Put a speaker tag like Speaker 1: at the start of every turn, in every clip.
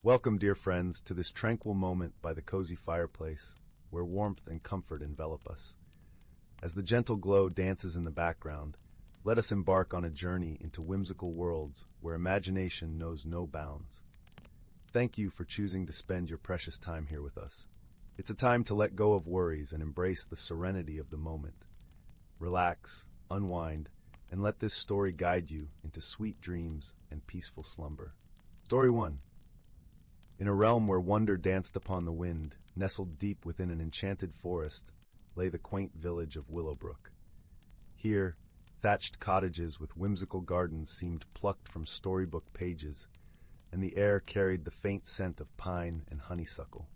Speaker 1: Welcome, dear friends, to this tranquil moment by the cozy fireplace, where warmth and comfort envelop us. As the gentle glow dances in the background, let us embark on a journey into whimsical worlds where imagination knows no bounds. Thank you for choosing to spend your precious time here with us. It's a time to let go of worries and embrace the serenity of the moment. Relax, unwind, and let this story guide you into sweet dreams and peaceful slumber. Story 1. In a realm where wonder danced upon the wind, nestled deep within an enchanted forest, lay the quaint village of Willowbrook. Here, thatched cottages with whimsical gardens seemed plucked from storybook pages, and the air carried the faint scent of pine and honeysuckle.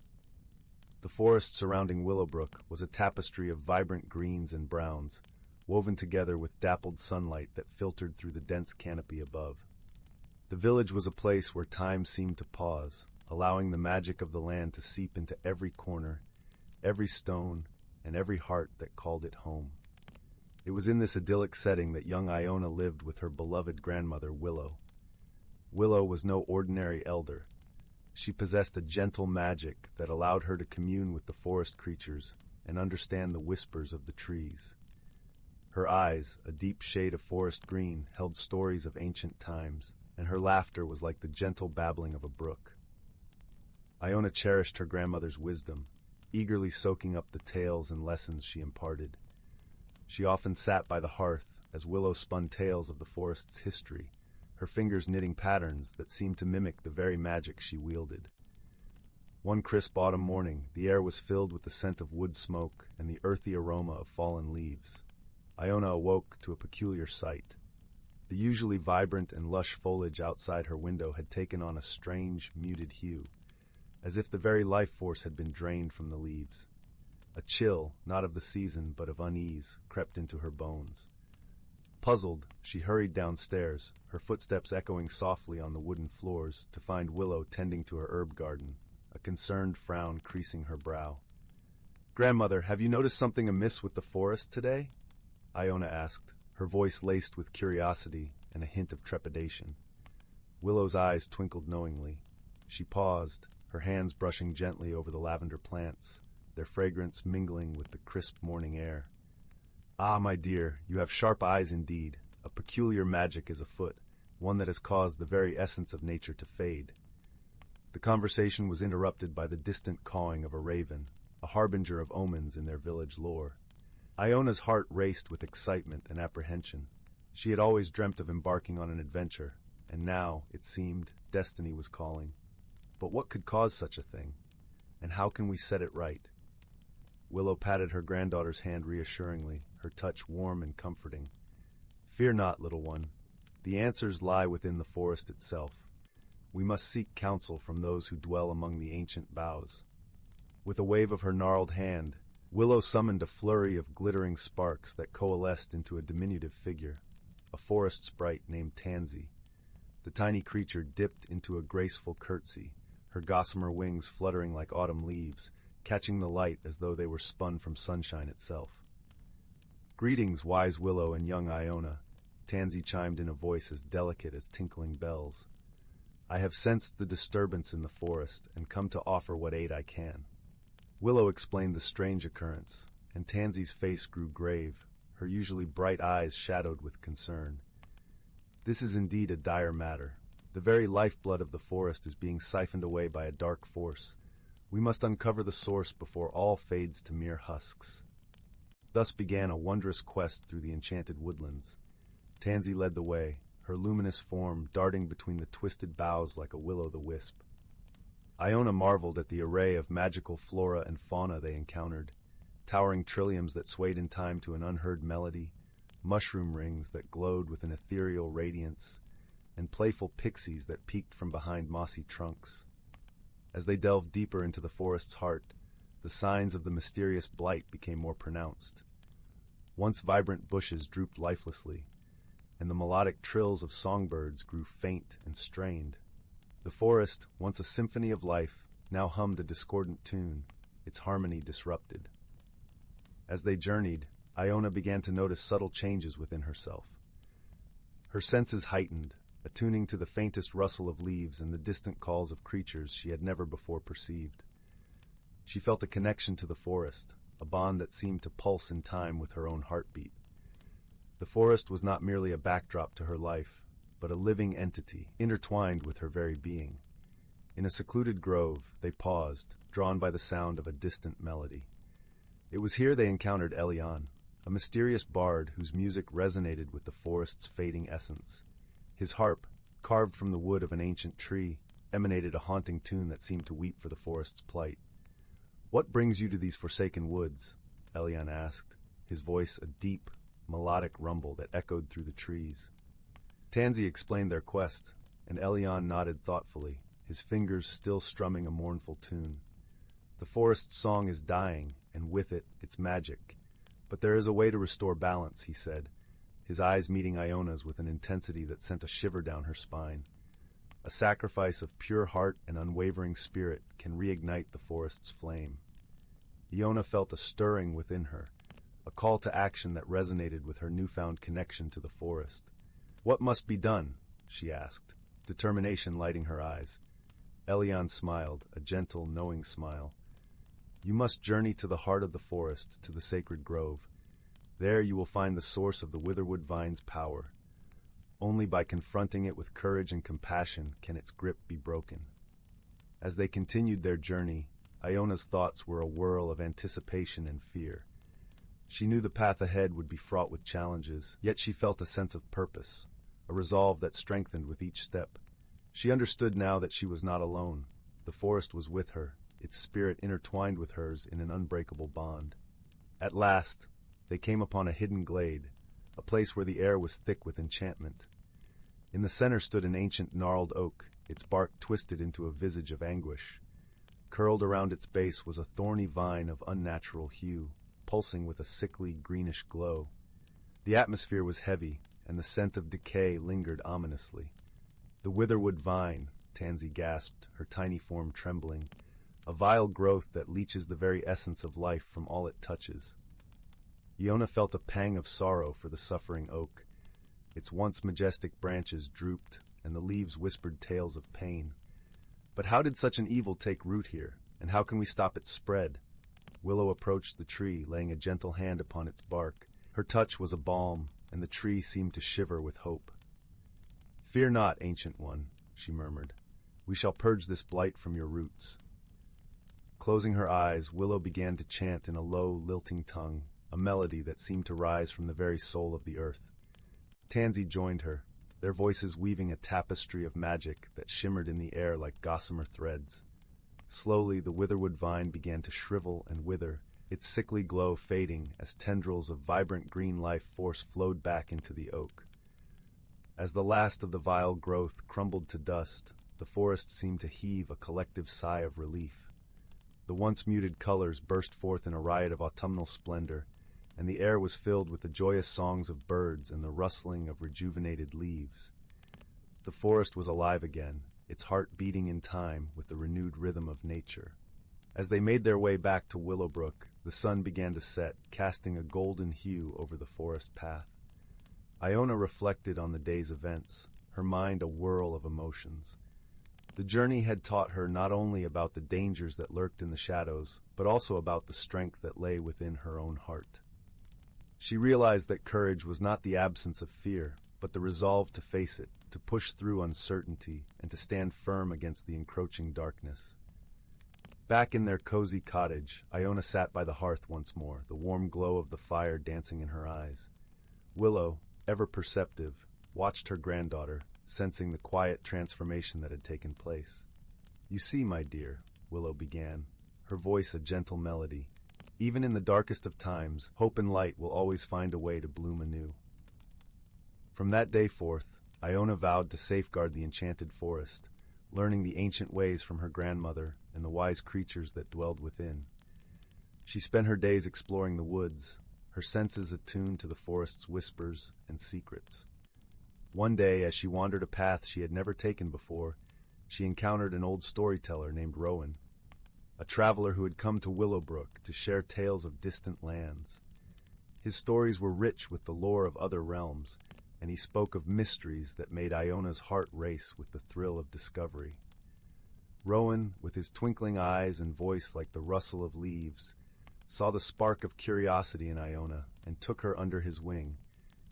Speaker 1: The forest surrounding Willowbrook was a tapestry of vibrant greens and browns, woven together with dappled sunlight that filtered through the dense canopy above. The village was a place where time seemed to pause, allowing the magic of the land to seep into every corner, every stone, and every heart that called it home. It was in this idyllic setting that young Iona lived with her beloved grandmother, Willow. Willow was no ordinary elder. She possessed a gentle magic that allowed her to commune with the forest creatures and understand the whispers of the trees. Her eyes, a deep shade of forest green, held stories of ancient times, and her laughter was like the gentle babbling of a brook. Iona cherished her grandmother's wisdom, eagerly soaking up the tales and lessons she imparted. She often sat by the hearth as Willow spun tales of the forest's history, her fingers knitting patterns that seemed to mimic the very magic she wielded. One crisp autumn morning, the air was filled with the scent of wood smoke and the earthy aroma of fallen leaves. Iona awoke to a peculiar sight. The usually vibrant and lush foliage outside her window had taken on a strange, muted hue, as if the very life force had been drained from the leaves. A chill, not of the season but of unease, crept into her bones. Puzzled, she hurried downstairs, her footsteps echoing softly on the wooden floors, to find Willow tending to her herb garden, a concerned frown creasing her brow. "Grandmother, have you noticed something amiss with the forest today?" Iona asked, her voice laced with curiosity and a hint of trepidation. Willow's eyes twinkled knowingly. She paused, her hands brushing gently over the lavender plants, their fragrance mingling with the crisp morning air. "Ah, my dear, you have sharp eyes indeed. A peculiar magic is afoot, one that has caused the very essence of nature to fade." The conversation was interrupted by the distant cawing of a raven, a harbinger of omens in their village lore. Iona's heart raced with excitement and apprehension. She had always dreamt of embarking on an adventure, and now, it seemed, destiny was calling. But what could cause such a thing? And how can we set it right? Willow patted her granddaughter's hand reassuringly, her touch warm and comforting. "Fear not, little one. The answers lie within the forest itself. We must seek counsel from those who dwell among the ancient boughs." With a wave of her gnarled hand, Willow summoned a flurry of glittering sparks that coalesced into a diminutive figure, a forest sprite named Tansy. The tiny creature dipped into a graceful curtsy, her gossamer wings fluttering like autumn leaves, catching the light as though they were spun from sunshine itself. "Greetings, wise Willow and young Iona," Tansy chimed in a voice as delicate as tinkling bells. "I have sensed the disturbance in the forest and come to offer what aid I can." Willow explained the strange occurrence, and Tansy's face grew grave, her usually bright eyes shadowed with concern. "This is indeed a dire matter. The very lifeblood of the forest is being siphoned away by a dark force. We must uncover the source before all fades to mere husks." Thus began a wondrous quest through the enchanted woodlands. Tansy led the way, her luminous form darting between the twisted boughs like a will-o'-the-wisp. Iona marveled at the array of magical flora and fauna they encountered, towering trilliums that swayed in time to an unheard melody, mushroom rings that glowed with an ethereal radiance, and playful pixies that peeked from behind mossy trunks. As they delved deeper into the forest's heart, the signs of the mysterious blight became more pronounced. Once vibrant bushes drooped lifelessly, and the melodic trills of songbirds grew faint and strained. The forest, once a symphony of life, now hummed a discordant tune, its harmony disrupted. As they journeyed, Iona began to notice subtle changes within herself. Her senses heightened, attuning to the faintest rustle of leaves and the distant calls of creatures she had never before perceived. She felt a connection to the forest, a bond that seemed to pulse in time with her own heartbeat. The forest was not merely a backdrop to her life, but a living entity, intertwined with her very being. In a secluded grove, they paused, drawn by the sound of a distant melody. It was here they encountered Elion, a mysterious bard whose music resonated with the forest's fading essence. His harp, carved from the wood of an ancient tree, emanated a haunting tune that seemed to weep for the forest's plight. "What brings you to these forsaken woods?" Elion asked, his voice a deep, melodic rumble that echoed through the trees. Tansy explained their quest, and Elion nodded thoughtfully, his fingers still strumming a mournful tune. "The forest's song is dying, and with it, its magic. But there is a way to restore balance," he said, his eyes meeting Iona's with an intensity that sent a shiver down her spine. "A sacrifice of pure heart and unwavering spirit can reignite the forest's flame." Iona felt a stirring within her, a call to action that resonated with her newfound connection to the forest. "What must be done?" she asked, determination lighting her eyes. Elion smiled, a gentle, knowing smile. "You must journey to the heart of the forest, to the sacred grove. There you will find the source of the witherwood vine's power. Only by confronting it with courage and compassion can its grip be broken." As they continued their journey, Iona's thoughts were a whirl of anticipation and fear. She knew the path ahead would be fraught with challenges, yet she felt a sense of purpose, a resolve that strengthened with each step. She understood now that she was not alone. The forest was with her, its spirit intertwined with hers in an unbreakable bond. At last, they came upon a hidden glade, a place where the air was thick with enchantment. In the center stood an ancient gnarled oak, its bark twisted into a visage of anguish. Curled around its base was a thorny vine of unnatural hue, pulsing with a sickly greenish glow. The atmosphere was heavy, and the scent of decay lingered ominously. "The witherwood vine," Tansy gasped, her tiny form trembling. "A vile growth that leaches the very essence of life from all it touches." Iona felt a pang of sorrow for the suffering oak. Its once majestic branches drooped, and the leaves whispered tales of pain. "But how did such an evil take root here, and how can we stop its spread?" Willow approached the tree, laying a gentle hand upon its bark. Her touch was a balm, and the tree seemed to shiver with hope. "Fear not, Ancient One," she murmured. "We shall purge this blight from your roots." Closing her eyes, Willow began to chant in a low, lilting tongue, a melody that seemed to rise from the very soul of the earth. Tansy joined her, their voices weaving a tapestry of magic that shimmered in the air like gossamer threads. Slowly, the witherwood vine began to shrivel and wither, its sickly glow fading as tendrils of vibrant green life force flowed back into the oak. As the last of the vile growth crumbled to dust, the forest seemed to heave a collective sigh of relief. The once muted colors burst forth in a riot of autumnal splendor, and the air was filled with the joyous songs of birds and the rustling of rejuvenated leaves. The forest was alive again, its heart beating in time with the renewed rhythm of nature. As they made their way back to Willowbrook, the sun began to set, casting a golden hue over the forest path. Iona reflected on the day's events, her mind a whirl of emotions. The journey had taught her not only about the dangers that lurked in the shadows, but also about the strength that lay within her own heart. She realized that courage was not the absence of fear, but the resolve to face it, to push through uncertainty, and to stand firm against the encroaching darkness. Back in their cozy cottage, Iona sat by the hearth once more, the warm glow of the fire dancing in her eyes. Willow, ever perceptive, watched her granddaughter, sensing the quiet transformation that had taken place. "You see, my dear," Willow began, her voice a gentle melody, "even in the darkest of times, hope and light will always find a way to bloom anew." From that day forth, Iona vowed to safeguard the enchanted forest, learning the ancient ways from her grandmother and the wise creatures that dwelled within. She spent her days exploring the woods, her senses attuned to the forest's whispers and secrets. One day, as she wandered a path she had never taken before, she encountered an old storyteller named Rowan, a traveler who had come to Willowbrook to share tales of distant lands. His stories were rich with the lore of other realms, and he spoke of mysteries that made Iona's heart race with the thrill of discovery. Rowan, with his twinkling eyes and voice like the rustle of leaves, saw the spark of curiosity in Iona and took her under his wing,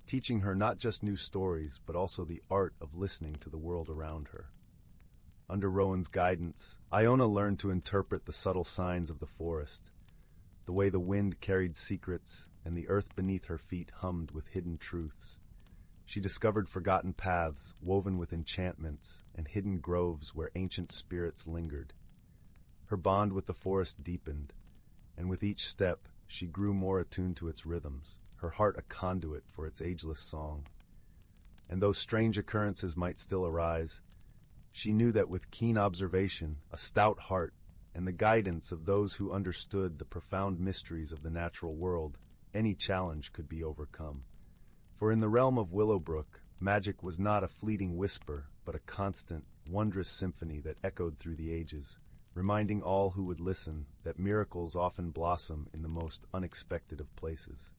Speaker 1: teaching her not just new stories, but also the art of listening to the world around her. Under Rowan's guidance, Iona learned to interpret the subtle signs of the forest, the way the wind carried secrets and the earth beneath her feet hummed with hidden truths. She discovered forgotten paths woven with enchantments and hidden groves where ancient spirits lingered. Her bond with the forest deepened, and with each step she grew more attuned to its rhythms, her heart a conduit for its ageless song. And though strange occurrences might still arise, she knew that with keen observation, a stout heart, and the guidance of those who understood the profound mysteries of the natural world, any challenge could be overcome. For in the realm of Willowbrook, magic was not a fleeting whisper, but a constant, wondrous symphony that echoed through the ages, reminding all who would listen that miracles often blossom in the most unexpected of places.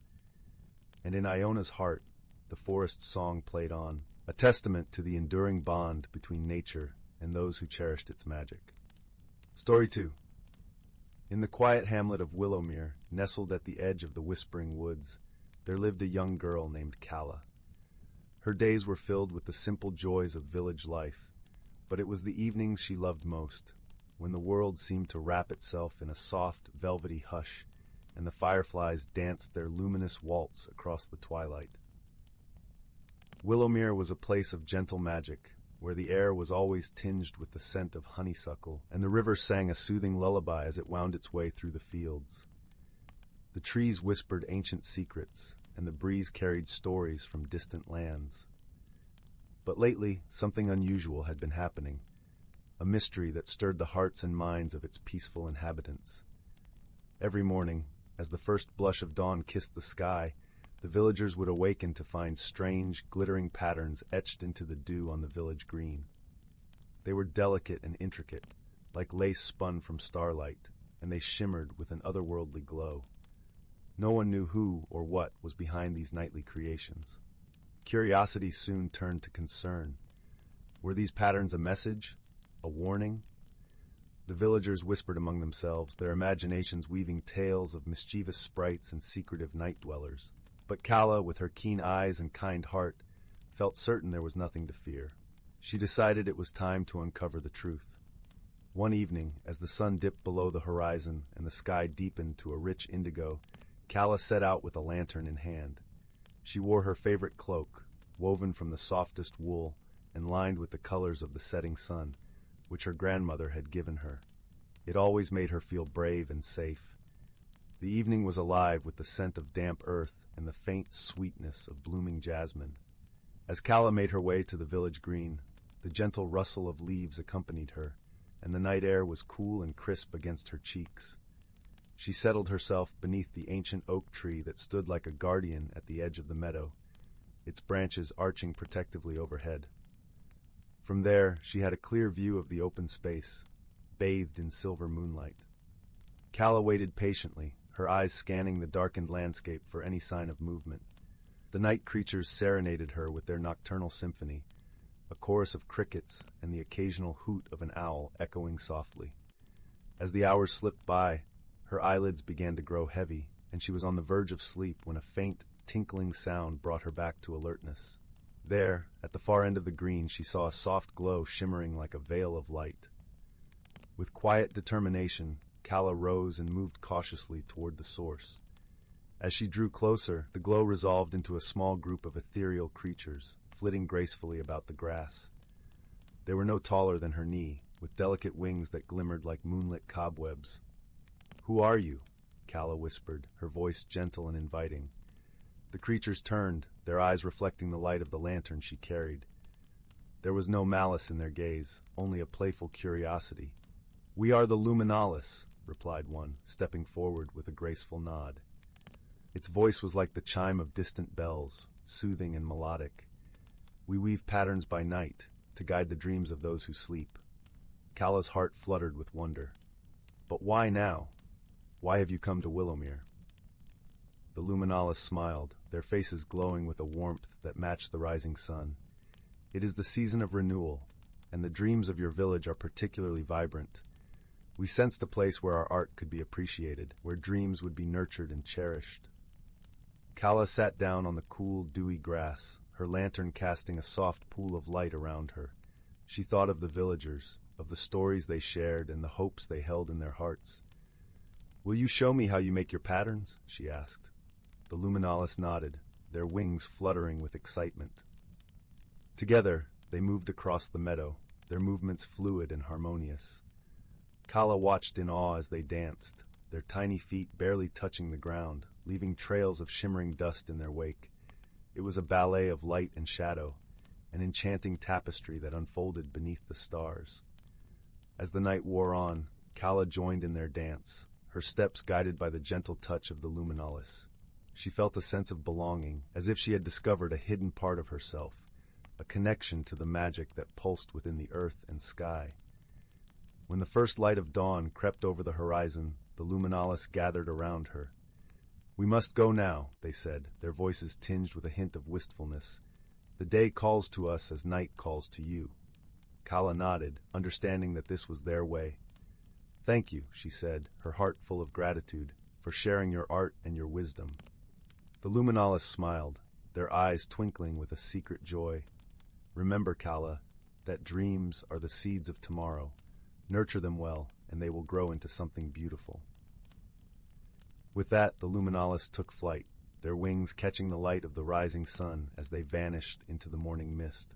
Speaker 1: And in Iona's heart, the forest's song played on, a testament to the enduring bond between nature and those who cherished its magic. Story 2. In the quiet hamlet of Willowmere, nestled at the edge of the whispering woods, there lived a young girl named Calla. Her days were filled with the simple joys of village life, but it was the evenings she loved most, when the world seemed to wrap itself in a soft, velvety hush, and the fireflies danced their luminous waltz across the twilight. Willowmere was a place of gentle magic, where the air was always tinged with the scent of honeysuckle, and the river sang a soothing lullaby as it wound its way through the fields. The trees whispered ancient secrets, and the breeze carried stories from distant lands. But lately, something unusual had been happening, a mystery that stirred the hearts and minds of its peaceful inhabitants. Every morning, as the first blush of dawn kissed the sky, the villagers would awaken to find strange, glittering patterns etched into the dew on the village green. They were delicate and intricate, like lace spun from starlight, and they shimmered with an otherworldly glow. No one knew who or what was behind these nightly creations. Curiosity soon turned to concern. Were these patterns a message? A warning? The villagers whispered among themselves, their imaginations weaving tales of mischievous sprites and secretive night-dwellers. But Calla, with her keen eyes and kind heart, felt certain there was nothing to fear. She decided it was time to uncover the truth. One evening, as the sun dipped below the horizon and the sky deepened to a rich indigo, Calla set out with a lantern in hand. She wore her favorite cloak, woven from the softest wool and lined with the colors of the setting sun, which her grandmother had given her. It always made her feel brave and safe. The evening was alive with the scent of damp earth and the faint sweetness of blooming jasmine. As Calla made her way to the village green, the gentle rustle of leaves accompanied her, and the night air was cool and crisp against her cheeks. She settled herself beneath the ancient oak tree that stood like a guardian at the edge of the meadow, its branches arching protectively overhead. From there, she had a clear view of the open space, bathed in silver moonlight. Calla waited patiently, her eyes scanning the darkened landscape for any sign of movement. The night creatures serenaded her with their nocturnal symphony, a chorus of crickets and the occasional hoot of an owl echoing softly. As the hours slipped by, her eyelids began to grow heavy, and she was on the verge of sleep when a faint, tinkling sound brought her back to alertness. There, at the far end of the green, she saw a soft glow shimmering like a veil of light. With quiet determination, Calla rose and moved cautiously toward the source. As she drew closer, the glow resolved into a small group of ethereal creatures, flitting gracefully about the grass. They were no taller than her knee, with delicate wings that glimmered like moonlit cobwebs. "Who are you?" Calla whispered, her voice gentle and inviting. The creatures turned, their eyes reflecting the light of the lantern she carried. There was no malice in their gaze, only a playful curiosity. "We are the Luminalis," replied one, stepping forward with a graceful nod. Its voice was like the chime of distant bells, soothing and melodic. "We weave patterns by night, to guide the dreams of those who sleep." Calla's heart fluttered with wonder. "But why now? Why have you come to Willowmere?" The Luminalis smiled, their faces glowing with a warmth that matched the rising sun. "It is the season of renewal, and the dreams of your village are particularly vibrant. We sensed a place where our art could be appreciated, where dreams would be nurtured and cherished." Kala sat down on the cool, dewy grass, her lantern casting a soft pool of light around her. She thought of the villagers, of the stories they shared and the hopes they held in their hearts. "Will you show me how you make your patterns?" she asked. The Luminalis nodded, their wings fluttering with excitement. Together, they moved across the meadow, their movements fluid and harmonious. Kala watched in awe as they danced, their tiny feet barely touching the ground, leaving trails of shimmering dust in their wake. It was a ballet of light and shadow, an enchanting tapestry that unfolded beneath the stars. As the night wore on, Kala joined in their dance, her steps guided by the gentle touch of the Luminalis. She felt a sense of belonging, as if she had discovered a hidden part of herself, a connection to the magic that pulsed within the earth and sky. When the first light of dawn crept over the horizon, the Luminalis gathered around her. "We must go now," they said, their voices tinged with a hint of wistfulness. "The day calls to us as night calls to you." Kala nodded, understanding that this was their way. "Thank you," she said, her heart full of gratitude, "for sharing your art and your wisdom." The Luminalis smiled, their eyes twinkling with a secret joy. "Remember, Kala, that dreams are the seeds of tomorrow. Nurture them well, and they will grow into something beautiful." With that, the Luminalis took flight, their wings catching the light of the rising sun as they vanished into the morning mist.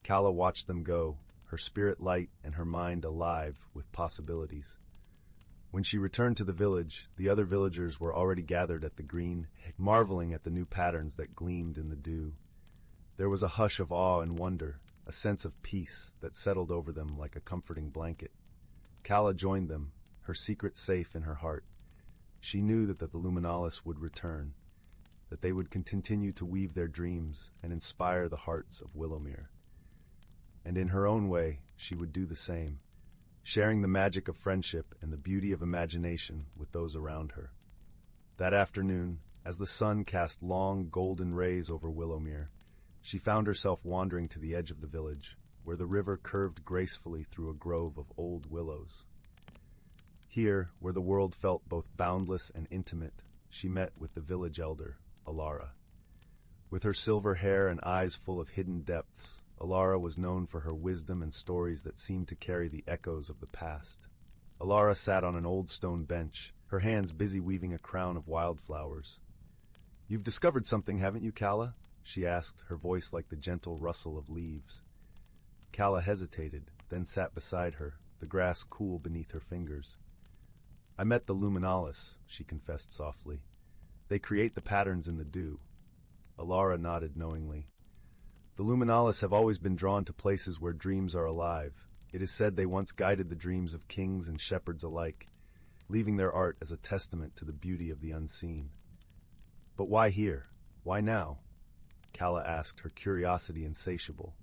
Speaker 1: Kala watched them go, her spirit light and her mind alive with possibilities. When she returned to the village, the other villagers were already gathered at the green, marveling at the new patterns that gleamed in the dew. There was a hush of awe and wonder, a sense of peace that settled over them like a comforting blanket. Kala joined them, her secret safe in her heart. She knew that the Luminalis would return, that they would continue to weave their dreams and inspire the hearts of Willowmere. And in her own way, she would do the same, sharing the magic of friendship and the beauty of imagination with those around her. That afternoon, as the sun cast long, golden rays over Willowmere, she found herself wandering to the edge of the village, where the river curved gracefully through a grove of old willows. Here, where the world felt both boundless and intimate, she met with the village elder, Alara. With her silver hair and eyes full of hidden depths, Alara was known for her wisdom and stories that seemed to carry the echoes of the past. Alara sat on an old stone bench, her hands busy weaving a crown of wildflowers. "You've discovered something, haven't you, Kala?" she asked, her voice like the gentle rustle of leaves. Kala hesitated, then sat beside her, the grass cool beneath her fingers. "I met the Luminalis," she confessed softly. "They create the patterns in the dew." Alara nodded knowingly. "The Luminalis have always been drawn to places where dreams are alive. It is said they once guided the dreams of kings and shepherds alike, leaving their art as a testament to the beauty of the unseen." "But why here? Why now?" Kala asked, her curiosity insatiable.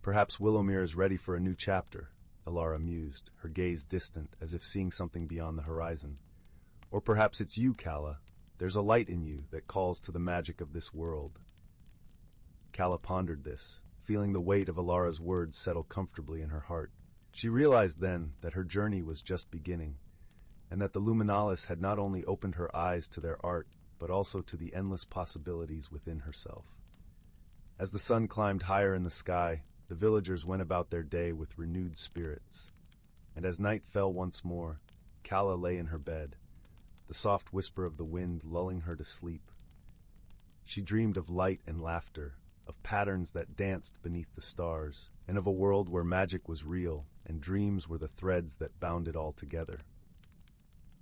Speaker 1: "Perhaps Willowmere is ready for a new chapter," Alara mused, her gaze distant, as if seeing something beyond the horizon. "Or perhaps it's you, Kala. There's a light in you that calls to the magic of this world." Kala pondered this, feeling the weight of Alara's words settle comfortably in her heart. She realized then that her journey was just beginning, and that the Luminalis had not only opened her eyes to their art, but also to the endless possibilities within herself. As the sun climbed higher in the sky, the villagers went about their day with renewed spirits. And as night fell once more, Kala lay in her bed, the soft whisper of the wind lulling her to sleep. She dreamed of light and laughter, of patterns that danced beneath the stars, and of a world where magic was real and dreams were the threads that bound it all together.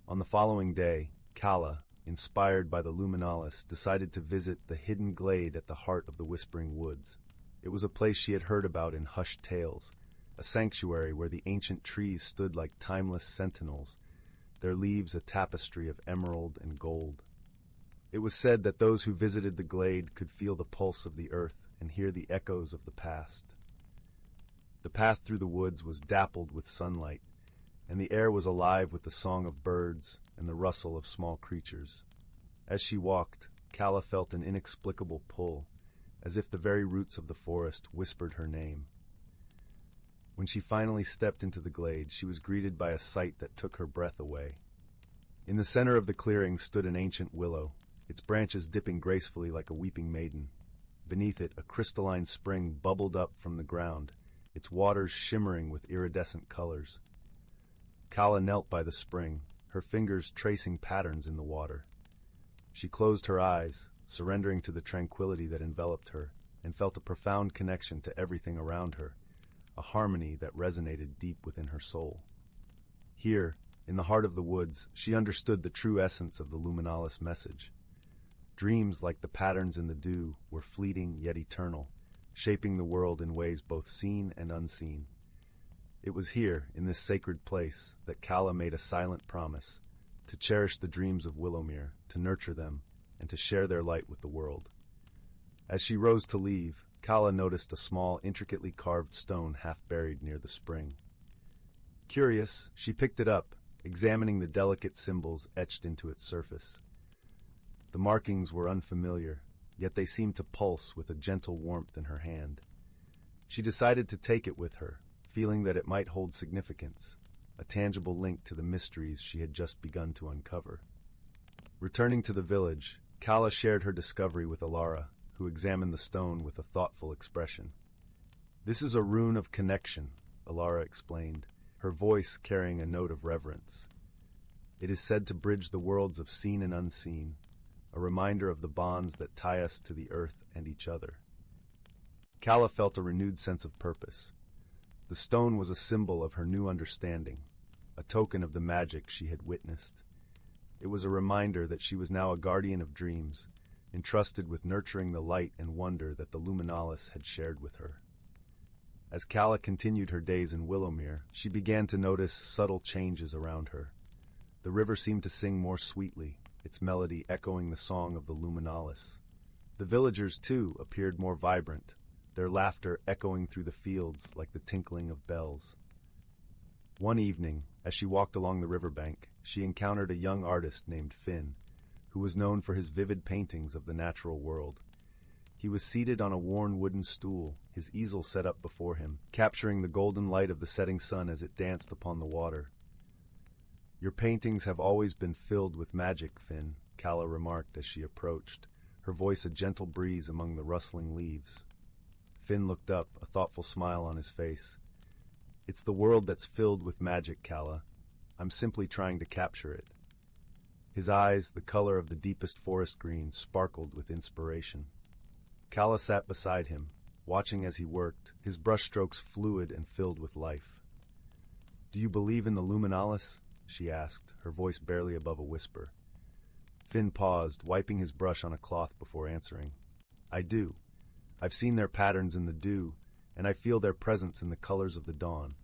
Speaker 1: On the following day, Kala, inspired by the Luminalis, decided to visit the hidden glade at the heart of the Whispering Woods. It was a place she had heard about in hushed tales, a sanctuary where the ancient trees stood like timeless sentinels, their leaves a tapestry of emerald and gold. It was said that those who visited the glade could feel the pulse of the earth and hear the echoes of the past. The path through the woods was dappled with sunlight, and the air was alive with the song of birds and the rustle of small creatures. As she walked, Calla felt an inexplicable pull, as if the very roots of the forest whispered her name. When she finally stepped into the glade, she was greeted by a sight that took her breath away. In the center of the clearing stood an ancient willow, its branches dipping gracefully like a weeping maiden. Beneath it, a crystalline spring bubbled up from the ground, its waters shimmering with iridescent colors. Calla knelt by the spring, her fingers tracing patterns in the water. She closed her eyes, surrendering to the tranquility that enveloped her, and felt a profound connection to everything around her, a harmony that resonated deep within her soul. Here, in the heart of the woods, she understood the true essence of the Luminalis message. Dreams, like the patterns in the dew, were fleeting yet eternal, shaping the world in ways both seen and unseen. It was here, in this sacred place, that Calla made a silent promise, to cherish the dreams of Willowmere, to nurture them, and to share their light with the world. As she rose to leave, Calla noticed a small, intricately carved stone half buried near the spring. Curious, she picked it up, examining the delicate symbols etched into its surface. The markings were unfamiliar, yet they seemed to pulse with a gentle warmth in her hand. She decided to take it with her, feeling that it might hold significance, a tangible link to the mysteries she had just begun to uncover. Returning to the village, Calla shared her discovery with Alara, who examined the stone with a thoughtful expression. "This is a rune of connection," Alara explained, her voice carrying a note of reverence. "It is said to bridge the worlds of seen and unseen, a reminder of the bonds that tie us to the earth and each other." Calla felt a renewed sense of purpose. The stone was a symbol of her new understanding, a token of the magic she had witnessed. It was a reminder that she was now a guardian of dreams, entrusted with nurturing the light and wonder that the Luminalis had shared with her. As Calla continued her days in Willowmere, she began to notice subtle changes around her. The river seemed to sing more sweetly, its melody echoing the song of the Luminalis. The villagers, too, appeared more vibrant, their laughter echoing through the fields like the tinkling of bells. One evening, as she walked along the riverbank, she encountered a young artist named Finn, who was known for his vivid paintings of the natural world. He was seated on a worn wooden stool, his easel set up before him, capturing the golden light of the setting sun as it danced upon the water. "Your paintings have always been filled with magic, Finn," Calla remarked as she approached, her voice a gentle breeze among the rustling leaves. Finn looked up, a thoughtful smile on his face. "It's the world that's filled with magic, Calla. I'm simply trying to capture it." His eyes, the color of the deepest forest green, sparkled with inspiration. Calla sat beside him, watching as he worked, his brushstrokes fluid and filled with life. "Do you believe in the Luminalis?" she asked, her voice barely above a whisper. Finn paused, wiping his brush on a cloth before answering. "I do. I've seen their patterns in the dew, and I feel their presence in the colors of the dawn.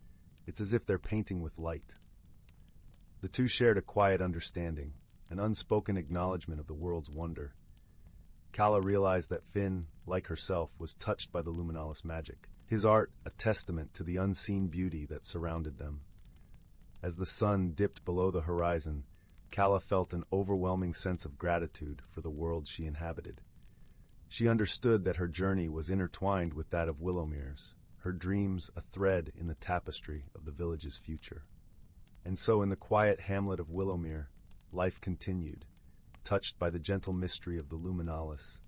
Speaker 1: It's as if they're painting with light." The two shared a quiet understanding, an unspoken acknowledgement of the world's wonder. Calla realized that Finn, like herself, was touched by the Luminalis magic, his art a testament to the unseen beauty that surrounded them. As the sun dipped below the horizon, Calla felt an overwhelming sense of gratitude for the world she inhabited. She understood that her journey was intertwined with that of Willowmere's, her dreams a thread in the tapestry of the village's future. And so in the quiet hamlet of Willowmere, life continued, touched by the gentle mystery of the Luminalis,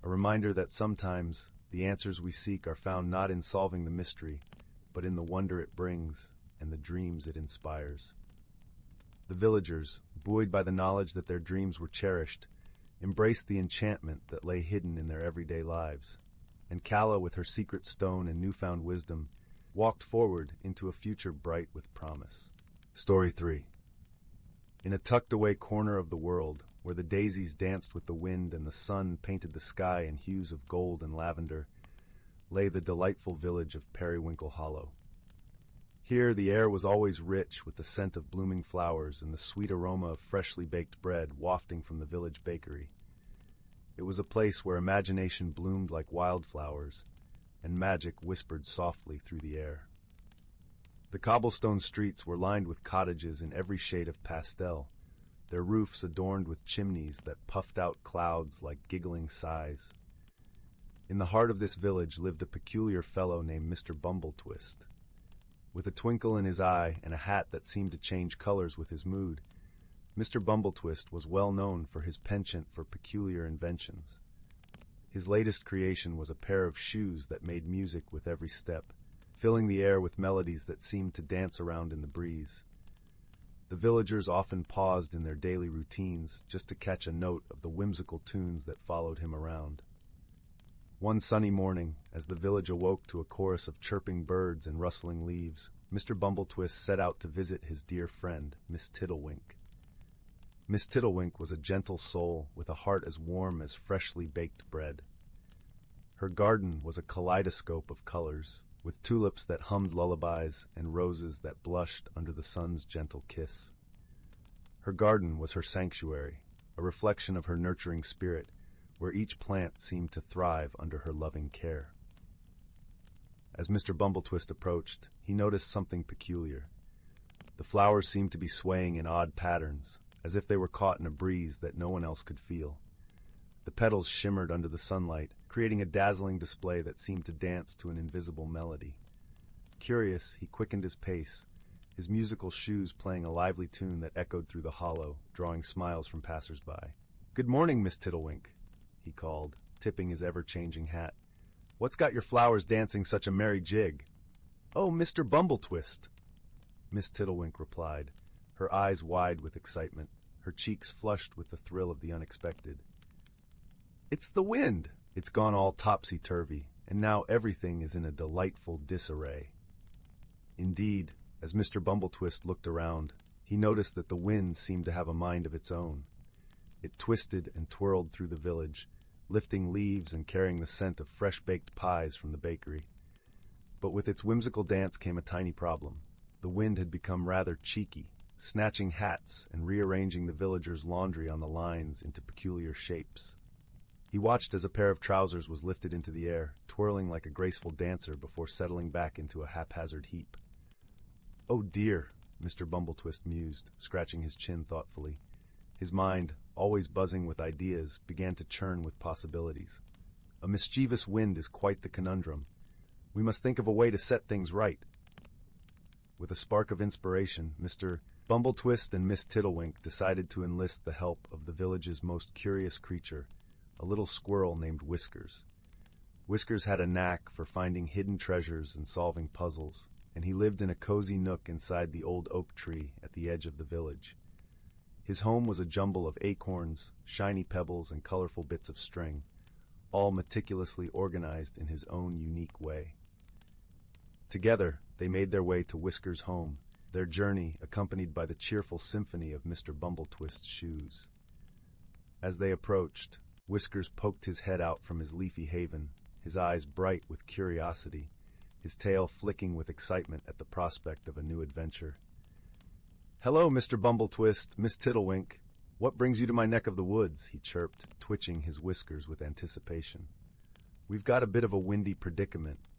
Speaker 1: a reminder that sometimes the answers we seek are found not in solving the mystery, but in the wonder it brings and the dreams it inspires. The villagers, buoyed by the knowledge that their dreams were cherished, embraced the enchantment that lay hidden in their everyday lives, and Calla, with her secret stone and newfound wisdom, walked forward into a future bright with promise. Story 3. In a tucked-away corner of the world, where the daisies danced with the wind and the sun painted the sky in hues of gold and lavender, lay the delightful village of Periwinkle Hollow. Here the air was always rich with the scent of blooming flowers and the sweet aroma of freshly baked bread wafting from the village bakery. It was a place where imagination bloomed like wildflowers, and magic whispered softly through the air. The cobblestone streets were lined with cottages in every shade of pastel, their roofs adorned with chimneys that puffed out clouds like giggling sighs. In the heart of this village lived a peculiar fellow named Mr. Bumbletwist. With a twinkle in his eye and a hat that seemed to change colors with his mood, Mr. Bumbletwist was well known for his penchant for peculiar inventions. His latest creation was a pair of shoes that made music with every step, filling the air with melodies that seemed to dance around in the breeze. The villagers often paused in their daily routines just to catch a note of the whimsical tunes that followed him around. One sunny morning, as the village awoke to a chorus of chirping birds and rustling leaves, Mr. Bumbletwist set out to visit his dear friend, Miss Tiddlewink. Miss Tiddlewink was a gentle soul with a heart as warm as freshly baked bread. Her garden was a kaleidoscope of colors, with tulips that hummed lullabies and roses that blushed under the sun's gentle kiss. Her garden was her sanctuary, a reflection of her nurturing spirit, where each plant seemed to thrive under her loving care. As Mr. Bumbletwist approached, he noticed something peculiar. The flowers seemed to be swaying in odd patterns, as if they were caught in a breeze that no one else could feel. The petals shimmered under the sunlight, creating a dazzling display that seemed to dance to an invisible melody. Curious, he quickened his pace, his musical shoes playing a lively tune that echoed through the hollow, drawing smiles from passers-by. "Good morning, Miss Tiddlewink," he called, tipping his ever-changing hat. "What's got your flowers dancing such a merry jig?" "Oh, Mr. Bumbletwist," Miss Tiddlewink replied, her eyes wide with excitement, her cheeks flushed with the thrill of the unexpected. "It's the wind. It's gone all topsy-turvy, and now everything is in a delightful disarray." Indeed, as Mr. Bumbletwist looked around, he noticed that the wind seemed to have a mind of its own. It twisted and twirled through the village, lifting leaves and carrying the scent of fresh-baked pies from the bakery. But with its whimsical dance came a tiny problem. The wind had become rather cheeky, snatching hats and rearranging the villagers' laundry on the lines into peculiar shapes. He watched as a pair of trousers was lifted into the air, twirling like a graceful dancer before settling back into a haphazard heap. "Oh dear," Mr. Bumbletwist mused, scratching his chin thoughtfully. His mind, always buzzing with ideas, began to churn with possibilities. A mischievous wind is quite the conundrum. We must think of a way to set things right. With a spark of inspiration, Mr. Bumbletwist and Miss Tiddlewink decided to enlist the help of the village's most curious creature, a little squirrel named Whiskers. Whiskers had a knack for finding hidden treasures and solving puzzles, and he lived in a cozy nook inside the old oak tree at the edge of the village. His home was a jumble of acorns, shiny pebbles, and colorful bits of string, all meticulously organized in his own unique way. Together, they made their way to Whiskers' home, their journey accompanied by the cheerful symphony of Mr. Bumbletwist's shoes. As they approached, Whiskers poked his head out from his leafy haven, his eyes bright with curiosity, his tail flicking with excitement at the prospect of a new adventure. "Hello, Mr. Bumbletwist, Miss Tiddlewink. What brings you to my neck of the woods?" he chirped, twitching his whiskers with anticipation. "We've got a bit of a windy predicament,"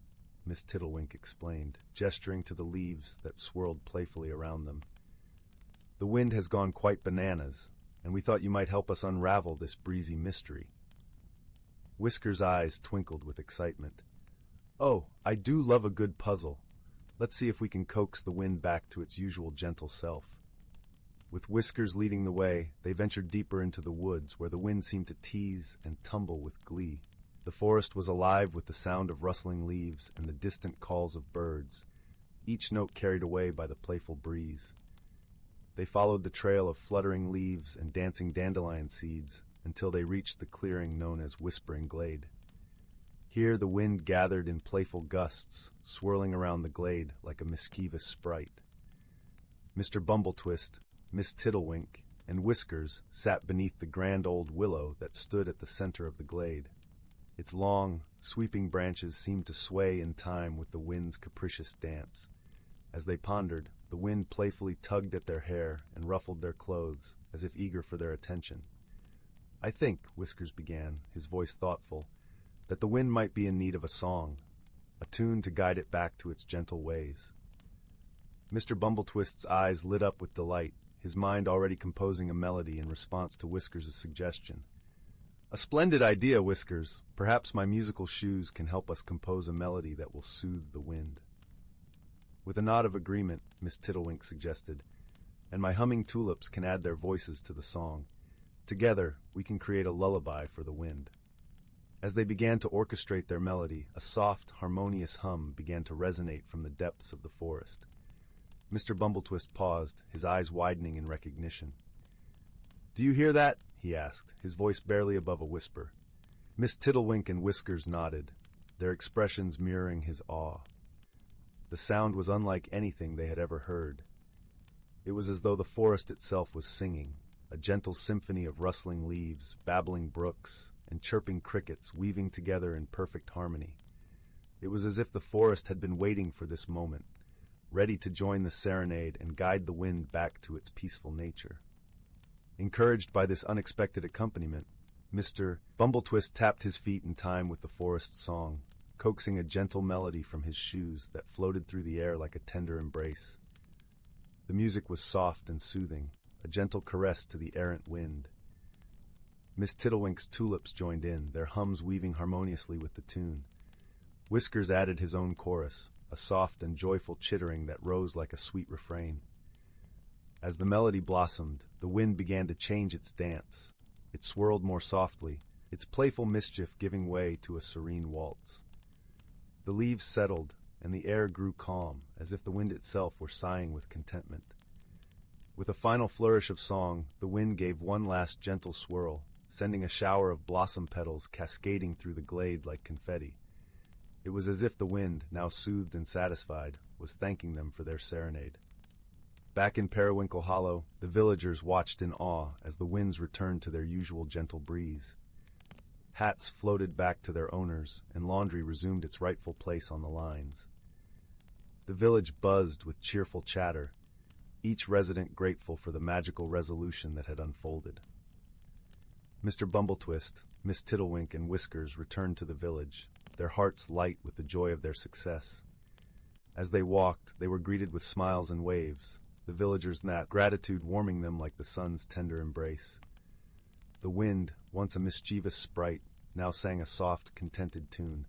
Speaker 1: Miss Tiddlewink explained, gesturing to the leaves that swirled playfully around them. "The wind has gone quite bananas, and we thought you might help us unravel this breezy mystery." Whiskers' eyes twinkled with excitement. "Oh, I do love a good puzzle. Let's see if we can coax the wind back to its usual gentle self." With Whiskers leading the way, they ventured deeper into the woods, where the wind seemed to tease and tumble with glee. The forest was alive with the sound of rustling leaves and the distant calls of birds, each note carried away by the playful breeze. They followed the trail of fluttering leaves and dancing dandelion seeds until they reached the clearing known as Whispering Glade. Here the wind gathered in playful gusts, swirling around the glade like a mischievous sprite. Mr. Bumbletwist, Miss Tiddlewink, and Whiskers sat beneath the grand old willow that stood at the center of the glade. Its long, sweeping branches seemed to sway in time with the wind's capricious dance. As they pondered, the wind playfully tugged at their hair and ruffled their clothes, as if eager for their attention. "I think," Whiskers began, his voice thoughtful, "that the wind might be in need of a song, a tune to guide it back to its gentle ways." Mr. Bumbletwist's eyes lit up with delight, his mind already composing a melody in response to Whiskers' suggestion. "A splendid idea, Whiskers. Perhaps my musical shoes can help us compose a melody that will soothe the wind." With a nod of agreement, Miss Tiddlewink suggested, "And my humming tulips can add their voices to the song. Together, we can create a lullaby for the wind." As they began to orchestrate their melody, a soft, harmonious hum began to resonate from the depths of the forest. Mr. Bumbletwist paused, his eyes widening in recognition. "Do you hear that?" he asked, his voice barely above a whisper. Miss Tiddlewink and Whiskers nodded, their expressions mirroring his awe. The sound was unlike anything they had ever heard. It was as though the forest itself was singing, a gentle symphony of rustling leaves, babbling brooks, and chirping crickets weaving together in perfect harmony. It was as if the forest had been waiting for this moment, ready to join the serenade and guide the wind back to its peaceful nature. Encouraged by this unexpected accompaniment, Mr. Bumbletwist tapped his feet in time with the forest's song, coaxing a gentle melody from his shoes that floated through the air like a tender embrace. The music was soft and soothing, a gentle caress to the errant wind. Miss Tiddlewink's tulips joined in, their hums weaving harmoniously with the tune. Whiskers added his own chorus, a soft and joyful chittering that rose like a sweet refrain. As the melody blossomed, the wind began to change its dance. It swirled more softly, its playful mischief giving way to a serene waltz. The leaves settled, and the air grew calm, as if the wind itself were sighing with contentment. With a final flourish of song, the wind gave one last gentle swirl, sending a shower of blossom petals cascading through the glade like confetti. It was as if the wind, now soothed and satisfied, was thanking them for their serenade. Back in Periwinkle Hollow, the villagers watched in awe as the winds returned to their usual gentle breeze. Hats floated back to their owners, and laundry resumed its rightful place on the lines. The village buzzed with cheerful chatter, each resident grateful for the magical resolution that had unfolded. Mr. Bumbletwist, Miss Tiddlewink, and Whiskers returned to the village, their hearts light with the joy of their success. As they walked, they were greeted with smiles and waves, the villagers' gratitude warming them like the sun's tender embrace. The wind, once a mischievous sprite, now sang a soft, contented tune,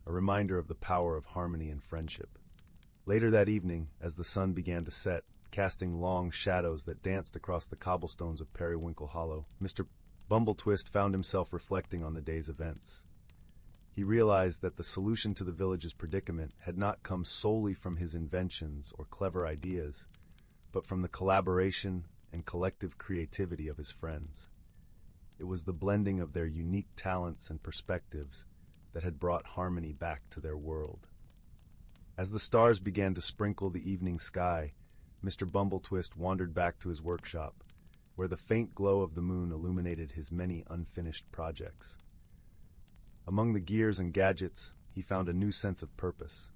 Speaker 1: a reminder of the power of harmony and friendship. Later that evening, as the sun began to set, casting long shadows that danced across the cobblestones of Periwinkle Hollow, Mr. Bumbletwist found himself reflecting on the day's events. He realized that the solution to the village's predicament had not come solely from his inventions or clever ideas, but from the collaboration and collective creativity of his friends. It was the blending of their unique talents and perspectives that had brought harmony back to their world. As the stars began to sprinkle the evening sky, Mr. Bumbletwist wandered back to his workshop, where the faint glow of the moon illuminated his many unfinished projects. Among the gears and gadgets, he found a new sense of purpose.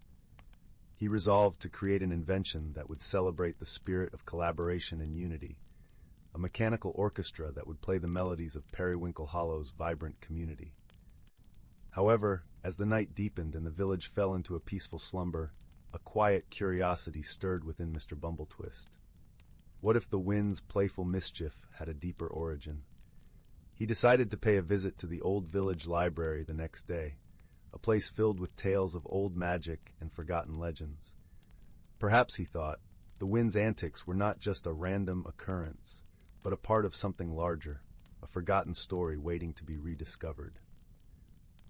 Speaker 1: He resolved to create an invention that would celebrate the spirit of collaboration and unity, a mechanical orchestra that would play the melodies of Periwinkle Hollow's vibrant community. However, as the night deepened and the village fell into a peaceful slumber, a quiet curiosity stirred within Mr. Bumbletwist. What if the wind's playful mischief had a deeper origin? He decided to pay a visit to the old village library the next day, a place filled with tales of old magic and forgotten legends. Perhaps, he thought, the wind's antics were not just a random occurrence, but a part of something larger, a forgotten story waiting to be rediscovered.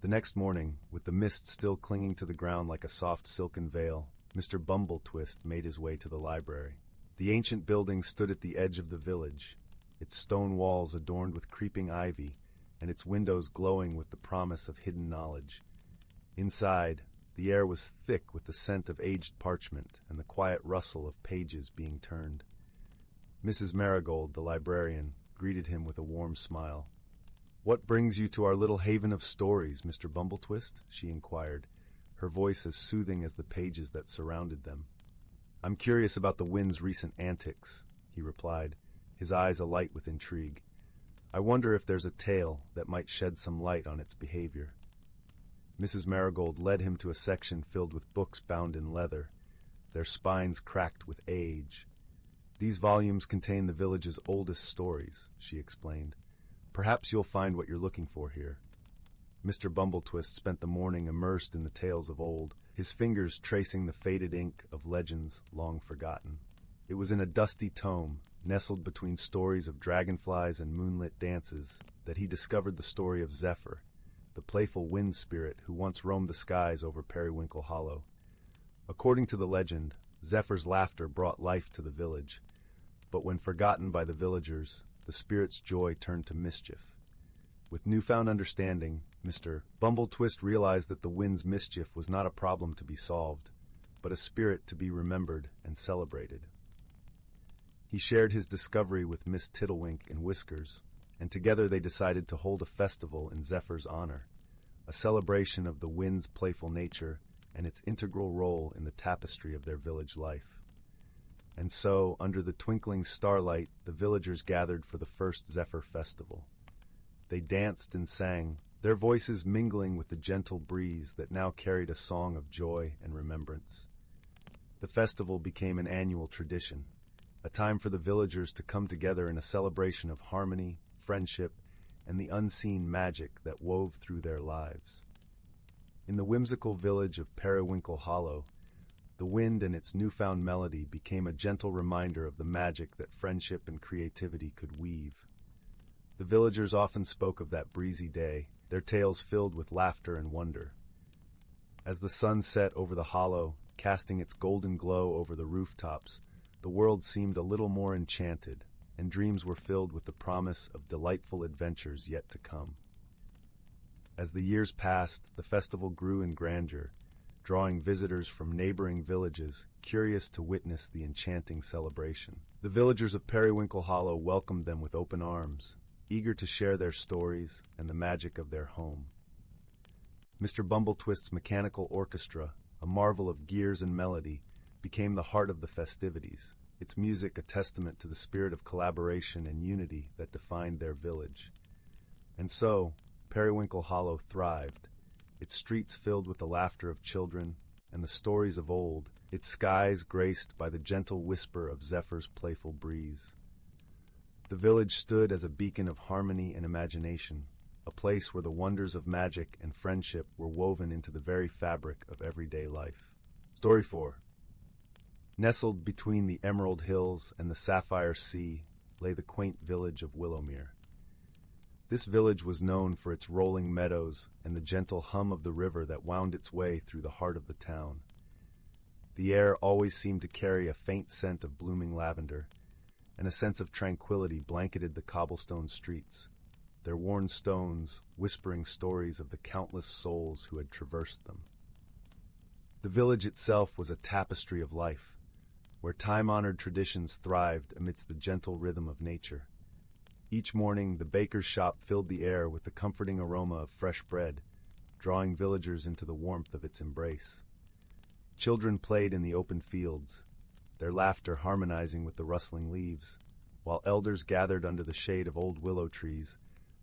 Speaker 1: The next morning, with the mist still clinging to the ground like a soft silken veil, Mr. Bumbletwist made his way to the library. The ancient building stood at the edge of the village, its stone walls adorned with creeping ivy, and its windows glowing with the promise of hidden knowledge. Inside, the air was thick with the scent of aged parchment and the quiet rustle of pages being turned. Mrs. Marigold, the librarian, greeted him with a warm smile. "What brings you to our little haven of stories, Mr. Bumbletwist?" she inquired, her voice as soothing as the pages that surrounded them. "I'm curious about the wind's recent antics," he replied, his eyes alight with intrigue. "I wonder if there's a tale that might shed some light on its behavior." Mrs. Marigold led him to a section filled with books bound in leather, their spines cracked with age. These volumes contain the village's oldest stories, she explained. Perhaps you'll find what you're looking for here. Mr. Bumbletwist spent the morning immersed in the tales of old, his fingers tracing the faded ink of legends long forgotten. It was in a dusty tome, nestled between stories of dragonflies and moonlit dances, that he discovered the story of Zephyr, the playful wind spirit who once roamed the skies over Periwinkle Hollow. According to the legend, Zephyr's laughter brought life to the village, but when forgotten by the villagers, the spirit's joy turned to mischief. With newfound understanding, Mr. Bumbletwist realized that the wind's mischief was not a problem to be solved, but a spirit to be remembered and celebrated. He shared his discovery with Miss Tiddlewink and Whiskers, and together they decided to hold a festival in Zephyr's honor, a celebration of the wind's playful nature and its integral role in the tapestry of their village life. And so, under the twinkling starlight, the villagers gathered for the first Zephyr festival. They danced and sang, their voices mingling with the gentle breeze that now carried a song of joy and remembrance. The festival became an annual tradition, a time for the villagers to come together in a celebration of harmony, friendship, and the unseen magic that wove through their lives. In the whimsical village of Periwinkle Hollow, the wind and its newfound melody became a gentle reminder of the magic that friendship and creativity could weave. The villagers often spoke of that breezy day, their tales filled with laughter and wonder. As the sun set over the hollow, casting its golden glow over the rooftops, the world seemed a little more enchanted, and dreams were filled with the promise of delightful adventures yet to come. As the years passed, the festival grew in grandeur, drawing visitors from neighboring villages, curious to witness the enchanting celebration. The villagers of Periwinkle Hollow welcomed them with open arms, eager to share their stories and the magic of their home. Mr. Bumbletwist's mechanical orchestra, a marvel of gears and melody, became the heart of the festivities, its music a testament to the spirit of collaboration and unity that defined their village. And so, Periwinkle Hollow thrived, its streets filled with the laughter of children and the stories of old, its skies graced by the gentle whisper of Zephyr's playful breeze. The village stood as a beacon of harmony and imagination, a place where the wonders of magic and friendship were woven into the very fabric of everyday life. Story 4. Nestled between the Emerald Hills and the Sapphire Sea lay the quaint village of Willowmere. This village was known for its rolling meadows and the gentle hum of the river that wound its way through the heart of the town. The air always seemed to carry a faint scent of blooming lavender, and a sense of tranquility blanketed the cobblestone streets, their worn stones whispering stories of the countless souls who had traversed them. The village itself was a tapestry of life, where time-honored traditions thrived amidst the gentle rhythm of nature. Each morning, the baker's shop filled the air with the comforting aroma of fresh bread, drawing villagers into the warmth of its embrace. Children played in the open fields, their laughter harmonizing with the rustling leaves, while elders gathered under the shade of old willow trees,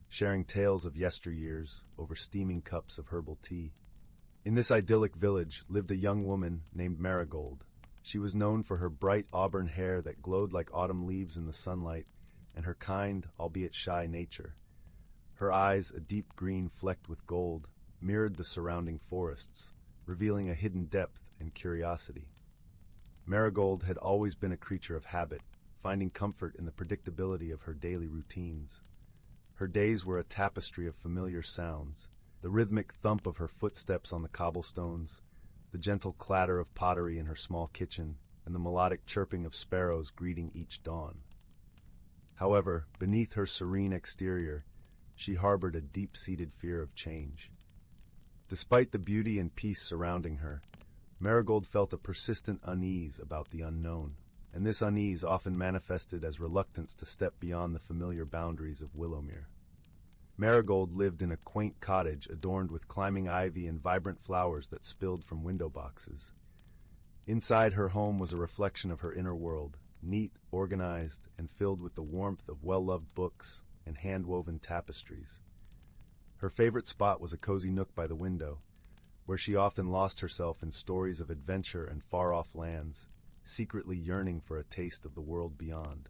Speaker 1: sharing tales of yesteryears over steaming cups of herbal tea. In this idyllic village lived a young woman named Marigold. She was known for her bright auburn hair that glowed like autumn leaves in the sunlight, and her kind, albeit shy nature. Her eyes, a deep green flecked with gold, mirrored the surrounding forests, revealing a hidden depth and curiosity. Marigold had always been a creature of habit, finding comfort in the predictability of her daily routines. Her days were a tapestry of familiar sounds, the rhythmic thump of her footsteps on the cobblestones, the gentle clatter of pottery in her small kitchen, and the melodic chirping of sparrows greeting each dawn. However, beneath her serene exterior, she harbored a deep-seated fear of change. Despite the beauty and peace surrounding her, Marigold felt a persistent unease about the unknown, and this unease often manifested as reluctance to step beyond the familiar boundaries of Willowmere. Marigold lived in a quaint cottage adorned with climbing ivy and vibrant flowers that spilled from window boxes. Inside her home was a reflection of her inner world, neat, organized, and filled with the warmth of well-loved books and hand-woven tapestries. Her favorite spot was a cozy nook by the window, where she often lost herself in stories of adventure and far-off lands, secretly yearning for a taste of the world beyond.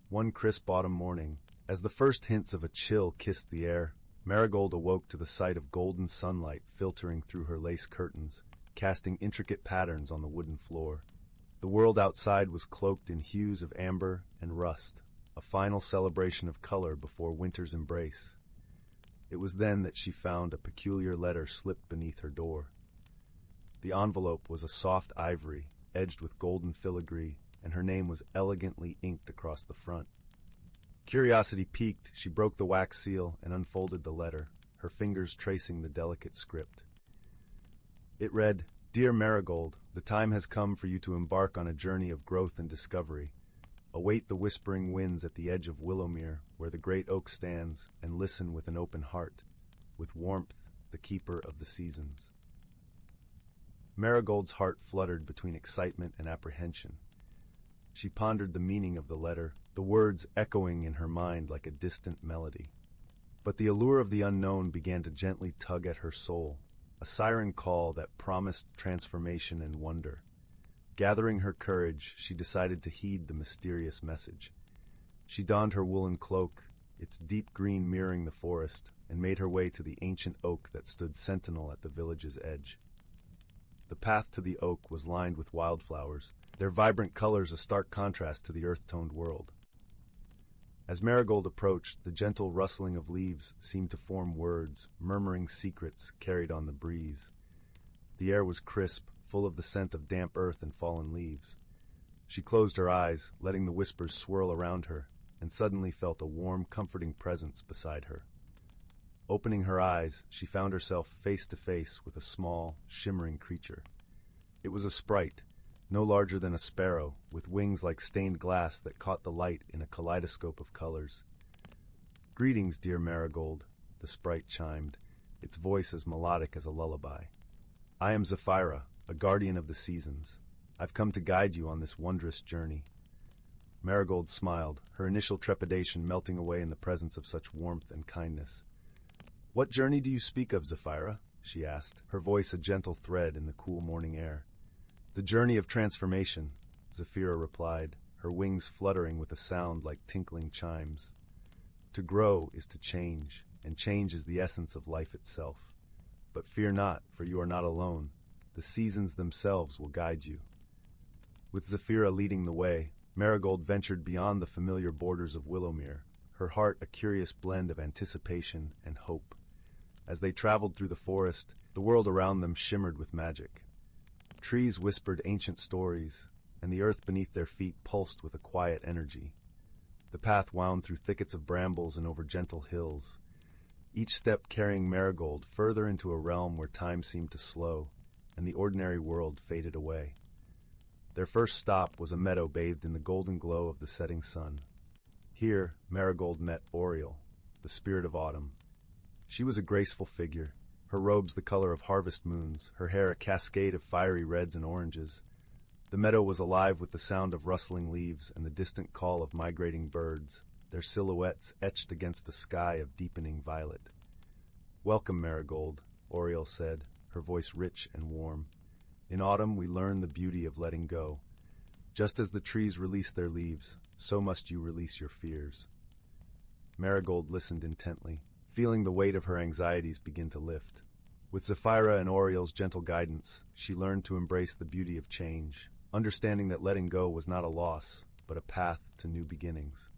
Speaker 1: One crisp autumn morning, as the first hints of a chill kissed the air, Marigold awoke to the sight of golden sunlight filtering through her lace curtains, casting intricate patterns on the wooden floor. The world outside was cloaked in hues of amber and rust, a final celebration of color before winter's embrace. It was then that she found a peculiar letter slipped beneath her door. The envelope was a soft ivory, edged with golden filigree, and her name was elegantly inked across the front. Curiosity piqued, she broke the wax seal and unfolded the letter, her fingers tracing the delicate script. It read, "Dear Marigold, the time has come for you to embark on a journey of growth and discovery. Await the whispering winds at the edge of Willowmere, where the great oak stands, and listen with an open heart, with warmth, the keeper of the seasons." Marigold's heart fluttered between excitement and apprehension. She pondered the meaning of the letter, the words echoing in her mind like a distant melody. But the allure of the unknown began to gently tug at her soul, a siren call that promised transformation and wonder. Gathering her courage, she decided to heed the mysterious message. She donned her woolen cloak, its deep green mirroring the forest, and made her way to the ancient oak that stood sentinel at the village's edge. The path to the oak was lined with wildflowers, their vibrant colors a stark contrast to the earth-toned world. As Marigold approached, the gentle rustling of leaves seemed to form words, murmuring secrets carried on the breeze. The air was crisp, full of the scent of damp earth and fallen leaves. She closed her eyes, letting the whispers swirl around her, and suddenly felt a warm, comforting presence beside her. Opening her eyes, she found herself face to face with a small, shimmering creature. It was a sprite, no larger than a sparrow, with wings like stained glass that caught the light in a kaleidoscope of colors. "Greetings, dear Marigold," the sprite chimed, its voice as melodic as a lullaby. "I am Zephyra, a guardian of the seasons. I've come to guide you on this wondrous journey." Marigold smiled, her initial trepidation melting away in the presence of such warmth and kindness. "What journey do you speak of, Zephyra?" she asked, her voice a gentle thread in the cool morning air. "The journey of transformation," Zephyra replied, her wings fluttering with a sound like tinkling chimes. "To grow is to change, and change is the essence of life itself. But fear not, for you are not alone. The seasons themselves will guide you." With Zephyra leading the way, Marigold ventured beyond the familiar borders of Willowmere, her heart a curious blend of anticipation and hope. As they traveled through the forest, the world around them shimmered with magic. Trees whispered ancient stories, and the earth beneath their feet pulsed with a quiet energy. The path wound through thickets of brambles and over gentle hills, each step carrying Marigold further into a realm where time seemed to slow, and the ordinary world faded away. Their first stop was a meadow bathed in the golden glow of the setting sun. Here, Marigold met Oriole, the spirit of autumn. She was a graceful figure, her robes the color of harvest moons, her hair a cascade of fiery reds and oranges. The meadow was alive with the sound of rustling leaves and the distant call of migrating birds, their silhouettes etched against a sky of deepening violet. "Welcome, Marigold," Oriole said, her voice rich and warm. "In autumn we learn the beauty of letting go. Just as the trees release their leaves, so must you release your fears." Marigold listened intently, feeling the weight of her anxieties begin to lift. With Zephyra and Oriole's gentle guidance, she learned to embrace the beauty of change, understanding that letting go was not a loss, but a path to new beginnings.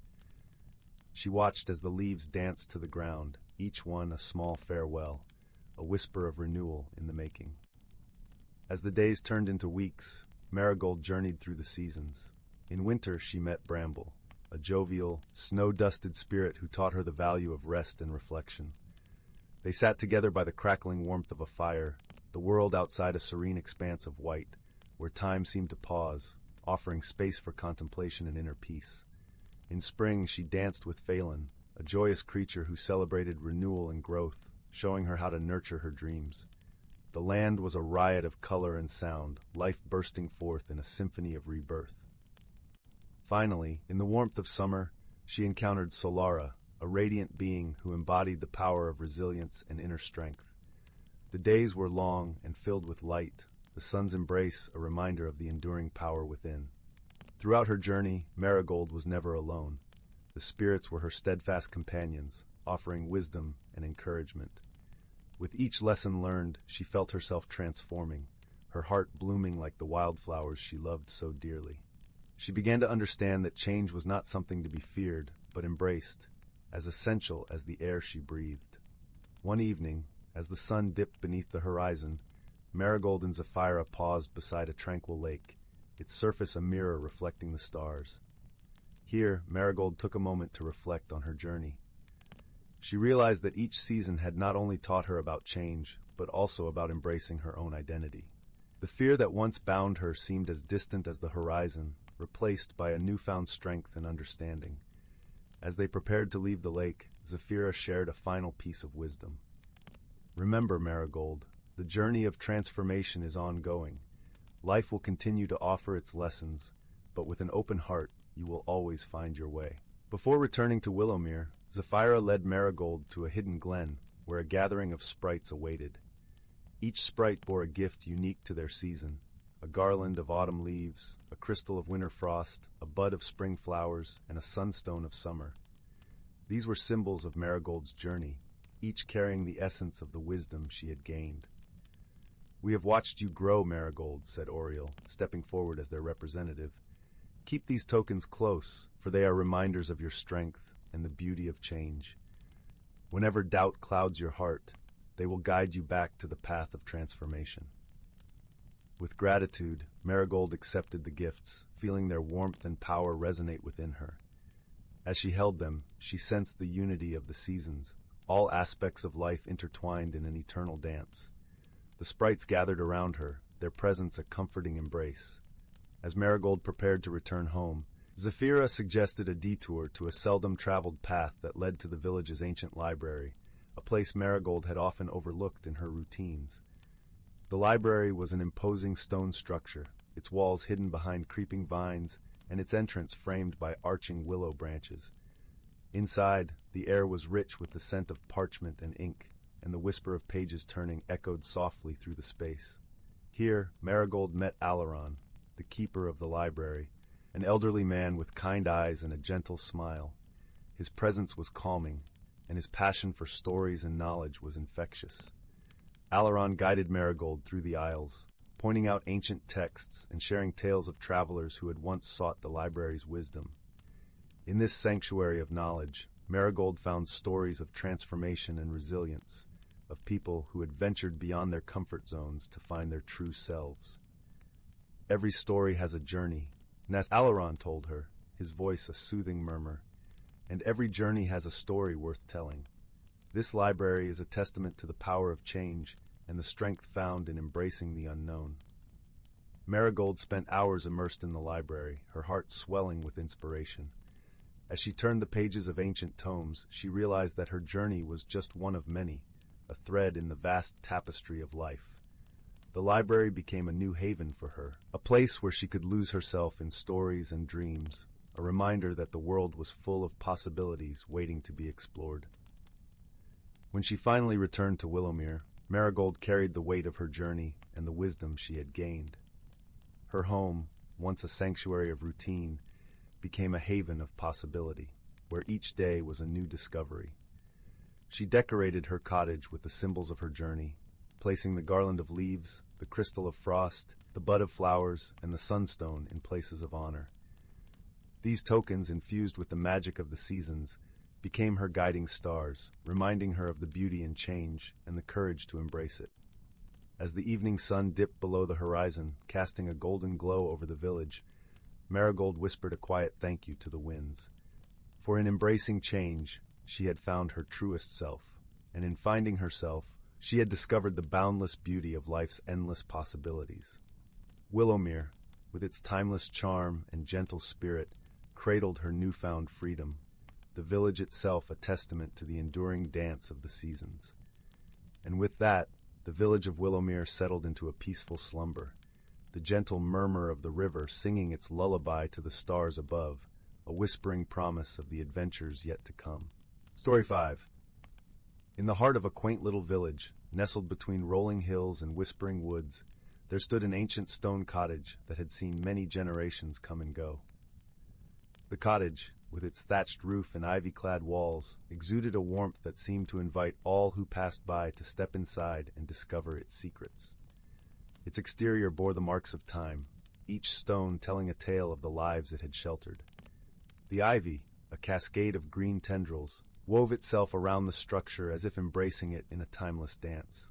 Speaker 1: She watched as the leaves danced to the ground, each one a small farewell, a whisper of renewal in the making. As the days turned into weeks, Marigold journeyed through the seasons. In winter she met Bramble, a jovial, snow-dusted spirit who taught her the value of rest and reflection. They sat together by the crackling warmth of a fire, the world outside a serene expanse of white, where time seemed to pause, offering space for contemplation and inner peace. In spring she danced with Phelan, a joyous creature who celebrated renewal and growth, showing her how to nurture her dreams. The land was a riot of color and sound, life bursting forth in a symphony of rebirth. Finally, in the warmth of summer, she encountered Solara, a radiant being who embodied the power of resilience and inner strength. The days were long and filled with light, the sun's embrace a reminder of the enduring power within. Throughout her journey, Marigold was never alone. The spirits were her steadfast companions, offering wisdom and encouragement. With each lesson learned, she felt herself transforming, her heart blooming like the wildflowers she loved so dearly. She began to understand that change was not something to be feared, but embraced, as essential as the air she breathed. One evening, as the sun dipped beneath the horizon, Marigold and Zephyra paused beside a tranquil lake, its surface a mirror reflecting the stars. Here, Marigold took a moment to reflect on her journey. She realized that each season had not only taught her about change, but also about embracing her own identity. The fear that once bound her seemed as distant as the horizon, replaced by a newfound strength and understanding. As they prepared to leave the lake, Zephyra shared a final piece of wisdom. Remember, Marigold, the journey of transformation is ongoing. Life will continue to offer its lessons, but with an open heart, you will always find your way. Before returning to Willowmere, Zephyra led Marigold to a hidden glen, where a gathering of sprites awaited. Each sprite bore a gift unique to their season: a garland of autumn leaves, a crystal of winter frost, a bud of spring flowers, and a sunstone of summer. These were symbols of Marigold's journey, each carrying the essence of the wisdom she had gained. "We have watched you grow, Marigold," said Oriel, stepping forward as their representative. "Keep these tokens close, for they are reminders of your strength and the beauty of change. Whenever doubt clouds your heart, they will guide you back to the path of transformation." With gratitude, Marigold accepted the gifts, feeling their warmth and power resonate within her. As she held them, she sensed the unity of the seasons, all aspects of life intertwined in an eternal dance. The sprites gathered around her, their presence a comforting embrace. As Marigold prepared to return home, Zephyra suggested a detour to a seldom-traveled path that led to the village's ancient library, a place Marigold had often overlooked in her routines. The library was an imposing stone structure, its walls hidden behind creeping vines and its entrance framed by arching willow branches. Inside, the air was rich with the scent of parchment and ink, and the whisper of pages turning echoed softly through the space. Here, Marigold met Alaron, the keeper of the library, an elderly man with kind eyes and a gentle smile. His presence was calming, and his passion for stories and knowledge was infectious. Alaron guided Marigold through the aisles, pointing out ancient texts and sharing tales of travelers who had once sought the library's wisdom. In this sanctuary of knowledge, Marigold found stories of transformation and resilience, of people who had ventured beyond their comfort zones to find their true selves. "Every story has a journey," Alaron told her, his voice a soothing murmur, "and every journey has a story worth telling. This library is a testament to the power of change and the strength found in embracing the unknown." Marigold spent hours immersed in the library, her heart swelling with inspiration. As she turned the pages of ancient tomes, she realized that her journey was just one of many, a thread in the vast tapestry of life. The library became a new haven for her, a place where she could lose herself in stories and dreams, a reminder that the world was full of possibilities waiting to be explored. When she finally returned to Willowmere, Marigold carried the weight of her journey and the wisdom she had gained. Her home, once a sanctuary of routine, became a haven of possibility, where each day was a new discovery. She decorated her cottage with the symbols of her journey, placing the garland of leaves, the crystal of frost, the bud of flowers, and the sunstone in places of honor. These tokens, infused with the magic of the seasons, became her guiding stars, reminding her of the beauty in change and the courage to embrace it. As the evening sun dipped below the horizon, casting a golden glow over the village, Marigold whispered a quiet thank you to the winds. For in embracing change, she had found her truest self, and in finding herself, she had discovered the boundless beauty of life's endless possibilities. Willowmere, with its timeless charm and gentle spirit, cradled her newfound freedom, the village itself a testament to the enduring dance of the seasons. And with that, the village of Willowmere settled into a peaceful slumber, the gentle murmur of the river singing its lullaby to the stars above, a whispering promise of the adventures yet to come. Story 5. In the heart of a quaint little village, nestled between rolling hills and whispering woods, there stood an ancient stone cottage that had seen many generations come and go. The cottage, with its thatched roof and ivy-clad walls, exuded a warmth that seemed to invite all who passed by to step inside and discover its secrets. Its exterior bore the marks of time, each stone telling a tale of the lives it had sheltered. The ivy, a cascade of green tendrils, wove itself around the structure as if embracing it in a timeless dance.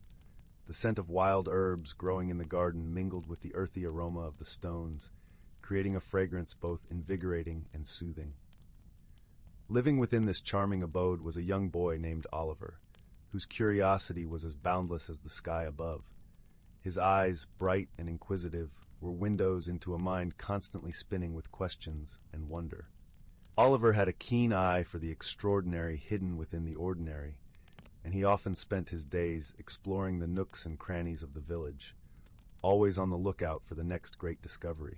Speaker 1: The scent of wild herbs growing in the garden mingled with the earthy aroma of the stones, creating a fragrance both invigorating and soothing. Living within this charming abode was a young boy named Oliver, whose curiosity was as boundless as the sky above. His eyes, bright and inquisitive, were windows into a mind constantly spinning with questions and wonder. Oliver had a keen eye for the extraordinary hidden within the ordinary, and he often spent his days exploring the nooks and crannies of the village, always on the lookout for the next great discovery.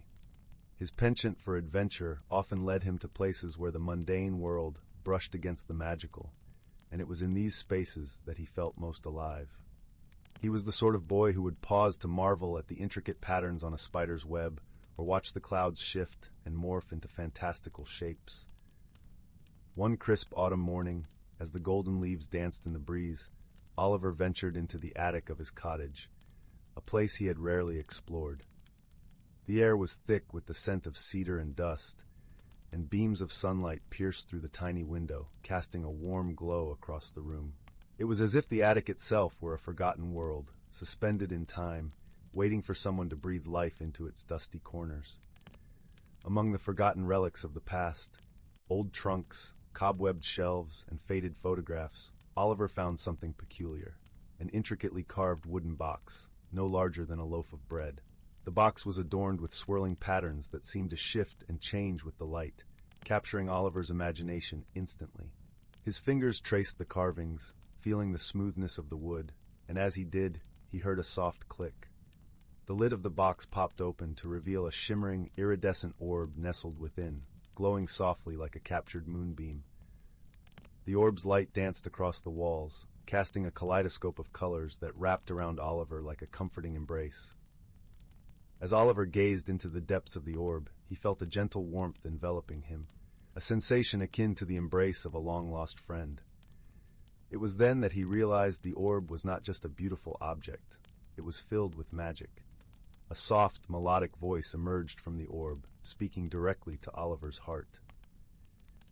Speaker 1: His penchant for adventure often led him to places where the mundane world brushed against the magical, and it was in these spaces that he felt most alive. He was the sort of boy who would pause to marvel at the intricate patterns on a spider's web, or watch the clouds shift and morph into fantastical shapes. One crisp autumn morning, as the golden leaves danced in the breeze, Oliver ventured into the attic of his cottage, a place he had rarely explored. The air was thick with the scent of cedar and dust, and beams of sunlight pierced through the tiny window, casting a warm glow across the room. It was as if the attic itself were a forgotten world, suspended in time, waiting for someone to breathe life into its dusty corners. Among the forgotten relics of the past, old trunks, cobwebbed shelves, and faded photographs, Oliver found something peculiar, an intricately carved wooden box, no larger than a loaf of bread. The box was adorned with swirling patterns that seemed to shift and change with the light, capturing Oliver's imagination instantly. His fingers traced the carvings, feeling the smoothness of the wood, and as he did, he heard a soft click. The lid of the box popped open to reveal a shimmering, iridescent orb nestled within, glowing softly like a captured moonbeam. The orb's light danced across the walls, casting a kaleidoscope of colors that wrapped around Oliver like a comforting embrace. As Oliver gazed into the depths of the orb, he felt a gentle warmth enveloping him, a sensation akin to the embrace of a long-lost friend. It was then that he realized the orb was not just a beautiful object. It was filled with magic. A soft, melodic voice emerged from the orb, speaking directly to Oliver's heart.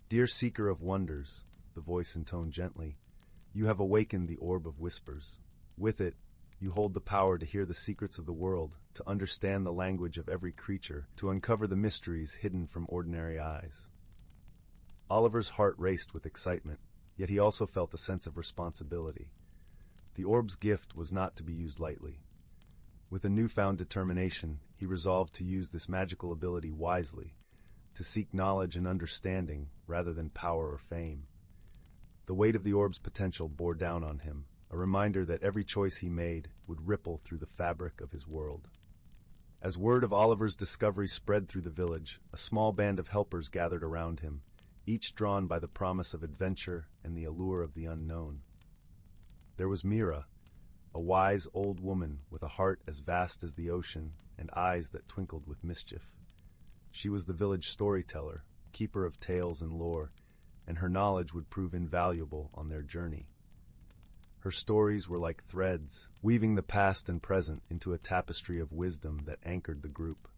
Speaker 1: "Dear seeker of wonders," the voice intoned gently, "you have awakened the orb of whispers. With it, you hold the power to hear the secrets of the world, to understand the language of every creature, to uncover the mysteries hidden from ordinary eyes." Oliver's heart raced with excitement, yet he also felt a sense of responsibility. The orb's gift was not to be used lightly. With a newfound determination, he resolved to use this magical ability wisely, to seek knowledge and understanding rather than power or fame. The weight of the orb's potential bore down on him, a reminder that every choice he made would ripple through the fabric of his world. As word of Oliver's discovery spread through the village, a small band of helpers gathered around him, each drawn by the promise of adventure and the allure of the unknown. There was Mira, a wise old woman with a heart as vast as the ocean and eyes that twinkled with mischief. She was the village storyteller, keeper of tales and lore, and her knowledge would prove invaluable on their journey. Her stories were like threads, weaving the past and present into a tapestry of wisdom that anchored the group.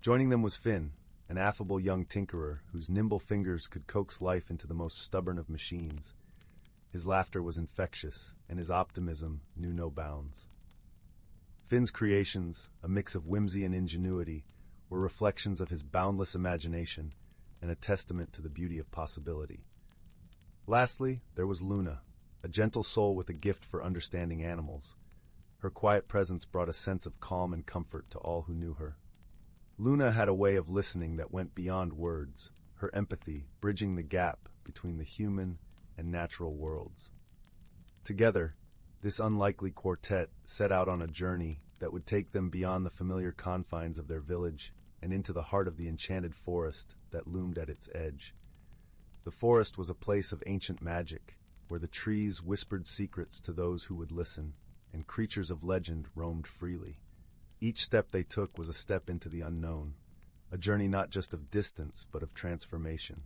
Speaker 1: Joining them was Finn, an affable young tinkerer whose nimble fingers could coax life into the most stubborn of machines. His laughter was infectious, and his optimism knew no bounds. Finn's creations, a mix of whimsy and ingenuity, were reflections of his boundless imagination and a testament to the beauty of possibility. Lastly, there was Luna, a gentle soul with a gift for understanding animals. Her quiet presence brought a sense of calm and comfort to all who knew her. Luna had a way of listening that went beyond words, her empathy bridging the gap between the human and natural worlds. Together, this unlikely quartet set out on a journey that would take them beyond the familiar confines of their village and into the heart of the enchanted forest that loomed at its edge. The forest was a place of ancient magic, where the trees whispered secrets to those who would listen, and creatures of legend roamed freely. Each step they took was a step into the unknown, a journey not just of distance, but of transformation.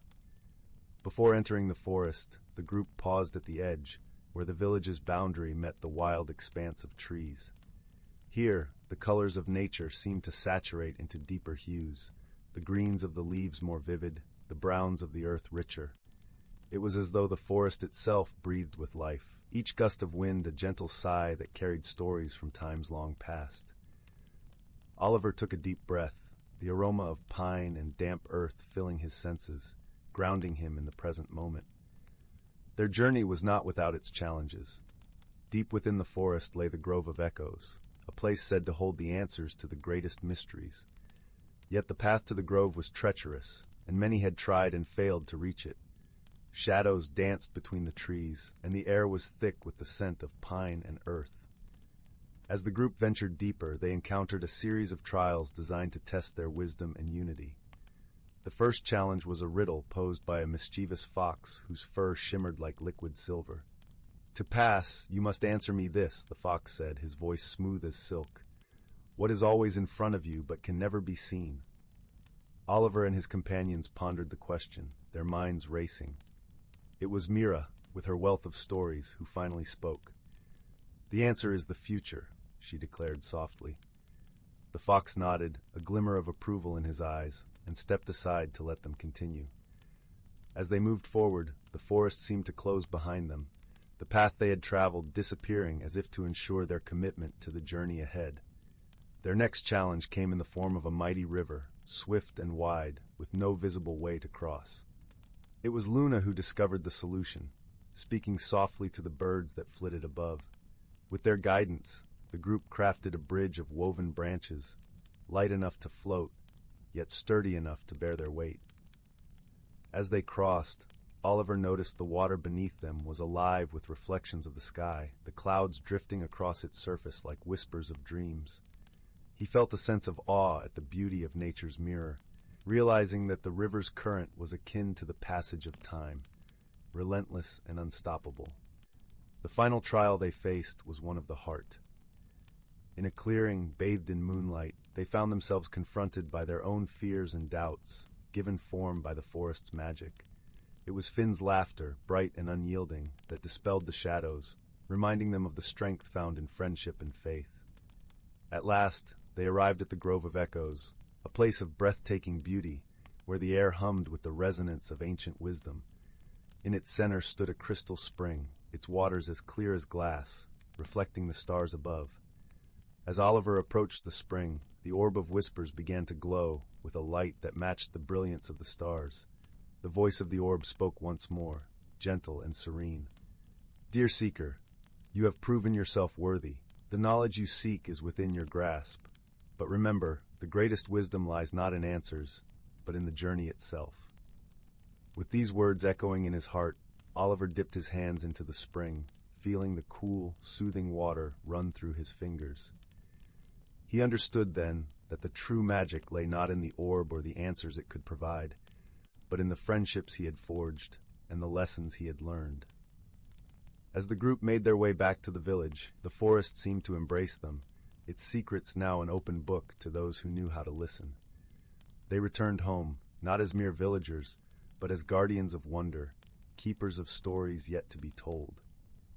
Speaker 1: Before entering the forest, the group paused at the edge, where the village's boundary met the wild expanse of trees. Here, the colors of nature seemed to saturate into deeper hues, the greens of the leaves more vivid, the browns of the earth richer. It was as though the forest itself breathed with life, each gust of wind a gentle sigh that carried stories from times long past. Oliver took a deep breath, the aroma of pine and damp earth filling his senses, grounding him in the present moment. Their journey was not without its challenges. Deep within the forest lay the Grove of Echoes, a place said to hold the answers to the greatest mysteries. Yet the path to the grove was treacherous, and many had tried and failed to reach it. Shadows danced between the trees, and the air was thick with the scent of pine and earth. As the group ventured deeper, they encountered a series of trials designed to test their wisdom and unity. The first challenge was a riddle posed by a mischievous fox whose fur shimmered like liquid silver. "To pass, you must answer me this," the fox said, his voice smooth as silk. "What is always in front of you but can never be seen?" Oliver and his companions pondered the question, their minds racing. It was Mira, with her wealth of stories, who finally spoke. "The answer is the future," she declared softly. The fox nodded, a glimmer of approval in his eyes, and stepped aside to let them continue. As they moved forward, the forest seemed to close behind them, the path they had traveled disappearing as if to ensure their commitment to the journey ahead. Their next challenge came in the form of a mighty river, swift and wide, with no visible way to cross. It was Luna who discovered the solution, speaking softly to the birds that flitted above. With their guidance, the group crafted a bridge of woven branches, light enough to float, yet sturdy enough to bear their weight. As they crossed, Oliver noticed the water beneath them was alive with reflections of the sky, the clouds drifting across its surface like whispers of dreams. He felt a sense of awe at the beauty of nature's mirror, realizing that the river's current was akin to the passage of time, relentless and unstoppable. The final trial they faced was one of the heart. In a clearing bathed in moonlight, they found themselves confronted by their own fears and doubts, given form by the forest's magic. It was Finn's laughter, bright and unyielding, that dispelled the shadows, reminding them of the strength found in friendship and faith. At last, they arrived at the Grove of Echoes, a place of breathtaking beauty, where the air hummed with the resonance of ancient wisdom. In its center stood a crystal spring, its waters as clear as glass, reflecting the stars above. As Oliver approached the spring, the orb of whispers began to glow with a light that matched the brilliance of the stars. The voice of the orb spoke once more, gentle and serene. "Dear seeker, you have proven yourself worthy. The knowledge you seek is within your grasp. But remember, the greatest wisdom lies not in answers, but in the journey itself." With these words echoing in his heart, Oliver dipped his hands into the spring, feeling the cool, soothing water run through his fingers. He understood then that the true magic lay not in the orb or the answers it could provide, but in the friendships he had forged and the lessons he had learned. As the group made their way back to the village, the forest seemed to embrace them, its secrets now an open book to those who knew how to listen. They returned home, not as mere villagers, but as guardians of wonder, keepers of stories yet to be told.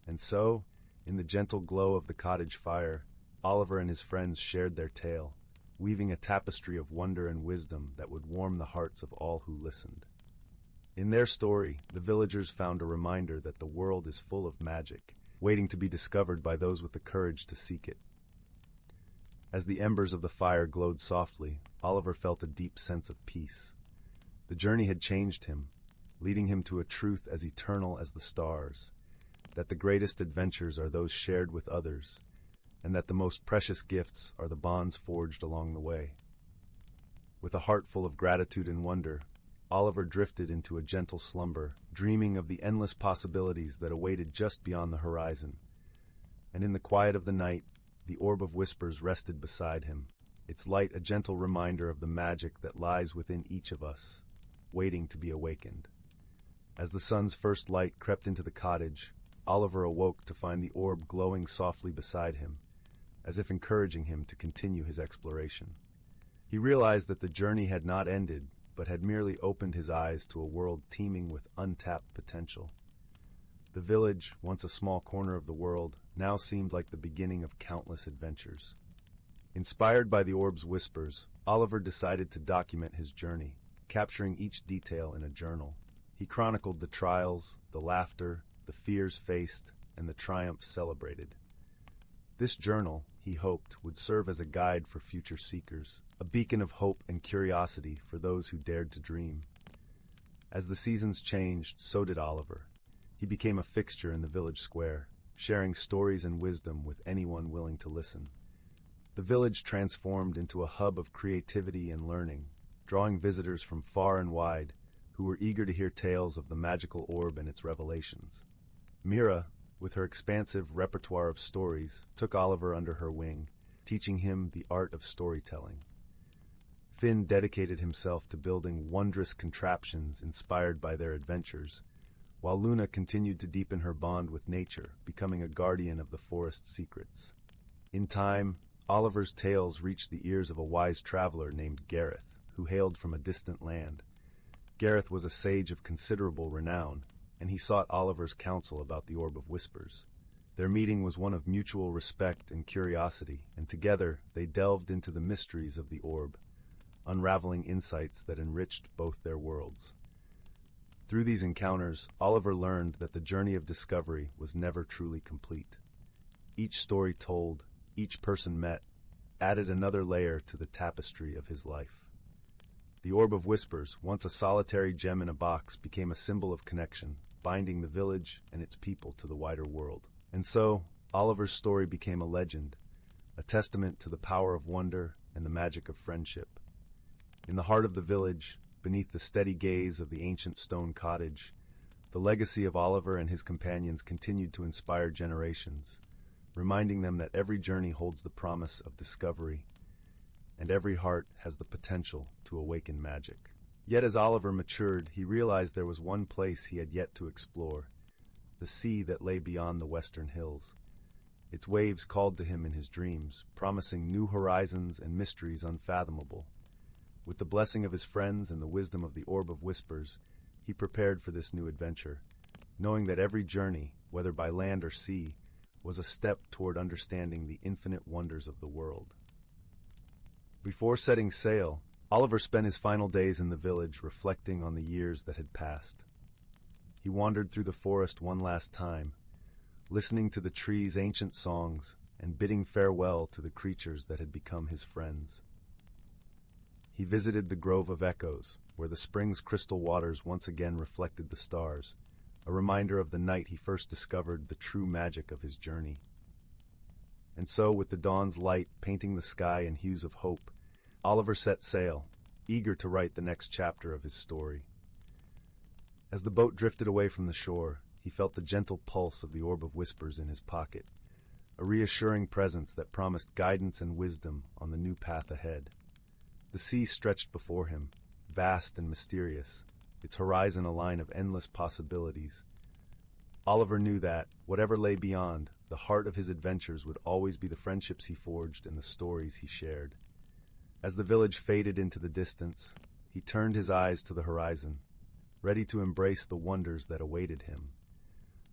Speaker 1: And so, in the gentle glow of the cottage fire, Oliver and his friends shared their tale, weaving a tapestry of wonder and wisdom that would warm the hearts of all who listened. In their story, the villagers found a reminder that the world is full of magic, waiting to be discovered by those with the courage to seek it. As the embers of the fire glowed softly, Oliver felt a deep sense of peace. The journey had changed him, leading him to a truth as eternal as the stars, that the greatest adventures are those shared with others, and that the most precious gifts are the bonds forged along the way. With a heart full of gratitude and wonder, Oliver drifted into a gentle slumber, dreaming of the endless possibilities that awaited just beyond the horizon. And in the quiet of the night, the orb of whispers rested beside him, its light a gentle reminder of the magic that lies within each of us, waiting to be awakened. As the sun's first light crept into the cottage, Oliver awoke to find the orb glowing softly beside him. as if encouraging him to continue his exploration. He realized that the journey had not ended, but had merely opened his eyes to a world teeming with untapped potential. The village, once a small corner of the world, now seemed like the beginning of countless adventures. Inspired by the orb's whispers, Oliver decided to document his journey, capturing each detail in a journal. He chronicled the trials, the laughter, the fears faced, and the triumphs celebrated. This journal, he hoped, would serve as a guide for future seekers, a beacon of hope and curiosity for those who dared to dream. As the seasons changed, so did Oliver. He became a fixture in the village square, sharing stories and wisdom with anyone willing to listen. The village transformed into a hub of creativity and learning, drawing visitors from far and wide who were eager to hear tales of the magical orb and its revelations. Mira, with her expansive repertoire of stories, took Oliver under her wing, teaching him the art of storytelling. Finn dedicated himself to building wondrous contraptions inspired by their adventures, while Luna continued to deepen her bond with nature, becoming a guardian of the forest's secrets. In time, Oliver's tales reached the ears of a wise traveler named Gareth, who hailed from a distant land. Gareth was a sage of considerable renown, and he sought Oliver's counsel about the Orb of Whispers. Their meeting was one of mutual respect and curiosity, and together they delved into the mysteries of the orb, unraveling insights that enriched both their worlds. Through these encounters, Oliver learned that the journey of discovery was never truly complete. Each story told, each person met, added another layer to the tapestry of his life. The Orb of Whispers, once a solitary gem in a box, became a symbol of connection, binding the village and its people to the wider world. And so, Oliver's story became a legend, a testament to the power of wonder and the magic of friendship. In the heart of the village, beneath the steady gaze of the ancient stone cottage, the legacy of Oliver and his companions continued to inspire generations, reminding them that every journey holds the promise of discovery, and every heart has the potential to awaken magic. Yet as Oliver matured, he realized there was one place he had yet to explore, the sea that lay beyond the western hills. Its waves called to him in his dreams, promising new horizons and mysteries unfathomable. With the blessing of his friends and the wisdom of the Orb of Whispers, he prepared for this new adventure, knowing that every journey, whether by land or sea, was a step toward understanding the infinite wonders of the world. Before setting sail, Oliver spent his final days in the village reflecting on the years that had passed. He wandered through the forest one last time, listening to the trees' ancient songs and bidding farewell to the creatures that had become his friends. He visited the Grove of Echoes, where the spring's crystal waters once again reflected the stars, a reminder of the night he first discovered the true magic of his journey. And so, with the dawn's light painting the sky in hues of hope, Oliver set sail, eager to write the next chapter of his story. As the boat drifted away from the shore, he felt the gentle pulse of the Orb of Whispers in his pocket, a reassuring presence that promised guidance and wisdom on the new path ahead. The sea stretched before him, vast and mysterious, its horizon a line of endless possibilities. Oliver knew that, whatever lay beyond, the heart of his adventures would always be the friendships he forged and the stories he shared. As the village faded into the distance, he turned his eyes to the horizon, ready to embrace the wonders that awaited him,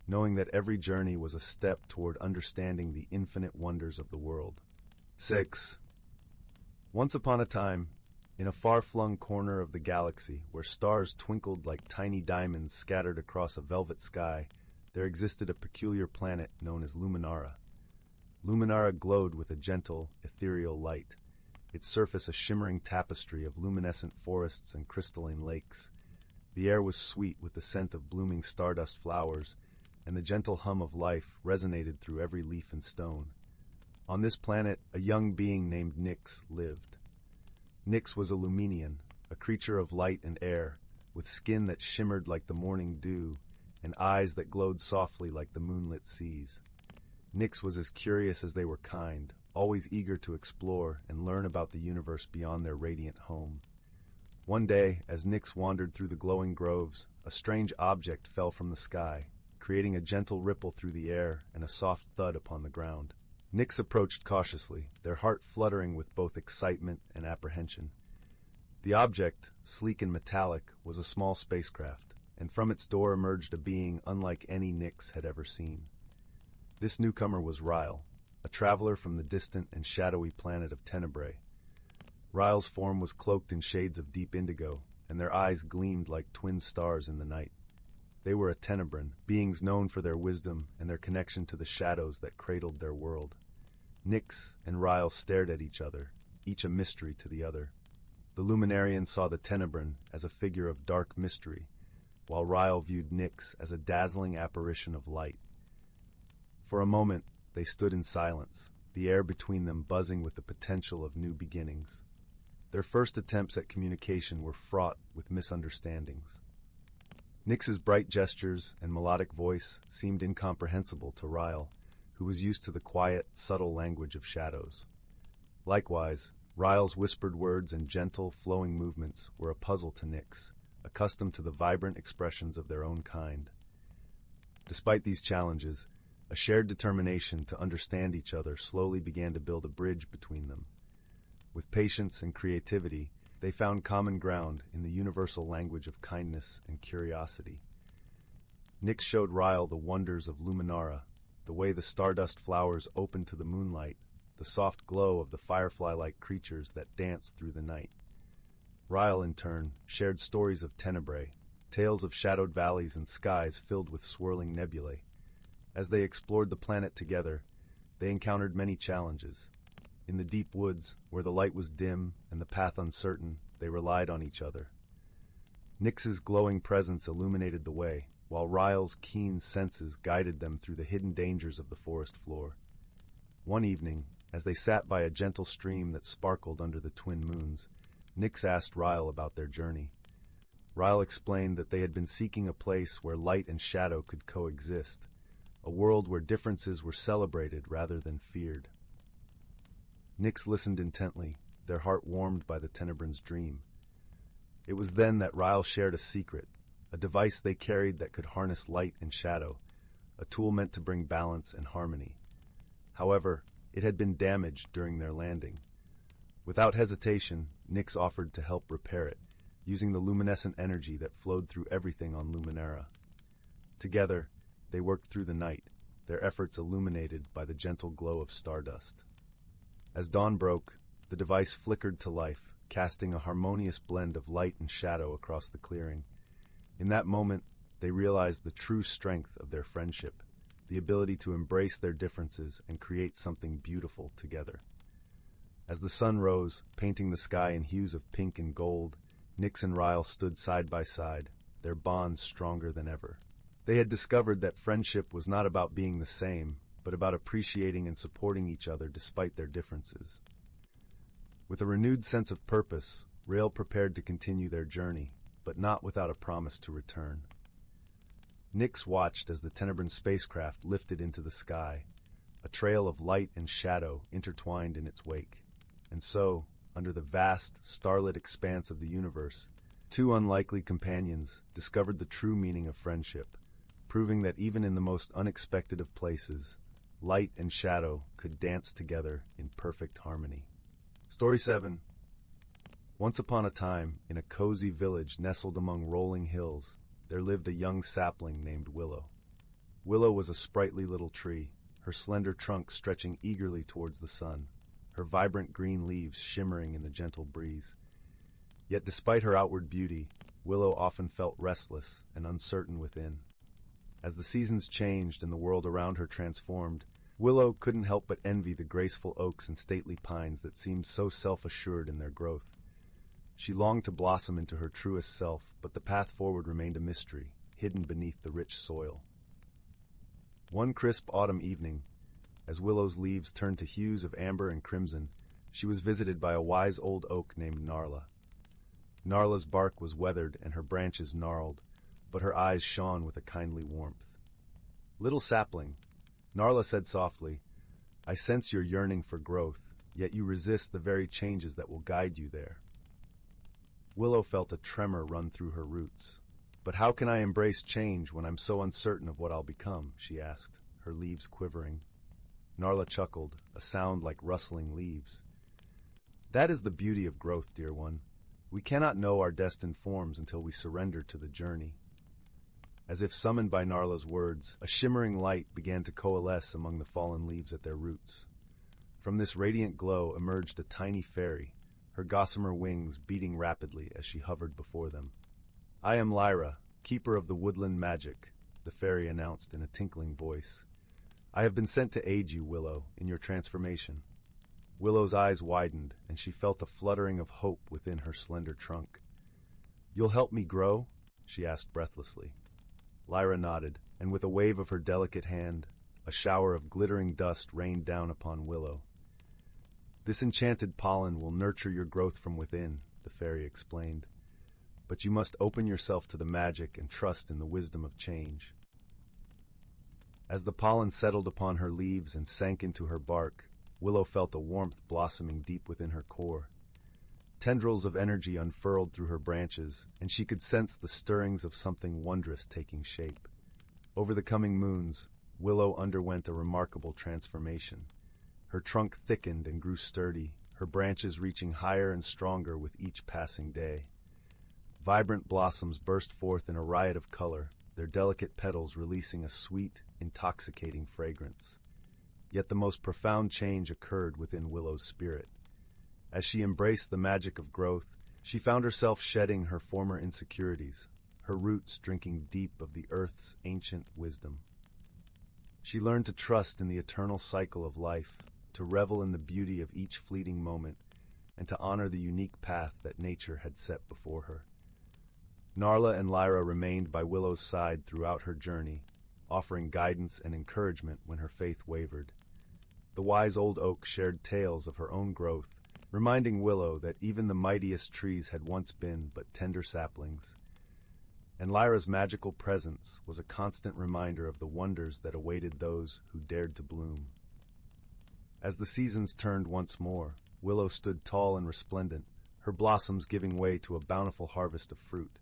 Speaker 1: knowing that every journey was a step toward understanding the infinite wonders of the world. 6. Once upon a time, in a far-flung corner of the galaxy where stars twinkled like tiny diamonds scattered across a velvet sky, there existed a peculiar planet known as Luminara. Luminara glowed with a gentle, ethereal light, its surface a shimmering tapestry of luminescent forests and crystalline lakes. The air was sweet with the scent of blooming stardust flowers, and the gentle hum of life resonated through every leaf and stone. On this planet, a young being named Nyx lived. Nyx was a Luminian, a creature of light and air, with skin that shimmered like the morning dew, and eyes that glowed softly like the moonlit seas. Nyx was as curious as they were kind, always eager to explore and learn about the universe beyond their radiant home. One day, as Nyx wandered through the glowing groves, a strange object fell from the sky, creating a gentle ripple through the air and a soft thud upon the ground. Nyx approached cautiously, their heart fluttering with both excitement and apprehension. The object, sleek and metallic, was a small spacecraft, and from its door emerged a being unlike any Nyx had ever seen. This newcomer was Ryle, a traveler from the distant and shadowy planet of Tenebrae. Ryle's form was cloaked in shades of deep indigo, and their eyes gleamed like twin stars in the night. They were a Tenebran, beings known for their wisdom and their connection to the shadows that cradled their world. Nyx and Ryle stared at each other, each a mystery to the other. The Luminarian saw the Tenebran as a figure of dark mystery, while Ryle viewed Nyx as a dazzling apparition of light. For a moment, they stood in silence, the air between them buzzing with the potential of new beginnings. Their first attempts at communication were fraught with misunderstandings. Nyx's bright gestures and melodic voice seemed incomprehensible to Ryle, who was used to the quiet, subtle language of shadows. Likewise, Ryle's whispered words and gentle, flowing movements were a puzzle to Nyx, accustomed to the vibrant expressions of their own kind. Despite these challenges, a shared determination to understand each other slowly began to build a bridge between them. With patience and creativity, they found common ground in the universal language of kindness and curiosity. Nyx showed Ryle the wonders of Luminara, the way the stardust flowers opened to the moonlight, the soft glow of the firefly-like creatures that danced through the night. Ryle, in turn, shared stories of Tenebrae, tales of shadowed valleys and skies filled with swirling nebulae. As they explored the planet together, they encountered many challenges. In the deep woods, where the light was dim and the path uncertain, they relied on each other. Nyx's glowing presence illuminated the way, while Ryle's keen senses guided them through the hidden dangers of the forest floor. One evening, as they sat by a gentle stream that sparkled under the twin moons, Nyx asked Ryle about their journey. Ryle explained that they had been seeking a place where light and shadow could coexist, a world where differences were celebrated rather than feared. Nyx listened intently, their heart warmed by the Tenebran's dream. It was then that Ryle shared a secret, a device they carried that could harness light and shadow, a tool meant to bring balance and harmony. However, it had been damaged during their landing. Without hesitation, Nyx offered to help repair it, using the luminescent energy that flowed through everything on Luminara. Together, they worked through the night, their efforts illuminated by the gentle glow of stardust. As dawn broke, the device flickered to life, casting a harmonious blend of light and shadow across the clearing. In that moment, they realized the true strength of their friendship, the ability to embrace their differences and create something beautiful together. As the sun rose, painting the sky in hues of pink and gold, Nyx and Ryle stood side by side, their bonds stronger than ever. They had discovered that friendship was not about being the same, but about appreciating and supporting each other despite their differences. With a renewed sense of purpose, Ryle prepared to continue their journey, but not without a promise to return. Nyx watched as the Tenebran spacecraft lifted into the sky, a trail of light and shadow intertwined in its wake. And so, under the vast, starlit expanse of the universe, two unlikely companions discovered the true meaning of friendship, proving that even in the most unexpected of places, light and shadow could dance together in perfect harmony. Story 7. Once upon a time, in a cozy village nestled among rolling hills, there lived a young sapling named Willow. Willow was a sprightly little tree, her slender trunk stretching eagerly towards the sun, her vibrant green leaves shimmering in the gentle breeze. Yet despite her outward beauty, Willow often felt restless and uncertain within. As the seasons changed and the world around her transformed, Willow couldn't help but envy the graceful oaks and stately pines that seemed so self-assured in their growth. She longed to blossom into her truest self, but the path forward remained a mystery, hidden beneath the rich soil. One crisp autumn evening, as Willow's leaves turned to hues of amber and crimson, she was visited by a wise old oak named Narla. Narla's bark was weathered and her branches gnarled, but her eyes shone with a kindly warmth. "Little sapling," Narla said softly, "I sense your yearning for growth, yet you resist the very changes that will guide you there." Willow felt a tremor run through her roots. "But how can I embrace change when I'm so uncertain of what I'll become?" she asked, her leaves quivering. Narla chuckled, a sound like rustling leaves. That is the beauty of growth, dear one. We cannot know our destined forms until we surrender to the journey. As if summoned by Narla's words, a shimmering light began to coalesce among the fallen leaves at their roots. From this radiant glow emerged a tiny fairy, her gossamer wings beating rapidly as she hovered before them. "I am Lyra, keeper of the woodland magic," the fairy announced in a tinkling voice. "I have been sent to aid you, Willow, in your transformation." Willow's eyes widened, and she felt a fluttering of hope within her slender trunk. "You'll help me grow?" she asked breathlessly. Lyra nodded, and with a wave of her delicate hand, a shower of glittering dust rained down upon Willow. "This enchanted pollen will nurture your growth from within," the fairy explained. "But you must open yourself to the magic and trust in the wisdom of change." As the pollen settled upon her leaves and sank into her bark, Willow felt a warmth blossoming deep within her core. Tendrils of energy unfurled through her branches, and she could sense the stirrings of something wondrous taking shape. Over the coming moons, Willow underwent a remarkable transformation. Her trunk thickened and grew sturdy, her branches reaching higher and stronger with each passing day. Vibrant blossoms burst forth in a riot of color, their delicate petals releasing a sweet, intoxicating fragrance. Yet the most profound change occurred within Willow's spirit. As she embraced the magic of growth, she found herself shedding her former insecurities, her roots drinking deep of the earth's ancient wisdom. She learned to trust in the eternal cycle of life, to revel in the beauty of each fleeting moment, and to honor the unique path that nature had set before her. Narla and Lyra remained by Willow's side throughout her journey, offering guidance and encouragement when her faith wavered. The wise old oak shared tales of her own growth, reminding Willow that even the mightiest trees had once been but tender saplings. And Lyra's magical presence was a constant reminder of the wonders that awaited those who dared to bloom. As the seasons turned once more, Willow stood tall and resplendent, her blossoms giving way to a bountiful harvest of fruit.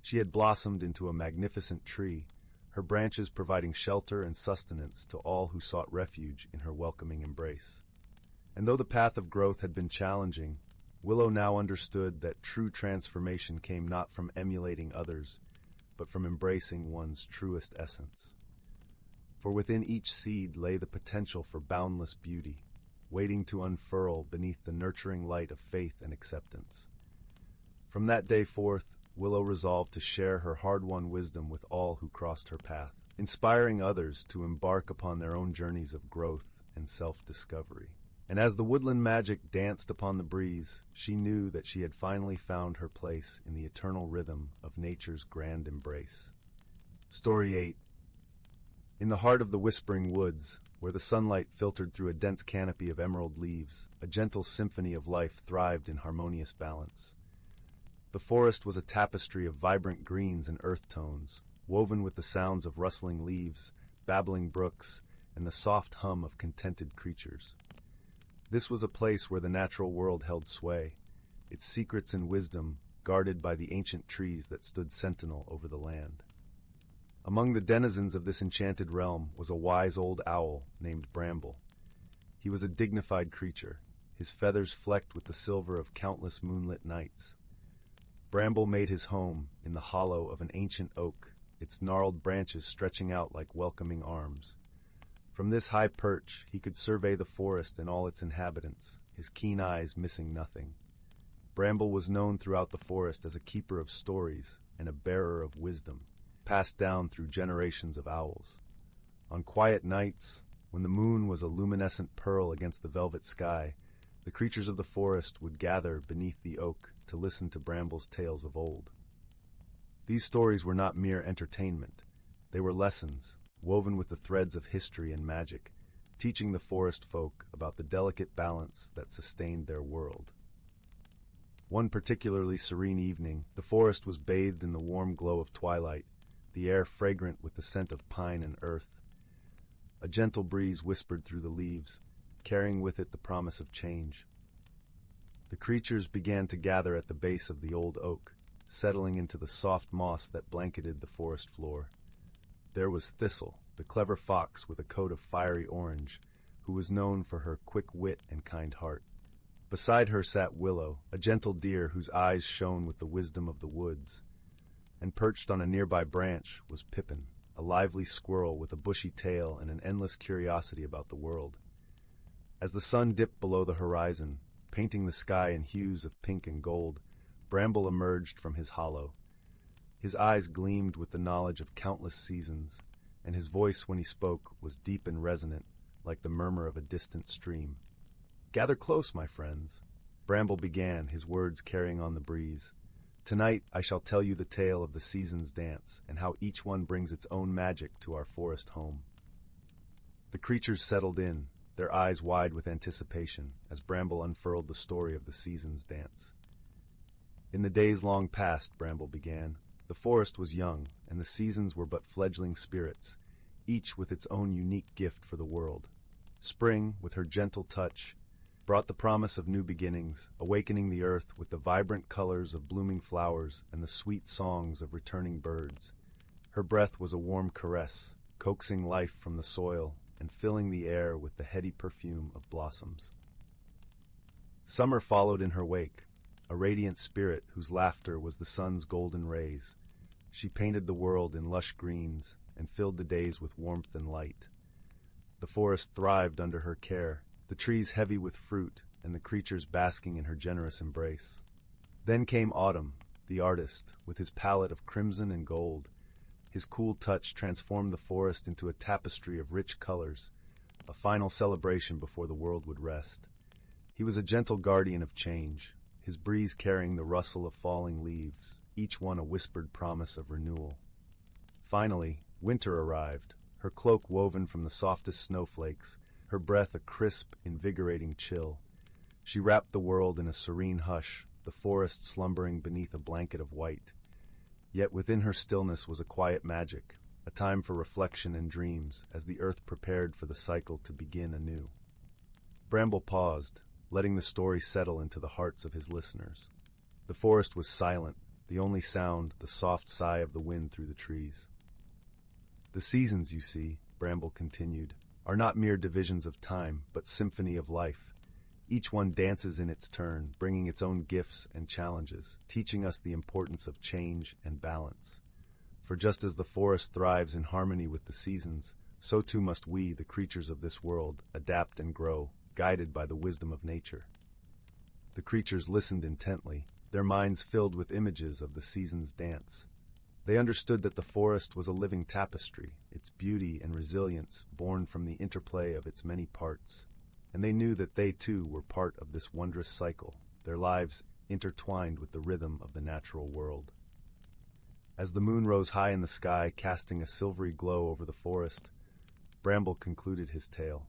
Speaker 1: She had blossomed into a magnificent tree, her branches providing shelter and sustenance to all who sought refuge in her welcoming embrace. And though the path of growth had been challenging, Willow now understood that true transformation came not from emulating others, but from embracing one's truest essence. For within each seed lay the potential for boundless beauty, waiting to unfurl beneath the nurturing light of faith and acceptance. From that day forth, Willow resolved to share her hard-won wisdom with all who crossed her path, inspiring others to embark upon their own journeys of growth and self-discovery. And as the woodland magic danced upon the breeze, she knew that she had finally found her place in the eternal rhythm of nature's grand embrace. Story 8. In the heart of the whispering woods, where the sunlight filtered through a dense canopy of emerald leaves, a gentle symphony of life thrived in harmonious balance. The forest was a tapestry of vibrant greens and earth tones, woven with the sounds of rustling leaves, babbling brooks, and the soft hum of contented creatures. This was a place where the natural world held sway, its secrets and wisdom guarded by the ancient trees that stood sentinel over the land. Among the denizens of this enchanted realm was a wise old owl named Bramble. He was a dignified creature, his feathers flecked with the silver of countless moonlit nights. Bramble made his home in the hollow of an ancient oak, its gnarled branches stretching out like welcoming arms. From this high perch, he could survey the forest and all its inhabitants, his keen eyes missing nothing. Bramble was known throughout the forest as a keeper of stories and a bearer of wisdom, passed down through generations of owls. On quiet nights, when the moon was a luminescent pearl against the velvet sky, the creatures of the forest would gather beneath the oak to listen to Bramble's tales of old. These stories were not mere entertainment. They were lessons, woven with the threads of history and magic, teaching the forest folk about the delicate balance that sustained their world. One particularly serene evening, the forest was bathed in the warm glow of twilight, the air fragrant with the scent of pine and earth. A gentle breeze whispered through the leaves, carrying with it the promise of change. The creatures began to gather at the base of the old oak, settling into the soft moss that blanketed the forest floor. There was Thistle, the clever fox with a coat of fiery orange, who was known for her quick wit and kind heart. Beside her sat Willow, a gentle deer whose eyes shone with the wisdom of the woods. And perched on a nearby branch was Pippin, a lively squirrel with a bushy tail and an endless curiosity about the world. As the sun dipped below the horizon, painting the sky in hues of pink and gold, Bramble emerged from his hollow. His eyes gleamed with the knowledge of countless seasons, and his voice when he spoke was deep and resonant, like the murmur of a distant stream. "Gather close, my friends," Bramble began, his words carrying on the breeze. "Tonight I shall tell you the tale of the seasons' dance, and how each one brings its own magic to our forest home." The creatures settled in, their eyes wide with anticipation, as Bramble unfurled the story of the seasons' dance. "In the days long past," Bramble began, "the forest was young, and the seasons were but fledgling spirits, each with its own unique gift for the world. Spring, with her gentle touch, brought the promise of new beginnings, awakening the earth with the vibrant colors of blooming flowers and the sweet songs of returning birds. Her breath was a warm caress, coaxing life from the soil and filling the air with the heady perfume of blossoms. Summer followed in her wake, a radiant spirit whose laughter was the sun's golden rays. She painted the world in lush greens and filled the days with warmth and light. The forest thrived under her care, the trees heavy with fruit and the creatures basking in her generous embrace. Then came autumn, the artist, with his palette of crimson and gold. His cool touch transformed the forest into a tapestry of rich colors, a final celebration before the world would rest. He was a gentle guardian of change, his breeze carrying the rustle of falling leaves, each one a whispered promise of renewal. Finally, winter arrived, her cloak woven from the softest snowflakes, her breath a crisp, invigorating chill. She wrapped the world in a serene hush, the forest slumbering beneath a blanket of white. Yet within her stillness was a quiet magic, a time for reflection and dreams, as the earth prepared for the cycle to begin anew. Bramble paused, letting the story settle into the hearts of his listeners. The forest was silent, the only sound the soft sigh of the wind through the trees. "The seasons, you see," Bramble continued, "are not mere divisions of time, but symphony of life. Each one dances in its turn, bringing its own gifts and challenges, teaching us the importance of change and balance. For just as the forest thrives in harmony with the seasons, so too must we, the creatures of this world, adapt and grow, guided by the wisdom of nature." The creatures listened intently, their minds filled with images of the seasons' dance. They understood that the forest was a living tapestry, its beauty and resilience born from the interplay of its many parts. And they knew that they too were part of this wondrous cycle, their lives intertwined with the rhythm of the natural world. As the moon rose high in the sky, casting a silvery glow over the forest, Bramble concluded his tale.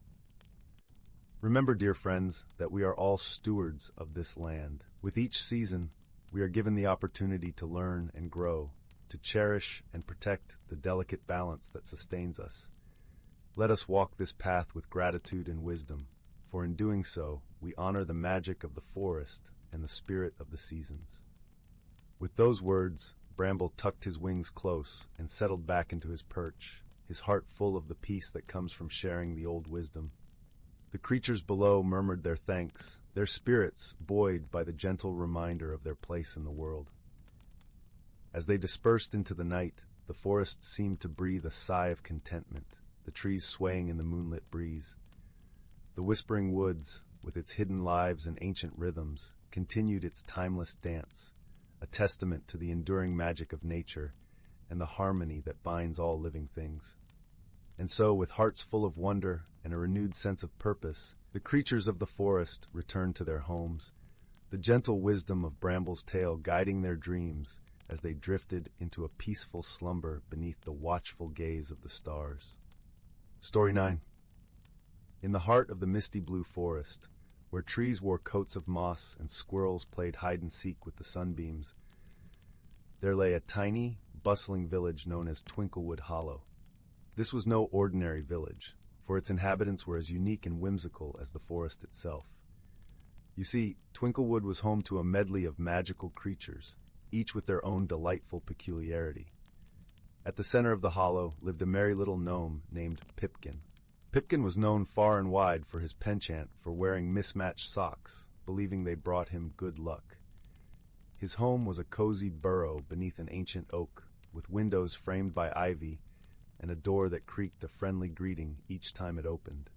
Speaker 1: "Remember, dear friends, that we are all stewards of this land. With each season, we are given the opportunity to learn and grow, to cherish and protect the delicate balance that sustains us. Let us walk this path with gratitude and wisdom, for in doing so, we honor the magic of the forest and the spirit of the seasons." With those words, Bramble tucked his wings close and settled back into his perch, his heart full of the peace that comes from sharing the old wisdom. The creatures below murmured their thanks, their spirits buoyed by the gentle reminder of their place in the world. As they dispersed into the night, the forest seemed to breathe a sigh of contentment, the trees swaying in the moonlit breeze. The whispering woods, with its hidden lives and ancient rhythms, continued its timeless dance, a testament to the enduring magic of nature and the harmony that binds all living things. And so, with hearts full of wonder and a renewed sense of purpose, the creatures of the forest returned to their homes, the gentle wisdom of Bramble's tale guiding their dreams as they drifted into a peaceful slumber beneath the watchful gaze of the stars. Story 9. In the heart of the misty blue forest, where trees wore coats of moss and squirrels played hide-and-seek with the sunbeams, there lay a tiny, bustling village known as Twinklewood Hollow. This was no ordinary village, for its inhabitants were as unique and whimsical as the forest itself. You see, Twinklewood was home to a medley of magical creatures, each with their own delightful peculiarity. At the center of the hollow lived a merry little gnome named Pipkin. Pipkin was known far and wide for his penchant for wearing mismatched socks, believing they brought him good luck. His home was a cozy burrow beneath an ancient oak, with windows framed by ivy and a door that creaked a friendly greeting each time it opened.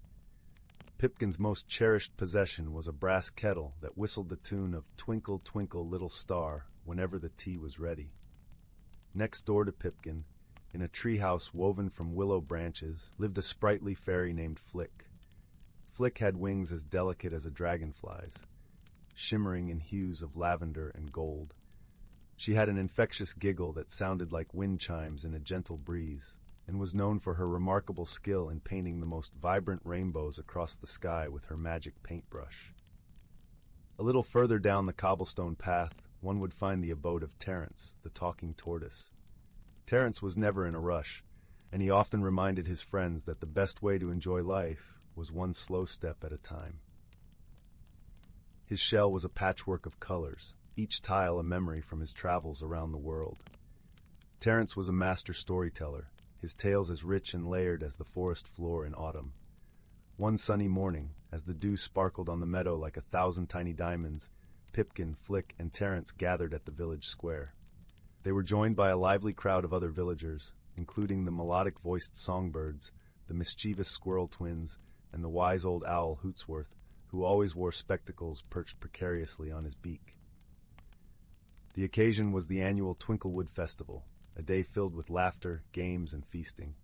Speaker 1: Pipkin's most cherished possession was a brass kettle that whistled the tune of Twinkle, Twinkle, Little Star whenever the tea was ready. Next door to Pipkin, in a treehouse woven from willow branches, lived a sprightly fairy named Flick. Flick had wings as delicate as a dragonfly's, shimmering in hues of lavender and gold. She had an infectious giggle that sounded like wind chimes in a gentle breeze, and was known for her remarkable skill in painting the most vibrant rainbows across the sky with her magic paintbrush. A little further down the cobblestone path, one would find the abode of Terence, the talking tortoise. Terence was never in a rush, and he often reminded his friends that the best way to enjoy life was one slow step at a time. His shell was a patchwork of colors, each tile a memory from his travels around the world. Terence was a master storyteller, his tales as rich and layered as the forest floor in autumn. One sunny morning, as the dew sparkled on the meadow like 1,000 tiny diamonds, Pipkin, Flick, and Terence gathered at the village square. They were joined by a lively crowd of other villagers, including the melodic-voiced songbirds, the mischievous squirrel twins, and the wise old owl Hootsworth, who always wore spectacles perched precariously on his beak. The occasion was the annual Twinklewood Festival, a day filled with laughter, games, and feasting.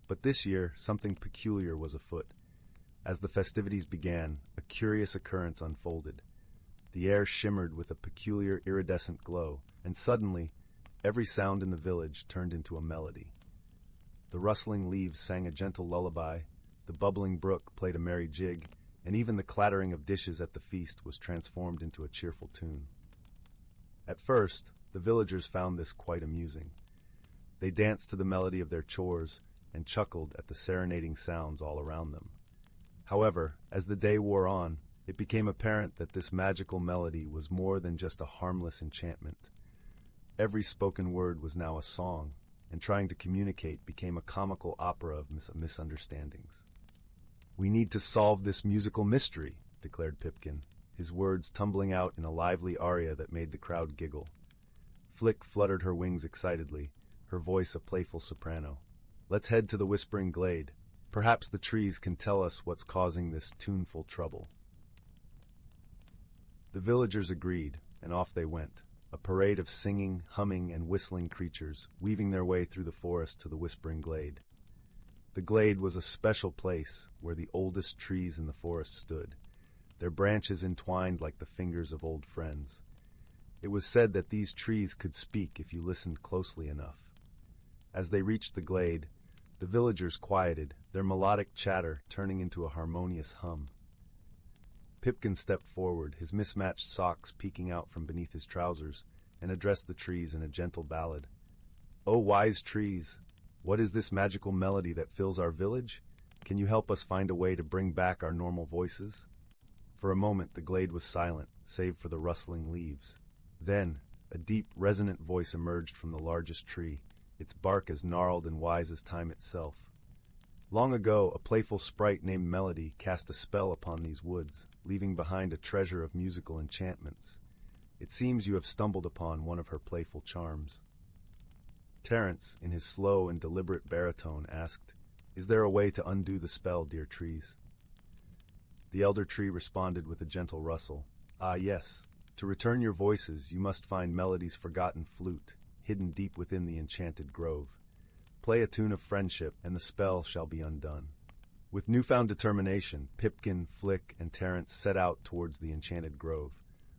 Speaker 1: But this year, something peculiar was afoot. As the festivities began, a curious occurrence unfolded. The air shimmered with a peculiar iridescent glow, and suddenly, every sound in the village turned into a melody. The rustling leaves sang a gentle lullaby, the bubbling brook played a merry jig, and even the clattering of dishes at the feast was transformed into a cheerful tune. At first, the villagers found this quite amusing. They danced to the melody of their chores and chuckled at the serenading sounds all around them. However, as the day wore on, it became apparent that this magical melody was more than just a harmless enchantment. Every spoken word was now a song, and trying to communicate became a comical opera of misunderstandings. "We need to solve this musical mystery," declared Pipkin, his words tumbling out in a lively aria that made the crowd giggle. Flick fluttered her wings excitedly, her voice a playful soprano. "Let's head to the Whispering Glade. Perhaps the trees can tell us what's causing this tuneful trouble." The villagers agreed, and off they went, a parade of singing, humming, and whistling creatures, weaving their way through the forest to the Whispering Glade. The glade was a special place where the oldest trees in the forest stood, their branches entwined like the fingers of old friends. It was said that these trees could speak if you listened closely enough. As they reached the glade, the villagers quieted, their melodic chatter turning into a harmonious hum. Pipkin stepped forward, his mismatched socks peeking out from beneath his trousers, and addressed the trees in a gentle ballad. "O wise trees, what is this magical melody that fills our village? Can you help us find a way to bring back our normal voices?" For a moment the glade was silent, save for the rustling leaves. Then, a deep, resonant voice emerged from the largest tree, its bark as gnarled and wise as time itself. Long ago, a playful sprite named Melody cast a spell upon these woods, leaving behind a treasure of musical enchantments. It seems you have stumbled upon one of her playful charms. Terence, in his slow and deliberate baritone, asked, "Is there a way to undo the spell, dear trees?" The elder tree responded with a gentle rustle. "Ah, yes. To return your voices, you must find Melody's forgotten flute, hidden deep within the enchanted grove. Play a tune of friendship, and the spell shall be undone." With newfound determination, Pipkin, Flick, and Terence set out towards the enchanted grove,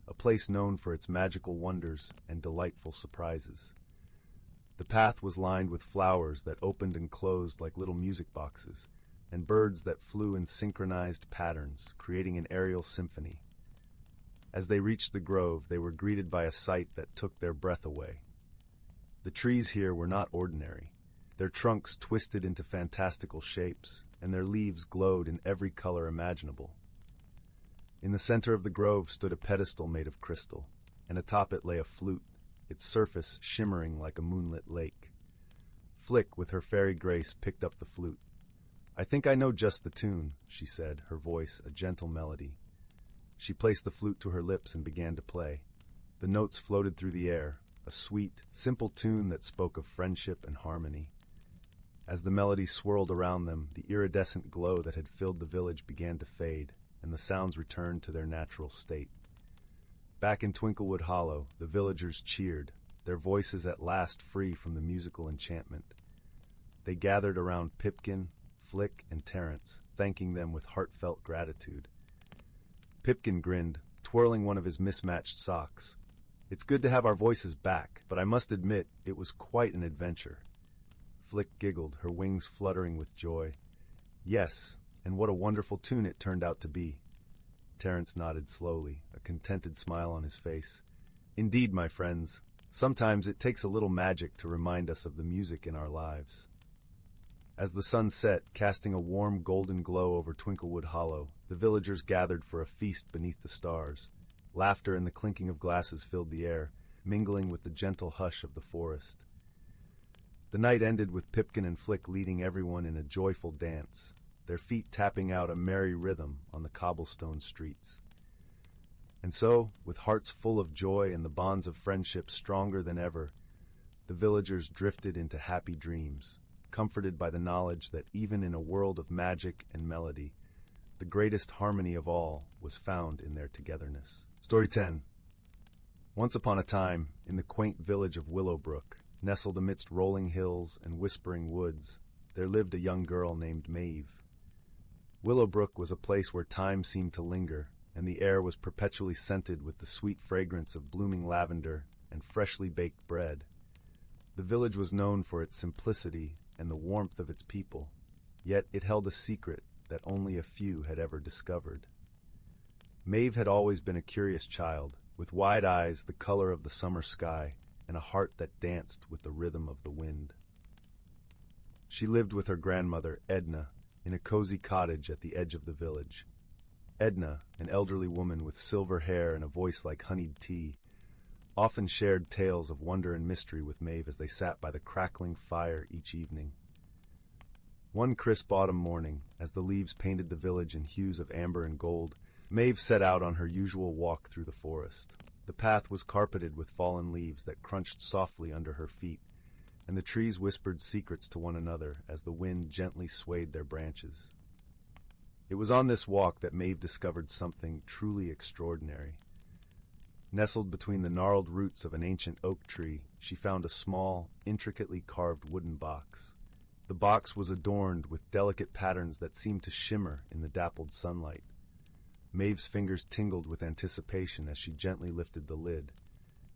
Speaker 1: a place known for its magical wonders and delightful surprises. The path was lined with flowers that opened and closed like little music boxes, and birds that flew in synchronized patterns, creating an aerial symphony. As they reached the grove, they were greeted by a sight that took their breath away. The trees here were not ordinary. Their trunks twisted into fantastical shapes, and their leaves glowed in every color imaginable. In the center of the grove stood a pedestal made of crystal, and atop it lay a flute, its surface shimmering like a moonlit lake. Flick, with her fairy grace, picked up the flute. "I think I know just the tune," she said, her voice a gentle melody. She placed the flute to her lips and began to play. The notes floated through the air, a sweet, simple tune that spoke of friendship and harmony. As the melody swirled around them, the iridescent glow that had filled the village began to fade, and the sounds returned to their natural state. Back in Twinklewood Hollow, the villagers cheered, their voices at last free from the musical enchantment. They gathered around Pipkin, Flick, and Terence, thanking them with heartfelt gratitude. Pipkin grinned, twirling one of his mismatched socks. "It's good to have our voices back, but I must admit it was quite an adventure." Flick giggled, her wings fluttering with joy. "Yes, and what a wonderful tune it turned out to be." Terence nodded slowly, a contented smile on his face. "Indeed, my friends, sometimes it takes a little magic to remind us of the music in our lives." As the sun set, casting a warm golden glow over Twinklewood Hollow, the villagers gathered for a feast beneath the stars. Laughter and the clinking of glasses filled the air, mingling with the gentle hush of the forest. The night ended with Pipkin and Flick leading everyone in a joyful dance, their feet tapping out a merry rhythm on the cobblestone streets. And so, with hearts full of joy and the bonds of friendship stronger than ever, the villagers drifted into happy dreams, comforted by the knowledge that even in a world of magic and melody, the greatest harmony of all was found in their togetherness. Story 10. Once upon a time, in the quaint village of Willowbrook, nestled amidst rolling hills and whispering woods, there lived a young girl named Maeve. Willowbrook was a place where time seemed to linger, and the air was perpetually scented with the sweet fragrance of blooming lavender and freshly baked bread. The village was known for its simplicity and the warmth of its people, yet it held a secret that only a few had ever discovered. Maeve had always been a curious child, with wide eyes the color of the summer sky and a heart that danced with the rhythm of the wind. She lived with her grandmother, Edna, in a cozy cottage at the edge of the village. Edna, an elderly woman with silver hair and a voice like honeyed tea, often shared tales of wonder and mystery with Maeve as they sat by the crackling fire each evening. One crisp autumn morning, as the leaves painted the village in hues of amber and gold, Maeve set out on her usual walk through the forest. The path was carpeted with fallen leaves that crunched softly under her feet, and the trees whispered secrets to one another as the wind gently swayed their branches. It was on this walk that Maeve discovered something truly extraordinary. Nestled between the gnarled roots of an ancient oak tree, she found a small, intricately carved wooden box. The box was adorned with delicate patterns that seemed to shimmer in the dappled sunlight. Maeve's fingers tingled with anticipation as she gently lifted the lid.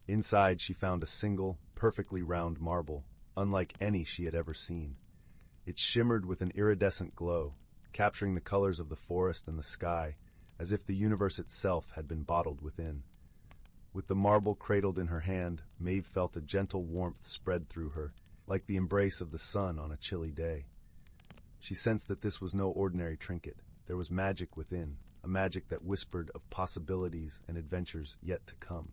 Speaker 1: Inside, she found a single, perfectly round marble, unlike any she had ever seen. It shimmered with an iridescent glow, capturing the colors of the forest and the sky, as if the universe itself had been bottled within. With the marble cradled in her hand, Maeve felt a gentle warmth spread through her, like the embrace of the sun on a chilly day. She sensed that this was no ordinary trinket. There was magic within, a magic that whispered of possibilities and adventures yet to come.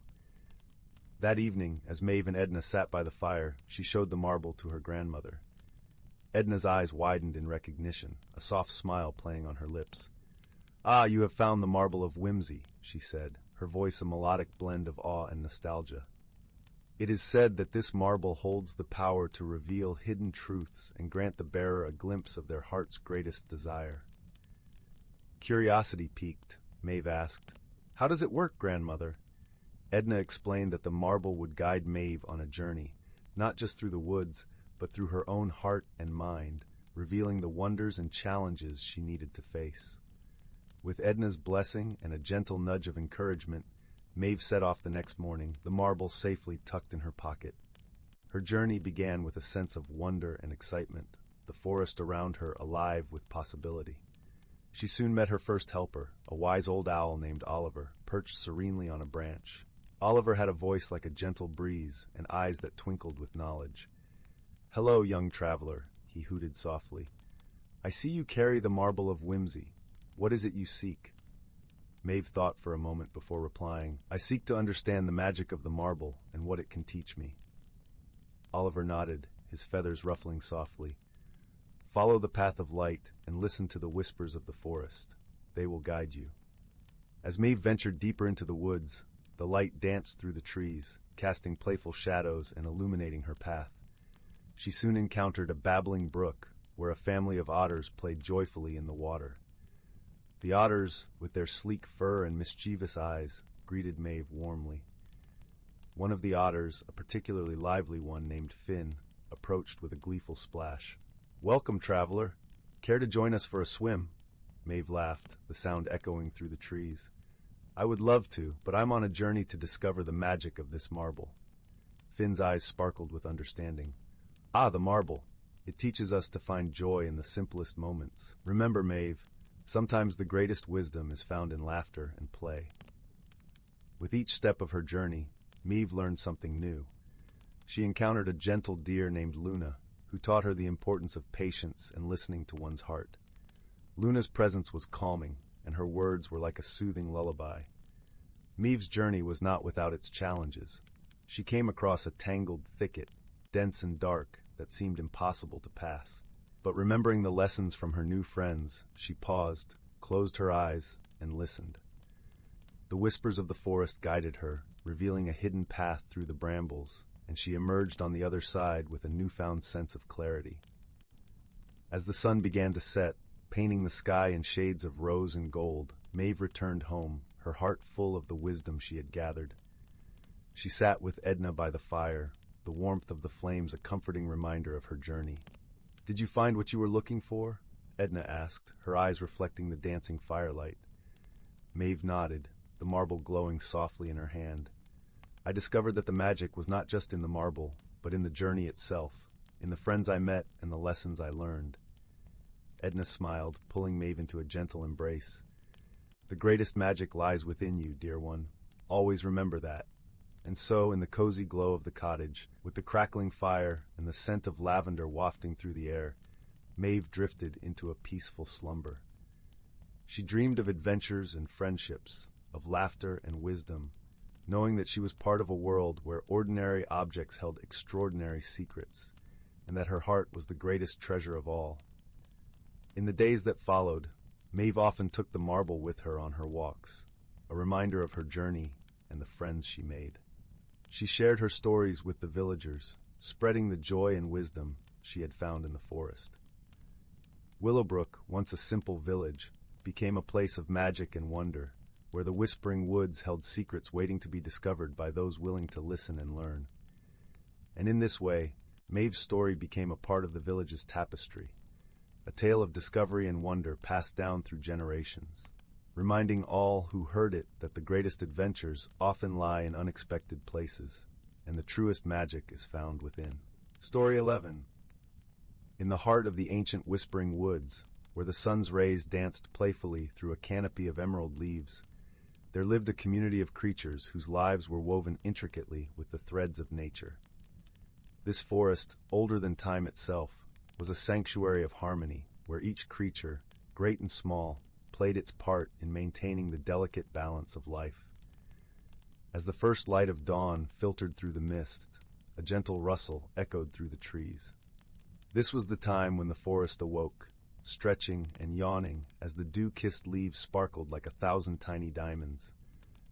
Speaker 1: That evening, as Maeve and Edna sat by the fire, she showed the marble to her grandmother. Edna's eyes widened in recognition, a soft smile playing on her lips. "Ah, you have found the marble of whimsy," she said, her voice a melodic blend of awe and nostalgia. "It is said that this marble holds the power to reveal hidden truths and grant the bearer a glimpse of their heart's greatest desire." Curiosity piqued, Maeve asked, "How does it work, grandmother?" Edna explained that the marble would guide Maeve on a journey, not just through the woods, but through her own heart and mind, revealing the wonders and challenges she needed to face. With Edna's blessing and a gentle nudge of encouragement, Maeve set off the next morning, the marble safely tucked in her pocket. Her journey began with a sense of wonder and excitement, the forest around her alive with possibility. She soon met her first helper, a wise old owl named Oliver, perched serenely on a branch. Oliver had a voice like a gentle breeze and eyes that twinkled with knowledge. "Hello, young traveler," he hooted softly. "I see you carry the marble of whimsy. What is it you seek?" Maeve thought for a moment before replying, "I seek to understand the magic of the marble and what it can teach me." Oliver nodded, his feathers ruffling softly. Follow the path of light and listen to the whispers of the forest. They will guide you. As Maeve ventured deeper into the woods, the light danced through the trees, casting playful shadows and illuminating her path. She soon encountered a babbling brook, where a family of otters played joyfully in the water. The otters, with their sleek fur and mischievous eyes, greeted Maeve warmly. One of the otters, a particularly lively one named Finn, approached with a gleeful splash. "Welcome, traveler. Care to join us for a swim?" Maeve laughed, the sound echoing through the trees. "I would love to, but I'm on a journey to discover the magic of this marble." Finn's eyes sparkled with understanding. "Ah, the marble. It teaches us to find joy in the simplest moments. Remember, Maeve, sometimes the greatest wisdom is found in laughter and play." With each step of her journey, Maeve learned something new. She encountered a gentle deer named Luna, who taught her the importance of patience and listening to one's heart. Luna's presence was calming, and her words were like a soothing lullaby. Maeve's journey was not without its challenges. She came across a tangled thicket, dense and dark, that seemed impossible to pass. But remembering the lessons from her new friends, she paused, closed her eyes, and listened. The whispers of the forest guided her, revealing a hidden path through the brambles, and she emerged on the other side with a newfound sense of clarity. As the sun began to set, painting the sky in shades of rose and gold, Maeve returned home, her heart full of the wisdom she had gathered. She sat with Edna by the fire, the warmth of the flames a comforting reminder of her journey. "Did you find what you were looking for?" Edna asked, her eyes reflecting the dancing firelight. Maeve nodded, the marble glowing softly in her hand. "I discovered that the magic was not just in the marble, but in the journey itself, in the friends I met and the lessons I learned." Edna smiled, pulling Maeve into a gentle embrace. "The greatest magic lies within you, dear one. Always remember that." And so, in the cozy glow of the cottage, with the crackling fire and the scent of lavender wafting through the air, Maeve drifted into a peaceful slumber. She dreamed of adventures and friendships, of laughter and wisdom, knowing that she was part of a world where ordinary objects held extraordinary secrets, and that her heart was the greatest treasure of all. In the days that followed, Maeve often took the marble with her on her walks, a reminder of her journey and the friends she made. She shared her stories with the villagers, spreading the joy and wisdom she had found in the forest. Willowbrook, once a simple village, became a place of magic and wonder, where the whispering woods held secrets waiting to be discovered by those willing to listen and learn. And in this way, Maeve's story became a part of the village's tapestry, a tale of discovery and wonder passed down through generations, reminding all who heard it that the greatest adventures often lie in unexpected places, and the truest magic is found within. Story 11. In the heart of the ancient whispering woods, where the sun's rays danced playfully through a canopy of emerald leaves, there lived a community of creatures whose lives were woven intricately with the threads of nature. This forest, older than time itself, was a sanctuary of harmony, where each creature, great and small, played its part in maintaining the delicate balance of life. As the first light of dawn filtered through the mist, a gentle rustle echoed through the trees. This was the time when the forest awoke, stretching and yawning as the dew-kissed leaves sparkled like 1,000 tiny diamonds.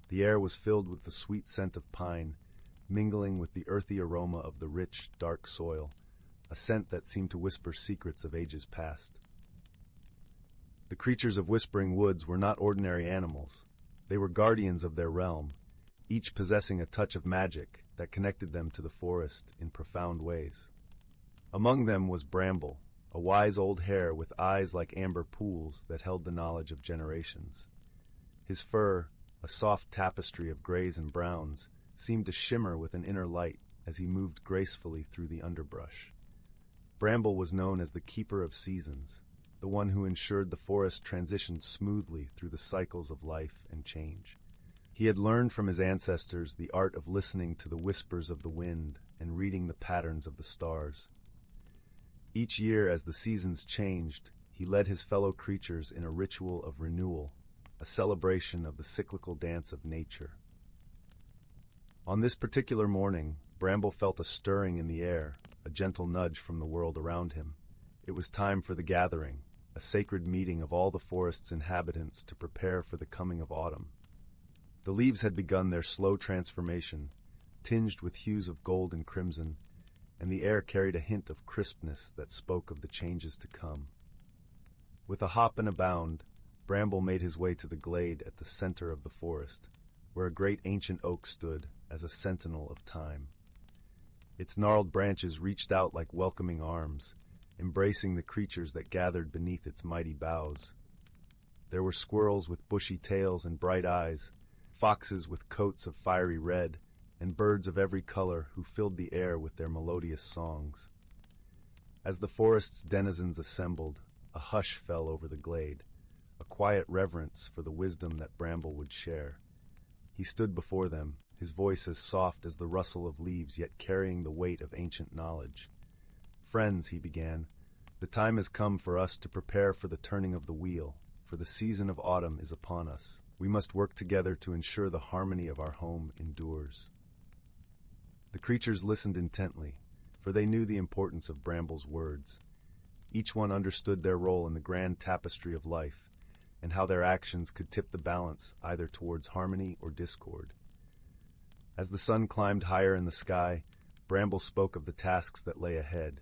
Speaker 1: The air was filled with the sweet scent of pine, mingling with the earthy aroma of the rich, dark soil, a scent that seemed to whisper secrets of ages past. The creatures of Whispering Woods were not ordinary animals. They were guardians of their realm, each possessing a touch of magic that connected them to the forest in profound ways. Among them was Bramble, a wise old hare with eyes like amber pools that held the knowledge of generations. His fur, a soft tapestry of grays and browns, seemed to shimmer with an inner light as he moved gracefully through the underbrush. Bramble was known as the Keeper of Seasons, the one who ensured the forest transitioned smoothly through the cycles of life and change. He had learned from his ancestors the art of listening to the whispers of the wind and reading the patterns of the stars. Each year, as the seasons changed, he led his fellow creatures in a ritual of renewal, a celebration of the cyclical dance of nature. On this particular morning, Bramble felt a stirring in the air, a gentle nudge from the world around him. It was time for the gathering, a sacred meeting of all the forest's inhabitants to prepare for the coming of autumn. The leaves had begun their slow transformation, tinged with hues of gold and crimson, and the air carried a hint of crispness that spoke of the changes to come. With a hop and a bound, Bramble made his way to the glade at the center of the forest, where a great ancient oak stood as a sentinel of time. Its gnarled branches reached out like welcoming arms, embracing the creatures that gathered beneath its mighty boughs. There were squirrels with bushy tails and bright eyes, foxes with coats of fiery red, and birds of every color who filled the air with their melodious songs. As the forest's denizens assembled, a hush fell over the glade, a quiet reverence for the wisdom that Bramble would share. He stood before them, his voice as soft as the rustle of leaves, yet carrying the weight of ancient knowledge. "Friends," he began, "the time has come for us to prepare for the turning of the wheel, for the season of autumn is upon us. We must work together to ensure the harmony of our home endures." The creatures listened intently, for they knew the importance of Bramble's words. Each one understood their role in the grand tapestry of life, and how their actions could tip the balance either towards harmony or discord. As the sun climbed higher in the sky, Bramble spoke of the tasks that lay ahead.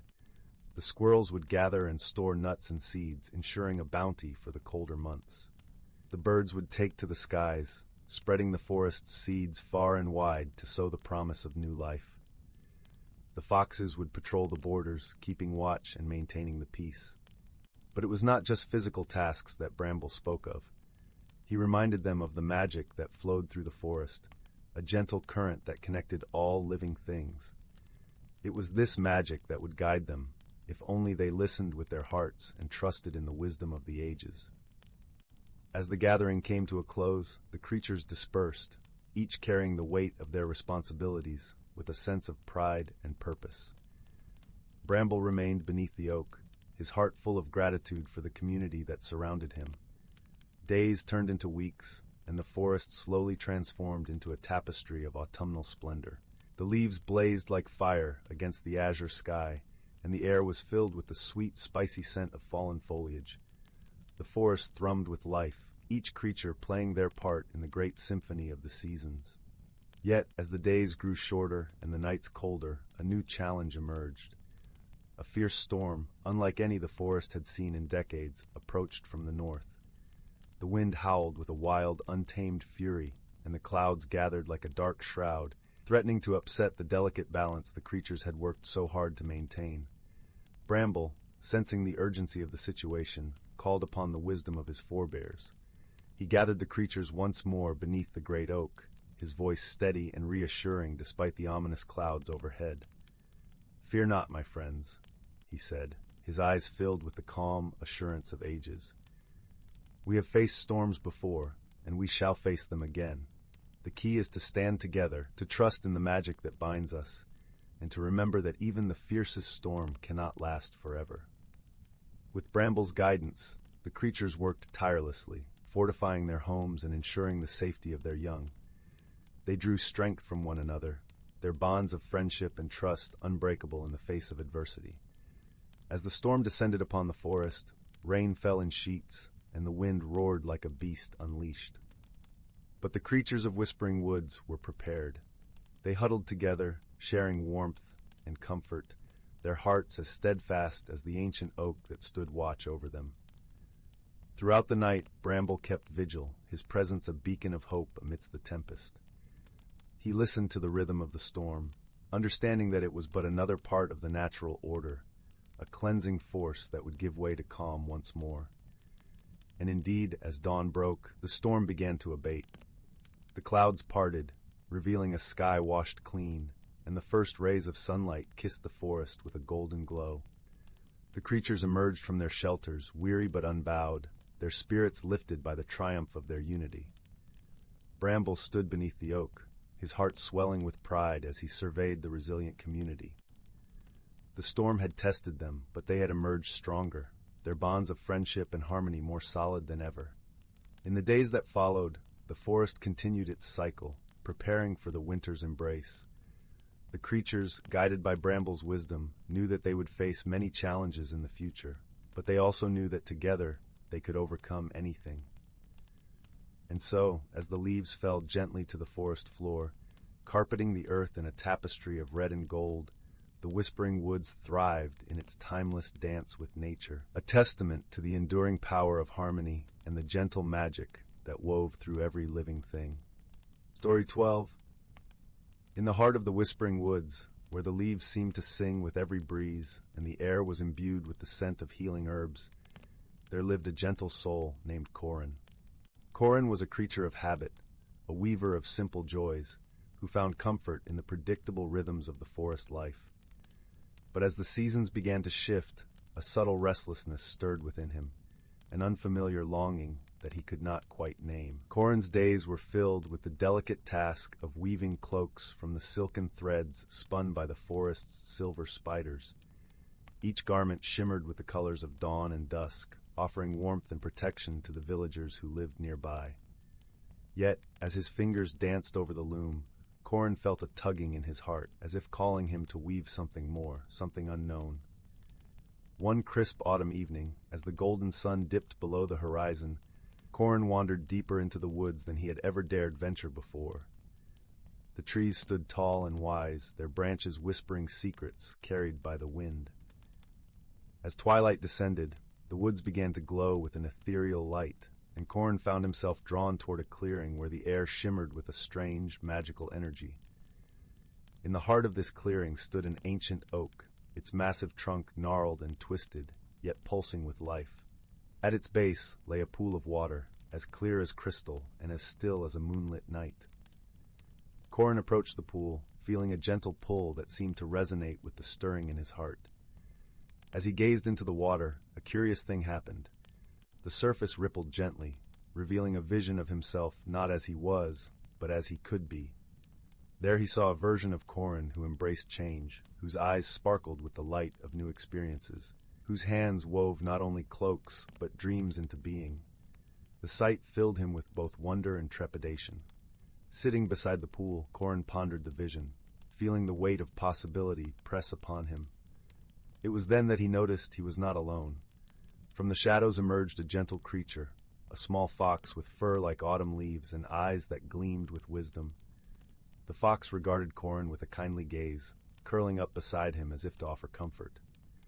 Speaker 1: The squirrels would gather and store nuts and seeds, ensuring a bounty for the colder months. The birds would take to the skies, spreading the forest's seeds far and wide to sow the promise of new life. The foxes would patrol the borders, keeping watch and maintaining the peace. But it was not just physical tasks that Bramble spoke of. He reminded them of the magic that flowed through the forest, a gentle current that connected all living things. It was this magic that would guide them, if only they listened with their hearts and trusted in the wisdom of the ages. As the gathering came to a close, the creatures dispersed, each carrying the weight of their responsibilities with a sense of pride and purpose. Bramble remained beneath the oak, his heart full of gratitude for the community that surrounded him. Days turned into weeks, and the forest slowly transformed into a tapestry of autumnal splendor. The leaves blazed like fire against the azure sky, and the air was filled with the sweet, spicy scent of fallen foliage. The forest thrummed with life, each creature playing their part in the great symphony of the seasons. Yet, as the days grew shorter and the nights colder, a new challenge emerged. A fierce storm, unlike any the forest had seen in decades, approached from the north. The wind howled with a wild, untamed fury, and the clouds gathered like a dark shroud, threatening to upset the delicate balance the creatures had worked so hard to maintain. Bramble, sensing the urgency of the situation, called upon the wisdom of his forebears. He gathered the creatures once more beneath the great oak, his voice steady and reassuring despite the ominous clouds overhead. "Fear not, my friends," he said, his eyes filled with the calm assurance of ages. "We have faced storms before, and we shall face them again. The key is to stand together, to trust in the magic that binds us, and to remember that even the fiercest storm cannot last forever." With Bramble's guidance, the creatures worked tirelessly, fortifying their homes and ensuring the safety of their young. They drew strength from one another, their bonds of friendship and trust unbreakable in the face of adversity. As the storm descended upon the forest, rain fell in sheets, and the wind roared like a beast unleashed. But the creatures of Whispering Woods were prepared. They huddled together, sharing warmth and comfort, their hearts as steadfast as the ancient oak that stood watch over them. Throughout the night, Bramble kept vigil, his presence a beacon of hope amidst the tempest. He listened to the rhythm of the storm, understanding that it was but another part of the natural order, a cleansing force that would give way to calm once more. And indeed, as dawn broke, the storm began to abate. The clouds parted, revealing a sky washed clean, and the first rays of sunlight kissed the forest with a golden glow. The creatures emerged from their shelters, weary but unbowed, their spirits lifted by the triumph of their unity. Bramble stood beneath the oak, his heart swelling with pride as he surveyed the resilient community. The storm had tested them, but they had emerged stronger, their bonds of friendship and harmony more solid than ever. In the days that followed, the forest continued its cycle, preparing for the winter's embrace. The creatures, guided by Bramble's wisdom, knew that they would face many challenges in the future, but they also knew that together they could overcome anything. And so, as the leaves fell gently to the forest floor, carpeting the earth in a tapestry of red and gold, the Whispering Woods thrived in its timeless dance with nature, a testament to the enduring power of harmony and the gentle magic that wove through every living thing. Story 12. In the heart of the Whispering Woods, where the leaves seemed to sing with every breeze and the air was imbued with the scent of healing herbs, there lived a gentle soul named Corin. Corin was a creature of habit, a weaver of simple joys, who found comfort in the predictable rhythms of the forest life. But as the seasons began to shift, a subtle restlessness stirred within him, an unfamiliar longing that he could not quite name. Corin's days were filled with the delicate task of weaving cloaks from the silken threads spun by the forest's silver spiders. Each garment shimmered with the colors of dawn and dusk, offering warmth and protection to the villagers who lived nearby. Yet, as his fingers danced over the loom, Corin felt a tugging in his heart, as if calling him to weave something more, something unknown. One crisp autumn evening, as the golden sun dipped below the horizon, Corin wandered deeper into the woods than he had ever dared venture before. The trees stood tall and wise, their branches whispering secrets carried by the wind. As twilight descended, the woods began to glow with an ethereal light, and Corin found himself drawn toward a clearing where the air shimmered with a strange, magical energy. In the heart of this clearing stood an ancient oak, its massive trunk gnarled and twisted, yet pulsing with life. At its base lay a pool of water, as clear as crystal and as still as a moonlit night. Corin approached the pool, feeling a gentle pull that seemed to resonate with the stirring in his heart. As he gazed into the water, a curious thing happened. The surface rippled gently, revealing a vision of himself not as he was, but as he could be. There he saw a version of Corin who embraced change, whose eyes sparkled with the light of new experiences, whose hands wove not only cloaks, but dreams into being. The sight filled him with both wonder and trepidation. Sitting beside the pool, Corin pondered the vision, feeling the weight of possibility press upon him. It was then that he noticed he was not alone. From the shadows emerged a gentle creature, a small fox with fur like autumn leaves and eyes that gleamed with wisdom. The fox regarded Corin with a kindly gaze, curling up beside him as if to offer comfort.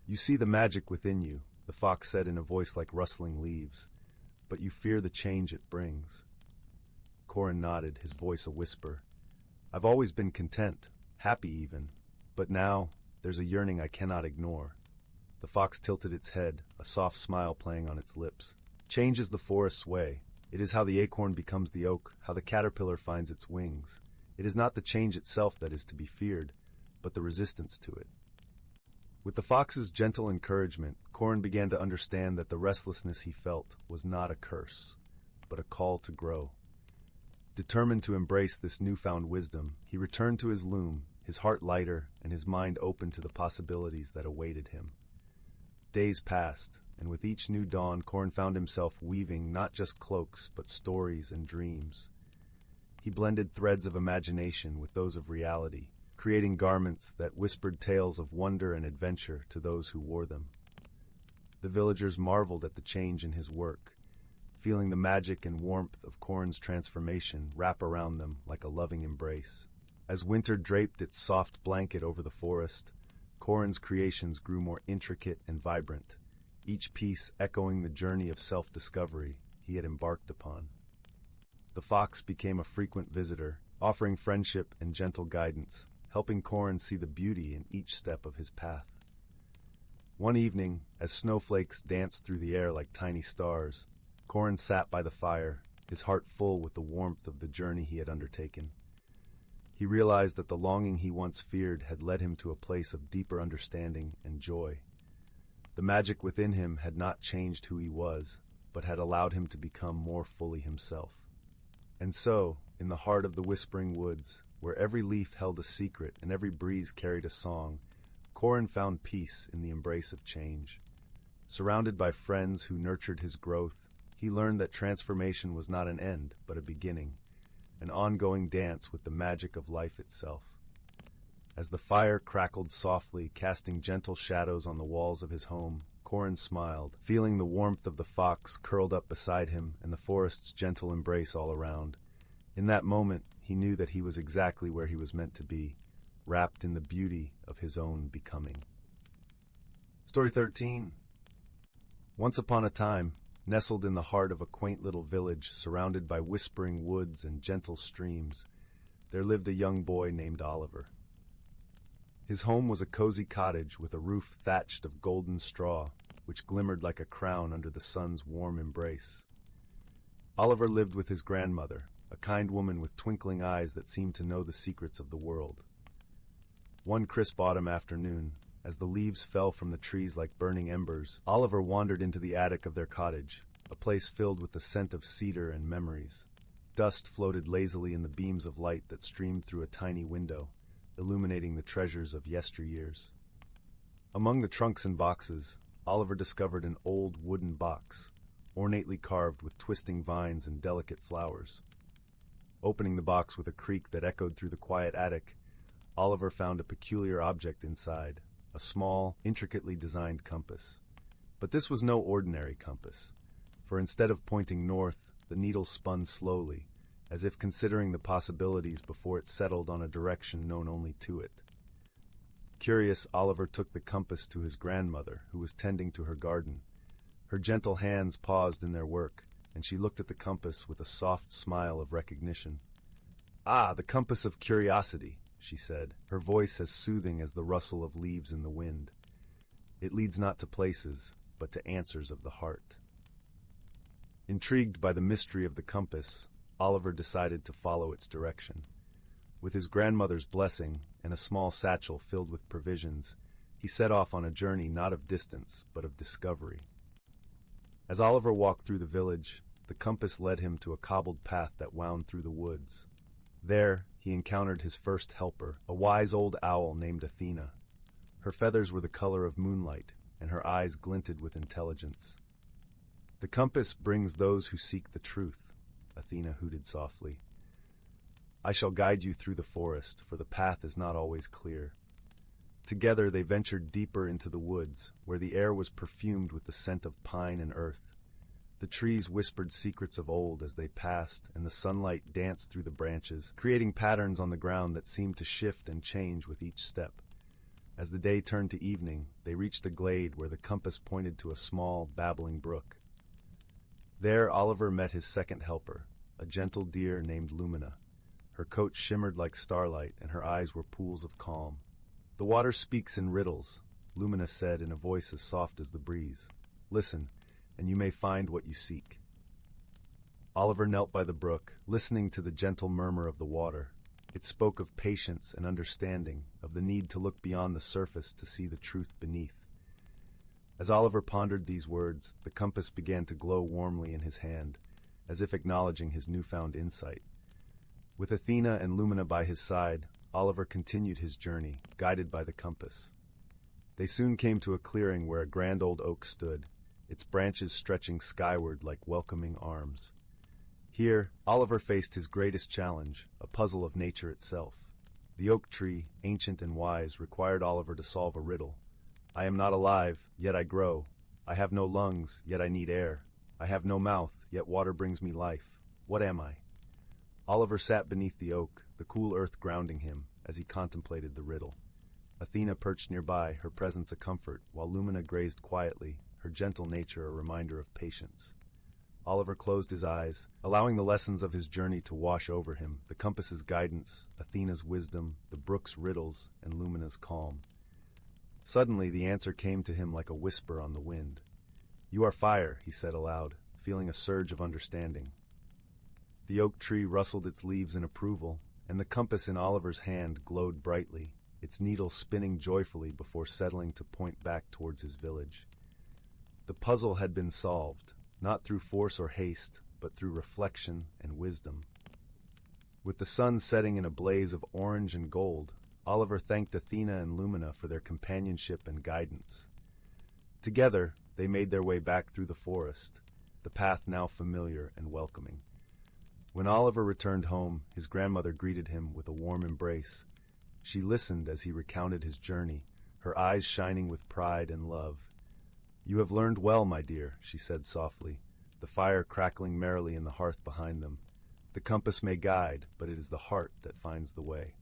Speaker 1: "You see the magic within you," the fox said in a voice like rustling leaves, "but you fear the change it brings." Corin nodded, his voice a whisper. "I've always been content, happy even, but now there's a yearning I cannot ignore." The fox tilted its head, a soft smile playing on its lips. "Change is the forest's way. It is how the acorn becomes the oak, how the caterpillar finds its wings. It is not the change itself that is to be feared, but the resistance to it." With the fox's gentle encouragement, Corin began to understand that the restlessness he felt was not a curse, but a call to grow. Determined to embrace this newfound wisdom, he returned to his loom, his heart lighter and his mind open to the possibilities that awaited him. Days passed, and with each new dawn, Corin found himself weaving not just cloaks, but stories and dreams. He blended threads of imagination with those of reality, creating garments that whispered tales of wonder and adventure to those who wore them. The villagers marveled at the change in his work, feeling the magic and warmth of Corin's transformation wrap around them like a loving embrace. As winter draped its soft blanket over the forest, Corin's creations grew more intricate and vibrant, each piece echoing the journey of self-discovery he had embarked upon. The fox became a frequent visitor, offering friendship and gentle guidance, helping Corin see the beauty in each step of his path. One evening, as snowflakes danced through the air like tiny stars, Corin sat by the fire, his heart full with the warmth of the journey he had undertaken. He realized that the longing he once feared had led him to a place of deeper understanding and joy. The magic within him had not changed who he was, but had allowed him to become more fully himself. And so, in the heart of the Whispering Woods, where every leaf held a secret and every breeze carried a song, Corin found peace in the embrace of change. Surrounded by friends who nurtured his growth, he learned that transformation was not an end, but a beginning, an ongoing dance with the magic of life itself. As the fire crackled softly, casting gentle shadows on the walls of his home, Corin smiled, feeling the warmth of the fox curled up beside him and the forest's gentle embrace all around. In that moment, he knew that he was exactly where he was meant to be, wrapped in the beauty of his own becoming. Story 13. Once upon a time, nestled in the heart of a quaint little village surrounded by whispering woods and gentle streams, there lived a young boy named Oliver. His home was a cozy cottage with a roof thatched of golden straw, which glimmered like a crown under the sun's warm embrace. Oliver lived with his grandmother, a kind woman with twinkling eyes that seemed to know the secrets of the world. One crisp autumn afternoon, as the leaves fell from the trees like burning embers, Oliver wandered into the attic of their cottage, a place filled with the scent of cedar and memories. Dust floated lazily in the beams of light that streamed through a tiny window, illuminating the treasures of yesteryears. Among the trunks and boxes, Oliver discovered an old wooden box, ornately carved with twisting vines and delicate flowers. Opening the box with a creak that echoed through the quiet attic, Oliver found a peculiar object inside, a small, intricately designed compass. But this was no ordinary compass, for instead of pointing north, the needle spun slowly, as if considering the possibilities before it settled on a direction known only to it. Curious, Oliver took the compass to his grandmother, who was tending to her garden. Her gentle hands paused in their work, and she looked at the compass with a soft smile of recognition. "Ah, the compass of curiosity," she said, her voice as soothing as the rustle of leaves in the wind. "It leads not to places, but to answers of the heart." Intrigued by the mystery of the compass, Oliver decided to follow its direction. With his grandmother's blessing and a small satchel filled with provisions, he set off on a journey not of distance, but of discovery. As Oliver walked through the village, the compass led him to a cobbled path that wound through the woods. There, he encountered his first helper, a wise old owl named Athena. Her feathers were the color of moonlight, and her eyes glinted with intelligence. "The compass brings those who seek the truth," Athena hooted softly. "I shall guide you through the forest, for the path is not always clear." Together they ventured deeper into the woods, where the air was perfumed with the scent of pine and earth. The trees whispered secrets of old as they passed, and the sunlight danced through the branches, creating patterns on the ground that seemed to shift and change with each step. As the day turned to evening, they reached a glade where the compass pointed to a small, babbling brook. There Oliver met his second helper, a gentle deer named Lumina. Her coat shimmered like starlight, and her eyes were pools of calm. "The water speaks in riddles," Lumina said in a voice as soft as the breeze. "Listen, and you may find what you seek." Oliver knelt by the brook, listening to the gentle murmur of the water. It spoke of patience and understanding, of the need to look beyond the surface to see the truth beneath. As Oliver pondered these words, the compass began to glow warmly in his hand, as if acknowledging his newfound insight. With Athena and Lumina by his side, Oliver continued his journey, guided by the compass. They soon came to a clearing where a grand old oak stood, its branches stretching skyward like welcoming arms. Here, Oliver faced his greatest challenge, a puzzle of nature itself. The oak tree, ancient and wise, required Oliver to solve a riddle. "I am not alive, yet I grow. I have no lungs, yet I need air. I have no mouth, yet water brings me life. What am I?" Oliver sat beneath the oak, the cool earth grounding him, as he contemplated the riddle. Athena perched nearby, her presence a comfort, while Lumina grazed quietly, her gentle nature a reminder of patience. Oliver closed his eyes, allowing the lessons of his journey to wash over him, the compass's guidance, Athena's wisdom, the brook's riddles, and Lumina's calm. Suddenly the answer came to him like a whisper on the wind. "You are fire," he said aloud, feeling a surge of understanding. The oak tree rustled its leaves in approval, and the compass in Oliver's hand glowed brightly, its needle spinning joyfully before settling to point back towards his village. The puzzle had been solved, not through force or haste, but through reflection and wisdom. With the sun setting in a blaze of orange and gold, Oliver thanked Athena and Lumina for their companionship and guidance. Together, they made their way back through the forest, the path now familiar and welcoming. When Oliver returned home, his grandmother greeted him with a warm embrace. She listened as he recounted his journey, her eyes shining with pride and love. "You have learned well, my dear," she said softly, the fire crackling merrily in the hearth behind them. "The compass may guide, but it is the heart that finds the way."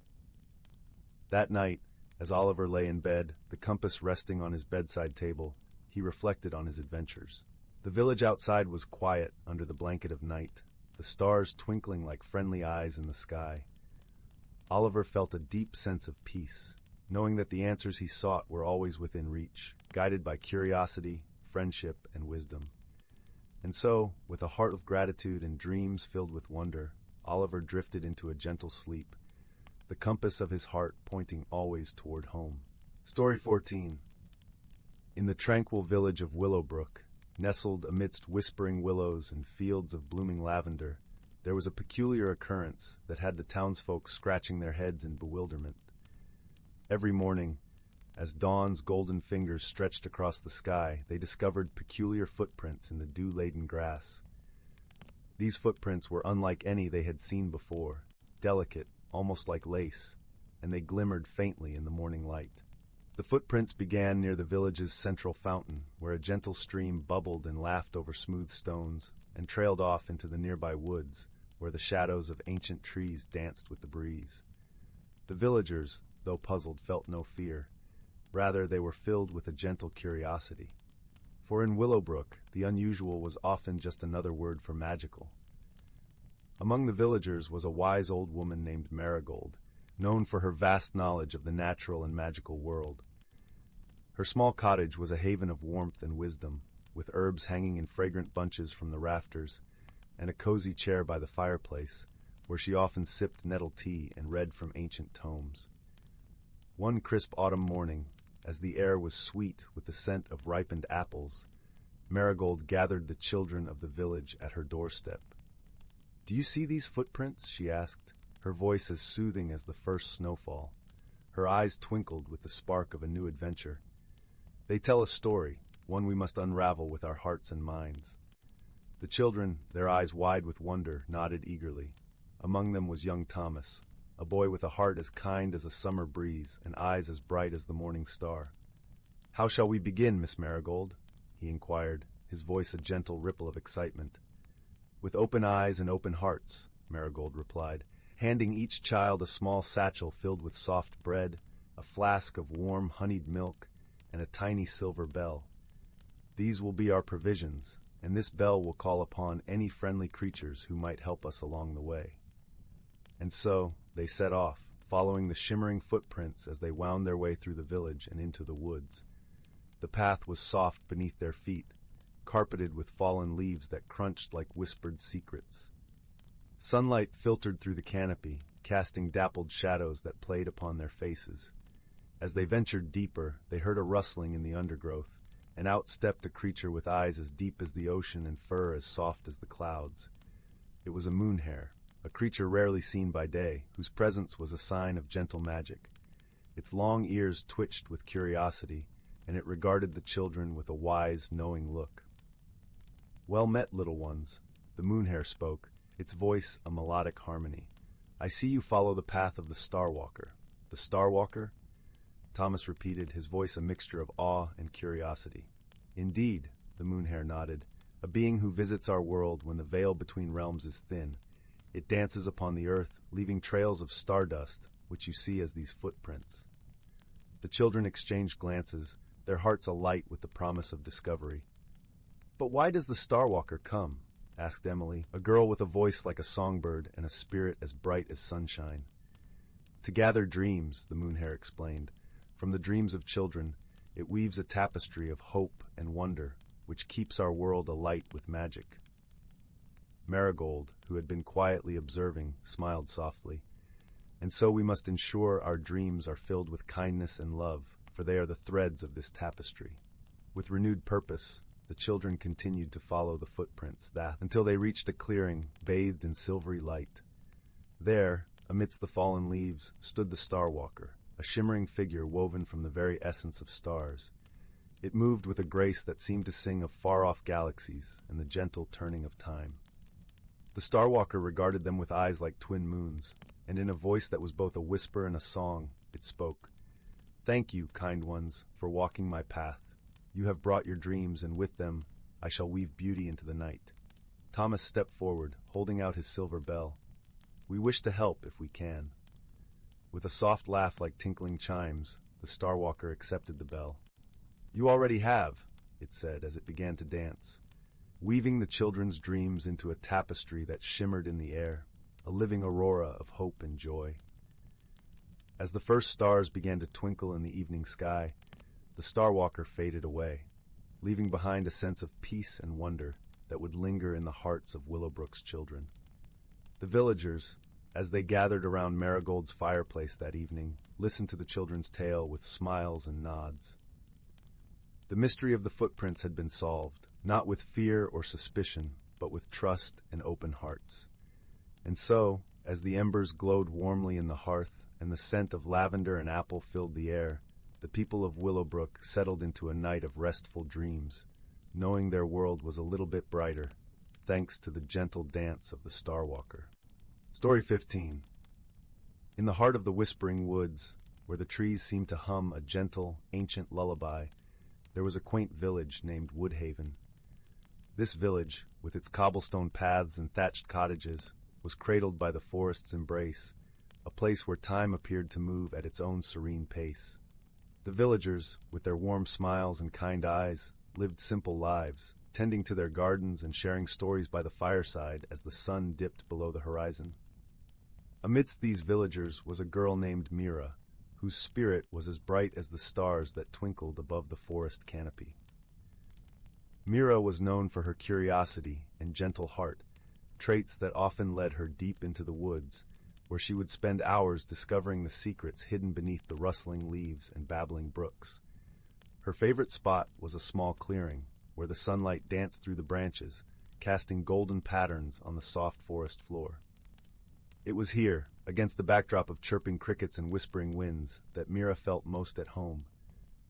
Speaker 1: That night, as Oliver lay in bed, the compass resting on his bedside table, he reflected on his adventures. The village outside was quiet under the blanket of night, the stars twinkling like friendly eyes in the sky. Oliver felt a deep sense of peace, knowing that the answers he sought were always within reach, guided by curiosity, friendship, and wisdom. And so, with a heart of gratitude and dreams filled with wonder, Oliver drifted into a gentle sleep, the compass of his heart pointing always toward home. Story 14. In the tranquil village of Willowbrook, nestled amidst whispering willows and fields of blooming lavender, there was a peculiar occurrence that had the townsfolk scratching their heads in bewilderment. Every morning, as dawn's golden fingers stretched across the sky, they discovered peculiar footprints in the dew-laden grass. These footprints were unlike any they had seen before, delicate, almost like lace, and they glimmered faintly in the morning light. The footprints began near the village's central fountain, where a gentle stream bubbled and laughed over smooth stones, and trailed off into the nearby woods, where the shadows of ancient trees danced with the breeze. The villagers, though puzzled, felt no fear. Rather, they were filled with a gentle curiosity. For in Willowbrook, the unusual was often just another word for magical. Among the villagers was a wise old woman named Marigold, known for her vast knowledge of the natural and magical world. Her small cottage was a haven of warmth and wisdom, with herbs hanging in fragrant bunches from the rafters, and a cozy chair by the fireplace, where she often sipped nettle tea and read from ancient tomes. One crisp autumn morning, as the air was sweet with the scent of ripened apples, Marigold gathered the children of the village at her doorstep. "Do you see these footprints?" she asked, her voice as soothing as the first snowfall. Her eyes twinkled with the spark of a new adventure. "They tell a story, one we must unravel with our hearts and minds." The children, their eyes wide with wonder, nodded eagerly. Among them was young Thomas, a boy with a heart as kind as a summer breeze and eyes as bright as the morning star. "How shall we begin, Miss Marigold?" he inquired, his voice a gentle ripple of excitement. "With open eyes and open hearts," Marigold replied, handing each child a small satchel filled with soft bread, a flask of warm honeyed milk, and a tiny silver bell. "These will be our provisions, and this bell will call upon any friendly creatures who might help us along the way." And so they set off, following the shimmering footprints as they wound their way through the village and into the woods. The path was soft beneath their feet, carpeted with fallen leaves that crunched like whispered secrets. Sunlight filtered through the canopy, casting dappled shadows that played upon their faces. As they ventured deeper, they heard a rustling in the undergrowth, and out stepped a creature with eyes as deep as the ocean and fur as soft as the clouds. It was a moonhare, a creature rarely seen by day, whose presence was a sign of gentle magic. Its long ears twitched with curiosity, and it regarded the children with a wise, knowing look. "Well met, little ones," the moonhare spoke, its voice a melodic harmony. "I see you follow the path of the Starwalker." "The Starwalker?" Thomas repeated, his voice a mixture of awe and curiosity. "Indeed," the moonhare nodded, "a being who visits our world when the veil between realms is thin. It dances upon the earth, leaving trails of stardust, which you see as these footprints." The children exchanged glances, their hearts alight with the promise of discovery. "But why does the Starwalker come?" asked Emily, a girl with a voice like a songbird and a spirit as bright as sunshine. "To gather dreams," the moonhare explained. "From the dreams of children, it weaves a tapestry of hope and wonder, which keeps our world alight with magic." Marigold, who had been quietly observing, smiled softly. "And so we must ensure our dreams are filled with kindness and love, for they are the threads of this tapestry." With renewed purpose, the children continued to follow the footprints until they reached a clearing bathed in silvery light. There, amidst the fallen leaves, stood the Starwalker, a shimmering figure woven from the very essence of stars. It moved with a grace that seemed to sing of far-off galaxies and the gentle turning of time. The Starwalker regarded them with eyes like twin moons, and in a voice that was both a whisper and a song, it spoke. "Thank you, kind ones, for walking my path. You have brought your dreams, and with them I shall weave beauty into the night." Thomas stepped forward, holding out his silver bell. "We wish to help if we can." With a soft laugh like tinkling chimes, the Starwalker accepted the bell. "You already have," it said as it began to dance, weaving the children's dreams into a tapestry that shimmered in the air, a living aurora of hope and joy. As the first stars began to twinkle in the evening sky, the Starwalker faded away, leaving behind a sense of peace and wonder that would linger in the hearts of Willowbrook's children. The villagers, as they gathered around Marigold's fireplace that evening, listened to the children's tale with smiles and nods. The mystery of the footprints had been solved, not with fear or suspicion, but with trust and open hearts. And so, as the embers glowed warmly in the hearth and the scent of lavender and apple filled the air, the people of Willowbrook settled into a night of restful dreams, knowing their world was a little bit brighter, thanks to the gentle dance of the Starwalker. Story 15. In the heart of the whispering woods, where the trees seemed to hum a gentle, ancient lullaby, there was a quaint village named Woodhaven. This village, with its cobblestone paths and thatched cottages, was cradled by the forest's embrace, a place where time appeared to move at its own serene pace. The villagers, with their warm smiles and kind eyes, lived simple lives, tending to their gardens and sharing stories by the fireside as the sun dipped below the horizon. Amidst these villagers was a girl named Mira, whose spirit was as bright as the stars that twinkled above the forest canopy. Mira was known for her curiosity and gentle heart, traits that often led her deep into the woods, where she would spend hours discovering the secrets hidden beneath the rustling leaves and babbling brooks. Her favorite spot was a small clearing, where the sunlight danced through the branches, casting golden patterns on the soft forest floor. It was here, against the backdrop of chirping crickets and whispering winds, that Mira felt most at home.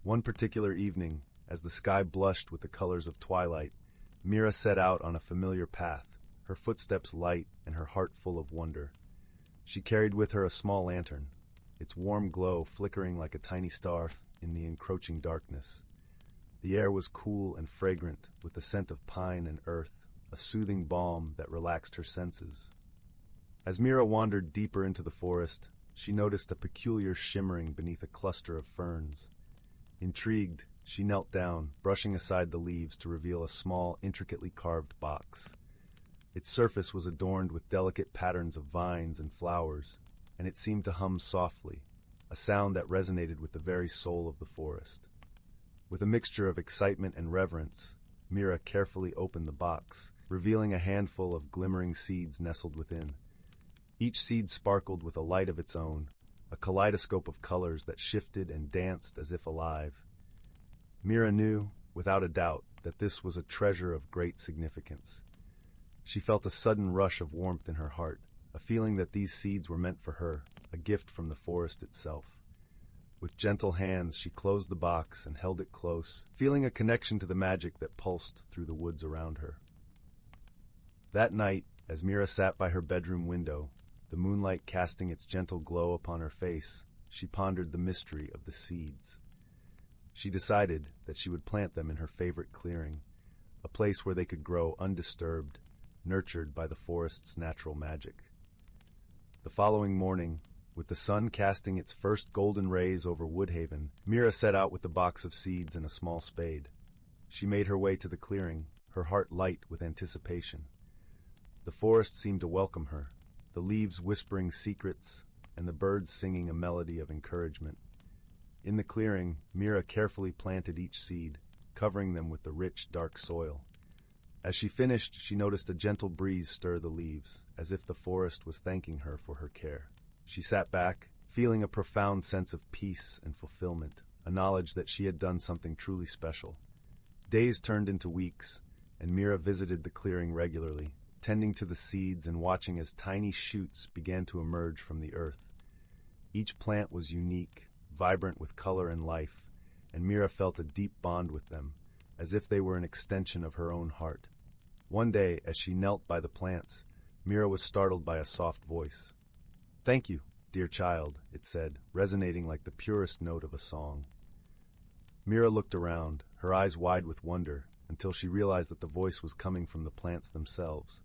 Speaker 1: One particular evening, as the sky blushed with the colors of twilight, Mira set out on a familiar path, her footsteps light and her heart full of wonder. She carried with her a small lantern, its warm glow flickering like a tiny star in the encroaching darkness. The air was cool and fragrant, with the scent of pine and earth, a soothing balm that relaxed her senses. As Mira wandered deeper into the forest, she noticed a peculiar shimmering beneath a cluster of ferns. Intrigued, she knelt down, brushing aside the leaves to reveal a small, intricately carved box. Its surface was adorned with delicate patterns of vines and flowers, and it seemed to hum softly, a sound that resonated with the very soul of the forest. With a mixture of excitement and reverence, Mira carefully opened the box, revealing a handful of glimmering seeds nestled within. Each seed sparkled with a light of its own, a kaleidoscope of colors that shifted and danced as if alive. Mira knew, without a doubt, that this was a treasure of great significance. She felt a sudden rush of warmth in her heart, a feeling that these seeds were meant for her, a gift from the forest itself. With gentle hands, she closed the box and held it close, feeling a connection to the magic that pulsed through the woods around her. That night, as Mira sat by her bedroom window, the moonlight casting its gentle glow upon her face, she pondered the mystery of the seeds. She decided that she would plant them in her favorite clearing, a place where they could grow undisturbed, nurtured by the forest's natural magic. The following morning, with the sun casting its first golden rays over Woodhaven, Mira set out with the box of seeds and a small spade. She made her way to the clearing, her heart light with anticipation. The forest seemed to welcome her, the leaves whispering secrets and the birds singing a melody of encouragement. In the clearing, Mira carefully planted each seed, covering them with the rich, dark soil. As she finished, she noticed a gentle breeze stir the leaves, as if the forest was thanking her for her care. She sat back, feeling a profound sense of peace and fulfillment, a knowledge that she had done something truly special. Days turned into weeks, and Mira visited the clearing regularly, tending to the seeds and watching as tiny shoots began to emerge from the earth. Each plant was unique, vibrant with color and life, and Mira felt a deep bond with them, as if they were an extension of her own heart. One day, as she knelt by the plants, Mira was startled by a soft voice. "Thank you, dear child," it said, resonating like the purest note of a song. Mira looked around, her eyes wide with wonder, until she realized that the voice was coming from the plants themselves.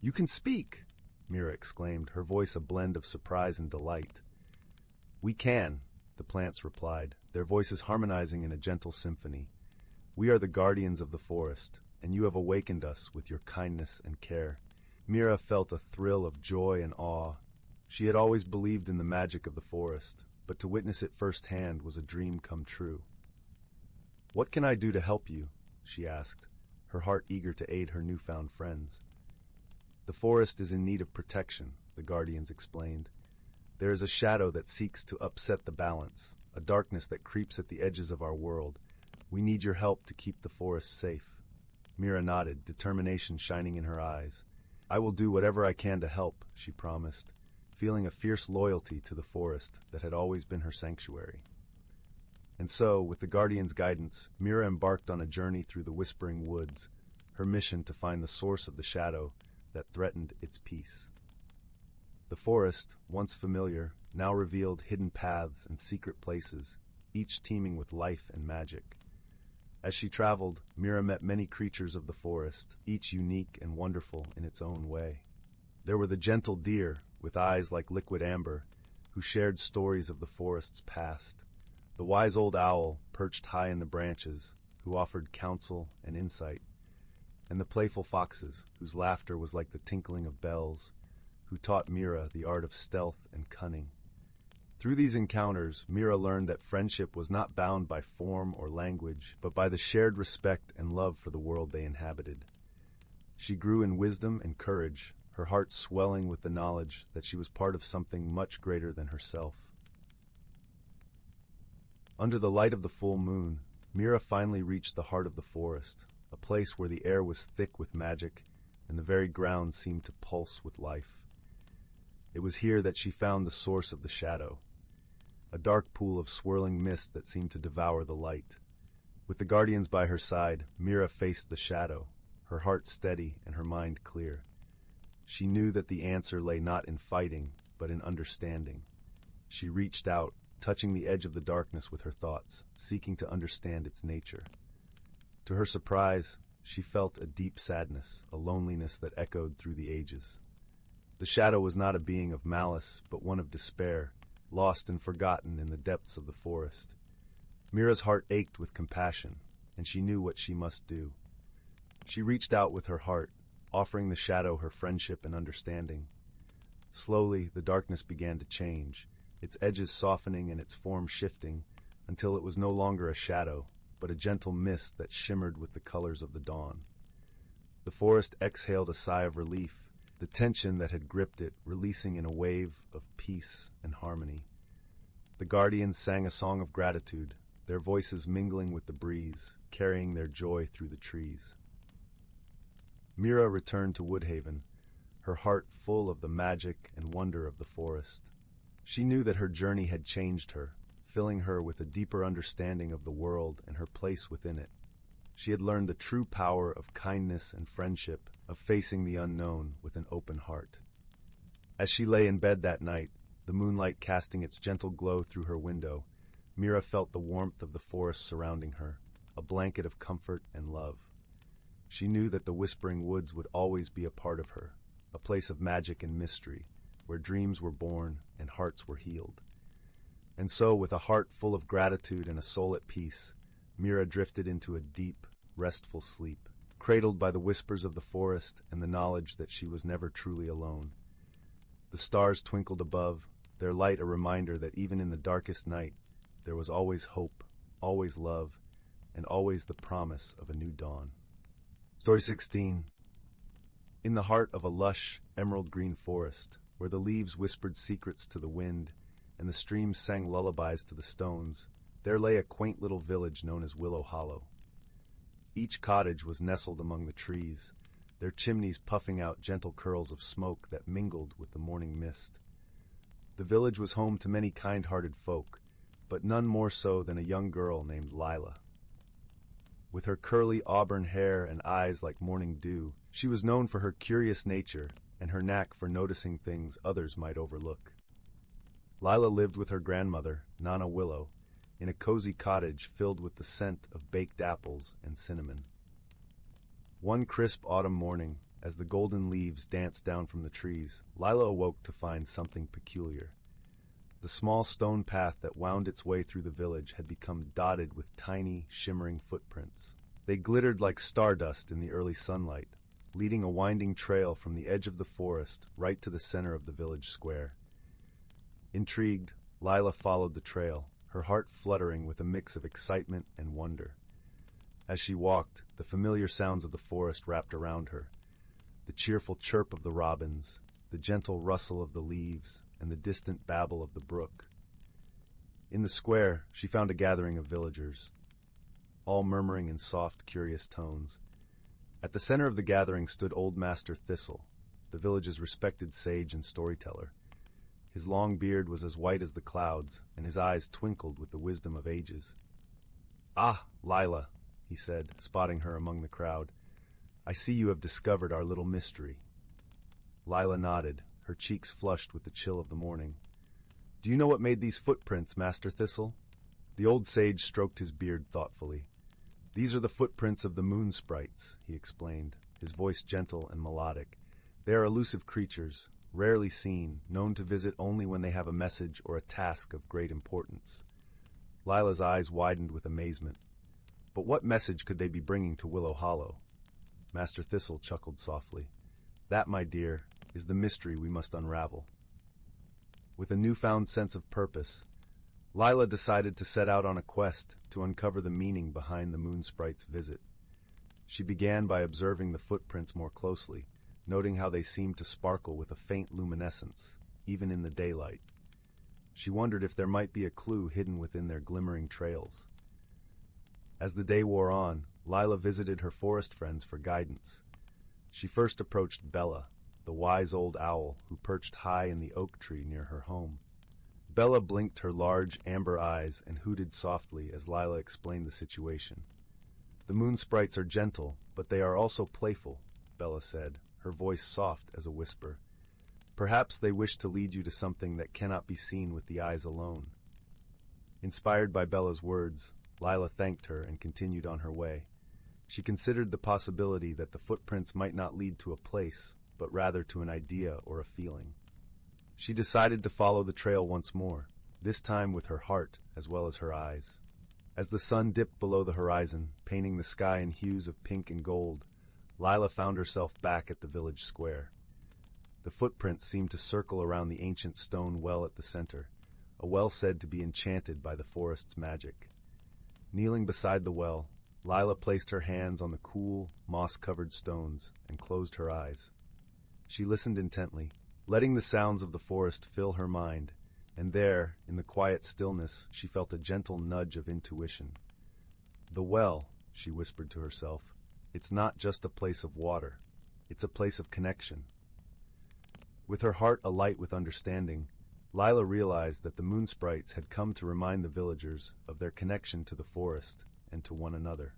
Speaker 1: "You can speak!" Mira exclaimed, her voice a blend of surprise and delight. "We can," the plants replied, their voices harmonizing in a gentle symphony. "We are the guardians of the forest, and you have awakened us with your kindness and care." Mira felt a thrill of joy and awe. She had always believed in the magic of the forest, but to witness it firsthand was a dream come true. "What can I do to help you?" she asked, her heart eager to aid her newfound friends. "The forest is in need of protection," the guardians explained. "There is a shadow that seeks to upset the balance, a darkness that creeps at the edges of our world. We need your help to keep the forest safe." Mira nodded, determination shining in her eyes. "I will do whatever I can to help," she promised, feeling a fierce loyalty to the forest that had always been her sanctuary. And so, with the guardian's guidance, Mira embarked on a journey through the whispering woods, her mission to find the source of the shadow that threatened its peace. The forest, once familiar, now revealed hidden paths and secret places, each teeming with life and magic. As she traveled, Mira met many creatures of the forest, each unique and wonderful in its own way. There were the gentle deer, with eyes like liquid amber, who shared stories of the forest's past. The wise old owl, perched high in the branches, who offered counsel and insight. And the playful foxes, whose laughter was like the tinkling of bells, who taught Mira the art of stealth and cunning. Through these encounters, Mira learned that friendship was not bound by form or language, but by the shared respect and love for the world they inhabited. She grew in wisdom and courage, her heart swelling with the knowledge that she was part of something much greater than herself. Under the light of the full moon, Mira finally reached the heart of the forest, a place where the air was thick with magic and the very ground seemed to pulse with life. It was here that she found the source of the shadow, a dark pool of swirling mist that seemed to devour the light. With the guardians by her side, Mira faced the shadow, her heart steady and her mind clear. She knew that the answer lay not in fighting, but in understanding. She reached out, touching the edge of the darkness with her thoughts, seeking to understand its nature. To her surprise, she felt a deep sadness, a loneliness that echoed through the ages. The shadow was not a being of malice, but one of despair, lost and forgotten in the depths of the forest. Mira's heart ached with compassion, and she knew what she must do. She reached out with her heart, offering the shadow her friendship and understanding. Slowly, the darkness began to change, its edges softening and its form shifting, until it was no longer a shadow, but a gentle mist that shimmered with the colors of the dawn. The forest exhaled a sigh of relief, the tension that had gripped it releasing in a wave of peace and harmony. The guardians sang a song of gratitude, their voices mingling with the breeze, carrying their joy through the trees. Mira returned to Woodhaven, her heart full of the magic and wonder of the forest. She knew that her journey had changed her, filling her with a deeper understanding of the world and her place within it. She had learned the true power of kindness and friendship, of facing the unknown with an open heart. As she lay in bed that night, the moonlight casting its gentle glow through her window, Mira felt the warmth of the forest surrounding her, a blanket of comfort and love. She knew that the whispering woods would always be a part of her, a place of magic and mystery, where dreams were born and hearts were healed. And so, with a heart full of gratitude and a soul at peace, Mira drifted into a deep, restful sleep, cradled by the whispers of the forest and the knowledge that she was never truly alone. The stars twinkled above, their light a reminder that even in the darkest night, there was always hope, always love, and always the promise of a new dawn. Story 16. In the heart of a lush, emerald-green forest, where the leaves whispered secrets to the wind and the streams sang lullabies to the stones, there lay a quaint little village known as Willow Hollow. Each cottage was nestled among the trees, their chimneys puffing out gentle curls of smoke that mingled with the morning mist. The village was home to many kind-hearted folk, but none more so than a young girl named Lila. With her curly auburn hair and eyes like morning dew, she was known for her curious nature and her knack for noticing things others might overlook. Lila lived with her grandmother, Nana Willow, in a cozy cottage filled with the scent of baked apples and cinnamon. One crisp autumn morning, as the golden leaves danced down from the trees, Lila awoke to find something peculiar. The small stone path that wound its way through the village had become dotted with tiny, shimmering footprints. They glittered like stardust in the early sunlight, leading a winding trail from the edge of the forest right to the center of the village square. Intrigued, Lila followed the trail, her heart fluttering with a mix of excitement and wonder. As she walked, the familiar sounds of the forest wrapped around her. The cheerful chirp of the robins, the gentle rustle of the leaves, and the distant babble of the brook. In the square, she found a gathering of villagers, all murmuring in soft, curious tones. At the center of the gathering stood old Master Thistle, the village's respected sage and storyteller. His long beard was as white as the clouds, and his eyes twinkled with the wisdom of ages. "Ah, Lila," he said, spotting her among the crowd. "I see you have discovered our little mystery." Lila nodded, her cheeks flushed with the chill of the morning. "Do you know what made these footprints, Master Thistle?" The old sage stroked his beard thoughtfully. "These are the footprints of the moon sprites," he explained, his voice gentle and melodic. "They are elusive creatures, rarely seen, known to visit only when they have a message or a task of great importance." Lila's eyes widened with amazement. "But what message could they be bringing to Willow Hollow?" Master Thistle chuckled softly. "That, my dear, is the mystery we must unravel." With a newfound sense of purpose, Lila decided to set out on a quest to uncover the meaning behind the moon sprite's visit. She began by observing the footprints more closely, noting how they seemed to sparkle with a faint luminescence, even in the daylight. She wondered if there might be a clue hidden within their glimmering trails. As the day wore on, Lila visited her forest friends for guidance. She first approached Bella, the wise old owl who perched high in the oak tree near her home. Bella blinked her large amber eyes and hooted softly as Lila explained the situation. "The moon sprites are gentle, but they are also playful," Bella said, her voice soft as a whisper. "Perhaps they wish to lead you to something that cannot be seen with the eyes alone." Inspired by Bella's words, Lila thanked her and continued on her way. She considered the possibility that the footprints might not lead to a place, but rather to an idea or a feeling. She decided to follow the trail once more, this time with her heart as well as her eyes. As the sun dipped below the horizon, painting the sky in hues of pink and gold, Lila found herself back at the village square. The footprints seemed to circle around the ancient stone well at the center, a well said to be enchanted by the forest's magic. Kneeling beside the well, Lila placed her hands on the cool, moss-covered stones and closed her eyes. She listened intently, letting the sounds of the forest fill her mind, and there, in the quiet stillness, she felt a gentle nudge of intuition. "The well," she whispered to herself, "it's not just a place of water, it's a place of connection." With her heart alight with understanding, Lila realized that the moon sprites had come to remind the villagers of their connection to the forest and to one another.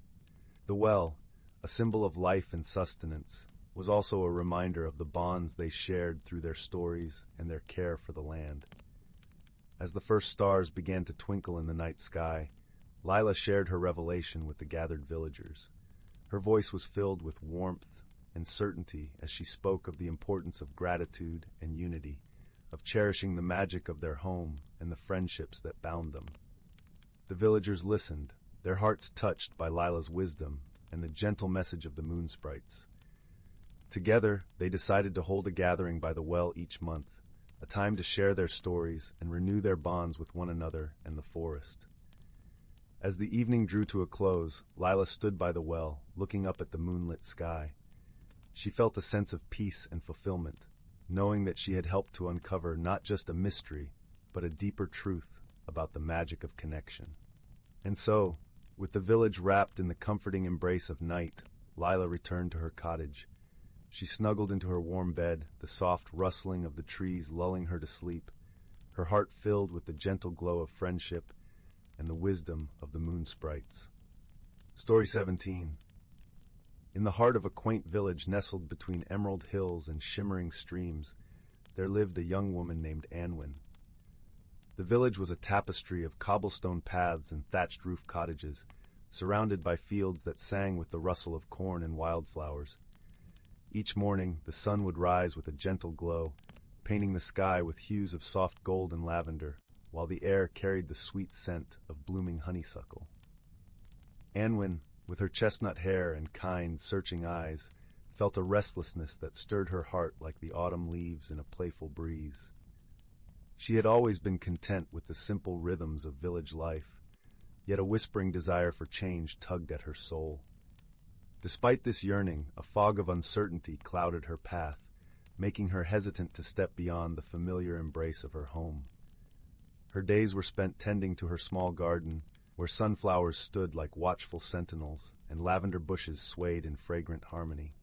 Speaker 1: The well, a symbol of life and sustenance, was also a reminder of the bonds they shared through their stories and their care for the land. As the first stars began to twinkle in the night sky, Lila shared her revelation with the gathered villagers. Her voice was filled with warmth and certainty as she spoke of the importance of gratitude and unity, of cherishing the magic of their home and the friendships that bound them. The villagers listened, their hearts touched by Lila's wisdom and the gentle message of the moon sprites. Together, they decided to hold a gathering by the well each month, a time to share their stories and renew their bonds with one another and the forest. As the evening drew to a close, Lila stood by the well, looking up at the moonlit sky. She felt a sense of peace and fulfillment, knowing that she had helped to uncover not just a mystery, but a deeper truth about the magic of connection. And so, with the village wrapped in the comforting embrace of night, Lila returned to her cottage. She snuggled into her warm bed, the soft rustling of the trees lulling her to sleep, her heart filled with the gentle glow of friendship and the wisdom of the moon sprites. Story 17. In the heart of a quaint village nestled between emerald hills and shimmering streams, there lived a young woman named Anwen. The village was a tapestry of cobblestone paths and thatched roof cottages, surrounded by fields that sang with the rustle of corn and wildflowers. Each morning, the sun would rise with a gentle glow, painting the sky with hues of soft gold and lavender, while the air carried the sweet scent of blooming honeysuckle. Anwen, with her chestnut hair and kind, searching eyes, felt a restlessness that stirred her heart like the autumn leaves in a playful breeze. She had always been content with the simple rhythms of village life, yet a whispering desire for change tugged at her soul. Despite this yearning, a fog of uncertainty clouded her path, making her hesitant to step beyond the familiar embrace of her home. Her days were spent tending to her small garden, where sunflowers stood like watchful sentinels and lavender bushes swayed in fragrant harmony.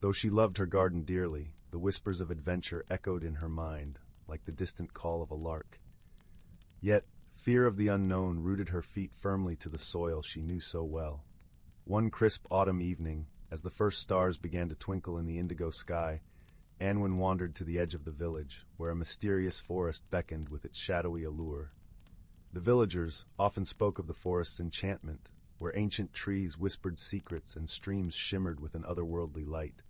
Speaker 1: Though she loved her garden dearly, the whispers of adventure echoed in her mind, like the distant call of a lark. Yet, fear of the unknown rooted her feet firmly to the soil she knew so well. One crisp autumn evening, as the first stars began to twinkle in the indigo sky, Anwen wandered to the edge of the village, where a mysterious forest beckoned with its shadowy allure. The villagers often spoke of the forest's enchantment, where ancient trees whispered secrets and streams shimmered with an otherworldly light.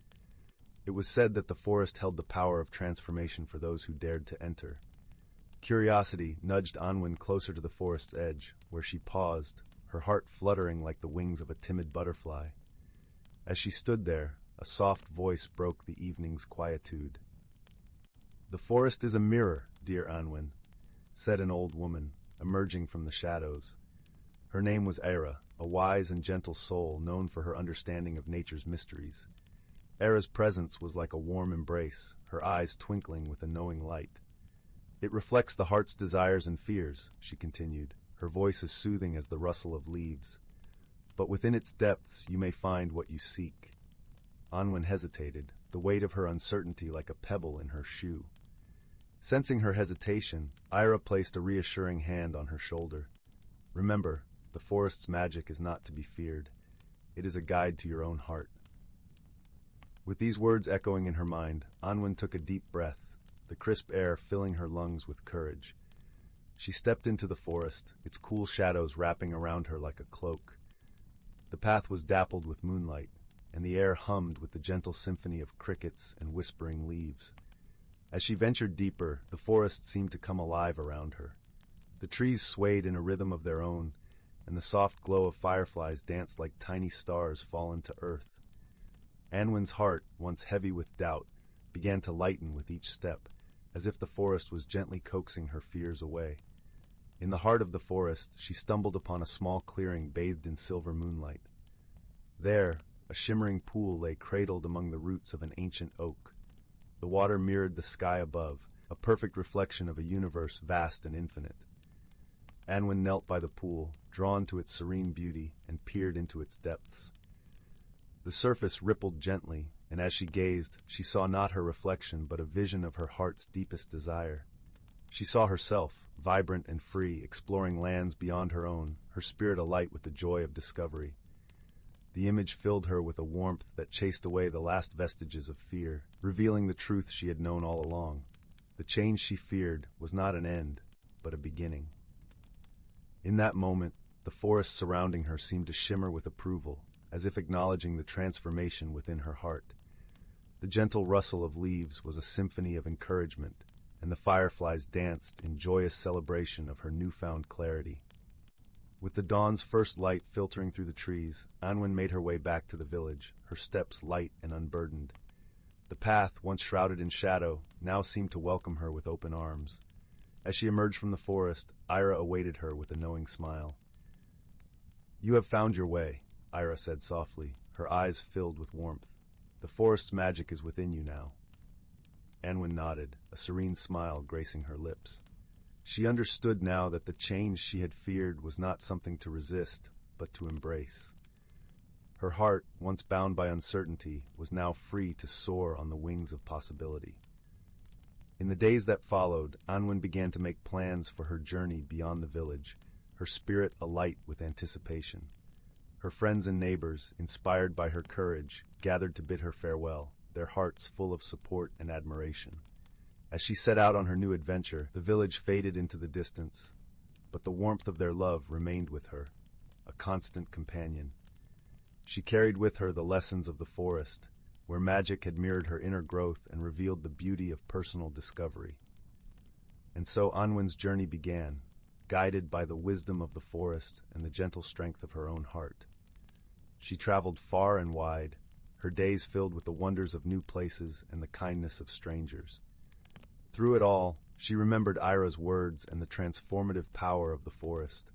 Speaker 1: It was said that the forest held the power of transformation for those who dared to enter. Curiosity nudged Anwen closer to the forest's edge, where she paused, her heart fluttering like the wings of a timid butterfly. As she stood there, a soft voice broke the evening's quietude. "The forest is a mirror, dear Anwen," said an old woman, emerging from the shadows. Her name was Eira, a wise and gentle soul known for her understanding of nature's mysteries. Eira's presence was like a warm embrace, her eyes twinkling with a knowing light. "It reflects the heart's desires and fears," she continued, her voice as soothing as the rustle of leaves. "But within its depths you may find what you seek." Anwen hesitated, the weight of her uncertainty like a pebble in her shoe. Sensing her hesitation, Eira placed a reassuring hand on her shoulder. "Remember, the forest's magic is not to be feared. It is a guide to your own heart." With these words echoing in her mind, Anwen took a deep breath, the crisp air filling her lungs with courage. She stepped into the forest, its cool shadows wrapping around her like a cloak. The path was dappled with moonlight, and the air hummed with the gentle symphony of crickets and whispering leaves. As she ventured deeper, the forest seemed to come alive around her. The trees swayed in a rhythm of their own, and the soft glow of fireflies danced like tiny stars fallen to earth. Anwen's heart, once heavy with doubt, began to lighten with each step, as if the forest was gently coaxing her fears away. In the heart of the forest, she stumbled upon a small clearing bathed in silver moonlight. There, a shimmering pool lay cradled among the roots of an ancient oak. The water mirrored the sky above, a perfect reflection of a universe vast and infinite. Anwen knelt by the pool, drawn to its serene beauty, and peered into its depths. The surface rippled gently, and as she gazed, she saw not her reflection but a vision of her heart's deepest desire. She saw herself, vibrant and free, exploring lands beyond her own, her spirit alight with the joy of discovery. The image filled her with a warmth that chased away the last vestiges of fear, revealing the truth she had known all along. The change she feared was not an end, but a beginning. In that moment, the forest surrounding her seemed to shimmer with approval, as if acknowledging the transformation within her heart. The gentle rustle of leaves was a symphony of encouragement, and the fireflies danced in joyous celebration of her newfound clarity. With the dawn's first light filtering through the trees, Anwen made her way back to the village, her steps light and unburdened. The path, once shrouded in shadow, now seemed to welcome her with open arms. As she emerged from the forest, Eira awaited her with a knowing smile. "You have found your way," Eira said softly, her eyes filled with warmth. "The forest's magic is within you now." Anwen nodded, a serene smile gracing her lips. She understood now that the change she had feared was not something to resist, but to embrace. Her heart, once bound by uncertainty, was now free to soar on the wings of possibility. In the days that followed, Anwen began to make plans for her journey beyond the village, her spirit alight with anticipation. Her friends and neighbors, inspired by her courage, gathered to bid her farewell, their hearts full of support and admiration. As she set out on her new adventure, the village faded into the distance, but the warmth of their love remained with her, a constant companion. She carried with her the lessons of the forest, where magic had mirrored her inner growth and revealed the beauty of personal discovery. And so Anwen's journey began, guided by the wisdom of the forest and the gentle strength of her own heart. She traveled far and wide, her days filled with the wonders of new places and the kindness of strangers. Through it all, she remembered Ira's words and the transformative power of the forest,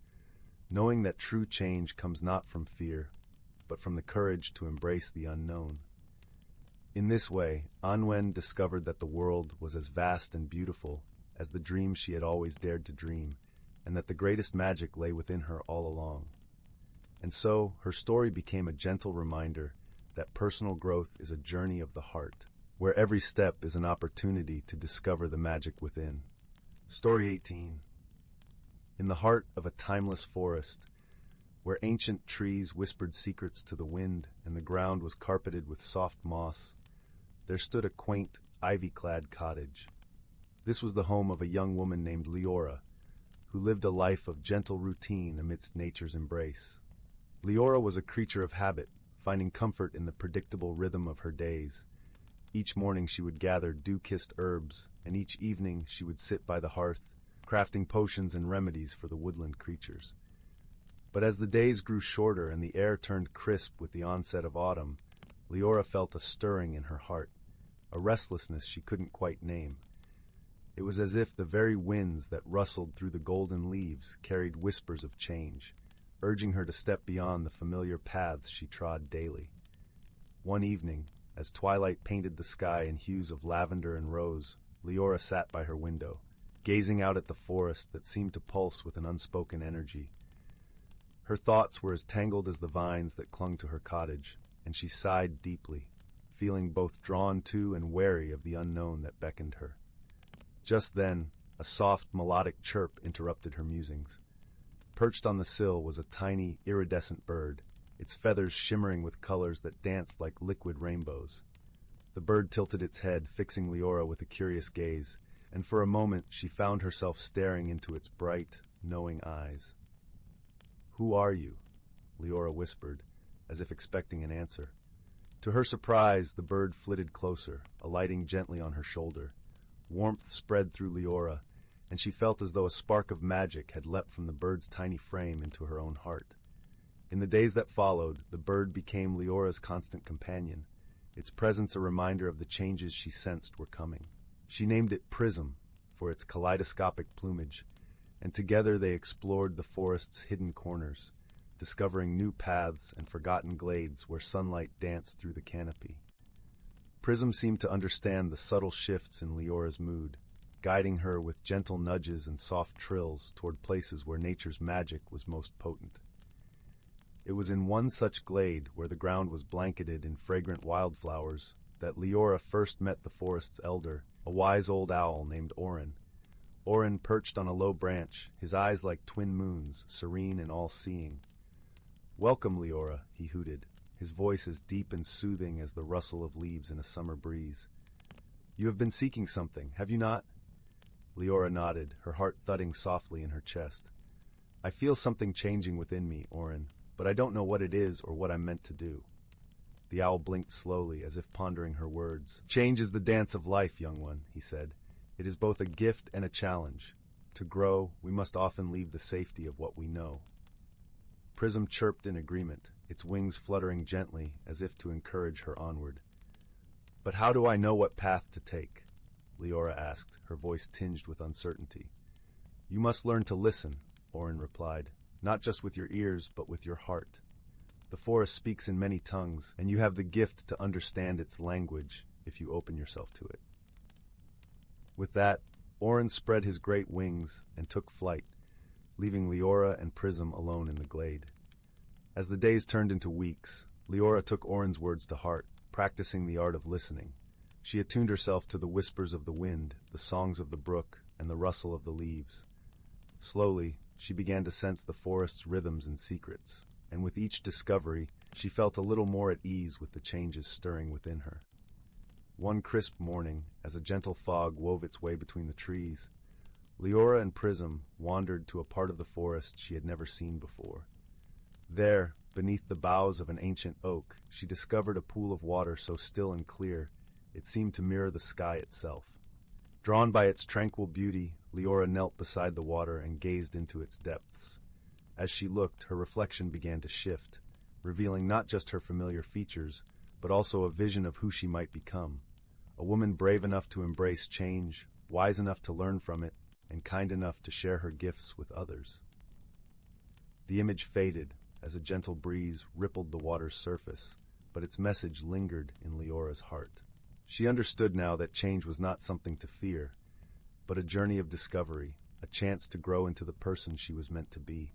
Speaker 1: knowing that true change comes not from fear, but from the courage to embrace the unknown. In this way, Anwen discovered that the world was as vast and beautiful as the dreams she had always dared to dream, and that the greatest magic lay within her all along. And so, her story became a gentle reminder that personal growth is a journey of the heart, where every step is an opportunity to discover the magic within. Story 18. In the heart of a timeless forest, where ancient trees whispered secrets to the wind and the ground was carpeted with soft moss, there stood a quaint, ivy-clad cottage. This was the home of a young woman named Leora, who lived a life of gentle routine amidst nature's embrace. Leora was a creature of habit, finding comfort in the predictable rhythm of her days. Each morning she would gather dew-kissed herbs, and each evening she would sit by the hearth, crafting potions and remedies for the woodland creatures. But as the days grew shorter and the air turned crisp with the onset of autumn, Leora felt a stirring in her heart, a restlessness she couldn't quite name. It was as if the very winds that rustled through the golden leaves carried whispers of change, urging her to step beyond the familiar paths she trod daily. One evening, as twilight painted the sky in hues of lavender and rose, Leora sat by her window, gazing out at the forest that seemed to pulse with an unspoken energy. Her thoughts were as tangled as the vines that clung to her cottage, and she sighed deeply, feeling both drawn to and wary of the unknown that beckoned her. Just then, a soft, melodic chirp interrupted her musings. Perched on the sill was a tiny, iridescent bird, its feathers shimmering with colors that danced like liquid rainbows. The bird tilted its head, fixing Leora with a curious gaze, and for a moment she found herself staring into its bright, knowing eyes. "Who are you?" Leora whispered, as if expecting an answer. To her surprise, the bird flitted closer, alighting gently on her shoulder. Warmth spread through Leora, and she felt as though a spark of magic had leapt from the bird's tiny frame into her own heart. In the days that followed, the bird became Leora's constant companion, its presence a reminder of the changes she sensed were coming. She named it Prism, for its kaleidoscopic plumage, and together they explored the forest's hidden corners, discovering new paths and forgotten glades where sunlight danced through the canopy. Prism seemed to understand the subtle shifts in Leora's mood, guiding her with gentle nudges and soft trills toward places where nature's magic was most potent. It was in one such glade, where the ground was blanketed in fragrant wildflowers, that Leora first met the forest's elder, a wise old owl named Orin. Orin perched on a low branch, his eyes like twin moons, serene and all-seeing. "Welcome, Leora," he hooted, his voice as deep and soothing as the rustle of leaves in a summer breeze. "You have been seeking something, have you not?" Leora nodded, her heart thudding softly in her chest. "I feel something changing within me, Orin, but I don't know what it is or what I'm meant to do." The owl blinked slowly, as if pondering her words. "Change is the dance of life, young one," he said. "It is both a gift and a challenge. To grow, we must often leave the safety of what we know." Prism chirped in agreement, its wings fluttering gently as if to encourage her onward. "But how do I know what path to take?" Leora asked, her voice tinged with uncertainty. "You must learn to listen," Orin replied, "not just with your ears, but with your heart. The forest speaks in many tongues, and you have the gift to understand its language if you open yourself to it." With that, Orin spread his great wings and took flight, leaving Leora and Prism alone in the glade. As the days turned into weeks, Leora took Orin's words to heart, practicing the art of listening. She attuned herself to the whispers of the wind, the songs of the brook, and the rustle of the leaves. Slowly, she began to sense the forest's rhythms and secrets, and with each discovery, she felt a little more at ease with the changes stirring within her. One crisp morning, as a gentle fog wove its way between the trees, Leora and Prism wandered to a part of the forest she had never seen before. There, beneath the boughs of an ancient oak, she discovered a pool of water so still and clear it seemed to mirror the sky itself. Drawn by its tranquil beauty, Leora knelt beside the water and gazed into its depths. As she looked, her reflection began to shift, revealing not just her familiar features, but also a vision of who she might become. A woman brave enough to embrace change, wise enough to learn from it, and kind enough to share her gifts with others. The image faded as a gentle breeze rippled the water's surface, but its message lingered in Leora's heart. She understood now that change was not something to fear, but a journey of discovery, a chance to grow into the person she was meant to be.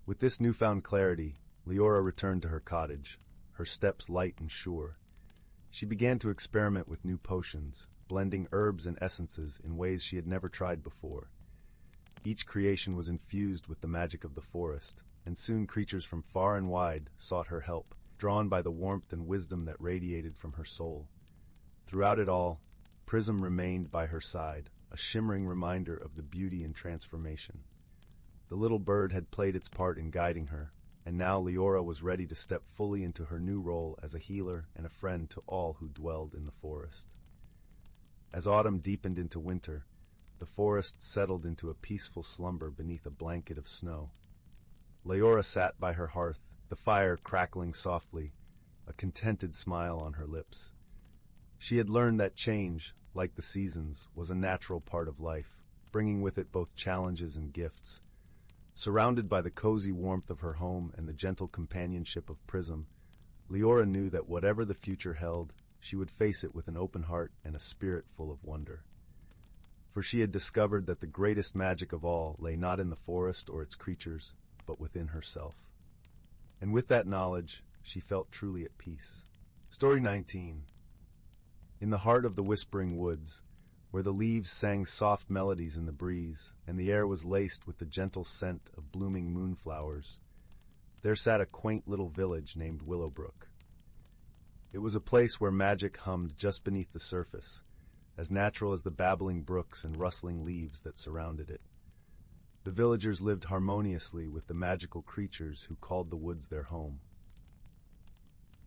Speaker 1: With this newfound clarity, Leora returned to her cottage, her steps light and sure. She began to experiment with new potions, blending herbs and essences in ways she had never tried before. Each creation was infused with the magic of the forest, and soon creatures from far and wide sought her help, drawn by the warmth and wisdom that radiated from her soul. Throughout it all, Prism remained by her side, a shimmering reminder of the beauty and transformation. The little bird had played its part in guiding her, and now Leora was ready to step fully into her new role as a healer and a friend to all who dwelled in the forest. As autumn deepened into winter, the forest settled into a peaceful slumber beneath a blanket of snow. Leora sat by her hearth, the fire crackling softly, a contented smile on her lips. She had learned that change, like the seasons, was a natural part of life, bringing with it both challenges and gifts. Surrounded by the cozy warmth of her home and the gentle companionship of Prism, Leora knew that whatever the future held, she would face it with an open heart and a spirit full of wonder. For she had discovered that the greatest magic of all lay not in the forest or its creatures, but within herself. And with that knowledge, she felt truly at peace. Story 19. In the heart of the whispering woods, where the leaves sang soft melodies in the breeze, and the air was laced with the gentle scent of blooming moonflowers, there sat a quaint little village named Willowbrook. It was a place where magic hummed just beneath the surface, as natural as the babbling brooks and rustling leaves that surrounded it. The villagers lived harmoniously with the magical creatures who called the woods their home.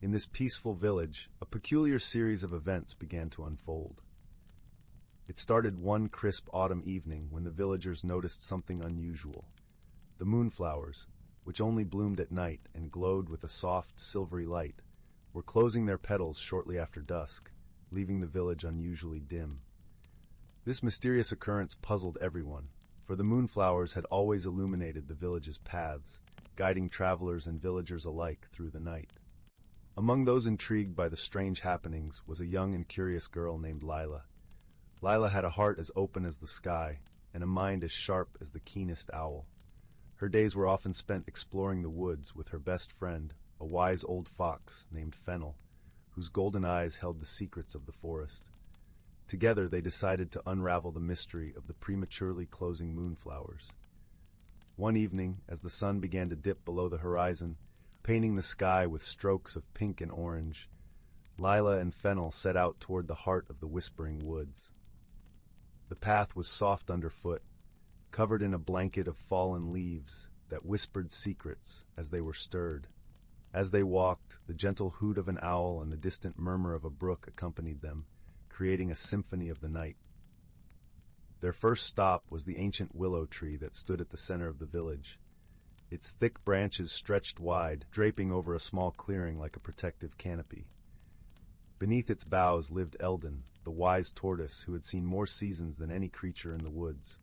Speaker 1: In this peaceful village, a peculiar series of events began to unfold. It started one crisp autumn evening when the villagers noticed something unusual. The moonflowers, which only bloomed at night and glowed with a soft, silvery light, were closing their petals shortly after dusk, leaving the village unusually dim. This mysterious occurrence puzzled everyone, for the moonflowers had always illuminated the village's paths, guiding travelers and villagers alike through the night. Among those intrigued by the strange happenings was a young and curious girl named Lila. Lila had a heart as open as the sky, and a mind as sharp as the keenest owl. Her days were often spent exploring the woods with her best friend, a wise old fox named Fennel, whose golden eyes held the secrets of the forest. Together they decided to unravel the mystery of the prematurely closing moonflowers. One evening, as the sun began to dip below the horizon, painting the sky with strokes of pink and orange, Lila and Fennel set out toward the heart of the whispering woods. The path was soft underfoot, covered in a blanket of fallen leaves that whispered secrets as they were stirred. As they walked, the gentle hoot of an owl and the distant murmur of a brook accompanied them, creating a symphony of the night. Their first stop was the ancient willow tree that stood at the center of the village. Its thick branches stretched wide, draping over a small clearing like a protective canopy. Beneath its boughs lived Eldon, the wise tortoise who had seen more seasons than any creature in the woods.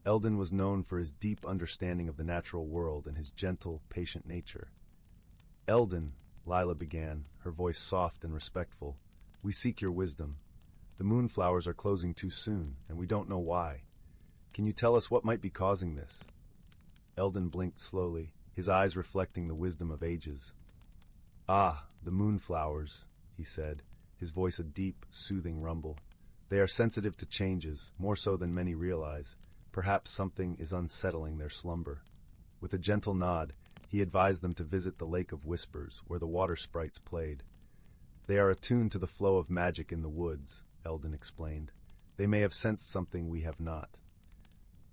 Speaker 1: Eldon was known for his deep understanding of the natural world and his gentle, patient nature. "Eldon," Lila began, her voice soft and respectful, "we seek your wisdom. The moonflowers are closing too soon, and we don't know why. Can you tell us what might be causing this?" Eldon blinked slowly, his eyes reflecting the wisdom of ages. "Ah, the moonflowers," he said, his voice a deep, soothing rumble. "They are sensitive to changes, more so than many realize. Perhaps something is unsettling their slumber." With a gentle nod, he advised them to visit the Lake of Whispers, where the water sprites played. They are attuned to the flow of magic in the woods, Eldon explained. They may have sensed something we have not.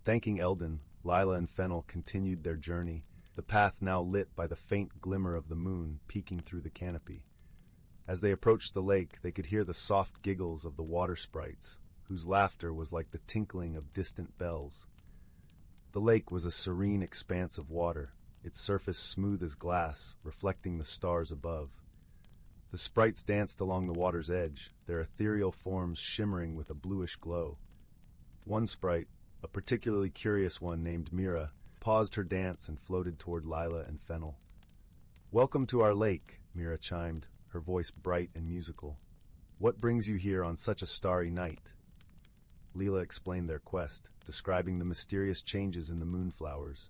Speaker 1: Thanking Eldon, Lila and Fennel continued their journey, the path now lit by the faint glimmer of the moon peeking through the canopy. As they approached the lake, they could hear the soft giggles of the water sprites, whose laughter was like the tinkling of distant bells. The lake was a serene expanse of water, its surface smooth as glass, reflecting the stars above. The sprites danced along the water's edge, their ethereal forms shimmering with a bluish glow. One sprite, a particularly curious one named Mira, paused her dance and floated toward Lila and Fennel. "Welcome to our lake," Mira chimed, her voice bright and musical. "What brings you here on such a starry night?" Lila explained their quest, describing the mysterious changes in the moonflowers.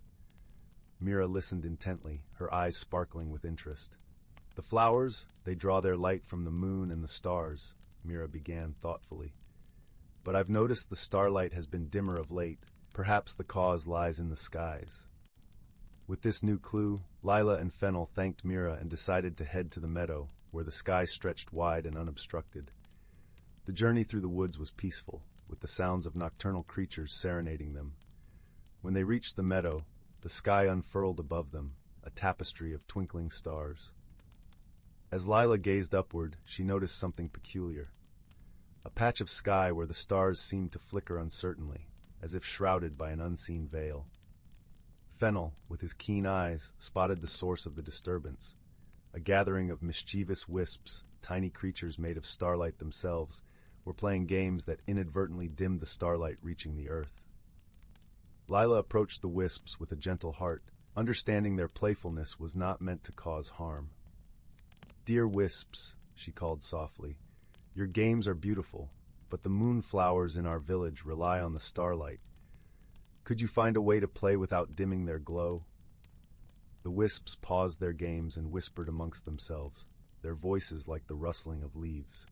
Speaker 1: Mira listened intently, her eyes sparkling with interest. "The flowers, they draw their light from the moon and the stars," Mira began thoughtfully. "But I've noticed the starlight has been dimmer of late. Perhaps the cause lies in the skies." With this new clue, Lila and Fennel thanked Mira and decided to head to the meadow, where the sky stretched wide and unobstructed. The journey through the woods was peaceful, with the sounds of nocturnal creatures serenading them. When they reached the meadow, the sky unfurled above them, a tapestry of twinkling stars. As Lila gazed upward, she noticed something peculiar. A patch of sky where the stars seemed to flicker uncertainly, as if shrouded by an unseen veil. Fennel, with his keen eyes, spotted the source of the disturbance. A gathering of mischievous wisps, tiny creatures made of starlight themselves, were playing games that inadvertently dimmed the starlight reaching the earth. Lila approached the wisps with a gentle heart, understanding their playfulness was not meant to cause harm. "Dear wisps," she called softly, "your games are beautiful, but the moonflowers in our village rely on the starlight. Could you find a way to play without dimming their glow?" The wisps paused their games and whispered amongst themselves, their voices like the rustling of leaves.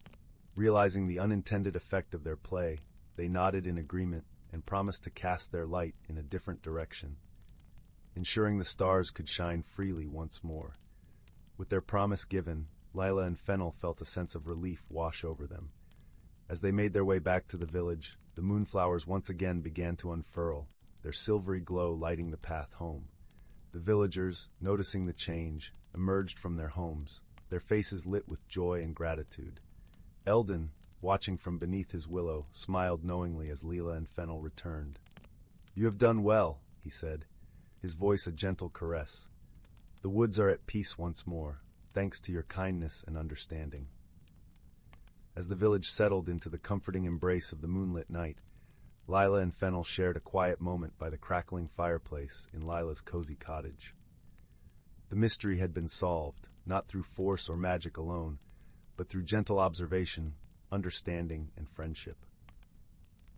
Speaker 1: Realizing the unintended effect of their play, they nodded in agreement and promised to cast their light in a different direction, ensuring the stars could shine freely once more. With their promise given, Lila and Fennel felt a sense of relief wash over them. As they made their way back to the village, the moonflowers once again began to unfurl, their silvery glow lighting the path home. The villagers, noticing the change, emerged from their homes, their faces lit with joy and gratitude. Eldon, watching from beneath his willow, smiled knowingly as Lila and Fennel returned. "You have done well," he said, his voice a gentle caress. "The woods are at peace once more, thanks to your kindness and understanding." As the village settled into the comforting embrace of the moonlit night, Lila and Fennel shared a quiet moment by the crackling fireplace in Lila's cozy cottage. The mystery had been solved, not through force or magic alone, but through gentle observation, understanding, and friendship.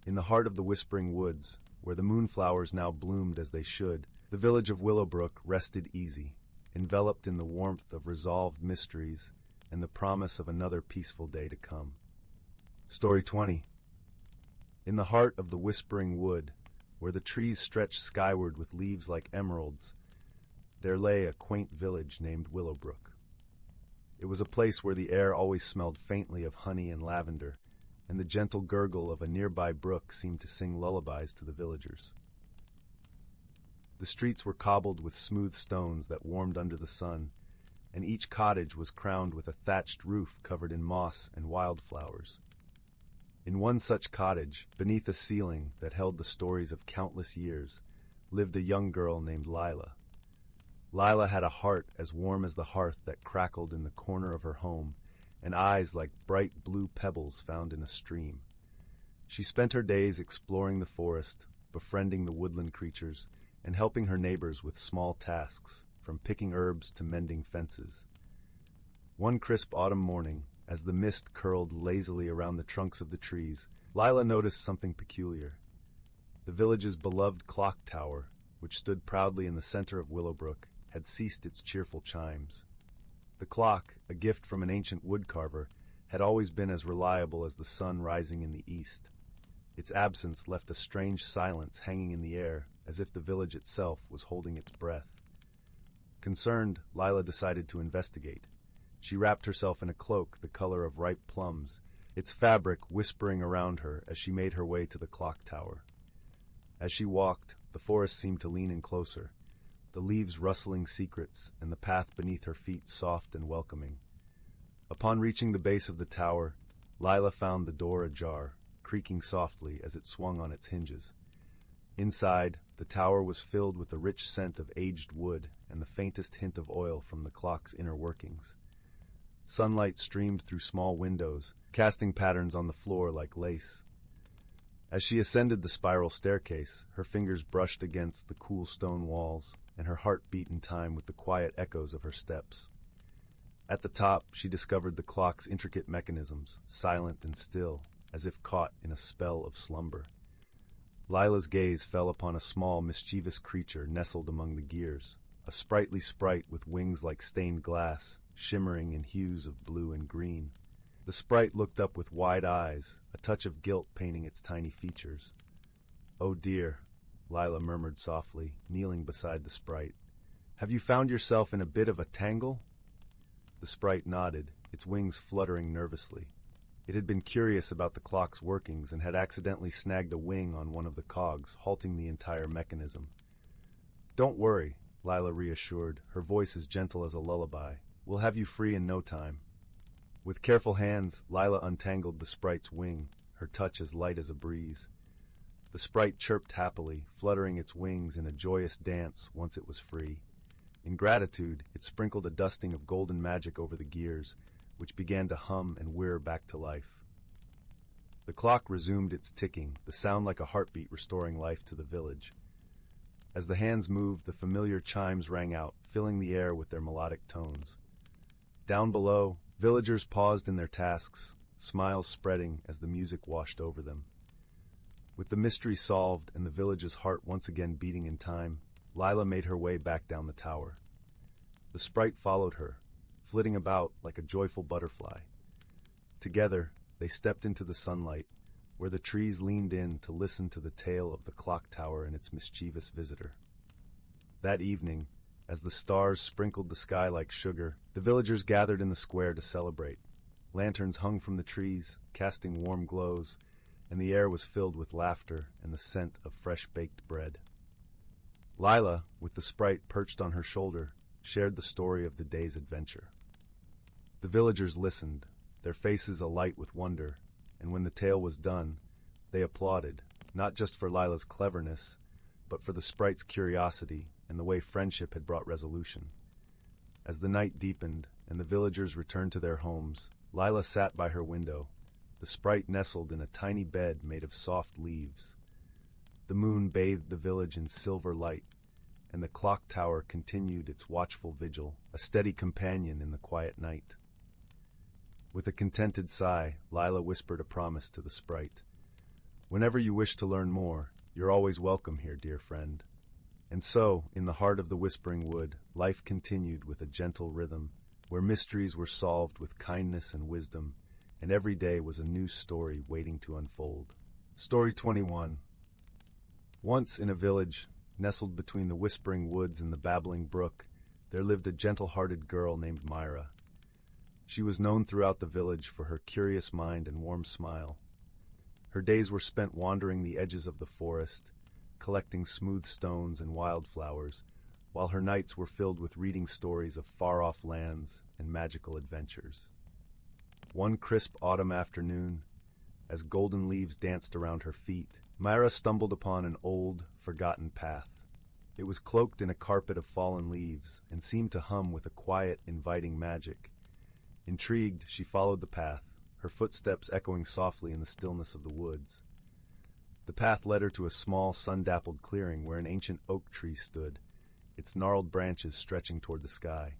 Speaker 1: In the heart of the whispering woods, where the moonflowers now bloomed as they should, the village of Willowbrook rested easy, enveloped in the warmth of resolved mysteries and the promise of another peaceful day to come. Story 20. In the heart of the whispering wood, where the trees stretched skyward with leaves like emeralds, there lay a quaint village named Willowbrook. It was a place where the air always smelled faintly of honey and lavender, and the gentle gurgle of a nearby brook seemed to sing lullabies to the villagers. The streets were cobbled with smooth stones that warmed under the sun, and each cottage was crowned with a thatched roof covered in moss and wildflowers. In one such cottage, beneath a ceiling that held the stories of countless years, lived a young girl named Lila. Lila had a heart as warm as the hearth that crackled in the corner of her home, and eyes like bright blue pebbles found in a stream. She spent her days exploring the forest, befriending the woodland creatures, and helping her neighbors with small tasks, from picking herbs to mending fences. One crisp autumn morning, as the mist curled lazily around the trunks of the trees, Lila noticed something peculiar. The village's beloved clock tower, which stood proudly in the center of Willowbrook, had ceased its cheerful chimes. The clock, a gift from an ancient woodcarver, had always been as reliable as the sun rising in the east. Its absence left a strange silence hanging in the air, as if the village itself was holding its breath. Concerned, Lila decided to investigate. She wrapped herself in a cloak the color of ripe plums, its fabric whispering around her as she made her way to the clock tower. As she walked, the forest seemed to lean in closer, the leaves rustling secrets and the path beneath her feet soft and welcoming. Upon reaching the base of the tower, Lila found the door ajar, creaking softly as it swung on its hinges. Inside, the tower was filled with the rich scent of aged wood and the faintest hint of oil from the clock's inner workings. Sunlight streamed through small windows, casting patterns on the floor like lace. As she ascended the spiral staircase, her fingers brushed against the cool stone walls, and her heart beat in time with the quiet echoes of her steps. At the top, she discovered the clock's intricate mechanisms, silent and still, as if caught in a spell of slumber. Lila's gaze fell upon a small, mischievous creature nestled among the gears, a sprightly sprite with wings like stained glass, shimmering in hues of blue and green. The sprite looked up with wide eyes, a touch of guilt painting its tiny features. "Oh dear," Lila murmured softly, kneeling beside the sprite. "Have you found yourself in a bit of a tangle?" The sprite nodded, its wings fluttering nervously. It had been curious about the clock's workings and had accidentally snagged a wing on one of the cogs, halting the entire mechanism. "Don't worry," Lila reassured, her voice as gentle as a lullaby. "We'll have you free in no time." With careful hands, Lila untangled the sprite's wing, her touch as light as a breeze. The sprite chirped happily, fluttering its wings in a joyous dance once it was free. In gratitude, it sprinkled a dusting of golden magic over the gears, which began to hum and whir back to life. The clock resumed its ticking, the sound like a heartbeat restoring life to the village. As the hands moved, the familiar chimes rang out, filling the air with their melodic tones. Down below, villagers paused in their tasks, smiles spreading as the music washed over them. With the mystery solved and the village's heart once again beating in time, Lila made her way back down the tower. The sprite followed her, flitting about like a joyful butterfly. Together, they stepped into the sunlight, where the trees leaned in to listen to the tale of the clock tower and its mischievous visitor. That evening, as the stars sprinkled the sky like sugar, the villagers gathered in the square to celebrate. Lanterns hung from the trees, casting warm glows, and the air was filled with laughter and the scent of fresh-baked bread. Lila, with the sprite perched on her shoulder, shared the story of the day's adventure. The villagers listened, their faces alight with wonder, and when the tale was done, they applauded, not just for Lila's cleverness, but for the sprite's curiosity and the way friendship had brought resolution. As the night deepened and the villagers returned to their homes, Lila sat by her window, the sprite nestled in a tiny bed made of soft leaves. The moon bathed the village in silver light, and the clock tower continued its watchful vigil, a steady companion in the quiet night. With a contented sigh, Lila whispered a promise to the sprite. "Whenever you wish to learn more, you're always welcome here, dear friend." And so, in the heart of the Whispering Wood, life continued with a gentle rhythm, where mysteries were solved with kindness and wisdom, and every day was a new story waiting to unfold. Story 21. Once in a village, nestled between the whispering woods and the babbling brook, there lived a gentle-hearted girl named Myra. She was known throughout the village for her curious mind and warm smile. Her days were spent wandering the edges of the forest, collecting smooth stones and wildflowers, while her nights were filled with reading stories of far-off lands and magical adventures. One crisp autumn afternoon, as golden leaves danced around her feet, Myra stumbled upon an old, forgotten path. It was cloaked in a carpet of fallen leaves and seemed to hum with a quiet, inviting magic. Intrigued, she followed the path, her footsteps echoing softly in the stillness of the woods. The path led her to a small, sun-dappled clearing where an ancient oak tree stood, its gnarled branches stretching toward the sky.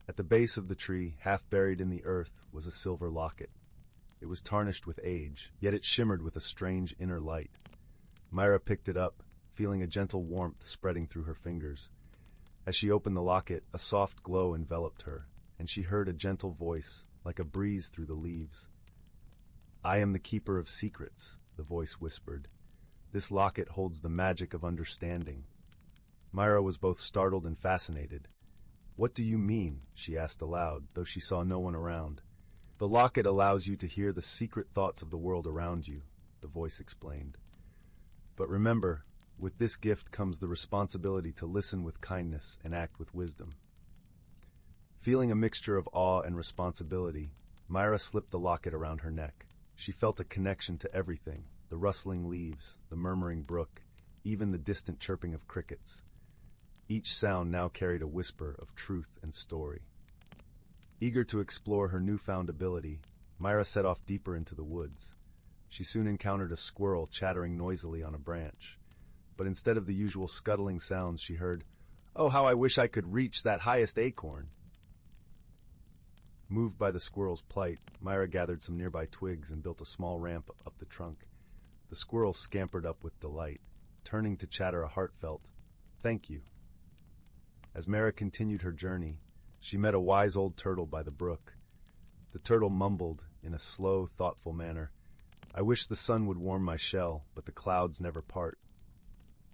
Speaker 1: At the base of the tree, half buried in the earth, was a silver locket. It was tarnished with age, yet it shimmered with a strange inner light. Myra picked it up, feeling a gentle warmth spreading through her fingers. As she opened the locket, a soft glow enveloped her, and she heard a gentle voice, like a breeze through the leaves. "I am the keeper of secrets," the voice whispered. "This locket holds the magic of understanding." Myra was both startled and fascinated. "What do you mean?" she asked aloud, though she saw no one around. "The locket allows you to hear the secret thoughts of the world around you," the voice explained. "But remember, with this gift comes the responsibility to listen with kindness and act with wisdom." Feeling a mixture of awe and responsibility, Myra slipped the locket around her neck. She felt a connection to everything: the rustling leaves, the murmuring brook, even the distant chirping of crickets. Each sound now carried a whisper of truth and story. Eager to explore her newfound ability, Myra set off deeper into the woods. She soon encountered a squirrel chattering noisily on a branch. But instead of the usual scuttling sounds, she heard, "Oh, how I wish I could reach that highest acorn." Moved by the squirrel's plight, Myra gathered some nearby twigs and built a small ramp up the trunk. The squirrel scampered up with delight, turning to chatter a heartfelt, "Thank you." As Myra continued her journey, she met a wise old turtle by the brook. The turtle mumbled, in a slow, thoughtful manner, "I wish the sun would warm my shell, but the clouds never part."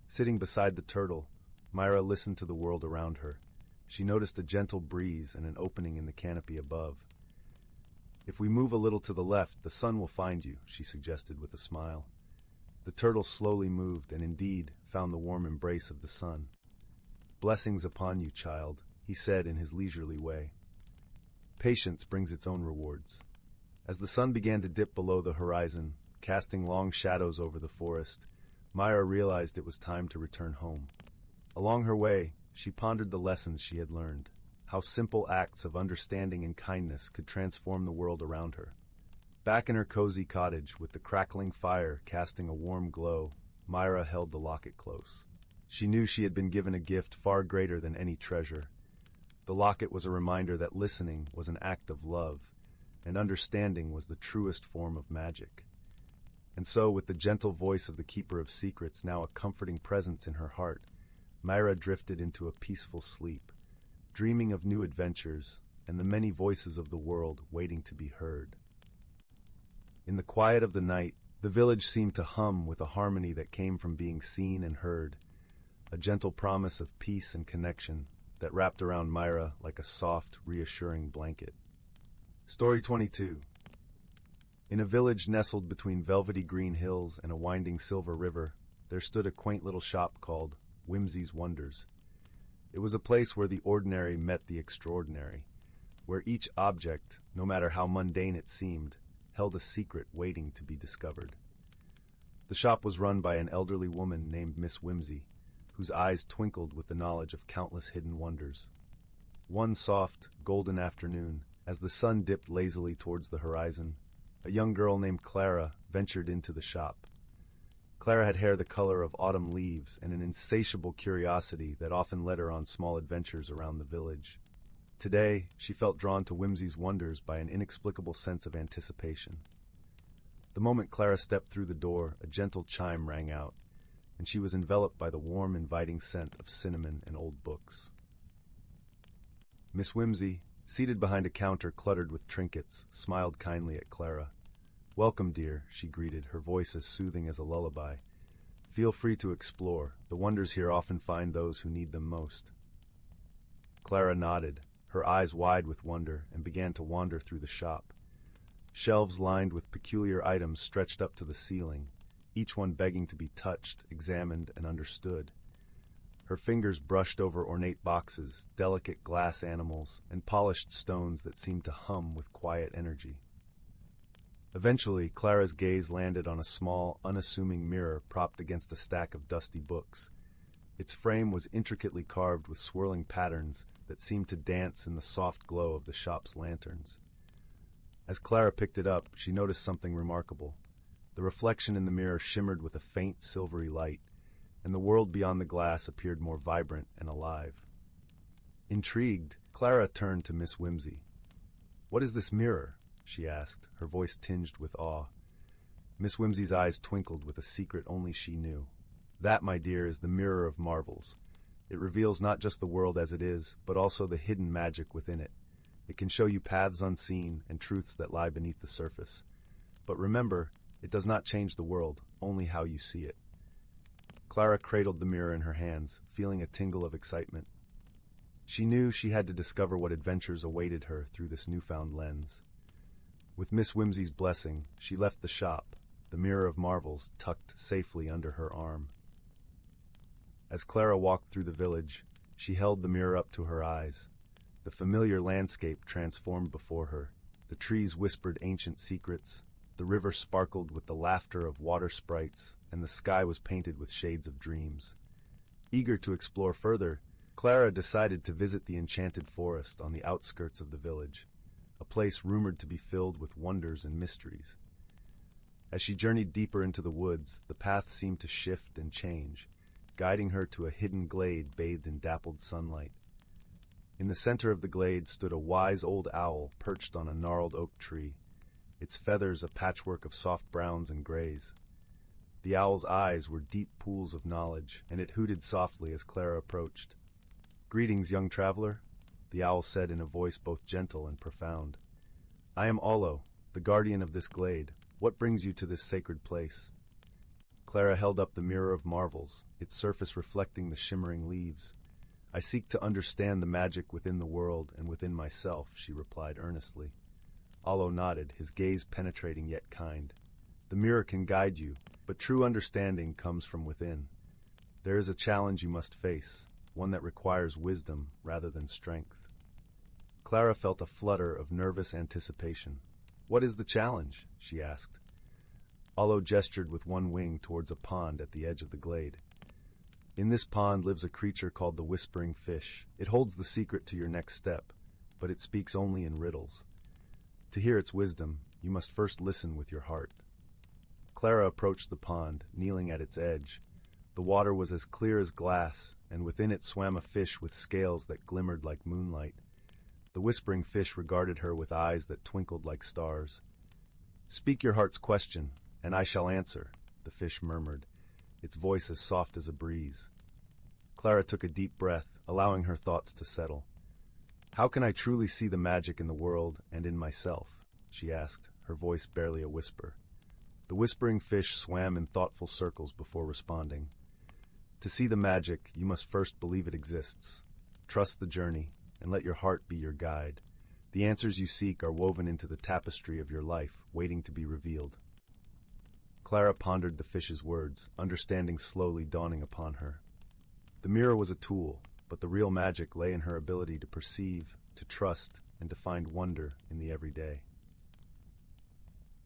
Speaker 1: Sitting beside the turtle, Myra listened to the world around her. She noticed a gentle breeze and an opening in the canopy above. "If we move a little to the left, the sun will find you," she suggested with a smile. The turtle slowly moved and indeed found the warm embrace of the sun. "Blessings upon you, child," he said in his leisurely way. "Patience brings its own rewards." As the sun began to dip below the horizon, casting long shadows over the forest, Myra realized it was time to return home. Along her way, she pondered the lessons she had learned, how simple acts of understanding and kindness could transform the world around her. Back in her cozy cottage, with the crackling fire casting a warm glow, Myra held the locket close. She knew she had been given a gift far greater than any treasure. The locket was a reminder that listening was an act of love, and understanding was the truest form of magic. And so, with the gentle voice of the Keeper of Secrets now a comforting presence in her heart, Myra drifted into a peaceful sleep, dreaming of new adventures and the many voices of the world waiting to be heard. In the quiet of the night, the village seemed to hum with a harmony that came from being seen and heard, a gentle promise of peace and connection that wrapped around Myra like a soft, reassuring blanket. Story 22. In a village nestled between velvety green hills and a winding silver river, there stood a quaint little shop called Whimsy's Wonders. It was a place where the ordinary met the extraordinary, where each object, no matter how mundane it seemed, held a secret waiting to be discovered. The shop was run by an elderly woman named Miss Whimsy, whose eyes twinkled with the knowledge of countless hidden wonders. One soft, golden afternoon, as the sun dipped lazily towards the horizon, a young girl named Clara ventured into the shop. Clara had hair the color of autumn leaves and an insatiable curiosity that often led her on small adventures around the village. Today, she felt drawn to Whimsy's wonders by an inexplicable sense of anticipation. The moment Clara stepped through the door, a gentle chime rang out, and she was enveloped by the warm, inviting scent of cinnamon and old books. Miss Whimsy, seated behind a counter cluttered with trinkets, smiled kindly at Clara. "Welcome, dear," she greeted, her voice as soothing as a lullaby. "Feel free to explore. The wonders here often find those who need them most." Clara nodded, her eyes wide with wonder, and began to wander through the shop. Shelves lined with peculiar items stretched up to the ceiling, each one begging to be touched, examined, and understood. Her fingers brushed over ornate boxes, delicate glass animals, and polished stones that seemed to hum with quiet energy. Eventually, Clara's gaze landed on a small, unassuming mirror propped against a stack of dusty books. Its frame was intricately carved with swirling patterns that seemed to dance in the soft glow of the shop's lanterns. As Clara picked it up, she noticed something remarkable. The reflection in the mirror shimmered with a faint silvery light, and the world beyond the glass appeared more vibrant and alive. Intrigued, Clara turned to Miss Whimsy. "What is this mirror?" she asked, her voice tinged with awe. Miss Whimsy's eyes twinkled with a secret only she knew. "That, my dear, is the Mirror of Marvels. It reveals not just the world as it is, but also the hidden magic within it. It can show you paths unseen and truths that lie beneath the surface. But remember, it does not change the world, only how you see it." Clara cradled the mirror in her hands, feeling a tingle of excitement. She knew she had to discover what adventures awaited her through this newfound lens. With Miss Whimsy's blessing, she left the shop, the mirror of marvels tucked safely under her arm. As Clara walked through the village, she held the mirror up to her eyes. The familiar landscape transformed before her. The trees whispered ancient secrets, the river sparkled with the laughter of water sprites, and the sky was painted with shades of dreams. Eager to explore further, Clara decided to visit the enchanted forest on the outskirts of the village, a place rumored to be filled with wonders and mysteries. As she journeyed deeper into the woods, the path seemed to shift and change, guiding her to a hidden glade bathed in dappled sunlight. In the center of the glade stood a wise old owl perched on a gnarled oak tree, its feathers a patchwork of soft browns and grays. The owl's eyes were deep pools of knowledge, and it hooted softly as Clara approached. "Greetings, young traveler," the owl said in a voice both gentle and profound. "I am Willow, the guardian of this glade. What brings you to this sacred place?" Clara held up the mirror of marvels, its surface reflecting the shimmering leaves. "I seek to understand the magic within the world and within myself," she replied earnestly. Willow nodded, his gaze penetrating yet kind. "The mirror can guide you, but true understanding comes from within. There is a challenge you must face, one that requires wisdom rather than strength." Clara felt a flutter of nervous anticipation. "What is the challenge?" she asked. Willow gestured with one wing towards a pond at the edge of the glade. "In this pond lives a creature called the whispering fish. It holds the secret to your next step, but it speaks only in riddles. To hear its wisdom, you must first listen with your heart." Clara approached the pond, kneeling at its edge. The water was as clear as glass, and within it swam a fish with scales that glimmered like moonlight. The whispering fish regarded her with eyes that twinkled like stars. "Speak your heart's question, and I shall answer," the fish murmured, its voice as soft as a breeze. Clara took a deep breath, allowing her thoughts to settle. "How can I truly see the magic in the world and in myself?" she asked, her voice barely a whisper. The whispering fish swam in thoughtful circles before responding. "To see the magic, you must first believe it exists. Trust the journey, and let your heart be your guide. The answers you seek are woven into the tapestry of your life, waiting to be revealed." Clara pondered the fish's words, understanding slowly dawning upon her. The mirror was a tool, but the real magic lay in her ability to perceive, to trust, and to find wonder in the everyday.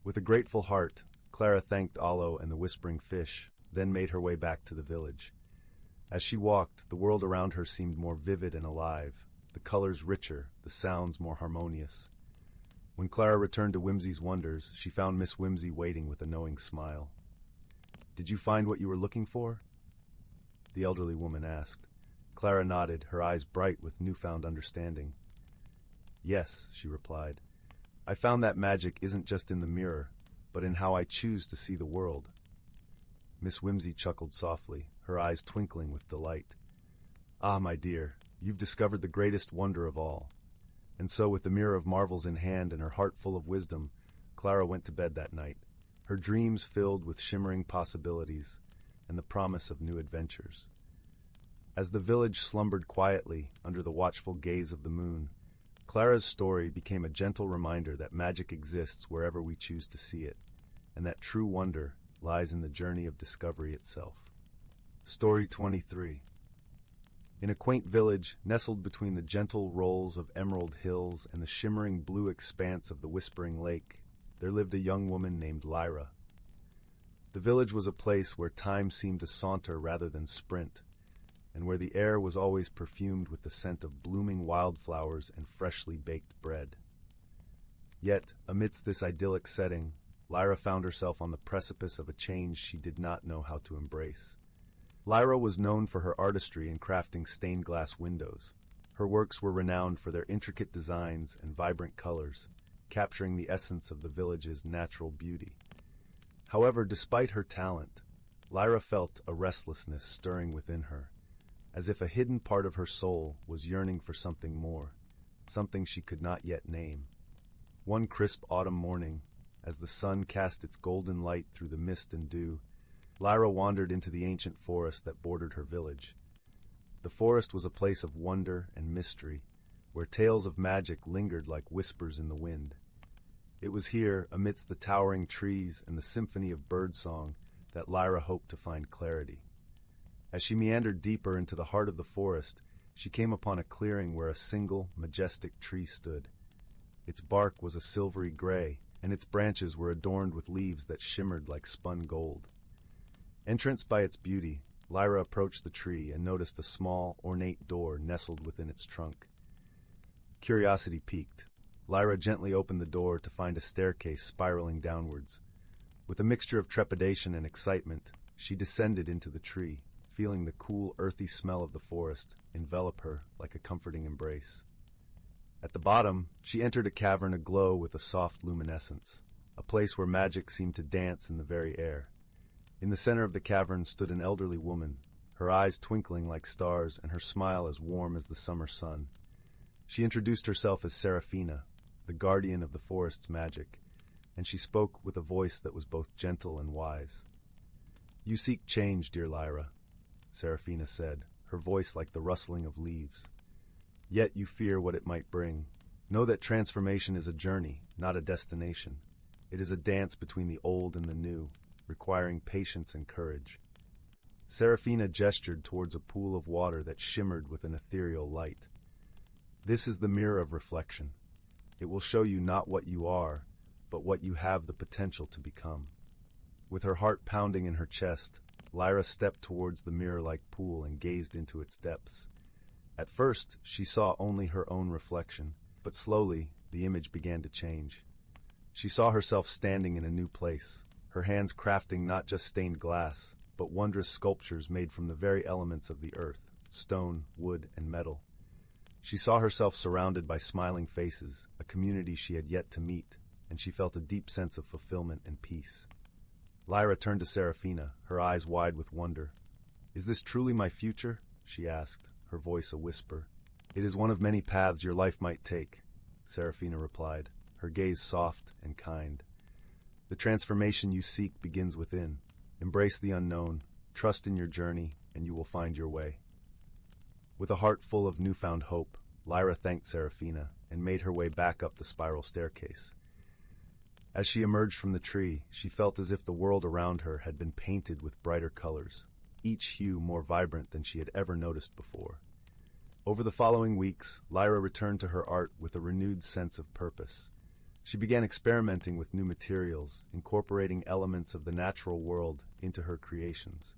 Speaker 1: With a grateful heart, Clara thanked Willow and the whispering fish, then made her way back to the village. As she walked, the world around her seemed more vivid and alive, the colors richer, the sounds more harmonious. When Clara returned to Whimsy's wonders, she found Miss Whimsy waiting with a knowing smile. "Did you find what you were looking for?" the elderly woman asked. Clara nodded, her eyes bright with newfound understanding. "Yes," she replied. "I found that magic isn't just in the mirror, but in how I choose to see the world." Miss Whimsy chuckled softly, her eyes twinkling with delight. "Ah, my dear, you've discovered the greatest wonder of all." And so, with the mirror of marvels in hand and her heart full of wisdom, Clara went to bed that night, her dreams filled with shimmering possibilities and the promise of new adventures. As the village slumbered quietly under the watchful gaze of the moon, Clara's story became a gentle reminder that magic exists wherever we choose to see it, and that true wonder lies in the journey of discovery itself. Story 23. In a quaint village nestled between the gentle rolls of emerald hills and the shimmering blue expanse of the Whispering Lake, there lived a young woman named Lyra. The village was a place where time seemed to saunter rather than sprint, and where the air was always perfumed with the scent of blooming wildflowers and freshly baked bread. Yet, amidst this idyllic setting, Lyra found herself on the precipice of a change she did not know how to embrace. Lyra was known for her artistry in crafting stained glass windows. Her works were renowned for their intricate designs and vibrant colors, capturing the essence of the village's natural beauty. However, despite her talent, Lyra felt a restlessness stirring within her, as if a hidden part of her soul was yearning for something more, something she could not yet name. One crisp autumn morning, as the sun cast its golden light through the mist and dew, Lyra wandered into the ancient forest that bordered her village. The forest was a place of wonder and mystery, where tales of magic lingered like whispers in the wind. It was here, amidst the towering trees and the symphony of birdsong, that Lyra hoped to find clarity. As she meandered deeper into the heart of the forest, she came upon a clearing where a single, majestic tree stood. Its bark was a silvery gray, and its branches were adorned with leaves that shimmered like spun gold. Entranced by its beauty, Lyra approached the tree and noticed a small, ornate door nestled within its trunk. Curiosity piqued. Lyra gently opened the door to find a staircase spiraling downwards. With a mixture of trepidation and excitement, she descended into the tree, feeling the cool, earthy smell of the forest envelop her like a comforting embrace. At the bottom, she entered a cavern aglow with a soft luminescence, a place where magic seemed to dance in the very air. In the center of the cavern stood an elderly woman, her eyes twinkling like stars and her smile as warm as the summer sun. She introduced herself as Serafina, the guardian of the forest's magic, and she spoke with a voice that was both gentle and wise. "You seek change, dear Lyra," Serafina said, her voice like the rustling of leaves. "Yet you fear what it might bring. Know that transformation is a journey, not a destination. It is a dance between the old and the new, requiring patience and courage." Serafina gestured towards a pool of water that shimmered with an ethereal light. "This is the mirror of reflection. It will show you not what you are, but what you have the potential to become." With her heart pounding in her chest, Lyra stepped towards the mirror-like pool and gazed into its depths. At first, she saw only her own reflection, but slowly, the image began to change. She saw herself standing in a new place, her hands crafting not just stained glass, but wondrous sculptures made from the very elements of the earth, stone, wood, and metal. She saw herself surrounded by smiling faces, a community she had yet to meet, and she felt a deep sense of fulfillment and peace. Lyra turned to Serafina, her eyes wide with wonder. "Is this truly my future?" she asked, her voice a whisper. "It is one of many paths your life might take," Serafina replied, her gaze soft and kind. "The transformation you seek begins within. Embrace the unknown, trust in your journey, and you will find your way." With a heart full of newfound hope, Lyra thanked Serafina and made her way back up the spiral staircase. As she emerged from the tree, she felt as if the world around her had been painted with brighter colors, each hue more vibrant than she had ever noticed before. Over the following weeks, Lyra returned to her art with a renewed sense of purpose. She began experimenting with new materials, incorporating elements of the natural world into her creations.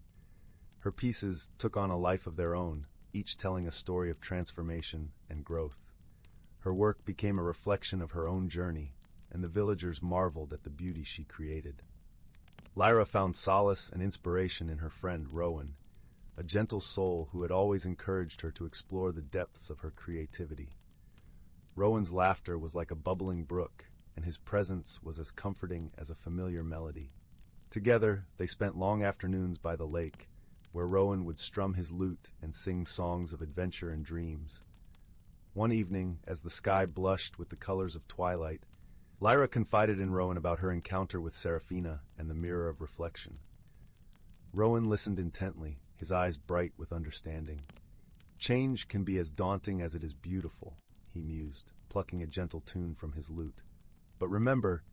Speaker 1: Her pieces took on a life of their own, each telling a story of transformation and growth. Her work became a reflection of her own journey, and the villagers marveled at the beauty she created. Lyra found solace and inspiration in her friend Rowan, a gentle soul who had always encouraged her to explore the depths of her creativity. Rowan's laughter was like a bubbling brook, and his presence was as comforting as a familiar melody. Together, they spent long afternoons by the lake, where Rowan would strum his lute and sing songs of adventure and dreams. One evening, as the sky blushed with the colors of twilight, Lyra confided in Rowan about her encounter with Serafina and the mirror of reflection. Rowan listened intently, his eyes bright with understanding. "Change can be as daunting as it is beautiful," he mused, plucking a gentle tune from his lute. "But remember,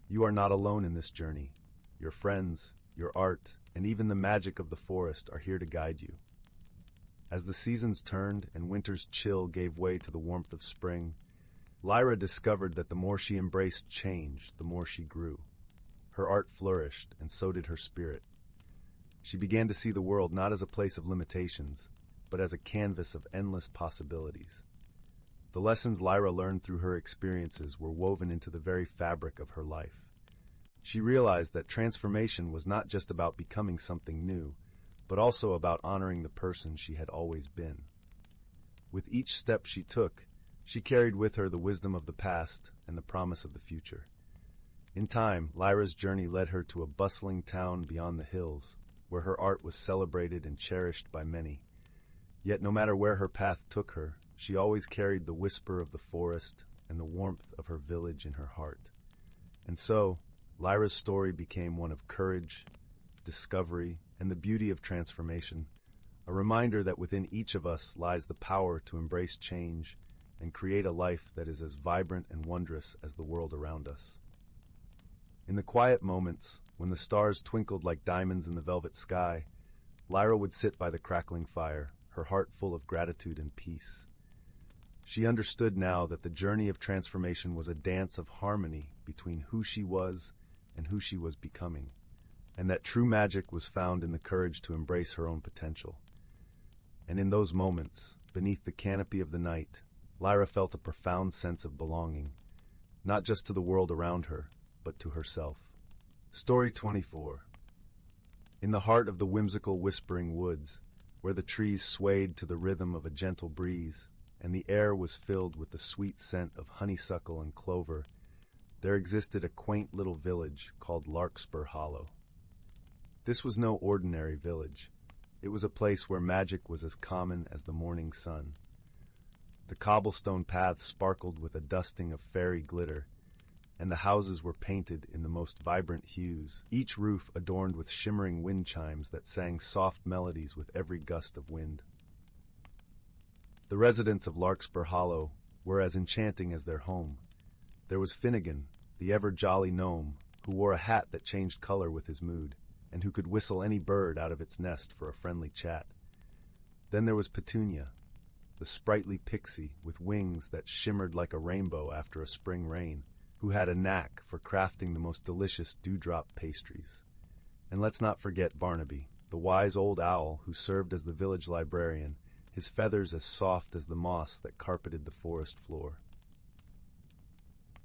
Speaker 1: you are not alone in this journey. Your friends, your art, and even the magic of the forest are here to guide you." As the seasons turned and winter's chill gave way to the warmth of spring, Lyra discovered that the more she embraced change, the more she grew. Her art flourished, and so did her spirit. She began to see the world not as a place of limitations, but as a canvas of endless possibilities. The lessons Lyra learned through her experiences were woven into the very fabric of her life. She realized that transformation was not just about becoming something new, but also about honoring the person she had always been. With each step she took, she carried with her the wisdom of the past and the promise of the future. In time, Lyra's journey led her to a bustling town beyond the hills, where her art was celebrated and cherished by many. Yet no matter where her path took her, she always carried the whisper of the forest and the warmth of her village in her heart. And so, Lyra's story became one of courage, discovery, and the beauty of transformation, a reminder that within each of us lies the power to embrace change and create a life that is as vibrant and wondrous as the world around us. In the quiet moments, when the stars twinkled like diamonds in the velvet sky, Lyra would sit by the crackling fire, her heart full of gratitude and peace. She understood now that the journey of transformation was a dance of harmony between who she was and who she was becoming, and that true magic was found in the courage to embrace her own potential. And in those moments, beneath the canopy of the night, Lyra felt a profound sense of belonging, not just to the world around her, but to herself. Story 24. In the heart of the whimsical whispering woods, where the trees swayed to the rhythm of a gentle breeze, and the air was filled with the sweet scent of honeysuckle and clover, there existed a quaint little village called Larkspur Hollow. This was no ordinary village. It was a place where magic was as common as the morning sun. The cobblestone paths sparkled with a dusting of fairy glitter, and the houses were painted in the most vibrant hues, each roof adorned with shimmering wind chimes that sang soft melodies with every gust of wind. The residents of Larkspur Hollow were as enchanting as their home. There was Finnegan, the ever-jolly gnome, who wore a hat that changed color with his mood, and who could whistle any bird out of its nest for a friendly chat. Then there was Petunia, the sprightly pixie with wings that shimmered like a rainbow after a spring rain, who had a knack for crafting the most delicious dewdrop pastries. And let's not forget Barnaby, the wise old owl who served as the village librarian, his feathers as soft as the moss that carpeted the forest floor.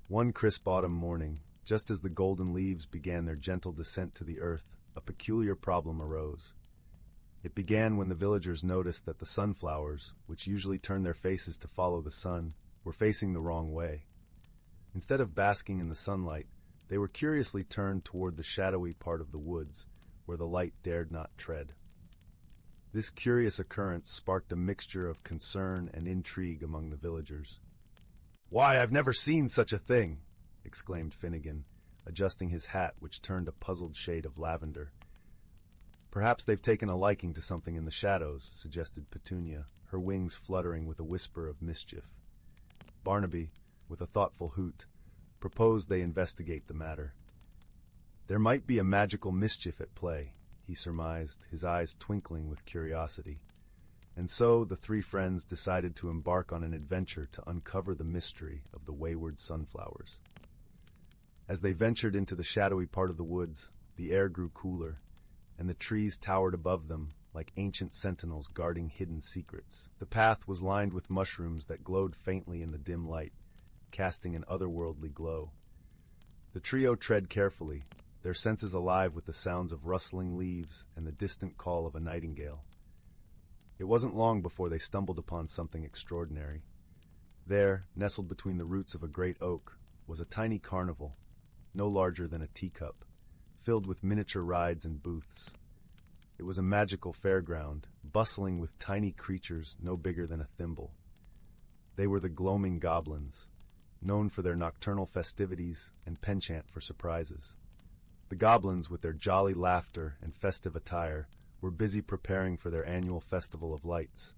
Speaker 1: One crisp autumn morning, just as the golden leaves began their gentle descent to the earth, a peculiar problem arose. It began when the villagers noticed that the sunflowers, which usually turn their faces to follow the sun, were facing the wrong way. Instead of basking in the sunlight, they were curiously turned toward the shadowy part of the woods, where the light dared not tread. This curious occurrence sparked a mixture of concern and intrigue among the villagers. "Why, I've never seen such a thing!" exclaimed Finnegan, adjusting his hat, which turned a puzzled shade of lavender. "Perhaps they've taken a liking to something in the shadows," suggested Petunia, her wings fluttering with a whisper of mischief. Barnaby, with a thoughtful hoot, proposed they investigate the matter. There might be a magical mischief at play, he surmised, his eyes twinkling with curiosity. And so the three friends decided to embark on an adventure to uncover the mystery of the wayward sunflowers. As they ventured into the shadowy part of the woods, the air grew cooler, and the trees towered above them like ancient sentinels guarding hidden secrets. The path was lined with mushrooms that glowed faintly in the dim light, casting an otherworldly glow. The trio tread carefully, their senses alive with the sounds of rustling leaves and the distant call of a nightingale. It wasn't long before they stumbled upon something extraordinary. There, nestled between the roots of a great oak, was a tiny carnival, no larger than a teacup, filled with miniature rides and booths. It was a magical fairground, bustling with tiny creatures no bigger than a thimble. They were the gloaming goblins, known for their nocturnal festivities and penchant for surprises. The goblins, with their jolly laughter and festive attire, were busy preparing for their annual festival of lights,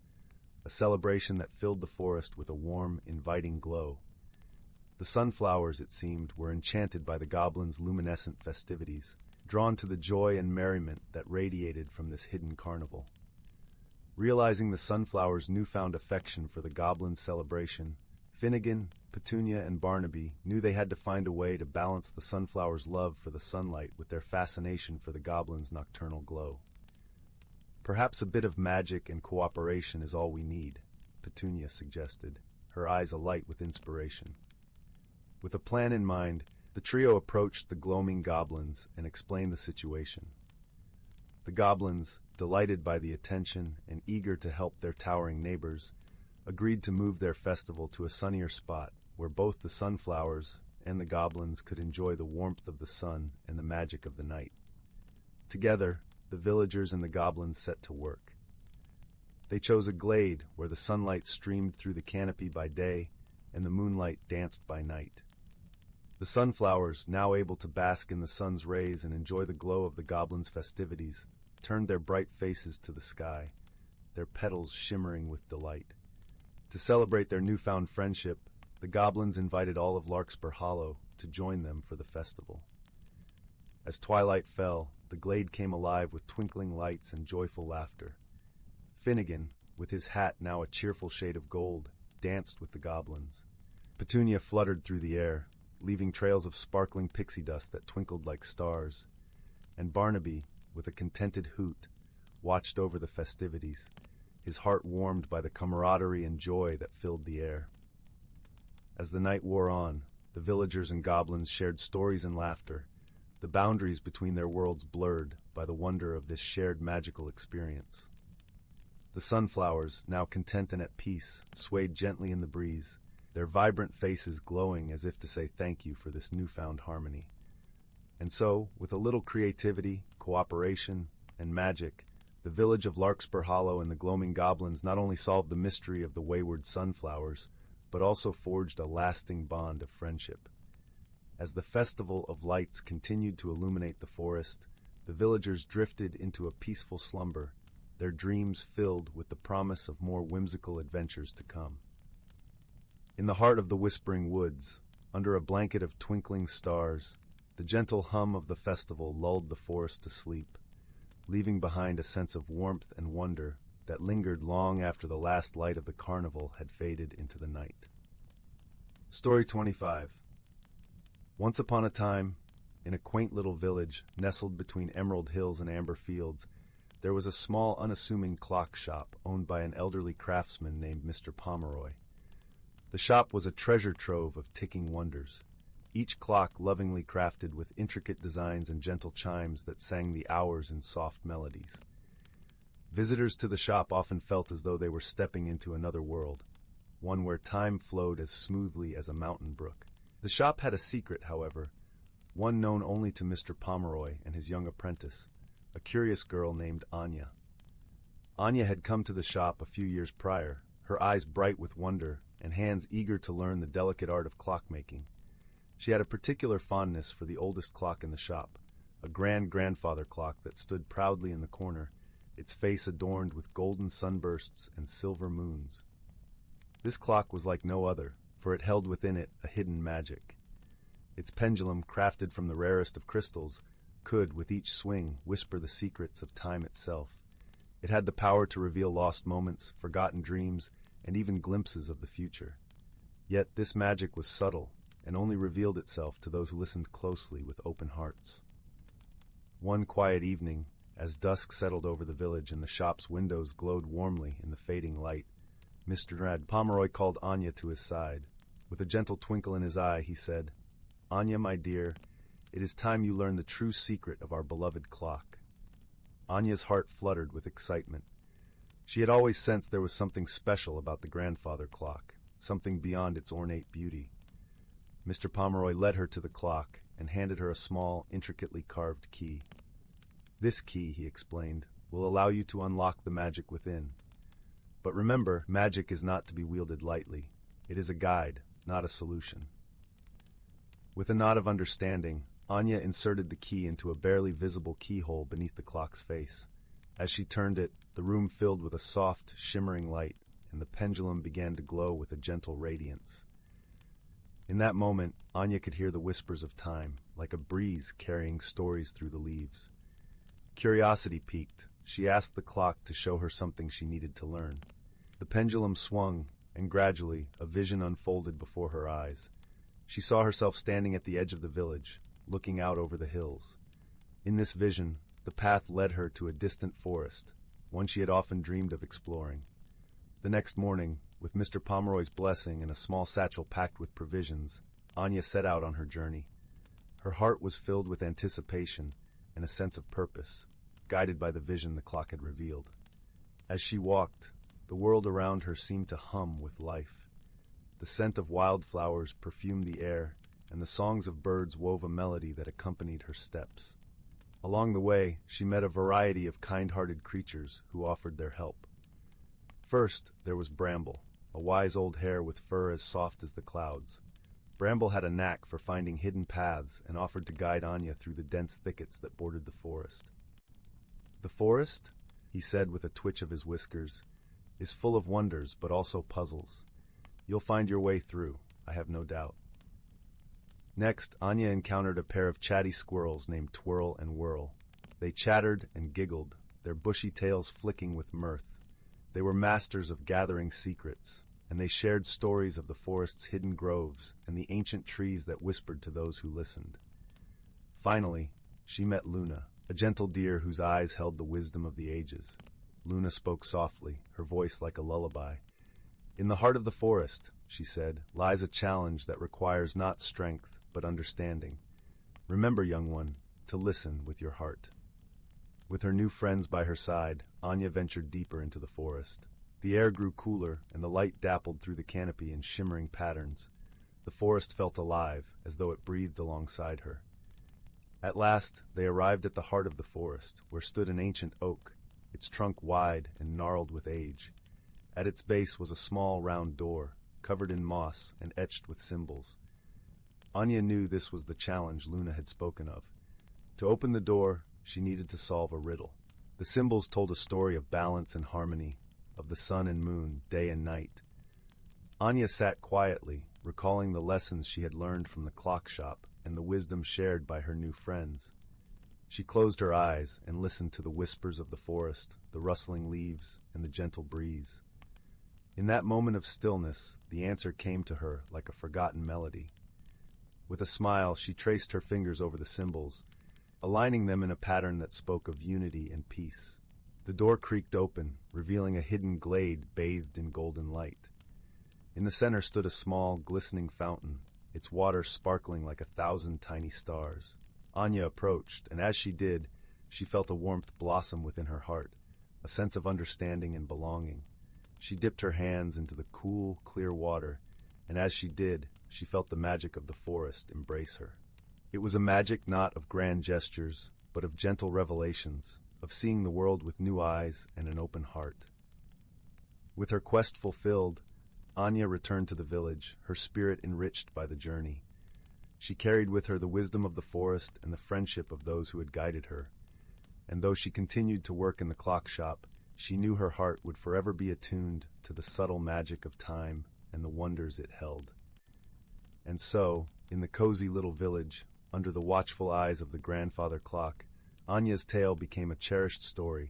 Speaker 1: a celebration that filled the forest with a warm, inviting glow. The sunflowers, it seemed, were enchanted by the goblins' luminescent festivities, drawn to the joy and merriment that radiated from this hidden carnival. Realizing the sunflowers' newfound affection for the goblins' celebration, Finnegan, Petunia, and Barnaby knew they had to find a way to balance the sunflowers' love for the sunlight with their fascination for the goblins' nocturnal glow. "Perhaps a bit of magic and cooperation is all we need," Petunia suggested, her eyes alight with inspiration. With a plan in mind, the trio approached the gloaming goblins and explained the situation. The goblins, delighted by the attention and eager to help their towering neighbors, agreed to move their festival to a sunnier spot where both the sunflowers and the goblins could enjoy the warmth of the sun and the magic of the night. Together, the villagers and the goblins set to work. They chose a glade where the sunlight streamed through the canopy by day and the moonlight danced by night. The sunflowers, now able to bask in the sun's rays and enjoy the glow of the goblins' festivities, turned their bright faces to the sky, their petals shimmering with delight. To celebrate their newfound friendship, the goblins invited all of Larkspur Hollow to join them for the festival. As twilight fell, the glade came alive with twinkling lights and joyful laughter. Finnegan, with his hat now a cheerful shade of gold, danced with the goblins. Petunia fluttered through the air, leaving trails of sparkling pixie dust that twinkled like stars. And Barnaby, with a contented hoot, watched over the festivities, his heart warmed by the camaraderie and joy that filled the air. As the night wore on, the villagers and goblins shared stories and laughter, the boundaries between their worlds blurred by the wonder of this shared magical experience. The sunflowers, now content and at peace, swayed gently in the breeze, their vibrant faces glowing as if to say thank you for this newfound harmony. And so, with a little creativity, cooperation, and magic, the village of Larkspur Hollow and the gloaming goblins not only solved the mystery of the wayward sunflowers, but also forged a lasting bond of friendship. As the Festival of Lights continued to illuminate the forest, the villagers drifted into a peaceful slumber, their dreams filled with the promise of more whimsical adventures to come. In the heart of the Whispering Woods, under a blanket of twinkling stars, the gentle hum of the festival lulled the forest to sleep, leaving behind a sense of warmth and wonder that lingered long after the last light of the carnival had faded into the night. Story 25. Once upon a time, in a quaint little village nestled between emerald hills and amber fields, there was a small, unassuming clock shop owned by an elderly craftsman named Mr. Pomeroy. The shop was a treasure trove of ticking wonders, each clock lovingly crafted with intricate designs and gentle chimes that sang the hours in soft melodies. Visitors to the shop often felt as though they were stepping into another world, one where time flowed as smoothly as a mountain brook. The shop had a secret, however, one known only to Mr. Pomeroy and his young apprentice, a curious girl named Anya. Anya had come to the shop a few years prior, her eyes bright with wonder and hands eager to learn the delicate art of clockmaking. She had a particular fondness for the oldest clock in the shop, a grand-grandfather clock that stood proudly in the corner, its face adorned with golden sunbursts and silver moons. This clock was like no other, for it held within it a hidden magic. Its pendulum, crafted from the rarest of crystals, could, with each swing, whisper the secrets of time itself. It had the power to reveal lost moments, forgotten dreams, and even glimpses of the future. Yet this magic was subtle, and only revealed itself to those who listened closely with open hearts. One quiet evening, as dusk settled over the village and the shop's windows glowed warmly in the fading light, Mr. Pomeroy called Anya to his side. With a gentle twinkle in his eye, he said, "Anya, my dear, it is time you learn the true secret of our beloved clock." Anya's heart fluttered with excitement. She had always sensed there was something special about the grandfather clock, something beyond its ornate beauty. Mr. Pomeroy led her to the clock and handed her a small, intricately carved key. "This key," he explained, "will allow you to unlock the magic within. But remember, magic is not to be wielded lightly. It is a guide, not a solution." With a nod of understanding, Anya inserted the key into a barely visible keyhole beneath the clock's face. As she turned it, the room filled with a soft, shimmering light, and the pendulum began to glow with a gentle radiance. In that moment, Anya could hear the whispers of time, like a breeze carrying stories through the leaves. Curiosity piqued, she asked the clock to show her something she needed to learn. The pendulum swung, and gradually a vision unfolded before her eyes. She saw herself standing at the edge of the village, looking out over the hills. In this vision, the path led her to a distant forest, one she had often dreamed of exploring. The next morning, with Mr. Pomeroy's blessing and a small satchel packed with provisions, Anya set out on her journey. Her heart was filled with anticipation and a sense of purpose, guided by the vision the clock had revealed. As she walked, the world around her seemed to hum with life. The scent of wildflowers perfumed the air, and the songs of birds wove a melody that accompanied her steps. Along the way, she met a variety of kind-hearted creatures who offered their help. First, there was Bramble, a wise old hare with fur as soft as the clouds. Bramble had a knack for finding hidden paths and offered to guide Anya through the dense thickets that bordered the forest. The forest? he said with a twitch of his whiskers, is full of wonders but also puzzles. You'll find your way through, I have no doubt. Next, Anya encountered a pair of chatty squirrels named Twirl and Whirl. They chattered and giggled, their bushy tails flicking with mirth. They were masters of gathering secrets, and they shared stories of the forest's hidden groves and the ancient trees that whispered to those who listened. Finally, she met Luna, a gentle deer whose eyes held the wisdom of the ages. Luna spoke softly, her voice like a lullaby. In the heart of the forest, she said, lies a challenge that requires not strength, but understanding. Remember, young one, to listen with your heart. With her new friends by her side, Anya ventured deeper into the forest. The air grew cooler, and the light dappled through the canopy in shimmering patterns. The forest felt alive, as though it breathed alongside her. At last, they arrived at the heart of the forest, where stood an ancient oak, its trunk wide and gnarled with age. At its base was a small, round door, covered in moss and etched with symbols. Anya knew this was the challenge Luna had spoken of. To open the door, she needed to solve a riddle. The symbols told a story of balance and harmony, of the sun and moon, day and night. Anya sat quietly, recalling the lessons she had learned from the clock shop and the wisdom shared by her new friends. She closed her eyes and listened to the whispers of the forest, the rustling leaves, and the gentle breeze. In that moment of stillness, the answer came to her like a forgotten melody. With a smile, she traced her fingers over the symbols, aligning them in a pattern that spoke of unity and peace. The door creaked open, revealing a hidden glade bathed in golden light. In the center stood a small, glistening fountain, its water sparkling like 1,000 tiny stars. Anya approached, and as she did, she felt a warmth blossom within her heart, a sense of understanding and belonging. She dipped her hands into the cool, clear water, and as she did, she felt the magic of the forest embrace her. It was a magic not of grand gestures, but of gentle revelations, of seeing the world with new eyes and an open heart. With her quest fulfilled, Anya returned to the village, her spirit enriched by the journey. She carried with her the wisdom of the forest and the friendship of those who had guided her. And though she continued to work in the clock shop, she knew her heart would forever be attuned to the subtle magic of time and the wonders it held. And so, in the cozy little village, under the watchful eyes of the grandfather clock, Anya's tale became a cherished story,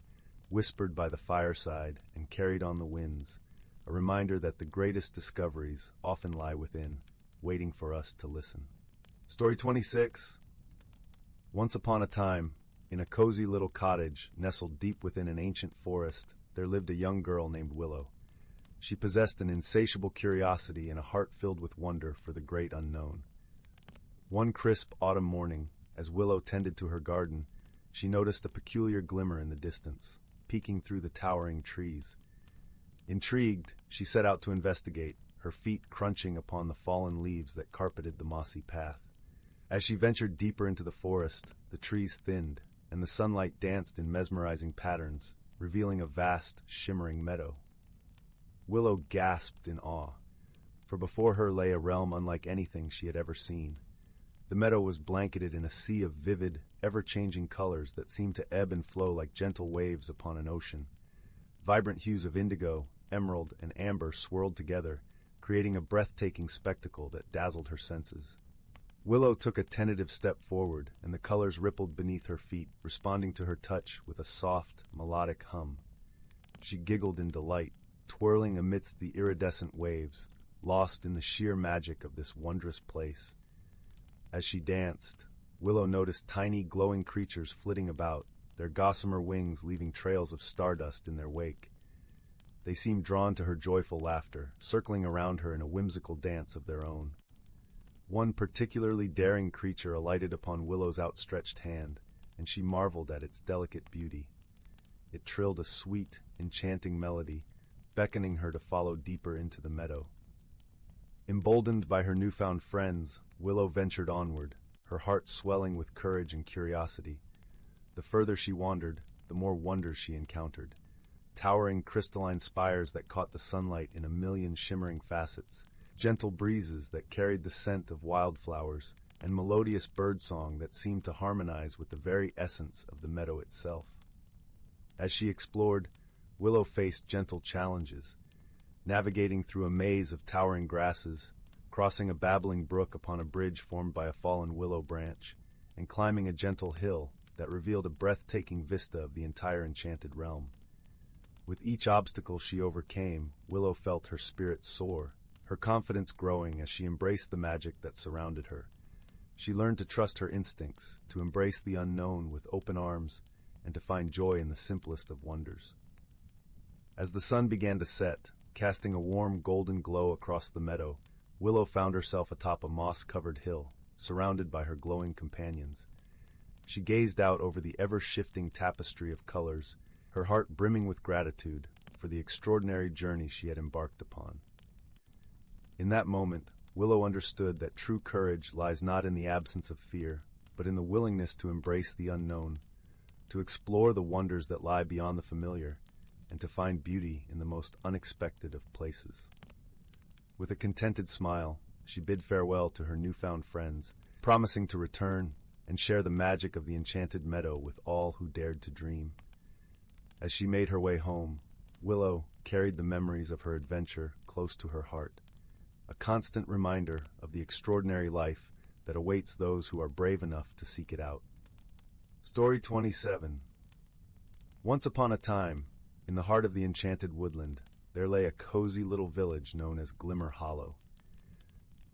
Speaker 1: whispered by the fireside and carried on the winds, a reminder that the greatest discoveries often lie within, waiting for us to listen. Story 26. Once upon a time, in a cozy little cottage nestled deep within an ancient forest, there lived a young girl named Willow. She possessed an insatiable curiosity and a heart filled with wonder for the great unknown. One crisp autumn morning, as Willow tended to her garden, she noticed a peculiar glimmer in the distance, peeking through the towering trees. Intrigued, she set out to investigate, her feet crunching upon the fallen leaves that carpeted the mossy path. As she ventured deeper into the forest, the trees thinned, and the sunlight danced in mesmerizing patterns, revealing a vast, shimmering meadow. Willow gasped in awe, for before her lay a realm unlike anything she had ever seen. The meadow was blanketed in a sea of vivid, ever-changing colors that seemed to ebb and flow like gentle waves upon an ocean. Vibrant hues of indigo, emerald, and amber swirled together, creating a breathtaking spectacle that dazzled her senses. Willow took a tentative step forward, and the colors rippled beneath her feet, responding to her touch with a soft, melodic hum. She giggled in delight, twirling amidst the iridescent waves, lost in the sheer magic of this wondrous place. As she danced, Willow noticed tiny, glowing creatures flitting about, their gossamer wings leaving trails of stardust in their wake. They seemed drawn to her joyful laughter, circling around her in a whimsical dance of their own. One particularly daring creature alighted upon Willow's outstretched hand, and she marveled at its delicate beauty. It trilled a sweet, enchanting melody, beckoning her to follow deeper into the meadow. Emboldened by her newfound friends, Willow ventured onward, her heart swelling with courage and curiosity. The further she wandered, the more wonders she encountered. Towering crystalline spires that caught the sunlight in a million shimmering facets, gentle breezes that carried the scent of wildflowers, and melodious birdsong that seemed to harmonize with the very essence of the meadow itself. As she explored, Willow faced gentle challenges, navigating through a maze of towering grasses, crossing a babbling brook upon a bridge formed by a fallen willow branch, and climbing a gentle hill that revealed a breathtaking vista of the entire enchanted realm. With each obstacle she overcame, Willow felt her spirit soar, her confidence growing as she embraced the magic that surrounded her. She learned to trust her instincts, to embrace the unknown with open arms, and to find joy in the simplest of wonders. As the sun began to set, casting a warm golden glow across the meadow, Willow found herself atop a moss-covered hill, surrounded by her glowing companions. She gazed out over the ever-shifting tapestry of colors, her heart brimming with gratitude for the extraordinary journey she had embarked upon. In that moment, Willow understood that true courage lies not in the absence of fear, but in the willingness to embrace the unknown, to explore the wonders that lie beyond the familiar, and to find beauty in the most unexpected of places. With a contented smile, she bid farewell to her newfound friends, promising to return and share the magic of the enchanted meadow with all who dared to dream. As she made her way home, Willow carried the memories of her adventure close to her heart, a constant reminder of the extraordinary life that awaits those who are brave enough to seek it out. Story 27. Once upon a time, in the heart of the enchanted woodland, there lay a cozy little village known as Glimmer Hollow.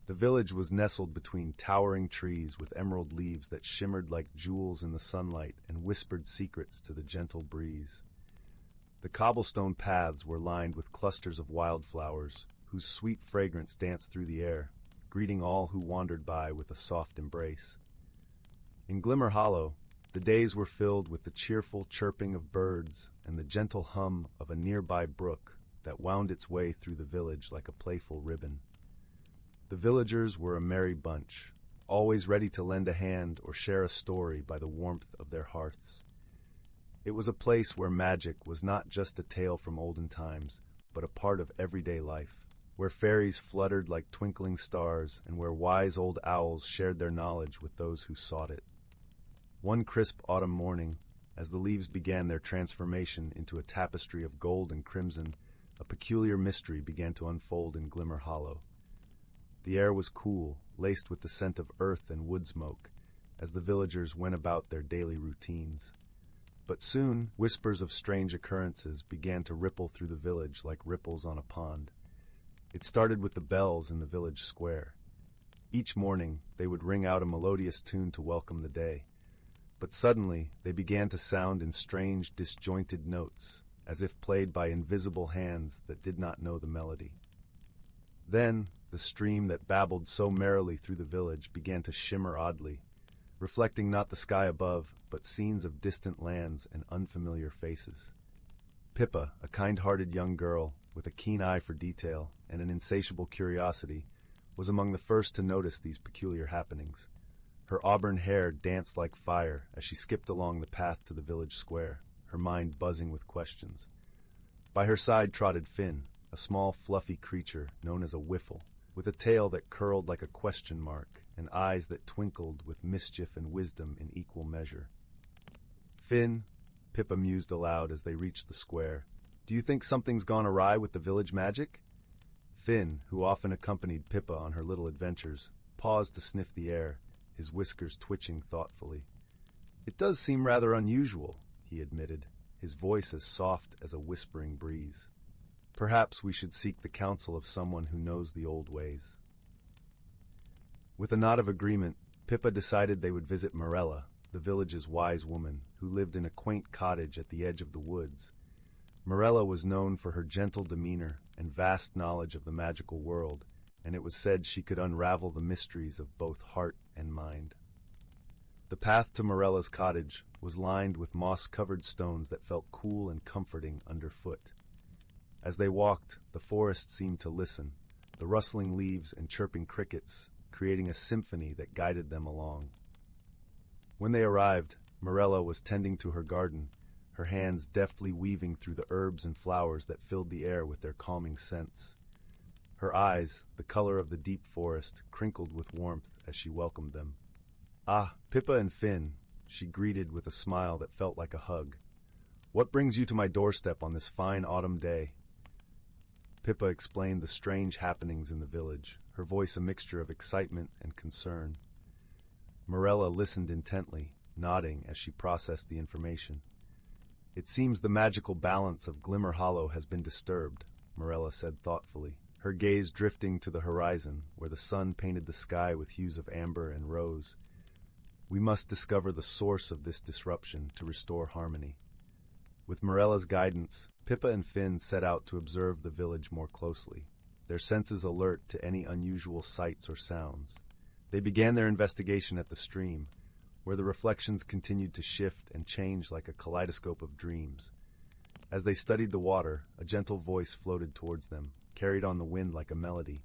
Speaker 1: The village was nestled between towering trees with emerald leaves that shimmered like jewels in the sunlight and whispered secrets to the gentle breeze. The cobblestone paths were lined with clusters of wildflowers, whose sweet fragrance danced through the air, greeting all who wandered by with a soft embrace. In Glimmer Hollow, the days were filled with the cheerful chirping of birds and the gentle hum of a nearby brook that wound its way through the village like a playful ribbon. The villagers were a merry bunch, always ready to lend a hand or share a story by the warmth of their hearths. It was a place where magic was not just a tale from olden times, but a part of everyday life, where fairies fluttered like twinkling stars and where wise old owls shared their knowledge with those who sought it. One crisp autumn morning, as the leaves began their transformation into a tapestry of gold and crimson, a peculiar mystery began to unfold in Glimmer Hollow. The air was cool, laced with the scent of earth and wood smoke, as the villagers went about their daily routines. But soon, whispers of strange occurrences began to ripple through the village like ripples on a pond. It started with the bells in the village square. Each morning, they would ring out a melodious tune to welcome the day. But suddenly, they began to sound in strange, disjointed notes, as if played by invisible hands that did not know the melody. Then, the stream that babbled so merrily through the village began to shimmer oddly, reflecting not the sky above, but scenes of distant lands and unfamiliar faces. Pippa, a kind-hearted young girl with a keen eye for detail and an insatiable curiosity, was among the first to notice these peculiar happenings. Her auburn hair danced like fire as she skipped along the path to the village square, her mind buzzing with questions. By her side trotted Finn, a small, fluffy creature known as a whiffle, with a tail that curled like a question mark and eyes that twinkled with mischief and wisdom in equal measure. "Finn," Pippa mused aloud as they reached the square, "do you think something's gone awry with the village magic?" Finn, who often accompanied Pippa on her little adventures, paused to sniff the air, his whiskers twitching thoughtfully. "It does seem rather unusual," he admitted, his voice as soft as a whispering breeze. "Perhaps we should seek the counsel of someone who knows the old ways." With a nod of agreement, Pippa decided they would visit Morella, the village's wise woman, who lived in a quaint cottage at the edge of the woods. Morella was known for her gentle demeanor and vast knowledge of the magical world, and it was said she could unravel the mysteries of both heart and mind. The path to Morella's cottage was lined with moss-covered stones that felt cool and comforting underfoot. As they walked, the forest seemed to listen, the rustling leaves and chirping crickets creating a symphony that guided them along. When they arrived, Morella was tending to her garden, her hands deftly weaving through the herbs and flowers that filled the air with their calming scents. Her eyes, the color of the deep forest, crinkled with warmth as she welcomed them. "Ah, Pippa and Finn," she greeted with a smile that felt like a hug. What brings you to my doorstep on this fine autumn day? Pippa explained the strange happenings in the village, her voice a mixture of excitement and concern. Morella listened intently, nodding as she processed the information. It seems the magical balance of Glimmer Hollow has been disturbed, Morella said thoughtfully, her gaze drifting to the horizon, where the sun painted the sky with hues of amber and rose. We must discover the source of this disruption to restore harmony. With Morella's guidance, Pippa and Finn set out to observe the village more closely, their senses alert to any unusual sights or sounds. They began their investigation at the stream, where the reflections continued to shift and change like a kaleidoscope of dreams. As they studied the water, a gentle voice floated towards them, carried on the wind like a melody.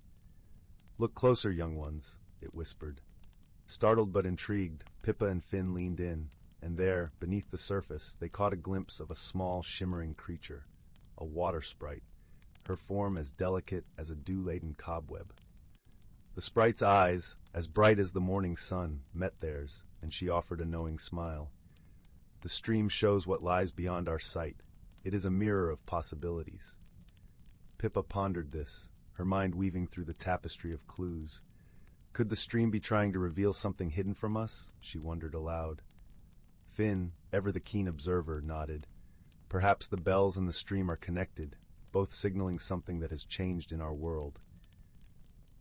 Speaker 1: "Look closer, young ones," it whispered. Startled but intrigued, Pippa and Finn leaned in, and there, beneath the surface, they caught a glimpse of a small, shimmering creature, a water sprite, her form as delicate as a dew-laden cobweb. The sprite's eyes, as bright as the morning sun, met theirs, and she offered a knowing smile. "The stream shows what lies beyond our sight. It is a mirror of possibilities." Pippa pondered this, her mind weaving through the tapestry of clues. Could the stream be trying to reveal something hidden from us? She wondered aloud. Finn, ever the keen observer, nodded. Perhaps the bells and the stream are connected, both signaling something that has changed in our world.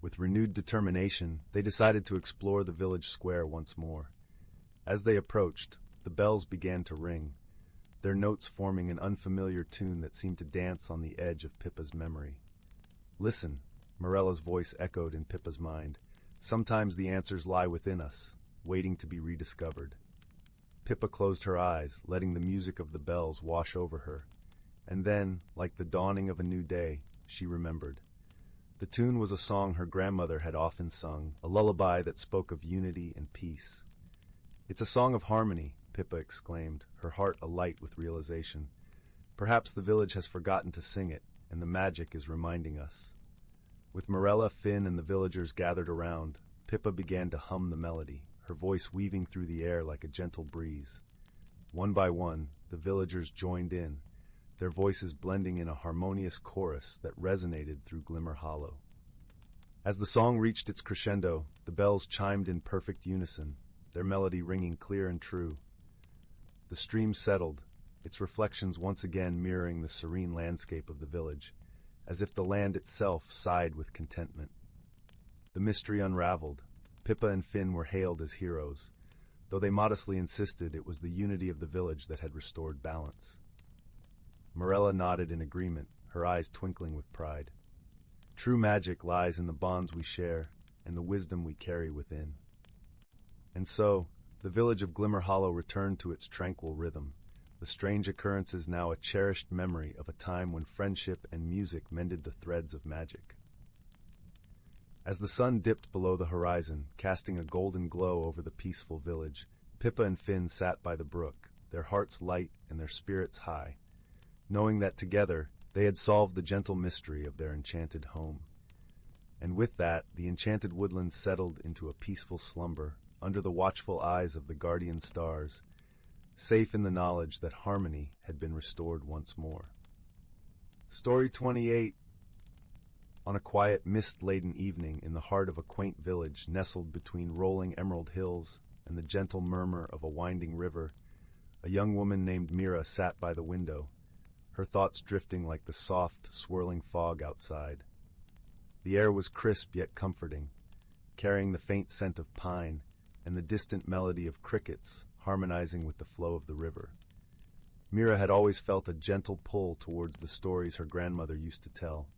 Speaker 1: With renewed determination, they decided to explore the village square once more. As they approached, the bells began to ring, their notes forming an unfamiliar tune that seemed to dance on the edge of Pippa's memory. "Listen," Morella's voice echoed in Pippa's mind. "Sometimes the answers lie within us, waiting to be rediscovered." Pippa closed her eyes, letting the music of the bells wash over her. And then, like the dawning of a new day, she remembered. The tune was a song her grandmother had often sung, a lullaby that spoke of unity and peace. "It's a song of harmony," Pippa exclaimed, her heart alight with realization. "Perhaps the village has forgotten to sing it, and the magic is reminding us." With Morella, Finn, and the villagers gathered around, Pippa began to hum the melody, her voice weaving through the air like a gentle breeze. One by one, the villagers joined in, their voices blending in a harmonious chorus that resonated through Glimmer Hollow. As the song reached its crescendo, the bells chimed in perfect unison, their melody ringing clear and true. The stream settled, its reflections once again mirroring the serene landscape of the village, as if the land itself sighed with contentment. The mystery unraveled. Pippa and Finn were hailed as heroes, though they modestly insisted it was the unity of the village that had restored balance. Morella nodded in agreement, her eyes twinkling with pride. True magic lies in the bonds we share and the wisdom we carry within. And so, the village of Glimmer Hollow returned to its tranquil rhythm, the strange occurrences now a cherished memory of a time when friendship and music mended the threads of magic. As the sun dipped below the horizon, casting a golden glow over the peaceful village, Pippa and Finn sat by the brook, their hearts light and their spirits high, knowing that together they had solved the gentle mystery of their enchanted home. And with that, the enchanted woodland settled into a peaceful slumber, under the watchful eyes of the guardian stars, safe in the knowledge that harmony had been restored once more. Story 28. On a quiet, mist-laden evening in the heart of a quaint village nestled between rolling emerald hills and the gentle murmur of a winding river, a young woman named Mira sat by the window, her thoughts drifting like the soft, swirling fog outside. The air was crisp yet comforting, carrying the faint scent of pine and the distant melody of crickets harmonizing with the flow of the river. Mira had always felt a gentle pull towards the stories her grandmother used to tell,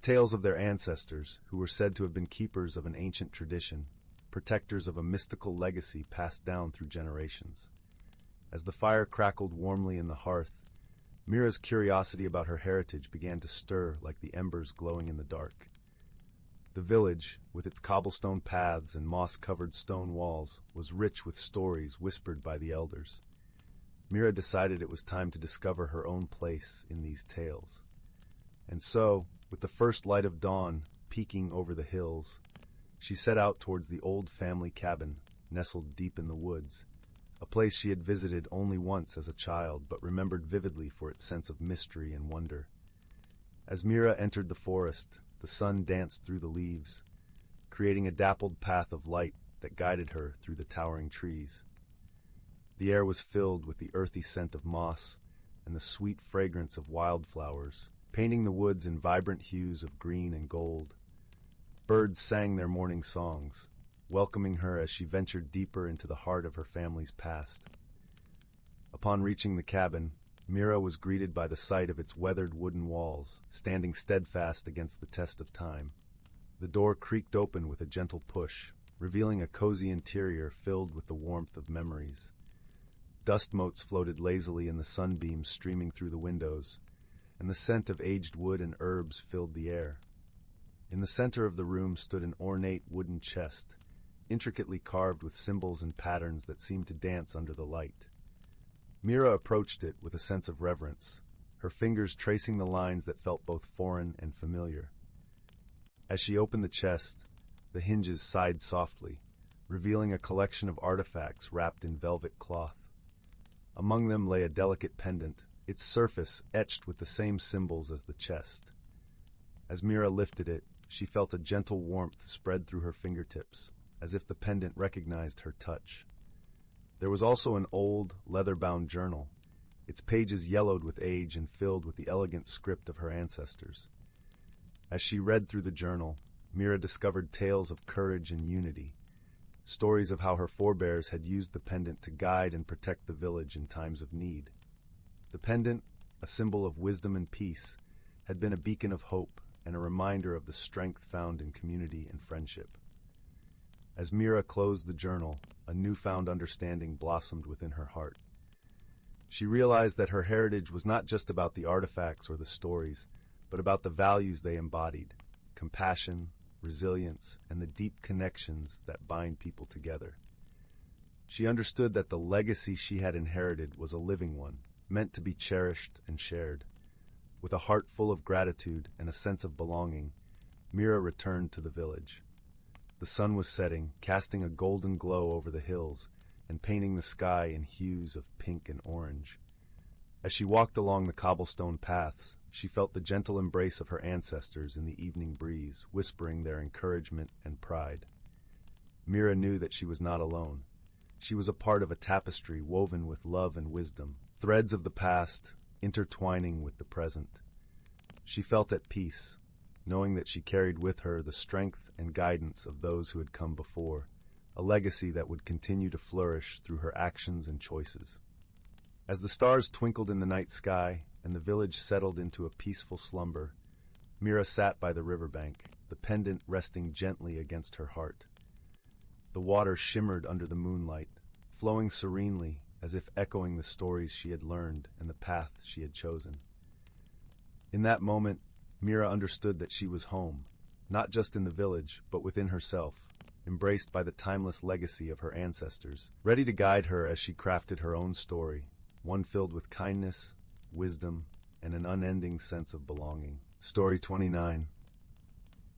Speaker 1: tales of their ancestors who were said to have been keepers of an ancient tradition, protectors of a mystical legacy passed down through generations. As the fire crackled warmly in the hearth, Mira's curiosity about her heritage began to stir like the embers glowing in the dark. The village, with its cobblestone paths and moss-covered stone walls, was rich with stories whispered by the elders. Mira decided it was time to discover her own place in these tales. And so, with the first light of dawn peeking over the hills, she set out towards the old family cabin, nestled deep in the woods, a place she had visited only once as a child but remembered vividly for its sense of mystery and wonder. As Mira entered the forest, the sun danced through the leaves, creating a dappled path of light that guided her through the towering trees. The air was filled with the earthy scent of moss and the sweet fragrance of wildflowers, painting the woods in vibrant hues of green and gold. Birds sang their morning songs, welcoming her as she ventured deeper into the heart of her family's past. Upon reaching the cabin, Mira was greeted by the sight of its weathered wooden walls, standing steadfast against the test of time. The door creaked open with a gentle push, revealing a cozy interior filled with the warmth of memories. Dust motes floated lazily in the sunbeams streaming through the windows, and the scent of aged wood and herbs filled the air. In the center of the room stood an ornate wooden chest, intricately carved with symbols and patterns that seemed to dance under the light. Mira approached it with a sense of reverence, her fingers tracing the lines that felt both foreign and familiar. As she opened the chest, the hinges sighed softly, revealing a collection of artifacts wrapped in velvet cloth. Among them lay a delicate pendant, its surface etched with the same symbols as the chest. As Mira lifted it, she felt a gentle warmth spread through her fingertips, as if the pendant recognized her touch. There was also an old, leather-bound journal, its pages yellowed with age and filled with the elegant script of her ancestors. As she read through the journal, Mira discovered tales of courage and unity, stories of how her forebears had used the pendant to guide and protect the village in times of need. The pendant, a symbol of wisdom and peace, had been a beacon of hope and a reminder of the strength found in community and friendship. As Mira closed the journal, a newfound understanding blossomed within her heart. She realized that her heritage was not just about the artifacts or the stories, but about the values they embodied: compassion, resilience, and the deep connections that bind people together. She understood that the legacy she had inherited was a living one, meant to be cherished and shared. With a heart full of gratitude and a sense of belonging, Mira returned to the village. The sun was setting, casting a golden glow over the hills and painting the sky in hues of pink and orange. As she walked along the cobblestone paths, she felt the gentle embrace of her ancestors in the evening breeze, whispering their encouragement and pride. Mira knew that she was not alone. She was a part of a tapestry woven with love and wisdom, threads of the past intertwining with the present. She felt at peace, knowing that she carried with her the strength and guidance of those who had come before, a legacy that would continue to flourish through her actions and choices. As the stars twinkled in the night sky and the village settled into a peaceful slumber, Mira sat by the riverbank, the pendant resting gently against her heart. The water shimmered under the moonlight, flowing serenely as if echoing the stories she had learned and the path she had chosen. In that moment, Mira understood that she was home, not just in the village, but within herself, embraced by the timeless legacy of her ancestors, ready to guide her as she crafted her own story, one filled with kindness, wisdom, and an unending sense of belonging. Story 29.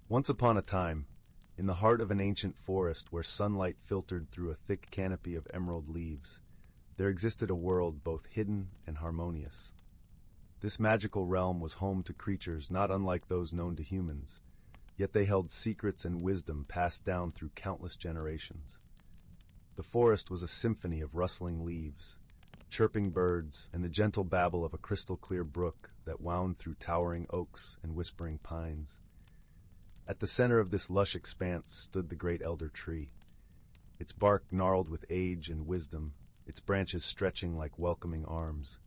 Speaker 1: Once upon a time, in the heart of an ancient forest where sunlight filtered through a thick canopy of emerald leaves, there existed a world both hidden and harmonious. This magical realm was home to creatures not unlike those known to humans, yet they held secrets and wisdom passed down through countless generations. The forest was a symphony of rustling leaves, chirping birds, and the gentle babble of a crystal-clear brook that wound through towering oaks and whispering pines. At the center of this lush expanse stood the great elder tree, its bark gnarled with age and wisdom, its branches stretching like welcoming arms.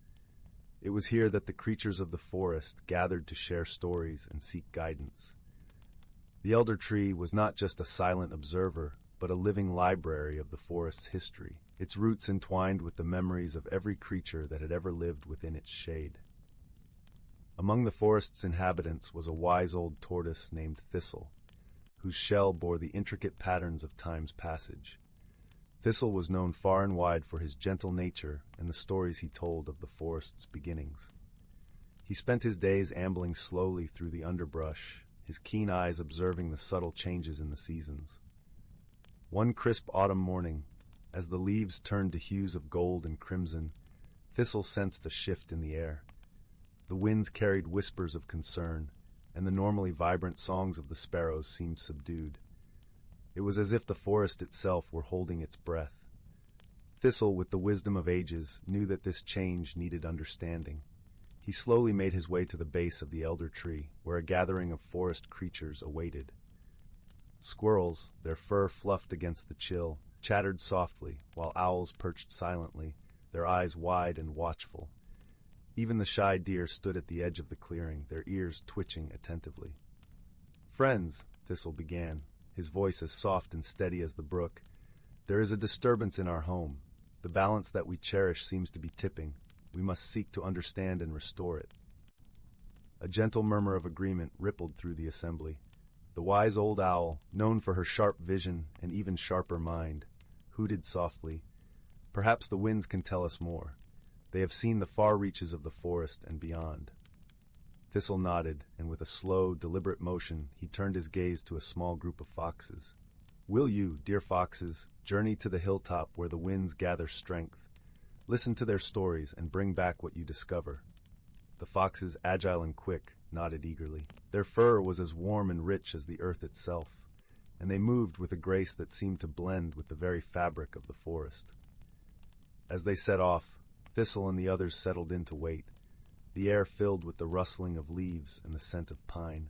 Speaker 1: It was here that the creatures of the forest gathered to share stories and seek guidance. The elder tree was not just a silent observer, but a living library of the forest's history, its roots entwined with the memories of every creature that had ever lived within its shade. Among the forest's inhabitants was a wise old tortoise named Thistle, whose shell bore the intricate patterns of time's passage. Thistle was known far and wide for his gentle nature and the stories he told of the forest's beginnings. He spent his days ambling slowly through the underbrush, his keen eyes observing the subtle changes in the seasons. One crisp autumn morning, As the leaves turned to hues of gold and crimson, Thistle sensed a shift in the air. The winds carried whispers of concern, and the normally vibrant songs of the sparrows seemed subdued. It was as if the forest itself were holding its breath. Thistle, with the wisdom of ages, knew that this change needed understanding. He slowly made his way to the base of the elder tree, where a gathering of forest creatures awaited. Squirrels, their fur fluffed against the chill, chattered softly, while owls perched silently, their eyes wide and watchful. Even the shy deer stood at the edge of the clearing, their ears twitching attentively. "Friends," Thistle began, his voice as soft and steady as the brook, "there is a disturbance in our home. The balance that we cherish seems to be tipping. We must seek to understand and restore it." A gentle murmur of agreement rippled through the assembly. The wise old owl, known for her sharp vision and even sharper mind, hooted softly, "Perhaps the winds can tell us more. They have seen the far reaches of the forest and beyond." Thistle nodded, and with a slow, deliberate motion, he turned his gaze to a small group of foxes. "Will you, dear foxes, journey to the hilltop where the winds gather strength? Listen to their stories and bring back what you discover." The foxes, agile and quick, nodded eagerly. Their fur was as warm and rich as the earth itself, and they moved with a grace that seemed to blend with the very fabric of the forest. As they set off, Thistle and the others settled in to wait, the air filled with the rustling of leaves and the scent of pine.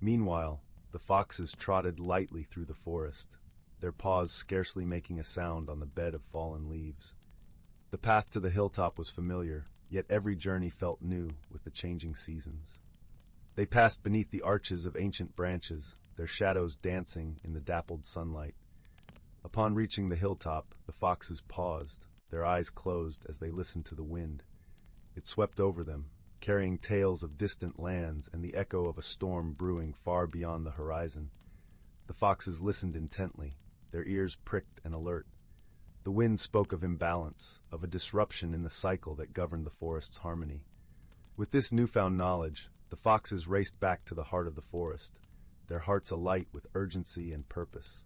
Speaker 1: Meanwhile, the foxes trotted lightly through the forest, their paws scarcely making a sound on the bed of fallen leaves. The path to the hilltop was familiar, yet every journey felt new with the changing seasons. They passed beneath the arches of ancient branches, their shadows dancing in the dappled sunlight. Upon reaching the hilltop, the foxes paused, their eyes closed as they listened to the wind. It swept over them, carrying tales of distant lands and the echo of a storm brewing far beyond the horizon. The foxes listened intently, their ears pricked and alert. The wind spoke of imbalance, of a disruption in the cycle that governed the forest's harmony. With this newfound knowledge, the foxes raced back to the heart of the forest, their hearts alight with urgency and purpose.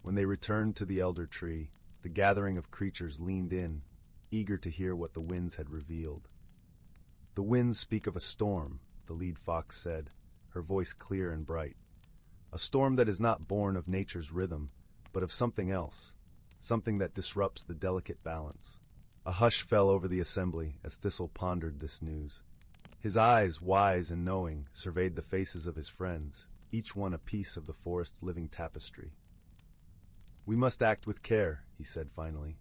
Speaker 1: When they returned to the elder tree, the gathering of creatures leaned in, eager to hear what the winds had revealed. "The winds speak of a storm," the lead fox said, her voice clear and bright. "A storm that is not born of nature's rhythm, but of something else, something that disrupts the delicate balance." A hush fell over the assembly as Thistle pondered this news. His eyes, wise and knowing, surveyed the faces of his friends, each one a piece of the forest's living tapestry. "We must act with care," he said finally.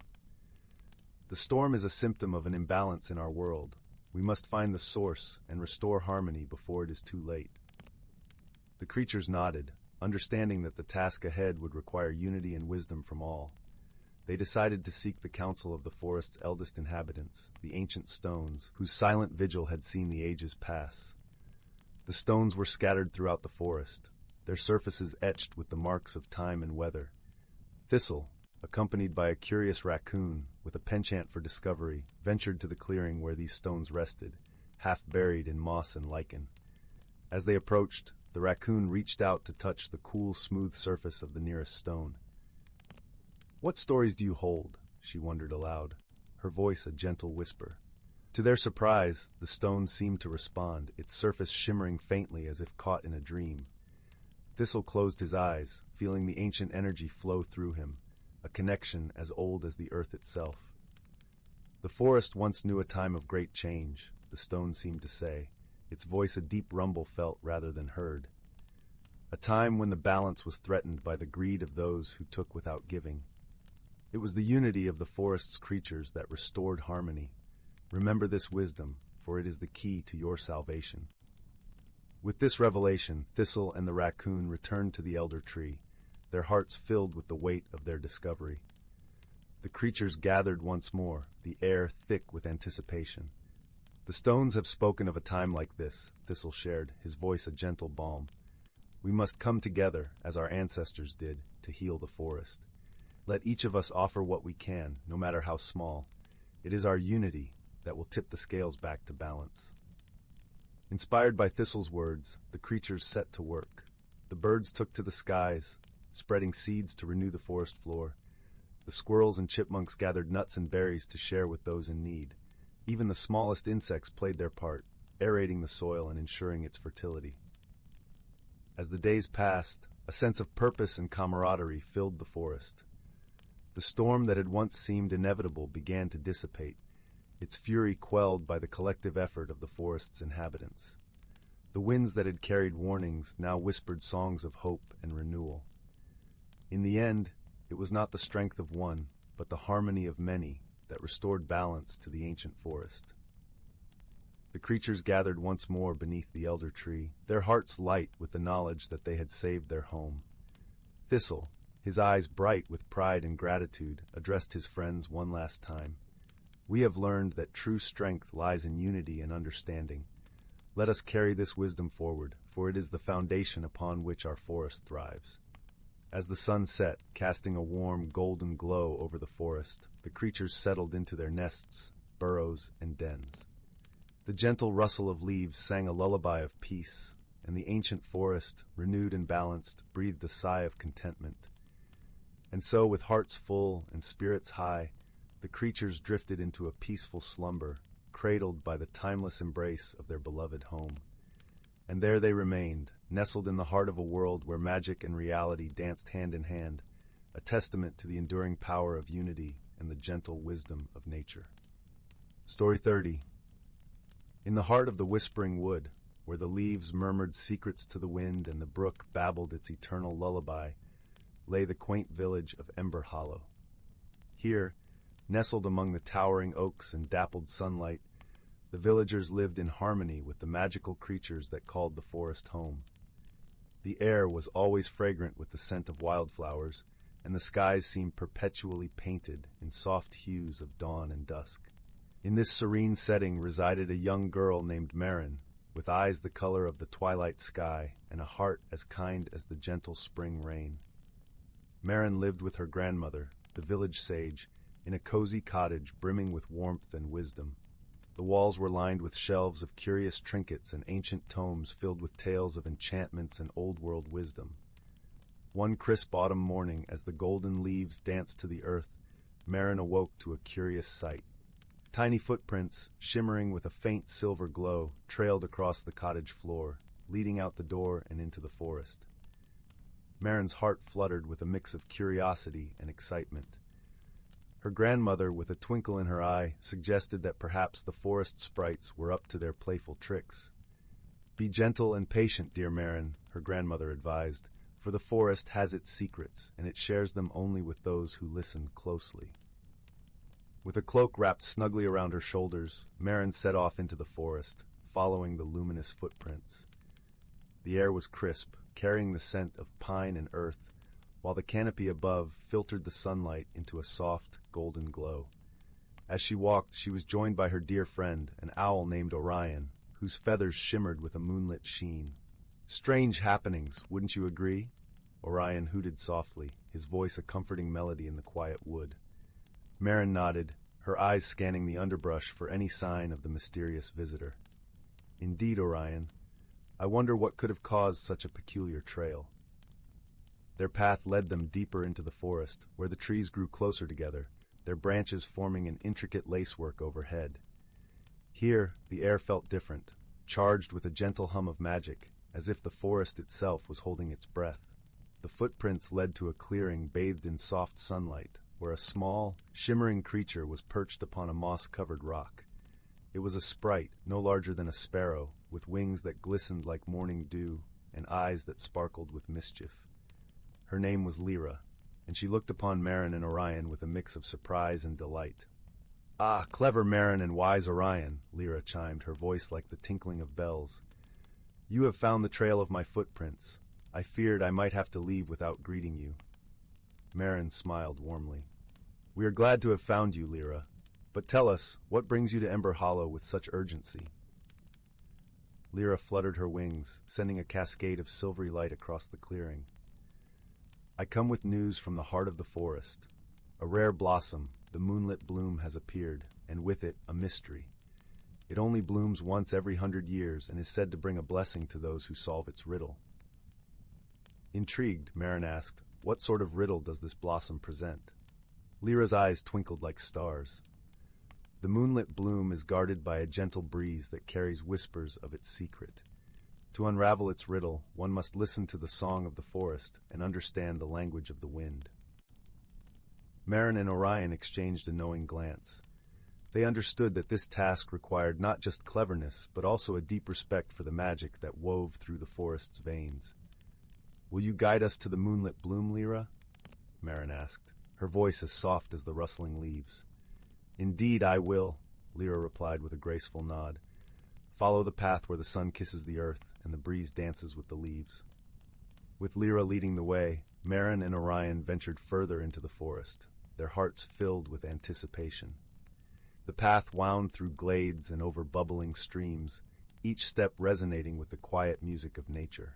Speaker 1: "The storm is a symptom of an imbalance in our world. We must find the source and restore harmony before it is too late." The creatures nodded, understanding that the task ahead would require unity and wisdom from all. They decided to seek the counsel of the forest's eldest inhabitants, the ancient stones, whose silent vigil had seen the ages pass. The stones were scattered throughout the forest, their surfaces etched with the marks of time and weather. Thistle, accompanied by a curious raccoon with a penchant for discovery, ventured to the clearing where these stones rested, half buried in moss and lichen. As they approached, the raccoon reached out to touch the cool, smooth surface of the nearest stone. "What stories do you hold?" she wondered aloud, her voice a gentle whisper. To their surprise, the stone seemed to respond, its surface shimmering faintly as if caught in a dream. Thistle closed his eyes, feeling the ancient energy flow through him, a connection as old as the earth itself. "The forest once knew a time of great change," the stone seemed to say, its voice a deep rumble felt rather than heard. "A time when the balance was threatened by the greed of those who took without giving. It was the unity of the forest's creatures that restored harmony. Remember this wisdom, for it is the key to your salvation." With this revelation, Thistle and the raccoon returned to the elder tree, their hearts filled with the weight of their discovery. The creatures gathered once more, the air thick with anticipation. "The stones have spoken of a time like this," Thistle shared, his voice a gentle balm. "We must come together, as our ancestors did, to heal the forest. Let each of us offer what we can, no matter how small. It is our unity that will tip the scales back to balance." Inspired by Thistle's words, the creatures set to work. The birds took to the skies, spreading seeds to renew the forest floor. The squirrels and chipmunks gathered nuts and berries to share with those in need. Even the smallest insects played their part, aerating the soil and ensuring its fertility. As the days passed, a sense of purpose and camaraderie filled the forest. The storm that had once seemed inevitable began to dissipate, its fury quelled by the collective effort of the forest's inhabitants. The winds that had carried warnings now whispered songs of hope and renewal. In the end, it was not the strength of one, but the harmony of many that restored balance to the ancient forest. The creatures gathered once more beneath the elder tree, their hearts light with the knowledge that they had saved their home. Thistle, his eyes bright with pride and gratitude, addressed his friends one last time. "We have learned that true strength lies in unity and understanding. Let us carry this wisdom forward, for it is the foundation upon which our forest thrives." As the sun set, casting a warm, golden glow over the forest, the creatures settled into their nests, burrows, and dens. The gentle rustle of leaves sang a lullaby of peace, and the ancient forest, renewed and balanced, breathed a sigh of contentment. And so, with hearts full and spirits high, the creatures drifted into a peaceful slumber, cradled by the timeless embrace of their beloved home. And there they remained, nestled in the heart of a world where magic and reality danced hand in hand, a testament to the enduring power of unity and the gentle wisdom of nature. Story 30. In the heart of the whispering wood, where the leaves murmured secrets to the wind and the brook babbled its eternal lullaby, lay the quaint village of Ember Hollow. Here, nestled among the towering oaks and dappled sunlight, the villagers lived in harmony with the magical creatures that called the forest home. The air was always fragrant with the scent of wildflowers, and the skies seemed perpetually painted in soft hues of dawn and dusk. In this serene setting resided a young girl named Marin, with eyes the color of the twilight sky and a heart as kind as the gentle spring rain. Marin lived with her grandmother, the village sage, in a cozy cottage brimming with warmth and wisdom. The walls were lined with shelves of curious trinkets and ancient tomes filled with tales of enchantments and old-world wisdom. One crisp autumn morning, as the golden leaves danced to the earth, Marin awoke to a curious sight. Tiny footprints, shimmering with a faint silver glow, trailed across the cottage floor, leading out the door and into the forest. Marin's heart fluttered with a mix of curiosity and excitement. Her grandmother, with a twinkle in her eye, suggested that perhaps the forest sprites were up to their playful tricks. "Be gentle and patient, dear Marin," her grandmother advised, "for the forest has its secrets, and it shares them only with those who listen closely." With a cloak wrapped snugly around her shoulders, Marin set off into the forest, following the luminous footprints. The air was crisp, carrying the scent of pine and earth, while the canopy above filtered the sunlight into a soft, golden glow. As she walked, she was joined by her dear friend, an owl named Orion, whose feathers shimmered with a moonlit sheen. "Strange happenings, wouldn't you agree?" Orion hooted softly, his voice a comforting melody in the quiet wood. Marin nodded, her eyes scanning the underbrush for any sign of the mysterious visitor. "Indeed, Orion. I wonder what could have caused such a peculiar trail." Their path led them deeper into the forest, where the trees grew closer together, their branches forming an intricate lacework overhead. Here, the air felt different, charged with a gentle hum of magic, as if the forest itself was holding its breath. The footprints led to a clearing bathed in soft sunlight, where a small, shimmering creature was perched upon a moss-covered rock. It was a sprite, no larger than a sparrow, with wings that glistened like morning dew and eyes that sparkled with mischief. Her name was Lyra, and she looked upon Marin and Orion with a mix of surprise and delight. "Ah, clever Marin and wise Orion," Lyra chimed, her voice like the tinkling of bells. "You have found the trail of my footprints. I feared I might have to leave without greeting you." Marin smiled warmly. "We are glad to have found you, Lyra. But tell us, what brings you to Ember Hollow with such urgency?" Lyra fluttered her wings, sending a cascade of silvery light across the clearing. "I come with news from the heart of the forest. A rare blossom, the moonlit bloom, has appeared, and with it, a mystery. It only blooms once every 100 years and is said to bring a blessing to those who solve its riddle." Intrigued, Marin asked, "What sort of riddle does this blossom present?" Lyra's eyes twinkled like stars. The moonlit bloom is guarded by a gentle breeze that carries whispers of its secret. To unravel its riddle, one must listen to the song of the forest and understand the language of the wind. Marin and Orion exchanged a knowing glance. They understood that this task required not just cleverness, but also a deep respect for the magic that wove through the forest's veins. "Will you guide us to the moonlit bloom, Lyra?" Marin asked, her voice as soft as the rustling leaves. "Indeed I will," Lyra replied with a graceful nod. "Follow the path where the sun kisses the earth and the breeze dances with the leaves." With Lyra leading the way, Marin and Orion ventured further into the forest, their hearts filled with anticipation. The path wound through glades and over bubbling streams, each step resonating with the quiet music of nature.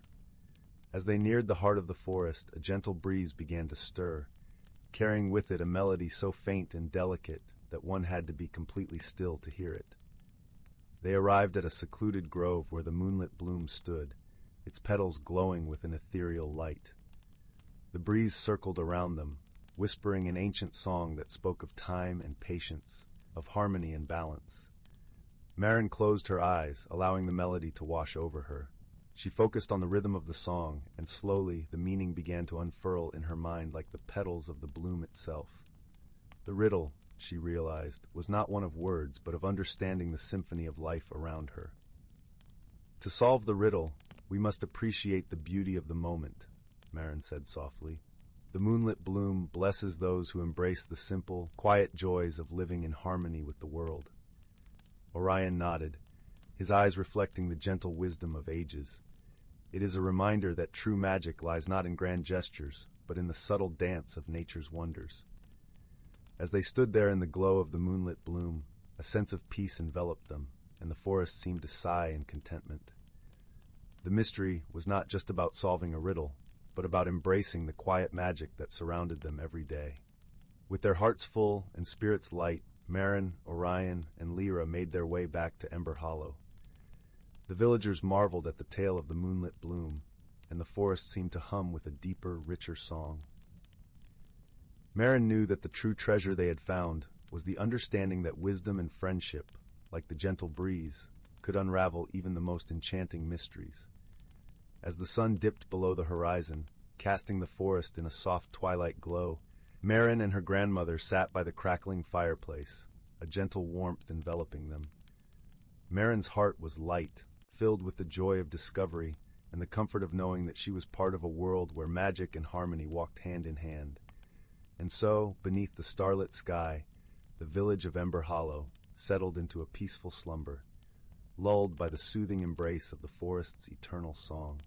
Speaker 1: As they neared the heart of the forest, a gentle breeze began to stir, carrying with it a melody so faint and delicate that one had to be completely still to hear it. They arrived at a secluded grove where the moonlit bloom stood, its petals glowing with an ethereal light. The breeze circled around them, whispering an ancient song that spoke of time and patience, of harmony and balance. Marin closed her eyes, allowing the melody to wash over her. She focused on the rhythm of the song, and slowly the meaning began to unfurl in her mind like the petals of the bloom itself. The riddle, she realized, was not one of words, but of understanding the symphony of life around her. "To solve the riddle, we must appreciate the beauty of the moment," Marin said softly. "The moonlit bloom blesses those who embrace the simple, quiet joys of living in harmony with the world." Orion nodded, his eyes reflecting the gentle wisdom of ages. It is a reminder that true magic lies not in grand gestures, but in the subtle dance of nature's wonders. As they stood there in the glow of the moonlit bloom, a sense of peace enveloped them, and the forest seemed to sigh in contentment. The mystery was not just about solving a riddle, but about embracing the quiet magic that surrounded them every day. With their hearts full and spirits light, Marin, Orion, and Lyra made their way back to Ember Hollow. The villagers marveled at the tale of the moonlit bloom, and the forest seemed to hum with a deeper, richer song. Marin knew that the true treasure they had found was the understanding that wisdom and friendship, like the gentle breeze, could unravel even the most enchanting mysteries. As the sun dipped below the horizon, casting the forest in a soft twilight glow, Marin and her grandmother sat by the crackling fireplace, a gentle warmth enveloping them. Marin's heart was light, filled with the joy of discovery and the comfort of knowing that she was part of a world where magic and harmony walked hand in hand. And so, beneath the starlit sky, the village of Ember Hollow settled into a peaceful slumber, lulled by the soothing embrace of the forest's eternal song.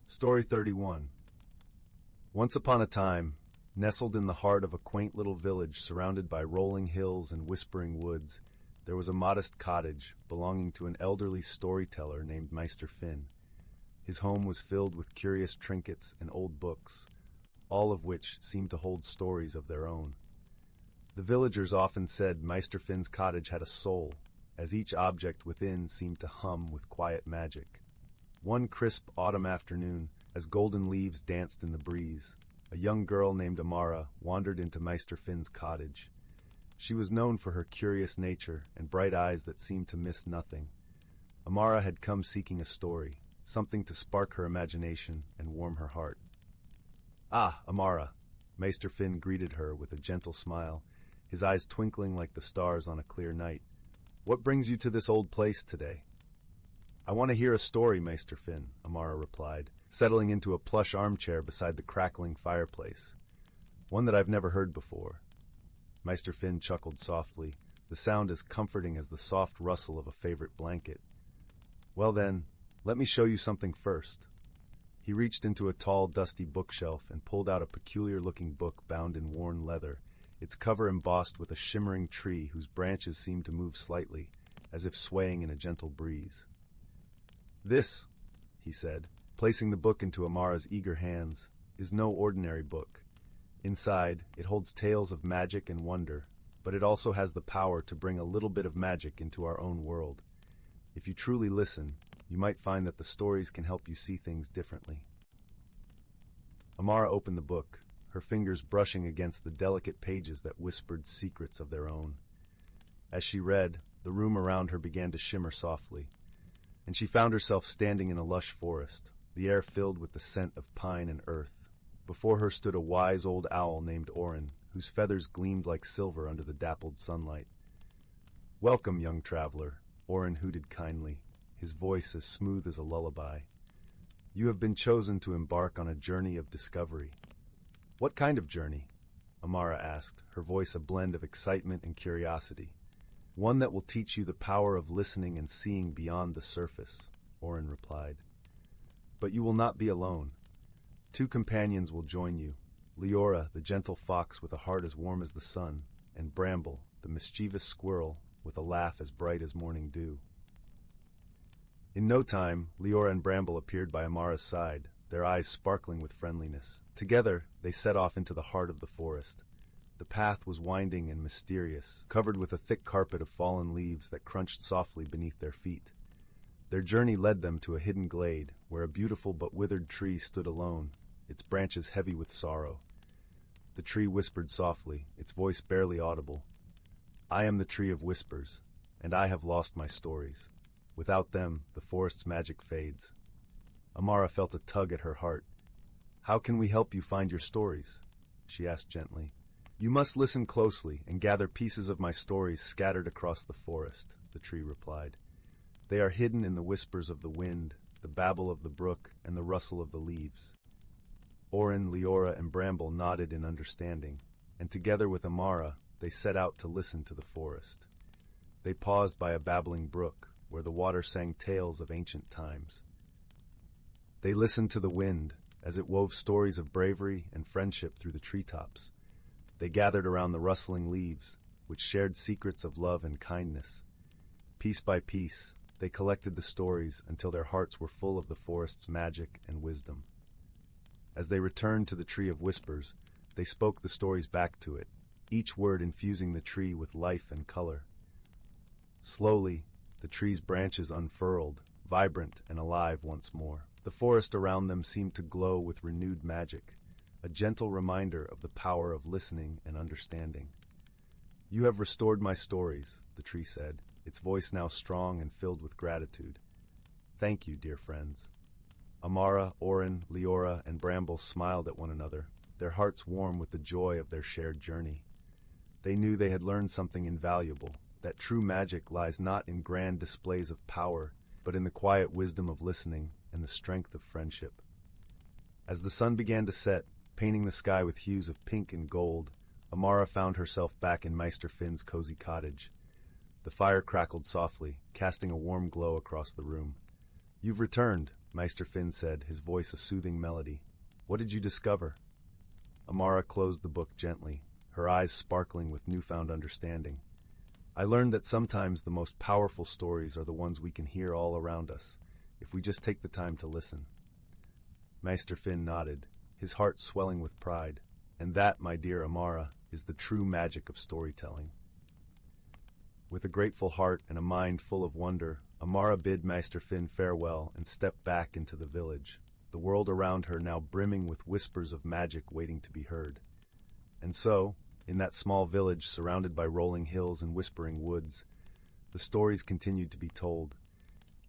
Speaker 1: Story 31. Once upon a time, nestled in the heart of a quaint little village surrounded by rolling hills and whispering woods, there was a modest cottage belonging to an elderly storyteller named Meister Finn. His home was filled with curious trinkets and old books, all of which seemed to hold stories of their own. The villagers often said Meister Finn's cottage had a soul, as each object within seemed to hum with quiet magic. One crisp autumn afternoon, as golden leaves danced in the breeze, a young girl named Amara wandered into Meister Finn's cottage. She was known for her curious nature and bright eyes that seemed to miss nothing. Amara had come seeking a story, something to spark her imagination and warm her heart. "Ah, Amara," Meister Finn greeted her with a gentle smile, his eyes twinkling like the stars on a clear night. "What brings you to this old place today?" "I want to hear a story, Meister Finn," Amara replied, settling into a plush armchair beside the crackling fireplace. "One that I've never heard before." Meister Finn chuckled softly, the sound as comforting as the soft rustle of a favorite blanket. "Well then, let me show you something first." He reached into a tall, dusty bookshelf and pulled out a peculiar-looking book bound in worn leather, its cover embossed with a shimmering tree whose branches seemed to move slightly, as if swaying in a gentle breeze. "This," he said, placing the book into Amara's eager hands, "is no ordinary book. Inside, it holds tales of magic and wonder, but it also has the power to bring a little bit of magic into our own world. If you truly listen, you might find that the stories can help you see things differently." Amara opened the book, her fingers brushing against the delicate pages that whispered secrets of their own. As she read, the room around her began to shimmer softly, and she found herself standing in a lush forest, the air filled with the scent of pine and earth. Before her stood a wise old owl named Orin, whose feathers gleamed like silver under the dappled sunlight. "Welcome, young traveler," Orin hooted kindly, his voice as smooth as a lullaby. "You have been chosen to embark on a journey of discovery." "What kind of journey?" Amara asked, her voice a blend of excitement and curiosity. "One that will teach you the power of listening and seeing beyond the surface," Orin replied. "But you will not be alone. 2 companions will join you, Leora, the gentle fox with a heart as warm as the sun, and Bramble, the mischievous squirrel with a laugh as bright as morning dew." In no time, Leora and Bramble appeared by Amara's side, their eyes sparkling with friendliness. Together, they set off into the heart of the forest. The path was winding and mysterious, covered with a thick carpet of fallen leaves that crunched softly beneath their feet. Their journey led them to a hidden glade, where a beautiful but withered tree stood alone, its branches heavy with sorrow. The tree whispered softly, its voice barely audible. "I am the tree of whispers, and I have lost my stories. Without them, the forest's magic fades." Amara felt a tug at her heart. "How can we help you find your stories?" she asked gently. "You must listen closely and gather pieces of my stories scattered across the forest," the tree replied. "They are hidden in the whispers of the wind, the babble of the brook, and the rustle of the leaves." Orin, Leora, and Bramble nodded in understanding, and together with Amara, they set out to listen to the forest. They paused by a babbling brook, where the water sang tales of ancient times. They listened to the wind, as it wove stories of bravery and friendship through the treetops. They gathered around the rustling leaves, which shared secrets of love and kindness. Piece by piece, they collected the stories until their hearts were full of the forest's magic and wisdom. As they returned to the Tree of Whispers, they spoke the stories back to it, each word infusing the tree with life and color. Slowly, the tree's branches unfurled, vibrant and alive once more. The forest around them seemed to glow with renewed magic, a gentle reminder of the power of listening and understanding. "You have restored my stories," the tree said, its voice now strong and filled with gratitude. "Thank you, dear friends." Amara, Orin, Leora, and Bramble smiled at one another, their hearts warm with the joy of their shared journey. They knew they had learned something invaluable, that true magic lies not in grand displays of power, but in the quiet wisdom of listening and the strength of friendship. As the sun began to set, painting the sky with hues of pink and gold, Amara found herself back in Meister Finn's cozy cottage. The fire crackled softly, casting a warm glow across the room. "You've returned," Meister Finn said, his voice a soothing melody. "What did you discover?" Amara closed the book gently, her eyes sparkling with newfound understanding. "I learned that sometimes the most powerful stories are the ones we can hear all around us, if we just take the time to listen." Meister Finn nodded, his heart swelling with pride. "And that, my dear Amara, is the true magic of storytelling." With a grateful heart and a mind full of wonder, Amara bid Meister Finn farewell and stepped back into the village, the world around her now brimming with whispers of magic waiting to be heard. And so, in that small village surrounded by rolling hills and whispering woods, the stories continued to be told,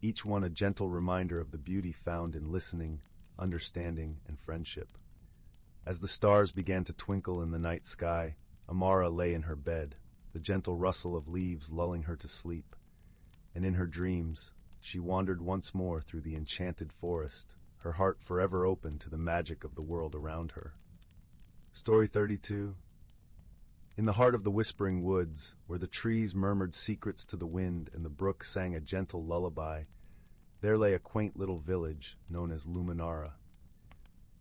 Speaker 1: each one a gentle reminder of the beauty found in listening, understanding, and friendship. As the stars began to twinkle in the night sky, Amara lay in her bed, the gentle rustle of leaves lulling her to sleep, and in her dreams, she wandered once more through the enchanted forest, her heart forever open to the magic of the world around her. Story 32. In the heart of the whispering woods, where the trees murmured secrets to the wind and the brook sang a gentle lullaby, there lay a quaint little village known as Luminara.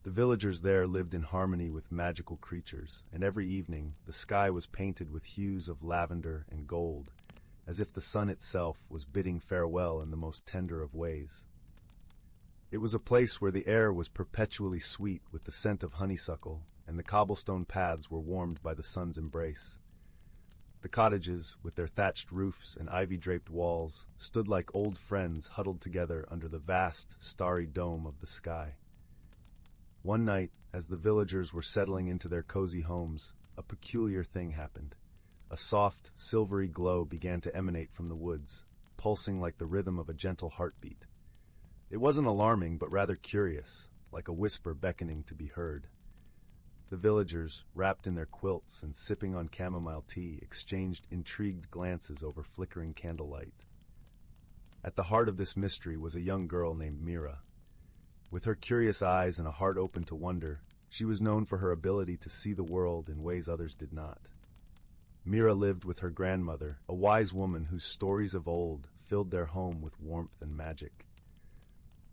Speaker 1: The villagers there lived in harmony with magical creatures, and every evening the sky was painted with hues of lavender and gold, as if the sun itself was bidding farewell in the most tender of ways. It was a place where the air was perpetually sweet with the scent of honeysuckle, and the cobblestone paths were warmed by the sun's embrace. The cottages, with their thatched roofs and ivy-draped walls, stood like old friends huddled together under the vast, starry dome of the sky. One night, as the villagers were settling into their cozy homes, a peculiar thing happened. A soft, silvery glow began to emanate from the woods, pulsing like the rhythm of a gentle heartbeat. It wasn't alarming, but rather curious, like a whisper beckoning to be heard. The villagers, wrapped in their quilts and sipping on chamomile tea, exchanged intrigued glances over flickering candlelight. At the heart of this mystery was a young girl named Mira. With her curious eyes and a heart open to wonder, she was known for her ability to see the world in ways others did not. Mira lived with her grandmother, a wise woman whose stories of old filled their home with warmth and magic.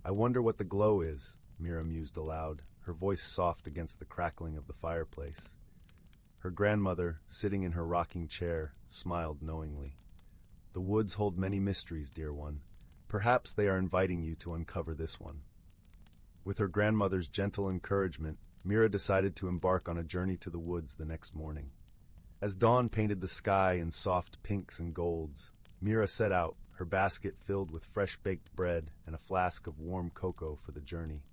Speaker 1: "I wonder what the glow is," Mira mused aloud, her voice soft against the crackling of the fireplace. Her grandmother, sitting in her rocking chair, smiled knowingly. "The woods hold many mysteries, dear one. Perhaps they are inviting you to uncover this one." With her grandmother's gentle encouragement, Mira decided to embark on a journey to the woods the next morning. As dawn painted the sky in soft pinks and golds, Mira set out, her basket filled with fresh-baked bread and a flask of warm cocoa for the journey.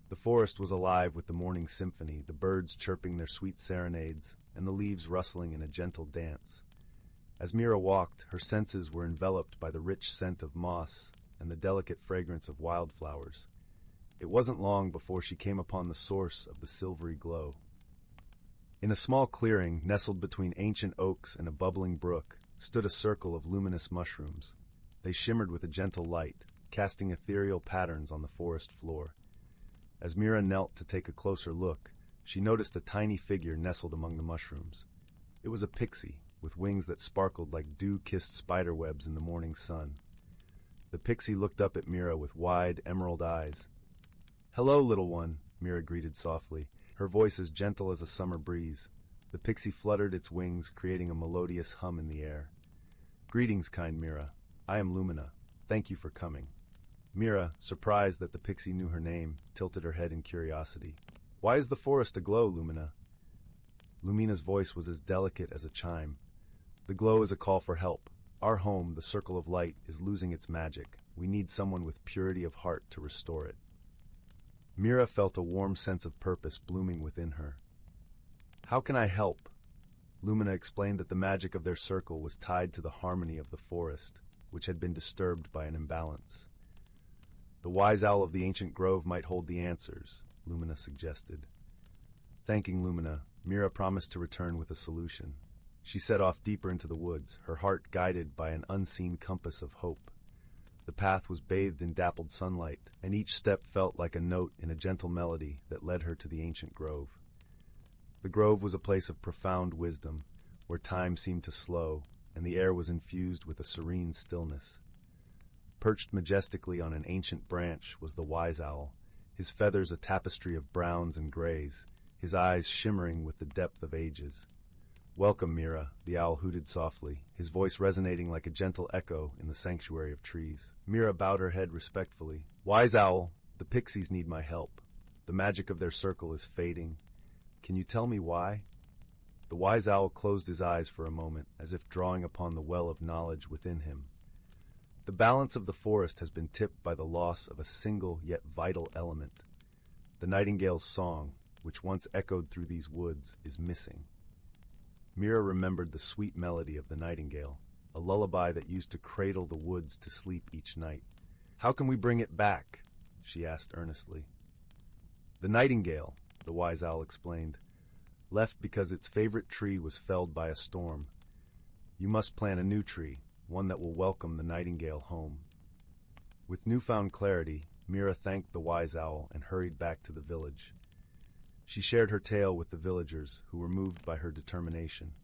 Speaker 1: The forest was alive with the morning symphony, the birds chirping their sweet serenades, and the leaves rustling in a gentle dance. As Mira walked, her senses were enveloped by the rich scent of moss and the delicate fragrance of wildflowers. It wasn't long before she came upon the source of the silvery glow. In a small clearing, nestled between ancient oaks and a bubbling brook, stood a circle of luminous mushrooms. They shimmered with a gentle light, casting ethereal patterns on the forest floor. As Mira knelt to take a closer look, she noticed a tiny figure nestled among the mushrooms. It was a pixie, with wings that sparkled like dew-kissed spiderwebs in the morning sun. The pixie looked up at Mira with wide, emerald eyes. "Hello, little one," Mira greeted softly, her voice as gentle as a summer breeze. The pixie fluttered its wings, creating a melodious hum in the air. "Greetings, kind Mira. I am Lumina. Thank you for coming." Mira, surprised that the pixie knew her name, tilted her head in curiosity. "Why is the forest aglow, Lumina?" Lumina's voice was as delicate as a chime. "The glow is a call for help. Our home, the Circle of Light, is losing its magic. We need someone with purity of heart to restore it." Mira felt a warm sense of purpose blooming within her. "How can I help?" Lumina explained that the magic of their circle was tied to the harmony of the forest, which had been disturbed by an imbalance. "The wise owl of the ancient grove might hold the answers," Lumina suggested. Thanking Lumina, Mira promised to return with a solution. She set off deeper into the woods, her heart guided by an unseen compass of hope. The path was bathed in dappled sunlight, and each step felt like a note in a gentle melody that led her to the ancient grove. The grove was a place of profound wisdom, where time seemed to slow, and the air was infused with a serene stillness. Perched majestically on an ancient branch was the wise owl, his feathers a tapestry of browns and grays, his eyes shimmering with the depth of ages. "Welcome, Mira," the owl hooted softly, his voice resonating like a gentle echo in the sanctuary of trees. Mira bowed her head respectfully. "Wise owl, the pixies need my help. The magic of their circle is fading. Can you tell me why?" The wise owl closed his eyes for a moment, as if drawing upon the well of knowledge within him. "The balance of the forest has been tipped by the loss of a single yet vital element. The nightingale's song, which once echoed through these woods, is missing." Mira remembered the sweet melody of the nightingale, a lullaby that used to cradle the woods to sleep each night. "How can we bring it back?" she asked earnestly. "The nightingale," the wise owl explained, "left because its favorite tree was felled by a storm. You must plant a new tree, one that will welcome the nightingale home." With newfound clarity, Mira thanked the wise owl and hurried back to the village. She shared her tale with the villagers, who were moved by her determination.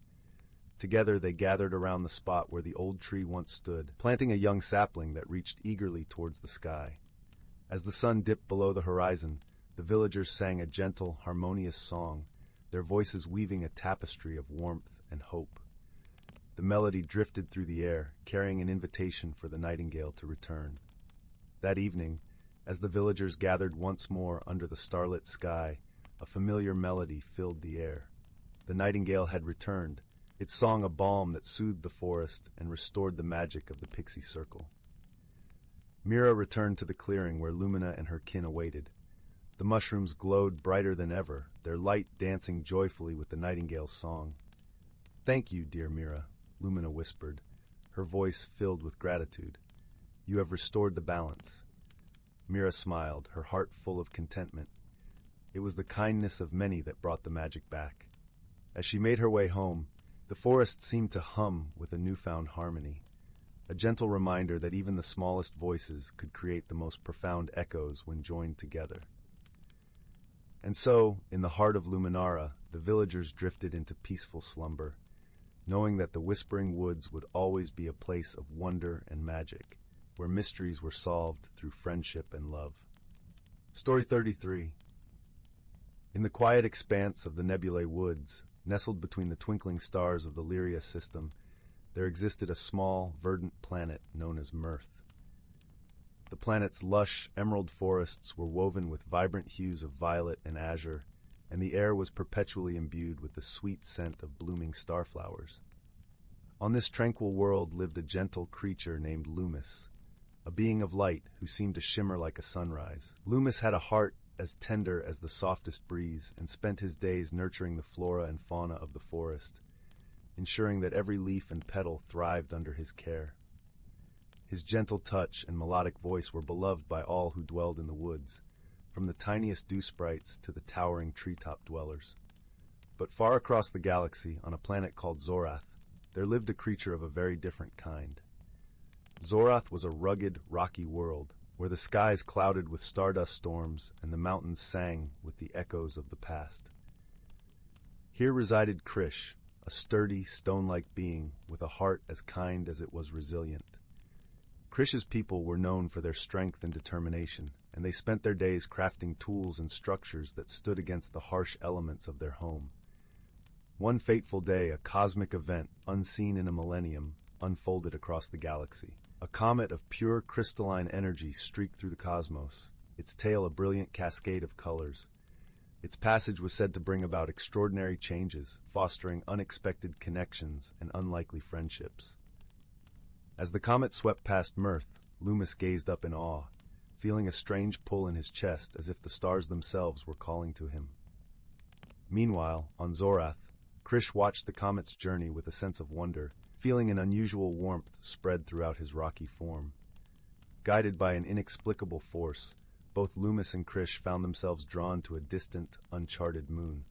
Speaker 1: Together they gathered around the spot where the old tree once stood, planting a young sapling that reached eagerly towards the sky. As the sun dipped below the horizon, the villagers sang a gentle, harmonious song, their voices weaving a tapestry of warmth and hope. The melody drifted through the air, carrying an invitation for the nightingale to return. That evening, as the villagers gathered once more under the starlit sky, a familiar melody filled the air. The nightingale had returned, its song a balm that soothed the forest and restored the magic of the pixie circle. Mira returned to the clearing where Lumina and her kin awaited. The mushrooms glowed brighter than ever, their light dancing joyfully with the nightingale's song. "Thank you, dear Mira," Lumina whispered, her voice filled with gratitude. "You have restored the balance." Mira smiled, her heart full of contentment. It was the kindness of many that brought the magic back. As she made her way home, the forest seemed to hum with a newfound harmony, a gentle reminder that even the smallest voices could create the most profound echoes when joined together. And so, in the heart of Luminara, the villagers drifted into peaceful slumber, knowing that the Whispering Woods would always be a place of wonder and magic, where mysteries were solved through friendship and love. Story 33. In the quiet expanse of the Nebulae Woods, nestled between the twinkling stars of the Lyria system, there existed a small, verdant planet known as Mirth. The planet's lush, emerald forests were woven with vibrant hues of violet and azure, and the air was perpetually imbued with the sweet scent of blooming starflowers. On this tranquil world lived a gentle creature named Loomis, a being of light who seemed to shimmer like a sunrise. Loomis had a heart as tender as the softest breeze and spent his days nurturing the flora and fauna of the forest, ensuring that every leaf and petal thrived under his care. His gentle touch and melodic voice were beloved by all who dwelled in the woods, from the tiniest dew sprites to the towering treetop dwellers. But far across the galaxy, on a planet called Zorath, there lived a creature of a very different kind. Zorath was a rugged, rocky world, where the skies clouded with stardust storms and the mountains sang with the echoes of the past. Here resided Krish, a sturdy, stone-like being with a heart as kind as it was resilient. Krish's people were known for their strength and determination, and they spent their days crafting tools and structures that stood against the harsh elements of their home. One fateful day, a cosmic event, unseen in a millennium, unfolded across the galaxy. A comet of pure crystalline energy streaked through the cosmos, its tail a brilliant cascade of colors. Its passage was said to bring about extraordinary changes, fostering unexpected connections and unlikely friendships. As the comet swept past Mirth, Loomis gazed up in awe, feeling a strange pull in his chest as if the stars themselves were calling to him. Meanwhile, on Zorath, Krish watched the comet's journey with a sense of wonder, feeling an unusual warmth spread throughout his rocky form. Guided by an inexplicable force, both Loomis and Krish found themselves drawn to a distant, uncharted moon,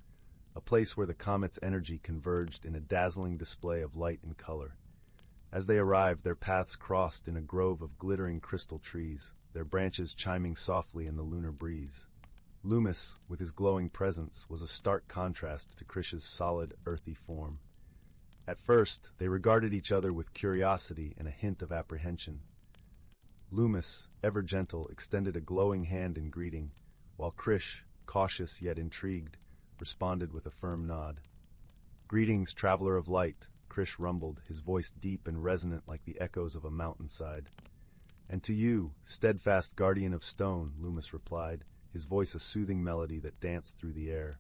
Speaker 1: a place where the comet's energy converged in a dazzling display of light and color. As they arrived, their paths crossed in a grove of glittering crystal trees, their branches chiming softly in the lunar breeze. Loomis, with his glowing presence, was a stark contrast to Krish's solid, earthy form. At first, they regarded each other with curiosity and a hint of apprehension. Loomis, ever gentle, extended a glowing hand in greeting, while Krish, cautious yet intrigued, responded with a firm nod. "Greetings, traveler of light," Krish rumbled, his voice deep and resonant like the echoes of a mountainside. "And to you, steadfast guardian of stone," Loomis replied, his voice a soothing melody that danced through the air.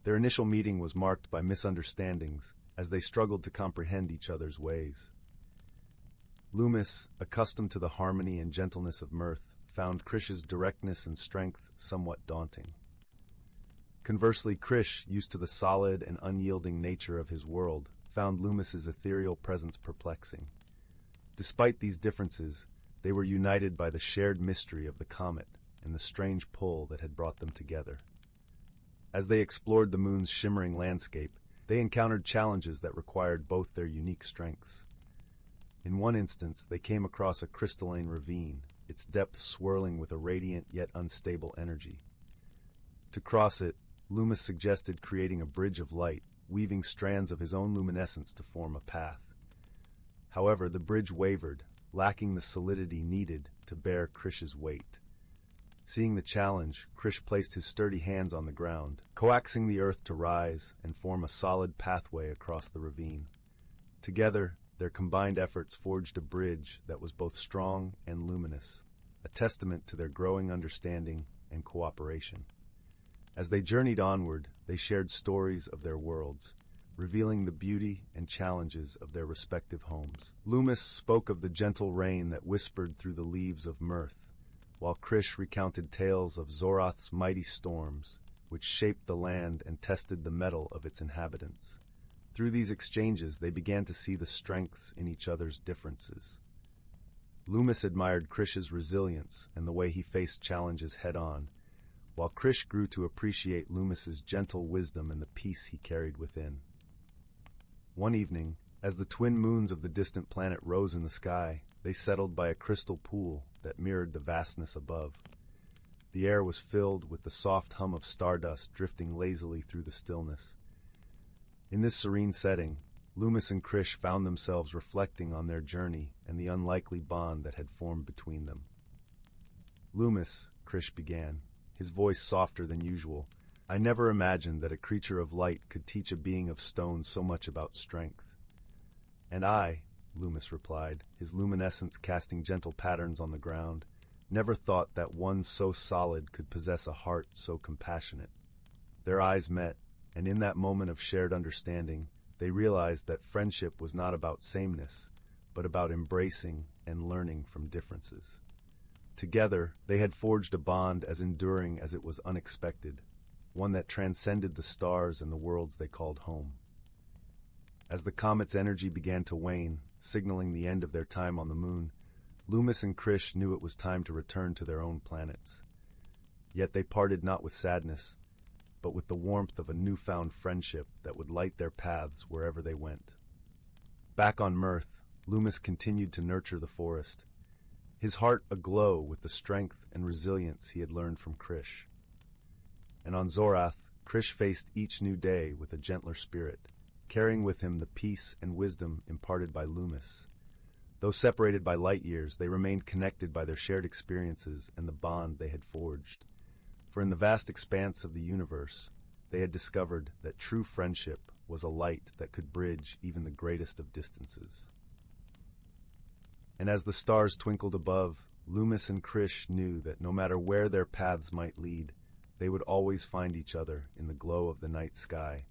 Speaker 1: Their initial meeting was marked by misunderstandings, as they struggled to comprehend each other's ways. Loomis, accustomed to the harmony and gentleness of Mirth, found Krish's directness and strength somewhat daunting. Conversely, Krish, used to the solid and unyielding nature of his world, found Loomis's ethereal presence perplexing. Despite these differences, they were united by the shared mystery of the comet and the strange pull that had brought them together. As they explored the moon's shimmering landscape, they encountered challenges that required both their unique strengths. In one instance, they came across a crystalline ravine, its depths swirling with a radiant yet unstable energy. To cross it, Loomis suggested creating a bridge of light, weaving strands of his own luminescence to form a path. However, the bridge wavered, lacking the solidity needed to bear Krish's weight. Seeing the challenge, Krish placed his sturdy hands on the ground, coaxing the earth to rise and form a solid pathway across the ravine. Together, their combined efforts forged a bridge that was both strong and luminous, a testament to their growing understanding and cooperation. As they journeyed onward, they shared stories of their worlds, revealing the beauty and challenges of their respective homes. Loomis spoke of the gentle rain that whispered through the leaves of Mirth, while Krish recounted tales of Zoroth's mighty storms, which shaped the land and tested the mettle of its inhabitants. Through these exchanges, they began to see the strengths in each other's differences. Loomis admired Krish's resilience and the way he faced challenges head-on, while Krish grew to appreciate Loomis's gentle wisdom and the peace he carried within. One evening, as the twin moons of the distant planet rose in the sky, they settled by a crystal pool that mirrored the vastness above. The air was filled with the soft hum of stardust drifting lazily through the stillness. In this serene setting, Loomis and Krish found themselves reflecting on their journey and the unlikely bond that had formed between them. "Loomis," Krish began, his voice softer than usual, "I never imagined that a creature of light could teach a being of stone so much about strength." "And I," Loomis replied, his luminescence casting gentle patterns on the ground, "never thought that one so solid could possess a heart so compassionate." Their eyes met, and in that moment of shared understanding, they realized that friendship was not about sameness, but about embracing and learning from differences. Together, they had forged a bond as enduring as it was unexpected, one that transcended the stars and the worlds they called home. As the comet's energy began to wane, signaling the end of their time on the moon, Loomis and Krish knew it was time to return to their own planets. Yet they parted not with sadness, but with the warmth of a newfound friendship that would light their paths wherever they went. Back on Mirth, Loomis continued to nurture the forest, his heart aglow with the strength and resilience he had learned from Krish. And on Zoroth, Krish faced each new day with a gentler spirit, carrying with him the peace and wisdom imparted by Loomis. Though separated by light years, they remained connected by their shared experiences and the bond they had forged. For in the vast expanse of the universe, they had discovered that true friendship was a light that could bridge even the greatest of distances. And as the stars twinkled above, Loomis and Krish knew that no matter where their paths might lead, they would always find each other in the glow of the night sky,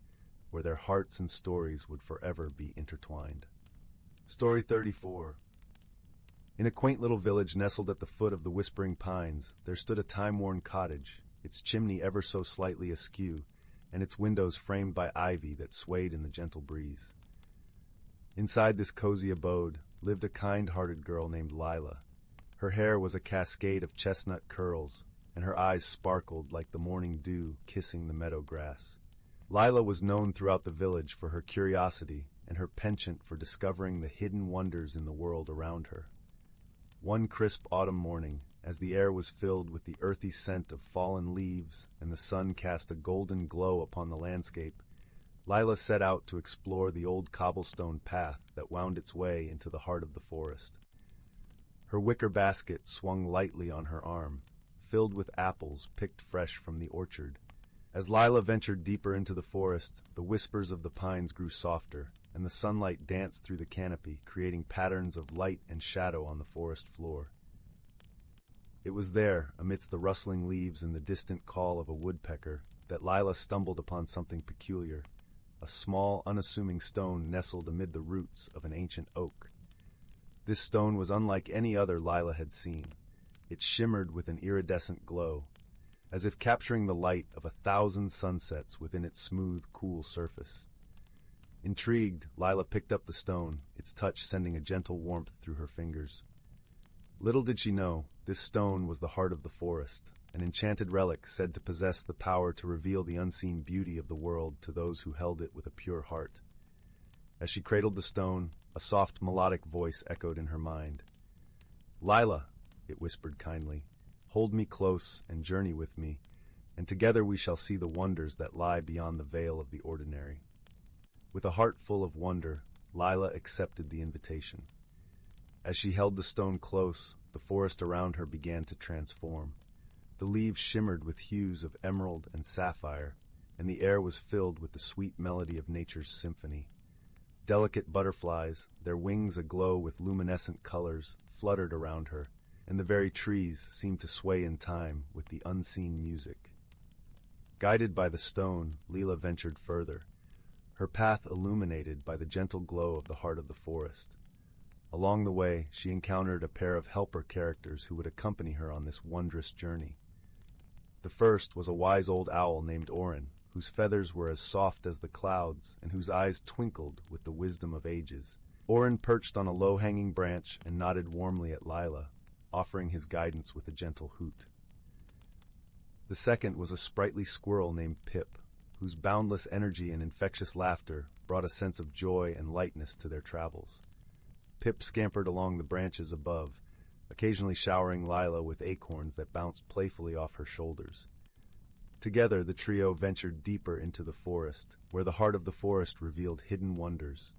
Speaker 1: where their hearts and stories would forever be intertwined. Story 34. In a quaint little village nestled at the foot of the Whispering Pines, there stood a time-worn cottage, its chimney ever so slightly askew, and its windows framed by ivy that swayed in the gentle breeze. Inside this cozy abode lived a kind-hearted girl named Lila. Her hair was a cascade of chestnut curls, and her eyes sparkled like the morning dew kissing the meadow grass. Lila was known throughout the village for her curiosity and her penchant for discovering the hidden wonders in the world around her. One crisp autumn morning, as the air was filled with the earthy scent of fallen leaves and the sun cast a golden glow upon the landscape, Lila set out to explore the old cobblestone path that wound its way into the heart of the forest. Her wicker basket swung lightly on her arm, filled with apples picked fresh from the orchard. As Lila ventured deeper into the forest, the whispers of the pines grew softer, and the sunlight danced through the canopy, creating patterns of light and shadow on the forest floor. It was there, amidst the rustling leaves and the distant call of a woodpecker, that Lila stumbled upon something peculiar, a small, unassuming stone nestled amid the roots of an ancient oak. This stone was unlike any other Lila had seen. It shimmered with an iridescent glow, as if capturing the light of 1,000 sunsets within its smooth, cool surface. Intrigued, Lila picked up the stone, its touch sending a gentle warmth through her fingers. Little did she know, this stone was the heart of the forest, an enchanted relic said to possess the power to reveal the unseen beauty of the world to those who held it with a pure heart. As she cradled the stone, a soft melodic voice echoed in her mind. "Lila," it whispered kindly, "hold me close and journey with me, and together we shall see the wonders that lie beyond the veil of the ordinary." With a heart full of wonder, Lila accepted the invitation. As she held the stone close, the forest around her began to transform. The leaves shimmered with hues of emerald and sapphire, and the air was filled with the sweet melody of nature's symphony. Delicate butterflies, their wings aglow with luminescent colors, fluttered around her, and the very trees seemed to sway in time with the unseen music. Guided by the stone, Lila ventured further, her path illuminated by the gentle glow of the heart of the forest. Along the way, she encountered a pair of helper characters who would accompany her on this wondrous journey. The first was a wise old owl named Orin, whose feathers were as soft as the clouds and whose eyes twinkled with the wisdom of ages. Orin perched on a low-hanging branch and nodded warmly at Lila, offering his guidance with a gentle hoot. The second was a sprightly squirrel named Pip, whose boundless energy and infectious laughter brought a sense of joy and lightness to their travels. Pip scampered along the branches above, occasionally showering Lila with acorns that bounced playfully off her shoulders. Together, the trio ventured deeper into the forest, where the heart of the forest revealed hidden wonders.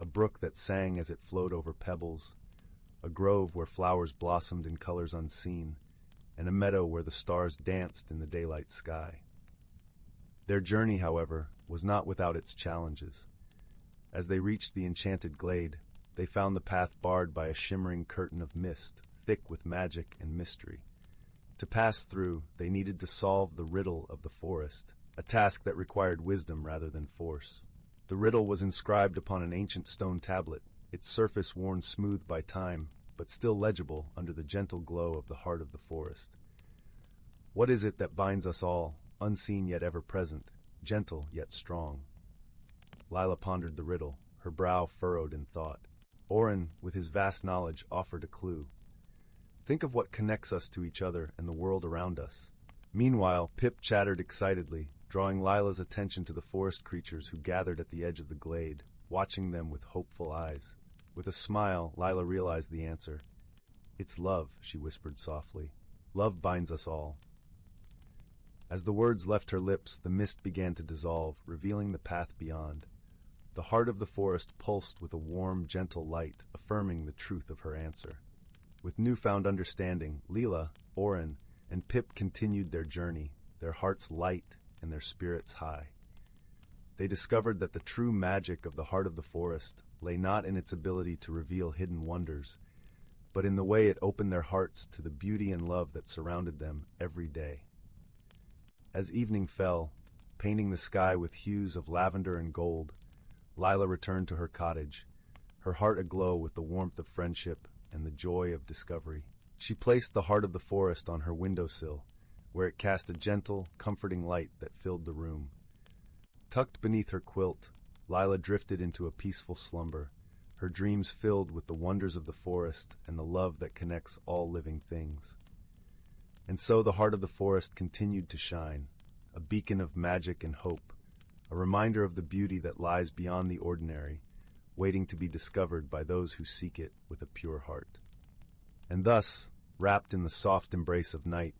Speaker 1: A brook that sang as it flowed over pebbles, a grove where flowers blossomed in colors unseen, and a meadow where the stars danced in the daylight sky. Their journey, however, was not without its challenges. As they reached the enchanted glade, they found the path barred by a shimmering curtain of mist, thick with magic and mystery. To pass through, they needed to solve the riddle of the forest, a task that required wisdom rather than force. The riddle was inscribed upon an ancient stone tablet, its surface worn smooth by time, but still legible under the gentle glow of the heart of the forest. What is it that binds us all, unseen yet ever present, gentle yet strong? Lila pondered the riddle, her brow furrowed in thought. Orin, with his vast knowledge, offered a clue. Think of what connects us to each other and the world around us. Meanwhile, Pip chattered excitedly, drawing Lila's attention to the forest creatures who gathered at the edge of the glade, watching them with hopeful eyes. With a smile, Lila realized the answer. "It's love," she whispered softly. "Love binds us all." As the words left her lips, the mist began to dissolve, revealing the path beyond. The heart of the forest pulsed with a warm, gentle light, affirming the truth of her answer. With newfound understanding, Lila, Orin, and Pip continued their journey, their hearts light and their spirits high. They discovered that the true magic of the heart of the forest lay not in its ability to reveal hidden wonders, but in the way it opened their hearts to the beauty and love that surrounded them every day. As evening fell, painting the sky with hues of lavender and gold, Lila returned to her cottage, her heart aglow with the warmth of friendship and the joy of discovery. She placed the heart of the forest on her windowsill, where it cast a gentle, comforting light that filled the room. Tucked beneath her quilt, Lila drifted into a peaceful slumber, her dreams filled with the wonders of the forest and the love that connects all living things. And so the heart of the forest continued to shine, a beacon of magic and hope, a reminder of the beauty that lies beyond the ordinary, waiting to be discovered by those who seek it with a pure heart. And thus, wrapped in the soft embrace of night,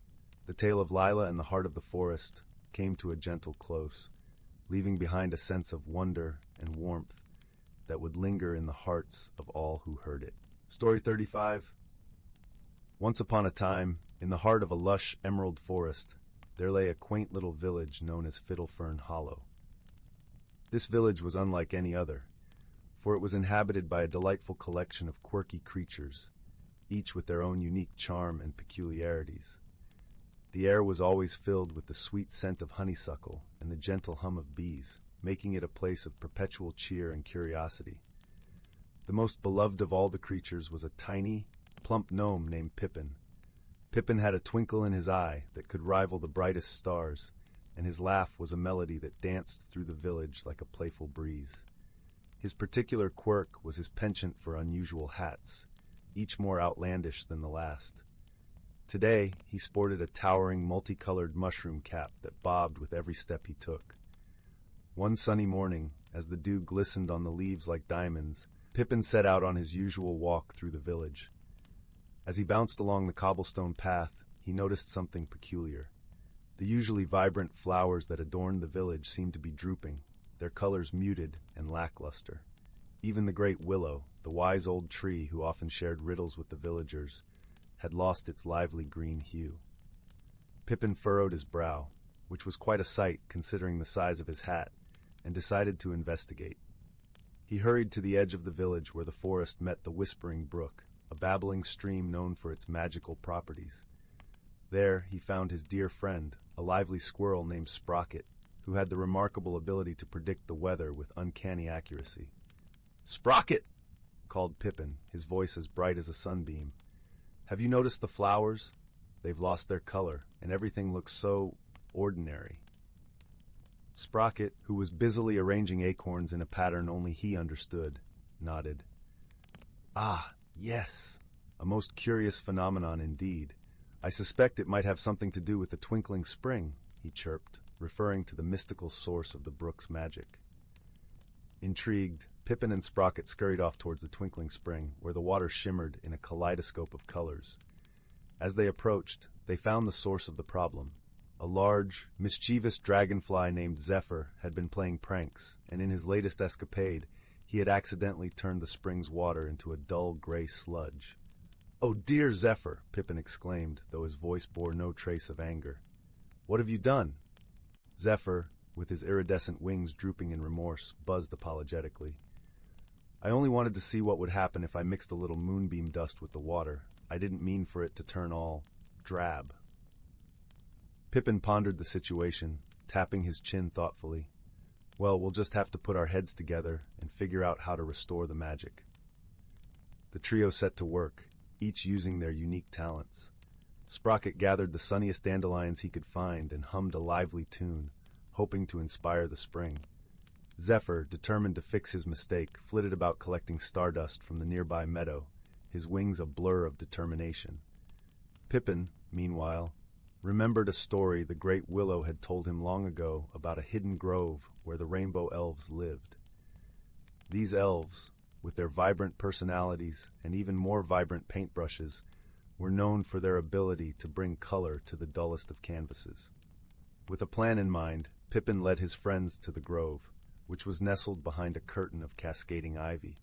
Speaker 1: the tale of Lila and the heart of the forest came to a gentle close, leaving behind a sense of wonder and warmth that would linger in the hearts of all who heard it. Story 35. Once upon a time, in the heart of a lush emerald forest, there lay a quaint little village known as Fiddlefern Hollow. This village was unlike any other, for it was inhabited by a delightful collection of quirky creatures, each with their own unique charm and peculiarities. The air was always filled with the sweet scent of honeysuckle and the gentle hum of bees, making it a place of perpetual cheer and curiosity. The most beloved of all the creatures was a tiny, plump gnome named Pippin. Pippin had a twinkle in his eye that could rival the brightest stars, and his laugh was a melody that danced through the village like a playful breeze. His particular quirk was his penchant for unusual hats, each more outlandish than the last. Today, he sported a towering, multicolored mushroom cap that bobbed with every step he took. One sunny morning, as the dew glistened on the leaves like diamonds, Pippin set out on his usual walk through the village. As he bounced along the cobblestone path, he noticed something peculiar. The usually vibrant flowers that adorned the village seemed to be drooping, their colors muted and lackluster. Even the great Willow, the wise old tree who often shared riddles with the villagers, had lost its lively green hue. Pippin furrowed his brow, which was quite a sight considering the size of his hat, and decided to investigate. He hurried to the edge of the village where the forest met the Whispering Brook, a babbling stream known for its magical properties. There he found his dear friend, a lively squirrel named Sprocket, who had the remarkable ability to predict the weather with uncanny accuracy. "Sprocket!" called Pippin, his voice as bright as a sunbeam. "Have you noticed the flowers? They've lost their color, and everything looks so ordinary." Sprocket, who was busily arranging acorns in a pattern only he understood, nodded. "Ah, yes, a most curious phenomenon indeed. I suspect it might have something to do with the twinkling spring," he chirped, referring to the mystical source of the brook's magic. Intrigued, Pippin and Sprocket scurried off towards the twinkling spring, where the water shimmered in a kaleidoscope of colors. As they approached, they found the source of the problem. A large, mischievous dragonfly named Zephyr had been playing pranks, and in his latest escapade, he had accidentally turned the spring's water into a dull gray sludge. "Oh dear, Zephyr!" Pippin exclaimed, though his voice bore no trace of anger. "What have you done?" Zephyr, with his iridescent wings drooping in remorse, buzzed apologetically. "I only wanted to see what would happen if I mixed a little moonbeam dust with the water. I didn't mean for it to turn all drab." Pippin pondered the situation, tapping his chin thoughtfully. "Well, we'll just have to put our heads together and figure out how to restore the magic." The trio set to work, each using their unique talents. Sprocket gathered the sunniest dandelions he could find and hummed a lively tune, hoping to inspire the spring. Zephyr, determined to fix his mistake, flitted about collecting stardust from the nearby meadow, his wings a blur of determination. Pippin, meanwhile, remembered a story the great Willow had told him long ago about a hidden grove where the rainbow elves lived. These elves, with their vibrant personalities and even more vibrant paintbrushes, were known for their ability to bring color to the dullest of canvases. With a plan in mind, Pippin led his friends to the grove, which was nestled behind a curtain of cascading ivy.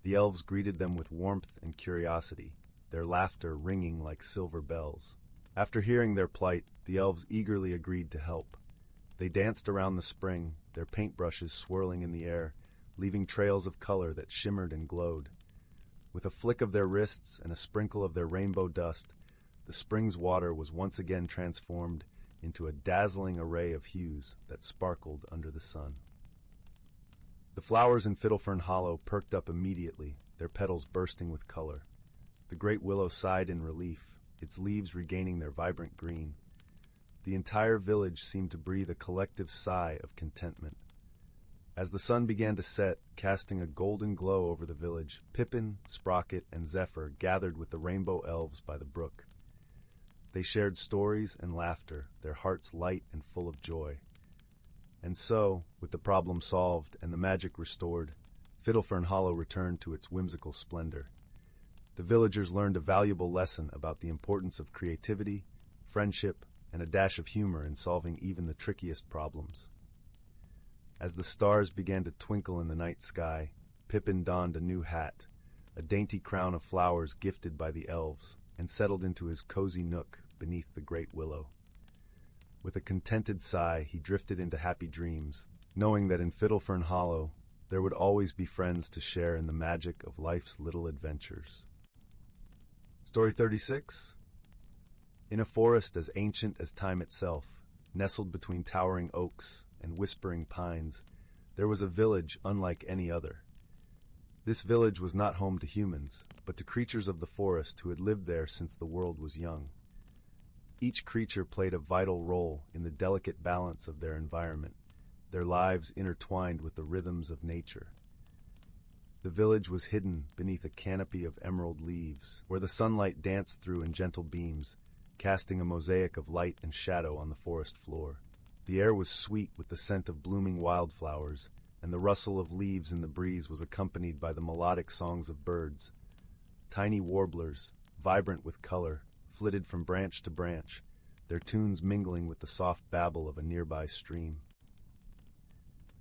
Speaker 1: The elves greeted them with warmth and curiosity, their laughter ringing like silver bells. After hearing their plight, the elves eagerly agreed to help. They danced around the spring, their paintbrushes swirling in the air, leaving trails of color that shimmered and glowed. With a flick of their wrists and a sprinkle of their rainbow dust, the spring's water was once again transformed into a dazzling array of hues that sparkled under the sun. The flowers in Fiddlefern Hollow perked up immediately, their petals bursting with color. The great willow sighed in relief, its leaves regaining their vibrant green. The entire village seemed to breathe a collective sigh of contentment. As the sun began to set, casting a golden glow over the village, Pippin, Sprocket, and Zephyr gathered with the rainbow elves by the brook. They shared stories and laughter, their hearts light and full of joy. And so, with the problem solved and the magic restored, Fiddlefern Hollow returned to its whimsical splendor. The villagers learned a valuable lesson about the importance of creativity, friendship, and a dash of humor in solving even the trickiest problems. As the stars began to twinkle in the night sky, Pippin donned a new hat, a dainty crown of flowers gifted by the elves, and settled into his cozy nook beneath the great willow. With a contented sigh, he drifted into happy dreams, knowing that in Fiddlefern Hollow there would always be friends to share in the magic of life's little adventures. Story 36. In a forest as ancient as time itself, nestled between towering oaks and whispering pines, there was a village unlike any other. This village was not home to humans, but to creatures of the forest who had lived there since the world was young. Each creature played a vital role in the delicate balance of their environment, their lives intertwined with the rhythms of nature. The village was hidden beneath a canopy of emerald leaves, where the sunlight danced through in gentle beams, casting a mosaic of light and shadow on the forest floor. The air was sweet with the scent of blooming wildflowers, and the rustle of leaves in the breeze was accompanied by the melodic songs of birds. Tiny warblers, vibrant with color, flitted from branch to branch, their tunes mingling with the soft babble of a nearby stream.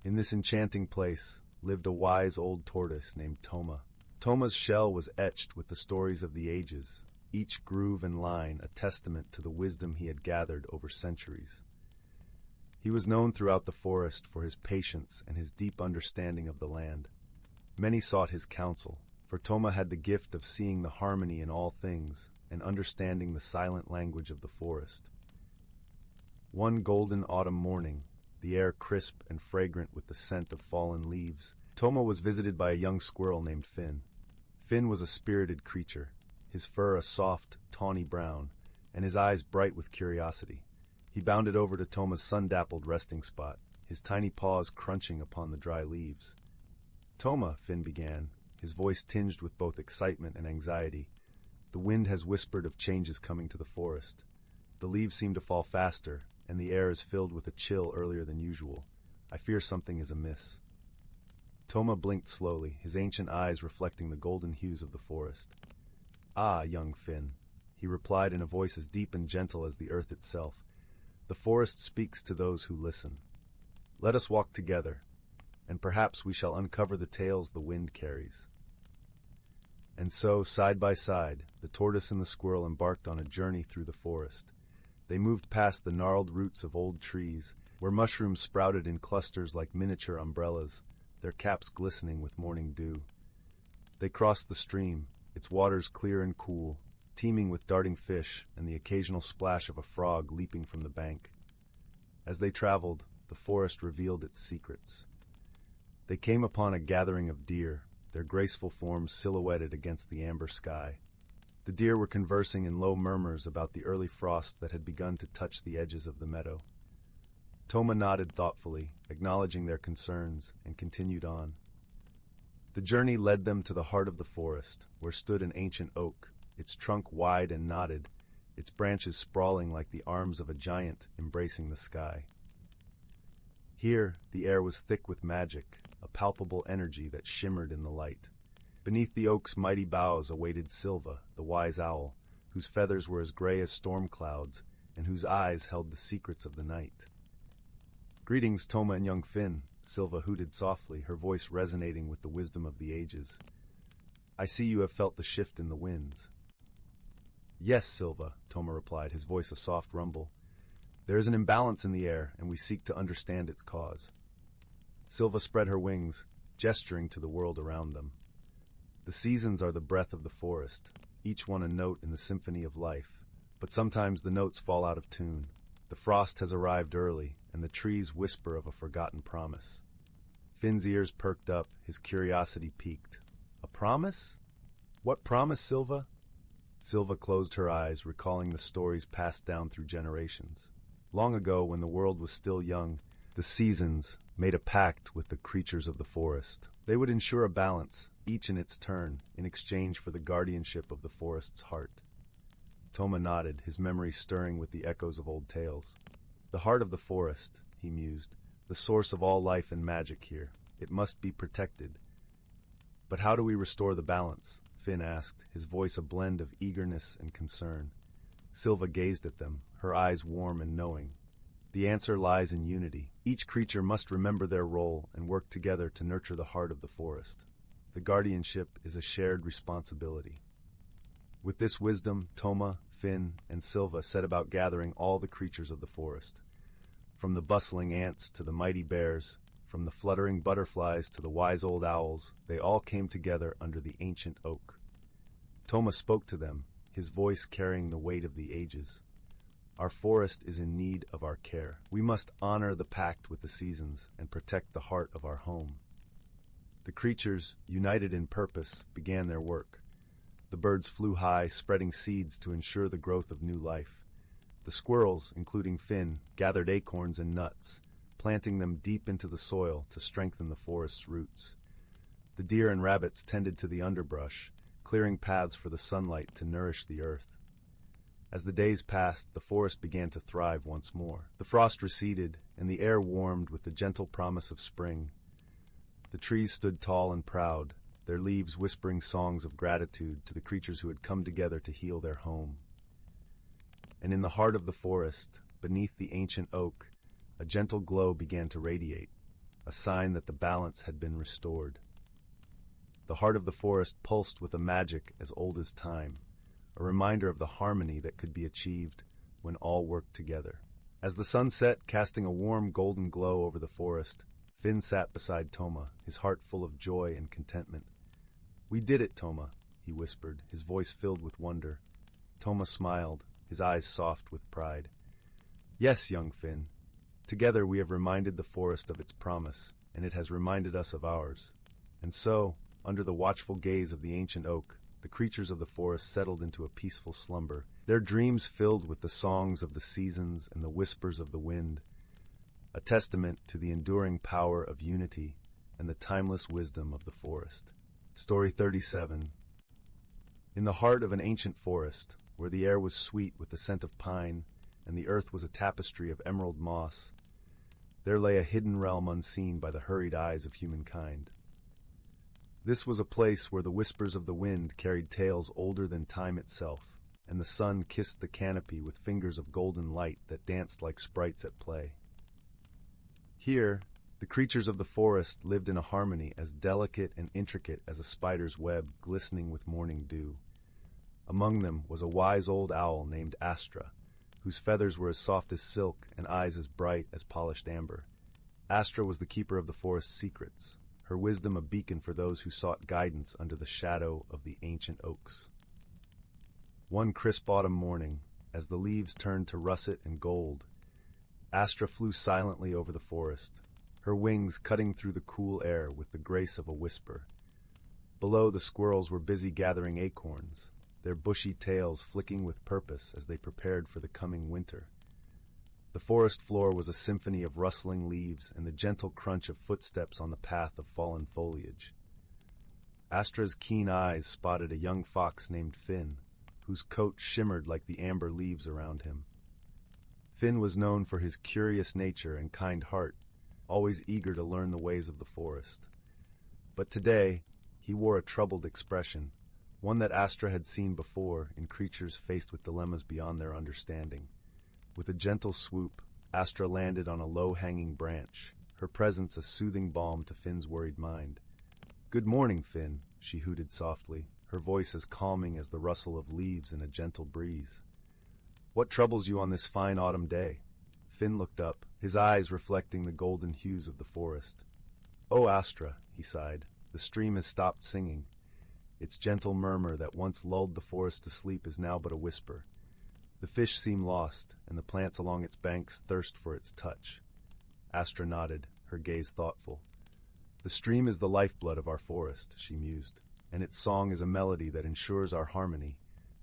Speaker 1: In this enchanting place lived a wise old tortoise named Toma. Toma's shell was etched with the stories of the ages, each groove and line a testament to the wisdom he had gathered over centuries. He was known throughout the forest for his patience and his deep understanding of the land. Many sought his counsel, for Toma had the gift of seeing the harmony in all things and understanding the silent language of the forest. One golden autumn morning, the air crisp and fragrant with the scent of fallen leaves, Toma was visited by a young squirrel named Finn. Finn was a spirited creature, his fur a soft, tawny brown, and his eyes bright with curiosity. He bounded over to Toma's sun-dappled resting spot, his tiny paws crunching upon the dry leaves. "Toma," Finn began, his voice tinged with both excitement and anxiety. "The wind has whispered of changes coming to the forest. The leaves seem to fall faster, and the air is filled with a chill earlier than usual. I fear something is amiss." Toma blinked slowly, his ancient eyes reflecting the golden hues of the forest. "Ah, young Finn," he replied in a voice as deep and gentle as the earth itself. "The forest speaks to those who listen. Let us walk together, and perhaps we shall uncover the tales the wind carries." And so, side by side, the tortoise and the squirrel embarked on a journey through the forest. They moved past the gnarled roots of old trees, where mushrooms sprouted in clusters like miniature umbrellas, their caps glistening with morning dew. They crossed the stream, its waters clear and cool, teeming with darting fish and the occasional splash of a frog leaping from the bank. As they traveled, the forest revealed its secrets. They came upon a gathering of deer, their graceful forms silhouetted against the amber sky. The deer were conversing in low murmurs about the early frost that had begun to touch the edges of the meadow. Toma nodded thoughtfully, acknowledging their concerns, and continued on. The journey led them to the heart of the forest, where stood an ancient oak, its trunk wide and knotted, its branches sprawling like the arms of a giant embracing the sky. Here, the air was thick with magic, a palpable energy that shimmered in the light. Beneath the oak's mighty boughs awaited Silva, the wise owl, whose feathers were as gray as storm clouds, and whose eyes held the secrets of the night. "Greetings, Toma and young Finn," Silva hooted softly, her voice resonating with the wisdom of the ages. "I see you have felt the shift in the winds." "Yes, Silva," Toma replied, his voice a soft rumble. "There is an imbalance in the air, and we seek to understand its cause." Silva spread her wings, gesturing to the world around them. "The seasons are the breath of the forest, each one a note in the symphony of life, but sometimes the notes fall out of tune. The frost has arrived early, and the trees whisper of a forgotten promise." Finn's ears perked up, his curiosity piqued. "A promise? What promise, Silva?" Silva closed her eyes, recalling the stories passed down through generations. Long ago, when the world was still young, the seasons made a pact with the creatures of the forest. They would ensure a balance, each in its turn, in exchange for the guardianship of the forest's heart. Toma nodded, his memory stirring with the echoes of old tales. "The heart of the forest," he mused, "the source of all life and magic here. It must be protected." "But how do we restore the balance?" Finn asked, his voice a blend of eagerness and concern. Silva gazed at them, her eyes warm and knowing. "The answer lies in unity. Each creature must remember their role and work together to nurture the heart of the forest. The guardianship is a shared responsibility." With this wisdom, Toma, Finn, and Silva set about gathering all the creatures of the forest. From the bustling ants to the mighty bears, from the fluttering butterflies to the wise old owls, they all came together under the ancient oak. Toma spoke to them, his voice carrying the weight of the ages. "Our forest is in need of our care. We must honor the pact with the seasons and protect the heart of our home." The creatures, united in purpose, began their work. The birds flew high, spreading seeds to ensure the growth of new life. The squirrels, including Finn, gathered acorns and nuts, planting them deep into the soil to strengthen the forest's roots. The deer and rabbits tended to the underbrush, clearing paths for the sunlight to nourish the earth. As the days passed, the forest began to thrive once more. The frost receded, and the air warmed with the gentle promise of spring. The trees stood tall and proud, their leaves whispering songs of gratitude to the creatures who had come together to heal their home. And in the heart of the forest, beneath the ancient oak, a gentle glow began to radiate, a sign that the balance had been restored. The heart of the forest pulsed with a magic as old as time, a reminder of the harmony that could be achieved when all worked together. As the sun set, casting a warm golden glow over the forest, Finn sat beside Toma, his heart full of joy and contentment. "We did it, Toma," he whispered, his voice filled with wonder. Toma smiled, his eyes soft with pride. "Yes, young Finn. Together we have reminded the forest of its promise, and it has reminded us of ours. And so, under the watchful gaze of the ancient oak, the creatures of the forest settled into a peaceful slumber, their dreams filled with the songs of the seasons and the whispers of the wind, a testament to the enduring power of unity and the timeless wisdom of the forest. Story 37. In the heart of an ancient forest, where the air was sweet with the scent of pine and the earth was a tapestry of emerald moss, there lay a hidden realm unseen by the hurried eyes of humankind. This was a place where the whispers of the wind carried tales older than time itself, and the sun kissed the canopy with fingers of golden light that danced like sprites at play. Here, the creatures of the forest lived in a harmony as delicate and intricate as a spider's web glistening with morning dew. Among them was a wise old owl named Astra, whose feathers were as soft as silk and eyes as bright as polished amber. Astra was the keeper of the forest's secrets, her wisdom a beacon for those who sought guidance under the shadow of the ancient oaks. One crisp autumn morning, as the leaves turned to russet and gold, Astra flew silently over the forest, her wings cutting through the cool air with the grace of a whisper. Below, the squirrels were busy gathering acorns, their bushy tails flicking with purpose as they prepared for the coming winter. The forest floor was a symphony of rustling leaves and the gentle crunch of footsteps on the path of fallen foliage. Astra's keen eyes spotted a young fox named Finn, whose coat shimmered like the amber leaves around him. Finn was known for his curious nature and kind heart, always eager to learn the ways of the forest. But today, he wore a troubled expression, one that Astra had seen before in creatures faced with dilemmas beyond their understanding. With a gentle swoop, Astra landed on a low-hanging branch, her presence a soothing balm to Finn's worried mind. "Good morning, Finn," she hooted softly, her voice as calming as the rustle of leaves in a gentle breeze. "What troubles you on this fine autumn day?" Finn looked up, his eyes reflecting the golden hues of the forest. "Oh, Astra," he sighed, "the stream has stopped singing. Its gentle murmur that once lulled the forest to sleep is now but a whisper. The fish seem lost, and the plants along its banks thirst for its touch." Astra nodded, her gaze thoughtful. "The stream is the lifeblood of our forest," she mused, "and its song is a melody that ensures our harmony.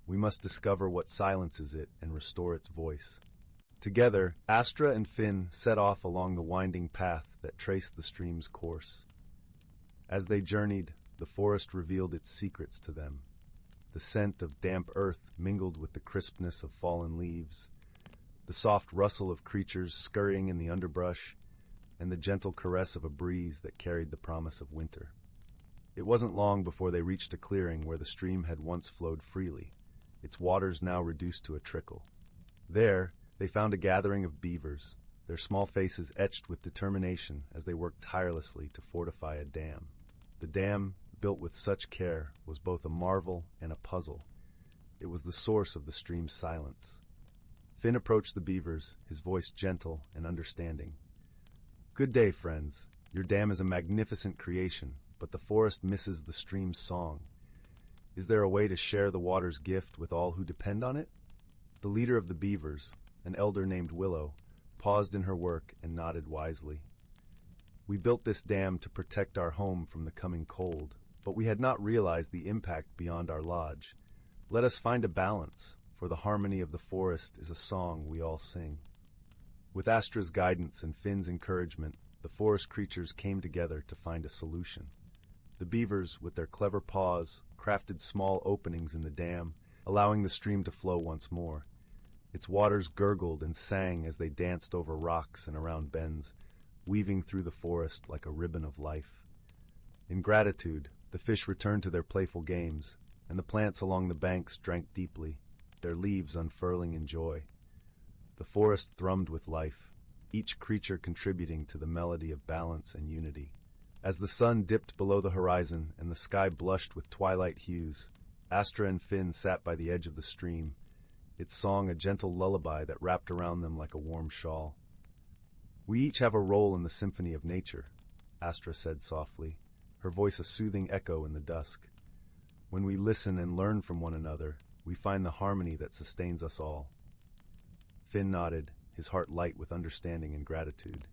Speaker 1: We must discover what silences it and restore its voice." Together, Astra and Finn set off along the winding path that traced the stream's course. As they journeyed, the forest revealed its secrets to them. The scent of damp earth mingled with the crispness of fallen leaves, the soft rustle of creatures scurrying in the underbrush, and the gentle caress of a breeze that carried the promise of winter. It wasn't long before they reached a clearing where the stream had once flowed freely, its waters now reduced to a trickle. There, they found a gathering of beavers, their small faces etched with determination as they worked tirelessly to fortify a dam. The dam, built with such care, was both a marvel and a puzzle. It was the source of the stream's silence. Finn approached the beavers, his voice gentle and understanding. "Good day, friends. Your dam is a magnificent creation, but the forest misses the stream's song. Is there a way to share the water's gift with all who depend on it?" The leader of the beavers, an elder named Willow, paused in her work and nodded wisely. "We built this dam to protect our home from the coming cold, but we had not realized the impact beyond our lodge. Let us find a balance, for the harmony of the forest is a song we all sing." With Astra's guidance and Finn's encouragement, the forest creatures came together to find a solution. The beavers, with their clever paws, crafted small openings in the dam, allowing the stream to flow once more. Its waters gurgled and sang as they danced over rocks and around bends, weaving through the forest like a ribbon of life. In gratitude, the fish returned to their playful games, and the plants along the banks drank deeply, their leaves unfurling in joy. The forest thrummed with life, each creature contributing to the melody of balance and unity. As the sun dipped below the horizon and the sky blushed with twilight hues, Astra and Finn sat by the edge of the stream, its song a gentle lullaby that wrapped around them like a warm shawl. "We each have a role in the symphony of nature," Astra said softly, her voice a soothing echo in the dusk. "When we listen and learn from one another, we find the harmony that sustains us all." Finn nodded, his heart light with understanding and gratitude.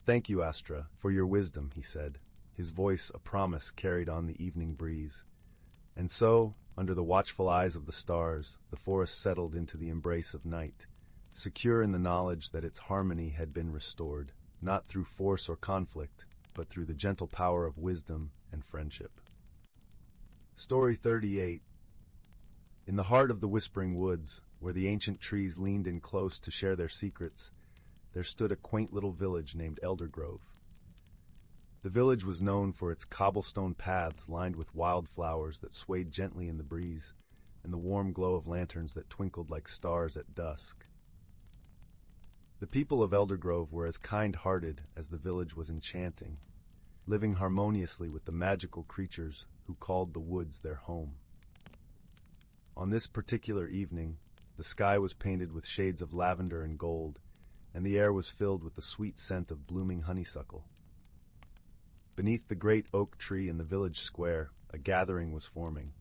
Speaker 1: "Thank you, Astra, for your wisdom," he said, his voice a promise carried on the evening breeze. And so, under the watchful eyes of the stars, the forest settled into the embrace of night, secure in the knowledge that its harmony had been restored, not through force or conflict, but through the gentle power of wisdom and friendship. Story 38. In the heart of the whispering woods, where the ancient trees leaned in close to share their secrets, there stood a quaint little village named Eldergrove. The village was known for its cobblestone paths lined with wildflowers that swayed gently in the breeze, and the warm glow of lanterns that twinkled like stars at dusk. The people of Eldergrove were as kind-hearted as the village was enchanting, living harmoniously with the magical creatures who called the woods their home. On this particular evening, the sky was painted with shades of lavender and gold, and the air was filled with the sweet scent of blooming honeysuckle. Beneath the great oak tree in the village square, a gathering was forming.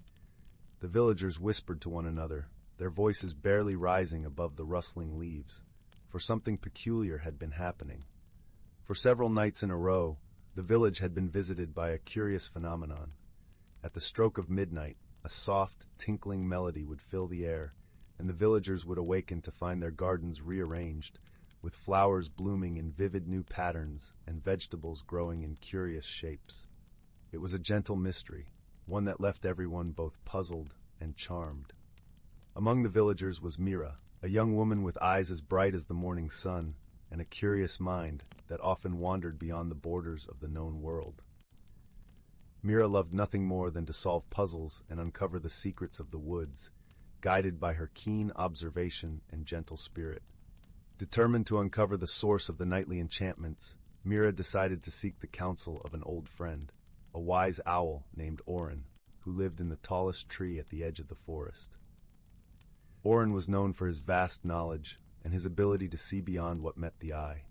Speaker 1: The villagers whispered to one another, their voices barely rising above the rustling leaves, for something peculiar had been happening. For several nights in a row, the village had been visited by a curious phenomenon. At the stroke of midnight, a soft, tinkling melody would fill the air, and the villagers would awaken to find their gardens rearranged, with flowers blooming in vivid new patterns and vegetables growing in curious shapes. It was a gentle mystery, one that left everyone both puzzled and charmed. Among the villagers was Mira, a young woman with eyes as bright as the morning sun, and a curious mind that often wandered beyond the borders of the known world. Mira loved nothing more than to solve puzzles and uncover the secrets of the woods, guided by her keen observation and gentle spirit. Determined to uncover the source of the nightly enchantments, Mira decided to seek the counsel of an old friend, a wise owl named Oren, who lived in the tallest tree at the edge of the forest. Oren was known for his vast knowledge and his ability to see beyond what met the eye.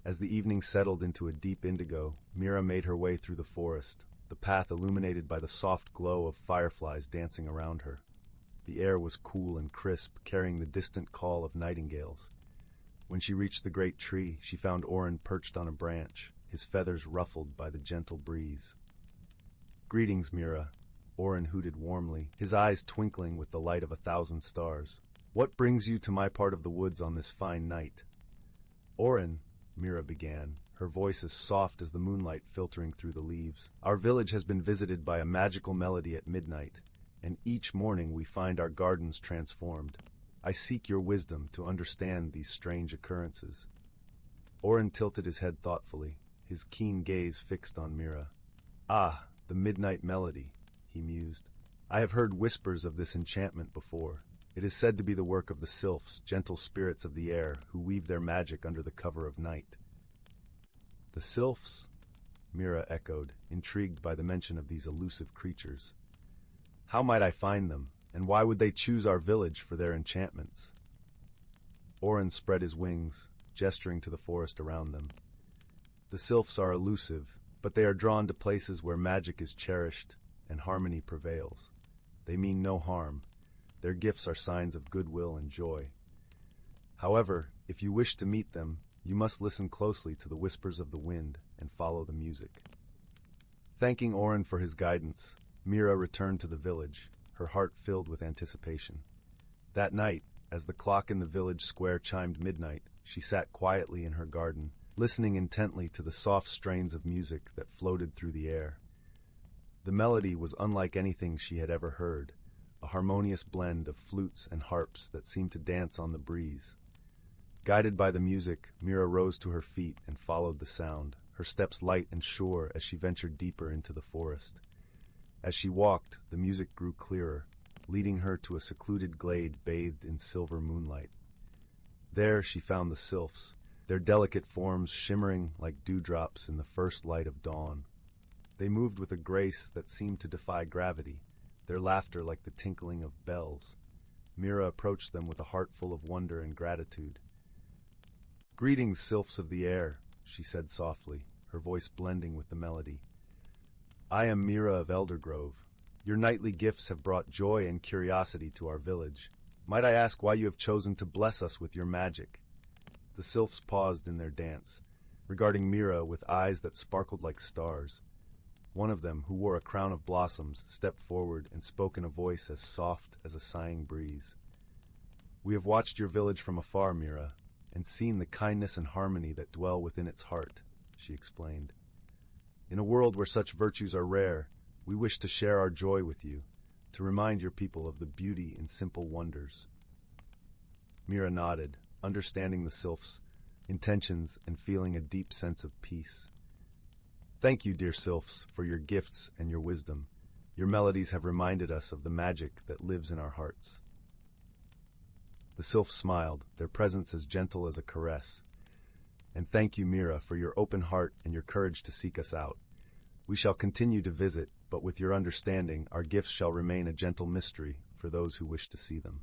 Speaker 1: As the evening settled into a deep indigo, Mira made her way through the forest, the path illuminated by the soft glow of fireflies dancing around her. The air was cool and crisp, carrying the distant call of nightingales. When she reached the great tree, she found Oren perched on a branch, his feathers ruffled by the gentle breeze. "Greetings, Mira," Oren hooted warmly, his eyes twinkling with the light of 1,000 stars. "What brings you to my part of the woods on this fine night?" "Oren," Mira began, her voice as soft as the moonlight filtering through the leaves, "our village has been visited by a magical melody at midnight, and each morning we find our gardens transformed. I seek your wisdom to understand these strange occurrences." Oren tilted his head thoughtfully, his keen gaze fixed on Mira. "Ah, the midnight melody," he mused. "I have heard whispers of this enchantment before. It is said to be the work of the sylphs, gentle spirits of the air, who weave their magic under the cover of night." "The sylphs?" Mira echoed, intrigued by the mention of these elusive creatures. "How might I find them, and why would they choose our village for their enchantments?" Oren spread his wings, gesturing to the forest around them. "The sylphs are elusive, but they are drawn to places where magic is cherished and harmony prevails. They mean no harm. Their gifts are signs of goodwill and joy. However, if you wish to meet them, you must listen closely to the whispers of the wind and follow the music." Thanking Oren for his guidance, Mira returned to the village, her heart filled with anticipation. That night, as the clock in the village square chimed midnight, she sat quietly in her garden, listening intently to the soft strains of music that floated through the air. The melody was unlike anything she had ever heard, a harmonious blend of flutes and harps that seemed to dance on the breeze. Guided by the music, Mira rose to her feet and followed the sound, her steps light and sure as she ventured deeper into the forest. As she walked, the music grew clearer, leading her to a secluded glade bathed in silver moonlight. There she found the sylphs, their delicate forms shimmering like dewdrops in the first light of dawn. They moved with a grace that seemed to defy gravity, their laughter like the tinkling of bells. Mira approached them with a heart full of wonder and gratitude. "Greetings, sylphs of the air," she said softly, her voice blending with the melody. "I am Mira of Eldergrove. Your nightly gifts have brought joy and curiosity to our village. Might I ask why you have chosen to bless us with your magic?" The sylphs paused in their dance, regarding Mira with eyes that sparkled like stars. One of them, who wore a crown of blossoms, stepped forward and spoke in a voice as soft as a sighing breeze. "We have watched your village from afar, Mira, and seen the kindness and harmony that dwell within its heart," she explained. "In a world where such virtues are rare, we wish to share our joy with you, to remind your people of the beauty in simple wonders." Mira nodded, understanding the sylph's intentions and feeling a deep sense of peace. "Thank you, dear sylphs, for your gifts and your wisdom. Your melodies have reminded us of the magic that lives in our hearts." The sylphs smiled, their presence as gentle as a caress. "And thank you, Mira, for your open heart and your courage to seek us out. We shall continue to visit, but with your understanding, our gifts shall remain a gentle mystery for those who wish to see them."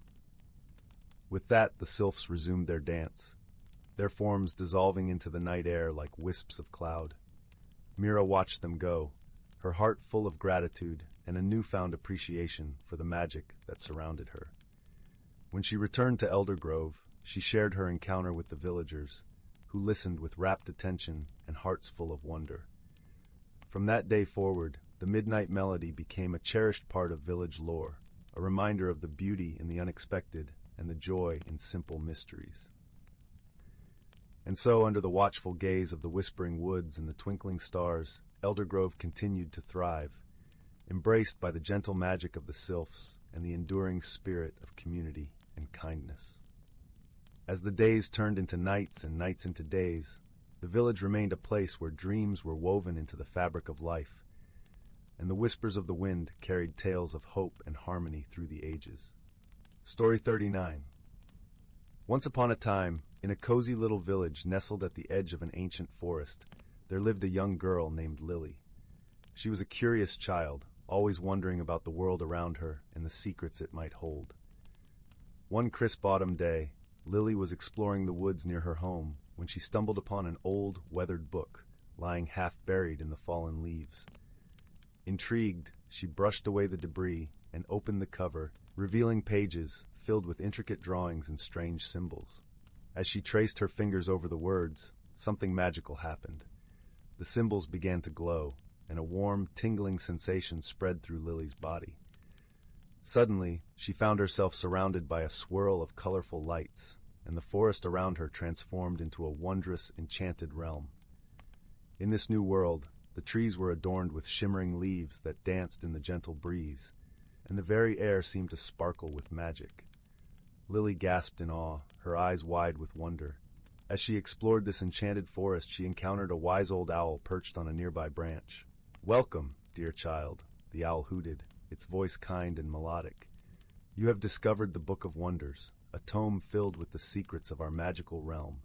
Speaker 1: With that, the sylphs resumed their dance, their forms dissolving into the night air like wisps of cloud. Mira watched them go, her heart full of gratitude and a newfound appreciation for the magic that surrounded her. When she returned to Elder Grove, she shared her encounter with the villagers, who listened with rapt attention and hearts full of wonder. From that day forward, the midnight melody became a cherished part of village lore, a reminder of the beauty in the unexpected and the joy in simple mysteries. And so, under the watchful gaze of the whispering woods and the twinkling stars, Elder Grove continued to thrive, embraced by the gentle magic of the sylphs and the enduring spirit of community and kindness. As the days turned into nights and nights into days, the village remained a place where dreams were woven into the fabric of life, and the whispers of the wind carried tales of hope and harmony through the ages. Story 39. Once upon a time, in a cozy little village nestled at the edge of an ancient forest, there lived a young girl named Lily. She was a curious child, always wondering about the world around her and the secrets it might hold. One crisp autumn day, Lily was exploring the woods near her home when she stumbled upon an old, weathered book lying half buried in the fallen leaves. Intrigued, she brushed away the debris and opened the cover, revealing pages filled with intricate drawings and strange symbols. As she traced her fingers over the words, something magical happened. The symbols began to glow, and a warm, tingling sensation spread through Lily's body. Suddenly, she found herself surrounded by a swirl of colorful lights, and the forest around her transformed into a wondrous, enchanted realm. In this new world, the trees were adorned with shimmering leaves that danced in the gentle breeze, and the very air seemed to sparkle with magic. Lily gasped in awe, her eyes wide with wonder. As she explored this enchanted forest, she encountered a wise old owl perched on a nearby branch. "Welcome, dear child," the owl hooted, its voice kind and melodic. "You have discovered the Book of Wonders, a tome filled with the secrets of our magical realm."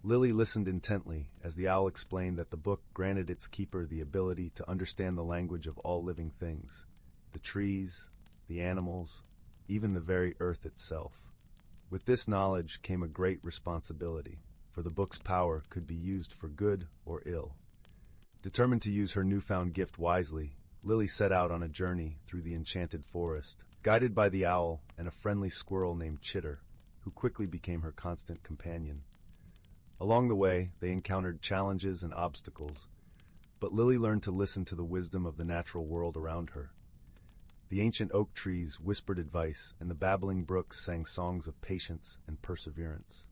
Speaker 1: Lily listened intently as the owl explained that the book granted its keeper the ability to understand the language of all living things, the trees, the animals, even the very earth itself. With this knowledge came a great responsibility, for the book's power could be used for good or ill. Determined to use her newfound gift wisely, Lily set out on a journey through the enchanted forest, guided by the owl and a friendly squirrel named Chitter, who quickly became her constant companion. Along the way, they encountered challenges and obstacles, but Lily learned to listen to the wisdom of the natural world around her. The ancient oak trees whispered advice, and the babbling brooks sang songs of patience and perseverance.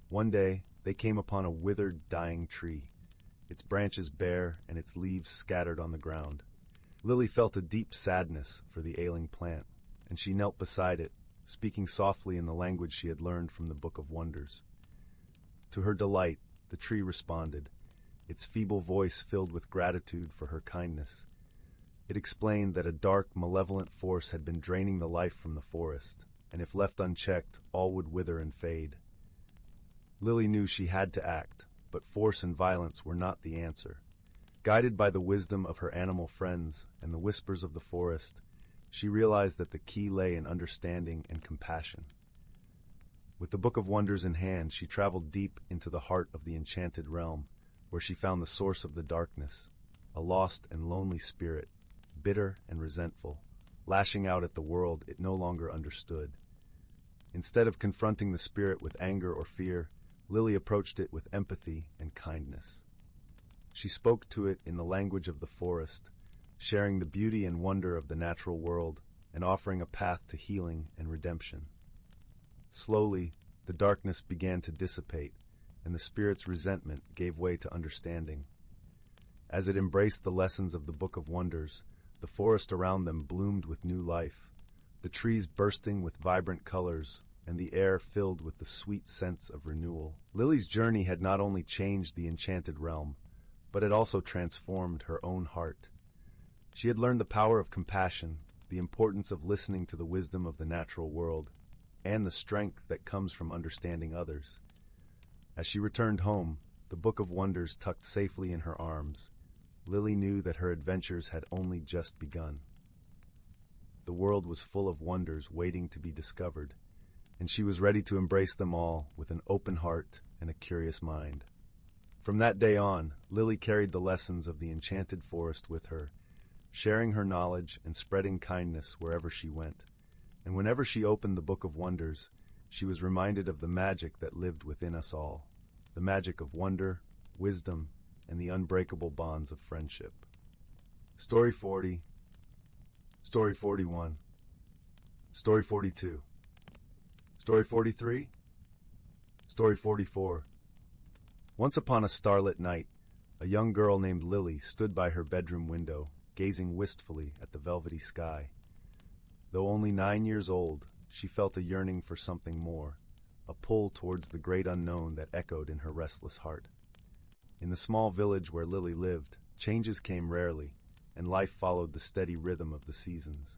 Speaker 1: One day, they came upon a withered, dying tree, its branches bare and its leaves scattered on the ground. Lily felt a deep sadness for the ailing plant, and she knelt beside it, speaking softly in the language she had learned from the Book of Wonders. To her delight, the tree responded, its feeble voice filled with gratitude for her kindness. It explained that a dark, malevolent force had been draining the life from the forest, and if left unchecked, all would wither and fade. Lily knew she had to act, but force and violence were not the answer. Guided by the wisdom of her animal friends and the whispers of the forest, she realized that the key lay in understanding and compassion. With the Book of Wonders in hand, she traveled deep into the heart of the enchanted realm, where she found the source of the darkness, a lost and lonely spirit, bitter and resentful, lashing out at the world it no longer understood. Instead of confronting the spirit with anger or fear, Lily approached it with empathy and kindness. She spoke to it in the language of the forest, sharing the beauty and wonder of the natural world and offering a path to healing and redemption. Slowly, the darkness began to dissipate, and the spirit's resentment gave way to understanding. As it embraced the lessons of the Book of Wonders, the forest around them bloomed with new life, the trees bursting with vibrant colors, and the air filled with the sweet sense of renewal. Lily's journey had not only changed the enchanted realm, but it also transformed her own heart. She had learned the power of compassion, the importance of listening to the wisdom of the natural world, and the strength that comes from understanding others. As she returned home, the Book of Wonders tucked safely in her arms, Lily knew that her adventures had only just begun. The world was full of wonders waiting to be discovered, and she was ready to embrace them all with an open heart and a curious mind. From that day on, Lily carried the lessons of the enchanted forest with her, sharing her knowledge and spreading kindness wherever she went. And whenever she opened the Book of Wonders, she was reminded of the magic that lived within us all, the magic of wonder, wisdom, and the unbreakable bonds of friendship. Story 40, Story 41, Story 42, Story 43, Story 44. Once upon a starlit night, a young girl named Lily stood by her bedroom window, gazing wistfully at the velvety sky. Though only 9 years old, she felt a yearning for something more, a pull towards the great unknown that echoed in her restless heart. In the small village where Lily lived, changes came rarely, and life followed the steady rhythm of the seasons.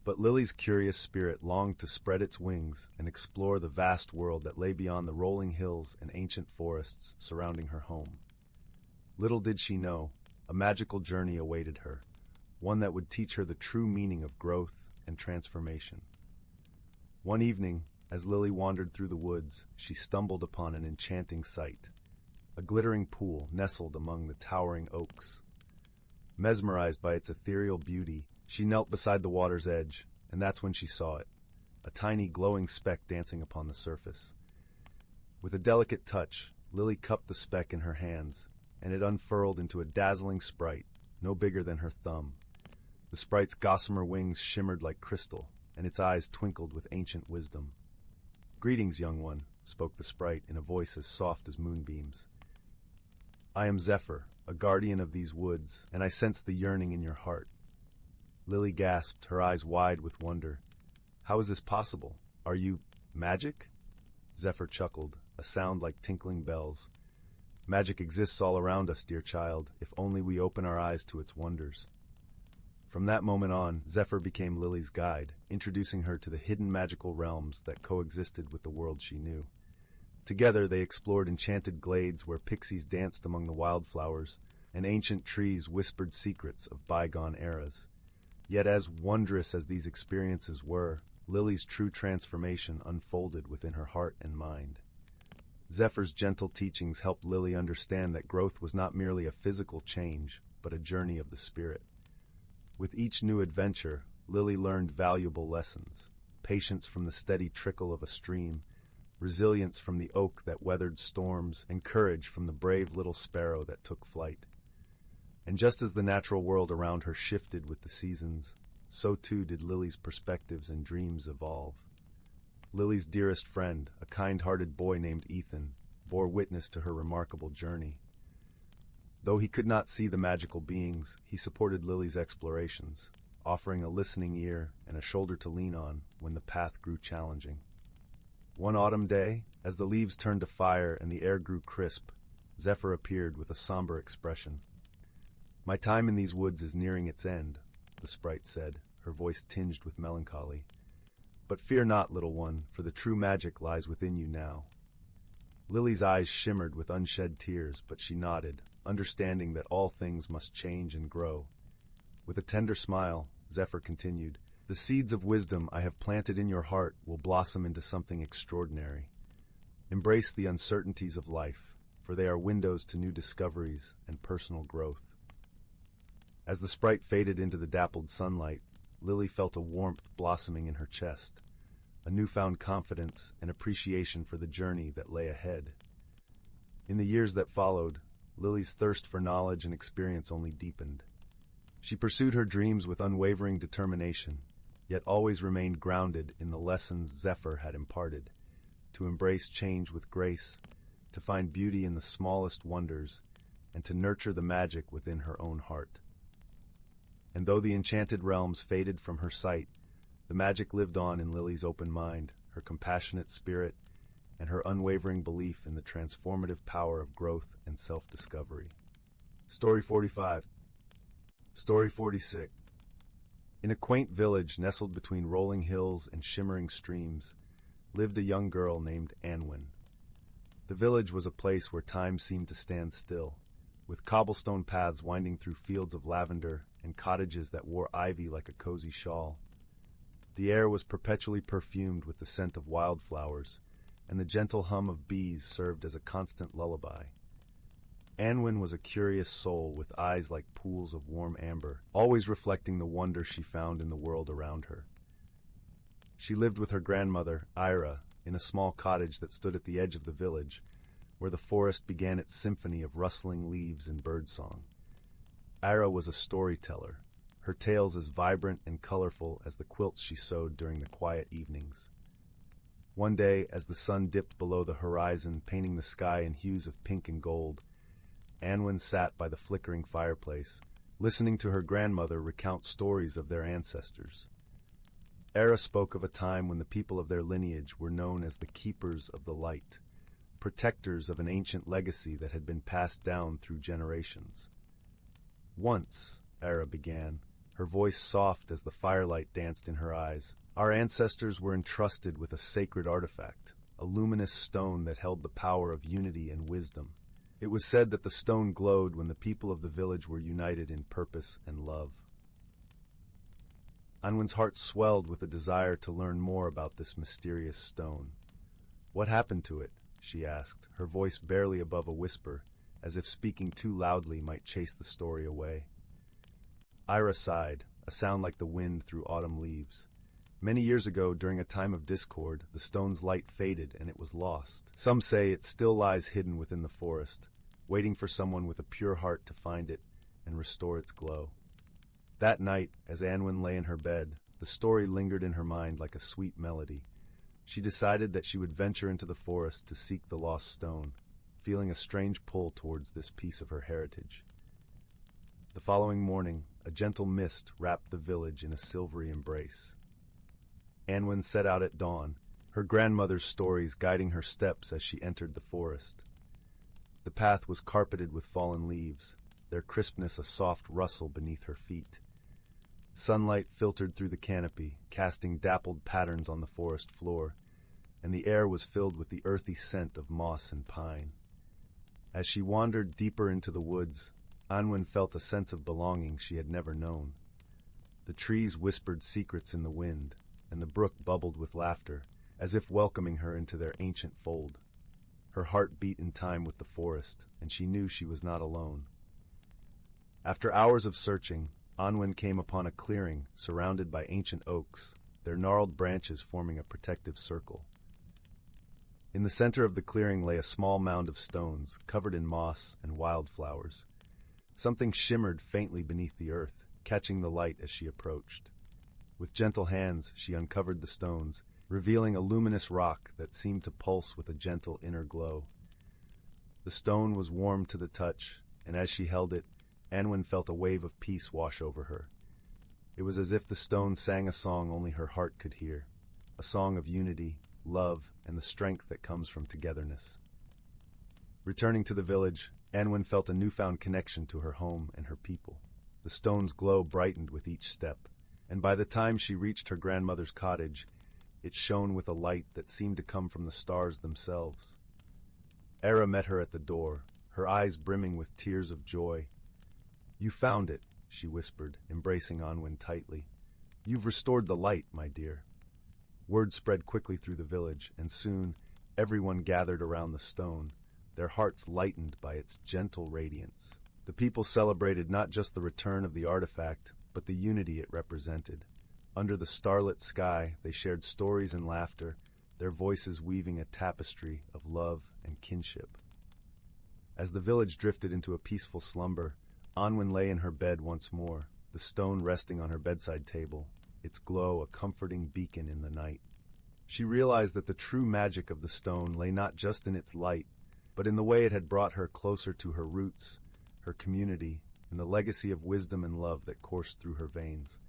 Speaker 1: But Lily's curious spirit longed to spread its wings and explore the vast world that lay beyond the rolling hills and ancient forests surrounding her home. Little did she know, a magical journey awaited her, one that would teach her the true meaning of growth and transformation. One evening, as Lily wandered through the woods, she stumbled upon an enchanting sight, a glittering pool nestled among the towering oaks. Mesmerized by its ethereal beauty, she knelt beside the water's edge, and that's when she saw it, a tiny glowing speck dancing upon the surface. With a delicate touch, Lily cupped the speck in her hands, and it unfurled into a dazzling sprite, no bigger than her thumb. The sprite's gossamer wings shimmered like crystal, and its eyes twinkled with ancient wisdom. "Greetings, young one," spoke the sprite in a voice as soft as moonbeams. "I am Zephyr, a guardian of these woods, and I sense the yearning in your heart." Lily gasped, her eyes wide with wonder. "How is this possible? Are you magic?" Zephyr chuckled, a sound like tinkling bells. "Magic exists all around us, dear child, if only we open our eyes to its wonders." From that moment on, Zephyr became Lily's guide, introducing her to the hidden magical realms that coexisted with the world she knew. Together they explored enchanted glades where pixies danced among the wildflowers, and ancient trees whispered secrets of bygone eras. Yet as wondrous as these experiences were, Lily's true transformation unfolded within her heart and mind. Zephyr's gentle teachings helped Lily understand that growth was not merely a physical change, but a journey of the spirit. With each new adventure, Lily learned valuable lessons: patience from the steady trickle of a stream, resilience from the oak that weathered storms, and courage from the brave little sparrow that took flight. And just as the natural world around her shifted with the seasons, so too did Lily's perspectives and dreams evolve. Lily's dearest friend, a kind-hearted boy named Ethan, bore witness to her remarkable journey. Though he could not see the magical beings, he supported Lily's explorations, offering a listening ear and a shoulder to lean on when the path grew challenging. One autumn day, as the leaves turned to fire and the air grew crisp, Zephyr appeared with a somber expression. "My time in these woods is nearing its end," the sprite said, her voice tinged with melancholy. "But fear not, little one, for the true magic lies within you now." Lily's eyes shimmered with unshed tears, but she nodded, understanding that all things must change and grow. With a tender smile, Zephyr continued, "The seeds of wisdom I have planted in your heart will blossom into something extraordinary. Embrace the uncertainties of life, for they are windows to new discoveries and personal growth." As the sprite faded into the dappled sunlight, Lily felt a warmth blossoming in her chest, a newfound confidence and appreciation for the journey that lay ahead. In the years that followed, Lily's thirst for knowledge and experience only deepened. She pursued her dreams with unwavering determination, yet always remained grounded in the lessons Zephyr had imparted, to embrace change with grace, to find beauty in the smallest wonders, and to nurture the magic within her own heart. And though the enchanted realms faded from her sight, the magic lived on in Lily's open mind, her compassionate spirit, and her unwavering belief in the transformative power of growth and self-discovery. Story 45. Story 46. In a quaint village nestled between rolling hills and shimmering streams, lived a young girl named Anwen. The village was a place where time seemed to stand still, with cobblestone paths winding through fields of lavender and cottages that wore ivy like a cozy shawl. The air was perpetually perfumed with the scent of wildflowers, and the gentle hum of bees served as a constant lullaby. Anwen was a curious soul with eyes like pools of warm amber, always reflecting the wonder she found in the world around her. She lived with her grandmother, Ira, in a small cottage that stood at the edge of the village, where the forest began its symphony of rustling leaves and birdsong. Ira was a storyteller, her tales as vibrant and colorful as the quilts she sewed during the quiet evenings. One day, as the sun dipped below the horizon, painting the sky in hues of pink and gold, Anwen sat by the flickering fireplace, listening to her grandmother recount stories of their ancestors. Ira spoke of a time when the people of their lineage were known as the Keepers of the Light, protectors of an ancient legacy that had been passed down through generations. Once, Ira began, her voice soft as the firelight danced in her eyes, our ancestors were entrusted with a sacred artifact, a luminous stone that held the power of unity and wisdom. It was said that the stone glowed when the people of the village were united in purpose and love. Anwen's heart swelled with a desire to learn more about this mysterious stone. What happened to it? She asked, her voice barely above a whisper, as if speaking too loudly might chase the story away. Ira sighed, a sound like the wind through autumn leaves. Many years ago, during a time of discord, the stone's light faded and it was lost. Some say it still lies hidden within the forest, waiting for someone with a pure heart to find it and restore its glow. That night, as Anwen lay in her bed, the story lingered in her mind like a sweet melody. She decided that she would venture into the forest to seek the lost stone, feeling a strange pull towards this piece of her heritage. The following morning, a gentle mist wrapped the village in a silvery embrace. Anwen set out at dawn, her grandmother's stories guiding her steps as she entered the forest. The path was carpeted with fallen leaves, their crispness a soft rustle beneath her feet. Sunlight filtered through the canopy, casting dappled patterns on the forest floor, and the air was filled with the earthy scent of moss and pine. As she wandered deeper into the woods, Anwen felt a sense of belonging she had never known. The trees whispered secrets in the wind, and the brook bubbled with laughter, as if welcoming her into their ancient fold. Her heart beat in time with the forest, and she knew she was not alone. After hours of searching, Anwen came upon a clearing surrounded by ancient oaks, their gnarled branches forming a protective circle. In the center of the clearing lay a small mound of stones, covered in moss and wildflowers. Something shimmered faintly beneath the earth, catching the light as she approached. With gentle hands, she uncovered the stones, revealing a luminous rock that seemed to pulse with a gentle inner glow. The stone was warm to the touch, and as she held it, Anwen felt a wave of peace wash over her. It was as if the stone sang a song only her heart could hear, a song of unity, love, and the strength that comes from togetherness. Returning to the village, Anwen felt a newfound connection to her home and her people. The stone's glow brightened with each step, and by the time she reached her grandmother's cottage, it shone with a light that seemed to come from the stars themselves. Era met her at the door, her eyes brimming with tears of joy. "You found it," she whispered, embracing Anwen tightly. "You've restored the light, my dear." Word spread quickly through the village, and soon everyone gathered around the stone, their hearts lightened by its gentle radiance. The people celebrated not just the return of the artifact, but the unity it represented. Under the starlit sky, they shared stories and laughter, their voices weaving a tapestry of love and kinship. As the village drifted into a peaceful slumber, Anwen lay in her bed once more, the stone resting on her bedside table, its glow a comforting beacon in the night. She realized that the true magic of the stone lay not just in its light, but in the way it had brought her closer to her roots, her community, and the legacy of wisdom and love that coursed through her veins.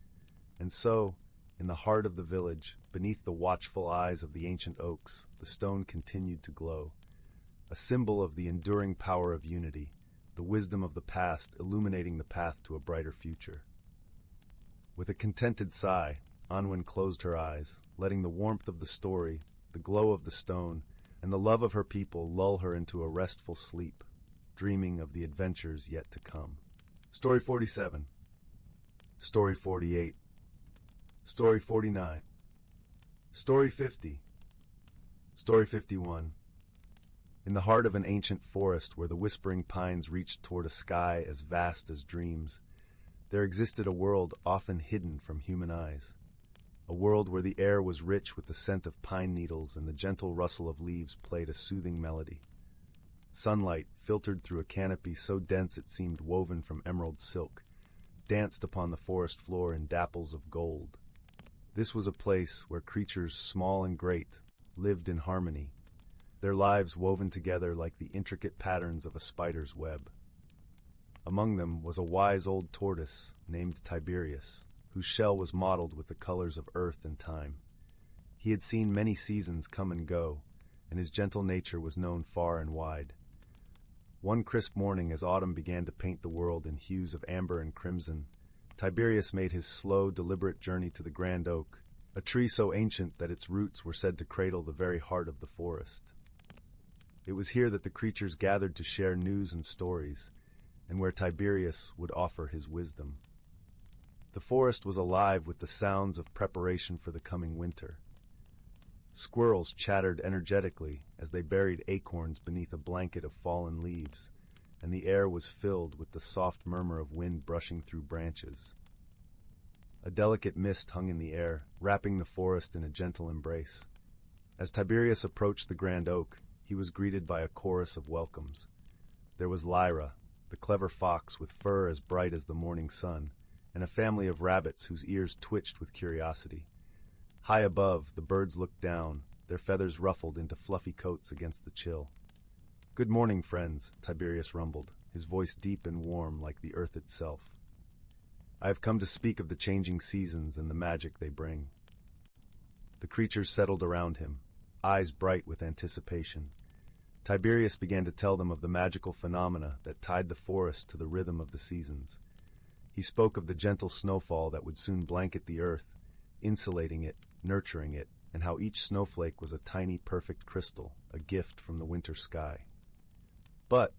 Speaker 1: And so, in the heart of the village, beneath the watchful eyes of the ancient oaks, the stone continued to glow, a symbol of the enduring power of unity, the wisdom of the past illuminating the path to a brighter future. With a contented sigh, Anwen closed her eyes, letting the warmth of the story, the glow of the stone, and the love of her people lull her into a restful sleep, dreaming of the adventures yet to come. Story 47. Story 48. Story 49. Story 50. Story 51. In the heart of an ancient forest where the whispering pines reached toward a sky as vast as dreams, there existed a world often hidden from human eyes. A world where the air was rich with the scent of pine needles and the gentle rustle of leaves played a soothing melody. Sunlight, filtered through a canopy so dense it seemed woven from emerald silk, danced upon the forest floor in dapples of gold. This was a place where creatures small and great lived in harmony, their lives woven together like the intricate patterns of a spider's web. Among them was a wise old tortoise named Tiberius, whose shell was mottled with the colors of earth and time. He had seen many seasons come and go, and his gentle nature was known far and wide. One crisp morning, as autumn began to paint the world in hues of amber and crimson, Tiberius made his slow, deliberate journey to the grand oak, a tree so ancient that its roots were said to cradle the very heart of the forest. It was here that the creatures gathered to share news and stories, and where Tiberius would offer his wisdom. The forest was alive with the sounds of preparation for the coming winter. Squirrels chattered energetically as they buried acorns beneath a blanket of fallen leaves, and the air was filled with the soft murmur of wind brushing through branches. A delicate mist hung in the air, wrapping the forest in a gentle embrace. As Tiberius approached the grand oak, he was greeted by a chorus of welcomes. There was Lyra, the clever fox with fur as bright as the morning sun, and a family of rabbits whose ears twitched with curiosity. High above, the birds looked down, their feathers ruffled into fluffy coats against the chill. "Good morning, friends," Tiberius rumbled, his voice deep and warm like the earth itself. "I have come to speak of the changing seasons and the magic they bring." The creatures settled around him, eyes bright with anticipation. Tiberius began to tell them of the magical phenomena that tied the forest to the rhythm of the seasons. He spoke of the gentle snowfall that would soon blanket the earth, insulating it, nurturing it, and how each snowflake was a tiny, perfect crystal, a gift from the winter sky. "But,"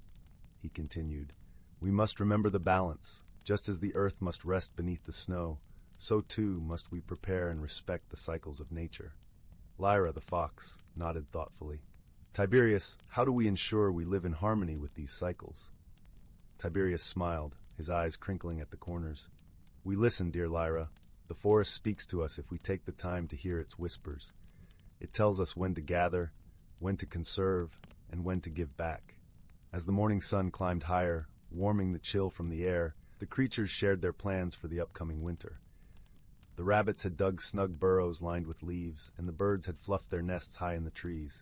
Speaker 1: he continued, "we must remember the balance. Just as the earth must rest beneath the snow, so too must we prepare and respect the cycles of nature." Lyra, the fox, nodded thoughtfully. "Tiberius, how do we ensure we live in harmony with these cycles?" Tiberius smiled, his eyes crinkling at the corners. "We listen, dear Lyra. The forest speaks to us if we take the time to hear its whispers. It tells us when to gather, when to conserve, and when to give back." As the morning sun climbed higher, warming the chill from the air, the creatures shared their plans for the upcoming winter. The rabbits had dug snug burrows lined with leaves, and the birds had fluffed their nests high in the trees.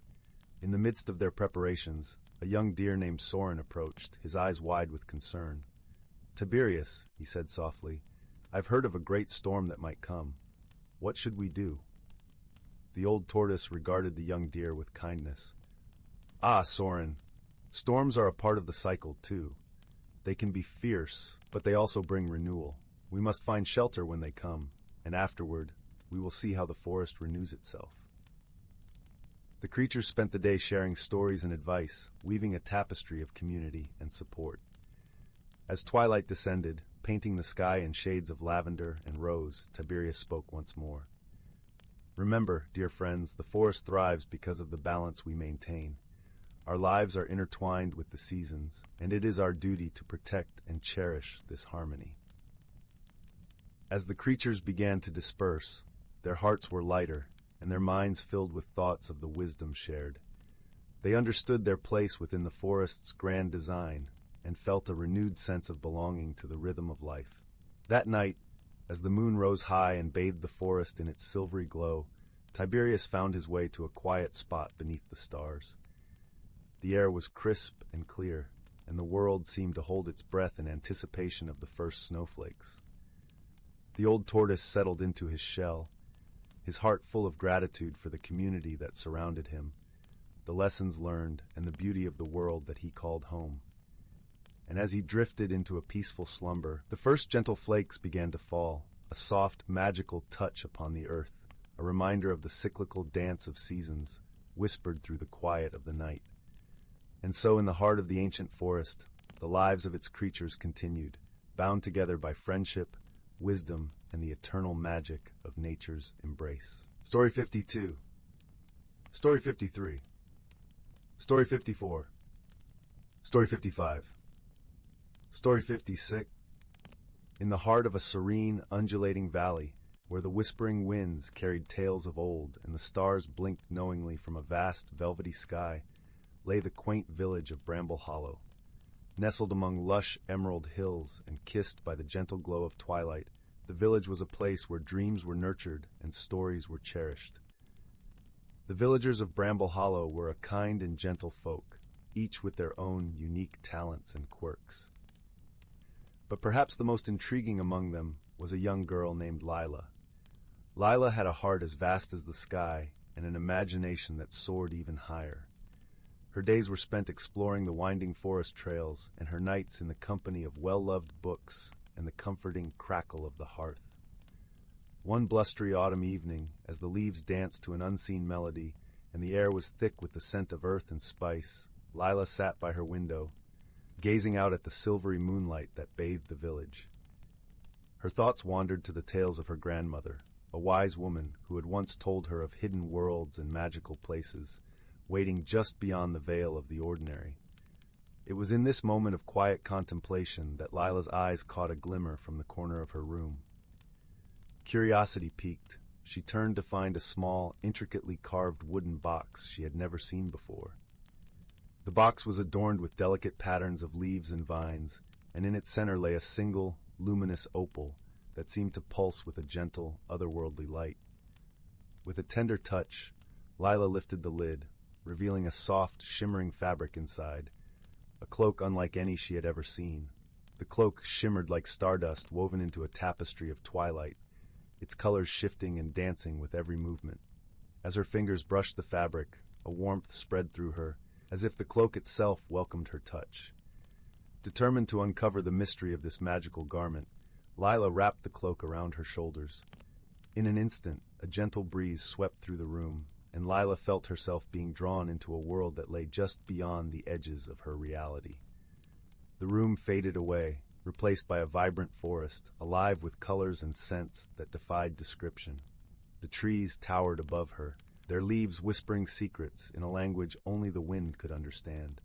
Speaker 1: In the midst of their preparations, a young deer named Soren approached, his eyes wide with concern. "Tiberius," he said softly, "I've heard of a great storm that might come. What should we do?" The old tortoise regarded the young deer with kindness. "Ah, Soren, storms are a part of the cycle, too. They can be fierce, but they also bring renewal. We must find shelter when they come, and afterward, we will see how the forest renews itself." The creatures spent the day sharing stories and advice, weaving a tapestry of community and support. As twilight descended, painting the sky in shades of lavender and rose, Tiberius spoke once more. "Remember, dear friends, the forest thrives because of the balance we maintain. Our lives are intertwined with the seasons, and it is our duty to protect and cherish this harmony." As the creatures began to disperse, their hearts were lighter, and their minds filled with thoughts of the wisdom shared. They understood their place within the forest's grand design and felt a renewed sense of belonging to the rhythm of life. That night, as the moon rose high and bathed the forest in its silvery glow, Tiberius found his way to a quiet spot beneath the stars. The air was crisp and clear, and the world seemed to hold its breath in anticipation of the first snowflakes. The old tortoise settled into his shell, his heart full of gratitude for the community that surrounded him, the lessons learned, and the beauty of the world that he called home. And as he drifted into a peaceful slumber, the first gentle flakes began to fall, a soft, magical touch upon the earth, a reminder of the cyclical dance of seasons, whispered through the quiet of the night. And so in the heart of the ancient forest, the lives of its creatures continued, bound together by friendship, wisdom, and the eternal magic of nature's embrace. Story 52. Story 53. Story 54. Story 55. Story 56. In the heart of a serene, undulating valley, where the whispering winds carried tales of old and the stars blinked knowingly from a vast, velvety sky, lay the quaint village of Bramble Hollow. Nestled among lush emerald hills and kissed by the gentle glow of twilight, the village was a place where dreams were nurtured and stories were cherished. The villagers of Bramble Hollow were a kind and gentle folk, each with their own unique talents and quirks. But perhaps the most intriguing among them was a young girl named Lila. Lila had a heart as vast as the sky and an imagination that soared even higher. Her days were spent exploring the winding forest trails and her nights in the company of well-loved books and the comforting crackle of the hearth. One blustery autumn evening, as the leaves danced to an unseen melody and the air was thick with the scent of earth and spice, Lila sat by her window, gazing out at the silvery moonlight that bathed the village. Her thoughts wandered to the tales of her grandmother, a wise woman who had once told her of hidden worlds and magical places, waiting just beyond the veil of the ordinary. It was in this moment of quiet contemplation that Lila's eyes caught a glimmer from the corner of her room. Curiosity piqued, she turned to find a small, intricately carved wooden box she had never seen before. The box was adorned with delicate patterns of leaves and vines, and in its center lay a single, luminous opal that seemed to pulse with a gentle, otherworldly light. With a tender touch, Lila lifted the lid, revealing a soft, shimmering fabric inside, a cloak unlike any she had ever seen. The cloak shimmered like stardust woven into a tapestry of twilight, its colors shifting and dancing with every movement. As her fingers brushed the fabric, a warmth spread through her, as if the cloak itself welcomed her touch. Determined to uncover the mystery of this magical garment, Lila wrapped the cloak around her shoulders. In an instant, a gentle breeze swept through the room, and Lila felt herself being drawn into a world that lay just beyond the edges of her reality. The room faded away, replaced by a vibrant forest, alive with colors and scents that defied description. The trees towered above her, their leaves whispering secrets in a language only the wind could understand.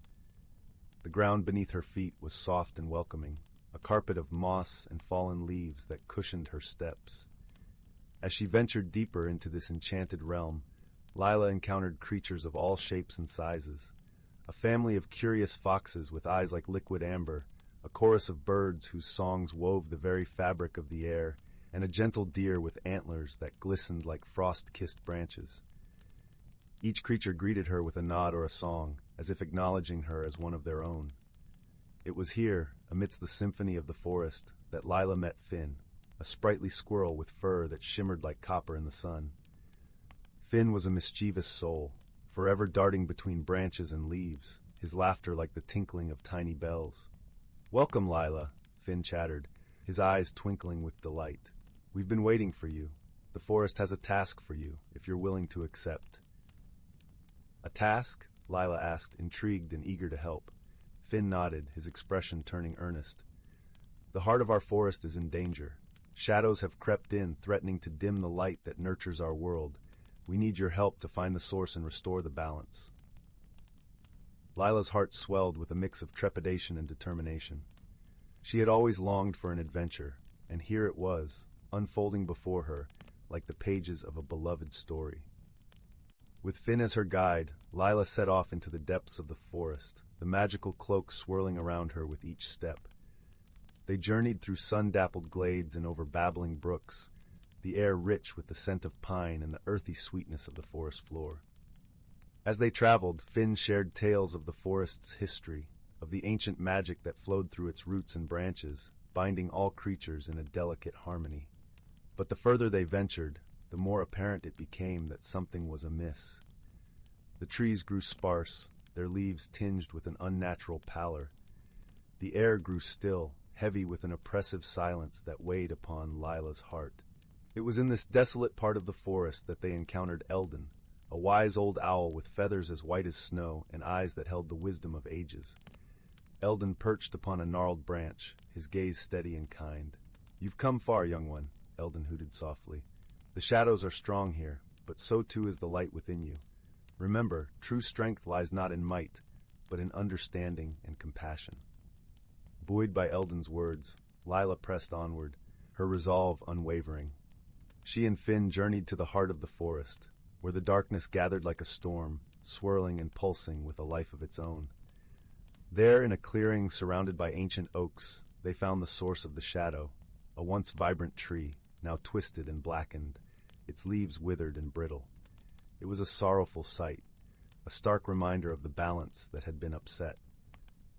Speaker 1: The ground beneath her feet was soft and welcoming, a carpet of moss and fallen leaves that cushioned her steps. As she ventured deeper into this enchanted realm, Lila encountered creatures of all shapes and sizes. A family of curious foxes with eyes like liquid amber, a chorus of birds whose songs wove the very fabric of the air, and a gentle deer with antlers that glistened like frost-kissed branches. Each creature greeted her with a nod or a song, as if acknowledging her as one of their own. It was here, amidst the symphony of the forest, that Lila met Finn, a sprightly squirrel with fur that shimmered like copper in the sun. Finn was a mischievous soul, forever darting between branches and leaves, his laughter like the tinkling of tiny bells. "Welcome, Lila," Finn chattered, his eyes twinkling with delight. "We've been waiting for you. The forest has a task for you, if you're willing to accept." "A task?" Lila asked, intrigued and eager to help. Finn nodded, his expression turning earnest. "The heart of our forest is in danger. Shadows have crept in, threatening to dim the light that nurtures our world. We need your help to find the source and restore the balance." Lila's heart swelled with a mix of trepidation and determination. She had always longed for an adventure, and here it was, unfolding before her, like the pages of a beloved story. With Finn as her guide, Lila set off into the depths of the forest, the magical cloak swirling around her with each step. They journeyed through sun-dappled glades and over babbling brooks, the air rich with the scent of pine and the earthy sweetness of the forest floor. As they traveled, Finn shared tales of the forest's history, of the ancient magic that flowed through its roots and branches, binding all creatures in a delicate harmony. But the further they ventured, the more apparent it became that something was amiss. The trees grew sparse, their leaves tinged with an unnatural pallor. The air grew still, heavy with an oppressive silence that weighed upon Lila's heart. It was in this desolate part of the forest that they encountered Eldon, a wise old owl with feathers as white as snow and eyes that held the wisdom of ages. Eldon perched upon a gnarled branch, his gaze steady and kind. "You've come far, young one," Eldon hooted softly. "The shadows are strong here, but so too is the light within you. Remember, true strength lies not in might, but in understanding and compassion." Buoyed by Eldon's words, Lila pressed onward, her resolve unwavering. She and Finn journeyed to the heart of the forest, where the darkness gathered like a storm, swirling and pulsing with a life of its own. There, in a clearing surrounded by ancient oaks, they found the source of the shadow, a once vibrant tree, now twisted and blackened, its leaves withered and brittle. It was a sorrowful sight, a stark reminder of the balance that had been upset.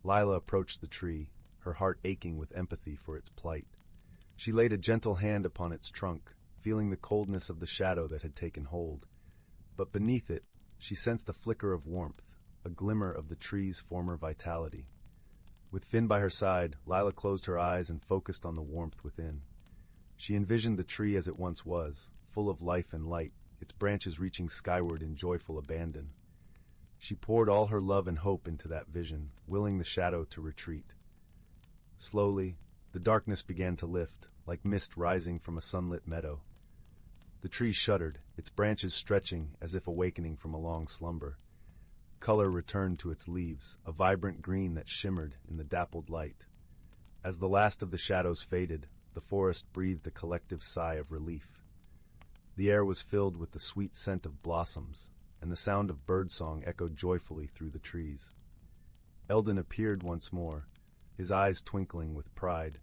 Speaker 1: Lila approached the tree, her heart aching with empathy for its plight. She laid a gentle hand upon its trunk, feeling the coldness of the shadow that had taken hold. But beneath it, she sensed a flicker of warmth, a glimmer of the tree's former vitality. With Finn by her side, Lila closed her eyes and focused on the warmth within. She envisioned the tree as it once was, full of life and light, its branches reaching skyward in joyful abandon. She poured all her love and hope into that vision, willing the shadow to retreat. Slowly, the darkness began to lift, like mist rising from a sunlit meadow. The tree shuddered, its branches stretching as if awakening from a long slumber. Color returned to its leaves, a vibrant green that shimmered in the dappled light. As the last of the shadows faded, the forest breathed a collective sigh of relief. The air was filled with the sweet scent of blossoms, and the sound of birdsong echoed joyfully through the trees. Eldon appeared once more, his eyes twinkling with pride.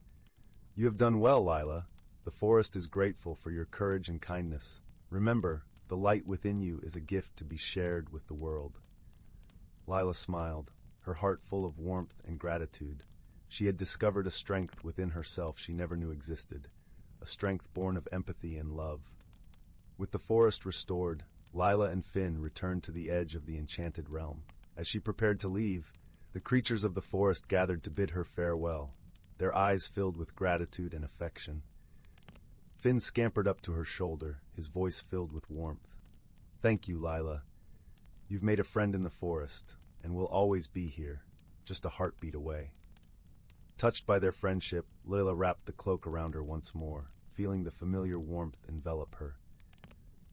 Speaker 1: "You have done well, Lila. The forest is grateful for your courage and kindness. Remember, the light within you is a gift to be shared with the world." Lila smiled, her heart full of warmth and gratitude. She had discovered a strength within herself she never knew existed, a strength born of empathy and love. With the forest restored, Lila and Finn returned to the edge of the enchanted realm. As she prepared to leave, the creatures of the forest gathered to bid her farewell, their eyes filled with gratitude and affection. Finn scampered up to her shoulder, his voice filled with warmth. "Thank you, Lila. You've made a friend in the forest, and will always be here, just a heartbeat away." Touched by their friendship, Lila wrapped the cloak around her once more, feeling the familiar warmth envelop her.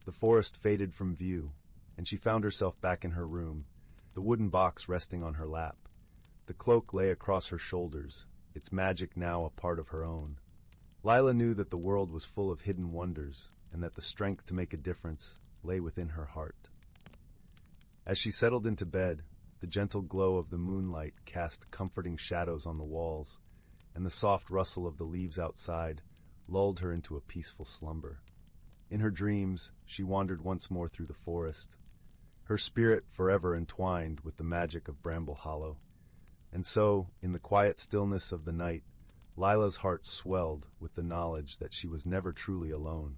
Speaker 1: The forest faded from view, and she found herself back in her room, the wooden box resting on her lap. The cloak lay across her shoulders, its magic now a part of her own. Lila knew that the world was full of hidden wonders, and that the strength to make a difference lay within her heart. As she settled into bed, the gentle glow of the moonlight cast comforting shadows on the walls, and the soft rustle of the leaves outside lulled her into a peaceful slumber. In her dreams, she wandered once more through the forest, her spirit forever entwined with the magic of Bramble Hollow. And so, in the quiet stillness of the night, Lila's heart swelled with the knowledge that she was never truly alone,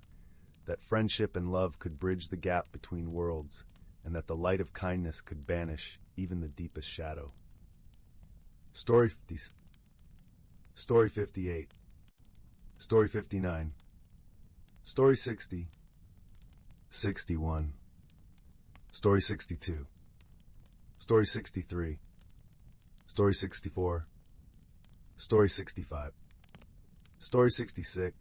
Speaker 1: that friendship and love could bridge the gap between worlds, and that the light of kindness could banish even the deepest shadow. Story 58. Story 59. Story 60. 61. Story 62. Story 63. Story 64. Story 65. Story 66.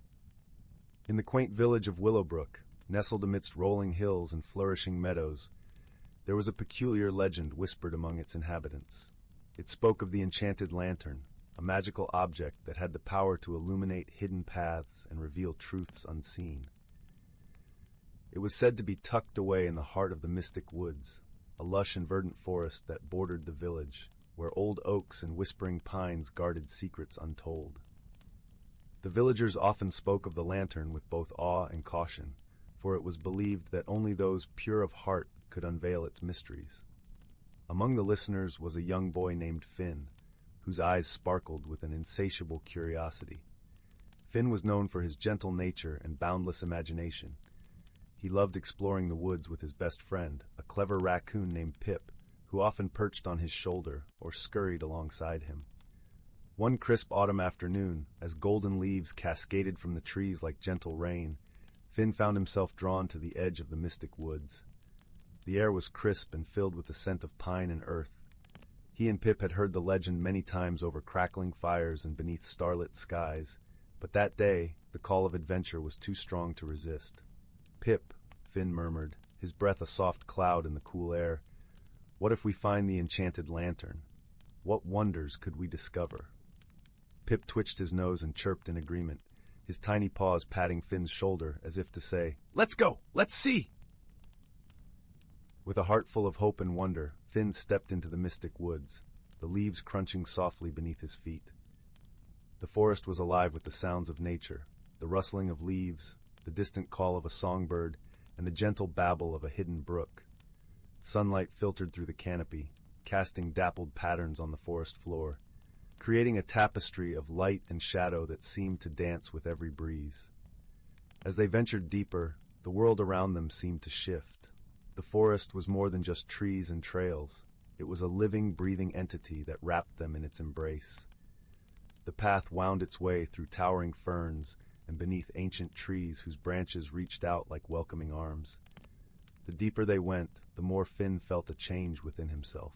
Speaker 1: In the quaint village of Willowbrook, nestled amidst rolling hills and flourishing meadows, there was a peculiar legend whispered among its inhabitants. It spoke of the enchanted lantern, a magical object that had the power to illuminate hidden paths and reveal truths unseen. It was said to be tucked away in the heart of the mystic woods, a lush and verdant forest that bordered the village, where old oaks and whispering pines guarded secrets untold. The villagers often spoke of the lantern with both awe and caution, for it was believed that only those pure of heart could unveil its mysteries. Among the listeners was a young boy named Finn, whose eyes sparkled with an insatiable curiosity. Finn was known for his gentle nature and boundless imagination. He loved exploring the woods with his best friend, a clever raccoon named Pip, who often perched on his shoulder or scurried alongside him. One crisp autumn afternoon, as golden leaves cascaded from the trees like gentle rain, Finn found himself drawn to the edge of the mystic woods. The air was crisp and filled with the scent of pine and earth. He and Pip had heard the legend many times over crackling fires and beneath starlit skies, but that day the call of adventure was too strong to resist. "Pip," Finn murmured, his breath a soft cloud in the cool air. "What if we find the enchanted lantern? What wonders could we discover?" Pip twitched his nose and chirped in agreement, his tiny paws patting Finn's shoulder as if to say, "Let's go! Let's see!" With a heart full of hope and wonder, Finn stepped into the mystic woods, the leaves crunching softly beneath his feet. The forest was alive with the sounds of nature, the rustling of leaves, the distant call of a songbird, and the gentle babble of a hidden brook. Sunlight filtered through the canopy, casting dappled patterns on the forest floor, creating a tapestry of light and shadow that seemed to dance with every breeze. As they ventured deeper, the world around them seemed to shift. The forest was more than just trees and trails. It was a living, breathing entity that wrapped them in its embrace. The path wound its way through towering ferns and beneath ancient trees whose branches reached out like welcoming arms. The deeper they went, the more Finn felt a change within himself,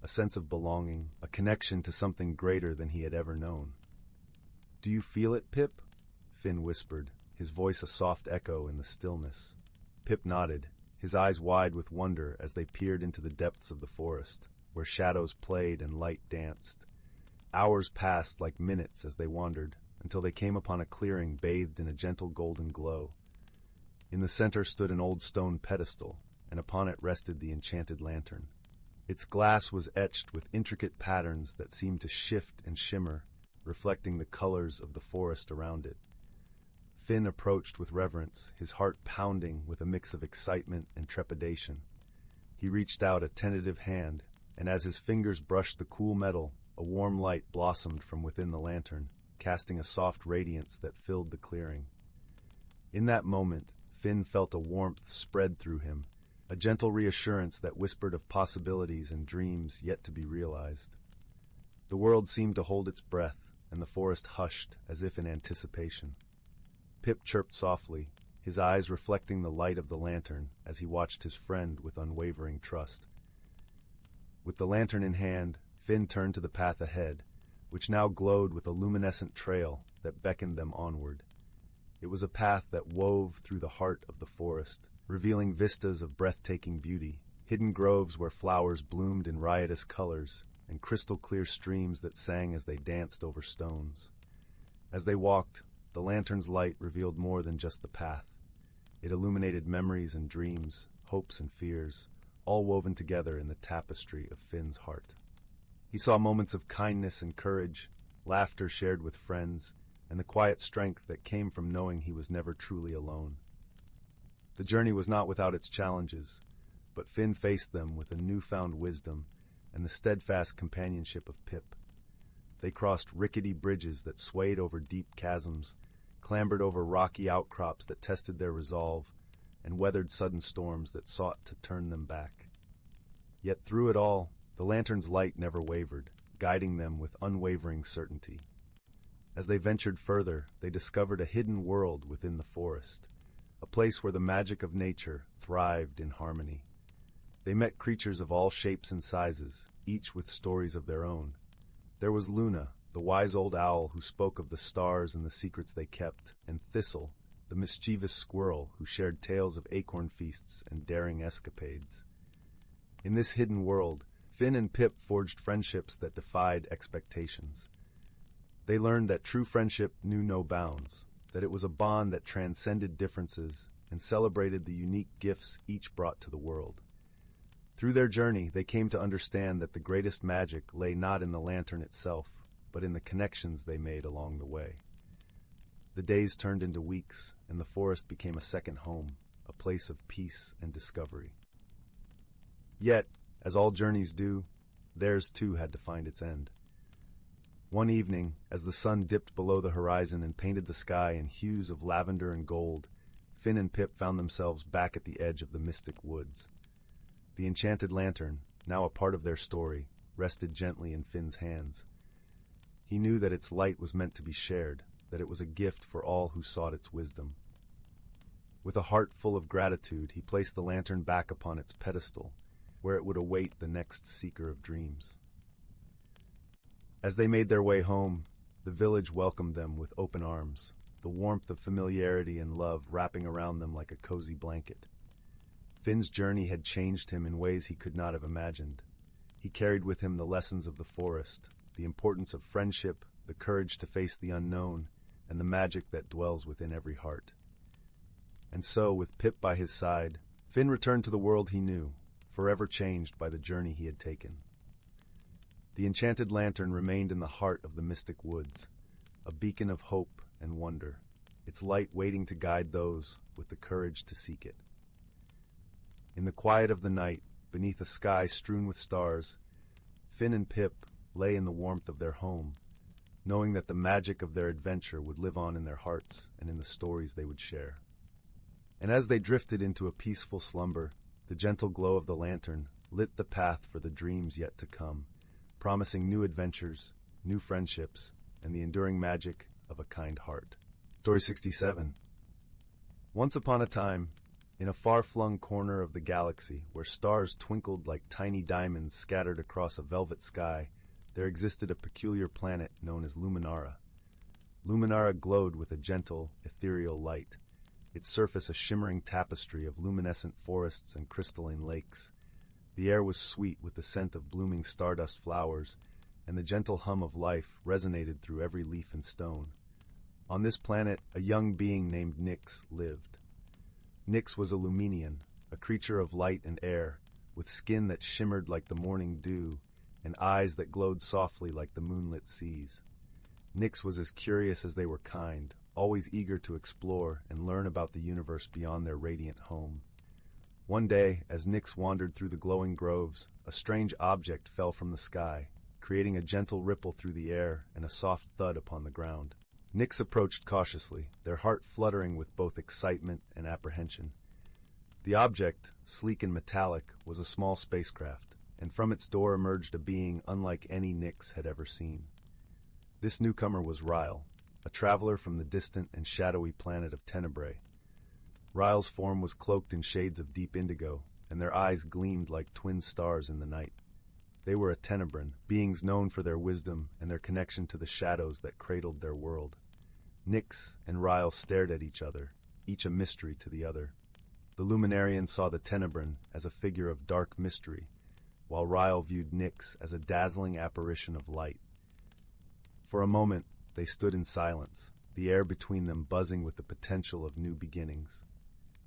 Speaker 1: a sense of belonging, a connection to something greater than he had ever known. "Do you feel it, Pip?" Finn whispered, his voice a soft echo in the stillness. Pip nodded, his eyes wide with wonder as they peered into the depths of the forest, where shadows played and light danced. Hours passed like minutes as they wandered, until they came upon a clearing bathed in a gentle golden glow. In the center stood an old stone pedestal, and upon it rested the enchanted lantern. Its glass was etched with intricate patterns that seemed to shift and shimmer, reflecting the colors of the forest around it. Finn approached with reverence, his heart pounding with a mix of excitement and trepidation. He reached out a tentative hand, and as his fingers brushed the cool metal, a warm light blossomed from within the lantern, casting a soft radiance that filled the clearing. In that moment, Finn felt a warmth spread through him, a gentle reassurance that whispered of possibilities and dreams yet to be realized. The world seemed to hold its breath, and the forest hushed as if in anticipation. Pip chirped softly, his eyes reflecting the light of the lantern as he watched his friend with unwavering trust. With the lantern in hand, Finn turned to the path ahead, which now glowed with a luminescent trail that beckoned them onward. It was a path that wove through the heart of the forest, revealing vistas of breathtaking beauty, hidden groves where flowers bloomed in riotous colors, and crystal-clear streams that sang as they danced over stones. As they walked, the lantern's light revealed more than just the path. It illuminated memories and dreams, hopes and fears, all woven together in the tapestry of Finn's heart. He saw moments of kindness and courage, laughter shared with friends, and the quiet strength that came from knowing he was never truly alone. The journey was not without its challenges, but Finn faced them with a newfound wisdom and the steadfast companionship of Pip. They crossed rickety bridges that swayed over deep chasms, clambered over rocky outcrops that tested their resolve, and weathered sudden storms that sought to turn them back. Yet through it all, the lantern's light never wavered, guiding them with unwavering certainty. As they ventured further, they discovered a hidden world within the forest, a place where the magic of nature thrived in harmony. They met creatures of all shapes and sizes, each with stories of their own. There was Luna, the wise old owl who spoke of the stars and the secrets they kept, and Thistle, the mischievous squirrel who shared tales of acorn feasts and daring escapades. In this hidden world, Finn and Pip forged friendships that defied expectations. They learned that true friendship knew no bounds, that it was a bond that transcended differences and celebrated the unique gifts each brought to the world. Through their journey, they came to understand that the greatest magic lay not in the lantern itself, but in the connections they made along the way. The days turned into weeks, and the forest became a second home, a place of peace and discovery. Yet, as all journeys do, theirs too had to find its end. One evening, as the sun dipped below the horizon and painted the sky in hues of lavender and gold, Finn and Pip found themselves back at the edge of the mystic woods. The enchanted lantern, now a part of their story, rested gently in Finn's hands. He knew that its light was meant to be shared, that it was a gift for all who sought its wisdom. With a heart full of gratitude, he placed the lantern back upon its pedestal, where it would await the next seeker of dreams. As they made their way home, the village welcomed them with open arms, the warmth of familiarity and love wrapping around them like a cozy blanket. Finn's journey had changed him in ways he could not have imagined. He carried with him the lessons of the forest, the importance of friendship, the courage to face the unknown, and the magic that dwells within every heart. And so, with Pip by his side, Finn returned to the world he knew, forever changed by the journey he had taken. The enchanted lantern remained in the heart of the mystic woods, a beacon of hope and wonder, its light waiting to guide those with the courage to seek it. In the quiet of the night, beneath a sky strewn with stars, Finn and Pip lay in the warmth of their home, knowing that the magic of their adventure would live on in their hearts and in the stories they would share. And as they drifted into a peaceful slumber, the gentle glow of the lantern lit the path for the dreams yet to come, promising new adventures, new friendships, and the enduring magic of a kind heart. Story 67. Once upon a time, in a far-flung corner of the galaxy, where stars twinkled like tiny diamonds scattered across a velvet sky, there existed a peculiar planet known as Luminara. Luminara glowed with a gentle, ethereal light, its surface a shimmering tapestry of luminescent forests and crystalline lakes. The air was sweet with the scent of blooming stardust flowers, and the gentle hum of life resonated through every leaf and stone. On this planet, a young being named Nyx lived. Nyx was a Luminian, a creature of light and air, with skin that shimmered like the morning dew, and eyes that glowed softly like the moonlit seas. Nyx was as curious as they were kind, always eager to explore and learn about the universe beyond their radiant home. One day, as Nyx wandered through the glowing groves, a strange object fell from the sky, creating a gentle ripple through the air and a soft thud upon the ground. Nyx approached cautiously, their heart fluttering with both excitement and apprehension. The object, sleek and metallic, was a small spacecraft, and from its door emerged a being unlike any Nyx had ever seen. This newcomer was Ryle, a traveler from the distant and shadowy planet of Tenebrae. Ryle's form was cloaked in shades of deep indigo, and their eyes gleamed like twin stars in the night. They were a Tenebran, beings known for their wisdom and their connection to the shadows that cradled their world. Nyx and Ryle stared at each other, each a mystery to the other. The Luminarian saw the Tenebran as a figure of dark mystery, while Ryle viewed Nyx as a dazzling apparition of light. For a moment, they stood in silence, the air between them buzzing with the potential of new beginnings.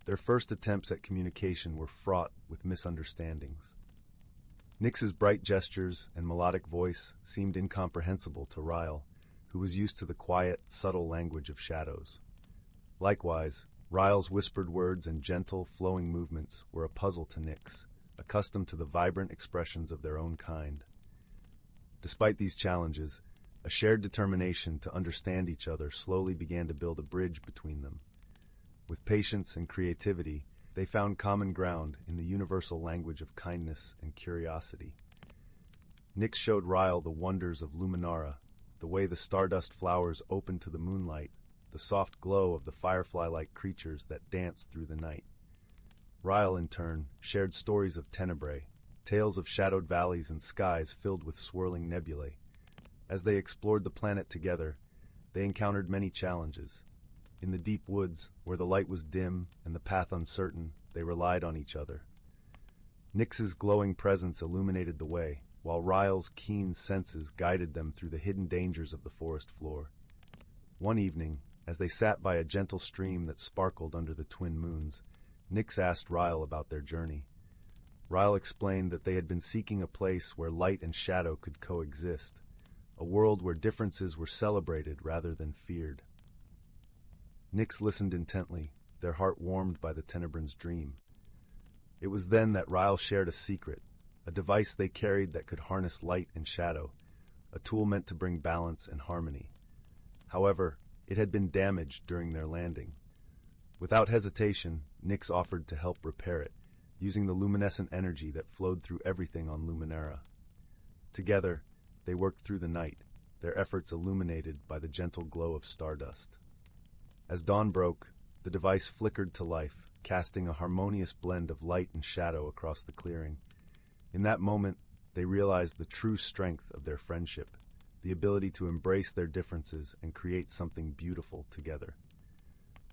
Speaker 1: Their first attempts at communication were fraught with misunderstandings. Nyx's bright gestures and melodic voice seemed incomprehensible to Ryle, who was used to the quiet, subtle language of shadows. Likewise, Ryle's whispered words and gentle, flowing movements were a puzzle to Nyx, accustomed to the vibrant expressions of their own kind. Despite these challenges, a shared determination to understand each other slowly began to build a bridge between them. With patience and creativity, they found common ground in the universal language of kindness and curiosity. Nyx showed Ryle the wonders of Luminara, the way the stardust flowers opened to the moonlight, the soft glow of the firefly-like creatures that danced through the night. Ryle, in turn, shared stories of Tenebrae, tales of shadowed valleys and skies filled with swirling nebulae. As they explored the planet together, they encountered many challenges. In the deep woods, where the light was dim and the path uncertain, they relied on each other. Nyx's glowing presence illuminated the way, while Ryle's keen senses guided them through the hidden dangers of the forest floor. One evening, As they sat by a gentle stream that sparkled under the twin moons, Nyx asked Ryle about their journey. Ryle explained that they had been seeking a place where light and shadow could coexist, a world where differences were celebrated rather than feared. Nyx listened intently, their heart warmed by the Tenebrins' dream. It was then that Ryle shared a secret, a device they carried that could harness light and shadow, a tool meant to bring balance and harmony. However, it had been damaged during their landing. Without hesitation, Nyx offered to help repair it, using the luminescent energy that flowed through everything on Luminera. Together, they worked through the night, their efforts illuminated by the gentle glow of stardust. As dawn broke, the device flickered to life, casting a harmonious blend of light and shadow across the clearing. In that moment, they realized the true strength of their friendship, the ability to embrace their differences and create something beautiful together.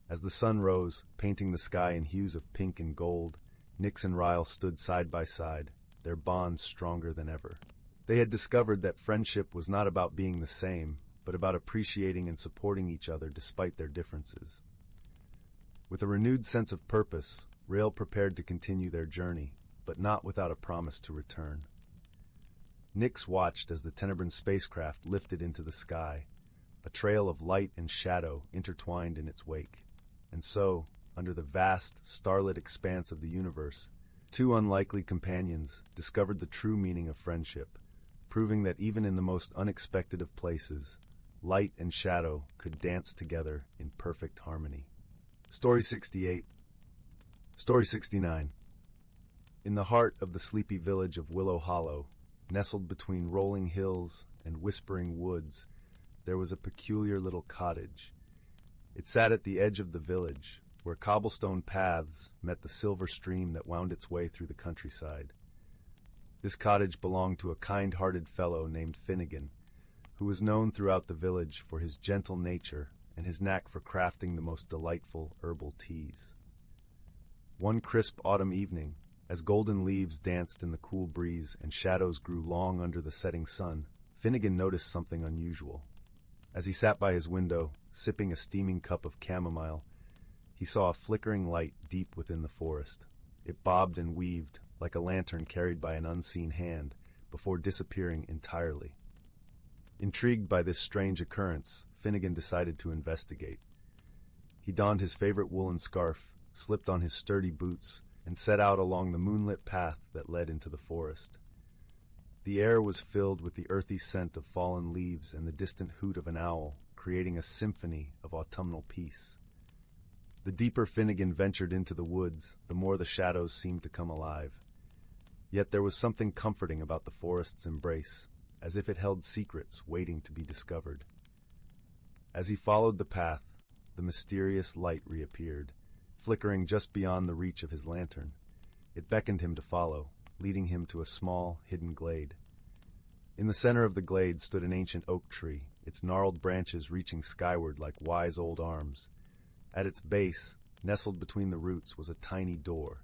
Speaker 1: As the sun rose, painting the sky in hues of pink and gold, Nyx and Ryle stood side by side, their bonds stronger than ever. They had discovered that friendship was not about being the same, but about appreciating and supporting each other despite their differences. With a renewed sense of purpose, Ryle prepared to continue their journey, but not without a promise to return. Nyx watched as the Tenebrin spacecraft lifted into the sky, a trail of light and shadow intertwined in its wake. And so, under the vast, starlit expanse of the universe, two unlikely companions discovered the true meaning of friendship, proving that even in the most unexpected of places, light and shadow could dance together in perfect harmony. Story 68. Story 69. In the heart of the sleepy village of Willow Hollow, nestled between rolling hills and whispering woods, there was a peculiar little cottage. It sat at the edge of the village, where cobblestone paths met the silver stream that wound its way through the countryside. This cottage belonged to a kind-hearted fellow named Finnegan, who was known throughout the village for his gentle nature and his knack for crafting the most delightful herbal teas. One crisp autumn evening, as golden leaves danced in the cool breeze and shadows grew long under the setting sun, Finnegan noticed something unusual. As he sat by his window, sipping a steaming cup of chamomile, he saw a flickering light deep within the forest. It bobbed and weaved, like a lantern carried by an unseen hand, before disappearing entirely. Intrigued by this strange occurrence, Finnegan decided to investigate. He donned his favorite woolen scarf, slipped on his sturdy boots, and set out along the moonlit path that led into the forest. The air was filled with the earthy scent of fallen leaves and the distant hoot of an owl, creating a symphony of autumnal peace. The deeper Finnegan ventured into the woods, the more the shadows seemed to come alive. Yet there was something comforting about the forest's embrace, as if it held secrets waiting to be discovered. As he followed the path, the mysterious light reappeared, flickering just beyond the reach of his lantern. It beckoned him to follow, leading him to a small, hidden glade. In the center of the glade stood an ancient oak tree, its gnarled branches reaching skyward like wise old arms. At its base, nestled between the roots, was a tiny door.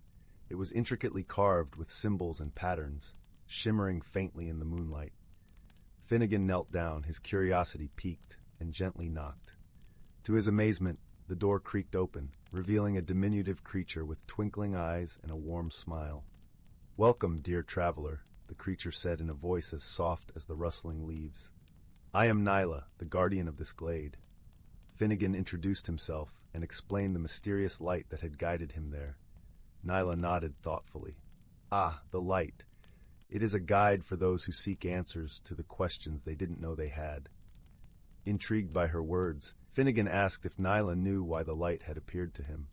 Speaker 1: It was intricately carved with symbols and patterns, shimmering faintly in the moonlight. Finnegan knelt down, his curiosity piqued, and gently knocked. To his amazement, the door creaked open, revealing a diminutive creature with twinkling eyes and a warm smile. "Welcome, dear traveler," the creature said in a voice as soft as the rustling leaves. "I am Nyla, the guardian of this glade." Finnegan introduced himself and explained the mysterious light that had guided him there. Nyla nodded thoughtfully. "Ah, the light. It is a guide for those who seek answers to the questions they didn't know they had." Intrigued by her words, Finnegan asked if Nyla knew why the light had appeared to him.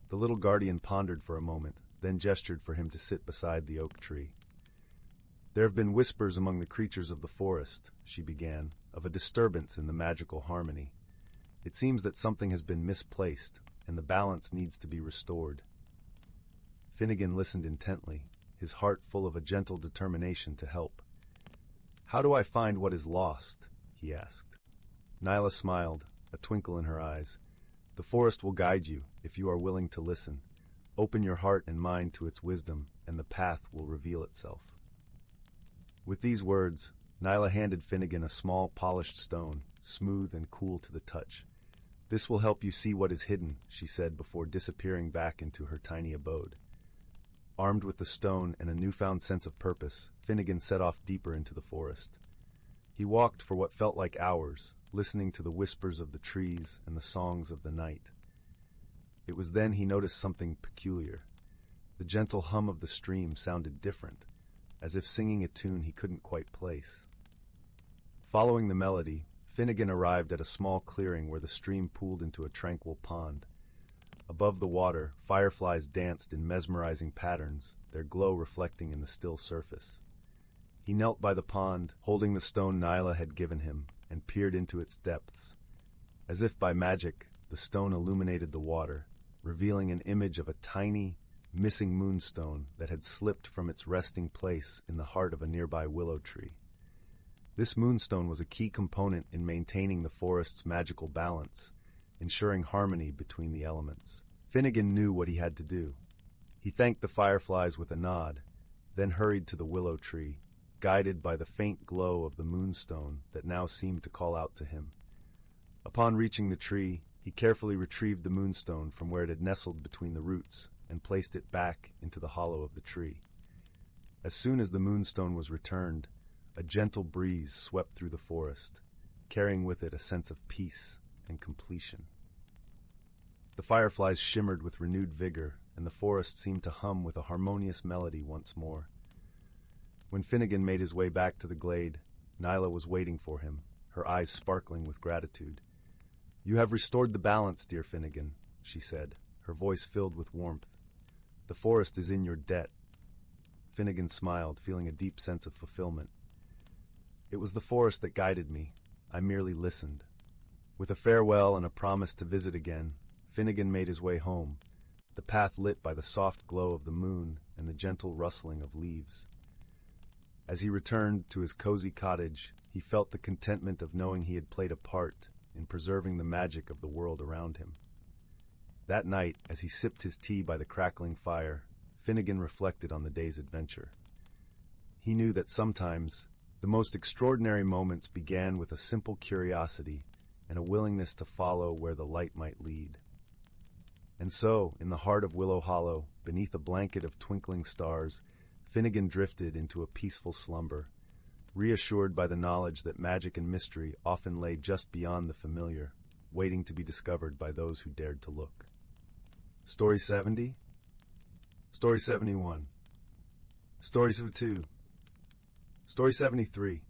Speaker 1: The little guardian pondered for a moment, then gestured for him to sit beside the oak tree. "There have been whispers among the creatures of the forest," she began, "of a disturbance in the magical harmony. It seems that something has been misplaced, and the balance needs to be restored." Finnegan listened intently, his heart full of a gentle determination to help. "How do I find what is lost?" he asked. Nyla smiled, a twinkle in her eyes. "The forest will guide you, if you are willing to listen. Open your heart and mind to its wisdom, and the path will reveal itself." With these words, Nyla handed Finnegan a small polished stone, smooth and cool to the touch. "This will help you see what is hidden," she said before disappearing back into her tiny abode. Armed with the stone and a newfound sense of purpose, Finnegan set off deeper into the forest. He walked for what felt like hours, listening to the whispers of the trees and the songs of the night. It was then he noticed something peculiar. The gentle hum of the stream sounded different, as if singing a tune he couldn't quite place. Following the melody, Finnegan arrived at a small clearing where the stream pooled into a tranquil pond. Above the water, fireflies danced in mesmerizing patterns, their glow reflecting in the still surface. He knelt by the pond, holding the stone Nyla had given him, and peered into its depths. As if by magic, the stone illuminated the water, revealing an image of a tiny, missing moonstone that had slipped from its resting place in the heart of a nearby willow tree. This moonstone was a key component in maintaining the forest's magical balance, ensuring harmony between the elements. Finnegan knew what he had to do. He thanked the fireflies with a nod, then hurried to the willow tree, guided by the faint glow of the moonstone that now seemed to call out to him. Upon reaching the tree, he carefully retrieved the moonstone from where it had nestled between the roots and placed it back into the hollow of the tree. As soon as the moonstone was returned, a gentle breeze swept through the forest, carrying with it a sense of peace and completion. The fireflies shimmered with renewed vigor, and the forest seemed to hum with a harmonious melody once more. When Finnegan made his way back to the glade, Nyla was waiting for him, her eyes sparkling with gratitude. "You have restored the balance, dear Finnegan," she said, her voice filled with warmth. "The forest is in your debt." Finnegan smiled, feeling a deep sense of fulfillment. "It was the forest that guided me. I merely listened." With a farewell and a promise to visit again, Finnegan made his way home, the path lit by the soft glow of the moon and the gentle rustling of leaves. As he returned to his cozy cottage, he felt the contentment of knowing he had played a part in preserving the magic of the world around him. That night, as he sipped his tea by the crackling fire, Finnegan reflected on the day's adventure. He knew that sometimes the most extraordinary moments began with a simple curiosity and a willingness to follow where the light might lead. And so, in the heart of Willow Hollow, beneath a blanket of twinkling stars, Finnegan drifted into a peaceful slumber, reassured by the knowledge that magic and mystery often lay just beyond the familiar, waiting to be discovered by those who dared to look. Story 70? Story 71. Story 72. Story 73.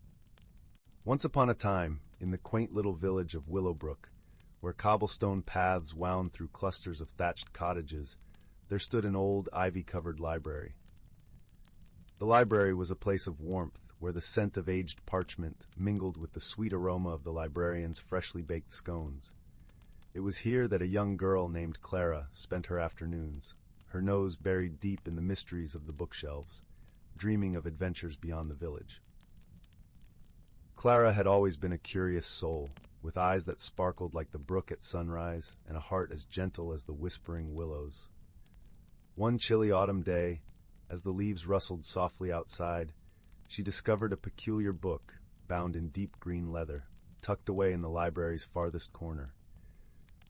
Speaker 1: Once upon a time, in the quaint little village of Willowbrook, where cobblestone paths wound through clusters of thatched cottages, there stood an old, ivy-covered library. The library was a place of warmth, where the scent of aged parchment mingled with the sweet aroma of the librarian's freshly baked scones. It was here that a young girl named Clara spent her afternoons, her nose buried deep in the mysteries of the bookshelves, dreaming of adventures beyond the village. Clara had always been a curious soul, with eyes that sparkled like the brook at sunrise and a heart as gentle as the whispering willows. One chilly autumn day, as the leaves rustled softly outside, she discovered a peculiar book, bound in deep green leather, tucked away in the library's farthest corner.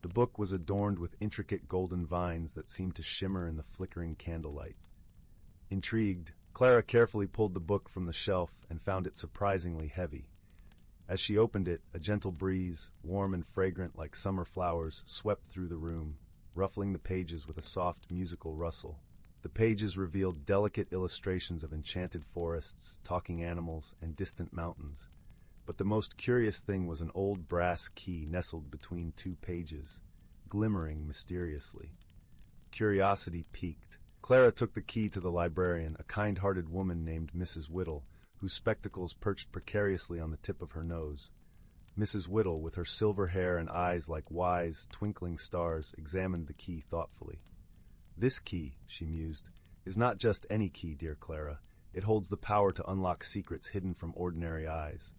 Speaker 1: The book was adorned with intricate golden vines that seemed to shimmer in the flickering candlelight. Intrigued, Clara carefully pulled the book from the shelf and found it surprisingly heavy. As she opened it, a gentle breeze, warm and fragrant like summer flowers, swept through the room, ruffling the pages with a soft musical rustle. The pages revealed delicate illustrations of enchanted forests, talking animals, and distant mountains. But the most curious thing was an old brass key nestled between two pages, glimmering mysteriously. Curiosity piqued. Clara took the key to the librarian, a kind-hearted woman named Mrs. Whittle, whose spectacles perched precariously on the tip of her nose. Mrs. Whittle, with her silver hair and eyes like wise, twinkling stars, examined the key thoughtfully. "This key," she mused, "is not just any key, dear Clara. It holds the power to unlock secrets hidden from ordinary eyes.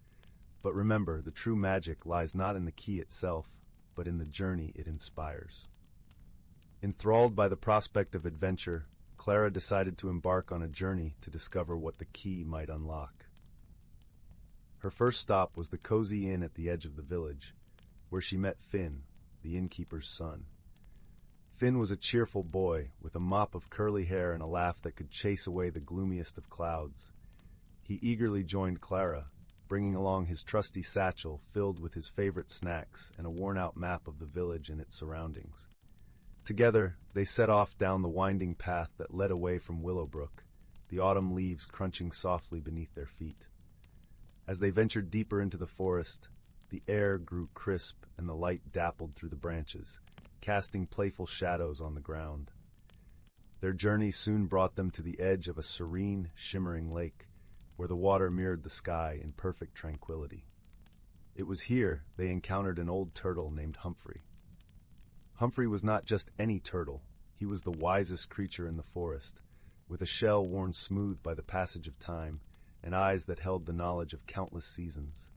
Speaker 1: But remember, the true magic lies not in the key itself, but in the journey it inspires." Enthralled by the prospect of adventure, Clara decided to embark on a journey to discover what the key might unlock. Her first stop was the cozy inn at the edge of the village, where she met Finn, the innkeeper's son. Finn was a cheerful boy, with a mop of curly hair and a laugh that could chase away the gloomiest of clouds. He eagerly joined Clara, bringing along his trusty satchel filled with his favorite snacks and a worn-out map of the village and its surroundings. Together, they set off down the winding path that led away from Willowbrook, the autumn leaves crunching softly beneath their feet. As they ventured deeper into the forest, the air grew crisp and the light dappled through the branches, casting playful shadows on the ground. Their journey soon brought them to the edge of a serene, shimmering lake, where the water mirrored the sky in perfect tranquility. It was here they encountered an old turtle named Humphrey. Humphrey was not just any turtle, he was the wisest creature in the forest, with a shell worn smooth by the passage of time and eyes that held the knowledge of countless seasons.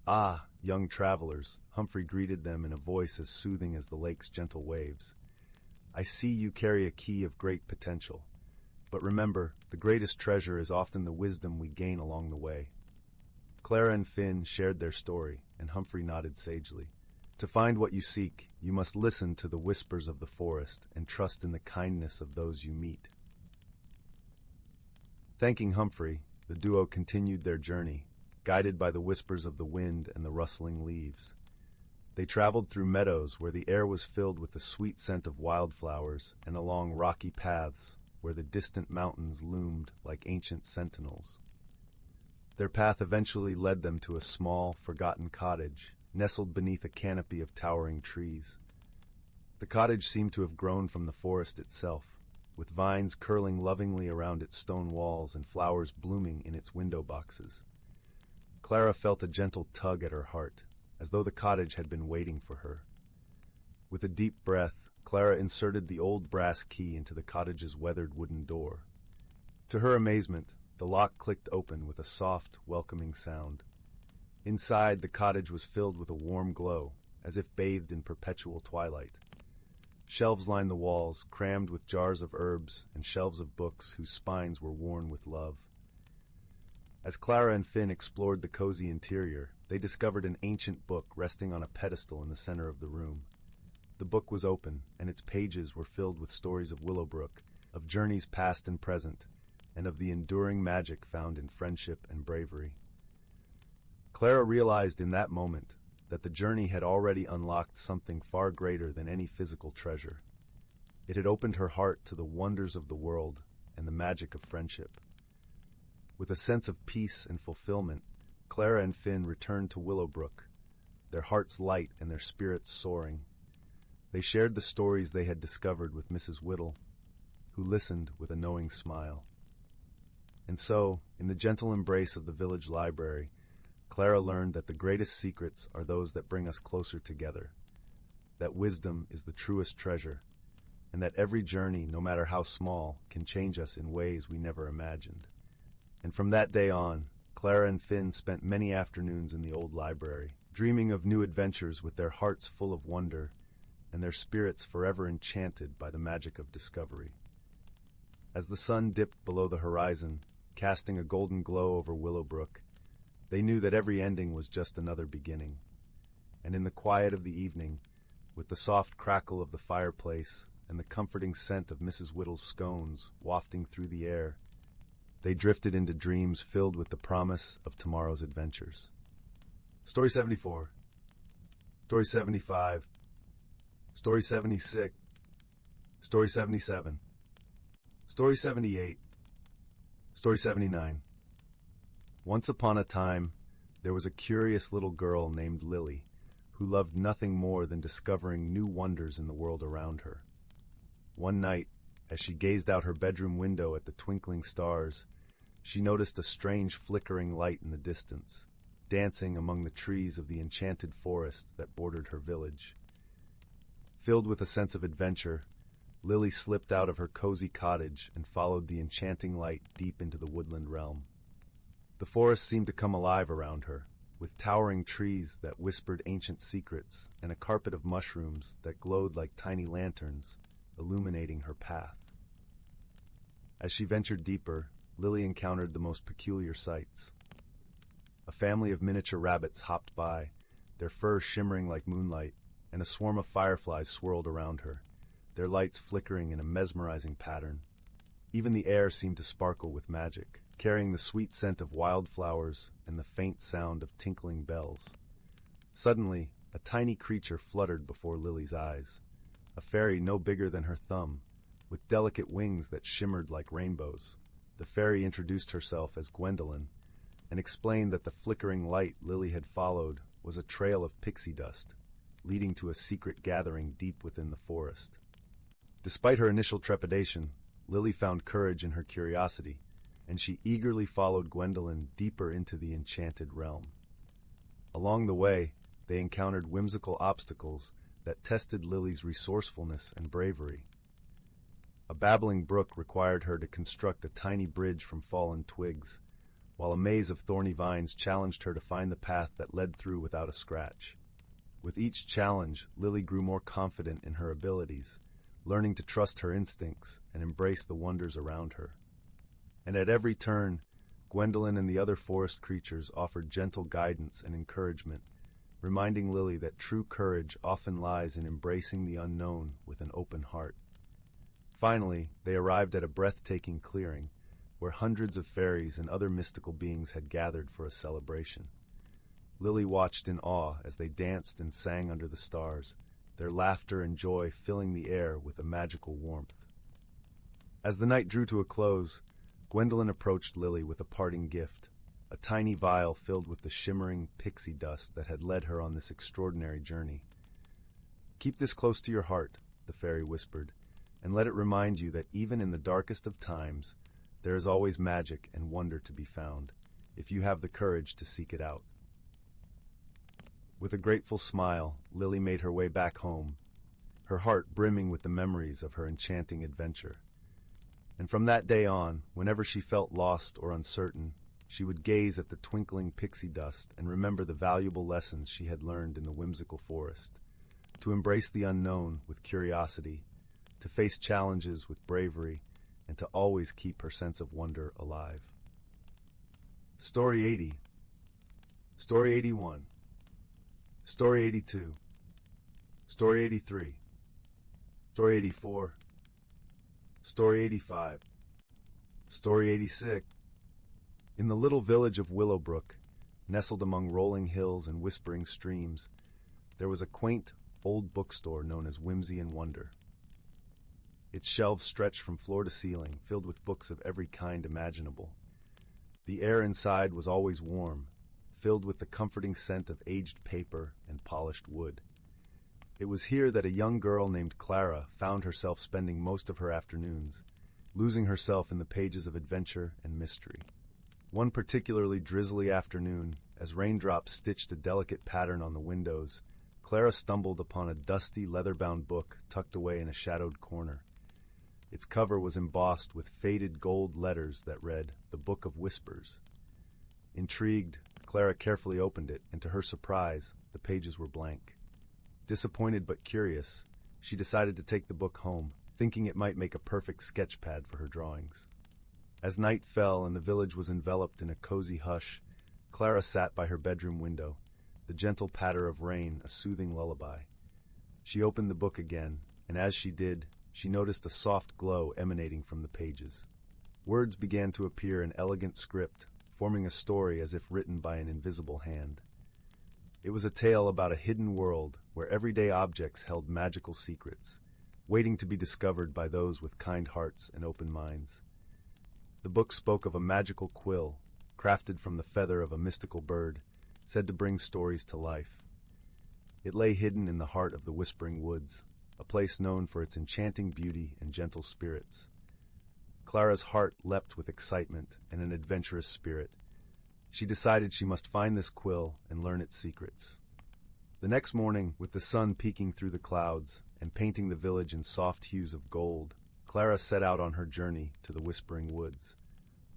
Speaker 1: "Ah, young travelers," Humphrey greeted them in a voice as soothing as the lake's gentle waves. "I see you carry a key of great potential. But remember, the greatest treasure is often the wisdom we gain along the way." Clara and Finn shared their story, and Humphrey nodded sagely. "To find what you seek, you must listen to the whispers of the forest and trust in the kindness of those you meet." Thanking Humphrey, the duo continued their journey, guided by the whispers of the wind and the rustling leaves. They traveled through meadows where the air was filled with the sweet scent of wildflowers and along rocky paths where the distant mountains loomed like ancient sentinels. Their path eventually led them to a small, forgotten cottage, nestled beneath a canopy of towering trees. The cottage seemed to have grown from the forest itself, with vines curling lovingly around its stone walls and flowers blooming in its window boxes. Clara felt a gentle tug at her heart, as though the cottage had been waiting for her. With a deep breath, Clara inserted the old brass key into the cottage's weathered wooden door. To her amazement, the lock clicked open with a soft, welcoming sound. Inside, the cottage was filled with a warm glow, as if bathed in perpetual twilight. Shelves lined the walls, crammed with jars of herbs and shelves of books whose spines were worn with love. As Clara and Finn explored the cozy interior, they discovered an ancient book resting on a pedestal in the center of the room. The book was open, and its pages were filled with stories of Willowbrook, of journeys past and present, and of the enduring magic found in friendship and bravery. Clara realized in that moment that the journey had already unlocked something far greater than any physical treasure. It had opened her heart to the wonders of the world and the magic of friendship. With a sense of peace and fulfillment, Clara and Finn returned to Willowbrook, their hearts light and their spirits soaring. They shared the stories they had discovered with Mrs. Whittle, who listened with a knowing smile. And so, in the gentle embrace of the village library, Clara learned that the greatest secrets are those that bring us closer together, that wisdom is the truest treasure, and that every journey, no matter how small, can change us in ways we never imagined. And from that day on, Clara and Finn spent many afternoons in the old library, dreaming of new adventures with their hearts full of wonder and their spirits forever enchanted by the magic of discovery. As the sun dipped below the horizon, casting a golden glow over Willowbrook, they knew that every ending was just another beginning. And in the quiet of the evening, with the soft crackle of the fireplace and the comforting scent of Mrs. Whittle's scones wafting through the air, they drifted into dreams filled with the promise of tomorrow's adventures. Story 74. Story 75. Story 76. Story 77. Story 78. Story 79. Once upon a time, there was a curious little girl named Lily, who loved nothing more than discovering new wonders in the world around her. One night, as she gazed out her bedroom window at the twinkling stars, she noticed a strange flickering light in the distance, dancing among the trees of the enchanted forest that bordered her village. Filled with a sense of adventure, Lily slipped out of her cozy cottage and followed the enchanting light deep into the woodland realm. The forest seemed to come alive around her, with towering trees that whispered ancient secrets and a carpet of mushrooms that glowed like tiny lanterns, illuminating her path. As she ventured deeper, Lily encountered the most peculiar sights. A family of miniature rabbits hopped by, their fur shimmering like moonlight, and a swarm of fireflies swirled around her, their lights flickering in a mesmerizing pattern. Even the air seemed to sparkle with magic, carrying the sweet scent of wildflowers and the faint sound of tinkling bells. Suddenly, a tiny creature fluttered before Lily's eyes, a fairy no bigger than her thumb, with delicate wings that shimmered like rainbows. The fairy introduced herself as Gwendolyn and explained that the flickering light Lily had followed was a trail of pixie dust, leading to a secret gathering deep within the forest. Despite her initial trepidation, Lily found courage in her curiosity, and she eagerly followed Gwendolyn deeper into the enchanted realm. Along the way, they encountered whimsical obstacles that tested Lily's resourcefulness and bravery. A babbling brook required her to construct a tiny bridge from fallen twigs, while a maze of thorny vines challenged her to find the path that led through without a scratch. With each challenge, Lily grew more confident in her abilities, learning to trust her instincts and embrace the wonders around her. And at every turn, Gwendolyn and the other forest creatures offered gentle guidance and encouragement, reminding Lily that true courage often lies in embracing the unknown with an open heart. Finally, they arrived at a breathtaking clearing, where hundreds of fairies and other mystical beings had gathered for a celebration. Lily watched in awe as they danced and sang under the stars, their laughter and joy filling the air with a magical warmth. As the night drew to a close, Gwendolyn approached Lily with a parting gift, a tiny vial filled with the shimmering pixie dust that had led her on this extraordinary journey. "Keep this close to your heart," the fairy whispered, "and let it remind you that even in the darkest of times, there is always magic and wonder to be found, if you have the courage to seek it out." With a grateful smile, Lily made her way back home, her heart brimming with the memories of her enchanting adventure. And from that day on, whenever she felt lost or uncertain, she would gaze at the twinkling pixie dust and remember the valuable lessons she had learned in the whimsical forest, to embrace the unknown with curiosity, to face challenges with bravery, and to always keep her sense of wonder alive. Story 80. Story 81. Story 82. Story 83. Story 84. Story 85. Story 86. In the little village of Willowbrook, nestled among rolling hills and whispering streams, there was a quaint, old bookstore known as Whimsy and Wonder. Its shelves stretched from floor to ceiling, filled with books of every kind imaginable. The air inside was always warm, filled with the comforting scent of aged paper and polished wood. It was here that a young girl named Clara found herself spending most of her afternoons, losing herself in the pages of adventure and mystery. One particularly drizzly afternoon, as raindrops stitched a delicate pattern on the windows, Clara stumbled upon a dusty, leather-bound book tucked away in a shadowed corner. Its cover was embossed with faded gold letters that read, "The Book of Whispers." Intrigued, Clara carefully opened it, and to her surprise, the pages were blank. Disappointed but curious, she decided to take the book home, thinking it might make a perfect sketch pad for her drawings. As night fell and the village was enveloped in a cozy hush, Clara sat by her bedroom window, the gentle patter of rain a soothing lullaby. She opened the book again, and as she did, she noticed a soft glow emanating from the pages. Words began to appear in elegant script, forming a story as if written by an invisible hand. It was a tale about a hidden world where everyday objects held magical secrets, waiting to be discovered by those with kind hearts and open minds. The book spoke of a magical quill, crafted from the feather of a mystical bird, said to bring stories to life. It lay hidden in the heart of the Whispering Woods, a place known for its enchanting beauty and gentle spirits. Clara's heart leapt with excitement and an adventurous spirit. She decided she must find this quill and learn its secrets. The next morning, with the sun peeking through the clouds and painting the village in soft hues of gold, Clara set out on her journey to the Whispering Woods.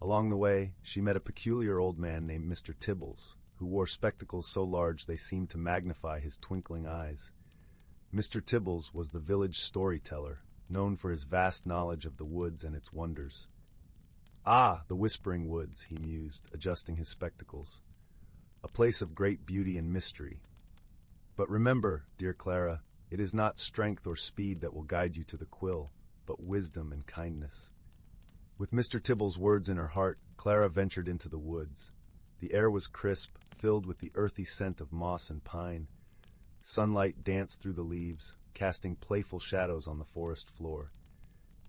Speaker 1: Along the way, she met a peculiar old man named Mr. Tibbles, who wore spectacles so large they seemed to magnify his twinkling eyes. Mr. Tibbles was the village storyteller, known for his vast knowledge of the woods and its wonders. "Ah, the Whispering Woods," he mused, adjusting his spectacles. "A place of great beauty and mystery. But remember, dear Clara, It is not strength or speed that will guide you to the quill, but wisdom and kindness. With Mr. Tibble's words in her heart, Clara ventured into the woods. The air was crisp, filled with the earthy scent of moss and pine. Sunlight danced through the leaves, casting playful shadows on the forest floor.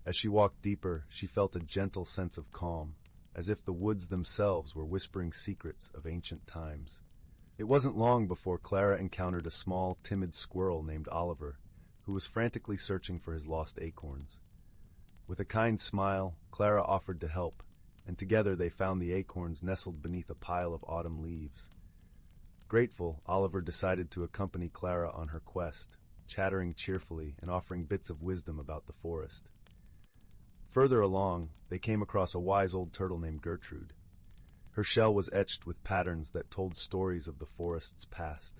Speaker 1: As she walked deeper, she felt a gentle sense of calm, as if the woods themselves were whispering secrets of ancient times. It wasn't long before Clara encountered a small, timid squirrel named Oliver, who was frantically searching for his lost acorns. With a kind smile, Clara offered to help, and together they found the acorns nestled beneath a pile of autumn leaves. Grateful, Oliver decided to accompany Clara on her quest, chattering cheerfully and offering bits of wisdom about the forest. Further along, they came across a wise old turtle named Gertrude. Her shell was etched with patterns that told stories of the forest's past.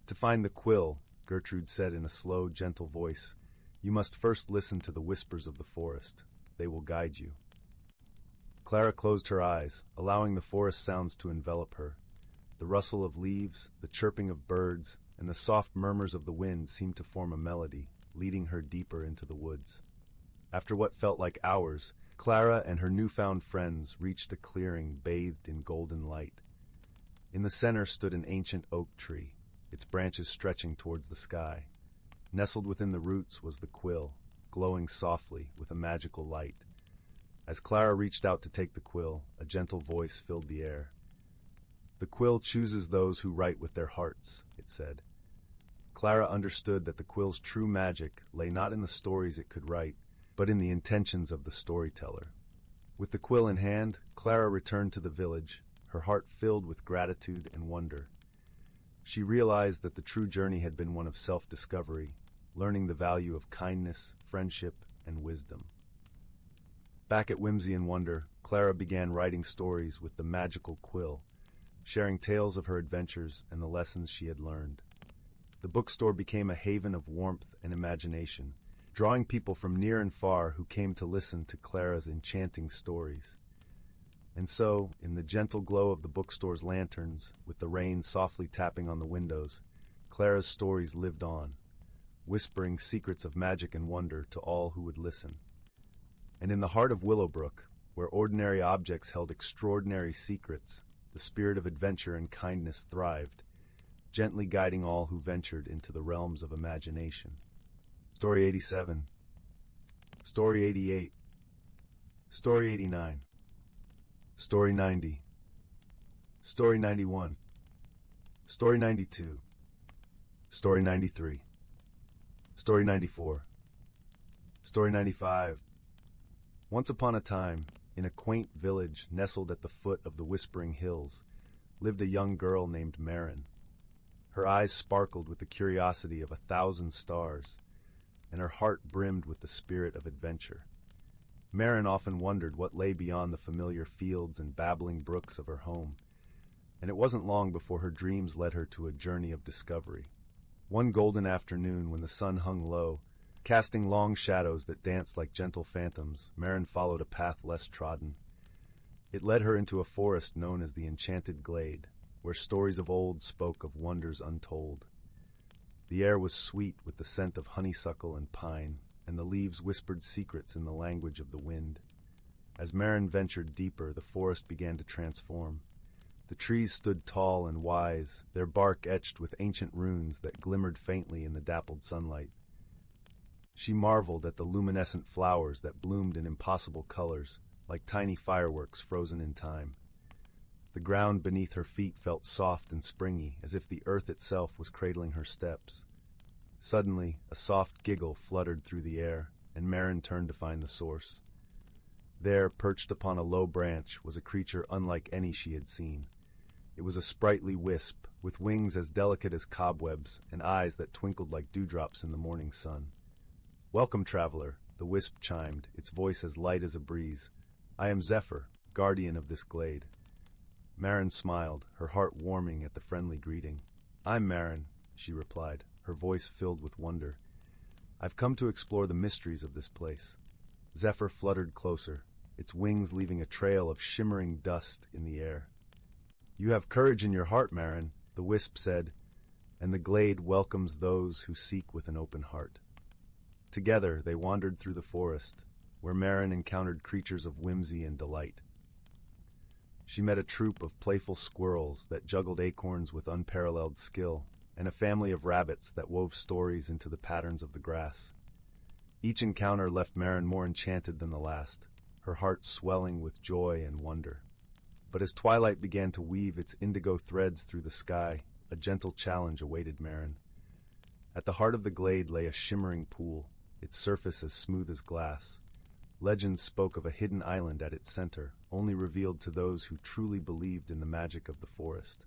Speaker 1: To find the quill, Gertrude said in a slow, gentle voice, you must first listen to the whispers of the forest. They will guide you. Clara closed her eyes, allowing the forest sounds to envelop her. The rustle of leaves, the chirping of birds, and the soft murmurs of the wind seemed to form a melody, leading her deeper into the woods. After what felt like hours, Clara and her newfound friends reached a clearing bathed in golden light. In the center stood an ancient oak tree, its branches stretching towards the sky. Nestled within the roots was the quill, glowing softly with a magical light. As Clara reached out to take the quill, a gentle voice filled the air. The quill chooses those who write with their hearts, it said. Clara understood that the quill's true magic lay not in the stories it could write, but in the intentions of the storyteller. With the quill in hand, Clara returned to the village, her heart filled with gratitude and wonder. She realized that the true journey had been one of self-discovery, learning the value of kindness, friendship, and wisdom. Back at Whimsy and Wonder, Clara began writing stories with the magical quill, sharing tales of her adventures and the lessons she had learned. The bookstore became a haven of warmth and imagination, drawing people from near and far who came to listen to Clara's enchanting stories. And so, in the gentle glow of the bookstore's lanterns, with the rain softly tapping on the windows, Clara's stories lived on, whispering secrets of magic and wonder to all who would listen. And in the heart of Willowbrook, where ordinary objects held extraordinary secrets, the spirit of adventure and kindness thrived, gently guiding all who ventured into the realms of imagination. Story 87. Story 88. Story 89. Story 90. Story 91. Story 92. Story 93. Story 94. Story 95. Once upon a time, in a quaint village nestled at the foot of the Whispering Hills, lived a young girl named Marin. Her eyes sparkled with the curiosity of 1,000 stars, and her heart brimmed with the spirit of adventure. Marin often wondered what lay beyond the familiar fields and babbling brooks of her home, and it wasn't long before her dreams led her to a journey of discovery. One golden afternoon, when the sun hung low, casting long shadows that danced like gentle phantoms, Marin followed a path less trodden. It led her into a forest known as the Enchanted Glade, where stories of old spoke of wonders untold. The air was sweet with the scent of honeysuckle and pine, and the leaves whispered secrets in the language of the wind. As Marin ventured deeper, the forest began to transform. The trees stood tall and wise, their bark etched with ancient runes that glimmered faintly in the dappled sunlight. She marveled at the luminescent flowers that bloomed in impossible colors, like tiny fireworks frozen in time. The ground beneath her feet felt soft and springy, as if the earth itself was cradling her steps. Suddenly, a soft giggle fluttered through the air, and Marin turned to find the source. There, perched upon a low branch, was a creature unlike any she had seen. It was a sprightly wisp, with wings as delicate as cobwebs and eyes that twinkled like dewdrops in the morning sun. "Welcome, traveler," the wisp chimed, its voice as light as a breeze. "I am Zephyr, guardian of this glade." Marin smiled, her heart warming at the friendly greeting. "I'm Marin," she replied, her voice filled with wonder. "I've come to explore the mysteries of this place." Zephyr fluttered closer, its wings leaving a trail of shimmering dust in the air. "You have courage in your heart, Marin," the wisp said. and the glade welcomes those who seek with an open heart. Together they wandered through the forest, where Marin encountered creatures of whimsy and delight. She met a troop of playful squirrels that juggled acorns with unparalleled skill, and a family of rabbits that wove stories into the patterns of the grass. Each encounter left Marin more enchanted than the last, her heart swelling with joy and wonder. But as twilight began to weave its indigo threads through the sky, a gentle challenge awaited Marin. At the heart of the glade lay a shimmering pool, its surface as smooth as glass. Legends spoke of a hidden island at its center, only revealed to those who truly believed in the magic of the forest.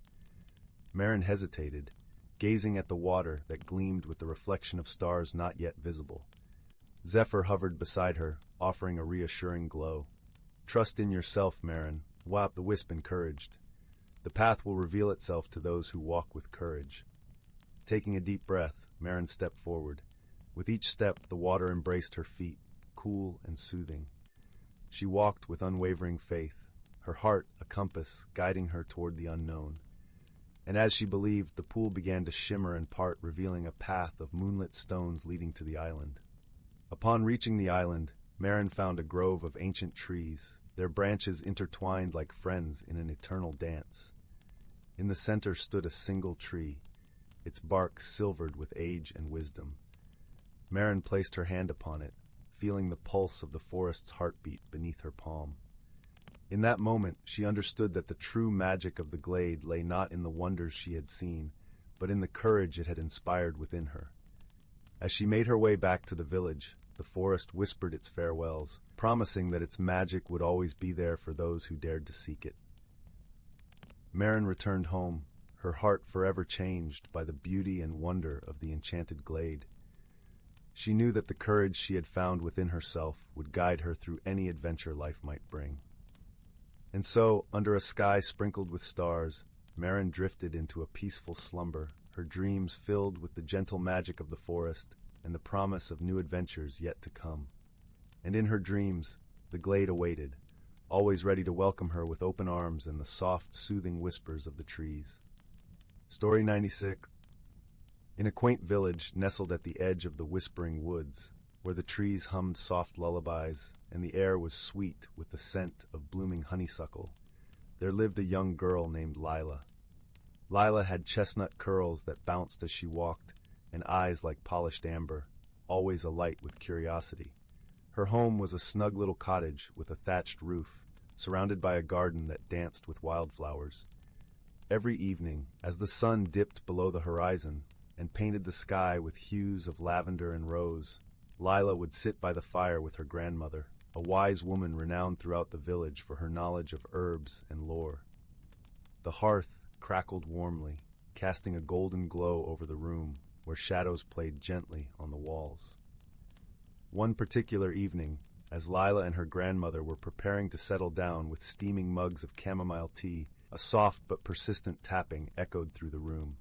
Speaker 1: Marin hesitated, gazing at the water that gleamed with the reflection of stars not yet visible. Zephyr hovered beside her, offering a reassuring glow. "Trust in yourself, Marin," the wisp encouraged. "The path will reveal itself to those who walk with courage." Taking a deep breath, Marin stepped forward. With each step, the water embraced her feet, cool and soothing. She walked with unwavering faith, her heart a compass guiding her toward the unknown. And as she believed, the pool began to shimmer and part, revealing a path of moonlit stones leading to the island. Upon reaching the island, Marin found a grove of ancient trees, their branches intertwined like friends in an eternal dance. In the center stood a single tree, its bark silvered with age and wisdom. Marin placed her hand upon it, feeling the pulse of the forest's heartbeat beneath her palm. In that moment, she understood that the true magic of the glade lay not in the wonders she had seen, but in the courage it had inspired within her. As she made her way back to the village, the forest whispered its farewells, promising that its magic would always be there for those who dared to seek it. Marin returned home, her heart forever changed by the beauty and wonder of the enchanted glade. She knew that the courage she had found within herself would guide her through any adventure life might bring. And so, under a sky sprinkled with stars, Marin drifted into a peaceful slumber, her dreams filled with the gentle magic of the forest and the promise of new adventures yet to come. And in her dreams, the glade awaited, always ready to welcome her with open arms and the soft, soothing whispers of the trees. Story 96. In a quaint village nestled at the edge of the whispering woods, where the trees hummed soft lullabies and the air was sweet with the scent of blooming honeysuckle, there lived a young girl named Lila. Lila had chestnut curls that bounced as she walked, and eyes like polished amber, always alight with curiosity. Her home was a snug little cottage with a thatched roof, surrounded by a garden that danced with wildflowers. Every evening, as the sun dipped below the horizon and painted the sky with hues of lavender and rose, Lila would sit by the fire with her grandmother, a wise woman renowned throughout the village for her knowledge of herbs and lore. The hearth crackled warmly, casting a golden glow over the room, where shadows played gently on the walls. One particular evening, as Lila and her grandmother were preparing to settle down with steaming mugs of chamomile tea, a soft but persistent tapping echoed through the room.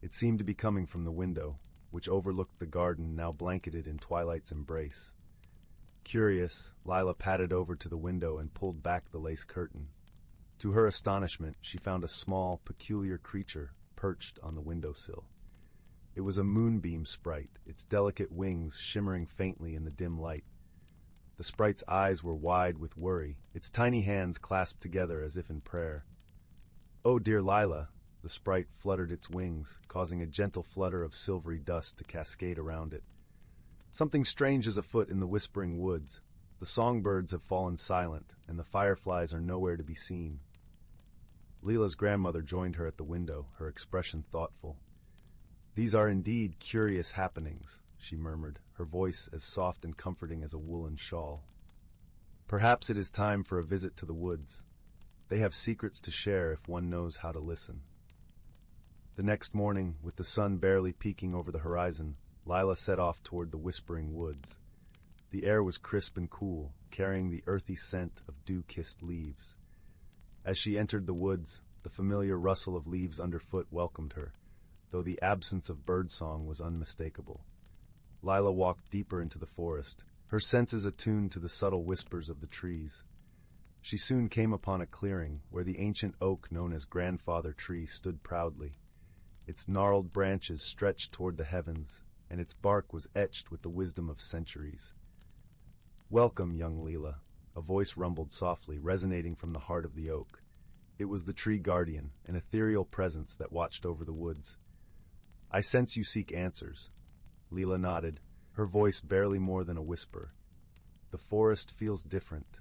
Speaker 1: It seemed to be coming from the window, which overlooked the garden now blanketed in twilight's embrace. Curious, Lila padded over to the window and pulled back the lace curtain. To her astonishment, she found a small, peculiar creature perched on the windowsill. It was a moonbeam sprite, its delicate wings shimmering faintly in the dim light. The sprite's eyes were wide with worry, its tiny hands clasped together as if in prayer. "Oh, dear Lila," the sprite fluttered its wings, causing a gentle flutter of silvery dust to cascade around it. "Something strange is afoot in the whispering woods. The songbirds have fallen silent, and the fireflies are nowhere to be seen." Lila's grandmother joined her at the window, her expression thoughtful. "These are indeed curious happenings," she murmured, her voice as soft and comforting as a woolen shawl. "Perhaps it is time for a visit to the woods. They have secrets to share if one knows how to listen." The next morning, with the sun barely peeking over the horizon, Lila set off toward the whispering woods. The air was crisp and cool, carrying the earthy scent of dew-kissed leaves. As she entered the woods, the familiar rustle of leaves underfoot welcomed her, though the absence of birdsong was unmistakable. Lila walked deeper into the forest, her senses attuned to the subtle whispers of the trees. She soon came upon a clearing where the ancient oak known as Grandfather Tree stood proudly. Its gnarled branches stretched toward the heavens, and its bark was etched with the wisdom of centuries. "Welcome, young Leela," a voice rumbled softly, resonating from the heart of the oak. It was the tree guardian, an ethereal presence that watched over the woods. "I sense you seek answers." Leela nodded, her voice barely more than a whisper. "The forest feels different.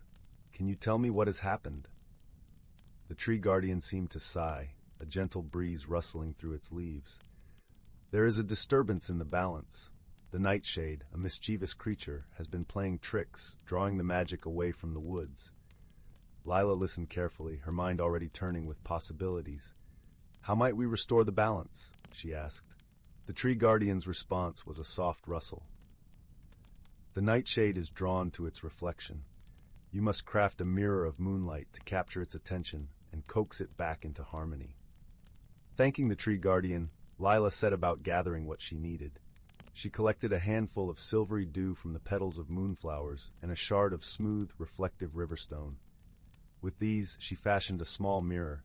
Speaker 1: Can you tell me what has happened?" The tree guardian seemed to sigh, a gentle breeze rustling through its leaves. "There is a disturbance in the balance. The nightshade, a mischievous creature, has been playing tricks, drawing the magic away from the woods." Lila listened carefully, her mind already turning with possibilities. "How might we restore the balance?" she asked. The tree guardian's response was a soft rustle. "The nightshade is drawn to its reflection. You must craft a mirror of moonlight to capture its attention and coax it back into harmony." Thanking the tree guardian, Lila set about gathering what she needed. She collected a handful of silvery dew from the petals of moonflowers and a shard of smooth, reflective riverstone. With these, she fashioned a small mirror,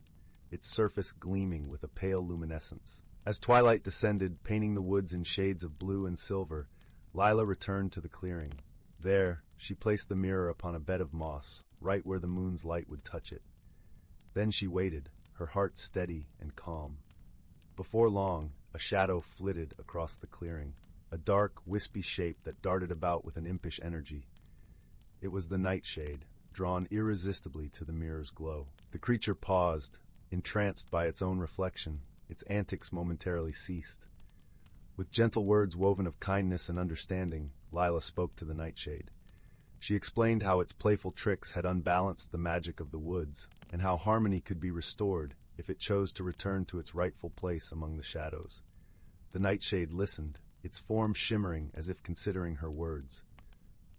Speaker 1: its surface gleaming with a pale luminescence. As twilight descended, painting the woods in shades of blue and silver, Lila returned to the clearing. There, she placed the mirror upon a bed of moss, right where the moon's light would touch it. Then she waited, her heart steady and calm. Before long, a shadow flitted across the clearing, a dark, wispy shape that darted about with an impish energy. It was the nightshade, drawn irresistibly to the mirror's glow. The creature paused, entranced by its own reflection. Its antics momentarily ceased. With gentle words woven of kindness and understanding, Lila spoke to the nightshade. She explained how its playful tricks had unbalanced the magic of the woods, and how harmony could be restored if it chose to return to its rightful place among the shadows. The nightshade listened, its form shimmering as if considering her words.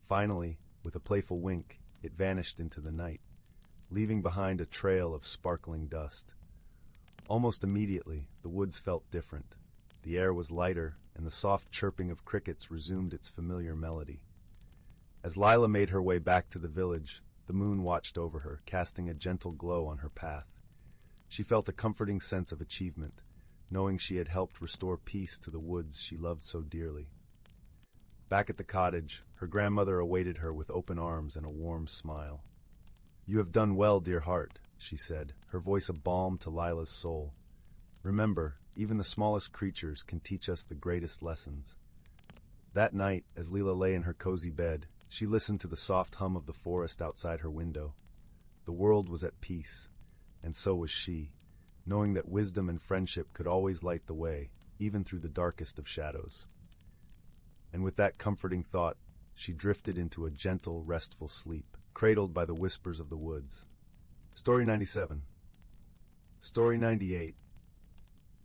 Speaker 1: Finally, with a playful wink, it vanished into the night, leaving behind a trail of sparkling dust. Almost immediately, the woods felt different. The air was lighter, and the soft chirping of crickets resumed its familiar melody. As Lila made her way back to the village, the moon watched over her, casting a gentle glow on her path. She felt a comforting sense of achievement, knowing she had helped restore peace to the woods she loved so dearly. Back at the cottage, her grandmother awaited her with open arms and a warm smile. "You have done well, dear heart," she said, her voice a balm to Lila's soul. "Remember, even the smallest creatures can teach us the greatest lessons." That night, as Leela lay in her cozy bed, she listened to the soft hum of the forest outside her window. The world was at peace, and so was she, knowing that wisdom and friendship could always light the way, even through the darkest of shadows. And with that comforting thought, she drifted into a gentle, restful sleep, cradled by the whispers of the woods. Story 97. Story 98.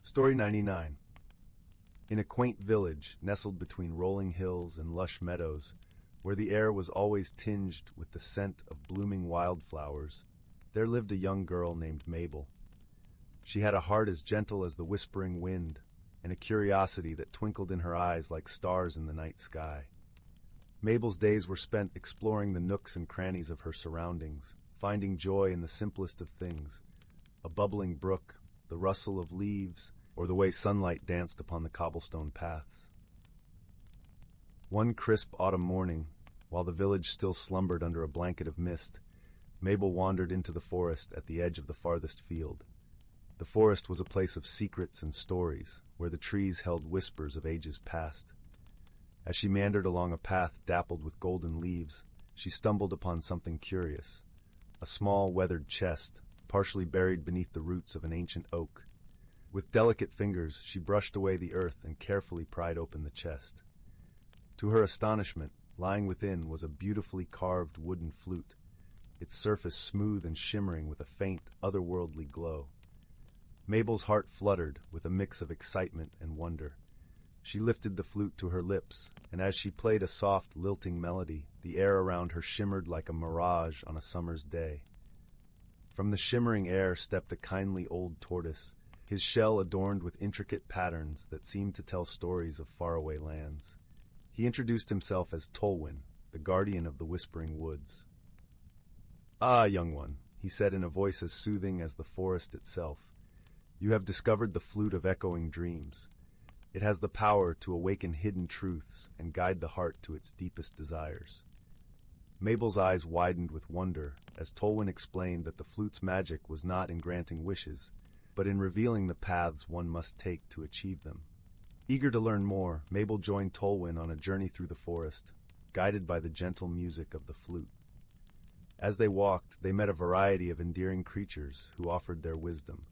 Speaker 1: Story 99. In a quaint village nestled between rolling hills and lush meadows, where the air was always tinged with the scent of blooming wildflowers, there lived a young girl named Mabel. She had a heart as gentle as the whispering wind, and a curiosity that twinkled in her eyes like stars in the night sky. Mabel's days were spent exploring the nooks and crannies of her surroundings, finding joy in the simplest of things, a bubbling brook, the rustle of leaves, or the way sunlight danced upon the cobblestone paths. One crisp autumn morning, while the village still slumbered under a blanket of mist, Mabel wandered into the forest at the edge of the farthest field. The forest was a place of secrets and stories, where the trees held whispers of ages past. As she meandered along a path dappled with golden leaves, she stumbled upon something curious, a small weathered chest, partially buried beneath the roots of an ancient oak. With delicate fingers, she brushed away the earth and carefully pried open the chest. To her astonishment, lying within was a beautifully carved wooden flute, its surface smooth and shimmering with a faint, otherworldly glow. Mabel's heart fluttered with a mix of excitement and wonder. She lifted the flute to her lips, and as she played a soft, lilting melody, the air around her shimmered like a mirage on a summer's day. From the shimmering air stepped a kindly old tortoise, his shell adorned with intricate patterns that seemed to tell stories of faraway lands. He introduced himself as Tolwyn, the guardian of the Whispering Woods. "Ah, young one," he said in a voice as soothing as the forest itself. You have discovered the flute of echoing dreams. It has the power to awaken hidden truths and guide the heart to its deepest desires. Mabel's eyes widened with wonder as Tolwyn explained that the flute's magic was not in granting wishes, but in revealing the paths one must take to achieve them. Eager to learn more, Mabel joined Tolwyn on a journey through the forest, guided by the gentle music of the flute. As they walked, they met a variety of endearing creatures who offered their wisdom.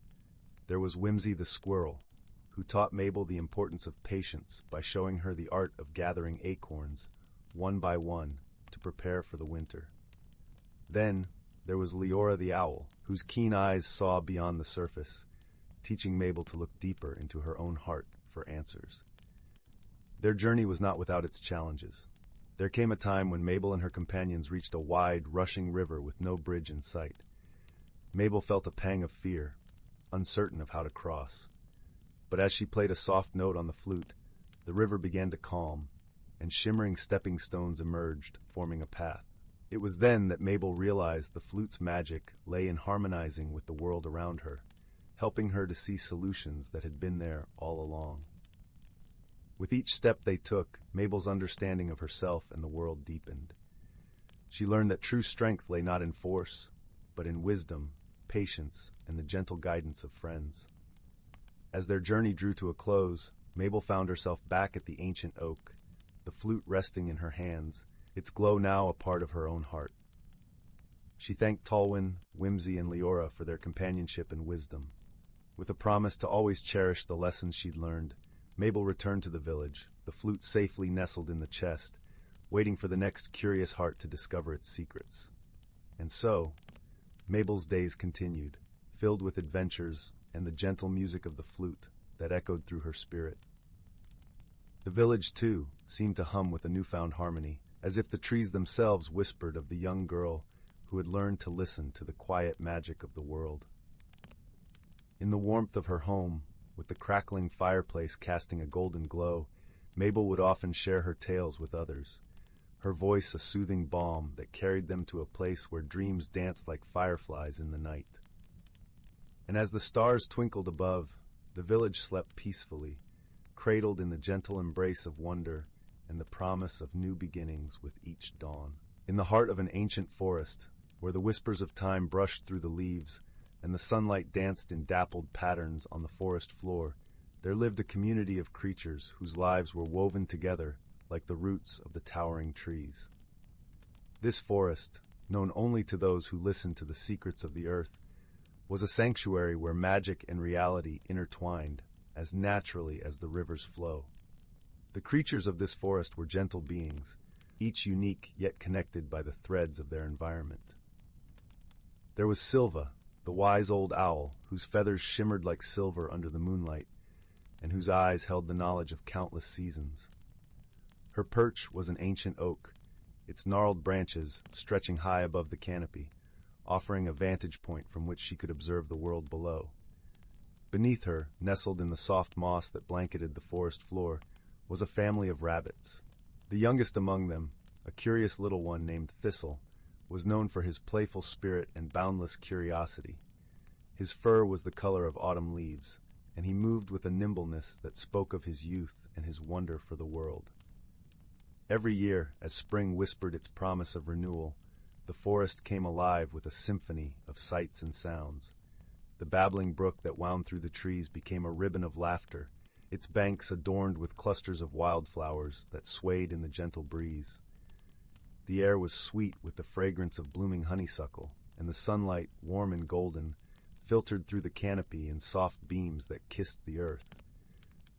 Speaker 1: There was Whimsy the squirrel, who taught Mabel the importance of patience by showing her the art of gathering acorns, one by one, to prepare for the winter. Then, there was Leora the owl, whose keen eyes saw beyond the surface, teaching Mabel to look deeper into her own heart for answers. Their journey was not without its challenges. There came a time when Mabel and her companions reached a wide, rushing river with no bridge in sight. Mabel felt a pang of fear, uncertain of how to cross. But as she played a soft note on the flute, the river began to calm, and shimmering stepping stones emerged, forming a path. It was then that Mabel realized the flute's magic lay in harmonizing with the world around her, helping her to see solutions that had been there all along. With each step they took, Mabel's understanding of herself and the world deepened. She learned that true strength lay not in force, but in wisdom, patience, and the gentle guidance of friends. As their journey drew to a close, Mabel found herself back at the ancient oak, the flute resting in her hands, its glow now a part of her own heart. She thanked Tolwyn, Whimsy, and Leora for their companionship and wisdom. With a promise to always cherish the lessons she'd learned, Mabel returned to the village, the flute safely nestled in the chest, waiting for the next curious heart to discover its secrets. And so, Mabel's days continued, filled with adventures and the gentle music of the flute that echoed through her spirit. The village, too, seemed to hum with a newfound harmony, as if the trees themselves whispered of the young girl who had learned to listen to the quiet magic of the world. In the warmth of her home, with the crackling fireplace casting a golden glow, Mabel would often share her tales with others, her voice a soothing balm that carried them to a place where dreams danced like fireflies in the night. And as the stars twinkled above, the village slept peacefully, cradled in the gentle embrace of wonder and the promise of new beginnings with each dawn. In the heart of an ancient forest, where the whispers of time brushed through the leaves and the sunlight danced in dappled patterns on the forest floor, there lived a community of creatures whose lives were woven together like the roots of the towering trees. This forest, known only to those who listened to the secrets of the earth, was a sanctuary where magic and reality intertwined as naturally as the river's flow. The creatures of this forest were gentle beings, each unique yet connected by the threads of their environment. There was Silva, the wise old owl, whose feathers shimmered like silver under the moonlight, and whose eyes held the knowledge of countless seasons. Her perch was an ancient oak, its gnarled branches stretching high above the canopy, offering a vantage point from which she could observe the world below. Beneath her, nestled in the soft moss that blanketed the forest floor, was a family of rabbits. The youngest among them, a curious little one named Thistle, was known for his playful spirit and boundless curiosity. His fur was the color of autumn leaves, and he moved with a nimbleness that spoke of his youth and his wonder for the world. Every year, as spring whispered its promise of renewal, the forest came alive with a symphony of sights and sounds. The babbling brook that wound through the trees became a ribbon of laughter, its banks adorned with clusters of wildflowers that swayed in the gentle breeze. The air was sweet with the fragrance of blooming honeysuckle, and the sunlight, warm and golden, filtered through the canopy in soft beams that kissed the earth.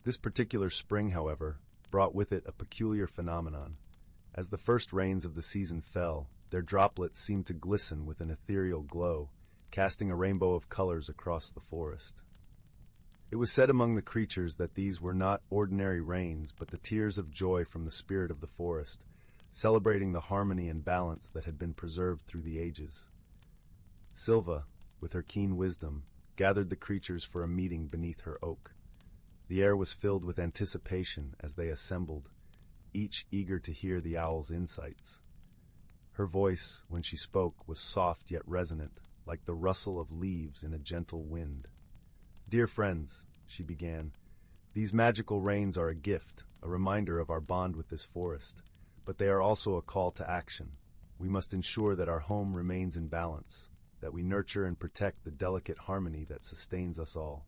Speaker 1: This particular spring, however, brought with it a peculiar phenomenon. As the first rains of the season fell, their droplets seemed to glisten with an ethereal glow, casting a rainbow of colors across the forest. It was said among the creatures that these were not ordinary rains, but the tears of joy from the spirit of the forest, celebrating the harmony and balance that had been preserved through the ages. Silva, with her keen wisdom, gathered the creatures for a meeting beneath her oak. The air was filled with anticipation as they assembled, each eager to hear the owl's insights. Her voice, when she spoke, was soft yet resonant, like the rustle of leaves in a gentle wind. Dear friends, she began, these magical rains are a gift, a reminder of our bond with this forest, but they are also a call to action. We must ensure that our home remains in balance, that we nurture and protect the delicate harmony that sustains us all.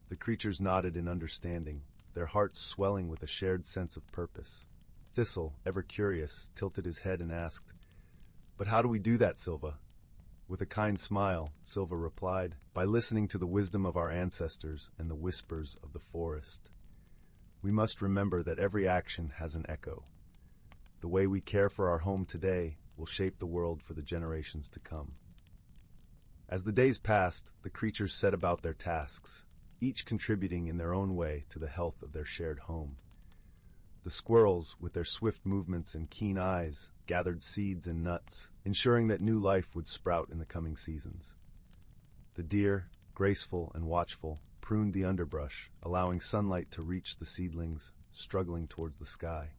Speaker 1: The creatures nodded in understanding, their hearts swelling with a shared sense of purpose. Thistle, ever curious, tilted his head and asked, "But how do we do that, Silva?" With a kind smile, Silva replied, "By listening to the wisdom of our ancestors and the whispers of the forest. We must remember that every action has an echo. The way we care for our home today will shape the world for the generations to come." As the days passed, the creatures set about their tasks, each contributing in their own way to the health of their shared home. The squirrels, with their swift movements and keen eyes, gathered seeds and nuts, ensuring that new life would sprout in the coming seasons. The deer, graceful and watchful, pruned the underbrush, allowing sunlight to reach the seedlings, struggling towards the sky.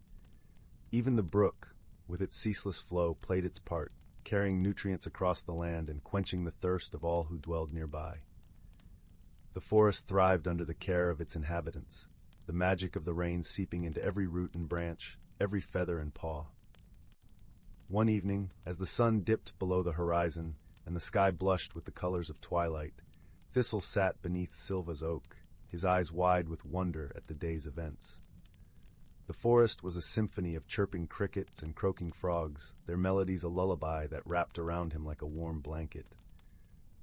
Speaker 1: Even the brook, with its ceaseless flow, played its part, carrying nutrients across the land and quenching the thirst of all who dwelled nearby. The forest thrived under the care of its inhabitants, the magic of the rain seeping into every root and branch, every feather and paw. One evening, as the sun dipped below the horizon and the sky blushed with the colors of twilight, Thistle sat beneath Silva's oak, his eyes wide with wonder at the day's events. The forest was a symphony of chirping crickets and croaking frogs, their melodies a lullaby that wrapped around him like a warm blanket.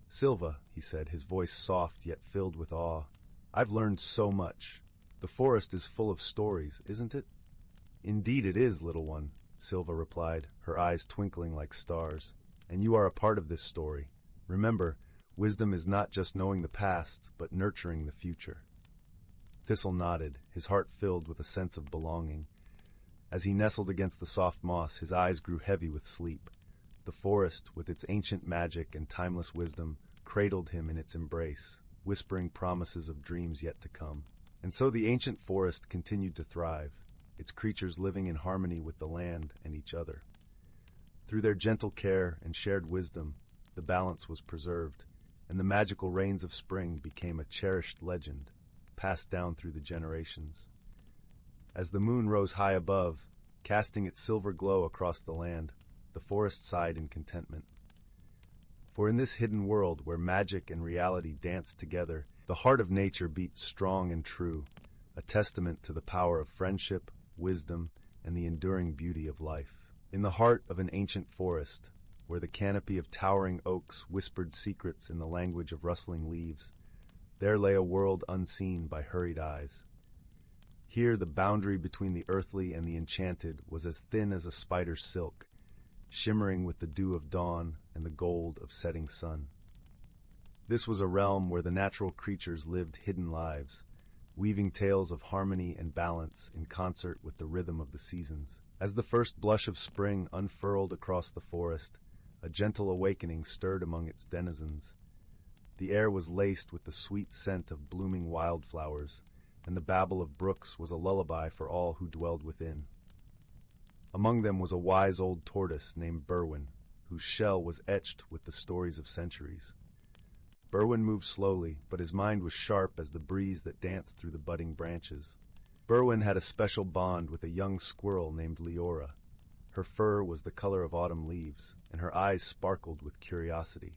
Speaker 1: "Silva," he said, his voice soft yet filled with awe, "I've learned so much. The forest is full of stories, isn't it?" "Indeed it is, little one," Silva replied, her eyes twinkling like stars. "And you are a part of this story. Remember, wisdom is not just knowing the past, but nurturing the future." Thistle nodded, his heart filled with a sense of belonging. As he nestled against the soft moss, his eyes grew heavy with sleep. The forest, with its ancient magic and timeless wisdom, cradled him in its embrace, whispering promises of dreams yet to come. And so the ancient forest continued to thrive, its creatures living in harmony with the land and each other. Through their gentle care and shared wisdom, the balance was preserved, and the magical rains of spring became a cherished legend, passed down through the generations. As the moon rose high above, casting its silver glow across the land, the forest sighed in contentment. For in this hidden world where magic and reality danced together, the heart of nature beat strong and true, a testament to the power of friendship, wisdom, and the enduring beauty of life. In the heart of an ancient forest, where the canopy of towering oaks whispered secrets in the language of rustling leaves, there lay a world unseen by hurried eyes. Here the boundary between the earthly and the enchanted was as thin as a spider's silk, shimmering with the dew of dawn and the gold of setting sun. This was a realm where the natural creatures lived hidden lives, weaving tales of harmony and balance in concert with the rhythm of the seasons. As the first blush of spring unfurled across the forest, a gentle awakening stirred among its denizens. The air was laced with the sweet scent of blooming wildflowers, and the babble of brooks was a lullaby for all who dwelled within. Among them was a wise old tortoise named Berwin, whose shell was etched with the stories of centuries. Berwin moved slowly, but his mind was sharp as the breeze that danced through the budding branches. Berwin had a special bond with a young squirrel named Leora. Her fur was the color of autumn leaves, and her eyes sparkled with curiosity.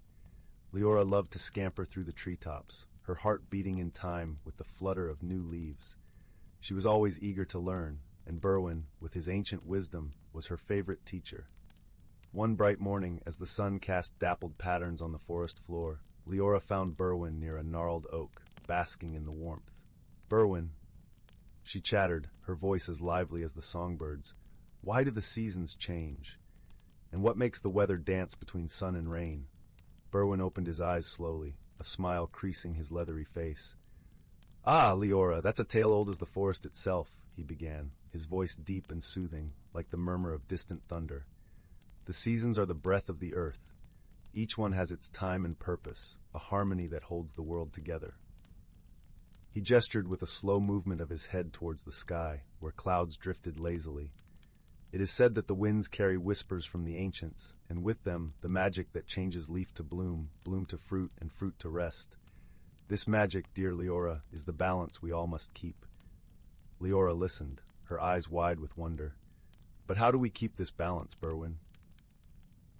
Speaker 1: Leora loved to scamper through the treetops, her heart beating in time with the flutter of new leaves. She was always eager to learn, and Berwin, with his ancient wisdom, was her favorite teacher. One bright morning, as the sun cast dappled patterns on the forest floor, Leora found Berwin near a gnarled oak, basking in the warmth. "Berwin," she chattered, her voice as lively as the songbirds, "why do the seasons change? And what makes the weather dance between sun and rain?" Berwin opened his eyes slowly, a smile creasing his leathery face. "Ah, Leora, that's a tale old as the forest itself," he began, his voice deep and soothing, like the murmur of distant thunder. "The seasons are the breath of the earth. Each one has its time and purpose, a harmony that holds the world together." He gestured with a slow movement of his head towards the sky, where clouds drifted lazily. "It is said that the winds carry whispers from the ancients, and with them the magic that changes leaf to bloom, bloom to fruit, and fruit to rest. This magic, dear Leora, is the balance we all must keep. Leora listened, her eyes wide with wonder. But how do we keep this balance, Berwin?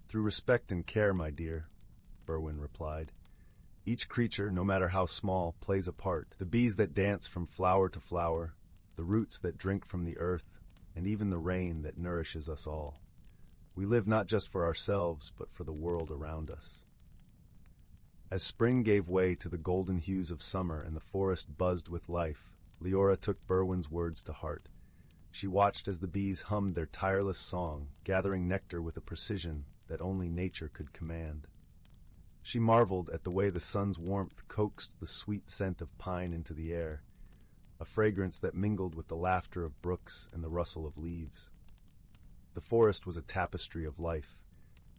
Speaker 1: Through respect and care, my dear, Berwin replied. Each creature, no matter how small, plays a part. The bees that dance from flower to flower, the roots that drink from the earth, and even the rain that nourishes us all. We live not just for ourselves, but for the world around us. As spring gave way to the golden hues of summer and the forest buzzed with life, Leora took Berwin's words to heart. She watched as the bees hummed their tireless song, gathering nectar with a precision that only nature could command. She marveled at the way the sun's warmth coaxed the sweet scent of pine into the air, a fragrance that mingled with the laughter of brooks and the rustle of leaves. The forest was a tapestry of life,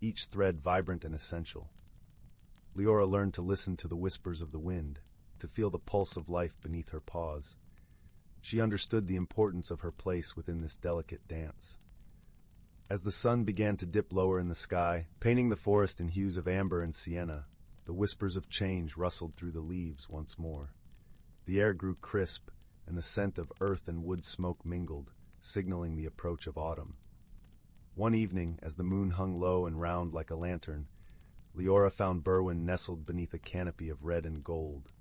Speaker 1: each thread vibrant and essential. Leora learned to listen to the whispers of the wind, to feel the pulse of life beneath her paws. She understood the importance of her place within this delicate dance. As the sun began to dip lower in the sky, painting the forest in hues of amber and sienna, the whispers of change rustled through the leaves once more. The air grew crisp, and the scent of earth and wood smoke mingled, signaling the approach of autumn. One evening, as the moon hung low and round like a lantern, Leora found Berwin nestled beneath a canopy of red and gold.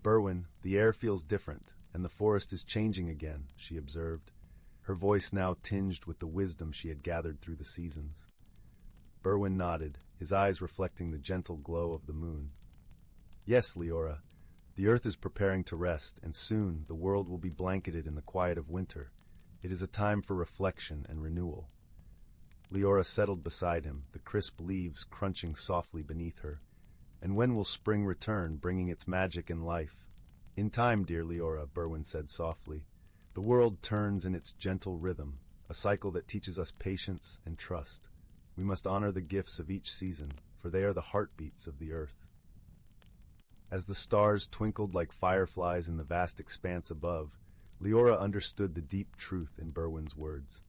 Speaker 1: "Berwin, the air feels different, and the forest is changing again," she observed, her voice now tinged with the wisdom she had gathered through the seasons. Berwin nodded, his eyes reflecting the gentle glow of the moon. "Yes, Leora, the earth is preparing to rest, and soon the world will be blanketed in the quiet of winter. It is a time for reflection and renewal." Leora settled beside him, the crisp leaves crunching softly beneath her. "And when will spring return, bringing its magic and life?" "In time, dear Leora," Berwin said softly. "The world turns in its gentle rhythm, a cycle that teaches us patience and trust. We must honor the gifts of each season, for they are the heartbeats of the earth." As the stars twinkled like fireflies in the vast expanse above, Leora understood the deep truth in Berwin's words.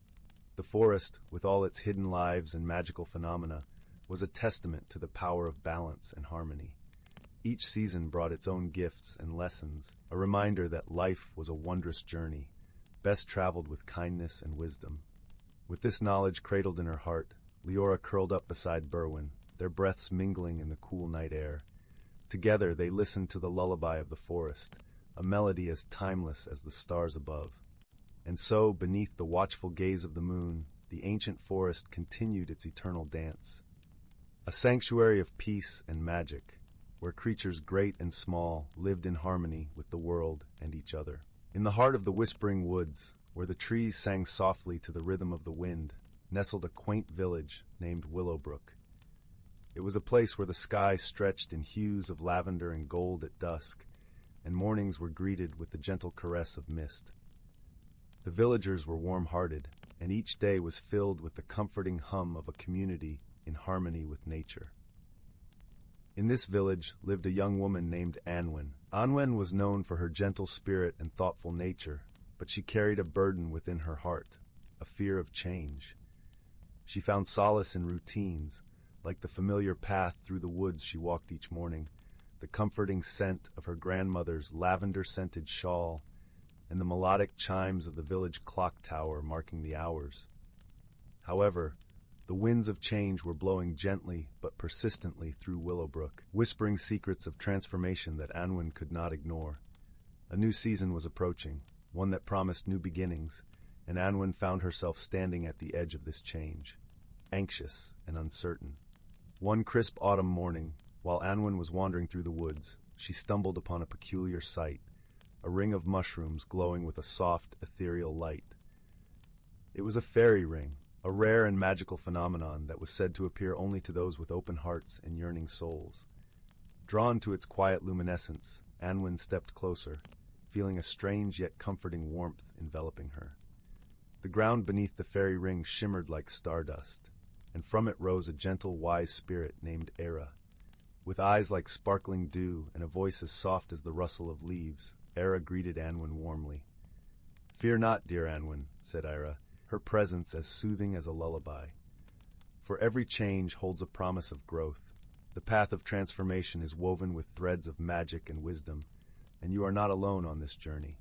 Speaker 1: The forest, with all its hidden lives and magical phenomena, was a testament to the power of balance and harmony. Each season brought its own gifts and lessons, a reminder that life was a wondrous journey, best traveled with kindness and wisdom. With this knowledge cradled in her heart, Leora curled up beside Berwin, their breaths mingling in the cool night air. Together they listened to the lullaby of the forest, a melody as timeless as the stars above. And so, beneath the watchful gaze of the moon, the ancient forest continued its eternal dance. A sanctuary of peace and magic, where creatures great and small lived in harmony with the world and each other. In the heart of the whispering woods, where the trees sang softly to the rhythm of the wind, nestled a quaint village named Willowbrook. It was a place where the sky stretched in hues of lavender and gold at dusk, and mornings were greeted with the gentle caress of mist. The villagers were warm-hearted, and each day was filled with the comforting hum of a community in harmony with nature. In this village lived a young woman named Anwen. Anwen was known for her gentle spirit and thoughtful nature, but she carried a burden within her heart, a fear of change. She found solace in routines, like the familiar path through the woods she walked each morning, the comforting scent of her grandmother's lavender-scented shawl, and the melodic chimes of the village clock tower marking the hours. However, the winds of change were blowing gently but persistently through Willowbrook, whispering secrets of transformation that Anwen could not ignore. A new season was approaching, one that promised new beginnings, and Anwen found herself standing at the edge of this change, anxious and uncertain. One crisp autumn morning, while Anwen was wandering through the woods, she stumbled upon a peculiar sight, a ring of mushrooms glowing with a soft, ethereal light. It was a fairy ring, a rare and magical phenomenon that was said to appear only to those with open hearts and yearning souls. Drawn to its quiet luminescence, Anwen stepped closer, feeling a strange yet comforting warmth enveloping her. The ground beneath the fairy ring shimmered like stardust, and from it rose a gentle, wise spirit named Era. With eyes like sparkling dew and a voice as soft as the rustle of leaves, Era greeted Anwen warmly. "Fear not, dear Anwen," said Era, her presence as soothing as a lullaby. "For every change holds a promise of growth. The path of transformation is woven with threads of magic and wisdom, and you are not alone on this journey.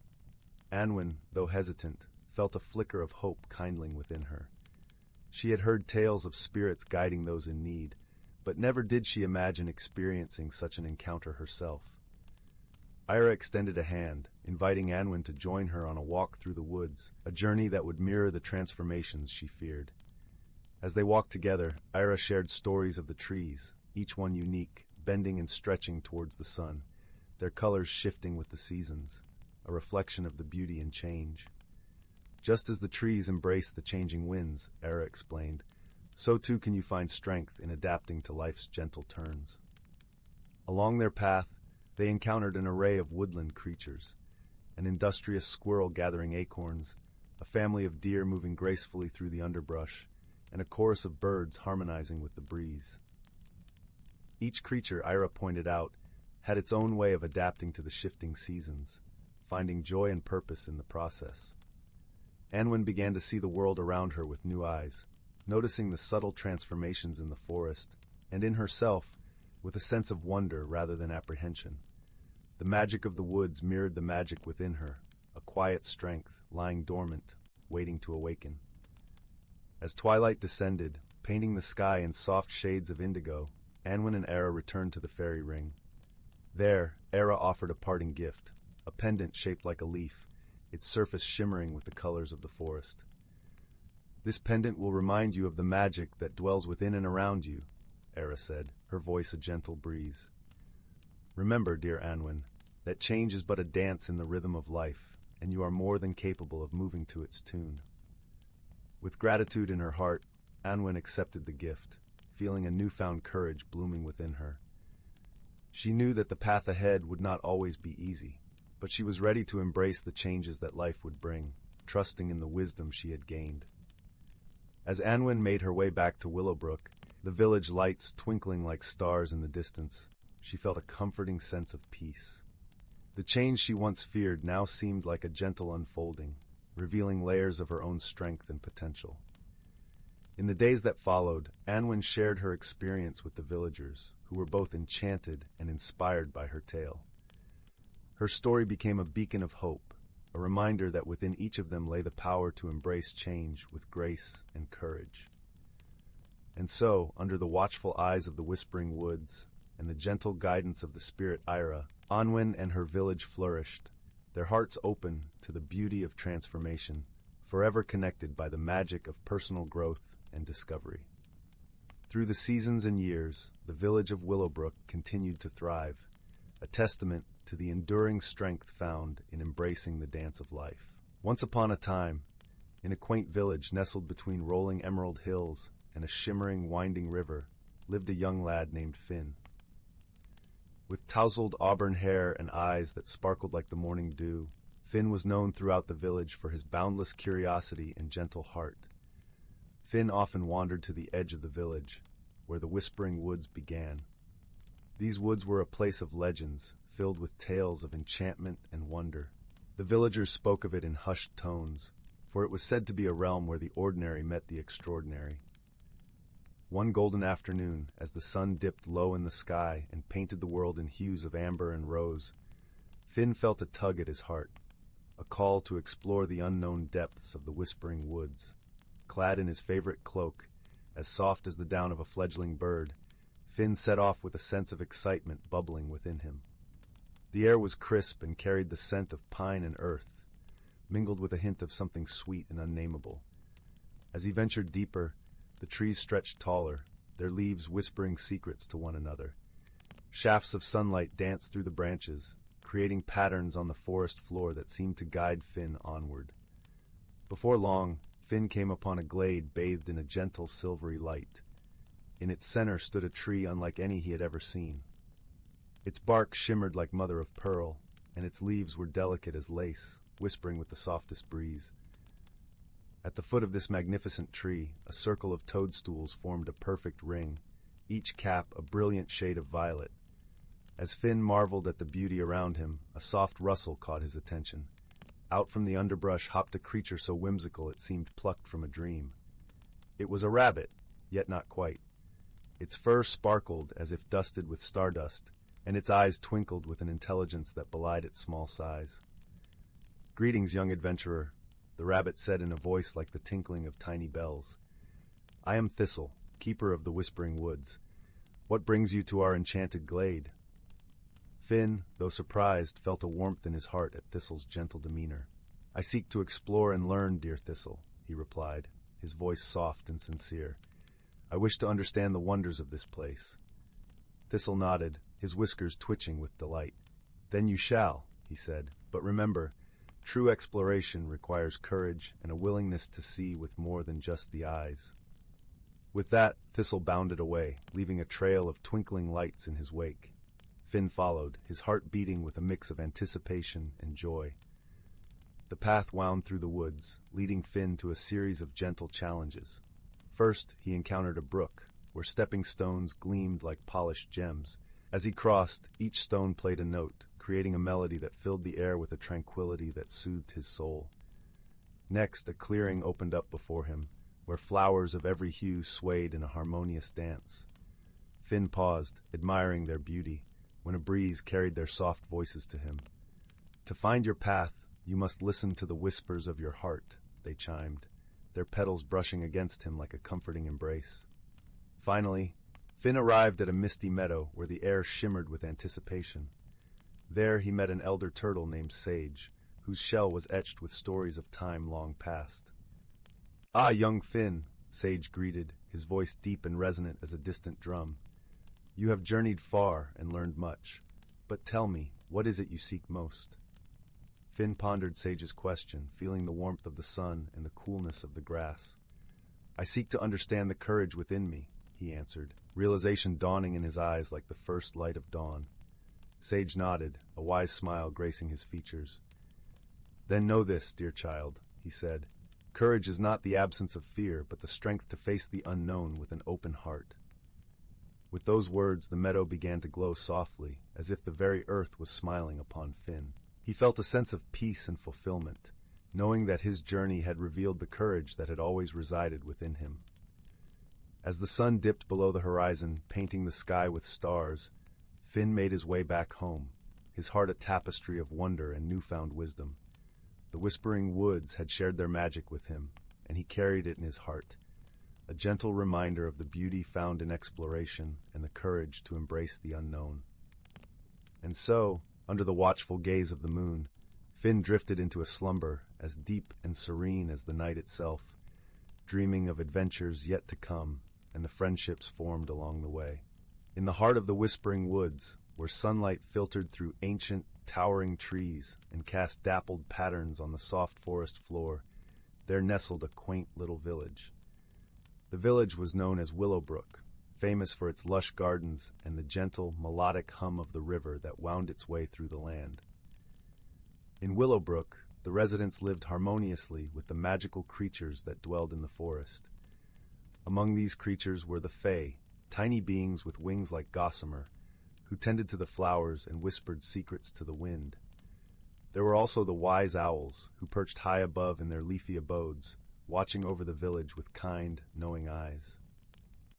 Speaker 1: Anwen, though hesitant, felt a flicker of hope kindling within her. She had heard tales of spirits guiding those in need, but never did she imagine experiencing such an encounter herself. Ira extended a hand, inviting Anwen to join her on a walk through the woods, a journey that would mirror the transformations she feared. As they walked together, Ira shared stories of the trees, each one unique, bending and stretching towards the sun, their colors shifting with the seasons, a reflection of the beauty and change. Just as the trees embrace the changing winds, Ira explained, so too can you find strength in adapting to life's gentle turns. Along their path, they encountered an array of woodland creatures, an industrious squirrel gathering acorns, a family of deer moving gracefully through the underbrush, and a chorus of birds harmonizing with the breeze. Each creature, Ira pointed out, had its own way of adapting to the shifting seasons, finding joy and purpose in the process. Anwen began to see the world around her with new eyes, noticing the subtle transformations in the forest, and in herself, with a sense of wonder rather than apprehension. The magic of the woods mirrored the magic within her, a quiet strength lying dormant, waiting to awaken. As twilight descended, painting the sky in soft shades of indigo, Anwen and Era returned to the fairy ring. There, Era offered a parting gift, a pendant shaped like a leaf, its surface shimmering with the colors of the forest. This pendant will remind you of the magic that dwells within and around you, Era said, her voice a gentle breeze. Remember, dear Anwen, that change is but a dance in the rhythm of life, and you are more than capable of moving to its tune. With gratitude in her heart, Anwen accepted the gift, feeling a newfound courage blooming within her. She knew that the path ahead would not always be easy, but she was ready to embrace the changes that life would bring, trusting in the wisdom she had gained. As Anwen made her way back to Willowbrook, the village lights twinkling like stars in the distance, she felt a comforting sense of peace. The change she once feared now seemed like a gentle unfolding, revealing layers of her own strength and potential. In the days that followed, Anwen shared her experience with the villagers, who were both enchanted and inspired by her tale. Her story became a beacon of hope, a reminder that within each of them lay the power to embrace change with grace and courage. And so, under the watchful eyes of the whispering woods and the gentle guidance of the spirit Ira, Anwen and her village flourished, their hearts open to the beauty of transformation, forever connected by the magic of personal growth and discovery. Through the seasons and years, the village of Willowbrook continued to thrive, a testament to the enduring strength found in embracing the dance of life. Once upon a time, in a quaint village nestled between rolling emerald hills and a shimmering, winding river, lived a young lad named Finn. With tousled auburn hair and eyes that sparkled like the morning dew, Finn was known throughout the village for his boundless curiosity and gentle heart. Finn often wandered to the edge of the village, where the whispering woods began. These woods were a place of legends, filled with tales of enchantment and wonder. The villagers spoke of it in hushed tones, for it was said to be a realm where the ordinary met the extraordinary. One golden afternoon, as the sun dipped low in the sky and painted the world in hues of amber and rose, Finn felt a tug at his heart, a call to explore the unknown depths of the whispering woods. Clad in his favorite cloak, as soft as the down of a fledgling bird, Finn set off with a sense of excitement bubbling within him. The air was crisp and carried the scent of pine and earth, mingled with a hint of something sweet and unnameable. As he ventured deeper, the trees stretched taller, their leaves whispering secrets to one another. Shafts of sunlight danced through the branches, creating patterns on the forest floor that seemed to guide Finn onward. Before long, Finn came upon a glade bathed in a gentle silvery light. In its center stood a tree unlike any he had ever seen. Its bark shimmered like mother of pearl, and its leaves were delicate as lace, whispering with the softest breeze. At the foot of this magnificent tree, a circle of toadstools formed a perfect ring, each cap a brilliant shade of violet. As Finn marveled at the beauty around him, a soft rustle caught his attention. Out from the underbrush hopped a creature so whimsical it seemed plucked from a dream. It was a rabbit, yet not quite. Its fur sparkled as if dusted with stardust, and its eyes twinkled with an intelligence that belied its small size. "Greetings, young adventurer," the rabbit said in a voice like the tinkling of tiny bells. "I am Thistle, keeper of the Whispering Woods. What brings you to our enchanted glade?" Finn, though surprised, felt a warmth in his heart at Thistle's gentle demeanor. "I seek to explore and learn, dear Thistle," he replied, his voice soft and sincere. "I wish to understand the wonders of this place." Thistle nodded, his whiskers twitching with delight. "Then you shall," he said, "but remember, true exploration requires courage and a willingness to see with more than just the eyes." With that, Thistle bounded away, leaving a trail of twinkling lights in his wake. Finn followed, his heart beating with a mix of anticipation and joy. The path wound through the woods, leading Finn to a series of gentle challenges. First, he encountered a brook, where stepping stones gleamed like polished gems. As he crossed, each stone played a note, creating a melody that filled the air with a tranquility that soothed his soul. Next, a clearing opened up before him, where flowers of every hue swayed in a harmonious dance. Finn paused, admiring their beauty, when a breeze carried their soft voices to him. "To find your path, you must listen to the whispers of your heart," they chimed, their petals brushing against him like a comforting embrace. Finally, Finn arrived at a misty meadow where the air shimmered with anticipation. There he met an elder turtle named Sage, whose shell was etched with stories of time long past. "Ah, young Finn," Sage greeted, his voice deep and resonant as a distant drum. "You have journeyed far and learned much. But tell me, what is it you seek most?" Finn pondered Sage's question, feeling the warmth of the sun and the coolness of the grass. "I seek to understand the courage within me," he answered, realization dawning in his eyes like the first light of dawn. Sage nodded, a wise smile gracing his features. "Then know this, dear child," he said. "Courage is not the absence of fear, but the strength to face the unknown with an open heart." With those words, the meadow began to glow softly, as if the very earth was smiling upon Finn. He felt a sense of peace and fulfillment, knowing that his journey had revealed the courage that had always resided within him. As the sun dipped below the horizon, painting the sky with stars, Finn made his way back home, his heart a tapestry of wonder and newfound wisdom. The Whispering Woods had shared their magic with him, and he carried it in his heart, a gentle reminder of the beauty found in exploration and the courage to embrace the unknown. And so, under the watchful gaze of the moon, Finn drifted into a slumber as deep and serene as the night itself, dreaming of adventures yet to come and the friendships formed along the way. In the heart of the Whispering Woods, where sunlight filtered through ancient, towering trees and cast dappled patterns on the soft forest floor, there nestled a quaint little village. The village was known as Willowbrook, famous for its lush gardens and the gentle, melodic hum of the river that wound its way through the land. In Willowbrook, the residents lived harmoniously with the magical creatures that dwelled in the forest. Among these creatures were the Fae, tiny beings with wings like gossamer, who tended to the flowers and whispered secrets to the wind. There were also the wise owls, who perched high above in their leafy abodes, watching over the village with kind, knowing eyes.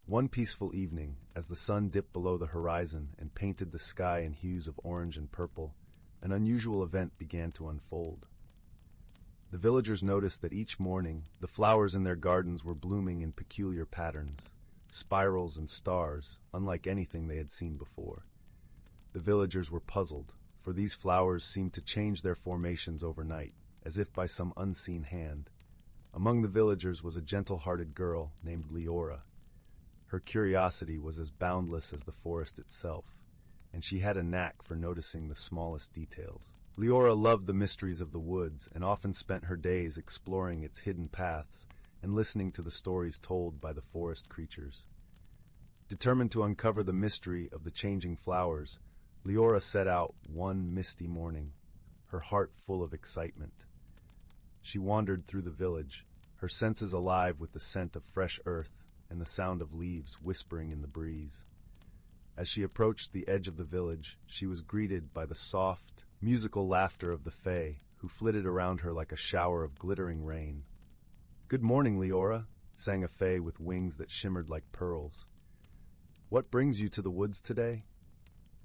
Speaker 1: One peaceful evening, as the sun dipped below the horizon and painted the sky in hues of orange and purple, an unusual event began to unfold. The villagers noticed that each morning the flowers in their gardens were blooming in peculiar patterns, spirals and stars, unlike anything they had seen before. The villagers were puzzled, for these flowers seemed to change their formations overnight, as if by some unseen hand. Among the villagers was a gentle-hearted girl named Leora. Her curiosity was as boundless as the forest itself, and she had a knack for noticing the smallest details. Leora loved the mysteries of the woods and often spent her days exploring its hidden paths and listening to the stories told by the forest creatures. Determined to uncover the mystery of the changing flowers, Leora set out one misty morning, her heart full of excitement. She wandered through the village, her senses alive with the scent of fresh earth and the sound of leaves whispering in the breeze. As she approached the edge of the village, she was greeted by the soft, musical laughter of the Fae, who flitted around her like a shower of glittering rain. "Good morning, Leora," sang a Fae with wings that shimmered like pearls. What brings you to the woods today?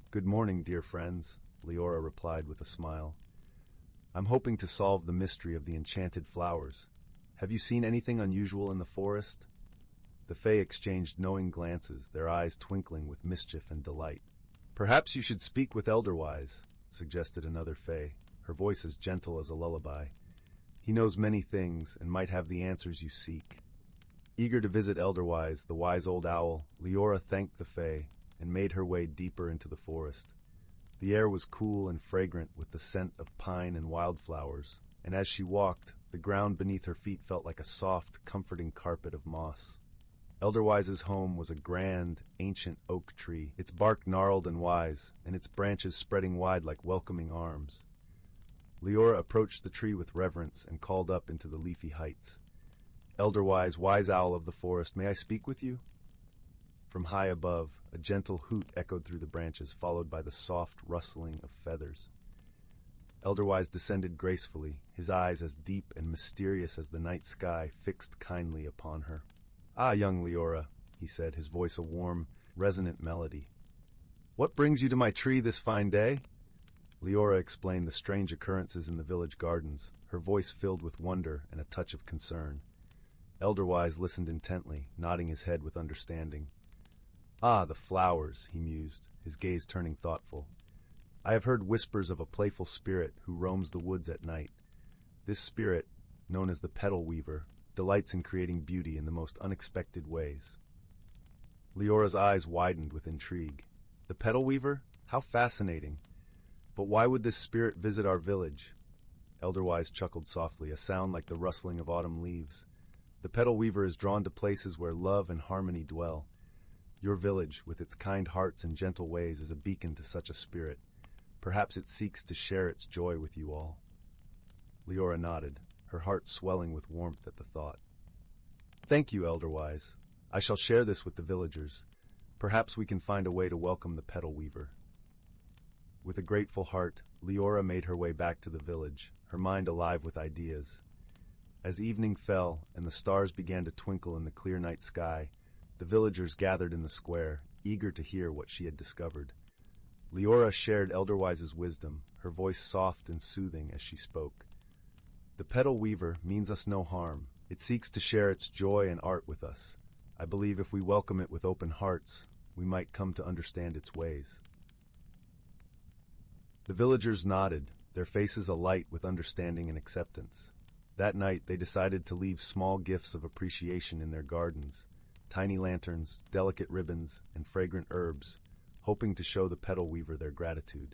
Speaker 1: Good morning, dear friends, Leora replied with a smile. I'm hoping to solve the mystery of the enchanted flowers. Have you seen anything unusual in the forest? The Fae exchanged knowing glances, their eyes twinkling with mischief and delight. Perhaps you should speak with Elderwise, suggested another Fae, her voice as gentle as a lullaby. He knows many things and might have the answers you seek. Eager to visit Elderwise, the wise old owl, Leora thanked the Fae and made her way deeper into the forest. The air was cool and fragrant with the scent of pine and wildflowers, and as she walked, the ground beneath her feet felt like a soft, comforting carpet of moss. Elderwise's home was a grand, ancient oak tree, its bark gnarled and wise, and its branches spreading wide like welcoming arms. Leora approached the tree with reverence and called up into the leafy heights. Elderwise, wise owl of the forest, may I speak with you? From high above, a gentle hoot echoed through the branches, followed by the soft rustling of feathers. Elderwise descended gracefully, his eyes as deep and mysterious as the night sky fixed kindly upon her. Ah, young Leora, he said, his voice a warm, resonant melody. What brings you to my tree this fine day? Leora explained the strange occurrences in the village gardens, her voice filled with wonder and a touch of concern. Elderwise listened intently, nodding his head with understanding. Ah, the flowers, he mused, his gaze turning thoughtful. I have heard whispers of a playful spirit who roams the woods at night. This spirit, known as the petal weaver, delights in creating beauty in the most unexpected ways. Leora's eyes widened with intrigue. The petal weaver? How fascinating! But why would this spirit visit our village? Elderwise chuckled softly, a sound like the rustling of autumn leaves. The petal weaver is drawn to places where love and harmony dwell. Your village, with its kind hearts and gentle ways, is a beacon to such a spirit. Perhaps it seeks to share its joy with you all. Leora nodded, her heart swelling with warmth at the thought. Thank you, Elderwise. I shall share this with the villagers. Perhaps we can find a way to welcome the petal weaver. With a grateful heart, Leora made her way back to the village, her mind alive with ideas. As evening fell and the stars began to twinkle in the clear night sky, the villagers gathered in the square, eager to hear what she had discovered. Leora shared Elderwise's wisdom, her voice soft and soothing as she spoke. The petal weaver means us no harm. It seeks to share its joy and art with us. I believe if we welcome it with open hearts, we might come to understand its ways. The villagers nodded, their faces alight with understanding and acceptance. That night, they decided to leave small gifts of appreciation in their gardens, tiny lanterns, delicate ribbons, and fragrant herbs, hoping to show the petal weaver their gratitude.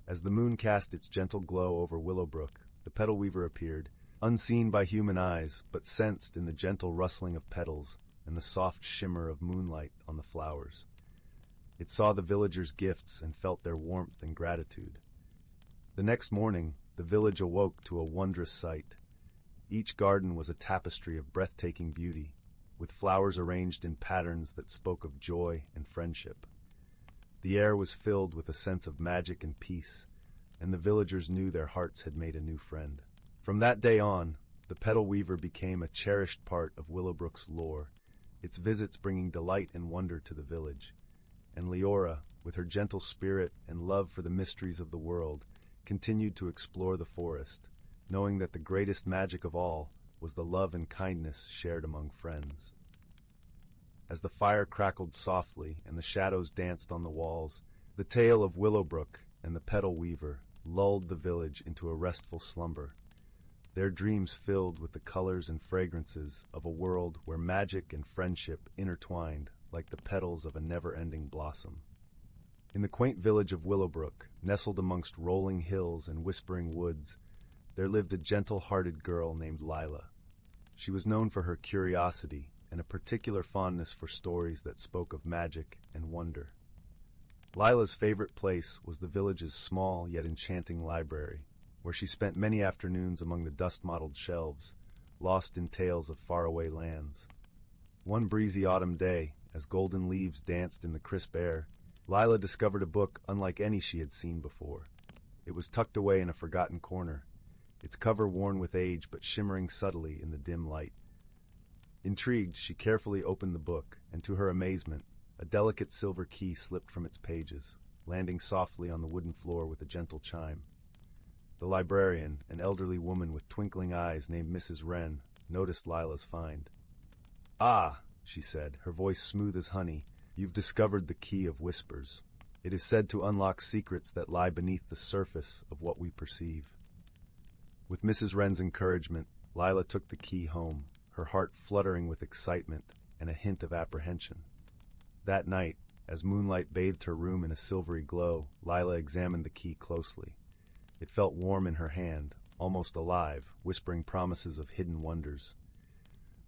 Speaker 1: As the moon cast its gentle glow over Willowbrook, the petal weaver appeared, unseen by human eyes, but sensed in the gentle rustling of petals and the soft shimmer of moonlight on the flowers. It saw the villagers' gifts and felt their warmth and gratitude. The next morning, the village awoke to a wondrous sight. Each garden was a tapestry of breathtaking beauty, with flowers arranged in patterns that spoke of joy and friendship. The air was filled with a sense of magic and peace, and the villagers knew their hearts had made a new friend. From that day on, the petal weaver became a cherished part of Willowbrook's lore, its visits bringing delight and wonder to the village. And Leora, with her gentle spirit and love for the mysteries of the world, continued to explore the forest, knowing that the greatest magic of all was the love and kindness shared among friends. As the fire crackled softly and the shadows danced on the walls, the tale of Willowbrook and the petal weaver lulled the village into a restful slumber, their dreams filled with the colors and fragrances of a world where magic and friendship intertwined like the petals of a never-ending blossom. In the quaint village of Willowbrook, nestled amongst rolling hills and whispering woods, there lived a gentle-hearted girl named Lila. She was known for her curiosity and a particular fondness for stories that spoke of magic and wonder. Lila's favorite place was the village's small yet enchanting library, where she spent many afternoons among the dust-mottled shelves, lost in tales of faraway lands. One breezy autumn day, as golden leaves danced in the crisp air, Lila discovered a book unlike any she had seen before. It was tucked away in a forgotten corner, its cover worn with age but shimmering subtly in the dim light. Intrigued, she carefully opened the book, and to her amazement, A delicate silver key slipped from its pages, landing softly on the wooden floor with a gentle chime. The librarian, an elderly woman with twinkling eyes named Mrs. Wren, noticed Lila's find. "Ah," she said, her voice smooth as honey, "you've discovered the key of whispers. It is said to unlock secrets that lie beneath the surface of what we perceive." With Mrs. Wren's encouragement, Lila took the key home, her heart fluttering with excitement and a hint of apprehension. That night, as moonlight bathed her room in a silvery glow, Lila examined the key closely. It felt warm in her hand, almost alive, whispering promises of hidden wonders.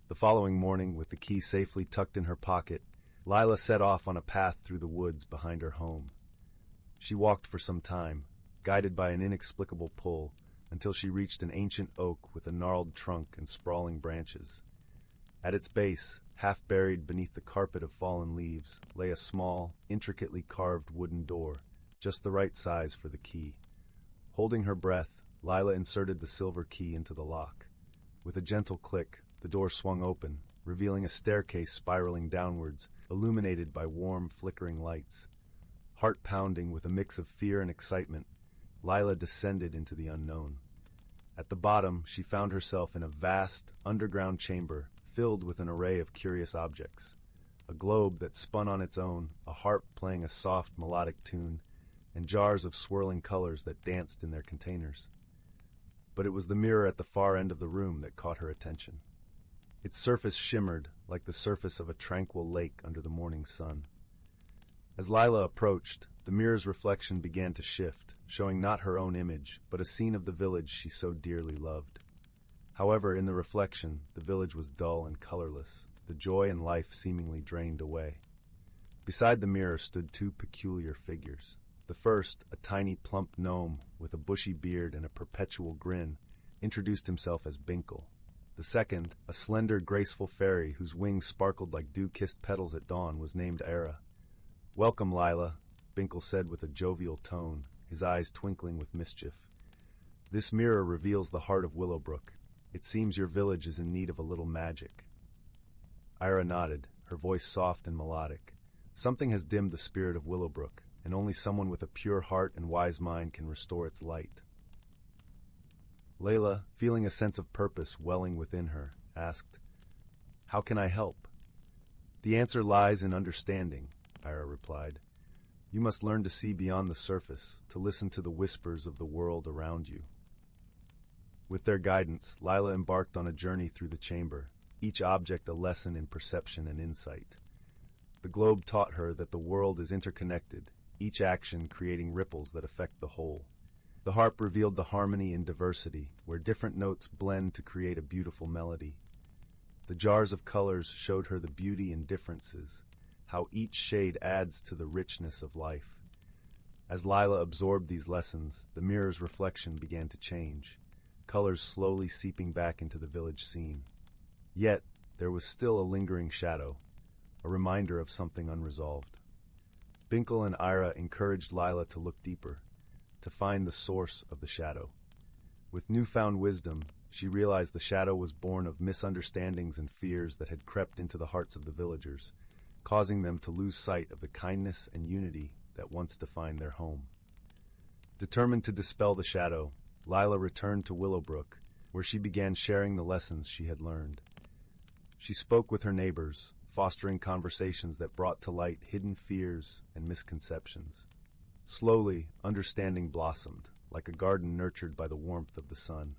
Speaker 1: The following morning, with the key safely tucked in her pocket, Lila set off on a path through the woods behind her home. She walked for some time, guided by an inexplicable pull, until she reached an ancient oak with a gnarled trunk and sprawling branches. At its base, half buried beneath the carpet of fallen leaves, lay a small, intricately carved wooden door, just the right size for the key. Holding her breath, Lila inserted the silver key into the lock. With a gentle click, the door swung open, revealing a staircase spiraling downwards, illuminated by warm, flickering lights. Heart pounding with a mix of fear and excitement, Lila descended into the unknown. At the bottom, she found herself in a vast, underground chamber filled with an array of curious objects. A globe that spun on its own, a harp playing a soft, melodic tune, and jars of swirling colors that danced in their containers. But it was the mirror at the far end of the room that caught her attention. Its surface shimmered like the surface of a tranquil lake under the morning sun. As Lila approached, the mirror's reflection began to shift, showing not her own image, but a scene of the village she so dearly loved. However, in the reflection, the village was dull and colorless, the joy and life seemingly drained away. Beside the mirror stood two peculiar figures. The first, a tiny plump gnome with a bushy beard and a perpetual grin, introduced himself as Binkle. The second, a slender, graceful fairy whose wings sparkled like dew-kissed petals at dawn, was named Era. "Welcome, Lila," Binkle said with a jovial tone, his eyes twinkling with mischief. "This mirror reveals the heart of Willowbrook. It seems your village is in need of a little magic." Ira nodded, her voice soft and melodic. "Something has dimmed the spirit of Willowbrook, and only someone with a pure heart and wise mind can restore its light." Layla, feeling a sense of purpose welling within her, asked, "How can I help?" "The answer lies in understanding," Ira replied. "You must learn to see beyond the surface, to listen to the whispers of the world around you." With their guidance, Lila embarked on a journey through the chamber, each object a lesson in perception and insight. The globe taught her that the world is interconnected, each action creating ripples that affect the whole. The harp revealed the harmony in diversity, where different notes blend to create a beautiful melody. The jars of colors showed her the beauty in differences, how each shade adds to the richness of life. As Lila absorbed these lessons, the mirror's reflection began to change, colors slowly seeping back into the village scene. Yet, there was still a lingering shadow, a reminder of something unresolved. Binkle and Ira encouraged Lila to look deeper, to find the source of the shadow. With newfound wisdom, she realized the shadow was born of misunderstandings and fears that had crept into the hearts of the villagers, causing them to lose sight of the kindness and unity that once defined their home. Determined to dispel the shadow, Lila returned to Willowbrook, where she began sharing the lessons she had learned. She spoke with her neighbors, fostering conversations that brought to light hidden fears and misconceptions. Slowly, understanding blossomed, like a garden nurtured by the warmth of the sun.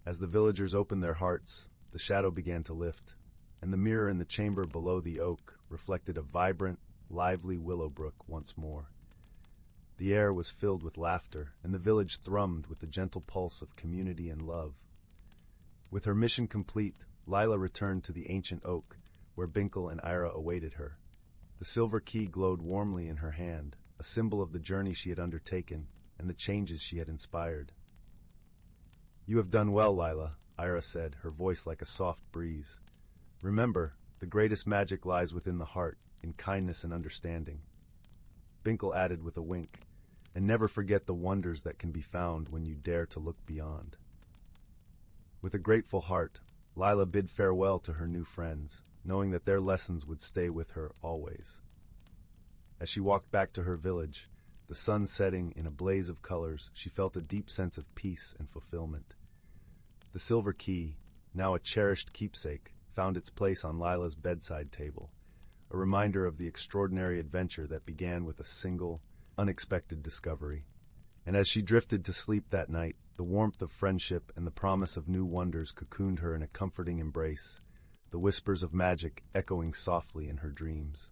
Speaker 1: As the villagers opened their hearts, the shadow began to lift, and the mirror in the chamber below the oak reflected a vibrant, lively Willowbrook once more. The air was filled with laughter, and the village thrummed with the gentle pulse of community and love. With her mission complete, Lila returned to the ancient oak, where Binkle and Ira awaited her. The silver key glowed warmly in her hand, a symbol of the journey she had undertaken and the changes she had inspired. "You have done well, Lila," Ira said, her voice like a soft breeze. "Remember, the greatest magic lies within the heart, in kindness and understanding." Binkle added with a wink, "And never forget the wonders that can be found when you dare to look beyond." With a grateful heart, Lila bid farewell to her new friends, knowing that their lessons would stay with her always. As she walked back to her village, the sun setting in a blaze of colors, she felt a deep sense of peace and fulfillment. The silver key, now a cherished keepsake, found its place on Lila's bedside table, a reminder of the extraordinary adventure that began with a single, unexpected discovery. And as she drifted to sleep that night, the warmth of friendship and the promise of new wonders cocooned her in a comforting embrace, the whispers of magic echoing softly in her dreams.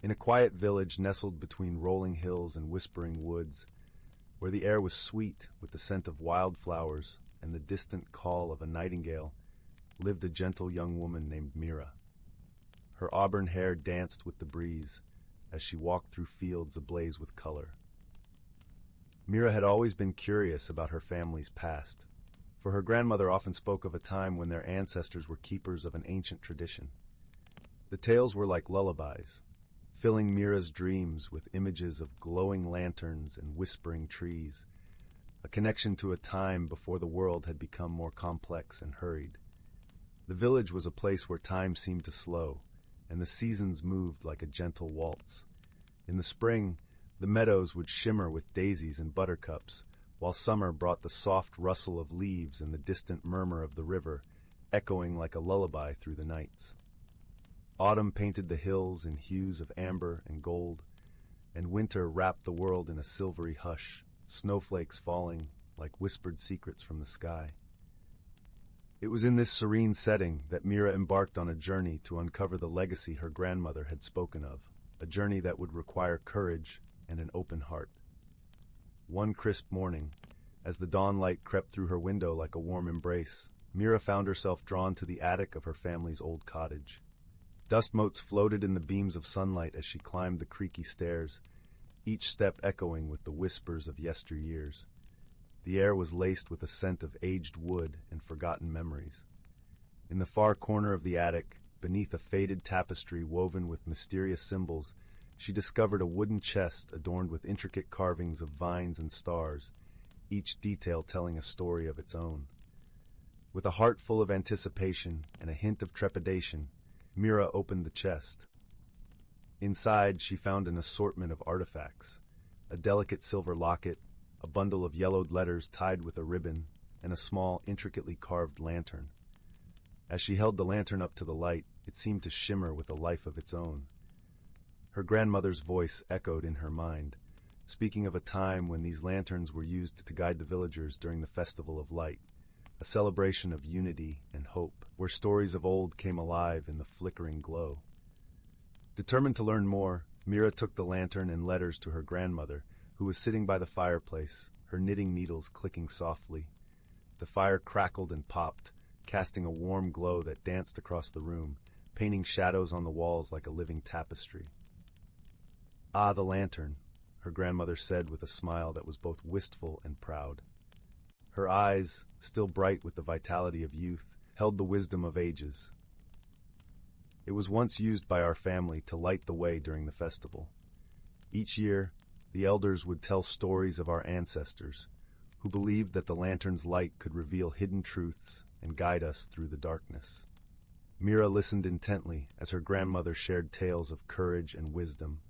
Speaker 1: In a quiet village nestled between rolling hills and whispering woods, where the air was sweet with the scent of wildflowers and the distant call of a nightingale, lived a gentle young woman named Mira. Her auburn hair danced with the breeze as she walked through fields ablaze with color. Mira had always been curious about her family's past, for her grandmother often spoke of a time when their ancestors were keepers of an ancient tradition. The tales were like lullabies, filling Mira's dreams with images of glowing lanterns and whispering trees, a connection to a time before the world had become more complex and hurried. The village was a place where time seemed to slow, and the seasons moved like a gentle waltz. In the spring, the meadows would shimmer with daisies and buttercups, while summer brought the soft rustle of leaves and the distant murmur of the river, echoing like a lullaby through the nights. Autumn painted the hills in hues of amber and gold, and winter wrapped the world in a silvery hush, snowflakes falling like whispered secrets from the sky. It was in this serene setting that Mira embarked on a journey to uncover the legacy her grandmother had spoken of, a journey that would require courage and an open heart. One crisp morning, as the dawn light crept through her window like a warm embrace, Mira found herself drawn to the attic of her family's old cottage. Dust motes floated in the beams of sunlight as she climbed the creaky stairs, each step echoing with the whispers of yesteryears. The air was laced with a scent of aged wood and forgotten memories. In the far corner of the attic, beneath a faded tapestry woven with mysterious symbols, she discovered a wooden chest adorned with intricate carvings of vines and stars, each detail telling a story of its own. With a heart full of anticipation and a hint of trepidation, Mira opened the chest. Inside, she found an assortment of artifacts, a delicate silver locket, a bundle of yellowed letters tied with a ribbon, and a small, intricately carved lantern. As she held the lantern up to the light, it seemed to shimmer with a life of its own. Her grandmother's voice echoed in her mind, speaking of a time when these lanterns were used to guide the villagers during the Festival of Light, a celebration of unity and hope, where stories of old came alive in the flickering glow. Determined to learn more, Mira took the lantern and letters to her grandmother, who was sitting by the fireplace, her knitting needles clicking softly. The fire crackled and popped, casting a warm glow that danced across the room, painting shadows on the walls like a living tapestry. "Ah, the lantern," her grandmother said with a smile that was both wistful and proud. Her eyes, still bright with the vitality of youth, held the wisdom of ages. "It was once used by our family to light the way during the festival. Each year, the elders would tell stories of our ancestors, who believed that the lantern's light could reveal hidden truths and guide us through the darkness." Mira listened intently as her grandmother shared tales of courage and wisdom,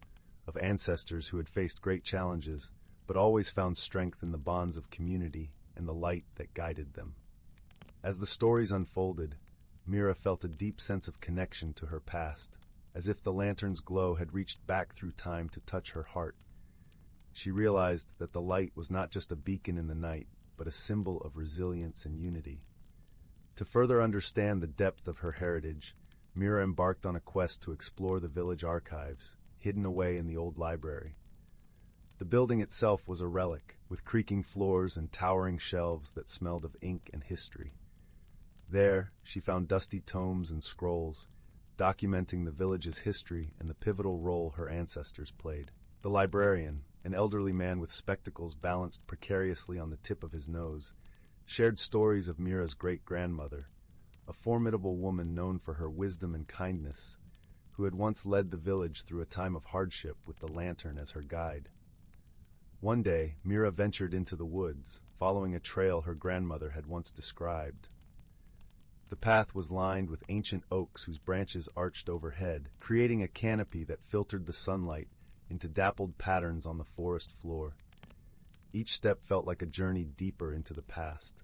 Speaker 1: of ancestors who had faced great challenges, but always found strength in the bonds of community and the light that guided them. As the stories unfolded, Mira felt a deep sense of connection to her past, as if the lantern's glow had reached back through time to touch her heart. She realized that the light was not just a beacon in the night, but a symbol of resilience and unity. To further understand the depth of her heritage, Mira embarked on a quest to explore the village archives, hidden away in the old library. The building itself was a relic, with creaking floors and towering shelves that smelled of ink and history. There, she found dusty tomes and scrolls, documenting the village's history and the pivotal role her ancestors played. The librarian, an elderly man with spectacles balanced precariously on the tip of his nose, shared stories of Mira's great-grandmother, a formidable woman known for her wisdom and kindness, who had once led the village through a time of hardship with the lantern as her guide. One day, Mira ventured into the woods, following a trail her grandmother had once described. The path was lined with ancient oaks whose branches arched overhead, creating a canopy that filtered the sunlight into dappled patterns on the forest floor. Each step felt like a journey deeper into the past.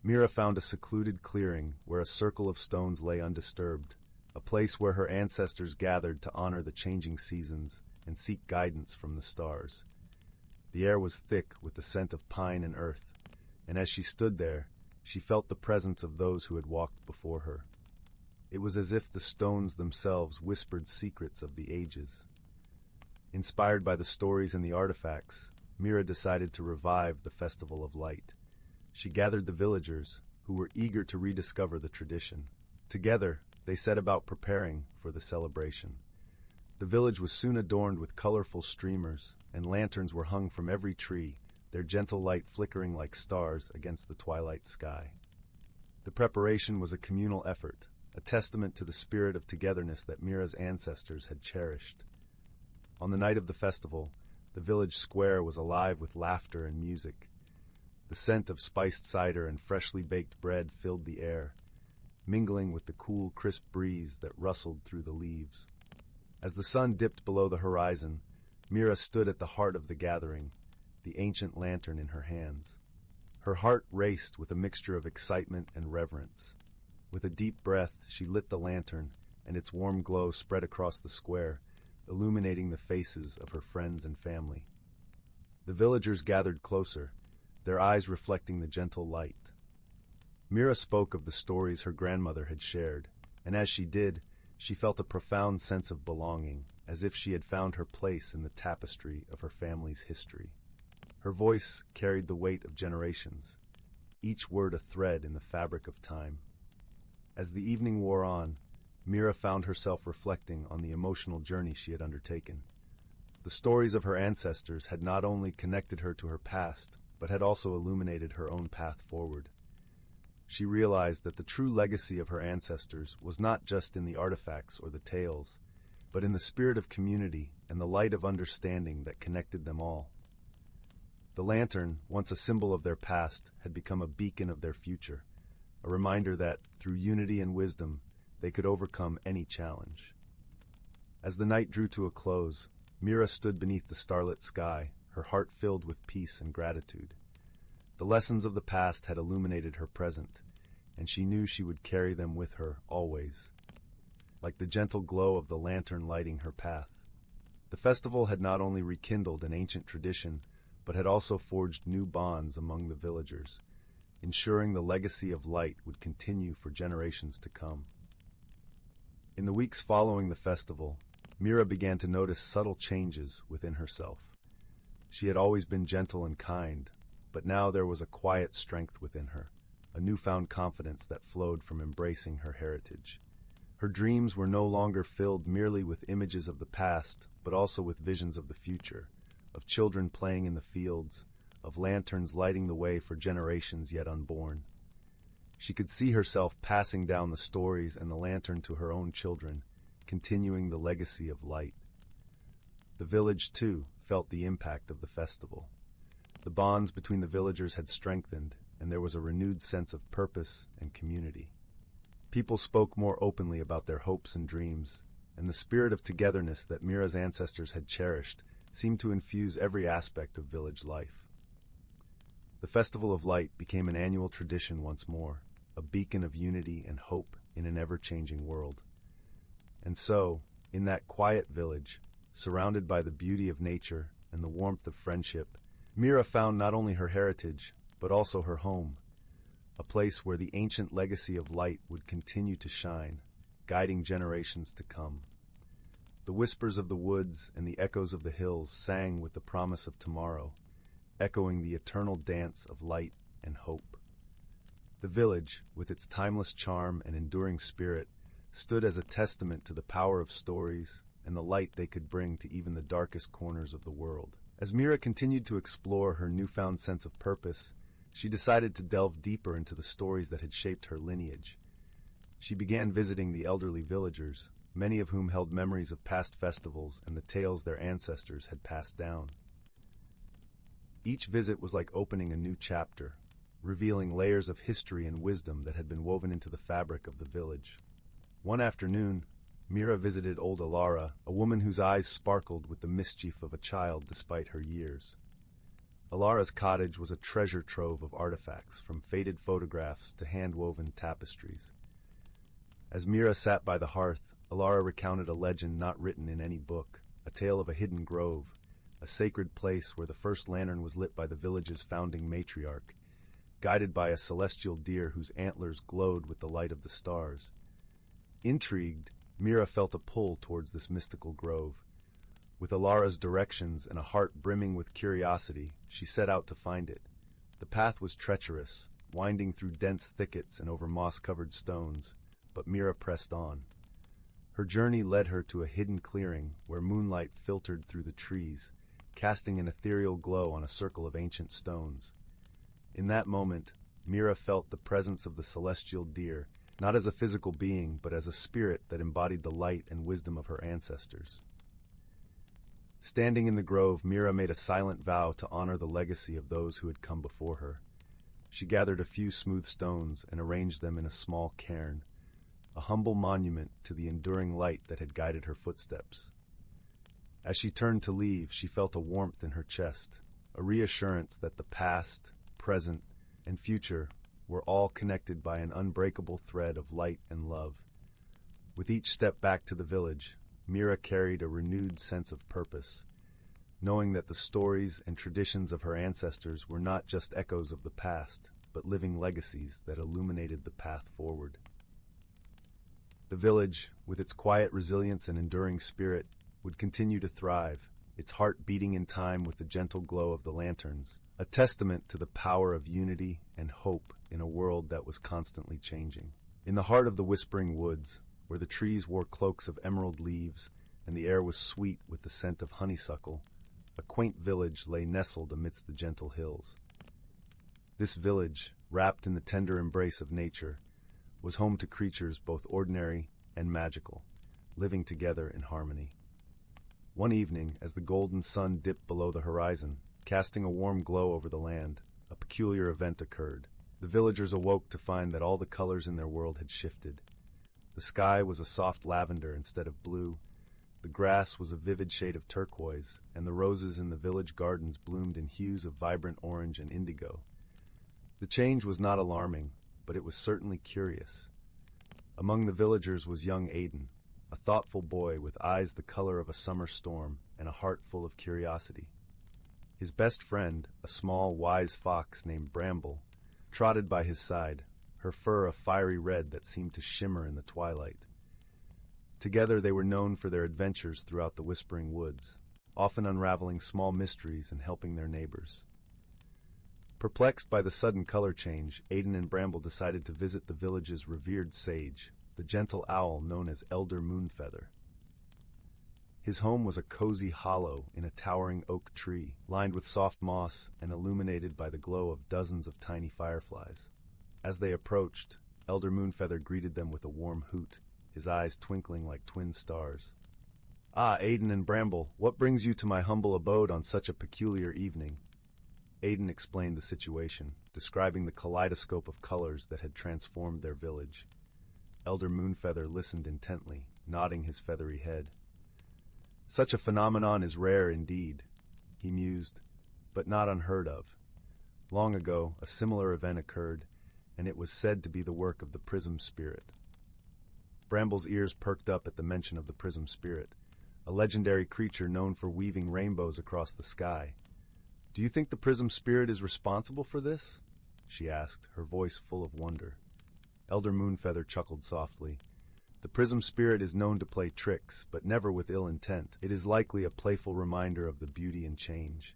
Speaker 1: Mira found a secluded clearing where a circle of stones lay undisturbed, a place where her ancestors gathered to honor the changing seasons and seek guidance from the stars. The air was thick with the scent of pine and earth, and as she stood there, she felt the presence of those who had walked before her. It was as if the stones themselves whispered secrets of the ages. Inspired by the stories and the artifacts, Mira decided to revive the Festival of Light. She gathered the villagers, who were eager to rediscover the tradition. Together, they set about preparing for the celebration. The village was soon adorned with colorful streamers, and lanterns were hung from every tree, their gentle light flickering like stars against the twilight sky. The preparation was a communal effort, a testament to the spirit of togetherness that Mira's ancestors had cherished. On the night of the festival, the village square was alive with laughter and music. The scent of spiced cider and freshly baked bread filled the air, mingling with the cool, crisp breeze that rustled through the leaves. As the sun dipped below the horizon, Mira stood at the heart of the gathering, the ancient lantern in her hands. Her heart raced with a mixture of excitement and reverence. With a deep breath, she lit the lantern, and its warm glow spread across the square, illuminating the faces of her friends and family. The villagers gathered closer, their eyes reflecting the gentle light. Mira spoke of the stories her grandmother had shared, and as she did, she felt a profound sense of belonging, as if she had found her place in the tapestry of her family's history. Her voice carried the weight of generations, each word a thread in the fabric of time. As the evening wore on, Mira found herself reflecting on the emotional journey she had undertaken. The stories of her ancestors had not only connected her to her past, but had also illuminated her own path forward. She realized that the true legacy of her ancestors was not just in the artifacts or the tales, but in the spirit of community and the light of understanding that connected them all. The lantern, once a symbol of their past, had become a beacon of their future, a reminder that, through unity and wisdom, they could overcome any challenge. As the night drew to a close, Mira stood beneath the starlit sky, her heart filled with peace and gratitude. The lessons of the past had illuminated her present, and she knew she would carry them with her always, like the gentle glow of the lantern lighting her path. The festival had not only rekindled an ancient tradition, but had also forged new bonds among the villagers, ensuring the legacy of light would continue for generations to come. In the weeks following the festival, Mira began to notice subtle changes within herself. She had always been gentle and kind, but now there was a quiet strength within her, a newfound confidence that flowed from embracing her heritage. Her dreams were no longer filled merely with images of the past, but also with visions of the future, of children playing in the fields, of lanterns lighting the way for generations yet unborn. She could see herself passing down the stories and the lantern to her own children, continuing the legacy of light. The village, too, felt the impact of the festival. The bonds between the villagers had strengthened, and there was a renewed sense of purpose and community. People spoke more openly about their hopes and dreams, and the spirit of togetherness that Mira's ancestors had cherished seemed to infuse every aspect of village life. The Festival of Light became an annual tradition once more, a beacon of unity and hope in an ever-changing world. And so, in that quiet village, surrounded by the beauty of nature and the warmth of friendship, Mira found not only her heritage, but also her home, a place where the ancient legacy of light would continue to shine, guiding generations to come. The whispers of the woods and the echoes of the hills sang with the promise of tomorrow, echoing the eternal dance of light and hope. The village, with its timeless charm and enduring spirit, stood as a testament to the power of stories and the light they could bring to even the darkest corners of the world. As Mira continued to explore her newfound sense of purpose, she decided to delve deeper into the stories that had shaped her lineage. She began visiting the elderly villagers, many of whom held memories of past festivals and the tales their ancestors had passed down. Each visit was like opening a new chapter, revealing layers of history and wisdom that had been woven into the fabric of the village. One afternoon, Mira visited old Alara, a woman whose eyes sparkled with the mischief of a child despite her years. Alara's cottage was a treasure trove of artifacts, from faded photographs to hand-woven tapestries. As Mira sat by the hearth, Alara recounted a legend not written in any book, a tale of a hidden grove, a sacred place where the first lantern was lit by the village's founding matriarch, guided by a celestial deer whose antlers glowed with the light of the stars. Intrigued, Mira felt a pull towards this mystical grove. With Alara's directions and a heart brimming with curiosity, she set out to find it. The path was treacherous, winding through dense thickets and over moss-covered stones, but Mira pressed on. Her journey led her to a hidden clearing where moonlight filtered through the trees, casting an ethereal glow on a circle of ancient stones. In that moment, Mira felt the presence of the celestial deer, not as a physical being, but as a spirit that embodied the light and wisdom of her ancestors. Standing in the grove, Mira made a silent vow to honor the legacy of those who had come before her. She gathered a few smooth stones and arranged them in a small cairn, a humble monument to the enduring light that had guided her footsteps. As she turned to leave, she felt a warmth in her chest, a reassurance that the past, present, and future were all connected by an unbreakable thread of light and love. With each step back to the village, Mira carried a renewed sense of purpose, knowing that the stories and traditions of her ancestors were not just echoes of the past, but living legacies that illuminated the path forward. The village, with its quiet resilience and enduring spirit, would continue to thrive, its heart beating in time with the gentle glow of the lanterns, a testament to the power of unity and hope in a world that was constantly changing. In the heart of the whispering woods, where the trees wore cloaks of emerald leaves and the air was sweet with the scent of honeysuckle, a quaint village lay nestled amidst the gentle hills. This village, wrapped in the tender embrace of nature, was home to creatures both ordinary and magical, living together in harmony. One evening, as the golden sun dipped below the horizon, casting a warm glow over the land, a peculiar event occurred. The villagers awoke to find that all the colors in their world had shifted. The sky was a soft lavender instead of blue, the grass was a vivid shade of turquoise, and the roses in the village gardens bloomed in hues of vibrant orange and indigo. The change was not alarming, but it was certainly curious. Among the villagers was young Aiden, a thoughtful boy with eyes the color of a summer storm and a heart full of curiosity. His best friend, a small, wise fox named Bramble, trotted by his side, her fur a fiery red that seemed to shimmer in the twilight. Together they were known for their adventures throughout the whispering woods, often unraveling small mysteries and helping their neighbors. Perplexed by the sudden color change, Aiden and Bramble decided to visit the village's revered sage, the gentle owl known as Elder Moonfeather. His home was a cozy hollow in a towering oak tree, lined with soft moss and illuminated by the glow of dozens of tiny fireflies. As they approached, Elder Moonfeather greeted them with a warm hoot, his eyes twinkling like twin stars. "Ah, Aiden and Bramble, what brings you to my humble abode on such a peculiar evening?" Aiden explained the situation, describing the kaleidoscope of colors that had transformed their village. Elder Moonfeather listened intently, nodding his feathery head. "Such a phenomenon is rare indeed," he mused, "but not unheard of. Long ago, a similar event occurred, and it was said to be the work of the Prism Spirit." Bramble's ears perked up at the mention of the Prism Spirit, a legendary creature known for weaving rainbows across the sky. "Do you think the Prism Spirit is responsible for this?" she asked, her voice full of wonder. Elder Moonfeather chuckled softly. "The Prism Spirit is known to play tricks, but never with ill intent. It is likely a playful reminder of the beauty and change.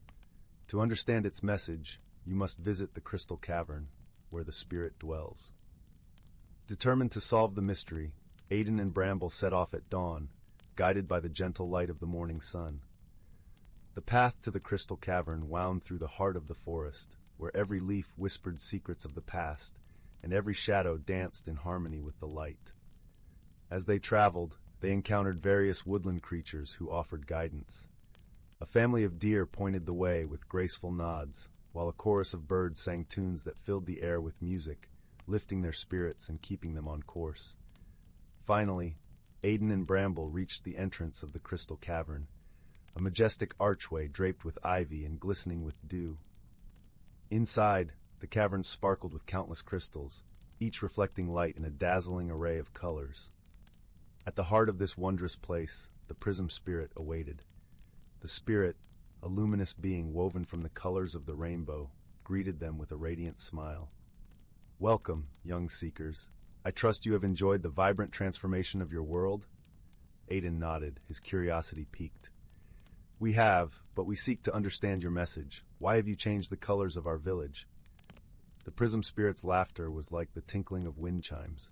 Speaker 1: To understand its message, you must visit the Crystal Cavern, where the spirit dwells." Determined to solve the mystery, Aiden and Bramble set off at dawn, guided by the gentle light of the morning sun. The path to the Crystal Cavern wound through the heart of the forest, where every leaf whispered secrets of the past, and every shadow danced in harmony with the light. As they traveled, they encountered various woodland creatures who offered guidance. A family of deer pointed the way with graceful nods, while a chorus of birds sang tunes that filled the air with music, lifting their spirits and keeping them on course. Finally, Aiden and Bramble reached the entrance of the crystal cavern, a majestic archway draped with ivy and glistening with dew. Inside, the cavern sparkled with countless crystals, each reflecting light in a dazzling array of colors. At the heart of this wondrous place, the prism spirit awaited. The spirit, a luminous being woven from the colors of the rainbow, greeted them with a radiant smile. "Welcome, young seekers. I trust you have enjoyed the vibrant transformation of your world?" Aiden nodded, his curiosity piqued. "We have, but we seek to understand your message. Why have you changed the colors of our village?" The prism spirit's laughter was like the tinkling of wind chimes.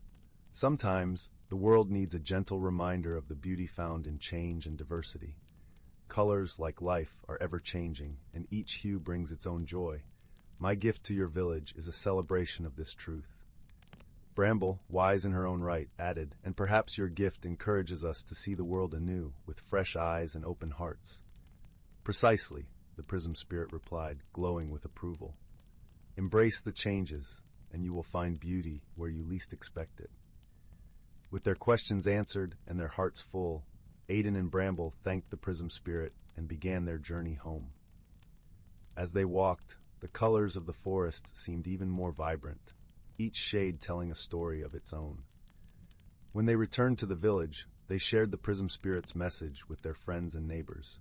Speaker 1: "Sometimes, the world needs a gentle reminder of the beauty found in change and diversity. Colors, like life, are ever-changing, and each hue brings its own joy. My gift to your village is a celebration of this truth." Bramble, wise in her own right, added, "And perhaps your gift encourages us to see the world anew, with fresh eyes and open hearts." "Precisely," the prism spirit replied, glowing with approval. "Embrace the changes, and you will find beauty where you least expect it." With their questions answered and their hearts full, Aiden and Bramble thanked the prism spirit and began their journey home. As they walked, the colors of the forest seemed even more vibrant, each shade telling a story of its own. When they returned to the village, they shared the prism spirit's message with their friends and neighbors.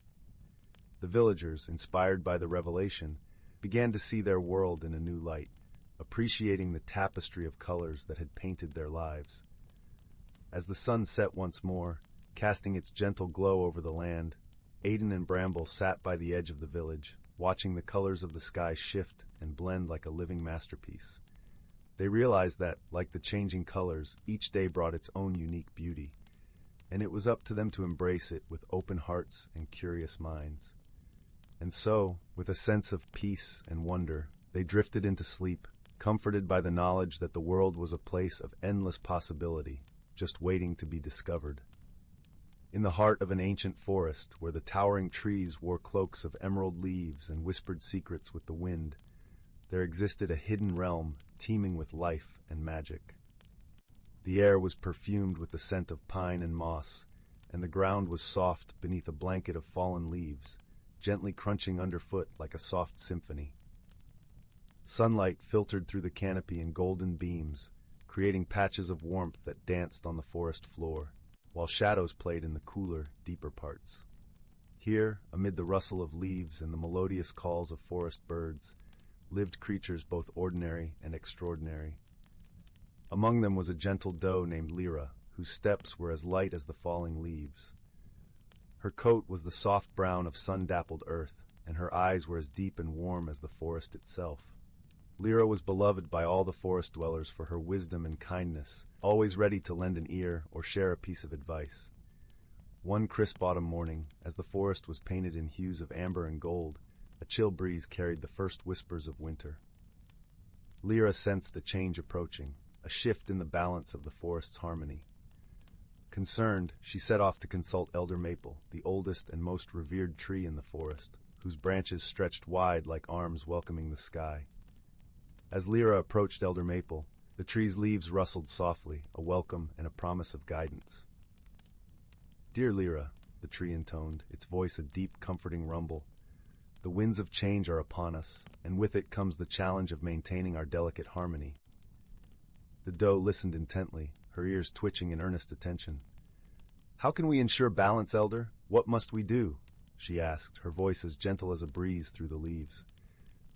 Speaker 1: The villagers, inspired by the revelation, began to see their world in a new light, appreciating the tapestry of colors that had painted their lives. As the sun set once more, casting its gentle glow over the land, Aiden and Bramble sat by the edge of the village, watching the colors of the sky shift and blend like a living masterpiece. They realized that, like the changing colors, each day brought its own unique beauty, and it was up to them to embrace it with open hearts and curious minds. And so, with a sense of peace and wonder, they drifted into sleep, comforted by the knowledge that the world was a place of endless possibility, just waiting to be discovered. In the heart of an ancient forest, where the towering trees wore cloaks of emerald leaves and whispered secrets with the wind, there existed a hidden realm teeming with life and magic. The air was perfumed with the scent of pine and moss, and the ground was soft beneath a blanket of fallen leaves, gently crunching underfoot like a soft symphony. Sunlight filtered through the canopy in golden beams, creating patches of warmth that danced on the forest floor, while shadows played in the cooler, deeper parts. Here, amid the rustle of leaves and the melodious calls of forest birds, lived creatures both ordinary and extraordinary. Among them was a gentle doe named Lyra, whose steps were as light as the falling leaves. Her coat was the soft brown of sun-dappled earth, and her eyes were as deep and warm as the forest itself. Lyra was beloved by all the forest dwellers for her wisdom and kindness, always ready to lend an ear or share a piece of advice. One crisp autumn morning, as the forest was painted in hues of amber and gold, a chill breeze carried the first whispers of winter. Lyra sensed a change approaching, a shift in the balance of the forest's harmony. Concerned, she set off to consult Elder Maple, the oldest and most revered tree in the forest, whose branches stretched wide like arms welcoming the sky. As Lyra approached Elder Maple, the tree's leaves rustled softly, a welcome and a promise of guidance. "Dear Lyra," the tree intoned, its voice a deep, comforting rumble, "the winds of change are upon us, and with it comes the challenge of maintaining our delicate harmony." The doe listened intently, her ears twitching in earnest attention. "How can we ensure balance, Elder? What must we do?" she asked, her voice as gentle as a breeze through the leaves.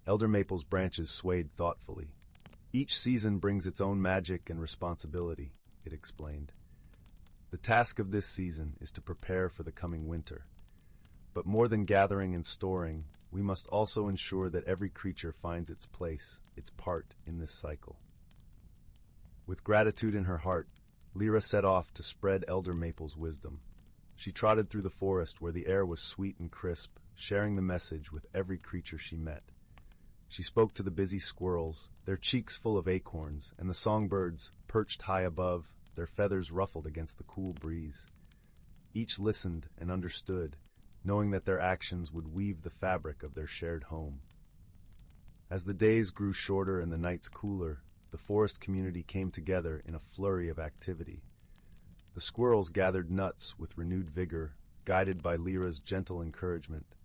Speaker 1: Elder Maple's branches swayed thoughtfully. "Each season brings its own magic and responsibility," it explained. "The task of this season is to prepare for the coming winter. But more than gathering and storing, we must also ensure that every creature finds its place, its part in this cycle." With gratitude in her heart, Lyra set off to spread Elder Maple's wisdom. She trotted through the forest where the air was sweet and crisp, sharing the message with every creature she met. She spoke to the busy squirrels, their cheeks full of acorns, and the songbirds, perched high above, their feathers ruffled against the cool breeze. Each listened and understood, knowing that their actions would weave the fabric of their shared home. As the days grew shorter and the nights cooler, the forest community came together in a flurry of activity. The squirrels gathered nuts with renewed vigor, guided by Lyra's gentle encouragement.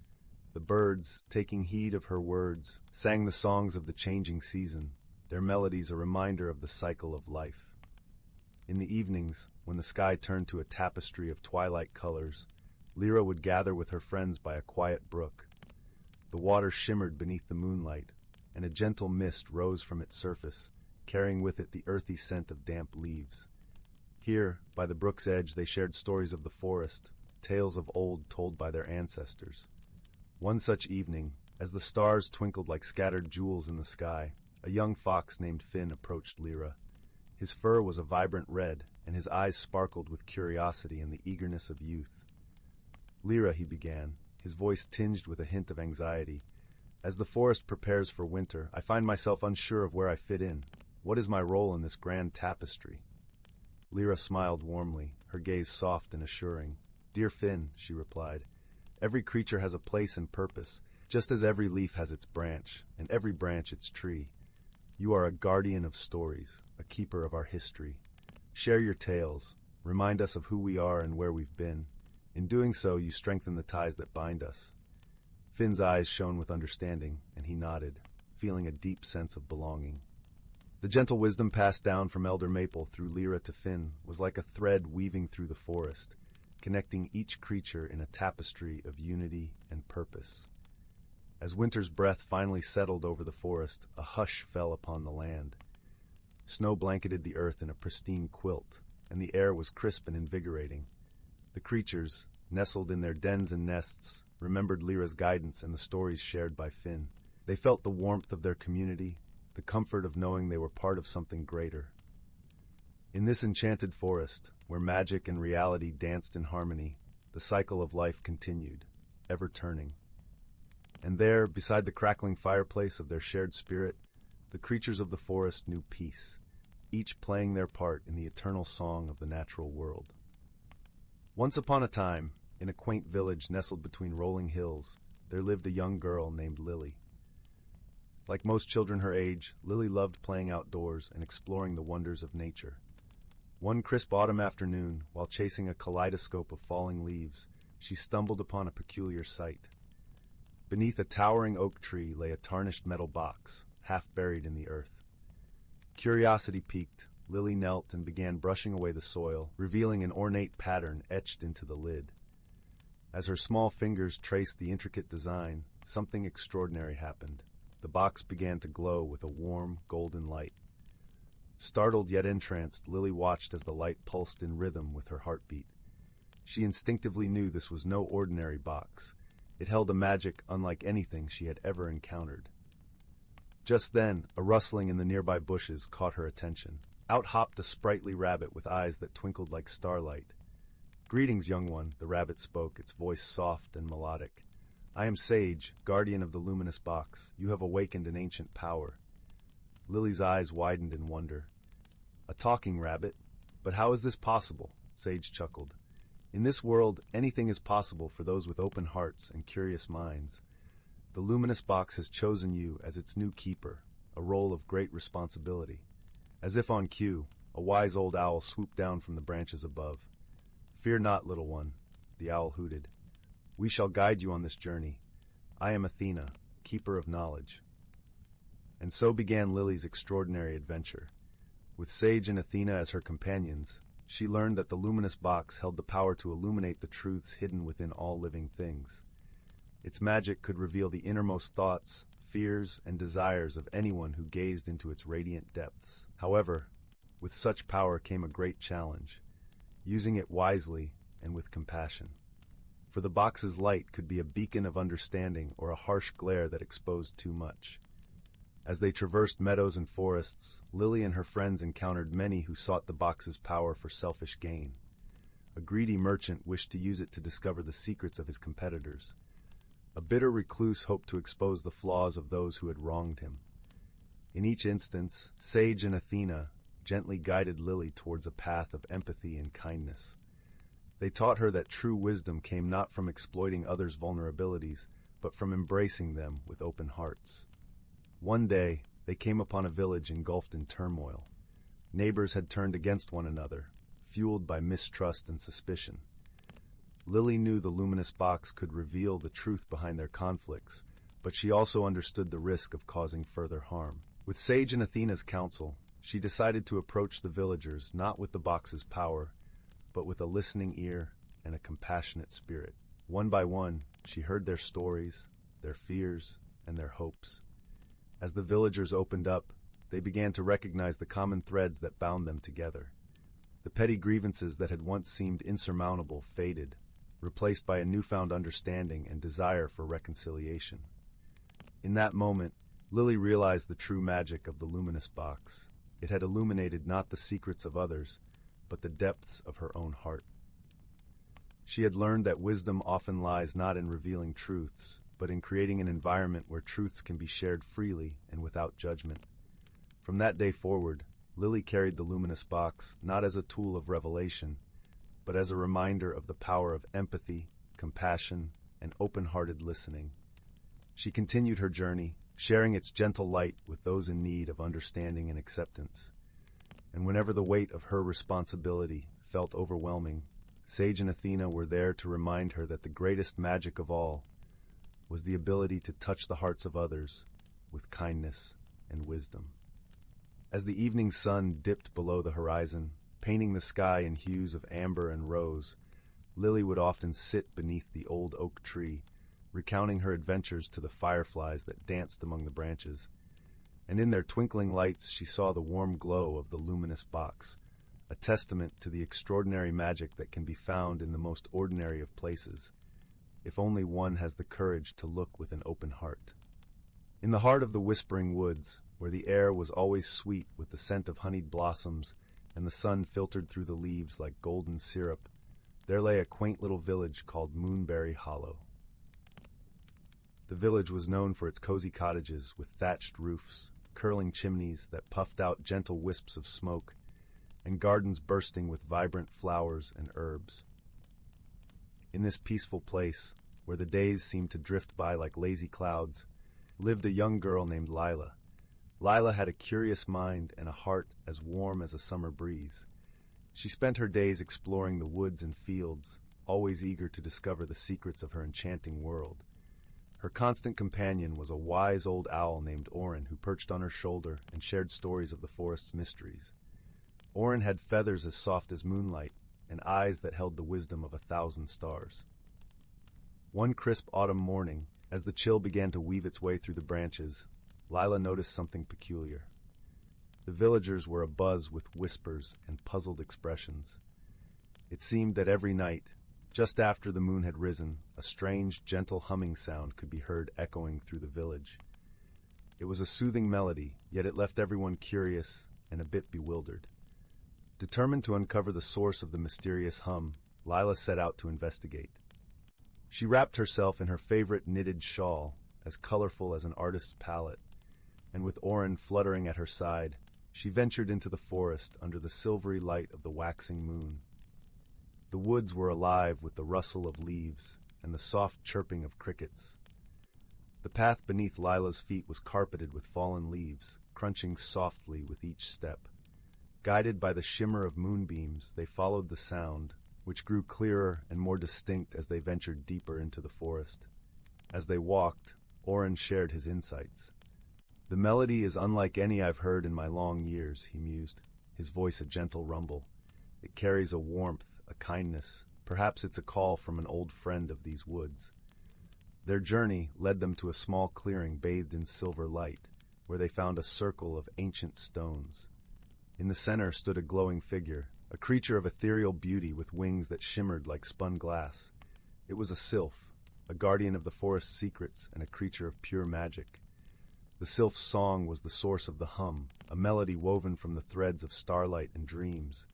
Speaker 1: The birds, taking heed of her words, sang the songs of the changing season, their melodies a reminder of the cycle of life. In the evenings, when the sky turned to a tapestry of twilight colors, Lyra would gather with her friends by a quiet brook. The water shimmered beneath the moonlight, and a gentle mist rose from its surface, carrying with it the earthy scent of damp leaves. Here, by the brook's edge, they shared stories of the forest, tales of old told by their ancestors. One such evening, as the stars twinkled like scattered jewels in the sky, a young fox named Finn approached Lyra. His fur was a vibrant red, and his eyes sparkled with curiosity and the eagerness of youth. "Lyra," he began, his voice tinged with a hint of anxiety, "as the forest prepares for winter, I find myself unsure of where I fit in. What is my role in this grand tapestry?" Lyra smiled warmly, her gaze soft and assuring. "Dear Finn," she replied, "every creature has a place and purpose, just as every leaf has its branch, and every branch its tree. You are a guardian of stories, a keeper of our history. Share your tales, remind us of who we are and where we've been. In doing so, you strengthen the ties that bind us." Finn's eyes shone with understanding, and he nodded, feeling a deep sense of belonging. The gentle wisdom passed down from Elder Maple through Lyra to Finn was like a thread weaving through the forest, connecting each creature in a tapestry of unity and purpose. As winter's breath finally settled over the forest, a hush fell upon the land. Snow blanketed the earth in a pristine quilt, and the air was crisp and invigorating. The creatures, nestled in their dens and nests, remembered Lyra's guidance and the stories shared by Finn. They felt the warmth of their community, the comfort of knowing they were part of something greater. In this enchanted forest, where magic and reality danced in harmony, the cycle of life continued, ever turning. And there, beside the crackling fireplace of their shared spirit, the creatures of the forest knew peace, each playing their part in the eternal song of the natural world. Once upon a time, in a quaint village nestled between rolling hills, there lived a young girl named Lily. Like most children her age, Lily loved playing outdoors and exploring the wonders of nature. One crisp autumn afternoon, while chasing a kaleidoscope of falling leaves, she stumbled upon a peculiar sight. Beneath a towering oak tree lay a tarnished metal box, half buried in the earth. Curiosity piqued, Lily knelt and began brushing away the soil, revealing an ornate pattern etched into the lid. As her small fingers traced the intricate design, something extraordinary happened. The box began to glow with a warm, golden light. Startled yet entranced, Lily watched as the light pulsed in rhythm with her heartbeat. She instinctively knew this was no ordinary box. It held a magic unlike anything she had ever encountered. Just then, a rustling in the nearby bushes caught her attention. Out hopped a sprightly rabbit with eyes that twinkled like starlight. "Greetings, young one," the rabbit spoke, its voice soft and melodic. "I am Sage, guardian of the luminous box. You have awakened an ancient power." Lily's eyes widened in wonder. "A talking rabbit? But how is this possible?" Sage chuckled. "In this world, anything is possible for those with open hearts and curious minds. The luminous box has chosen you as its new keeper, a role of great responsibility." As if on cue, a wise old owl swooped down from the branches above. "Fear not, little one," the owl hooted. "We shall guide you on this journey. I am Athena, keeper of knowledge." And so began Lily's extraordinary adventure. With Sage and Athena as her companions, she learned that the luminous box held the power to illuminate the truths hidden within all living things. Its magic could reveal the innermost thoughts, fears, and desires of anyone who gazed into its radiant depths. However, with such power came a great challenge, using it wisely and with compassion. For the box's light could be a beacon of understanding or a harsh glare that exposed too much. As they traversed meadows and forests, Lily and her friends encountered many who sought the box's power for selfish gain. A greedy merchant wished to use it to discover the secrets of his competitors. A bitter recluse hoped to expose the flaws of those who had wronged him. In each instance, Sage and Athena gently guided Lily towards a path of empathy and kindness. They taught her that true wisdom came not from exploiting others' vulnerabilities, but from embracing them with open hearts. One day, they came upon a village engulfed in turmoil. Neighbors had turned against one another, fueled by mistrust and suspicion. Lily knew the luminous box could reveal the truth behind their conflicts, but she also understood the risk of causing further harm. With Sage and Athena's counsel, she decided to approach the villagers not with the box's power, but with a listening ear and a compassionate spirit. One by one, she heard their stories, their fears, and their hopes. As the villagers opened up, they began to recognize the common threads that bound them together. The petty grievances that had once seemed insurmountable faded, replaced by a newfound understanding and desire for reconciliation. In that moment, Lily realized the true magic of the luminous box. It had illuminated not the secrets of others, but the depths of her own heart. She had learned that wisdom often lies not in revealing truths, but in creating an environment where truths can be shared freely and without judgment. From that day forward, Lily carried the luminous box not as a tool of revelation, but as a reminder of the power of empathy, compassion, and open-hearted listening. She continued her journey, sharing its gentle light with those in need of understanding and acceptance. And whenever the weight of her responsibility felt overwhelming, Sage and Athena were there to remind her that the greatest magic of all was the ability to touch the hearts of others with kindness and wisdom. As the evening sun dipped below the horizon, painting the sky in hues of amber and rose, Lily would often sit beneath the old oak tree, recounting her adventures to the fireflies that danced among the branches. And in their twinkling lights she saw the warm glow of the luminous box, a testament to the extraordinary magic that can be found in the most ordinary of places, if only one has the courage to look with an open heart. In the heart of the whispering woods, where the air was always sweet with the scent of honeyed blossoms and the sun filtered through the leaves like golden syrup, there lay a quaint little village called Moonberry Hollow. The village was known for its cozy cottages with thatched roofs, curling chimneys that puffed out gentle wisps of smoke, and gardens bursting with vibrant flowers and herbs. In this peaceful place, where the days seemed to drift by like lazy clouds, lived a young girl named Lila. Lila had a curious mind and a heart as warm as a summer breeze. She spent her days exploring the woods and fields, always eager to discover the secrets of her enchanting world. Her constant companion was a wise old owl named Orin, who perched on her shoulder and shared stories of the forest's mysteries. Orin had feathers as soft as moonlight and eyes that held the wisdom of 1,000 stars. One crisp autumn morning, as the chill began to weave its way through the branches, Lila noticed something peculiar. The villagers were abuzz with whispers and puzzled expressions. It seemed that every night, just after the moon had risen, a strange, gentle humming sound could be heard echoing through the village. It was a soothing melody, yet it left everyone curious and a bit bewildered. Determined to uncover the source of the mysterious hum, Lila set out to investigate. She wrapped herself in her favorite knitted shawl, as colorful as an artist's palette, and with Orin fluttering at her side, she ventured into the forest under the silvery light of the waxing moon. The woods were alive with the rustle of leaves and the soft chirping of crickets. The path beneath Lila's feet was carpeted with fallen leaves, crunching softly with each step. Guided by the shimmer of moonbeams, they followed the sound, which grew clearer and more distinct as they ventured deeper into the forest. As they walked, Orin shared his insights. "The melody is unlike any I've heard in my long years," he mused, his voice a gentle rumble. "It carries a warmth, a kindness. Perhaps it's a call from an old friend of these woods." Their journey led them to a small clearing bathed in silver light, where they found a circle of ancient stones. In the center stood a glowing figure, a creature of ethereal beauty with wings that shimmered like spun glass. It was a sylph, a guardian of the forest's secrets and a creature of pure magic. The sylph's song was the source of the hum, a melody woven from the threads of starlight and dreams.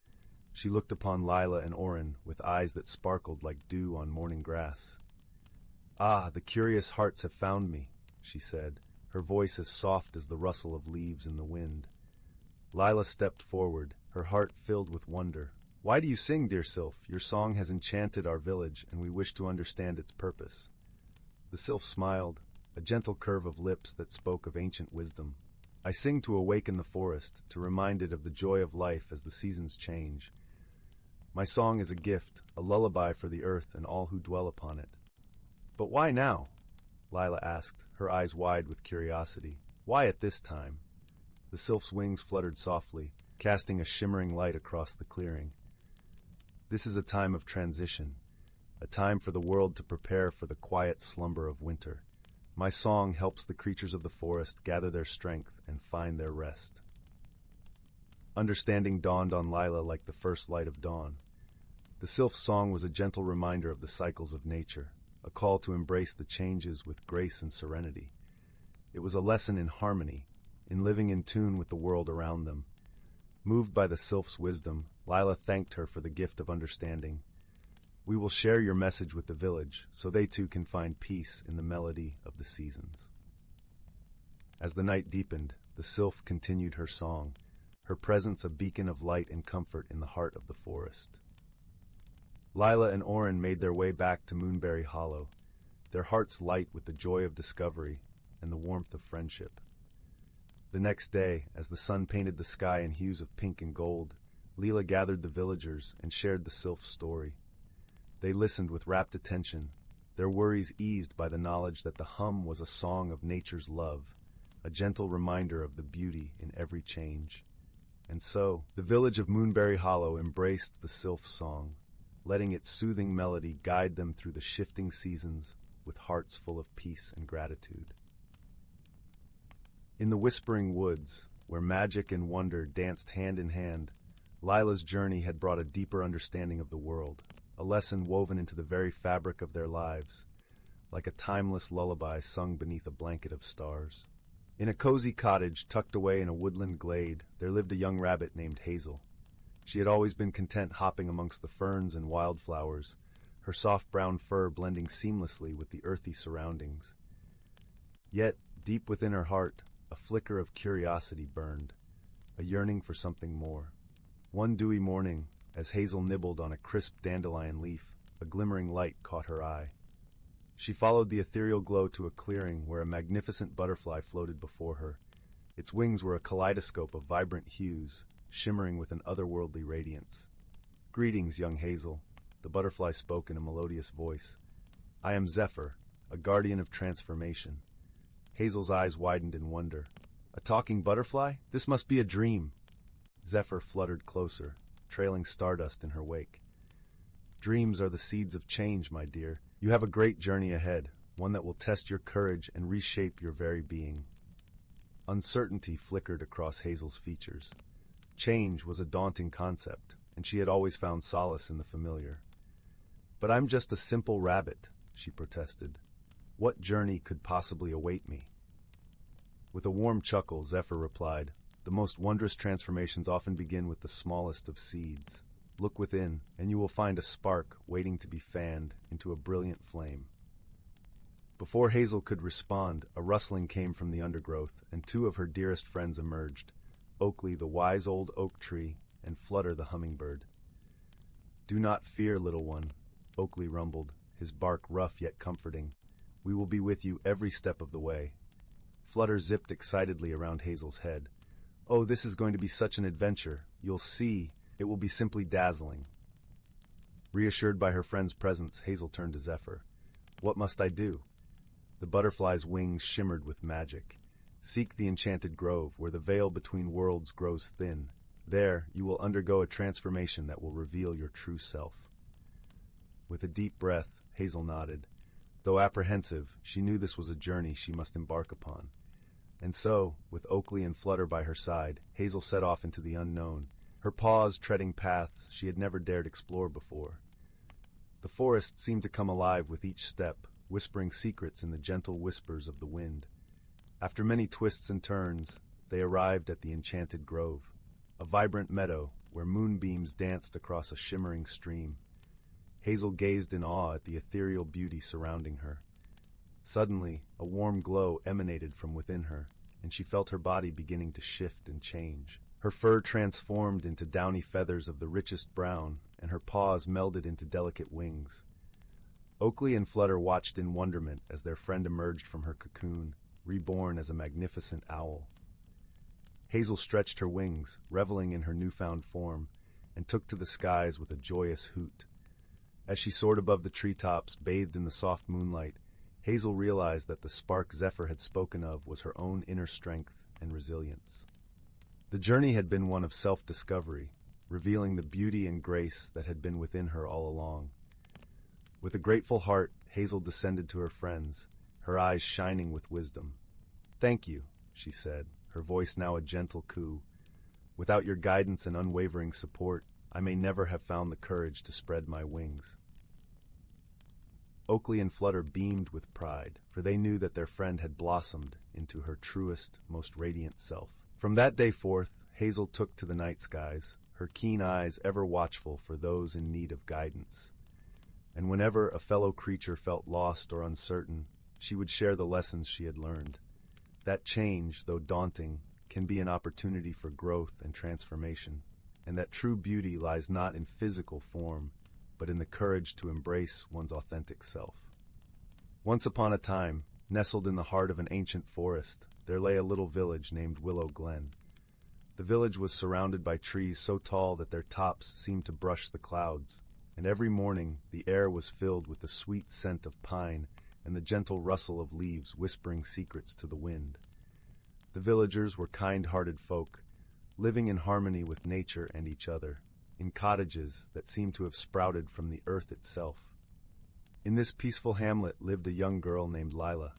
Speaker 1: She looked upon Lila and Orin with eyes that sparkled like dew on morning grass. "Ah, the curious hearts have found me," she said, her voice as soft as the rustle of leaves in the wind. Lila stepped forward, her heart filled with wonder. "Why do you sing, dear sylph? Your song has enchanted our village, and we wish to understand its purpose." The sylph smiled, a gentle curve of lips that spoke of ancient wisdom. I sing to awaken the forest, to remind it of the joy of life as the seasons change. My song is a gift, a lullaby for the earth and all who dwell upon it. But why now? Lila asked, her eyes wide with curiosity. Why at this time? The sylph's wings fluttered softly, casting a shimmering light across the clearing. This is a time of transition, a time for the world to prepare for the quiet slumber of winter. My song helps the creatures of the forest gather their strength and find their rest. Understanding dawned on Lila like the first light of dawn. The sylph's song was a gentle reminder of the cycles of nature, a call to embrace the changes with grace and serenity. It was a lesson in harmony, in living in tune with the world around them. Moved by the sylph's wisdom, Lila thanked her for the gift of understanding. We will share your message with the village, so they too can find peace in the melody of the seasons. As the night deepened, the sylph continued her song, her presence a beacon of light and comfort in the heart of the forest. Lila and Oren made their way back to Moonberry Hollow, their hearts light with the joy of discovery and the warmth of friendship. The next day, as the sun painted the sky in hues of pink and gold, Lila gathered the villagers and shared the sylph's story. They listened with rapt attention, their worries eased by the knowledge that the hum was a song of nature's love, a gentle reminder of the beauty in every change. And so, the village of Moonberry Hollow embraced the sylph's song, letting its soothing melody guide them through the shifting seasons with hearts full of peace and gratitude. In the Whispering Woods, where magic and wonder danced hand in hand, Lila's journey had brought a deeper understanding of the world, a lesson woven into the very fabric of their lives, like a timeless lullaby sung beneath a blanket of stars. In a cozy cottage tucked away in a woodland glade, there lived a young rabbit named Hazel. She had always been content hopping amongst the ferns and wildflowers, her soft brown fur blending seamlessly with the earthy surroundings. Yet, deep within her heart, a flicker of curiosity burned, a yearning for something more. One dewy morning, as Hazel nibbled on a crisp dandelion leaf, a glimmering light caught her eye. She followed the ethereal glow to a clearing where a magnificent butterfly floated before her. Its wings were a kaleidoscope of vibrant hues, shimmering with an otherworldly radiance. "Greetings, young Hazel," the butterfly spoke in a melodious voice. "I am Zephyr, a guardian of transformation." Hazel's eyes widened in wonder. "A talking butterfly? This must be a dream." Zephyr fluttered closer, trailing stardust in her wake. "Dreams are the seeds of change, my dear. You have a great journey ahead, one that will test your courage and reshape your very being." Uncertainty flickered across Hazel's features. Change was a daunting concept, and she had always found solace in the familiar. "But I'm just a simple rabbit," she protested. "What journey could possibly await me?" With a warm chuckle, Zephyr replied, "The most wondrous transformations often begin with the smallest of seeds. Look within, and you will find a spark waiting to be fanned into a brilliant flame." Before Hazel could respond, a rustling came from the undergrowth, and two of her dearest friends emerged, Oakley the wise old oak tree, and Flutter the hummingbird. "Do not fear, little one," Oakley rumbled, his bark rough yet comforting. "We will be with you every step of the way." Flutter zipped excitedly around Hazel's head. "Oh, this is going to be such an adventure. You'll see. It will be simply dazzling." Reassured by her friend's presence, Hazel turned to Zephyr. "What must I do?" The butterfly's wings shimmered with magic. "Seek the enchanted grove, where the veil between worlds grows thin. There, you will undergo a transformation that will reveal your true self." With a deep breath, Hazel nodded. Though apprehensive, she knew this was a journey she must embark upon. And so, with Oakley and Flutter by her side, Hazel set off into the unknown, her paws treading paths she had never dared explore before. The forest seemed to come alive with each step, whispering secrets in the gentle whispers of the wind. After many twists and turns, they arrived at the Enchanted Grove, a vibrant meadow where moonbeams danced across a shimmering stream. Hazel gazed in awe at the ethereal beauty surrounding her. Suddenly, a warm glow emanated from within her, and she felt her body beginning to shift and change. Her fur transformed into downy feathers of the richest brown, and her paws melded into delicate wings. Oakley and Flutter watched in wonderment as their friend emerged from her cocoon, reborn as a magnificent owl. Hazel stretched her wings, reveling in her newfound form, and took to the skies with a joyous hoot. As she soared above the treetops, bathed in the soft moonlight, Hazel realized that the spark Zephyr had spoken of was her own inner strength and resilience. The journey had been one of self-discovery, revealing the beauty and grace that had been within her all along. With a grateful heart, Hazel descended to her friends, her eyes shining with wisdom. "Thank you," she said, her voice now a gentle coo. "Without your guidance and unwavering support, I may never have found the courage to spread my wings." Oakley and Flutter beamed with pride, for they knew that their friend had blossomed into her truest, most radiant self. From that day forth, Hazel took to the night skies, her keen eyes ever watchful for those in need of guidance. And whenever a fellow creature felt lost or uncertain, she would share the lessons she had learned. That change, though daunting, can be an opportunity for growth and transformation, and that true beauty lies not in physical form, but in the courage to embrace one's authentic self. Once upon a time, nestled in the heart of an ancient forest, there lay a little village named Willow Glen. The village was surrounded by trees so tall that their tops seemed to brush the clouds, and every morning the air was filled with the sweet scent of pine and the gentle rustle of leaves whispering secrets to the wind. The villagers were kind-hearted folk, living in harmony with nature and each other, in cottages that seemed to have sprouted from the earth itself. In this peaceful hamlet lived a young girl named Lila.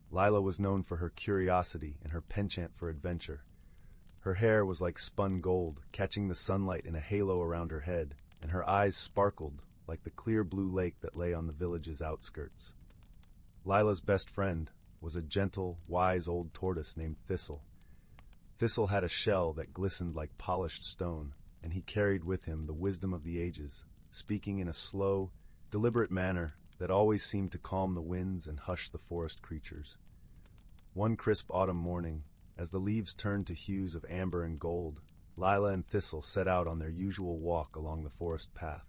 Speaker 1: Lila was known for her curiosity and her penchant for adventure. Her hair was like spun gold, catching the sunlight in a halo around her head, and her eyes sparkled like the clear blue lake that lay on the village's outskirts. Lila's best friend was a gentle, wise old tortoise named Thistle. Thistle had a shell that glistened like polished stone, and he carried with him the wisdom of the ages, speaking in a slow, deliberate manner that always seemed to calm the winds and hush the forest creatures. One crisp autumn morning, as the leaves turned to hues of amber and gold, Lila and Thistle set out on their usual walk along the forest path.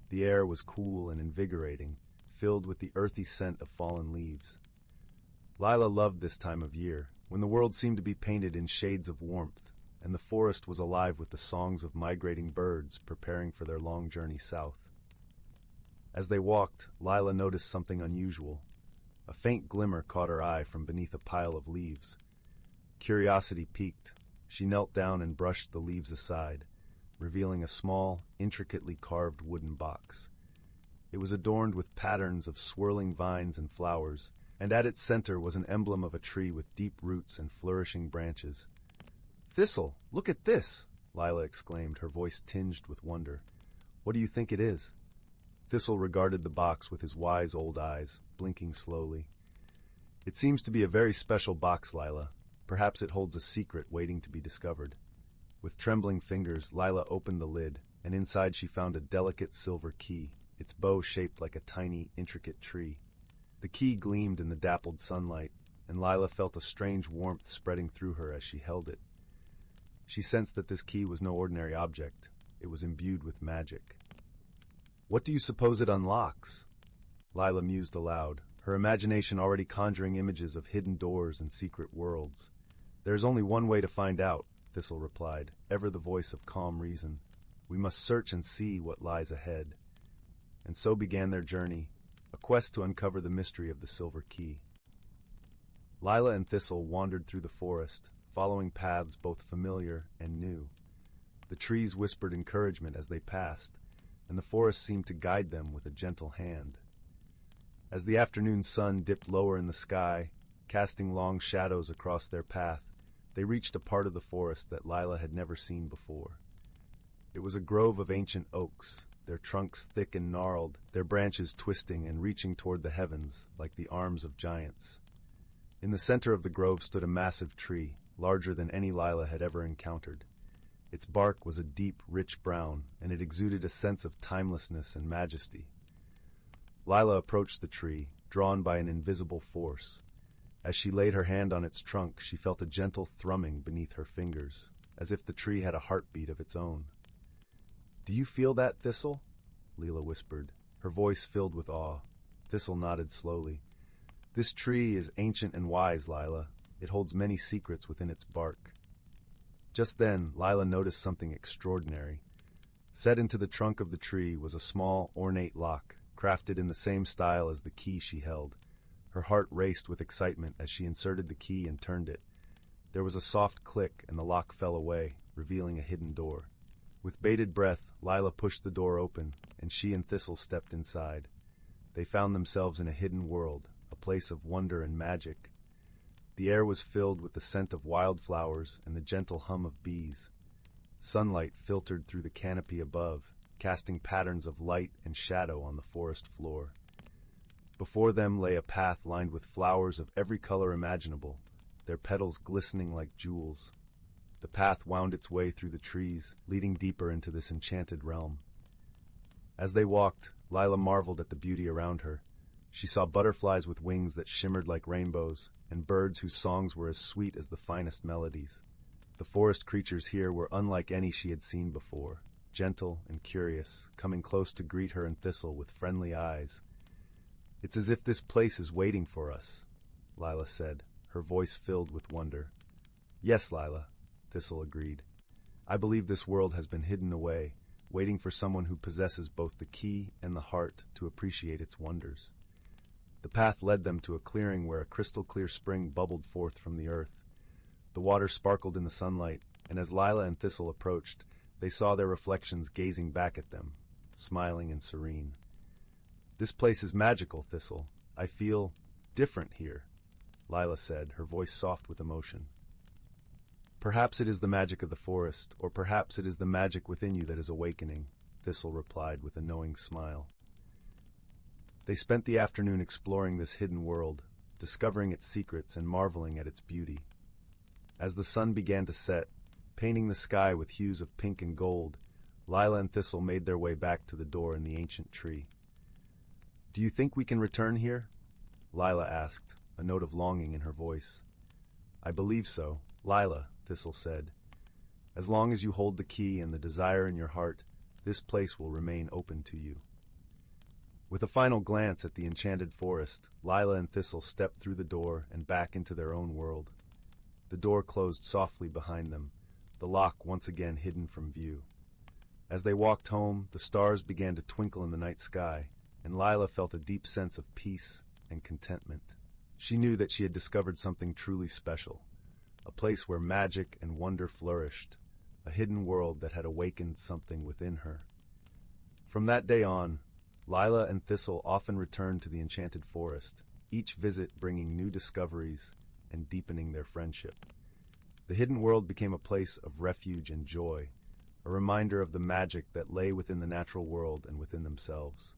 Speaker 1: The air was cool and invigorating, filled with the earthy scent of fallen leaves. Lila loved this time of year, when the world seemed to be painted in shades of warmth, and the forest was alive with the songs of migrating birds preparing for their long journey south. As they walked, Lila noticed something unusual. A faint glimmer caught her eye from beneath a pile of leaves. Curiosity piqued. She knelt down and brushed the leaves aside, revealing a small, intricately carved wooden box. It was adorned with patterns of swirling vines and flowers, and at its center was an emblem of a tree with deep roots and flourishing branches. "Thistle, look at this!" Lila exclaimed, her voice tinged with wonder. "What do you think it is?" Thistle regarded the box with his wise old eyes, blinking slowly. "It seems to be a very special box, Lila. Perhaps it holds a secret waiting to be discovered." With trembling fingers, Lila opened the lid, and inside she found a delicate silver key, its bow shaped like a tiny, intricate tree. The key gleamed in the dappled sunlight, and Lila felt a strange warmth spreading through her as she held it. She sensed that this key was no ordinary object. It was imbued with magic. "What do you suppose it unlocks?" Lila mused aloud, her imagination already conjuring images of hidden doors and secret worlds. "There is only one way to find out," Thistle replied, ever the voice of calm reason. "We must search and see what lies ahead." And so began their journey, a quest to uncover the mystery of the silver key. Lila and Thistle wandered through the forest, following paths both familiar and new. The trees whispered encouragement as they passed, and the forest seemed to guide them with a gentle hand. As the afternoon sun dipped lower in the sky, casting long shadows across their path, they reached a part of the forest that Lila had never seen before. It was a grove of ancient oaks, their trunks thick and gnarled, their branches twisting and reaching toward the heavens like the arms of giants. In the center of the grove stood a massive tree, larger than any Lila had ever encountered. Its bark was a deep, rich brown, and it exuded a sense of timelessness and majesty. Lila approached the tree, drawn by an invisible force. As she laid her hand on its trunk, she felt a gentle thrumming beneath her fingers, as if the tree had a heartbeat of its own. "Do you feel that, Thistle?" Lila whispered, her voice filled with awe. Thistle nodded slowly. This tree is ancient and wise, Lila. It holds many secrets within its bark. Just then, Lila noticed something extraordinary. Set into the trunk of the tree was a small, ornate lock, crafted in the same style as the key she held. Her heart raced with excitement as she inserted the key and turned it. There was a soft click and the lock fell away, revealing a hidden door. With bated breath, Lila pushed the door open, and she and Thistle stepped inside. They found themselves in a hidden world, a place of wonder and magic. The air was filled with the scent of wildflowers and the gentle hum of bees. Sunlight filtered through the canopy above, casting patterns of light and shadow on the forest floor. Before them lay a path lined with flowers of every color imaginable, their petals glistening like jewels. The path wound its way through the trees, leading deeper into this enchanted realm. As they walked, Lila marveled at the beauty around her. She saw butterflies with wings that shimmered like rainbows, and birds whose songs were as sweet as the finest melodies. The forest creatures here were unlike any she had seen before, gentle and curious, coming close to greet her and Thistle with friendly eyes. "It's as if this place is waiting for us," Lila said, her voice filled with wonder. "Yes, Lila," Thistle agreed. "I believe this world has been hidden away, waiting for someone who possesses both the key and the heart to appreciate its wonders." The path led them to a clearing where a crystal-clear spring bubbled forth from the earth. The water sparkled in the sunlight, and as Lila and Thistle approached, they saw their reflections gazing back at them, smiling and serene. "This place is magical, Thistle. I feel different here," Lila said, her voice soft with emotion. "Perhaps it is the magic of the forest, or perhaps it is the magic within you that is awakening," Thistle replied with a knowing smile. They spent the afternoon exploring this hidden world, discovering its secrets and marveling at its beauty. As the sun began to set, painting the sky with hues of pink and gold, Lila and Thistle made their way back to the door in the ancient tree. "Do you think we can return here?" Lila asked, a note of longing in her voice. "I believe so, Lila," Thistle said. "As long as you hold the key and the desire in your heart, this place will remain open to you." With a final glance at the enchanted forest, Lila and Thistle stepped through the door and back into their own world. The door closed softly behind them, the lock once again hidden from view. As they walked home, the stars began to twinkle in the night sky, and Lila felt a deep sense of peace and contentment. She knew that she had discovered something truly special, a place where magic and wonder flourished, a hidden world that had awakened something within her. From that day on, Lila and Thistle often returned to the enchanted forest, each visit bringing new discoveries and deepening their friendship. The hidden world became a place of refuge and joy, a reminder of the magic that lay within the natural world and within themselves.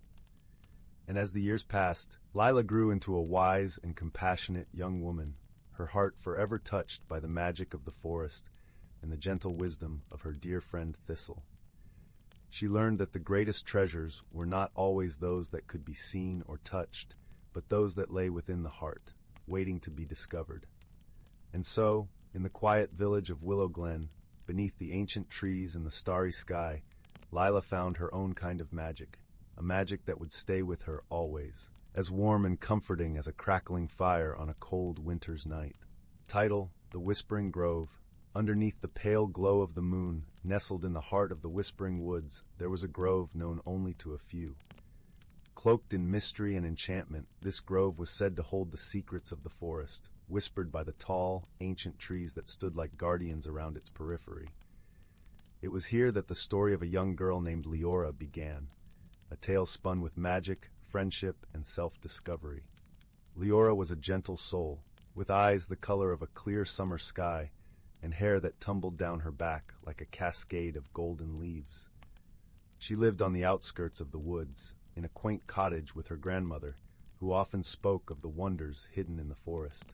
Speaker 1: And as the years passed, Lila grew into a wise and compassionate young woman, her heart forever touched by the magic of the forest and the gentle wisdom of her dear friend Thistle. She learned that the greatest treasures were not always those that could be seen or touched, but those that lay within the heart, waiting to be discovered. And so, in the quiet village of Willow Glen, beneath the ancient trees and the starry sky, Lila found her own kind of magic, a magic that would stay with her always, as warm and comforting as a crackling fire on a cold winter's night. Title: The Whispering Grove. Underneath the pale glow of the moon, nestled in the heart of the Whispering Woods, there was a grove known only to a few. Cloaked in mystery and enchantment, this grove was said to hold the secrets of the forest, whispered by the tall, ancient trees that stood like guardians around its periphery. It was here that the story of a young girl named Leora began, a tale spun with magic, friendship, and self-discovery. Leora was a gentle soul, with eyes the color of a clear summer sky, and hair that tumbled down her back like a cascade of golden leaves. She lived on the outskirts of the woods, in a quaint cottage with her grandmother, who often spoke of the wonders hidden in the forest.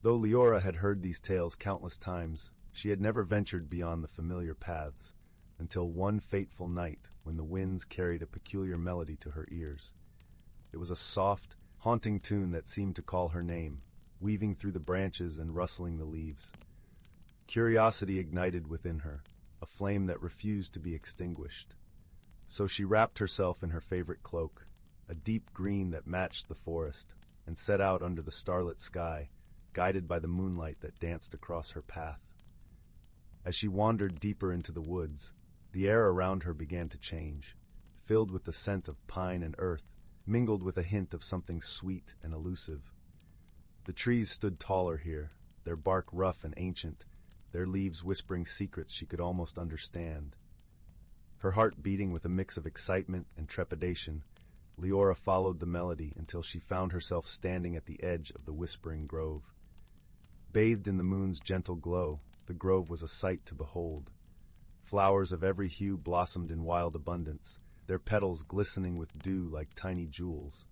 Speaker 1: Though Leora had heard these tales countless times, she had never ventured beyond the familiar paths, until one fateful night when the winds carried a peculiar melody to her ears. It was a soft, haunting tune that seemed to call her name, weaving through the branches and rustling the leaves. Curiosity ignited within her, a flame that refused to be extinguished. So she wrapped herself in her favorite cloak, a deep green that matched the forest, and set out under the starlit sky, guided by the moonlight that danced across her path. As she wandered deeper into the woods, the air around her began to change, filled with the scent of pine and earth, mingled with a hint of something sweet and elusive. The trees stood taller here, their bark rough and ancient, their leaves whispering secrets she could almost understand. Her heart beating with a mix of excitement and trepidation, Leora followed the melody until she found herself standing at the edge of the whispering grove. Bathed in the moon's gentle glow, the grove was a sight to behold. Flowers of every hue blossomed in wild abundance, their petals glistening with dew like tiny jewels.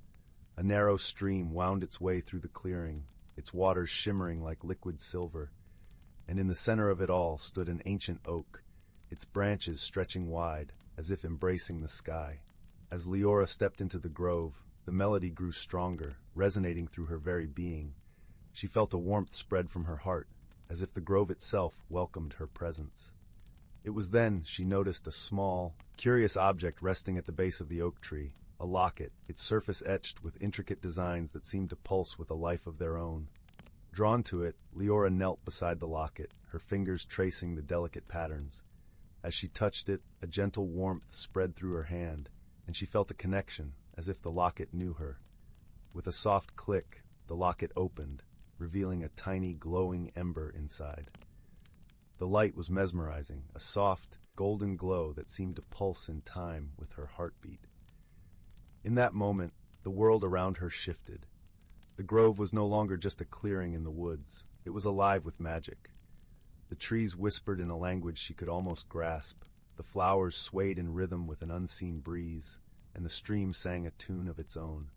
Speaker 1: A narrow stream wound its way through the clearing, its waters shimmering like liquid silver, and in the center of it all stood an ancient oak, its branches stretching wide, as if embracing the sky. As Leora stepped into the grove, the melody grew stronger, resonating through her very being. She felt a warmth spread from her heart, as if the grove itself welcomed her presence. It was then she noticed a small, curious object resting at the base of the oak tree, a locket, its surface etched with intricate designs that seemed to pulse with a life of their own. Drawn to it, Leora knelt beside the locket, her fingers tracing the delicate patterns. As she touched it, a gentle warmth spread through her hand, and she felt a connection, as if the locket knew her. With a soft click, the locket opened, revealing a tiny glowing ember inside. The light was mesmerizing, a soft, golden glow that seemed to pulse in time with her heartbeat. In that moment, the world around her shifted. The grove was no longer just a clearing in the woods. It was alive with magic. The trees whispered in a language she could almost grasp. The flowers swayed in rhythm with an unseen breeze, and the stream sang a tune of its own.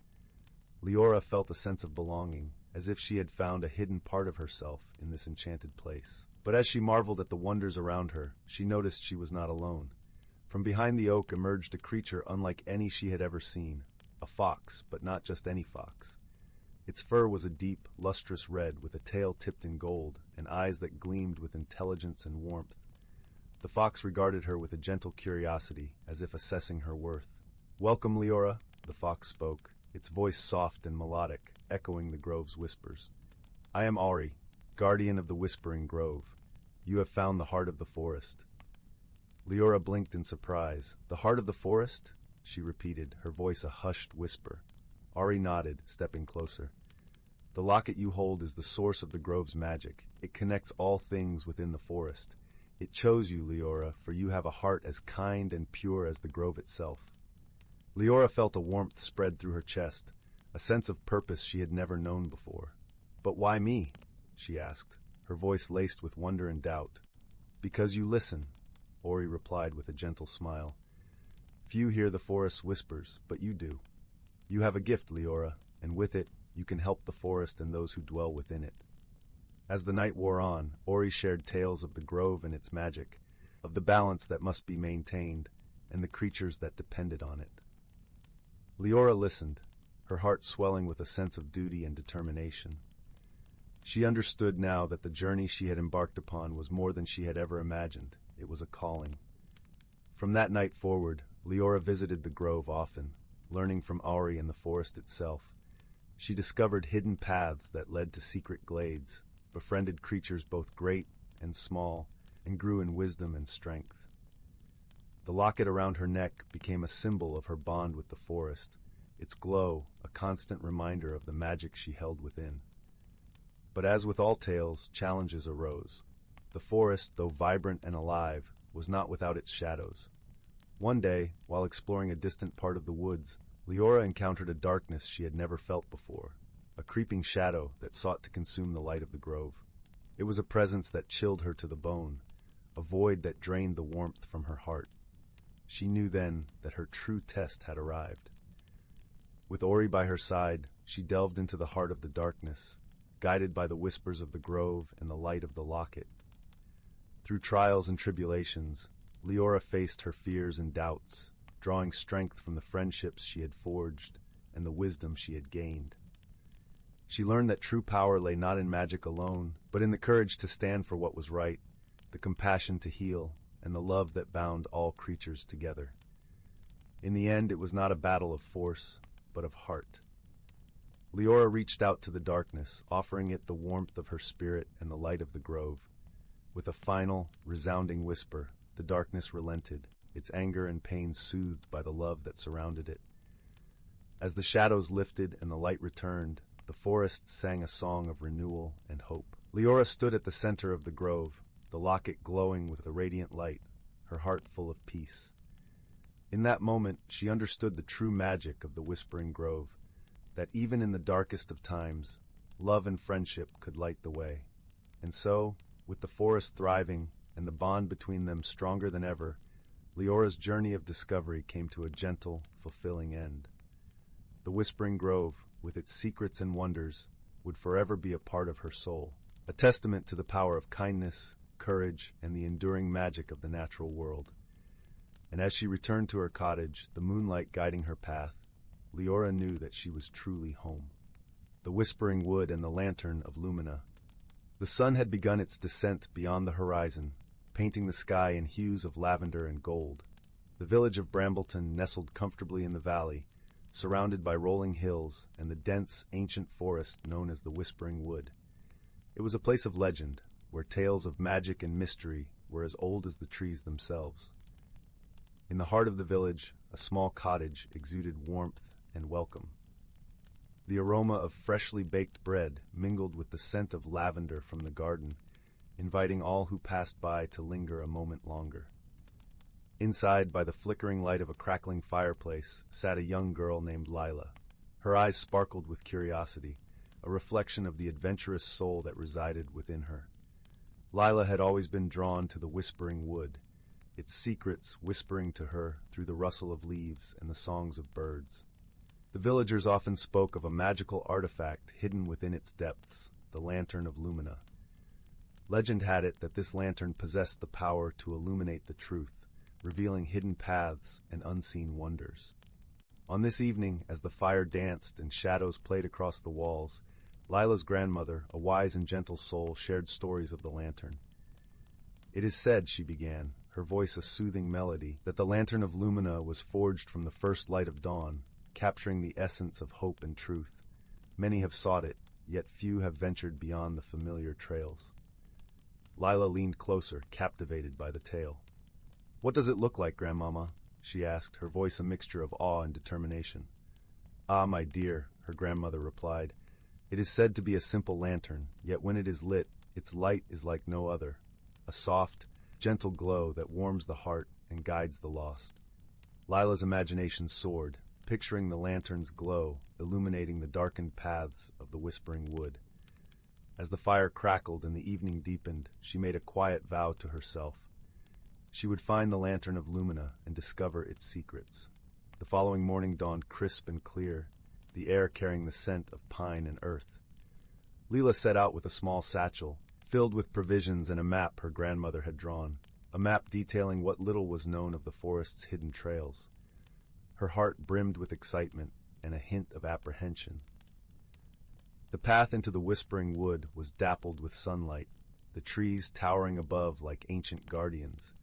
Speaker 1: Leora felt a sense of belonging, as if she had found a hidden part of herself in this enchanted place. But as she marveled at the wonders around her, she noticed she was not alone. From behind the oak emerged a creature unlike any she had ever seen, a fox, but not just any fox. Its fur was a deep, lustrous red with a tail tipped in gold and eyes that gleamed with intelligence and warmth. The fox regarded her with a gentle curiosity, as if assessing her worth. "Welcome, Leora," the fox spoke, its voice soft and melodic, echoing the grove's whispers. "I am Auri, guardian of the Whispering Grove. You have found the heart of the forest." Leora blinked in surprise. "The heart of the forest?" she repeated, her voice a hushed whisper. Auri nodded, stepping closer. "The locket you hold is the source of the grove's magic. It connects all things within the forest. It chose you, Leora, for you have a heart as kind and pure as the grove itself." Leora felt a warmth spread through her chest, a sense of purpose she had never known before. "But why me?" she asked, her voice laced with wonder and doubt. "Because you listen," Auri replied with a gentle smile. "Few hear the forest's whispers, but you do. You have a gift, Leora, and with it, you can help the forest and those who dwell within it." As the night wore on, Auri shared tales of the grove and its magic, of the balance that must be maintained, and the creatures that depended on it. Leora listened, her heart swelling with a sense of duty and determination. She understood now that the journey she had embarked upon was more than she had ever imagined. It was a calling. From that night forward, Leora visited the grove often, learning from Auri and the forest itself. She discovered hidden paths that led to secret glades, befriended creatures both great and small, and grew in wisdom and strength. The locket around her neck became a symbol of her bond with the forest, its glow a constant reminder of the magic she held within. But as with all tales, challenges arose. The forest, though vibrant and alive, was not without its shadows. One day, while exploring a distant part of the woods, Leora encountered a darkness she had never felt before, a creeping shadow that sought to consume the light of the grove. It was a presence that chilled her to the bone, a void that drained the warmth from her heart. She knew then that her true test had arrived. With Auri by her side, she delved into the heart of the darkness, guided by the whispers of the grove and the light of the locket. Through trials and tribulations, Leora faced her fears and doubts, drawing strength from the friendships she had forged and the wisdom she had gained. She learned that true power lay not in magic alone, but in the courage to stand for what was right, the compassion to heal, and the love that bound all creatures together. In the end, it was not a battle of force, but of heart. Leora reached out to the darkness, offering it the warmth of her spirit and the light of the grove. With a final, resounding whisper, the darkness relented, its anger and pain soothed by the love that surrounded it. As the shadows lifted and the light returned, the forest sang a song of renewal and hope. Leora stood at the center of the grove, the locket glowing with a radiant light, her heart full of peace. In that moment, she understood the true magic of the Whispering Grove, that even in the darkest of times, love and friendship could light the way. And so, with the forest thriving and the bond between them stronger than ever, Leora's journey of discovery came to a gentle, fulfilling end. The Whispering Grove, with its secrets and wonders, would forever be a part of her soul, a testament to the power of kindness, courage, and the enduring magic of the natural world. And as she returned to her cottage, the moonlight guiding her path, Leora knew that she was truly home. The Whispering Wood and the Lantern of Lumina. The sun had begun its descent beyond the horizon, painting the sky in hues of lavender and gold. The village of Brambleton nestled comfortably in the valley, surrounded by rolling hills and the dense, ancient forest known as the Whispering Wood. It was a place of legend, where tales of magic and mystery were as old as the trees themselves. In the heart of the village, a small cottage exuded warmth and welcome. The aroma of freshly baked bread mingled with the scent of lavender from the garden, inviting all who passed by to linger a moment longer. Inside, by the flickering light of a crackling fireplace, sat a young girl named Lila. Her eyes sparkled with curiosity, a reflection of the adventurous soul that resided within her. Lila had always been drawn to the Whispering Wood, its secrets whispering to her through the rustle of leaves and the songs of birds. The villagers often spoke of a magical artifact hidden within its depths, the Lantern of Lumina. Legend had it that this lantern possessed the power to illuminate the truth, revealing hidden paths and unseen wonders. On this evening, as the fire danced and shadows played across the walls, Lila's grandmother, a wise and gentle soul, shared stories of the lantern. "It is said," she began, her voice a soothing melody, "that the Lantern of Lumina was forged from the first light of dawn, capturing the essence of hope and truth. Many have sought it, yet few have ventured beyond the familiar trails." Lila leaned closer, captivated by the tale. "What does it look like, Grandmama?" she asked, her voice a mixture of awe and determination. "Ah, my dear," her grandmother replied, "it is said to be a simple lantern, yet when it is lit, its light is like no other, a soft, gentle glow that warms the heart and guides the lost." Lila's imagination soared, picturing the lantern's glow illuminating the darkened paths of the Whispering Wood. As the fire crackled and the evening deepened, she made a quiet vow to herself. She would find the Lantern of Lumina and discover its secrets. The following morning dawned crisp and clear, the air carrying the scent of pine and earth. Lila set out with a small satchel, filled with provisions and a map her grandmother had drawn, a map detailing what little was known of the forest's hidden trails. Her heart brimmed with excitement and a hint of apprehension. The path into the Whispering Wood was dappled with sunlight, the trees towering above like ancient guardians.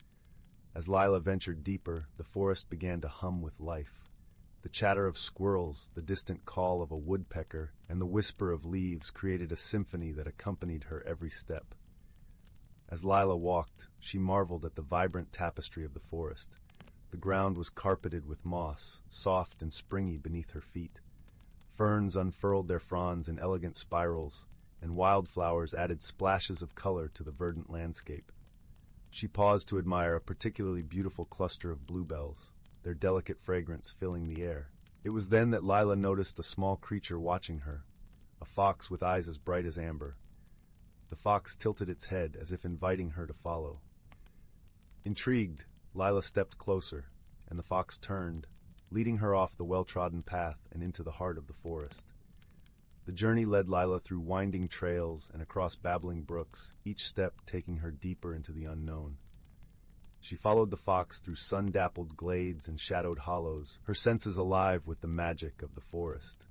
Speaker 1: As Lila ventured deeper, the forest began to hum with life. The chatter of squirrels, the distant call of a woodpecker, and the whisper of leaves created a symphony that accompanied her every step. As Lila walked, she marveled at the vibrant tapestry of the forest. The ground was carpeted with moss, soft and springy beneath her feet. Ferns unfurled their fronds in elegant spirals, and wildflowers added splashes of color to the verdant landscape. She paused to admire a particularly beautiful cluster of bluebells, their delicate fragrance filling the air. It was then that Lila noticed a small creature watching her, a fox with eyes as bright as amber. The fox tilted its head as if inviting her to follow. Intrigued, Lila stepped closer, and the fox turned, leading her off the well-trodden path and into the heart of the forest. The journey led Lila through winding trails and across babbling brooks, each step taking her deeper into the unknown. She followed the fox through sun-dappled glades and shadowed hollows, her senses alive with the magic of the forest.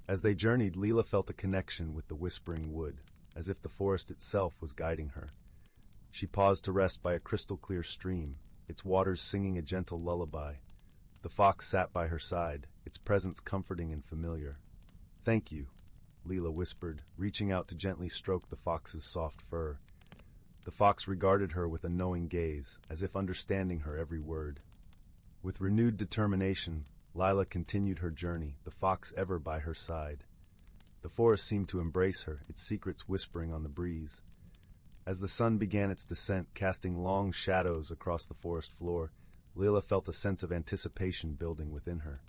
Speaker 1: As they journeyed, Lila felt a connection with the Whispering Wood, as if the forest itself was guiding her. She paused to rest by a crystal-clear stream, its waters singing a gentle lullaby. The fox sat by her side, its presence comforting and familiar. "Thank you," Leela whispered, reaching out to gently stroke the fox's soft fur. The fox regarded her with a knowing gaze, as if understanding her every word. With renewed determination, Lila continued her journey, the fox ever by her side. The forest seemed to embrace her, its secrets whispering on the breeze. As the sun began its descent, casting long shadows across the forest floor, Lila felt a sense of anticipation building within her.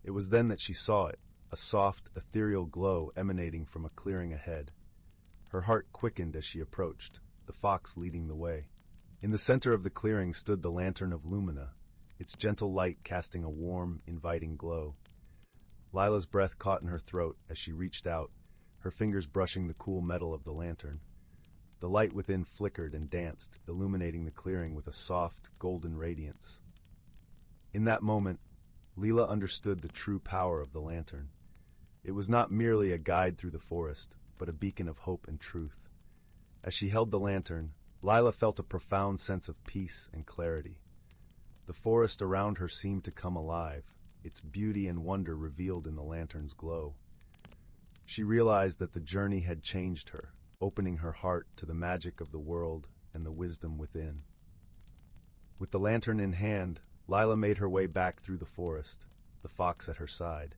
Speaker 1: It was then that she saw it, a soft, ethereal glow emanating from a clearing ahead. Her heart quickened as she approached, the fox leading the way. In the center of the clearing stood the lantern of Lumina, its gentle light casting a warm, inviting glow. Lila's breath caught in her throat as she reached out, her fingers brushing the cool metal of the lantern. The light within flickered and danced, illuminating the clearing with a soft, golden radiance. In that moment, Lila understood the true power of the lantern. It was not merely a guide through the forest, but a beacon of hope and truth. As she held the lantern, Lila felt a profound sense of peace and clarity. The forest around her seemed to come alive, its beauty and wonder revealed in the lantern's glow. She realized that the journey had changed her, opening her heart to the magic of the world and the wisdom within. With the lantern in hand, Lila made her way back through the forest, the fox at her side.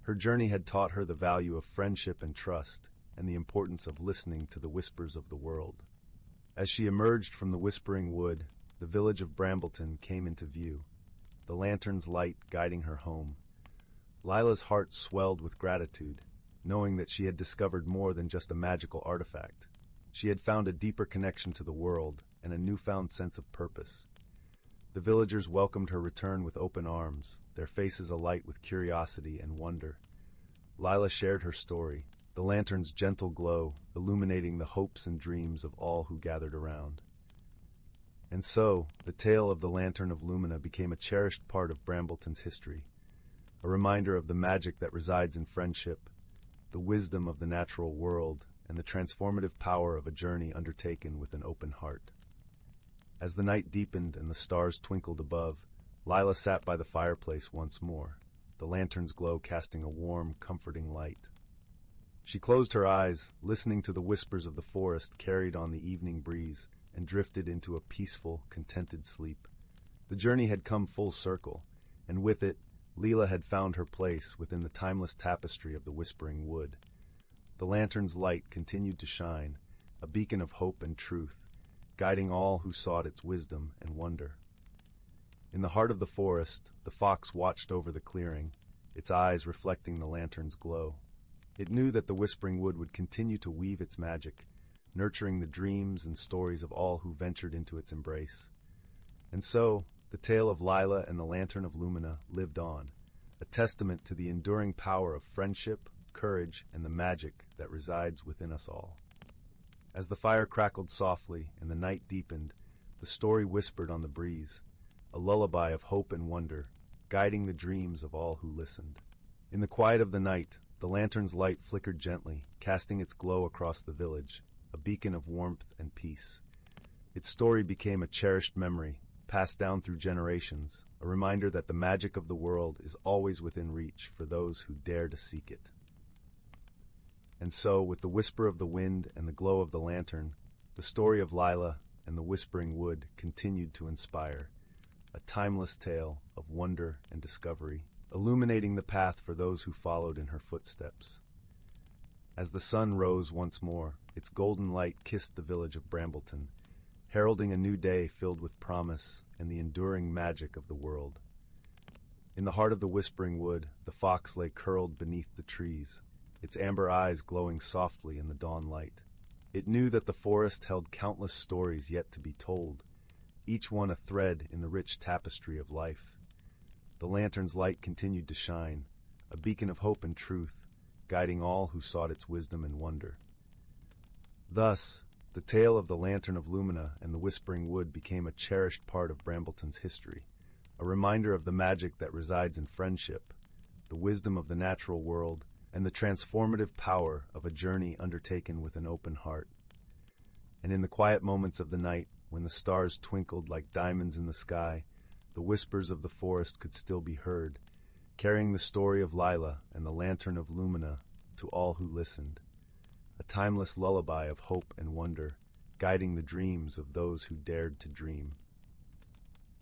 Speaker 1: Her journey had taught her the value of friendship and trust, and the importance of listening to the whispers of the world. As she emerged from the whispering wood, the village of Brambleton came into view, the lantern's light guiding her home. Lila's heart swelled with gratitude, knowing that she had discovered more than just a magical artifact. She had found a deeper connection to the world and a newfound sense of purpose. The villagers welcomed her return with open arms, their faces alight with curiosity and wonder. Lila shared her story, the lantern's gentle glow illuminating the hopes and dreams of all who gathered around. And so, the tale of the Lantern of Lumina became a cherished part of Brambleton's history, a reminder of the magic that resides in friendship, the wisdom of the natural world, and the transformative power of a journey undertaken with an open heart. As the night deepened and the stars twinkled above, Lila sat by the fireplace once more, the lantern's glow casting a warm, comforting light. She closed her eyes, listening to the whispers of the forest carried on the evening breeze, and drifted into a peaceful, contented sleep. The journey had come full circle, and with it, Lila had found her place within the timeless tapestry of the Whispering Wood. The lantern's light continued to shine, a beacon of hope and truth, guiding all who sought its wisdom and wonder. In the heart of the forest, the fox watched over the clearing, its eyes reflecting the lantern's glow. It knew that the Whispering Wood would continue to weave its magic, nurturing the dreams and stories of all who ventured into its embrace. And so, the tale of Lila and the Lantern of Lumina lived on, a testament to the enduring power of friendship, courage, and the magic that resides within us all. As the fire crackled softly and the night deepened, the story whispered on the breeze, a lullaby of hope and wonder, guiding the dreams of all who listened. In the quiet of the night, the lantern's light flickered gently, casting its glow across the village, a beacon of warmth and peace. Its story became a cherished memory, passed down through generations, a reminder that the magic of the world is always within reach for those who dare to seek it. And so, with the whisper of the wind and the glow of the lantern, the story of Lila and the Whispering Wood continued to inspire, a timeless tale of wonder and discovery, illuminating the path for those who followed in her footsteps. As the sun rose once more, its golden light kissed the village of Brambleton, heralding a new day filled with promise and the enduring magic of the world. In the heart of the Whispering Wood, the fox lay curled beneath the trees, its amber eyes glowing softly in the dawn light. It knew that the forest held countless stories yet to be told, each one a thread in the rich tapestry of life. The lantern's light continued to shine, a beacon of hope and truth, guiding all who sought its wisdom and wonder. Thus, the tale of the Lantern of Lumina and the Whispering Wood became a cherished part of Brambleton's history, a reminder of the magic that resides in friendship, the wisdom of the natural world, and the transformative power of a journey undertaken with an open heart. And in the quiet moments of the night, when the stars twinkled like diamonds in the sky, the whispers of the forest could still be heard, carrying the story of Lila and the lantern of Lumina to all who listened. A timeless lullaby of hope and wonder, guiding the dreams of those who dared to dream.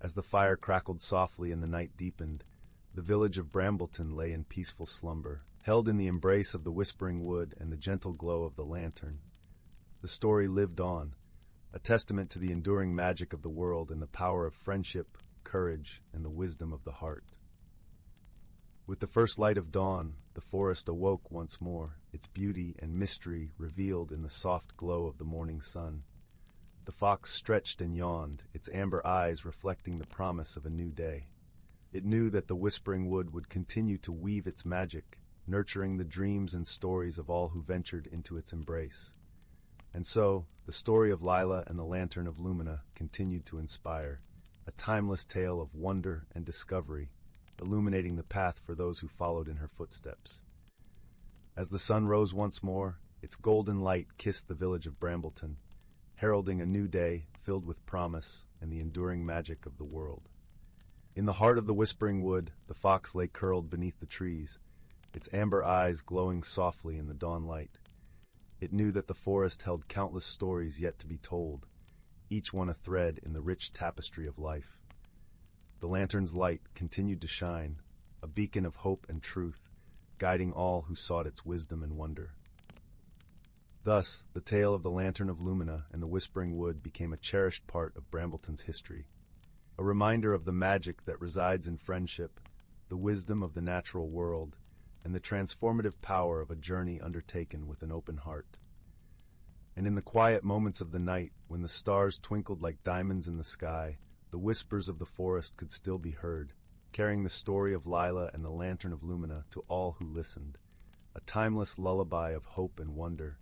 Speaker 1: As the fire crackled softly and the night deepened, the village of Brambleton lay in peaceful slumber, held in the embrace of the whispering wood and the gentle glow of the lantern. The story lived on, a testament to the enduring magic of the world and the power of friendship, courage, and the wisdom of the heart. With the first light of dawn, the forest awoke once more, its beauty and mystery revealed in the soft glow of the morning sun. The fox stretched and yawned, its amber eyes reflecting the promise of a new day. It knew that the whispering wood would continue to weave its magic, nurturing the dreams and stories of all who ventured into its embrace. And so, the story of Lila and the Lantern of Lumina continued to inspire, a timeless tale of wonder and discovery, illuminating the path for those who followed in her footsteps. As the sun rose once more, its golden light kissed the village of Brambleton, heralding a new day filled with promise and the enduring magic of the world. In the heart of the whispering wood, the fox lay curled beneath the trees, its amber eyes glowing softly in the dawn light. It knew that the forest held countless stories yet to be told, each one a thread in the rich tapestry of life. The lantern's light continued to shine, a beacon of hope and truth, guiding all who sought its wisdom and wonder. Thus, the tale of the Lantern of Lumina and the Whispering Wood became a cherished part of Brambleton's history, a reminder of the magic that resides in friendship, the wisdom of the natural world, and the transformative power of a journey undertaken with an open heart. And in the quiet moments of the night, when the stars twinkled like diamonds in the sky, the whispers of the forest could still be heard, carrying the story of Lila and the Lantern of Lumina to all who listened, a timeless lullaby of hope and wonder,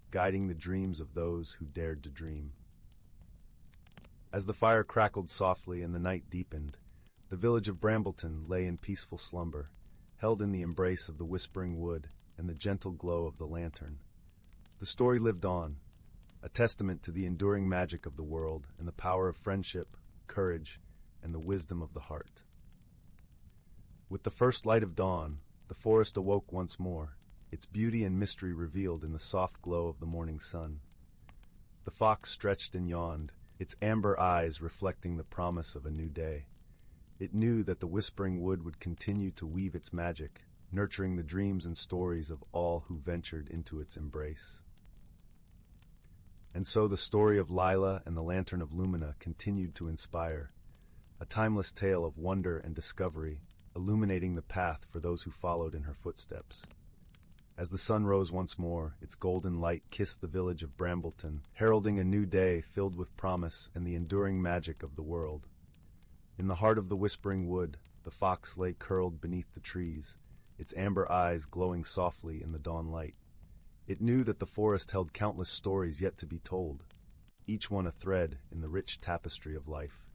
Speaker 1: guiding the dreams of those who dared to dream. As the fire crackled softly and the night deepened, the village of Brambleton lay in peaceful slumber, held in the embrace of the whispering wood and the gentle glow of the lantern. The story lived on, a testament to the enduring magic of the world and the power of friendship, courage, and the wisdom of the heart. With the first light of dawn, the forest awoke once more, its beauty and mystery revealed in the soft glow of the morning sun. The fox stretched and yawned, its amber eyes reflecting the promise of a new day. It knew that the whispering wood would continue to weave its magic, nurturing the dreams and stories of all who ventured into its embrace. And so the story of Lila and the Lantern of Lumina continued to inspire, a timeless tale of wonder and discovery, illuminating the path for those who followed in her footsteps. As the sun rose once more, its golden light kissed the village of Brambleton, heralding a new day filled with promise and the enduring magic of the world. In the heart of the whispering wood, the fox lay curled beneath the trees, its amber eyes glowing softly in the dawn light. It knew that the forest held countless stories yet to be told, each one a thread in the rich tapestry of life.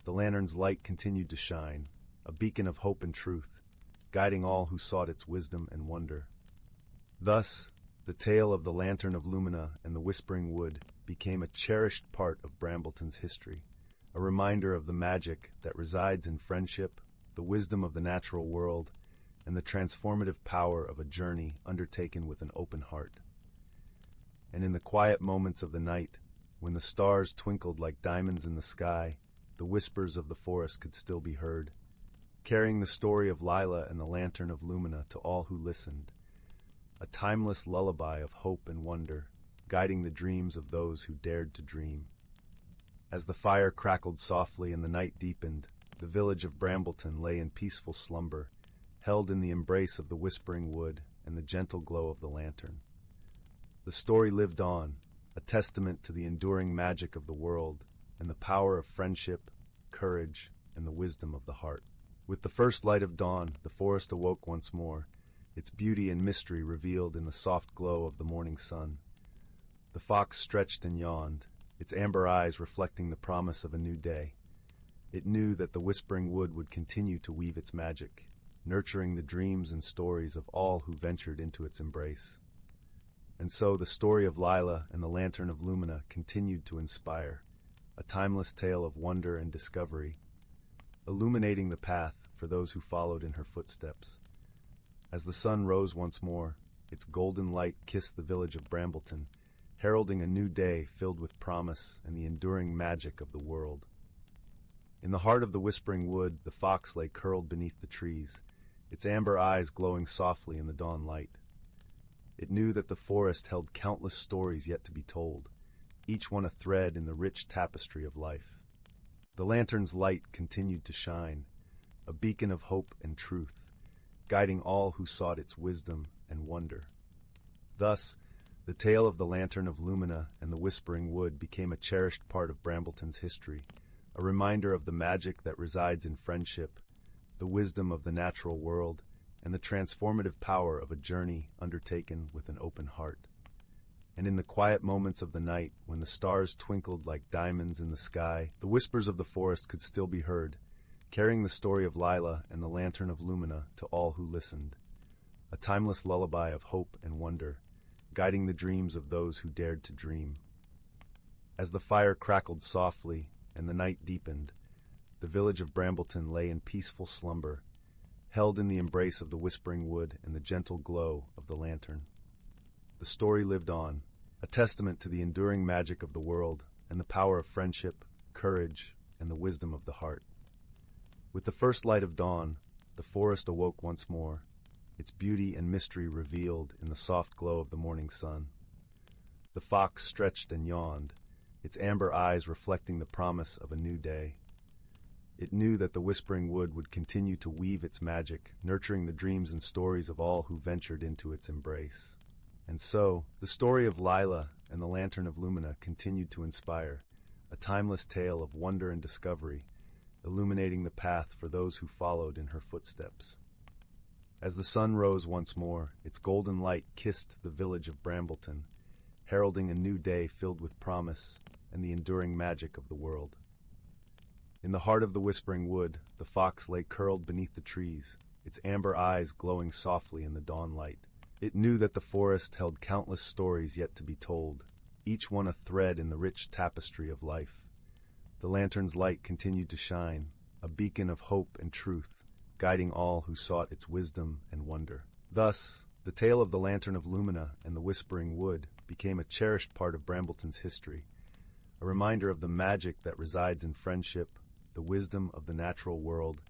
Speaker 1: The lantern's light continued to shine, a beacon of hope and truth, guiding all who sought its wisdom and wonder. Thus, the tale of the Lantern of Lumina and the Whispering Wood became a cherished part of Brambleton's history, a reminder of the magic that resides in friendship, the wisdom of the natural world, and the transformative power of a journey undertaken with an open heart. And in the quiet moments of the night, when the stars twinkled like diamonds in the sky, the whispers of the forest could still be heard, carrying the story of Lila and the Lantern of Lumina to all who listened, a timeless lullaby of hope and wonder, guiding the dreams of those who dared to dream. As the fire crackled softly and the night deepened, the village of Brambleton lay in peaceful slumber, held in the embrace of the whispering wood and the gentle glow of the lantern. The story lived on, a testament to the enduring magic of the world and the power of friendship, courage, and the wisdom of the heart. With the first light of dawn, the forest awoke once more, its beauty and mystery revealed in the soft glow of the morning sun. The fox stretched and yawned, its amber eyes reflecting the promise of a new day. It knew that the whispering wood would continue to weave its magic, nurturing the dreams and stories of all who ventured into its embrace. And so the story of Lila and the Lantern of Lumina continued to inspire, a timeless tale of wonder and discovery, illuminating the path for those who followed in her footsteps. As the sun rose once more, its golden light kissed the village of Brambleton, heralding a new day filled with promise and the enduring magic of the world. In the heart of the whispering wood, the fox lay curled beneath the trees, its amber eyes glowing softly in the dawn light. It knew that the forest held countless stories yet to be told, each one a thread in the rich tapestry of life. The lantern's light continued to shine, a beacon of hope and truth, guiding all who sought its wisdom and wonder. Thus, the tale of the Lantern of Lumina and the Whispering Wood became a cherished part of Brambleton's history, a reminder of the magic that resides in friendship, the wisdom of the natural world, and the transformative power of a journey undertaken with an open heart. And in the quiet moments of the night, when the stars twinkled like diamonds in the sky, the whispers of the forest could still be heard, carrying the story of Lila and the Lantern of Lumina to all who listened, a timeless lullaby of hope and wonder, guiding the dreams of those who dared to dream. As the fire crackled softly and the night deepened, the village of Brambleton lay in peaceful slumber, held in the embrace of the whispering wood and the gentle glow of the lantern. The story lived on, a testament to the enduring magic of the world and the power of friendship, courage, and the wisdom of the heart. With the first light of dawn, the forest awoke once more, its beauty and mystery revealed in the soft glow of the morning sun. The fox stretched and yawned, its amber eyes reflecting the promise of a new day. It knew that the whispering wood would continue to weave its magic, nurturing the dreams and stories of all who ventured into its embrace. And so, the story of Lila and the Lantern of Lumina continued to inspire, a timeless tale of wonder and discovery, illuminating the path for those who followed in her footsteps. As the sun rose once more, its golden light kissed the village of Brambleton, heralding a new day filled with promise and the enduring magic of the world. In the heart of the whispering wood, the fox lay curled beneath the trees, its amber eyes glowing softly in the dawn light. It knew that the forest held countless stories yet to be told, each one a thread in the rich tapestry of life. The lantern's light continued to shine, a beacon of hope and truth, guiding all who sought its wisdom and wonder. Thus, the tale of the Lantern of Lumina and the Whispering Wood became a cherished part of Brambleton's history, a reminder of the magic that resides in friendship, the wisdom of the natural world,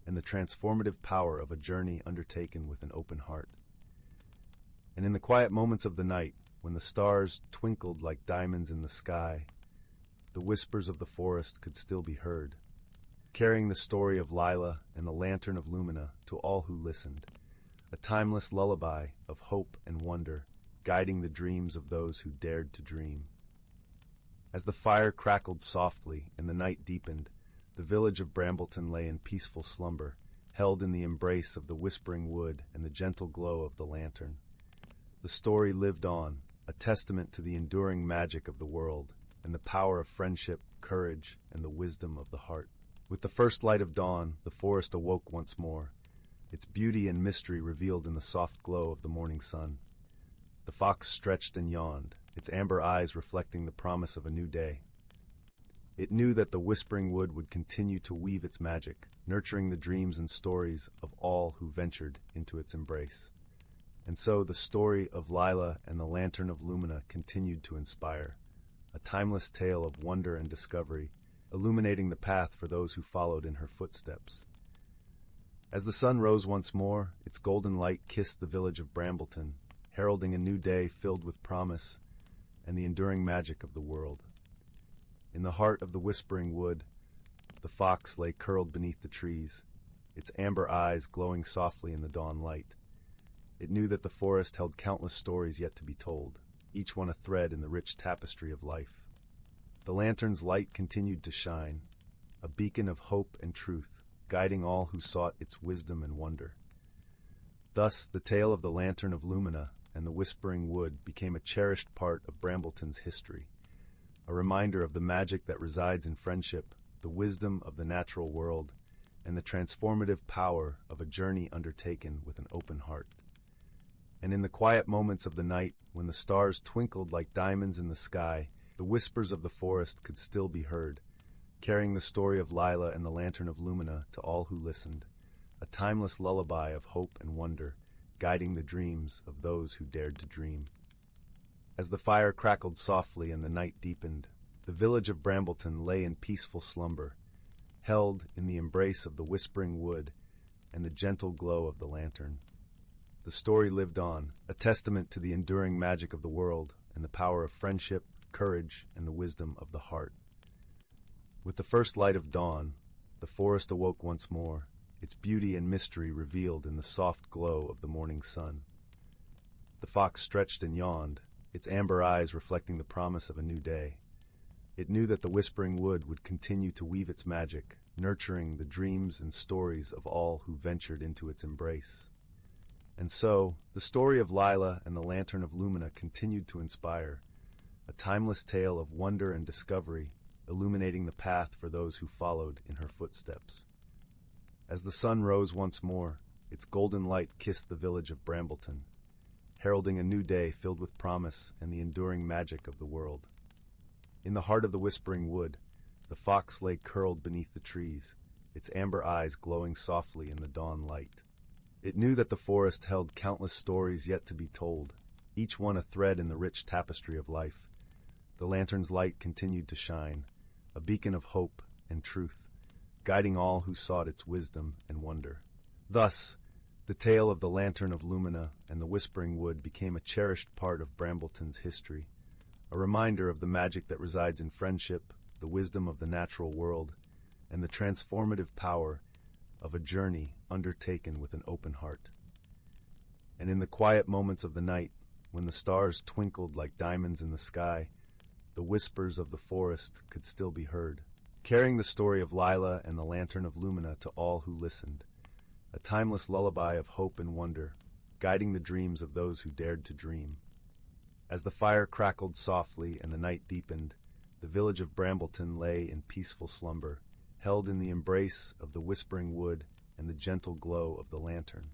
Speaker 1: and the transformative power of a journey undertaken with an open heart. And in the quiet moments of the night, when the stars twinkled like diamonds in the sky, the whispers of the forest could still be heard, carrying the story of Lila and the Lantern of Lumina to all who listened, a timeless lullaby of hope and wonder, guiding the dreams of those who dared to dream. As the fire crackled softly and the night deepened, the village of Brambleton lay in peaceful slumber, held in the embrace of the whispering wood and the gentle glow of the lantern. The story lived on, a testament to the enduring magic of the world and the power of friendship, courage, and the wisdom of the heart. With the first light of dawn, the forest awoke once more, its beauty and mystery revealed in the soft glow of the morning sun. The fox stretched and yawned, its amber eyes reflecting the promise of a new day. It knew that the whispering wood would continue to weave its magic, nurturing the dreams and stories of all who ventured into its embrace. And so the story of Lila and the Lantern of Lumina continued to inspire, a timeless tale of wonder and discovery, illuminating the path for those who followed in her footsteps. As the sun rose once more, its golden light kissed the village of Brambleton, heralding a new day filled with promise and the enduring magic of the world. In the heart of the whispering wood, the fox lay curled beneath the trees, its amber eyes glowing softly in the dawn light. It knew that the forest held countless stories yet to be told, each one a thread in the rich tapestry of life. The lantern's light continued to shine, a beacon of hope and truth, guiding all who sought its wisdom and wonder. Thus, the tale of the Lantern of Lumina and the Whispering Wood became a cherished part of Brambleton's history, a reminder of the magic that resides in friendship, the wisdom of the natural world, and the transformative power of a journey undertaken with an open heart. And in the quiet moments of the night, when the stars twinkled like diamonds in the sky, the whispers of the forest could still be heard, carrying the story of Lila and the Lantern of Lumina to all who listened, a timeless lullaby of hope and wonder, guiding the dreams of those who dared to dream. As the fire crackled softly and the night deepened, the village of Brambleton lay in peaceful slumber, held in the embrace of the whispering wood and the gentle glow of the lantern. The story lived on, a testament to the enduring magic of the world and the power of friendship, courage, and the wisdom of the heart. With the first light of dawn, the forest awoke once more, its beauty and mystery revealed in the soft glow of the morning sun. The fox stretched and yawned, its amber eyes reflecting the promise of a new day. It knew that the whispering wood would continue to weave its magic, nurturing the dreams and stories of all who ventured into its embrace. And so, the story of Lila and the Lantern of Lumina continued to inspire, a timeless tale of wonder and discovery, illuminating the path for those who followed in her footsteps. As the sun rose once more, its golden light kissed the village of Brambleton, heralding a new day filled with promise and the enduring magic of the world. In the heart of the whispering wood, the fox lay curled beneath the trees, its amber eyes glowing softly in the dawn light. It knew that the forest held countless stories yet to be told, each one a thread in the rich tapestry of life. The lantern's light continued to shine, a beacon of hope and truth, guiding all who sought its wisdom and wonder. Thus, the tale of the Lantern of Lumina and the Whispering Wood became a cherished part of Brambleton's history, a reminder of the magic that resides in friendship, the wisdom of the natural world, and the transformative power of a journey undertaken with an open heart. And in the quiet moments of the night, when the stars twinkled like diamonds in the sky, the whispers of the forest could still be heard, carrying the story of Lila and the Lantern of Lumina to all who listened, a timeless lullaby of hope and wonder, guiding the dreams of those who dared to dream. As the fire crackled softly and the night deepened, the village of Brambleton lay in peaceful slumber, held in the embrace of the whispering wood and the gentle glow of the lantern.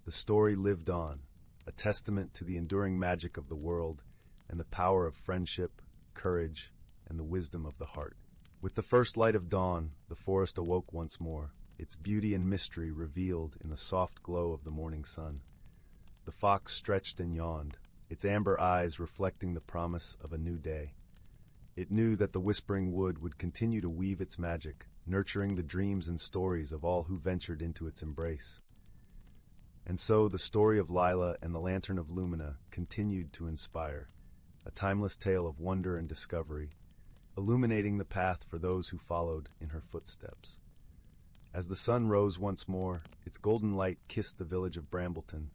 Speaker 1: The story lived on, a testament to the enduring magic of the world and the power of friendship, courage, and the wisdom of the heart. With the first light of dawn, the forest awoke once more, its beauty and mystery revealed in the soft glow of the morning sun. The fox stretched and yawned, its amber eyes reflecting the promise of a new day. It knew that the whispering wood would continue to weave its magic, nurturing the dreams and stories of all who ventured into its embrace. And so the story of Lila and the Lantern of Lumina continued to inspire, a timeless tale of wonder and discovery, illuminating the path for those who followed in her footsteps. As the sun rose once more, its golden light kissed the village of Brambleton,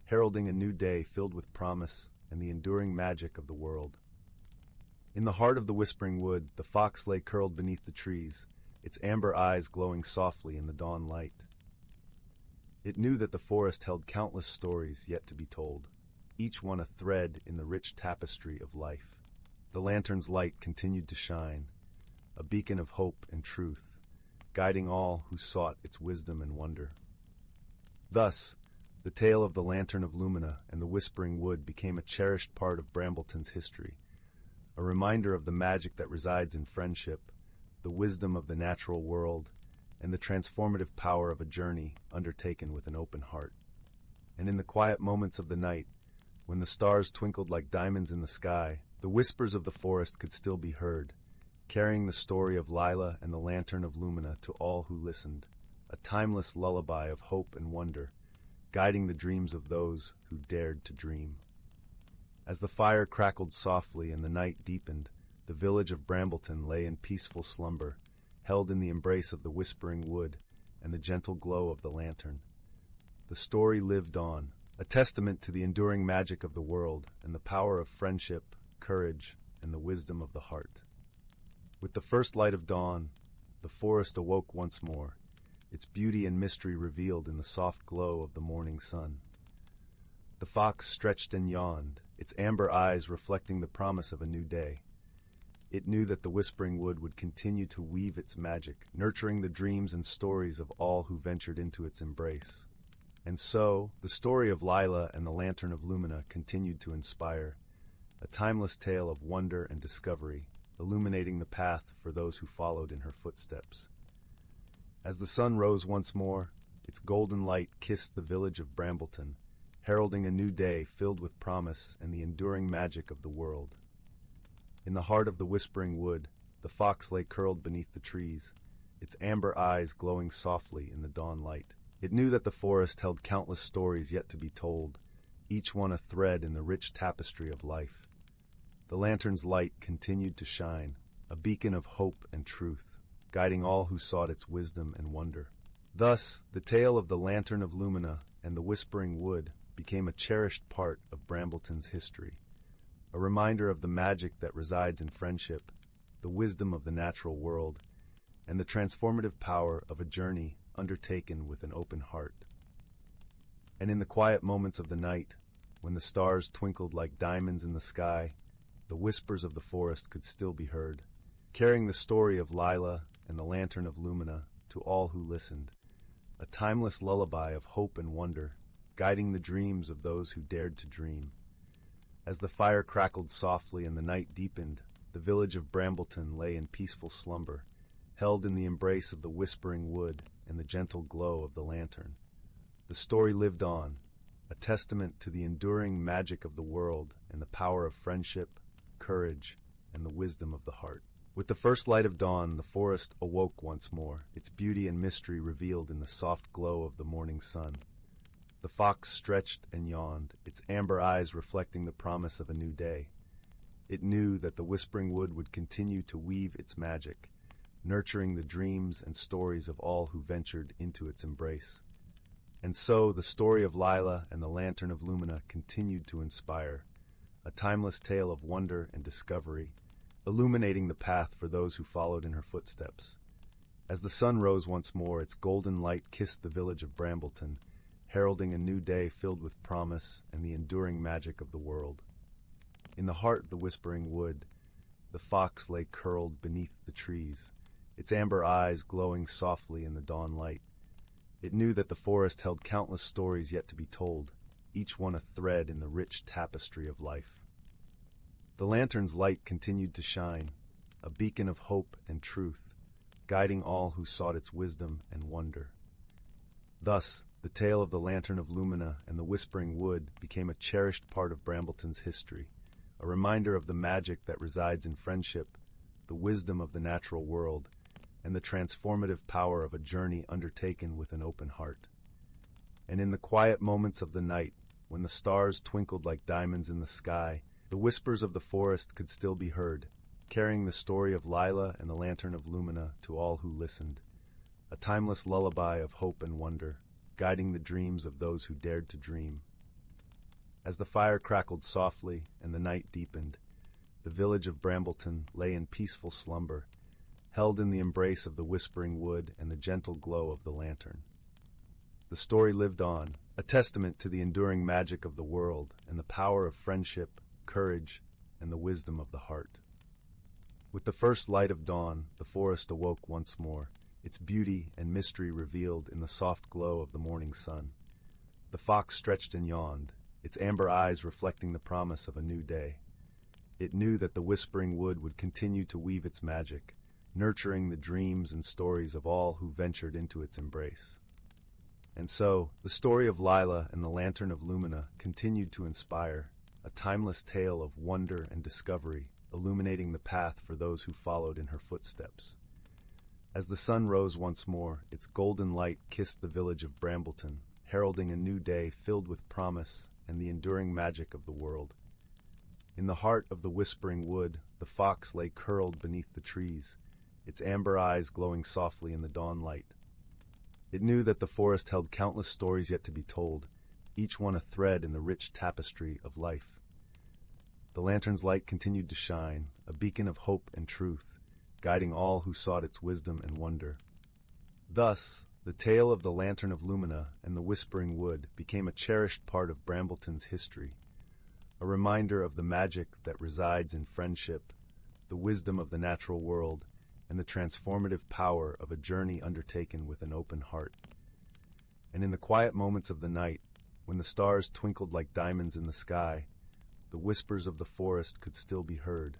Speaker 1: heralding a new day filled with promise and the enduring magic of the world. In the heart of the whispering wood, the fox lay curled beneath the trees, its amber eyes glowing softly in the dawn light. It knew that the forest held countless stories yet to be told, each one a thread in the rich tapestry of life. The lantern's light continued to shine, a beacon of hope and truth, guiding all who sought its wisdom and wonder. Thus, the tale of the Lantern of Lumina and the Whispering Wood became a cherished part of Brambleton's history, a reminder of the magic that resides in friendship, the wisdom of the natural world, and the transformative power of a journey undertaken with an open heart. And in the quiet moments of the night, when the stars twinkled like diamonds in the sky, the whispers of the forest could still be heard, carrying the story of Lila and the Lantern of Lumina to all who listened, a timeless lullaby of hope and wonder, guiding the dreams of those who dared to dream. As the fire crackled softly and the night deepened, the village of Brambleton lay in peaceful slumber, held in the embrace of the whispering wood and the gentle glow of the lantern. The story lived on, a testament to the enduring magic of the world and the power of friendship, courage, and the wisdom of the heart. With the first light of dawn, the forest awoke once more, its beauty and mystery revealed in the soft glow of the morning sun. The fox stretched and yawned, its amber eyes reflecting the promise of a new day. It knew that the whispering wood would continue to weave its magic, nurturing the dreams and stories of all who ventured into its embrace. And so, the story of Lila and the Lantern of Lumina continued to inspire, a timeless tale of wonder and discovery, illuminating the path for those who followed in her footsteps. As the sun rose once more, its golden light kissed the village of Brambleton, heralding a new day filled with promise and the enduring magic of the world. In the heart of the whispering wood, the fox lay curled beneath the trees, its amber eyes glowing softly in the dawn light. It knew that the forest held countless stories yet to be told, each one a thread in the rich tapestry of life. The lantern's light continued to shine, a beacon of hope and truth, guiding all who sought its wisdom and wonder. Thus, the tale of the Lantern of Lumina and the Whispering Wood became a cherished part of Brambleton's history, a reminder of the magic that resides in friendship, the wisdom of the natural world, and the transformative power of a journey undertaken with an open heart. And in the quiet moments of the night, when the stars twinkled like diamonds in the sky, the whispers of the forest could still be heard, carrying the story of Lila and the Lantern of Lumina to all who listened, a timeless lullaby of hope and wonder, guiding the dreams of those who dared to dream. As the fire crackled softly and the night deepened, the village of Brambleton lay in peaceful slumber, held in the embrace of the whispering wood and the gentle glow of the lantern. The story lived on, a testament to the enduring magic of the world and the power of friendship, courage, and the wisdom of the heart. With the first light of dawn, the forest awoke once more, its beauty and mystery revealed in the soft glow of the morning sun. The fox stretched and yawned, its amber eyes reflecting the promise of a new day. It knew that the whispering wood would continue to weave its magic, nurturing the dreams and stories of all who ventured into its embrace. And so the story of Lila and the Lantern of Lumina continued to inspire, a timeless tale of wonder and discovery, illuminating the path for those who followed in her footsteps. As the sun rose once more, its golden light kissed the village of Brambleton, heralding a new day filled with promise and the enduring magic of the world. In the heart of the whispering wood, the fox lay curled beneath the trees, its amber eyes glowing softly in the dawn light. It knew that the forest held countless stories yet to be told, each one a thread in the rich tapestry of life. The lantern's light continued to shine, a beacon of hope and truth, guiding all who sought its wisdom and wonder. Thus, the tale of the Lantern of Lumina and the Whispering Wood became a cherished part of Brambleton's history, a reminder of the magic that resides in friendship, the wisdom of the natural world, and the transformative power of a journey undertaken with an open heart. And in the quiet moments of the night, when the stars twinkled like diamonds in the sky, the whispers of the forest could still be heard, carrying the story of Lila and the Lantern of Lumina to all who listened, a timeless lullaby of hope and wonder, guiding the dreams of those who dared to dream. As the fire crackled softly and the night deepened, the village of Brambleton lay in peaceful slumber, held in the embrace of the whispering wood and the gentle glow of the lantern. The story lived on, a testament to the enduring magic of the world and the power of friendship, courage, and the wisdom of the heart. With the first light of dawn, the forest awoke once more, its beauty and mystery revealed in the soft glow of the morning sun. The fox stretched and yawned, its amber eyes reflecting the promise of a new day. It knew that the whispering wood would continue to weave its magic, nurturing the dreams and stories of all who ventured into its embrace. And so, the story of Lila and the Lantern of Lumina continued to inspire, a timeless tale of wonder and discovery, illuminating the path for those who followed in her footsteps. As the sun rose once more, its golden light kissed the village of Brambleton, heralding a new day filled with promise and the enduring magic of the world. In the heart of the whispering wood, the fox lay curled beneath the trees, its amber eyes glowing softly in the dawn light. It knew that the forest held countless stories yet to be told, each one a thread in the rich tapestry of life. The lantern's light continued to shine, a beacon of hope and truth, guiding all who sought its wisdom and wonder. Thus, the tale of the Lantern of Lumina and the Whispering Wood became a cherished part of Brambleton's history, a reminder of the magic that resides in friendship, the wisdom of the natural world, and the transformative power of a journey undertaken with an open heart. And in the quiet moments of the night, when the stars twinkled like diamonds in the sky, the whispers of the forest could still be heard,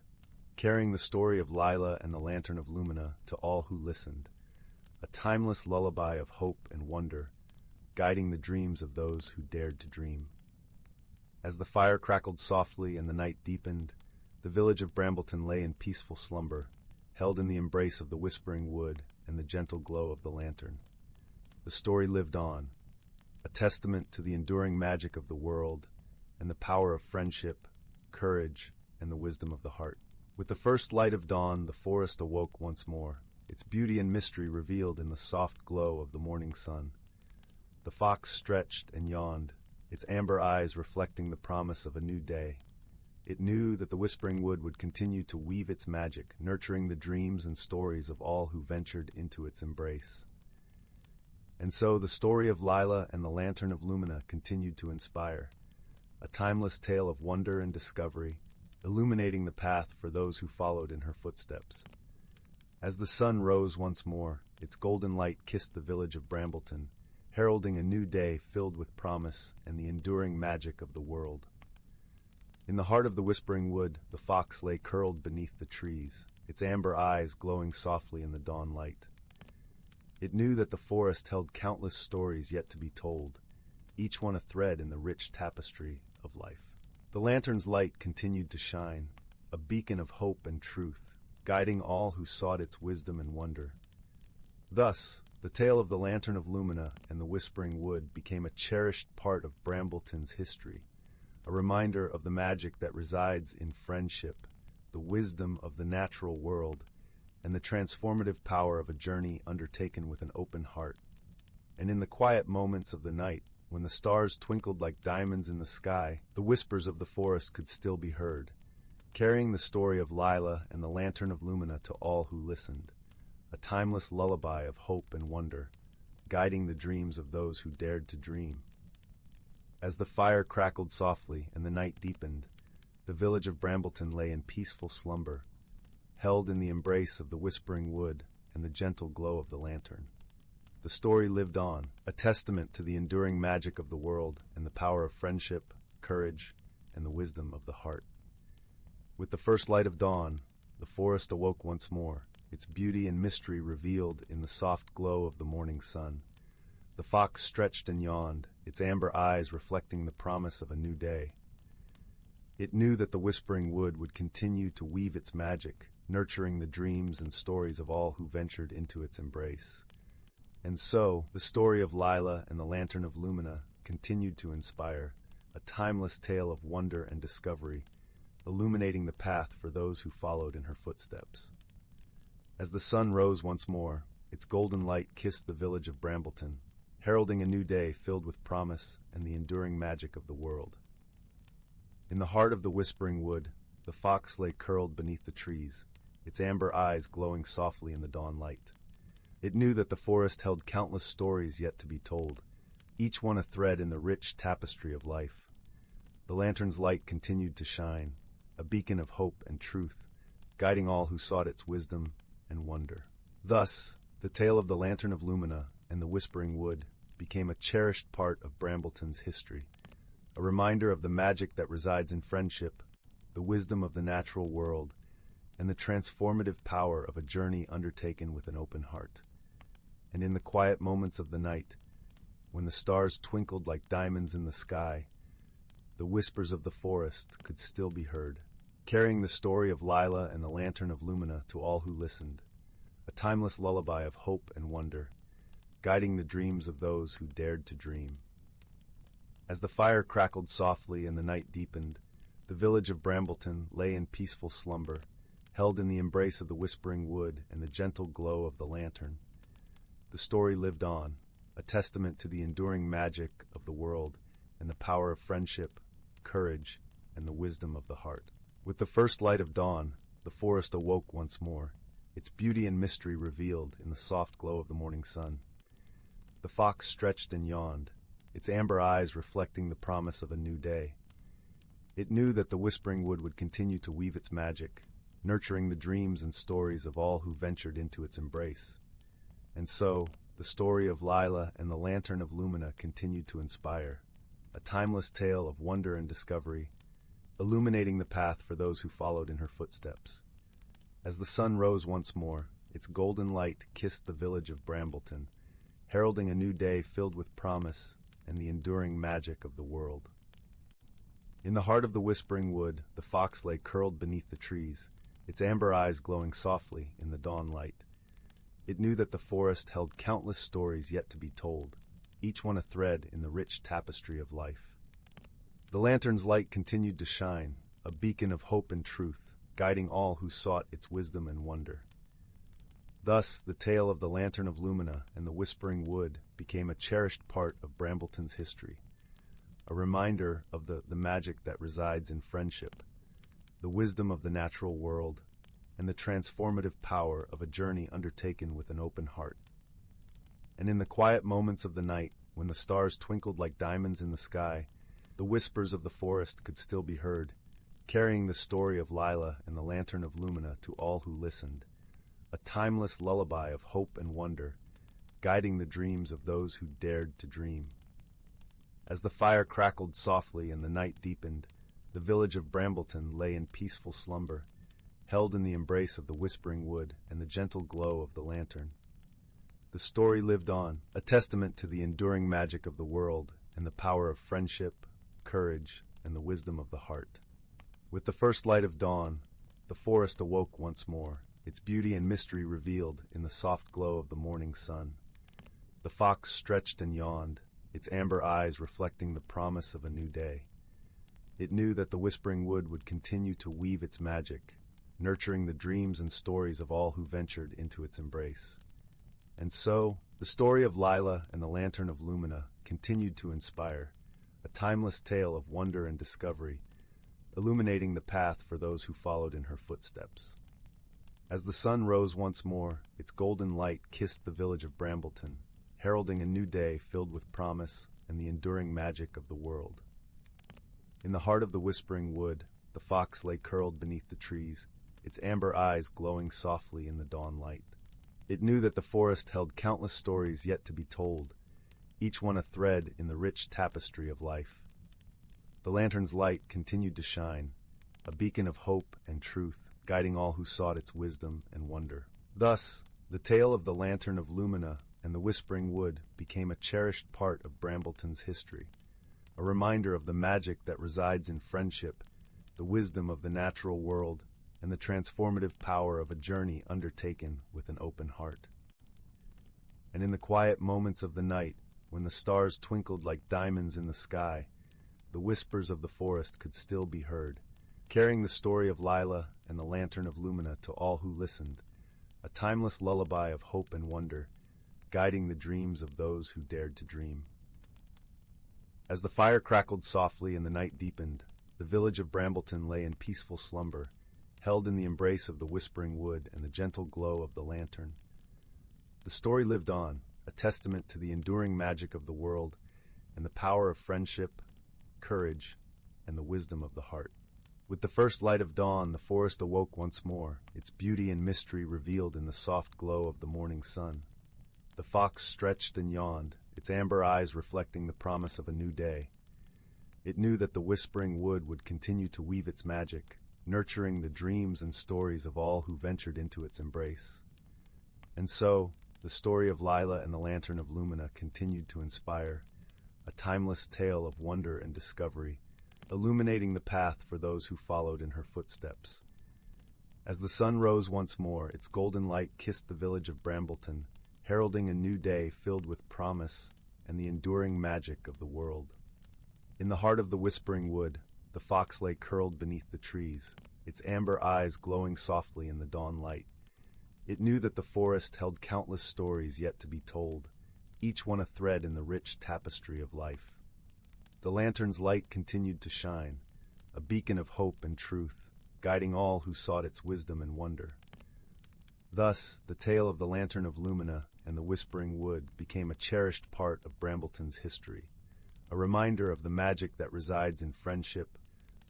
Speaker 1: carrying the story of Lila and the Lantern of Lumina to all who listened, a timeless lullaby of hope and wonder, guiding the dreams of those who dared to dream. As the fire crackled softly and the night deepened, the village of Brambleton lay in peaceful slumber, held in the embrace of the whispering wood and the gentle glow of the lantern. The story lived on, a testament to the enduring magic of the world and the power of friendship, courage, and the wisdom of the heart. With the first light of dawn, the forest awoke once more, its beauty and mystery revealed in the soft glow of the morning sun. The fox stretched and yawned, its amber eyes reflecting the promise of a new day. It knew that the whispering wood would continue to weave its magic, nurturing the dreams and stories of all who ventured into its embrace. And so the story of Lila and the Lantern of Lumina continued to inspire, a timeless tale of wonder and discovery, illuminating the path for those who followed in her footsteps. As the sun rose once more, its golden light kissed the village of Brambleton, heralding a new day filled with promise and the enduring magic of the world. In the heart of the whispering wood, the fox lay curled beneath the trees, its amber eyes glowing softly in the dawn light. It knew that the forest held countless stories yet to be told, each one a thread in the rich tapestry of life. The lantern's light continued to shine, a beacon of hope and truth, guiding all who sought its wisdom and wonder. Thus, the tale of the Lantern of Lumina and the Whispering Wood became a cherished part of Brambleton's history, a reminder of the magic that resides in friendship, the wisdom of the natural world, and the transformative power of a journey undertaken with an open heart. And in the quiet moments of the night, when the stars twinkled like diamonds in the sky, the whispers of the forest could still be heard, carrying the story of Lila and the Lantern of Lumina to all who listened, a timeless lullaby of hope and wonder, guiding the dreams of those who dared to dream. As the fire crackled softly and the night deepened, the village of Brambleton lay in peaceful slumber, held in the embrace of the whispering wood and the gentle glow of the lantern. The story lived on, a testament to the enduring magic of the world and the power of friendship, courage, and the wisdom of the heart. With the first light of dawn, the forest awoke once more, its beauty and mystery revealed in the soft glow of the morning sun. The fox stretched and yawned, its amber eyes reflecting the promise of a new day. It knew that the whispering wood would continue to weave its magic, nurturing the dreams and stories of all who ventured into its embrace. And so, the story of Lila and the Lantern of Lumina continued to inspire, a timeless tale of wonder and discovery, illuminating the path for those who followed in her footsteps. As the sun rose once more, its golden light kissed the village of Brambleton, heralding a new day filled with promise and the enduring magic of the world. In the heart of the whispering wood, the fox lay curled beneath the trees, its amber eyes glowing softly in the dawn light. It knew that the forest held countless stories yet to be told, each one a thread in the rich tapestry of life. The lantern's light continued to shine, a beacon of hope and truth, guiding all who sought its wisdom and wonder. Thus, the tale of the Lantern of Lumina and the Whispering Wood became a cherished part of Brambleton's history, a reminder of the magic that resides in friendship, the wisdom of the natural world, and the transformative power of a journey undertaken with an open heart. And in the quiet moments of the night, when the stars twinkled like diamonds in the sky, the whispers of the forest could still be heard, carrying the story of Lila and the Lantern of Lumina to all who listened, a timeless lullaby of hope and wonder, guiding the dreams of those who dared to dream. As the fire crackled softly and the night deepened, the village of Brambleton lay in peaceful slumber, held in the embrace of the whispering wood and the gentle glow of the lantern. The story lived on, a testament to the enduring magic of the world and the power of friendship, courage, and the wisdom of the heart. With the first light of dawn, the forest awoke once more, its beauty and mystery revealed in the soft glow of the morning sun. The fox stretched and yawned, its amber eyes reflecting the promise of a new day. It knew that the whispering wood would continue to weave its magic, nurturing the dreams and stories of all who ventured into its embrace. And so, the story of Lila and the Lantern of Lumina continued to inspire, a timeless tale of wonder and discovery, illuminating the path for those who followed in her footsteps. As the sun rose once more, its golden light kissed the village of Brambleton, heralding a new day filled with promise and the enduring magic of the world. In the heart of the whispering wood, the fox lay curled beneath the trees, its amber eyes glowing softly in the dawn light. It knew that the forest held countless stories yet to be told, each one a thread in the rich tapestry of life. The lantern's light continued to shine, a beacon of hope and truth, guiding all who sought its wisdom and wonder. Thus, the tale of the Lantern of Lumina and the Whispering Wood became a cherished part of Brambleton's history, a reminder of the magic that resides in friendship, the wisdom of the natural world, and the transformative power of a journey undertaken with an open heart. And in the quiet moments of the night, when the stars twinkled like diamonds in the sky, the whispers of the forest could still be heard, carrying the story of Lila and the Lantern of Lumina to all who listened, a timeless lullaby of hope and wonder, guiding the dreams of those who dared to dream. As the fire crackled softly and the night deepened, the village of Brambleton lay in peaceful slumber, held in the embrace of the whispering wood and the gentle glow of the lantern. The story lived on, a testament to the enduring magic of the world and the power of friendship, courage, and the wisdom of the heart. With the first light of dawn, the forest awoke once more, its beauty and mystery revealed in the soft glow of the morning sun. The fox stretched and yawned, its amber eyes reflecting the promise of a new day. It knew that the whispering wood would continue to weave its magic, nurturing the dreams and stories of all who ventured into its embrace. And so, the story of Lila and the Lantern of Lumina continued to inspire, a timeless tale of wonder and discovery, illuminating the path for those who followed in her footsteps. As the sun rose once more, its golden light kissed the village of Brambleton, heralding a new day filled with promise and the enduring magic of the world. In the heart of the whispering wood, the fox lay curled beneath the trees, its amber eyes glowing softly in the dawn light. It knew that the forest held countless stories yet to be told, each one a thread in the rich tapestry of life. The lantern's light continued to shine, a beacon of hope and truth, guiding all who sought its wisdom and wonder. Thus, the tale of the Lantern of Lumina and the Whispering Wood became a cherished part of Brambleton's history, a reminder of the magic that resides in friendship, the wisdom of the natural world, and the transformative power of a journey undertaken with an open heart. And in the quiet moments of the night, when the stars twinkled like diamonds in the sky, the whispers of the forest could still be heard, carrying the story of Lila and the Lantern of Lumina to all who listened, a timeless lullaby of hope and wonder, guiding the dreams of those who dared to dream. As the fire crackled softly and the night deepened, the village of Brambleton lay in peaceful slumber, held in the embrace of the whispering wood and the gentle glow of the lantern. The story lived on, a testament to the enduring magic of the world and the power of friendship, courage, and the wisdom of the heart. With the first light of dawn, the forest awoke once more, its beauty and mystery revealed in the soft glow of the morning sun. The fox stretched and yawned, its amber eyes reflecting the promise of a new day. It knew that the whispering wood would continue to weave its magic, nurturing the dreams and stories of all who ventured into its embrace. And so, the story of Lila and the Lantern of Lumina continued to inspire, a timeless tale of wonder and discovery, illuminating the path for those who followed in her footsteps. As the sun rose once more, its golden light kissed the village of Brambleton, heralding a new day filled with promise and the enduring magic of the world. In the heart of the whispering wood, the fox lay curled beneath the trees, its amber eyes glowing softly in the dawn light. It knew that the forest held countless stories yet to be told, each one a thread in the rich tapestry of life. The lantern's light continued to shine, a beacon of hope and truth, guiding all who sought its wisdom and wonder. Thus, the tale of the Lantern of Lumina and the Whispering Wood became a cherished part of Brambleton's history, a reminder of the magic that resides in friendship,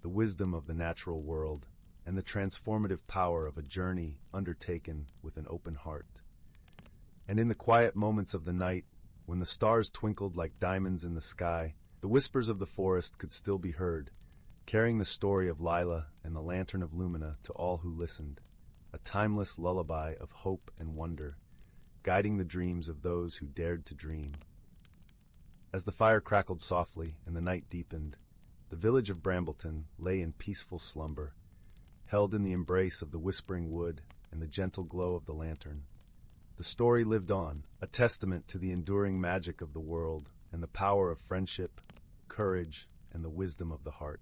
Speaker 1: the wisdom of the natural world, and the transformative power of a journey undertaken with an open heart. And in the quiet moments of the night, when the stars twinkled like diamonds in the sky, the whispers of the forest could still be heard, carrying the story of Lila and the Lantern of Lumina to all who listened, a timeless lullaby of hope and wonder, guiding the dreams of those who dared to dream. As the fire crackled softly and the night deepened, the village of Brambleton lay in peaceful slumber, held in the embrace of the whispering wood and the gentle glow of the lantern. The story lived on, a testament to the enduring magic of the world and the power of friendship, courage, and the wisdom of the heart.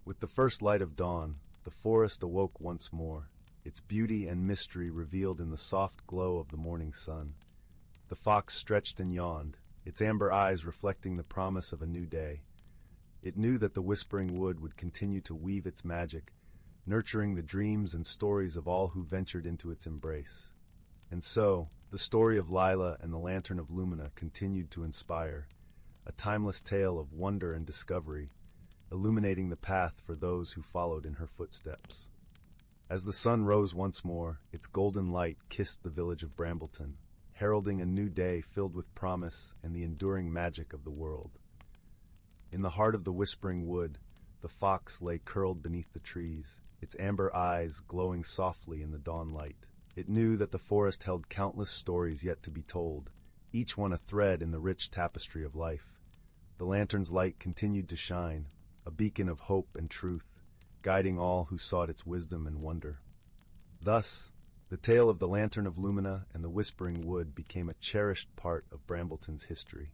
Speaker 1: With the first light of dawn, the forest awoke once more, its beauty and mystery revealed in the soft glow of the morning sun. The fox stretched and yawned, its amber eyes reflecting the promise of a new day. It knew that the whispering wood would continue to weave its magic, nurturing the dreams and stories of all who ventured into its embrace. And so, the story of Lila and the Lantern of Lumina continued to inspire, a timeless tale of wonder and discovery, illuminating the path for those who followed in her footsteps. As the sun rose once more, its golden light kissed the village of Brambleton, heralding a new day filled with promise and the enduring magic of the world. In the heart of the whispering wood, the fox lay curled beneath the trees, its amber eyes glowing softly in the dawn light. It knew that the forest held countless stories yet to be told, each one a thread in the rich tapestry of life. The lantern's light continued to shine, a beacon of hope and truth, guiding all who sought its wisdom and wonder. Thus, the tale of the Lantern of Lumina and the Whispering Wood became a cherished part of Brambleton's history,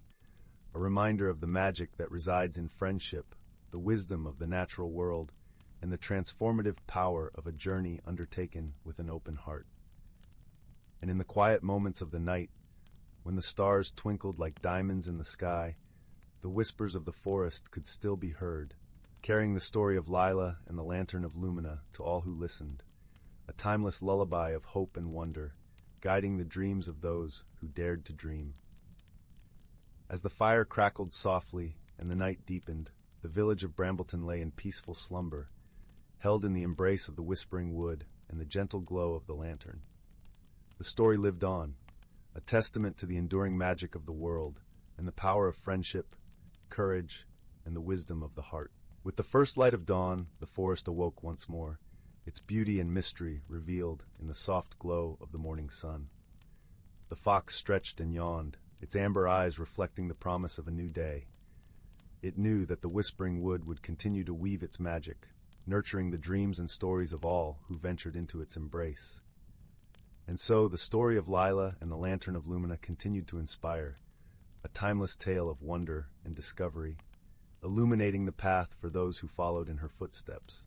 Speaker 1: a reminder of the magic that resides in friendship, the wisdom of the natural world, and the transformative power of a journey undertaken with an open heart. And in the quiet moments of the night, when the stars twinkled like diamonds in the sky, the whispers of the forest could still be heard, carrying the story of Lila and the Lantern of Lumina to all who listened, a timeless lullaby of hope and wonder, guiding the dreams of those who dared to dream. As the fire crackled softly and the night deepened, the village of Brambleton lay in peaceful slumber, held in the embrace of the whispering wood and the gentle glow of the lantern. The story lived on, a testament to the enduring magic of the world and the power of friendship, courage, and the wisdom of the heart. With the first light of dawn, the forest awoke once more, its beauty and mystery revealed in the soft glow of the morning sun. The fox stretched and yawned, its amber eyes reflecting the promise of a new day. It knew that the whispering wood would continue to weave its magic, nurturing the dreams and stories of all who ventured into its embrace. And so the story of Lila and the Lantern of Lumina continued to inspire, a timeless tale of wonder and discovery, illuminating the path for those who followed in her footsteps.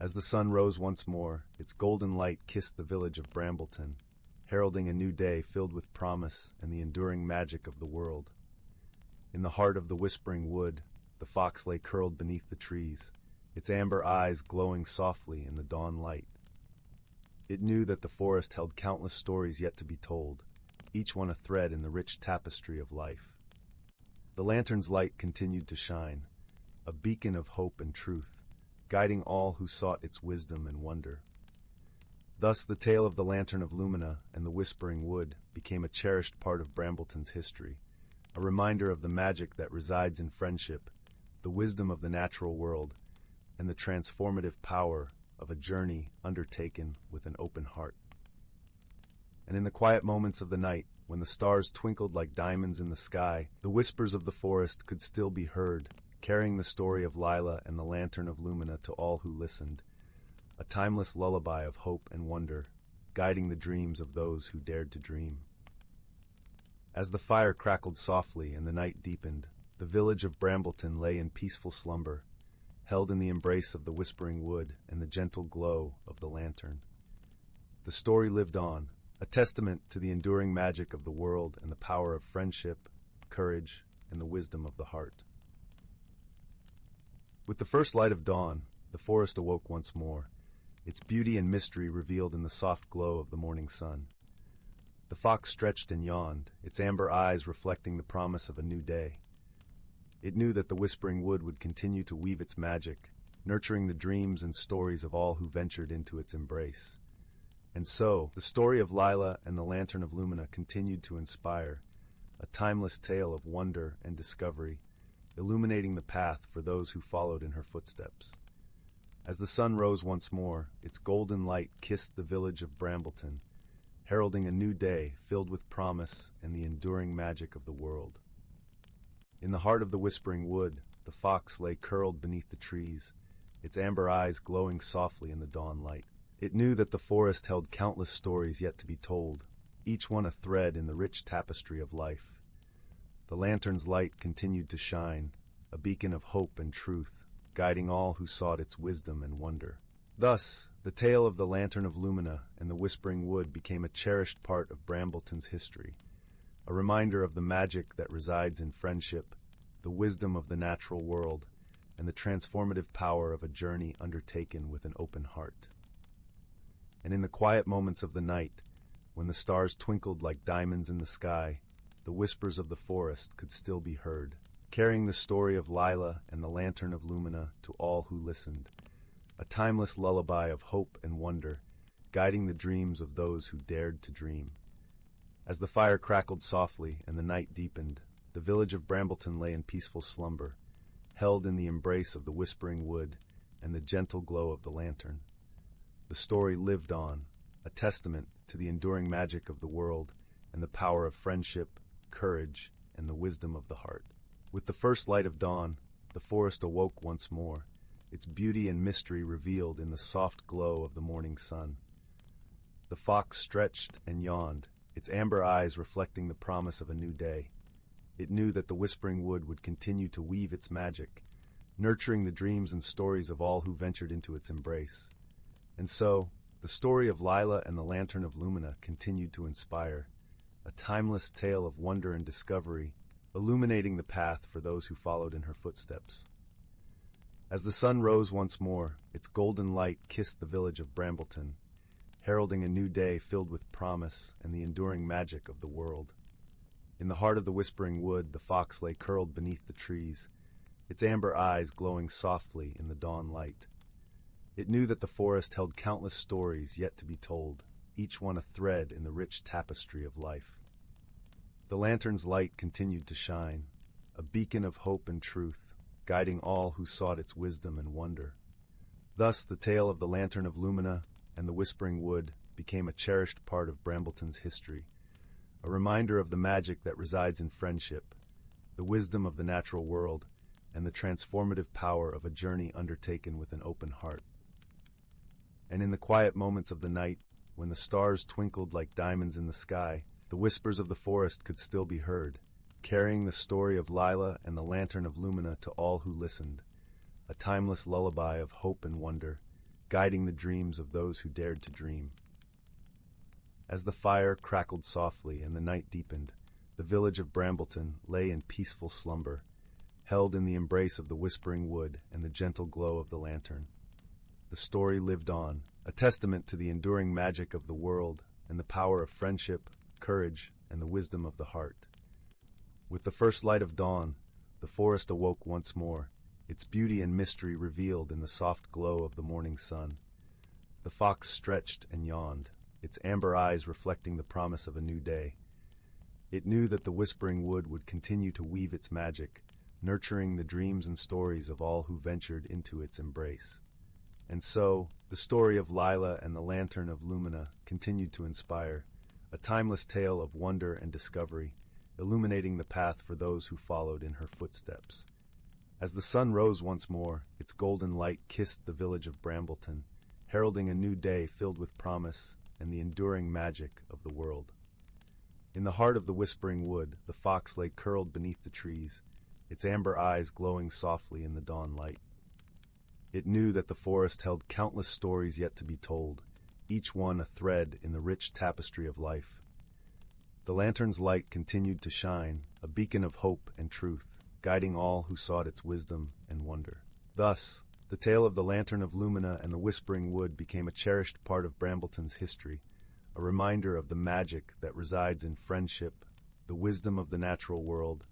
Speaker 1: As the sun rose once more, its golden light kissed the village of Brambleton, heralding a new day filled with promise and the enduring magic of the world. In the heart of the whispering wood, the fox lay curled beneath the trees, its amber eyes glowing softly in the dawn light. It knew that the forest held countless stories yet to be told, each one a thread in the rich tapestry of life. The lantern's light continued to shine, a beacon of hope and truth, guiding all who sought its wisdom and wonder. Thus the tale of the Lantern of Lumina and the Whispering Wood became a cherished part of Brambleton's history, a reminder of the magic that resides in friendship, the wisdom of the natural world, and the transformative power of a journey undertaken with an open heart. And in the quiet moments of the night, when the stars twinkled like diamonds in the sky, the whispers of the forest could still be heard, carrying the story of Lila and the Lantern of Lumina to all who listened, a timeless lullaby of hope and wonder, guiding the dreams of those who dared to dream. As the fire crackled softly and the night deepened, the village of Brambleton lay in peaceful slumber, held in the embrace of the whispering wood and the gentle glow of the lantern. The story lived on, a testament to the enduring magic of the world and the power of friendship, courage, and the wisdom of the heart. With the first light of dawn, the forest awoke once more, its beauty and mystery revealed in the soft glow of the morning sun. The fox stretched and yawned, its amber eyes reflecting the promise of a new day. It knew that the whispering wood would continue to weave its magic, nurturing the dreams and stories of all who ventured into its embrace. And so, the story of Lila and the Lantern of Lumina continued to inspire, a timeless tale of wonder and discovery, illuminating the path for those who followed in her footsteps. As the sun rose once more, its golden light kissed the village of Brambleton, heralding a new day filled with promise and the enduring magic of the world. In the heart of the whispering wood, the fox lay curled beneath the trees, its amber eyes glowing softly in the dawn light. It knew that the forest held countless stories yet to be told, each one a thread in the rich tapestry of life. The lantern's light continued to shine, a beacon of hope and truth, guiding all who sought its wisdom and wonder. Thus, the tale of the Lantern of Lumina and the Whispering Wood became a cherished part of Brambleton's history, a reminder of the magic that resides in friendship, the wisdom of the natural world, and the transformative power of a journey undertaken with an open heart. And in the quiet moments of the night, when the stars twinkled like diamonds in the sky, the whispers of the forest could still be heard, carrying the story of Lila and the Lantern of Lumina to all who listened, a timeless lullaby of hope and wonder, guiding the dreams of those who dared to dream. As the fire crackled softly and the night deepened, the village of Brambleton lay in peaceful slumber, held in the embrace of the whispering wood and the gentle glow of the lantern. The story lived on, a testament to the enduring magic of the world and the power of friendship, courage, and the wisdom of the heart. With the first light of dawn, the forest awoke once more, its beauty and mystery revealed in the soft glow of the morning sun. The fox stretched and yawned, its amber eyes reflecting the promise of a new day. It knew that the whispering wood would continue to weave its magic, nurturing the dreams and stories of all who ventured into its embrace. And so, the story of Lila and the Lantern of Lumina continued to inspire, a timeless tale of wonder and discovery, illuminating the path for those who followed in her footsteps. As the sun rose once more, its golden light kissed the village of Brambleton, heralding a new day filled with promise and the enduring magic of the world. In the heart of the whispering wood, the fox lay curled beneath the trees, its amber eyes glowing softly in the dawn light. It knew that the forest held countless stories yet to be told, each one a thread in the rich tapestry of life. The lantern's light continued to shine, a beacon of hope and truth, guiding all who sought its wisdom and wonder. Thus, the tale of the Lantern of Lumina and the Whispering Wood became a cherished part of Brambleton's history, a reminder of the magic that resides in friendship, the wisdom of the natural world, and the transformative power of a journey undertaken with an open heart. And in the quiet moments of the night, when the stars twinkled like diamonds in the sky, the whispers of the forest could still be heard, carrying the story of Lila and the Lantern of Lumina to all who listened, a timeless lullaby of hope and wonder, guiding the dreams of those who dared to dream. As the fire crackled softly and the night deepened, the village of Brambleton lay in peaceful slumber, held in the embrace of the whispering wood and the gentle glow of the lantern. The story lived on, a testament to the enduring magic of the world and the power of friendship, courage, and the wisdom of the heart. With the first light of dawn, the forest awoke once more, its beauty and mystery revealed in the soft glow of the morning sun. The fox stretched and yawned, its amber eyes reflecting the promise of a new day. It knew that the whispering wood would continue to weave its magic, nurturing the dreams and stories of all who ventured into its embrace. And so, the story of Lila and the Lantern of Lumina continued to inspire, a timeless tale of wonder and discovery, illuminating the path for those who followed in her footsteps. As the sun rose once more, its golden light kissed the village of Brambleton, heralding a new day filled with promise and the enduring magic of the world. In the heart of the whispering wood, the fox lay curled beneath the trees, its amber eyes glowing softly in the dawn light. It knew that the forest held countless stories yet to be told, each one a thread in the rich tapestry of life. The lantern's light continued to shine, a beacon of hope and truth, guiding all who sought its wisdom and wonder. Thus, the tale of the Lantern of Lumina and the Whispering Wood became a cherished part of Brambleton's history, a reminder of the magic that resides in friendship, the wisdom of the natural world,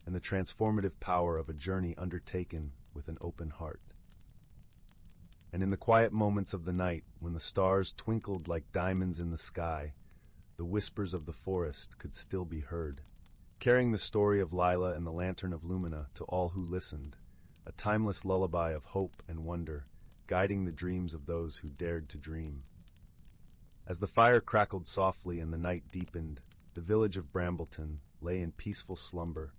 Speaker 1: and the transformative power of a journey undertaken with an open heart. And in the quiet moments of the night, when the stars twinkled like diamonds in the sky, the whispers of the forest could still be heard, carrying the story of Lila and the Lantern of Lumina to all who listened, a timeless lullaby of hope and wonder, guiding the dreams of those who dared to dream. As the fire crackled softly and the night deepened, the village of Brambleton lay in peaceful slumber,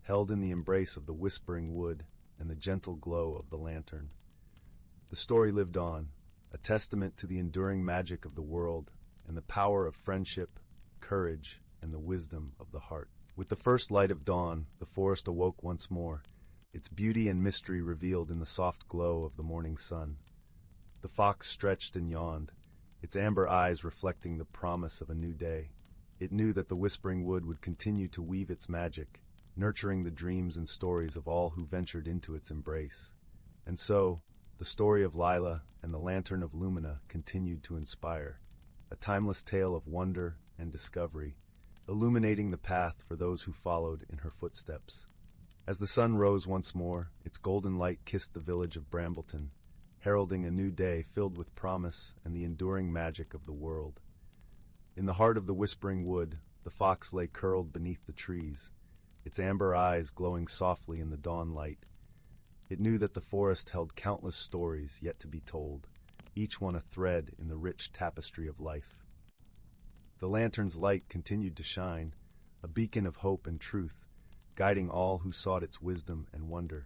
Speaker 1: held in the embrace of the whispering wood and the gentle glow of the lantern. The story lived on, a testament to the enduring magic of the world and the power of friendship, courage, and the wisdom of the heart. With the first light of dawn, the forest awoke once more, its beauty and mystery revealed in the soft glow of the morning sun. The fox stretched and yawned, its amber eyes reflecting the promise of a new day. It knew that the whispering wood would continue to weave its magic, nurturing the dreams and stories of all who ventured into its embrace. And so, the story of Lila and the Lantern of Lumina continued to inspire, a timeless tale of wonder and discovery, illuminating the path for those who followed in her footsteps. As the sun rose once more, its golden light kissed the village of Brambleton, heralding a new day filled with promise and the enduring magic of the world. In the heart of the whispering wood, the fox lay curled beneath the trees, its amber eyes glowing softly in the dawn light. It knew that the forest held countless stories yet to be told, each one a thread in the rich tapestry of life. The lantern's light continued to shine, a beacon of hope and truth, guiding all who sought its wisdom and wonder.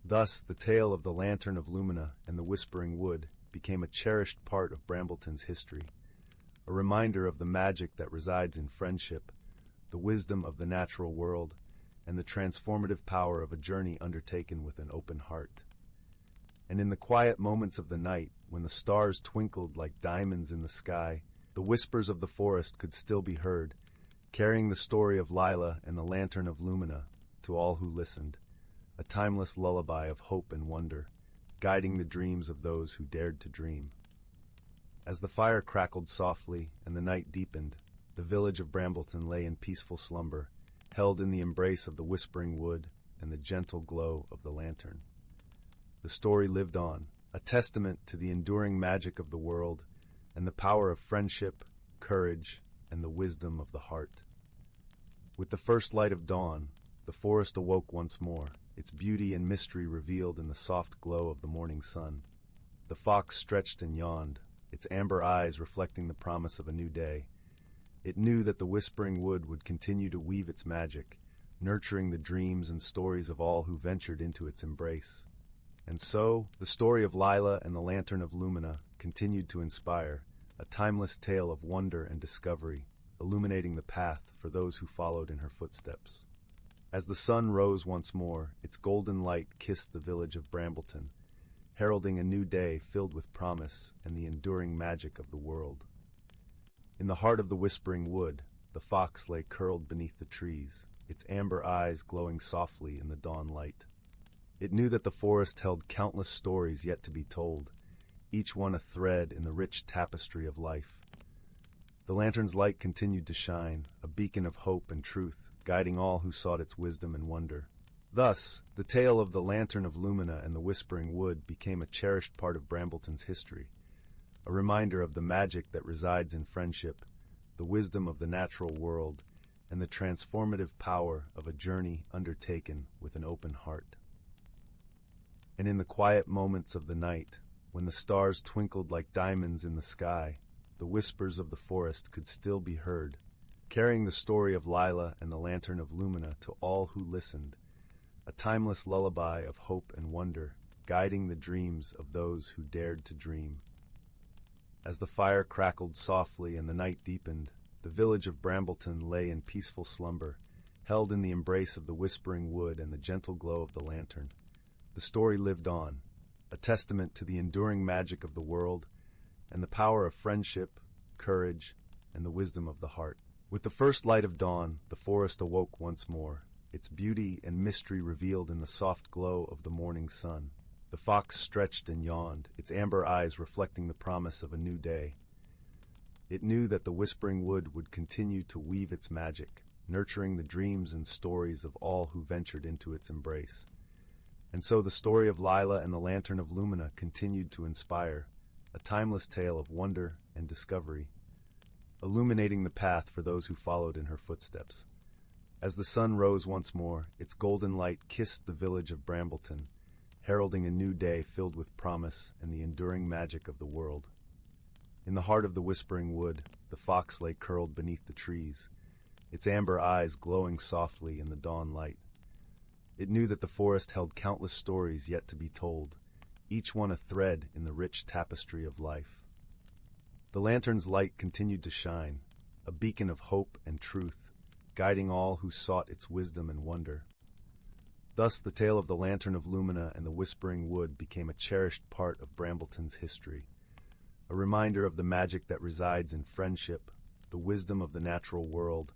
Speaker 1: Thus, the tale of the Lantern of Lumina and the Whispering Wood became a cherished part of Brambleton's history, a reminder of the magic that resides in friendship, the wisdom of the natural world, and the transformative power of a journey undertaken with an open heart. And in the quiet moments of the night, when the stars twinkled like diamonds in the sky, the whispers of the forest could still be heard, carrying the story of Lila and the Lantern of Lumina to all who listened, a timeless lullaby of hope and wonder, guiding the dreams of those who dared to dream. As the fire crackled softly and the night deepened, the village of Brambleton lay in peaceful slumber, held in the embrace of the whispering wood and the gentle glow of the lantern. The story lived on, a testament to the enduring magic of the world and the power of friendship, courage, and the wisdom of the heart. With the first light of dawn, the forest awoke once more, its beauty and mystery revealed in the soft glow of the morning sun. The fox stretched and yawned, its amber eyes reflecting the promise of a new day. It knew that the whispering wood would continue to weave its magic, nurturing the dreams and stories of all who ventured into its embrace. And so, the story of Lila and the Lantern of Lumina continued to inspire, a timeless tale of wonder and discovery, illuminating the path for those who followed in her footsteps. As the sun rose once more, its golden light kissed the village of Brambleton, heralding a new day filled with promise and the enduring magic of the world. In the heart of the whispering wood, the fox lay curled beneath the trees, its amber eyes glowing softly in the dawn light. It knew that the forest held countless stories yet to be told, each one a thread in the rich tapestry of life. The lantern's light continued to shine, a beacon of hope and truth, guiding all who sought its wisdom and wonder. Thus, the tale of the Lantern of Lumina and the Whispering Wood became a cherished part of Brambleton's history, a reminder of the magic that resides in friendship, the wisdom of the natural world, and the transformative power of a journey undertaken with an open heart. And in the quiet moments of the night, when the stars twinkled like diamonds in the sky, the whispers of the forest could still be heard, carrying the story of Lila and the Lantern of Lumina to all who listened, a timeless lullaby of hope and wonder, guiding the dreams of those who dared to dream. As the fire crackled softly and the night deepened, the village of Brambleton lay in peaceful slumber, held in the embrace of the whispering wood and the gentle glow of the lantern. The story lived on, a testament to the enduring magic of the world and the power of friendship, courage, and the wisdom of the heart. With the first light of dawn, the forest awoke once more, its beauty and mystery revealed in the soft glow of the morning sun. The fox stretched and yawned, its amber eyes reflecting the promise of a new day. It knew that the whispering wood would continue to weave its magic, nurturing the dreams and stories of all who ventured into its embrace. And so the story of Lila and the Lantern of Lumina continued to inspire, a timeless tale of wonder and discovery, illuminating the path for those who followed in her footsteps. As the sun rose once more, its golden light kissed the village of Brambleton, heralding a new day filled with promise and the enduring magic of the world. In the heart of the whispering wood, the fox lay curled beneath the trees, its amber eyes glowing softly in the dawn light. It knew that the forest held countless stories yet to be told, each one a thread in the rich tapestry of life. The lantern's light continued to shine, a beacon of hope and truth, guiding all who sought its wisdom and wonder. Thus the tale of the Lantern of Lumina and the Whispering Wood became a cherished part of Brambleton's history, a reminder of the magic that resides in friendship, the wisdom of the natural world,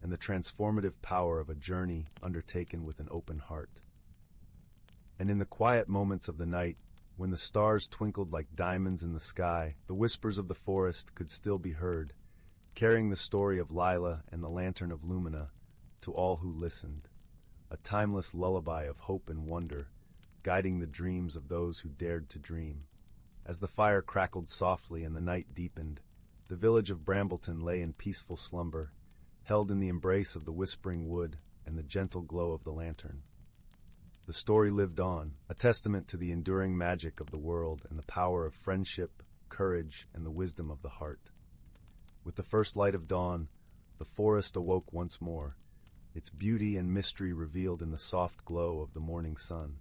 Speaker 1: and the transformative power of a journey undertaken with an open heart. And in the quiet moments of the night, when the stars twinkled like diamonds in the sky, the whispers of the forest could still be heard, carrying the story of Lila and the Lantern of Lumina to all who listened, a timeless lullaby of hope and wonder, guiding the dreams of those who dared to dream. As the fire crackled softly and the night deepened, the village of Brambleton lay in peaceful slumber, held in the embrace of the whispering wood and the gentle glow of the lantern. The story lived on, a testament to the enduring magic of the world and the power of friendship, courage, and the wisdom of the heart. With the first light of dawn, the forest awoke once more, its beauty and mystery revealed in the soft glow of the morning sun.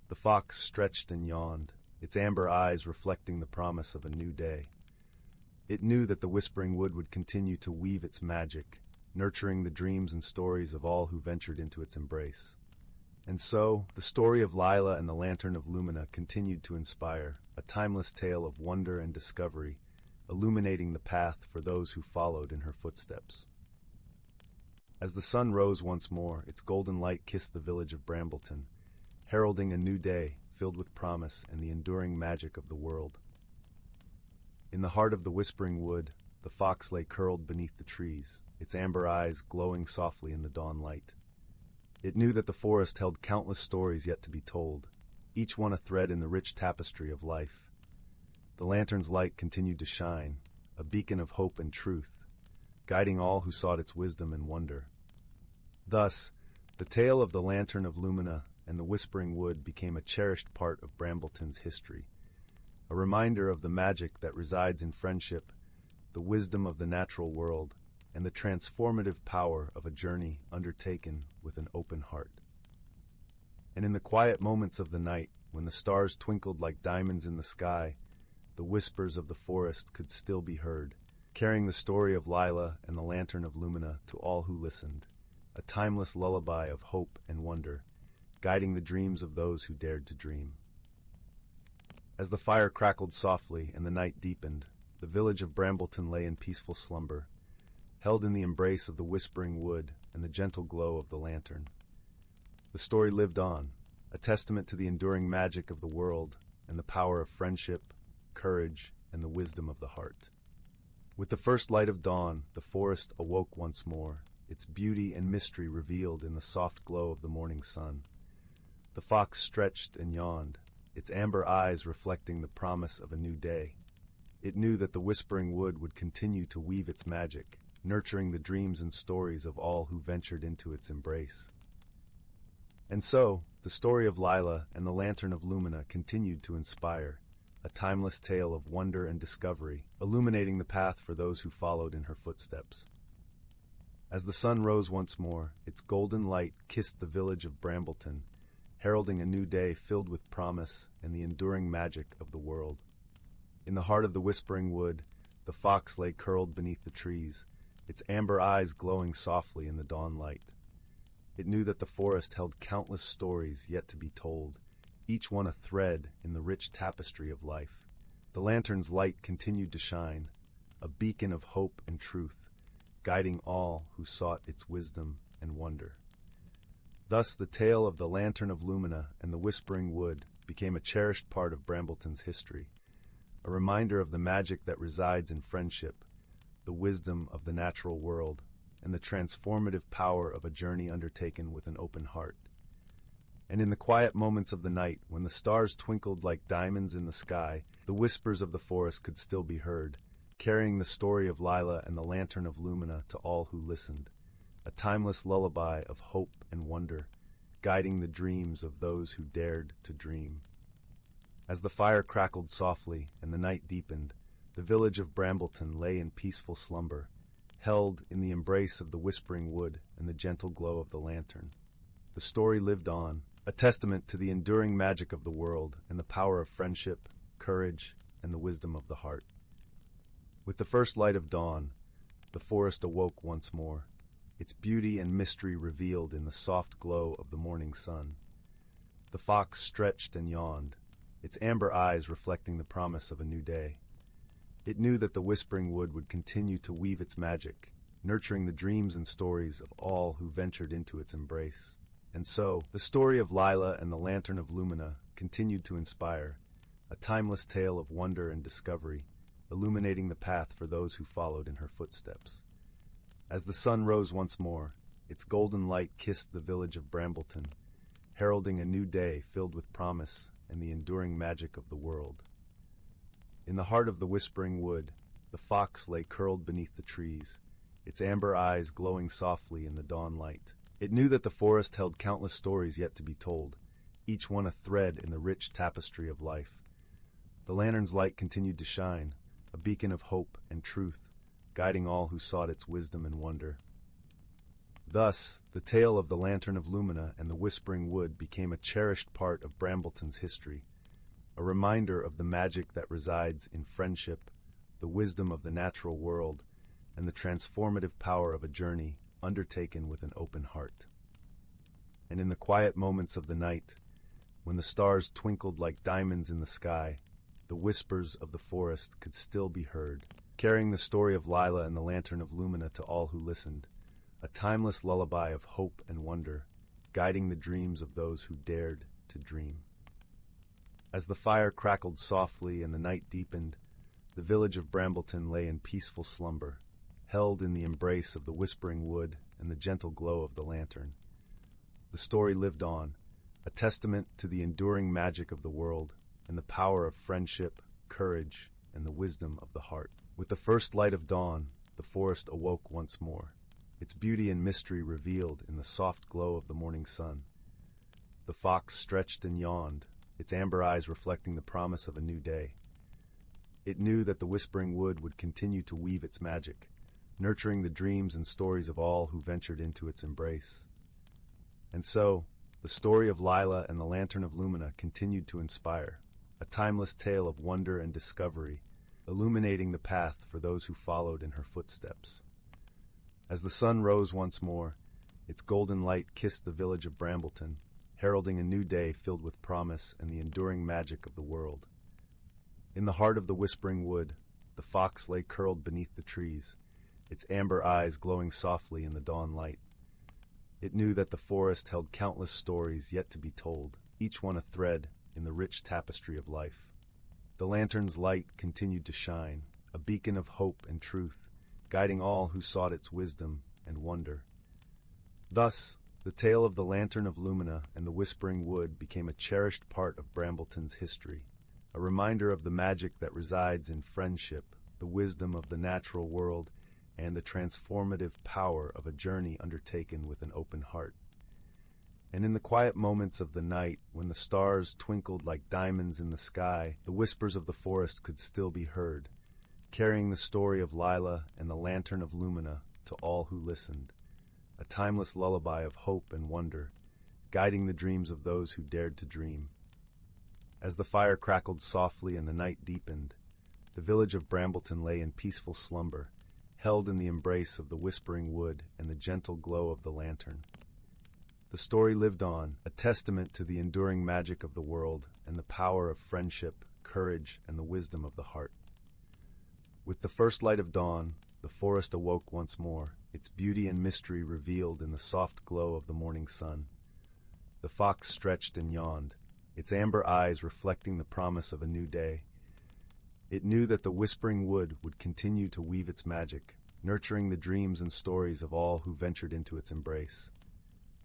Speaker 1: The fox stretched and yawned, its amber eyes reflecting the promise of a new day. It knew that the Whispering Wood would continue to weave its magic, nurturing the dreams and stories of all who ventured into its embrace. And so, the story of Lila and the Lantern of Lumina continued to inspire, a timeless tale of wonder and discovery, illuminating the path for those who followed in her footsteps. As the sun rose once more, its golden light kissed the village of Brambleton, heralding a new day filled with promise and the enduring magic of the world. In the heart of the Whispering Wood, the fox lay curled beneath the trees, its amber eyes glowing softly in the dawn light. It knew that the forest held countless stories yet to be told, each one a thread in the rich tapestry of life. The lantern's light continued to shine, a beacon of hope and truth, guiding all who sought its wisdom and wonder. Thus, the tale of the Lantern of Lumina and the Whispering Wood became a cherished part of Brambleton's history, a reminder of the magic that resides in friendship, the wisdom of the natural world, and the transformative power of a journey undertaken with an open heart. And in the quiet moments of the night, when the stars twinkled like diamonds in the sky, the whispers of the forest could still be heard, carrying the story of Lila and the Lantern of Lumina to all who listened, a timeless lullaby of hope and wonder, guiding the dreams of those who dared to dream. As the fire crackled softly and the night deepened, the village of Brambleton lay in peaceful slumber, held in the embrace of the Whispering Wood and the gentle glow of the lantern. The story lived on, a testament to the enduring magic of the world and the power of friendship, courage, and the wisdom of the heart. With the first light of dawn, the forest awoke once more, its beauty and mystery revealed in the soft glow of the morning sun. The fox stretched and yawned, its amber eyes reflecting the promise of a new day. It knew that the Whispering Wood would continue to weave its magic, nurturing the dreams and stories of all who ventured into its embrace. And so, the story of Lila and the Lantern of Lumina continued to inspire, a timeless tale of wonder and discovery, illuminating the path for those who followed in her footsteps. As the sun rose once more, its golden light kissed the village of Brambleton, heralding a new day filled with promise and the enduring magic of the world. In the heart of the Whispering Wood, the fox lay curled beneath the trees, its amber eyes glowing softly in the dawn light. It knew that the forest held countless stories yet to be told, each one a thread in the rich tapestry of life. The lantern's light continued to shine, a beacon of hope and truth, guiding all who sought its wisdom and wonder. Thus the tale of the Lantern of Lumina and the Whispering Wood became a cherished part of Brambleton's history, a reminder of the magic that resides in friendship, the wisdom of the natural world, and the transformative power of a journey undertaken with an open heart. And in the quiet moments of the night, when the stars twinkled like diamonds in the sky, the whispers of the forest could still be heard, carrying the story of Lila and the Lantern of Lumina to all who listened, a timeless lullaby of hope and wonder, guiding the dreams of those who dared to dream. As the fire crackled softly and the night deepened, the village of Brambleton lay in peaceful slumber, held in the embrace of the whispering wood and the gentle glow of the lantern. The story lived on, a testament to the enduring magic of the world and the power of friendship, courage, and the wisdom of the heart. With the first light of dawn, the forest awoke once more, its beauty and mystery revealed in the soft glow of the morning sun. The fox stretched and yawned, its amber eyes reflecting the promise of a new day. It knew that the whispering wood would continue to weave its magic, nurturing the dreams and stories of all who ventured into its embrace. And so, the story of Lila and the Lantern of Lumina continued to inspire, a timeless tale of wonder and discovery, illuminating the path for those who followed in her footsteps. As the sun rose once more, its golden light kissed the village of Brambleton, heralding a new day filled with promise and the enduring magic of the world. In the heart of the whispering wood, the fox lay curled beneath the trees, its amber eyes glowing softly in the dawn light. It knew that the forest held countless stories yet to be told, each one a thread in the rich tapestry of life. The lantern's light continued to shine, a beacon of hope and truth, guiding all who sought its wisdom and wonder. Thus, the tale of the Lantern of Lumina and the Whispering Wood became a cherished part of Brambleton's history, a reminder of the magic that resides in friendship, the wisdom of the natural world, and the transformative power of a journey undertaken with an open heart. And in the quiet moments of the night, when the stars twinkled like diamonds in the sky, the whispers of the forest could still be heard, carrying the story of Lila and the Lantern of Lumina to all who listened, a timeless lullaby of hope and wonder, guiding the dreams of those who dared to dream. As the fire crackled softly and the night deepened, the village of Brambleton lay in peaceful slumber, held in the embrace of the whispering wood and the gentle glow of the lantern. The story lived on, a testament to the enduring magic of the world and the power of friendship, courage, and the wisdom of the heart. With the first light of dawn, the forest awoke once more, its beauty and mystery revealed in the soft glow of the morning sun. The fox stretched and yawned, its amber eyes reflecting the promise of a new day. It knew that the whispering wood would continue to weave its magic, nurturing the dreams and stories of all who ventured into its embrace. And so, the story of Lila and the Lantern of Lumina continued to inspire, a timeless tale of wonder and discovery, illuminating the path for those who followed in her footsteps. As the sun rose once more, its golden light kissed the village of Brambleton, heralding a new day filled with promise and the enduring magic of the world. In the heart of the whispering wood, the fox lay curled beneath the trees, its amber eyes glowing softly in the dawn light. It knew that the forest held countless stories yet to be told, each one a thread in the rich tapestry of life. The lantern's light continued to shine, a beacon of hope and truth, guiding all who sought its wisdom and wonder. Thus, the tale of the Lantern of Lumina and the Whispering Wood became a cherished part of Brambleton's history, a reminder of the magic that resides in friendship, the wisdom of the natural world, and the transformative power of a journey undertaken with an open heart. And in the quiet moments of the night, when the stars twinkled like diamonds in the sky, the whispers of the forest could still be heard, carrying the story of Lila and the Lantern of Lumina to all who listened, a timeless lullaby of hope and wonder, guiding the dreams of those who dared to dream. As the fire crackled softly and the night deepened, the village of Brambleton lay in peaceful slumber, held in the embrace of the whispering wood and the gentle glow of the lantern. The story lived on, a testament to the enduring magic of the world and the power of friendship, courage, and the wisdom of the heart. With the first light of dawn, the forest awoke once more, its beauty and mystery revealed in the soft glow of the morning sun. The fox stretched and yawned, its amber eyes reflecting the promise of a new day. It knew that the whispering wood would continue to weave its magic, nurturing the dreams and stories of all who ventured into its embrace.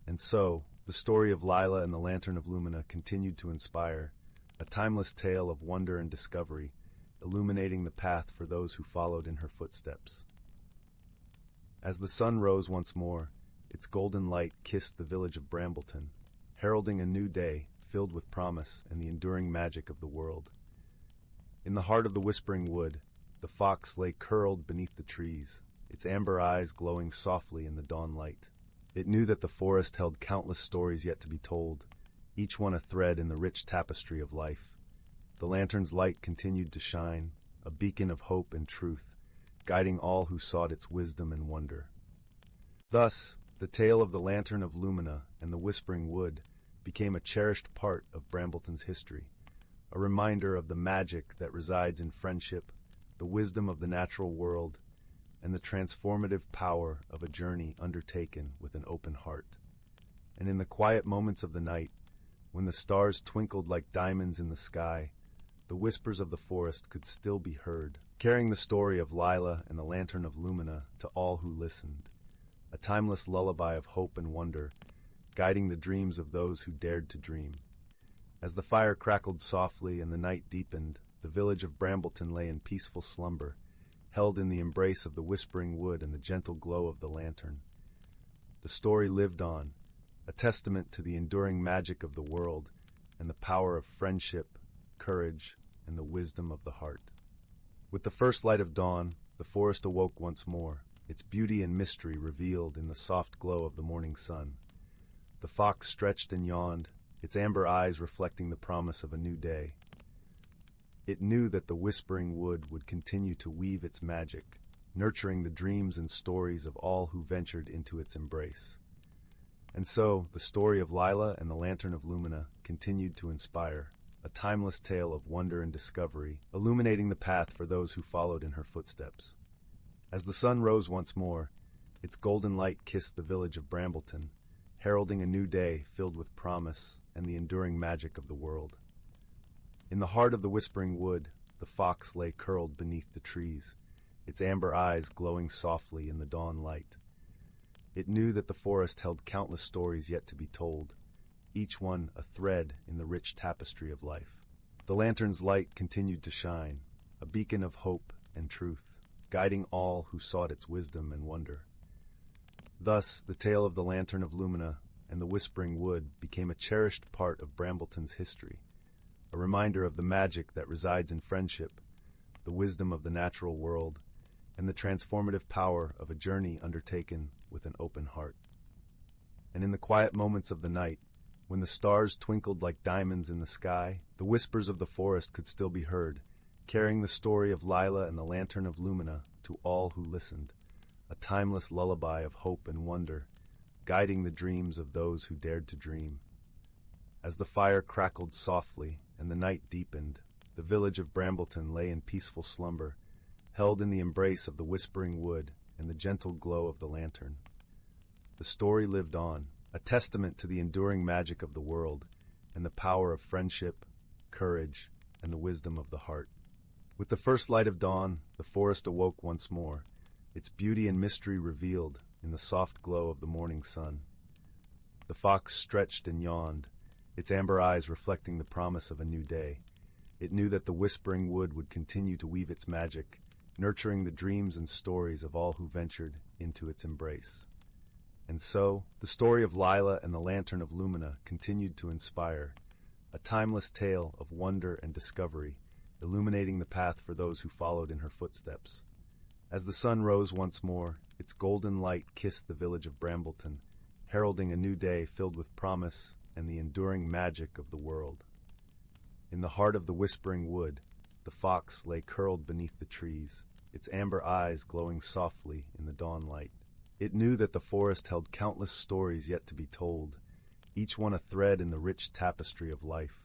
Speaker 1: And so, the story of Lila and the Lantern of Lumina continued to inspire, a timeless tale of wonder and discovery, illuminating the path for those who followed in her footsteps. As the sun rose once more, its golden light kissed the village of Brambleton, heralding a new day filled with promise and the enduring magic of the world. In the heart of the whispering wood, the fox lay curled beneath the trees, its amber eyes glowing softly in the dawn light. It knew that the forest held countless stories yet to be told, each one a thread in the rich tapestry of life. The lantern's light continued to shine, a beacon of hope and truth, guiding all who sought its wisdom and wonder. Thus, the tale of the Lantern of Lumina and the Whispering Wood became a cherished part of Brambleton's history, a reminder of the magic that resides in friendship, the wisdom of the natural world, and the transformative power of a journey undertaken with an open heart. And in the quiet moments of the night, when the stars twinkled like diamonds in the sky, the whispers of the forest could still be heard, carrying the story of Lila and the Lantern of Lumina to all who listened, a timeless lullaby of hope and wonder, guiding the dreams of those who dared to dream. As the fire crackled softly and the night deepened, the village of Brambleton lay in peaceful slumber, held in the embrace of the whispering wood and the gentle glow of the lantern. The story lived on, a testament to the enduring magic of the world and the power of friendship, courage, and the wisdom of the heart. With the first light of dawn, the forest awoke once more, its beauty and mystery revealed in the soft glow of the morning sun. The fox stretched and yawned, its amber eyes reflecting the promise of a new day. It knew that the whispering wood would continue to weave its magic, nurturing the dreams and stories of all who ventured into its embrace. And so, the story of Lila and the Lantern of Lumina continued to inspire, a timeless tale of wonder and discovery, illuminating the path for those who followed in her footsteps. As the sun rose once more, its golden light kissed the village of Brambleton, heralding a new day filled with promise and the enduring magic of the world. In the heart of the whispering wood, the fox lay curled beneath the trees, its amber eyes glowing softly in the dawn light. It knew that the forest held countless stories yet to be told, each one a thread in the rich tapestry of life. The lantern's light continued to shine, a beacon of hope and truth, guiding all who sought its wisdom and wonder. Thus, the tale of the Lantern of Lumina and the Whispering Wood became a cherished part of Brambleton's history, a reminder of the magic that resides in friendship, the wisdom of the natural world, and the transformative power of a journey undertaken with an open heart. And in the quiet moments of the night, when the stars twinkled like diamonds in the sky, the whispers of the forest could still be heard, carrying the story of Lila and the Lantern of Lumina to all who listened, a timeless lullaby of hope and wonder, guiding the dreams of those who dared to dream. As the fire crackled softly and the night deepened, the village of Brambleton lay in peaceful slumber, held in the embrace of the whispering wood and the gentle glow of the lantern. The story lived on, a testament to the enduring magic of the world and the power of friendship, courage, and the wisdom of the heart. With the first light of dawn, the forest awoke once more, its beauty and mystery revealed in the soft glow of the morning sun. The fox stretched and yawned, its amber eyes reflecting the promise of a new day. It knew that the whispering wood would continue to weave its magic, nurturing the dreams and stories of all who ventured into its embrace. And so, the story of Lila and the Lantern of Lumina continued to inspire, a timeless tale of wonder and discovery, illuminating the path for those who followed in her footsteps. As the sun rose once more, its golden light kissed the village of Brambleton, heralding a new day filled with promise and the enduring magic of the world. In the heart of the whispering wood, the fox lay curled beneath the trees, its amber eyes glowing softly in the dawn light. It knew that the forest held countless stories yet to be told, each one a thread in the rich tapestry of life.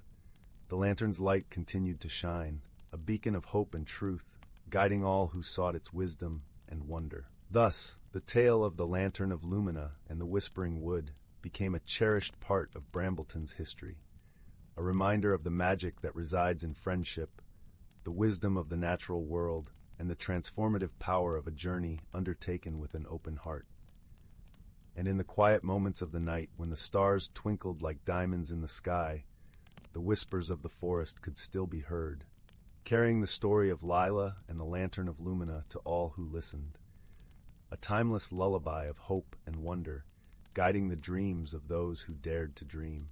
Speaker 1: The lantern's light continued to shine, a beacon of hope and truth, guiding all who sought its wisdom and wonder. Thus, the tale of the Lantern of Lumina and the Whispering Wood became a cherished part of Brambleton's history, a reminder of the magic that resides in friendship, the wisdom of the natural world, and the transformative power of a journey undertaken with an open heart. And in the quiet moments of the night, when the stars twinkled like diamonds in the sky, the whispers of the forest could still be heard, carrying the story of Lila and the Lantern of Lumina to all who listened, a timeless lullaby of hope and wonder, guiding the dreams of those who dared to dream.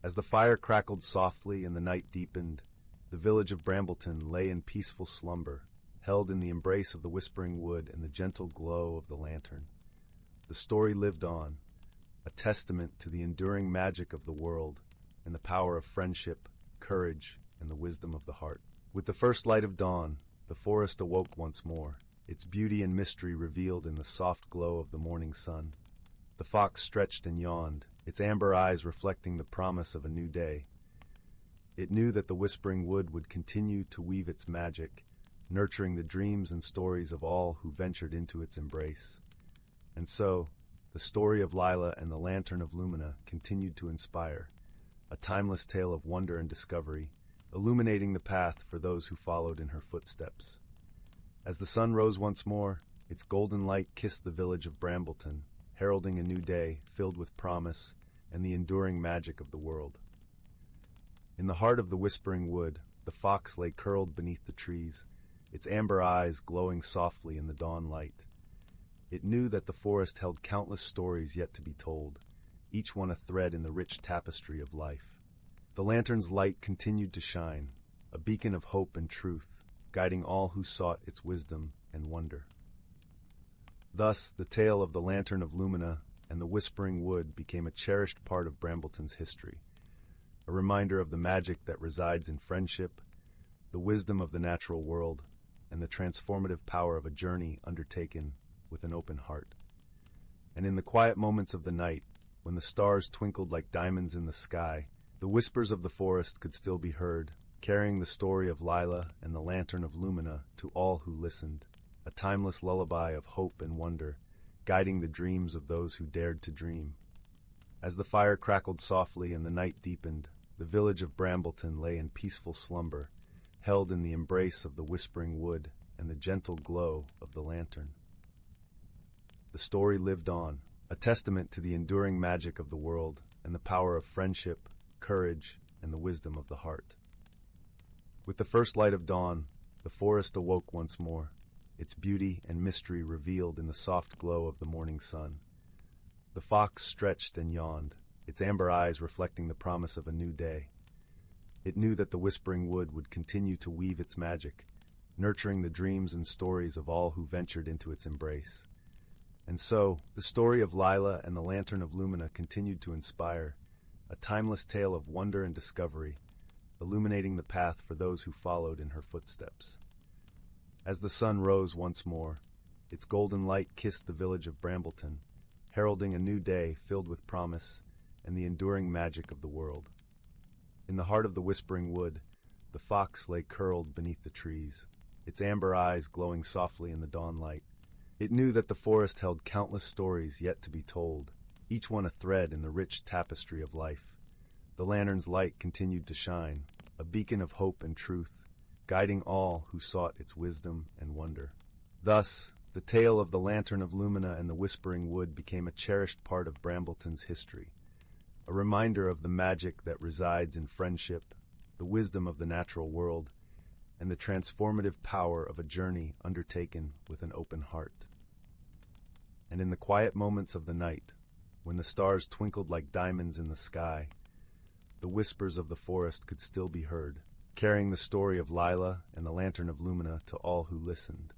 Speaker 1: As the fire crackled softly and the night deepened, the village of Brambleton lay in peaceful slumber, held in the embrace of the whispering wood and the gentle glow of the lantern. The story lived on, a testament to the enduring magic of the world and the power of friendship, courage, and the wisdom of the heart. With the first light of dawn, the forest awoke once more, its beauty and mystery revealed in the soft glow of the morning sun. The fox stretched and yawned, its amber eyes reflecting the promise of a new day. It knew that the whispering wood would continue to weave its magic, nurturing the dreams and stories of all who ventured into its embrace. And so, the story of Lila and the Lantern of Lumina continued to inspire, a timeless tale of wonder and discovery, illuminating the path for those who followed in her footsteps. As the sun rose once more, its golden light kissed the village of Brambleton, heralding a new day filled with promise and the enduring magic of the world. In the heart of the whispering wood, the fox lay curled beneath the trees, its amber eyes glowing softly in the dawn light. It knew that the forest held countless stories yet to be told, each one a thread in the rich tapestry of life. The lantern's light continued to shine, a beacon of hope and truth, guiding all who sought its wisdom and wonder. Thus, the tale of the Lantern of Lumina and the Whispering Wood became a cherished part of Brambleton's history, a reminder of the magic that resides in friendship, the wisdom of the natural world, and the transformative power of a journey undertaken with an open heart. And in the quiet moments of the night, when the stars twinkled like diamonds in the sky, the whispers of the forest could still be heard, carrying the story of Lila and the Lantern of Lumina to all who listened, a timeless lullaby of hope and wonder, guiding the dreams of those who dared to dream. As the fire crackled softly and the night deepened, the village of Brambleton lay in peaceful slumber, held in the embrace of the whispering wood and the gentle glow of the lantern. The story lived on, a testament to the enduring magic of the world and the power of friendship, courage, and the wisdom of the heart. With the first light of dawn, the forest awoke once more, its beauty and mystery revealed in the soft glow of the morning sun. The fox stretched and yawned, its amber eyes reflecting the promise of a new day. It knew that the whispering wood would continue to weave its magic, nurturing the dreams and stories of all who ventured into its embrace. And so, the story of Lila and the Lantern of Lumina continued to inspire, a timeless tale of wonder and discovery, illuminating the path for those who followed in her footsteps. As the sun rose once more, its golden light kissed the village of Brambleton, heralding a new day filled with promise and the enduring magic of the world. In the heart of the whispering wood, the fox lay curled beneath the trees, its amber eyes glowing softly in the dawn light. It knew that the forest held countless stories yet to be told, each one a thread in the rich tapestry of life. The lantern's light continued to shine, a beacon of hope and truth, guiding all who sought its wisdom and wonder. Thus, the tale of the Lantern of Lumina and the Whispering Wood became a cherished part of Brambleton's history, a reminder of the magic that resides in friendship, the wisdom of the natural world, and the transformative power of a journey undertaken with an open heart. And in the quiet moments of the night, when the stars twinkled like diamonds in the sky, the whispers of the forest could still be heard, carrying the story of Lila and the Lantern of Lumina to all who listened,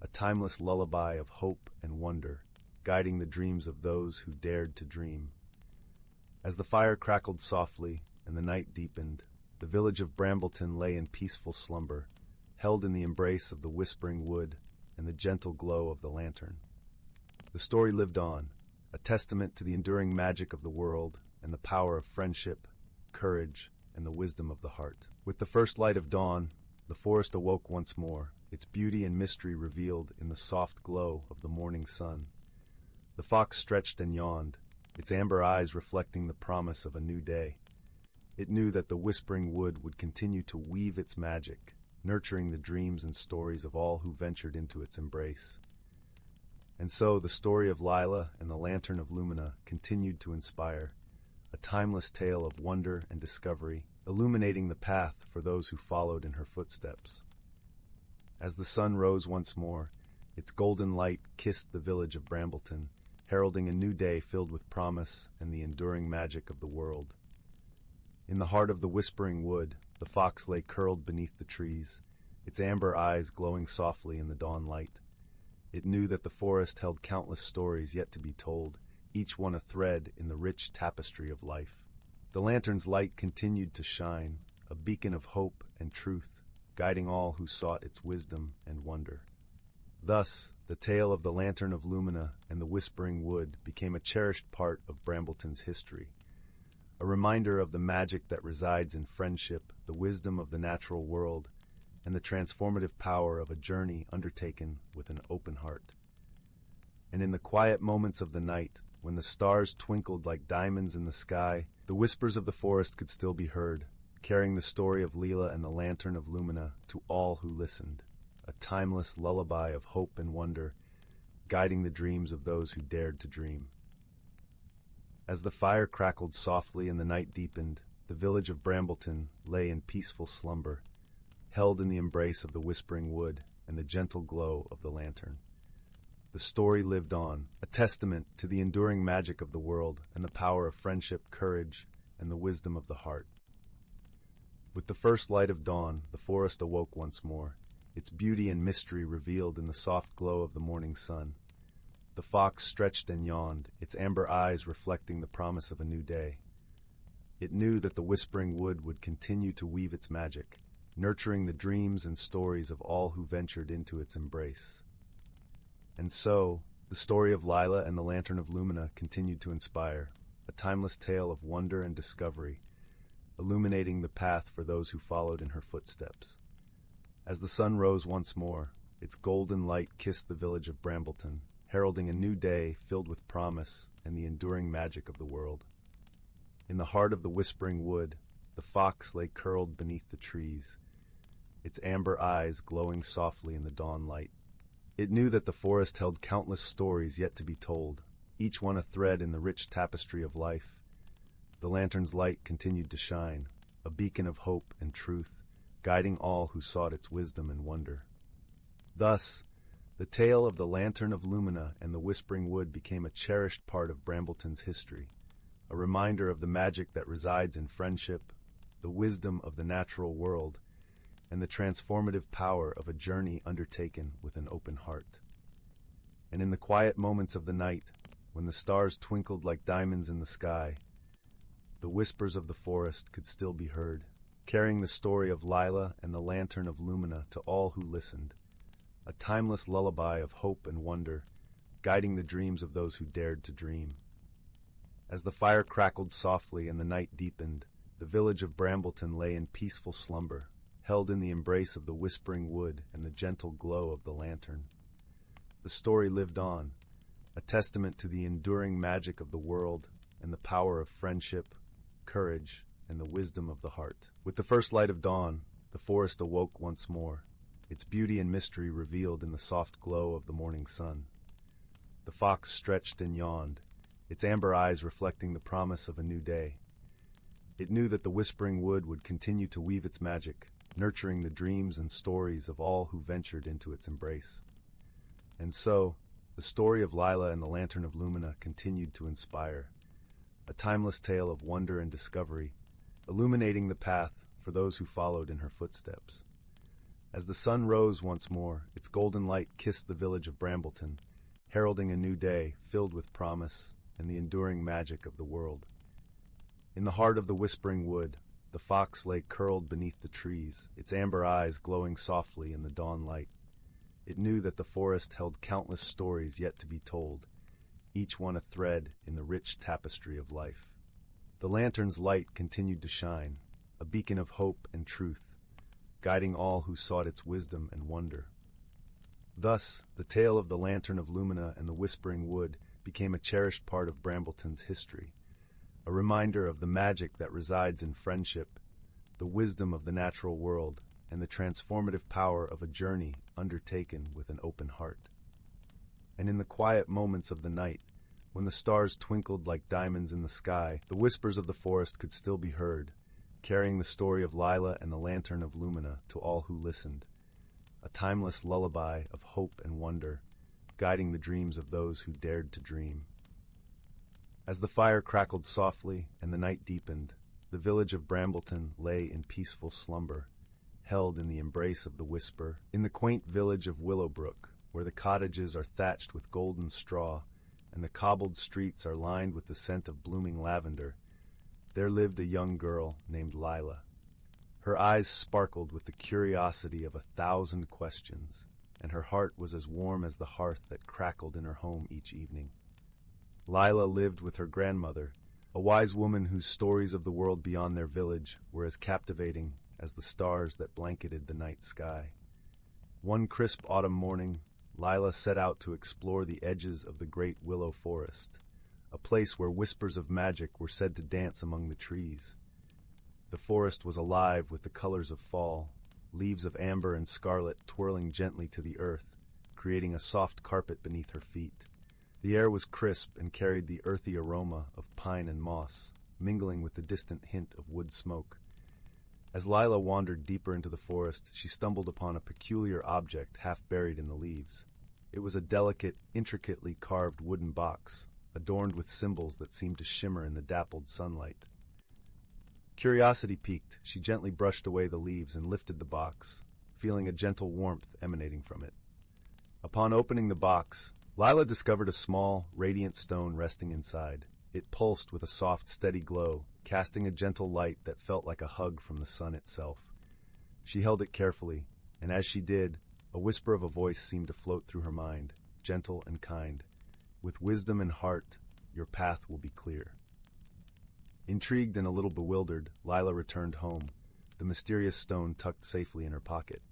Speaker 1: a timeless lullaby of hope and wonder, guiding the dreams of those who dared to dream. As the fire crackled softly and the night deepened, the village of Brambleton lay in peaceful slumber, held in the embrace of the whispering wood and the gentle glow of the lantern. The story lived on, a testament to the enduring magic of the world and the power of friendship, courage, and the wisdom of the heart. With the first light of dawn, the forest awoke once more, its beauty and mystery revealed in the soft glow of the morning sun. The fox stretched and yawned, its amber eyes reflecting the promise of a new day. It knew that the whispering wood would continue to weave its magic, nurturing the dreams and stories of all who ventured into its embrace. And so the story of Lila and the Lantern of Lumina continued to inspire, a timeless tale of wonder and discovery, illuminating the path for those who followed in her footsteps. As the sun rose once more, its golden light kissed the village of Brambleton, heralding a new day filled with promise and the enduring magic of the world. In the heart of the whispering wood, the fox lay curled beneath the trees, its amber eyes glowing softly in the dawn light. It knew that the forest held countless stories yet to be told, each one a thread in the rich tapestry of life. The lantern's light continued to shine, a beacon of hope and truth, guiding all who sought its wisdom and wonder. Thus, the tale of the Lantern of Lumina and the Whispering Wood became a cherished part of Brambleton's history, a reminder of the magic that resides in friendship, the wisdom of the natural world, and the transformative power of a journey undertaken with an open heart. And in the quiet moments of the night, when the stars twinkled like diamonds in the sky, the whispers of the forest could still be heard, carrying the story of Leela and the Lantern of Lumina to all who listened, a timeless lullaby of hope and wonder, guiding the dreams of those who dared to dream. As the fire crackled softly and the night deepened, the village of Brambleton lay in peaceful slumber, held in the embrace of the whispering wood and the gentle glow of the lantern. The story lived on, a testament to the enduring magic of the world and the power of friendship, courage, and the wisdom of the heart. With the first light of dawn, the forest awoke once more, its beauty and mystery revealed in the soft glow of the morning sun. The fox stretched and yawned, its amber eyes reflecting the promise of a new day. It knew that the whispering wood would continue to weave its magic, nurturing the dreams and stories of all who ventured into its embrace. And so, the story of Lila and the Lantern of Lumina continued to inspire, a timeless tale of wonder and discovery, illuminating the path for those who followed in her footsteps. As the sun rose once more, its golden light kissed the village of Brambleton, heralding a new day filled with promise and the enduring magic of the world. In the heart of the whispering wood, the fox lay curled beneath the trees, its amber eyes glowing softly in the dawn light. It knew that the forest held countless stories yet to be told, each one a thread in the rich tapestry of life. The lantern's light continued to shine, a beacon of hope and truth, guiding all who sought its wisdom and wonder. Thus, the tale of the Lantern of Lumina and the Whispering Wood became a cherished part of Brambleton's history, a reminder of the magic that resides in friendship, the wisdom of the natural world, and the transformative power of a journey undertaken with an open heart. And in the quiet moments of the night, when the stars twinkled like diamonds in the sky, the whispers of the forest could still be heard, carrying the story of Lila and the Lantern of Lumina to all who listened, a timeless lullaby of hope and wonder, guiding the dreams of those who dared to dream. As the fire crackled softly and the night deepened, the village of Brambleton lay in peaceful slumber, held in the embrace of the whispering wood and the gentle glow of the lantern. The story lived on, a testament to the enduring magic of the world and the power of friendship, courage, and the wisdom of the heart. With the first light of dawn, the forest awoke once more, its beauty and mystery revealed in the soft glow of the morning sun. The fox stretched and yawned, its amber eyes reflecting the promise of a new day. It knew that the whispering wood would continue to weave its magic, nurturing the dreams and stories of all who ventured into its embrace. And so, the story of Lila and the Lantern of Lumina continued to inspire, a timeless tale of wonder and discovery, illuminating the path for those who followed in her footsteps. As the sun rose once more, its golden light kissed the village of Brambleton, heralding a new day filled with promise and the enduring magic of the world. In the heart of the whispering wood, the fox lay curled beneath the trees, its amber eyes glowing softly in the dawn light. It knew that the forest held countless stories yet to be told, each one a thread in the rich tapestry of life. The lantern's light continued to shine, a beacon of hope and truth, guiding all who sought its wisdom and wonder. Thus, the tale of the Lantern of Lumina and the Whispering Wood became a cherished part of Brambleton's history, a reminder of the magic that resides in friendship, the wisdom of the natural world, and the transformative power of a journey undertaken with an open heart. And in the quiet moments of the night, when the stars twinkled like diamonds in the sky, the whispers of the forest could still be heard, carrying the story of Lila and the Lantern of Lumina to all who listened, a timeless lullaby of hope and wonder, guiding the dreams of those who dared to dream. As the fire crackled softly and the night deepened, the village of Brambleton lay in peaceful slumber, held in the embrace of the whisper. In the quaint village of Willowbrook, where the cottages are thatched with golden straw and the cobbled streets are lined with the scent of blooming lavender, there lived a young girl named Lila. Her eyes sparkled with the curiosity of 1,000 questions, and her heart was as warm as the hearth that crackled in her home each evening. Lila lived with her grandmother, a wise woman whose stories of the world beyond their village were as captivating as the stars that blanketed the night sky. One crisp autumn morning, Lila set out to explore the edges of the great willow forest, a place where whispers of magic were said to dance among the trees. The forest was alive with the colors of fall, leaves of amber and scarlet twirling gently to the earth, creating a soft carpet beneath her feet. The air was crisp and carried the earthy aroma of pine and moss, mingling with the distant hint of wood smoke. As Lila wandered deeper into the forest, she stumbled upon a peculiar object half buried in the leaves. It was a delicate, intricately carved wooden box, adorned with symbols that seemed to shimmer in the dappled sunlight. Curiosity piqued, she gently brushed away the leaves and lifted the box, feeling a gentle warmth emanating from it. Upon opening the box, Lila discovered a small, radiant stone resting inside. It pulsed with a soft, steady glow, casting a gentle light that felt like a hug from the sun itself. She held it carefully, and as she did, a whisper of a voice seemed to float through her mind, gentle and kind. With wisdom and heart, your path will be clear. Intrigued and a little bewildered, Lila returned home, the mysterious stone tucked safely in her pocket.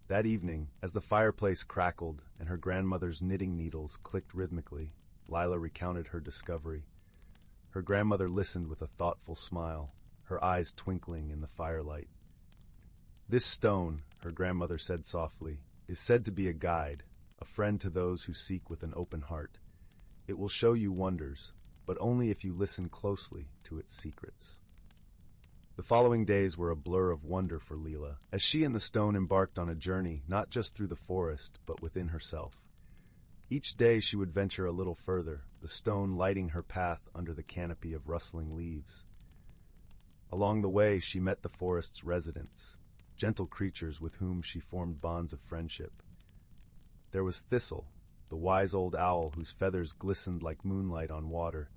Speaker 1: That evening, as the fireplace crackled and her grandmother's knitting needles clicked rhythmically, Lila recounted her discovery. Her grandmother listened with a thoughtful smile, her eyes twinkling in the firelight. "This stone," her grandmother said softly, "is said to be a guide, a friend to those who seek with an open heart. It will show you wonders, but only if you listen closely to its secrets." The following days were a blur of wonder for Lila, as she and the stone embarked on a journey not just through the forest, but within herself. Each day she would venture a little further, the stone lighting her path under the canopy of rustling leaves. Along the way she met the forest's residents, gentle creatures with whom she formed bonds of friendship. There was Thistle, the wise old owl whose feathers glistened like moonlight on water,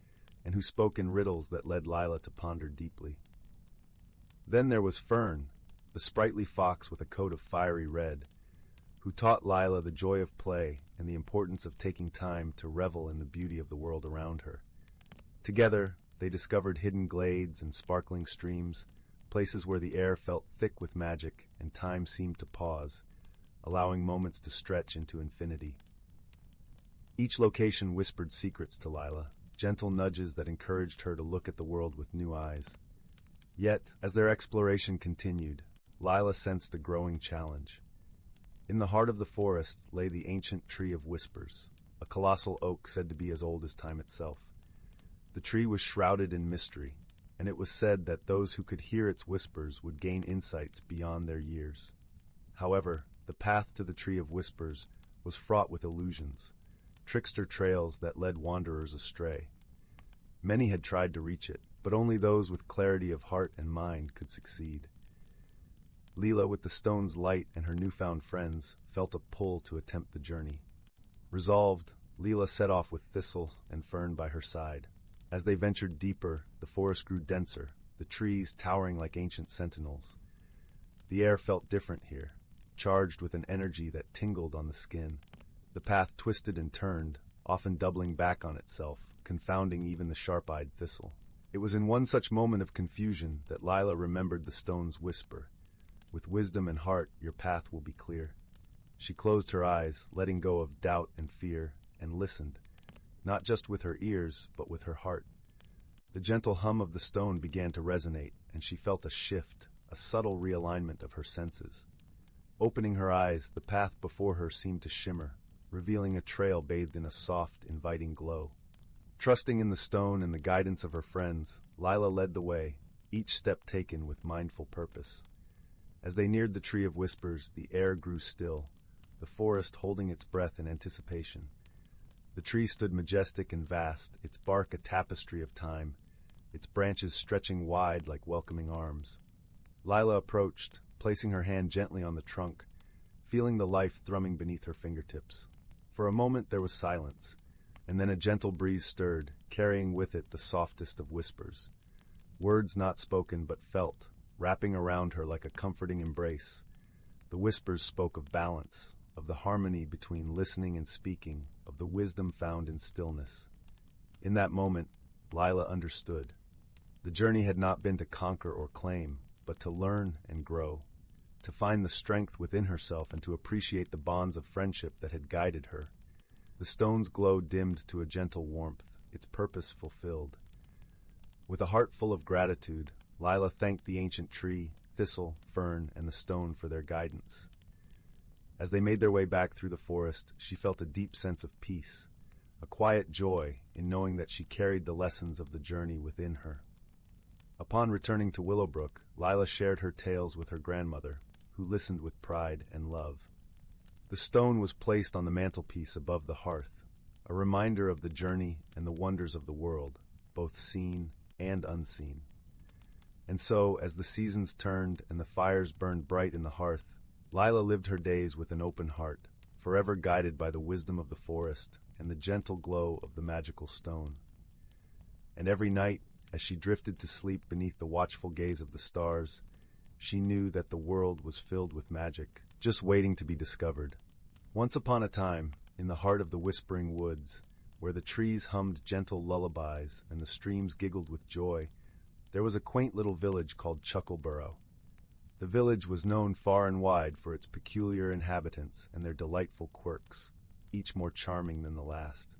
Speaker 1: and who spoke in riddles that led Lila to ponder deeply. Then there was Fern, the sprightly fox with a coat of fiery red, who taught Lila the joy of play and the importance of taking time to revel in the beauty of the world around her. Together, they discovered hidden glades and sparkling streams, places where the air felt thick with magic and time seemed to pause, allowing moments to stretch into infinity. Each location whispered secrets to Lila, gentle nudges that encouraged her to look at the world with new eyes. Yet, as their exploration continued, Lila sensed a growing challenge. In the heart of the forest lay the ancient Tree of Whispers, a colossal oak said to be as old as time itself. The tree was shrouded in mystery, and it was said that those who could hear its whispers would gain insights beyond their years. However, the path to the Tree of Whispers was fraught with illusions, trickster trails that led wanderers astray. Many had tried to reach it, but only those with clarity of heart and mind could succeed. Lila, with the stone's light and her newfound friends, felt a pull to attempt the journey. Resolved, Lila set off with Thistle and Fern by her side. As they ventured deeper, the forest grew denser, the trees towering like ancient sentinels. The air felt different here, charged with an energy that tingled on the skin. The path twisted and turned, often doubling back on itself, confounding even the sharp-eyed Thistle. It was in one such moment of confusion that Lila remembered the stone's whisper. "With wisdom and heart, your path will be clear." She closed her eyes, letting go of doubt and fear, and listened, not just with her ears, but with her heart. The gentle hum of the stone began to resonate, and she felt a shift, a subtle realignment of her senses. Opening her eyes, the path before her seemed to shimmer, revealing a trail bathed in a soft, inviting glow. Trusting in the stone and the guidance of her friends, Lila led the way, each step taken with mindful purpose. As they neared the Tree of Whispers, the air grew still, the forest holding its breath in anticipation. The tree stood majestic and vast, its bark a tapestry of time, its branches stretching wide like welcoming arms. Lila approached, placing her hand gently on the trunk, feeling the life thrumming beneath her fingertips. For a moment there was silence, and then a gentle breeze stirred, carrying with it the softest of whispers. Words not spoken but felt, wrapping around her like a comforting embrace. The whispers spoke of balance, of the harmony between listening and speaking, of the wisdom found in stillness. In that moment, Lila understood. The journey had not been to conquer or claim, but to learn and grow, to find the strength within herself and to appreciate the bonds of friendship that had guided her. The stone's glow dimmed to a gentle warmth, its purpose fulfilled. With a heart full of gratitude, Lila thanked the ancient tree, thistle, fern, and the stone for their guidance. As they made their way back through the forest, she felt a deep sense of peace, a quiet joy in knowing that she carried the lessons of the journey within her. Upon returning to Willowbrook, Lila shared her tales with her grandmother, who listened with pride and love. The stone was placed on the mantelpiece above the hearth, a reminder of the journey and the wonders of the world, both seen and unseen. And so, as the seasons turned and the fires burned bright in the hearth, Lila lived her days with an open heart, forever guided by the wisdom of the forest and the gentle glow of the magical stone. And every night, as she drifted to sleep beneath the watchful gaze of the stars, she knew that the world was filled with magic, just waiting to be discovered. Once upon a time, in the heart of the whispering woods, where the trees hummed gentle lullabies and the streams giggled with joy, there was a quaint little village called Chuckleborough. The village was known far and wide for its peculiar inhabitants and their delightful quirks, each more charming than the last.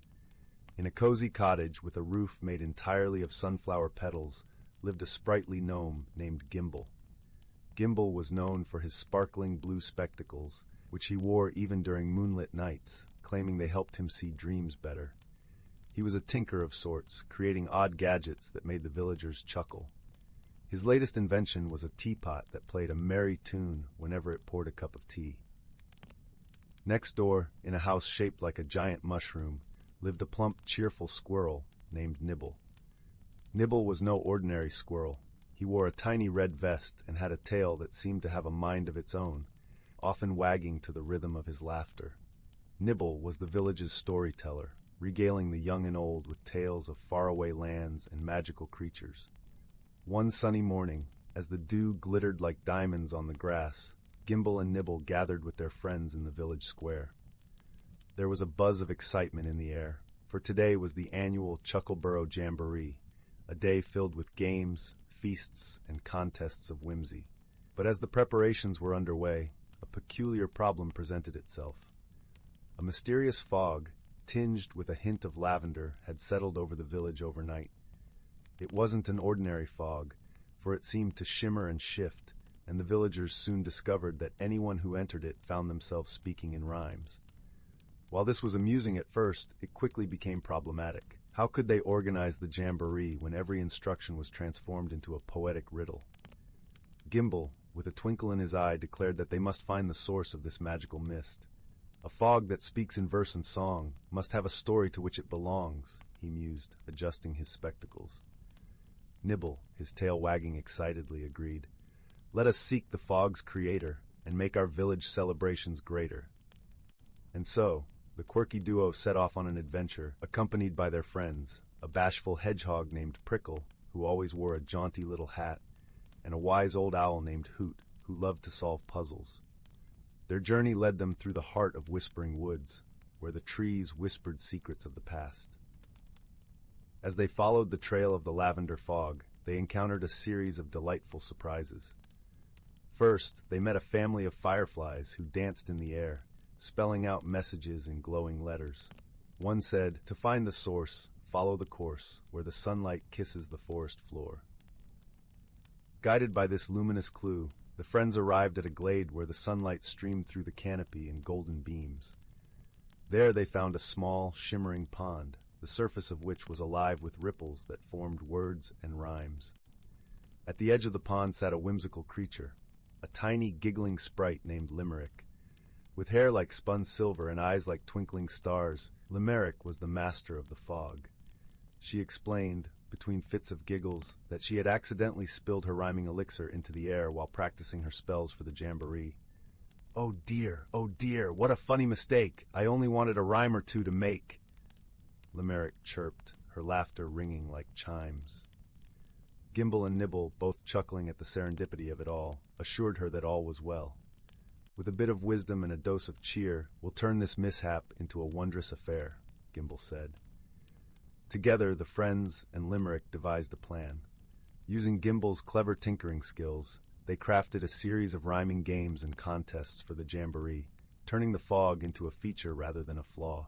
Speaker 1: In a cozy cottage with a roof made entirely of sunflower petals lived a sprightly gnome named Gimble. Gimble was known for his sparkling blue spectacles, which he wore even during moonlit nights, claiming they helped him see dreams better. He was a tinker of sorts, creating odd gadgets that made the villagers chuckle. His latest invention was a teapot that played a merry tune whenever it poured a cup of tea. Next door, in a house shaped like a giant mushroom, lived a plump, cheerful squirrel named Nibble. Nibble was no ordinary squirrel. He wore a tiny red vest and had a tail that seemed to have a mind of its own, often wagging to the rhythm of his laughter. Nibble was the village's storyteller, regaling the young and old with tales of faraway lands and magical creatures. One sunny morning, as the dew glittered like diamonds on the grass, Gimble and Nibble gathered with their friends in the village square. There was a buzz of excitement in the air, for today was the annual Chuckleborough Jamboree, a day filled with games, feasts, and contests of whimsy. But as the preparations were underway, a peculiar problem presented itself. A mysterious fog, tinged with a hint of lavender, had settled over the village overnight. It wasn't an ordinary fog, for it seemed to shimmer and shift, and the villagers soon discovered that anyone who entered it found themselves speaking in rhymes. While this was amusing at first, it quickly became problematic. How could they organize the jamboree when every instruction was transformed into a poetic riddle? Gimble, with a twinkle in his eye, declared that they must find the source of this magical mist. A fog that speaks in verse and song must have a story to which it belongs, he mused, adjusting his spectacles. Nibble, his tail wagging excitedly, agreed. Let us seek the fog's creator and make our village celebrations greater. And so, the quirky duo set off on an adventure, accompanied by their friends, a bashful hedgehog named Prickle, who always wore a jaunty little hat, and a wise old owl named Hoot, who loved to solve puzzles. Their journey led them through the heart of whispering woods, where the trees whispered secrets of the past. As they followed the trail of the lavender fog, they encountered a series of delightful surprises. First, they met a family of fireflies who danced in the air, spelling out messages in glowing letters. One said, "To find the source, follow the course, where the sunlight kisses the forest floor." Guided by this luminous clue, the friends arrived at a glade where the sunlight streamed through the canopy in golden beams. There they found a small, shimmering pond, the surface of which was alive with ripples that formed words and rhymes. At the edge of the pond sat a whimsical creature, a tiny, giggling sprite named Limerick. With hair like spun silver and eyes like twinkling stars, Limerick was the master of the fog. She explained, between fits of giggles, that she had accidentally spilled her rhyming elixir into the air while practicing her spells for the jamboree. Oh dear, what a funny mistake! I only wanted a rhyme or two to make," Limerick chirped, her laughter ringing like chimes. Gimble and Nibble, both chuckling at the serendipity of it all, assured her that all was well. "With a bit of wisdom and a dose of cheer, we'll turn this mishap into a wondrous affair," Gimble said. Together, the friends and Limerick devised a plan. Using Gimble's clever tinkering skills, they crafted a series of rhyming games and contests for the jamboree, turning the fog into a feature rather than a flaw.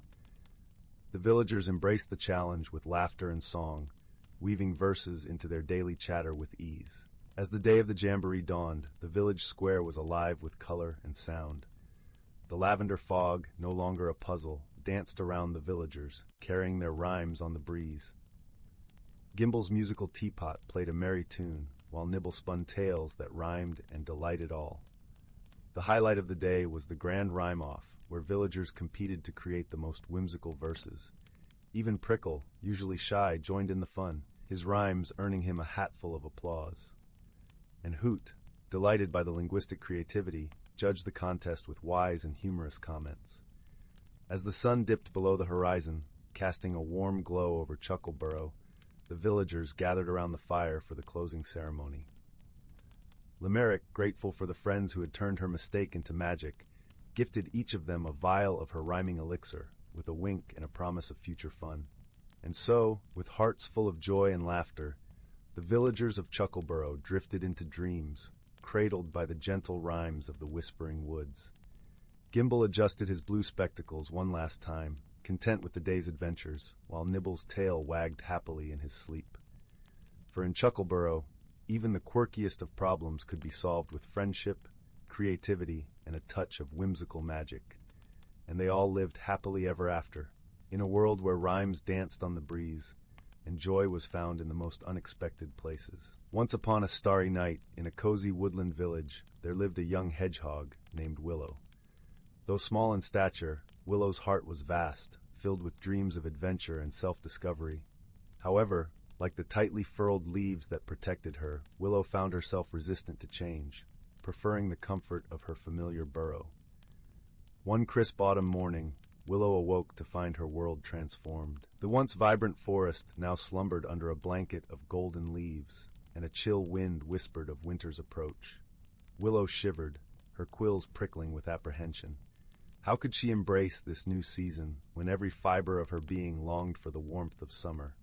Speaker 1: The villagers embraced the challenge with laughter and song, weaving verses into their daily chatter with ease. As the day of the jamboree dawned, the village square was alive with color and sound. The lavender fog, no longer a puzzle, danced around the villagers, carrying their rhymes on the breeze. Gimble's musical teapot played a merry tune, while Nibble spun tales that rhymed and delighted all. The highlight of the day was the grand rhyme-off, where villagers competed to create the most whimsical verses. Even Prickle, usually shy, joined in the fun, his rhymes earning him a hatful of applause. And Hoot, delighted by the linguistic creativity, judged the contest with wise and humorous comments. As the sun dipped below the horizon, casting a warm glow over Chuckleborough, the villagers gathered around the fire for the closing ceremony. Limerick, grateful for the friends who had turned her mistake into magic, gifted each of them a vial of her rhyming elixir, with a wink and a promise of future fun. And so, with hearts full of joy and laughter, the villagers of Chuckleborough drifted into dreams, cradled by the gentle rhymes of the whispering woods. Gimble adjusted his blue spectacles one last time, content with the day's adventures, while Nibble's tail wagged happily in his sleep. For in Chuckleborough, even the quirkiest of problems could be solved with friendship, creativity, and a touch of whimsical magic. And they all lived happily ever after, in a world where rhymes danced on the breeze, and joy was found in the most unexpected places. Once upon a starry night, in a cozy woodland village, there lived a young hedgehog named Willow. Though small in stature, Willow's heart was vast, filled with dreams of adventure and self-discovery. However, like the tightly furled leaves that protected her, Willow found herself resistant to change, preferring the comfort of her familiar burrow. One crisp autumn morning, Willow awoke to find her world transformed. The once vibrant forest now slumbered under a blanket of golden leaves, and a chill wind whispered of winter's approach. Willow shivered, her quills prickling with apprehension. How could she embrace this new season when every fiber of her being longed for the warmth of summer?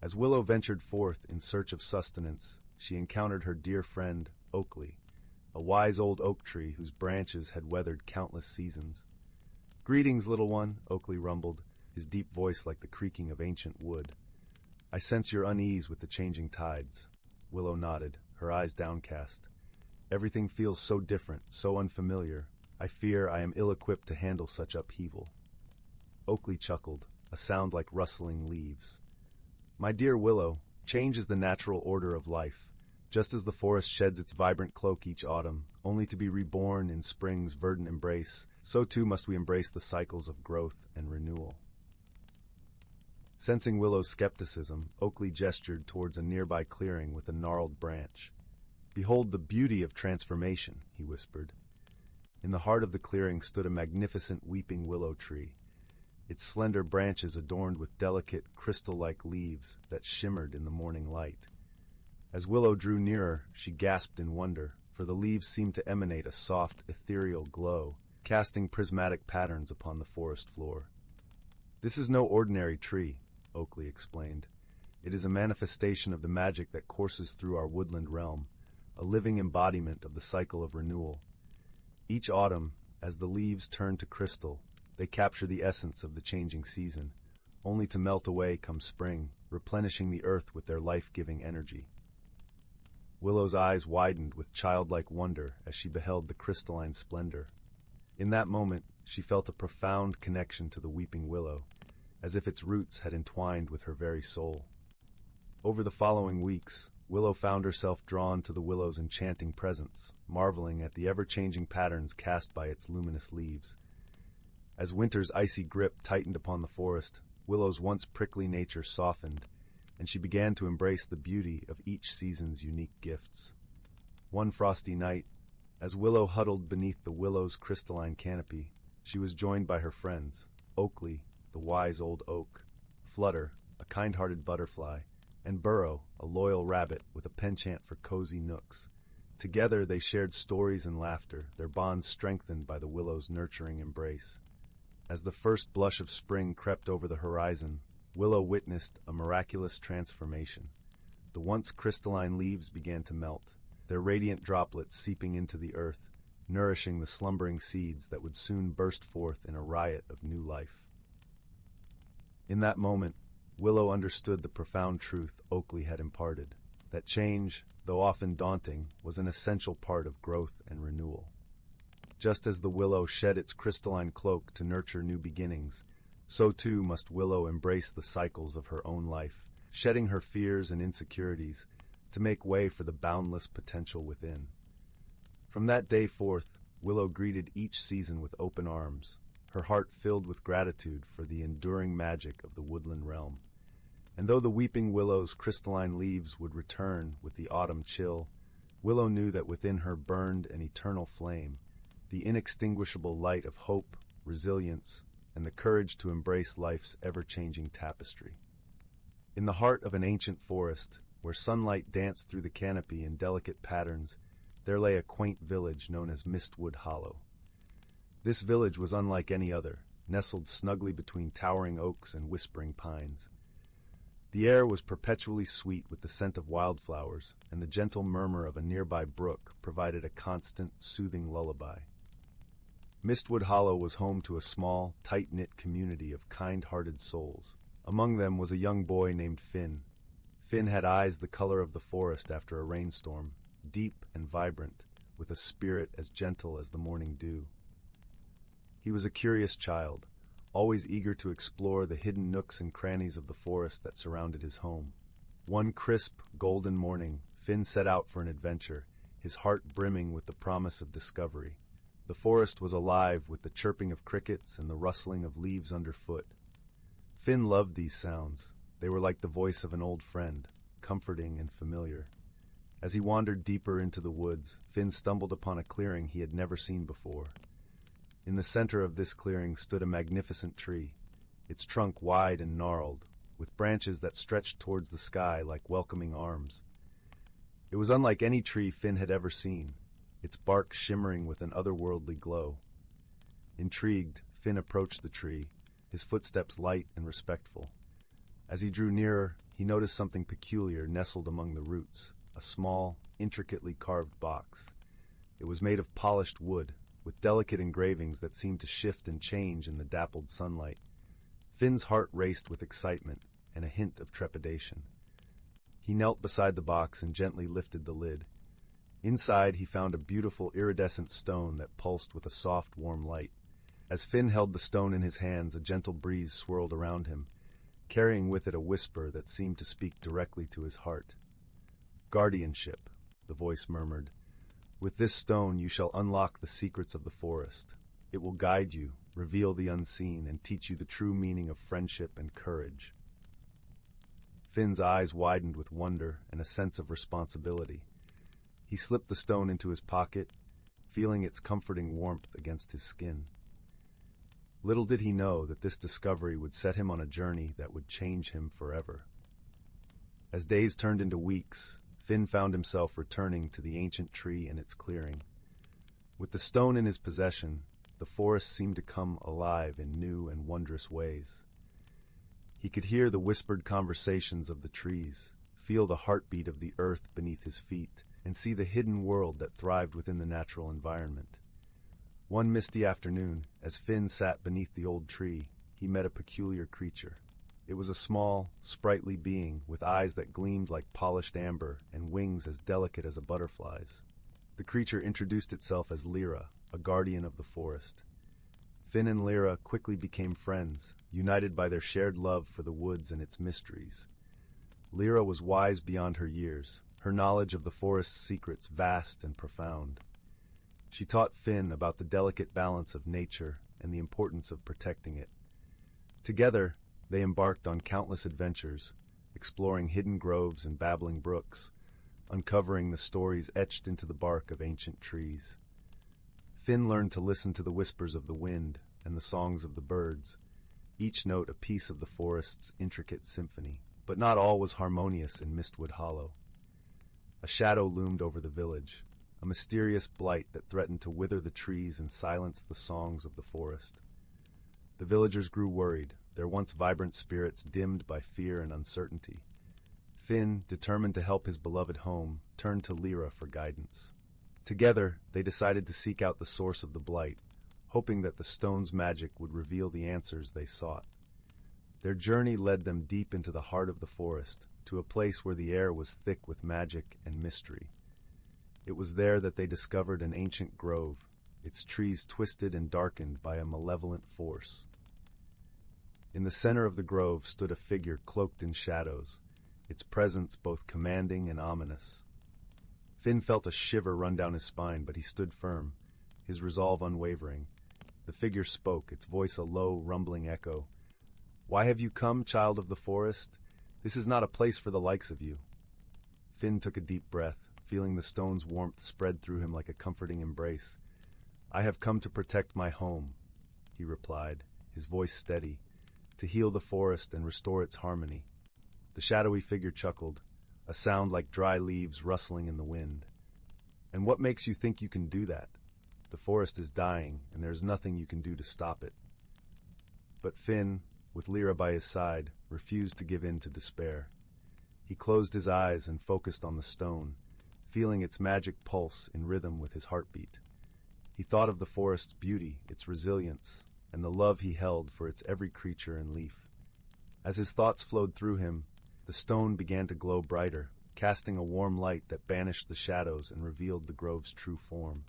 Speaker 1: As Willow ventured forth in search of sustenance, she encountered her dear friend, Oakley, a wise old oak tree whose branches had weathered countless seasons. "Greetings, little one," Oakley rumbled, his deep voice like the creaking of ancient wood. "I sense your unease with the changing tides." Willow nodded, her eyes downcast. "Everything feels so different, so unfamiliar. I fear I am ill-equipped to handle such upheaval." Oakley chuckled, a sound like rustling leaves. "My dear Willow, change is the natural order of life. Just as the forest sheds its vibrant cloak each autumn, only to be reborn in spring's verdant embrace, so too must we embrace the cycles of growth and renewal." Sensing Willow's skepticism, Oakley gestured towards a nearby clearing with a gnarled branch. "Behold the beauty of transformation," he whispered. In the heart of the clearing stood a magnificent weeping willow tree, its slender branches adorned with delicate, crystal-like leaves that shimmered in the morning light. As Willow drew nearer, she gasped in wonder, for the leaves seemed to emanate a soft, ethereal glow, casting prismatic patterns upon the forest floor. "This is no ordinary tree," Oakley explained. "It is a manifestation of the magic that courses through our woodland realm, a living embodiment of the cycle of renewal. Each autumn, as the leaves turn to crystal, they capture the essence of the changing season, only to melt away come spring, replenishing the earth with their life-giving energy." Willow's eyes widened with childlike wonder as she beheld the crystalline splendor. In that moment, she felt a profound connection to the weeping willow, as if its roots had entwined with her very soul. Over the following weeks, Willow found herself drawn to the willow's enchanting presence, marveling at the ever-changing patterns cast by its luminous leaves. As winter's icy grip tightened upon the forest, Willow's once prickly nature softened, and she began to embrace the beauty of each season's unique gifts. One frosty night, as Willow huddled beneath the willow's crystalline canopy, she was joined by her friends, Oakley, the wise old oak, Flutter, a kind-hearted butterfly, and Burrow, a loyal rabbit with a penchant for cozy nooks. Together they shared stories and laughter, their bonds strengthened by the willow's nurturing embrace. As the first blush of spring crept over the horizon, Willow witnessed a miraculous transformation. The once crystalline leaves began to melt, their radiant droplets seeping into the earth, nourishing the slumbering seeds that would soon burst forth in a riot of new life. In that moment, Willow understood the profound truth Oakley had imparted, that change, though often daunting, was an essential part of growth and renewal. Just as the willow shed its crystalline cloak to nurture new beginnings, so too must Willow embrace the cycles of her own life, shedding her fears and insecurities to make way for the boundless potential within. From that day forth, Willow greeted each season with open arms, her heart filled with gratitude for the enduring magic of the woodland realm. And though the weeping willow's crystalline leaves would return with the autumn chill, Willow knew that within her burned an eternal flame, the inextinguishable light of hope, resilience, and the courage to embrace life's ever-changing tapestry. In the heart of an ancient forest, where sunlight danced through the canopy in delicate patterns, there lay a quaint village known as Mistwood Hollow. This village was unlike any other, nestled snugly between towering oaks and whispering pines. The air was perpetually sweet with the scent of wildflowers, and the gentle murmur of a nearby brook provided a constant, soothing lullaby. Mistwood Hollow was home to a small, tight-knit community of kind-hearted souls. Among them was a young boy named Finn. Finn had eyes the color of the forest after a rainstorm, deep and vibrant, with a spirit as gentle as the morning dew. He was a curious child, always eager to explore the hidden nooks and crannies of the forest that surrounded his home. One crisp, golden morning, Finn set out for an adventure, his heart brimming with the promise of discovery. The forest was alive with the chirping of crickets and the rustling of leaves underfoot. Finn loved these sounds. They were like the voice of an old friend, comforting and familiar. As he wandered deeper into the woods, Finn stumbled upon a clearing he had never seen before. In the center of this clearing stood a magnificent tree, its trunk wide and gnarled, with branches that stretched towards the sky like welcoming arms. It was unlike any tree Finn had ever seen, its bark shimmering with an otherworldly glow. Intrigued, Finn approached the tree, his footsteps light and respectful. As he drew nearer, he noticed something peculiar nestled among the roots, a small, intricately carved box. It was made of polished wood, with delicate engravings that seemed to shift and change in the dappled sunlight. Finn's heart raced with excitement and a hint of trepidation. He knelt beside the box and gently lifted the lid. Inside, he found a beautiful iridescent stone that pulsed with a soft, warm light. As Finn held the stone in his hands, a gentle breeze swirled around him, carrying with it a whisper that seemed to speak directly to his heart. "Guardianship," the voice murmured. "With this stone you shall unlock the secrets of the forest. It will guide you, reveal the unseen, and teach you the true meaning of friendship and courage." Finn's eyes widened with wonder and a sense of responsibility. He slipped the stone into his pocket, feeling its comforting warmth against his skin. Little did he know that this discovery would set him on a journey that would change him forever. As days turned into weeks, Finn found himself returning to the ancient tree and its clearing. With the stone in his possession, the forest seemed to come alive in new and wondrous ways. He could hear the whispered conversations of the trees, feel the heartbeat of the earth beneath his feet, and see the hidden world that thrived within the natural environment. One misty afternoon, as Finn sat beneath the old tree, he met a peculiar creature. It was a small, sprightly being with eyes that gleamed like polished amber and wings as delicate as a butterfly's. The creature introduced itself as Lyra, a guardian of the forest. Finn and Lyra quickly became friends, united by their shared love for the woods and its mysteries. Lyra was wise beyond her years, her knowledge of the forest's secrets vast and profound. She taught Finn about the delicate balance of nature and the importance of protecting it. Together, They embarked on countless adventures, exploring hidden groves and babbling brooks, uncovering the stories etched into the bark of ancient trees. Finn learned to listen to the whispers of the wind and the songs of the birds, each note a piece of the forest's intricate symphony. But not all was harmonious in Mistwood Hollow. A shadow loomed over the village, a mysterious blight that threatened to wither the trees and silence the songs of the forest. The villagers grew worried, their once vibrant spirits dimmed by fear and uncertainty. Finn, determined to help his beloved home, turned to Lyra for guidance. Together, they decided to seek out the source of the blight, hoping that the stone's magic would reveal the answers they sought. Their journey led them deep into the heart of the forest, to a place where the air was thick with magic and mystery. It was there that they discovered an ancient grove, its trees twisted and darkened by a malevolent force. In the center of the grove stood a figure cloaked in shadows, its presence both commanding and ominous. Finn felt a shiver run down his spine, but he stood firm, his resolve unwavering. The figure spoke, its voice a low, rumbling echo. "Why have you come, child of the forest? This is not a place for the likes of you." Finn took a deep breath, feeling the stone's warmth spread through him like a comforting embrace. "I have come to protect my home," he replied, his voice steady, "to heal the forest and restore its harmony." The shadowy figure chuckled, a sound like dry leaves rustling in the wind. "And what makes you think you can do that? The forest is dying, and there is nothing you can do to stop it." But Finn, with Lyra by his side, refused to give in to despair. He closed his eyes and focused on the stone, feeling its magic pulse in rhythm with his heartbeat. He thought of the forest's beauty, its resilience, and the love he held for its every creature and leaf. As his thoughts flowed through him, the stone began to glow brighter, casting a warm light that banished the shadows and revealed the grove's true form.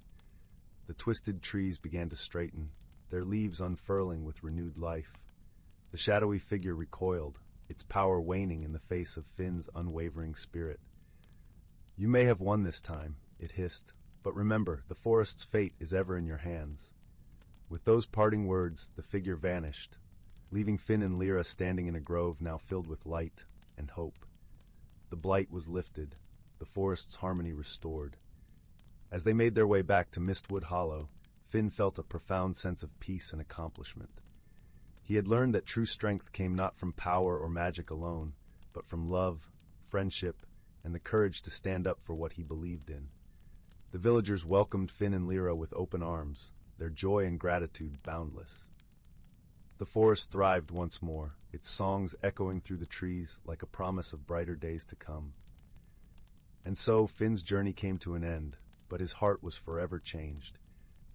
Speaker 1: The twisted trees began to straighten, their leaves unfurling with renewed life. The shadowy figure recoiled, its power waning in the face of Finn's unwavering spirit. "You may have won this time," it hissed, "but remember, the forest's fate is ever in your hands." With those parting words, the figure vanished, leaving Finn and Lyra standing in a grove now filled with light and hope. The blight was lifted, the forest's harmony restored. As they made their way back to Mistwood Hollow, Finn felt a profound sense of peace and accomplishment. He had learned that true strength came not from power or magic alone, but from love, friendship, and the courage to stand up for what he believed in. The villagers welcomed Finn and Lyra with open arms, their joy and gratitude boundless. The forest thrived once more, its songs echoing through the trees like a promise of brighter days to come. And so Finn's journey came to an end, but his heart was forever changed.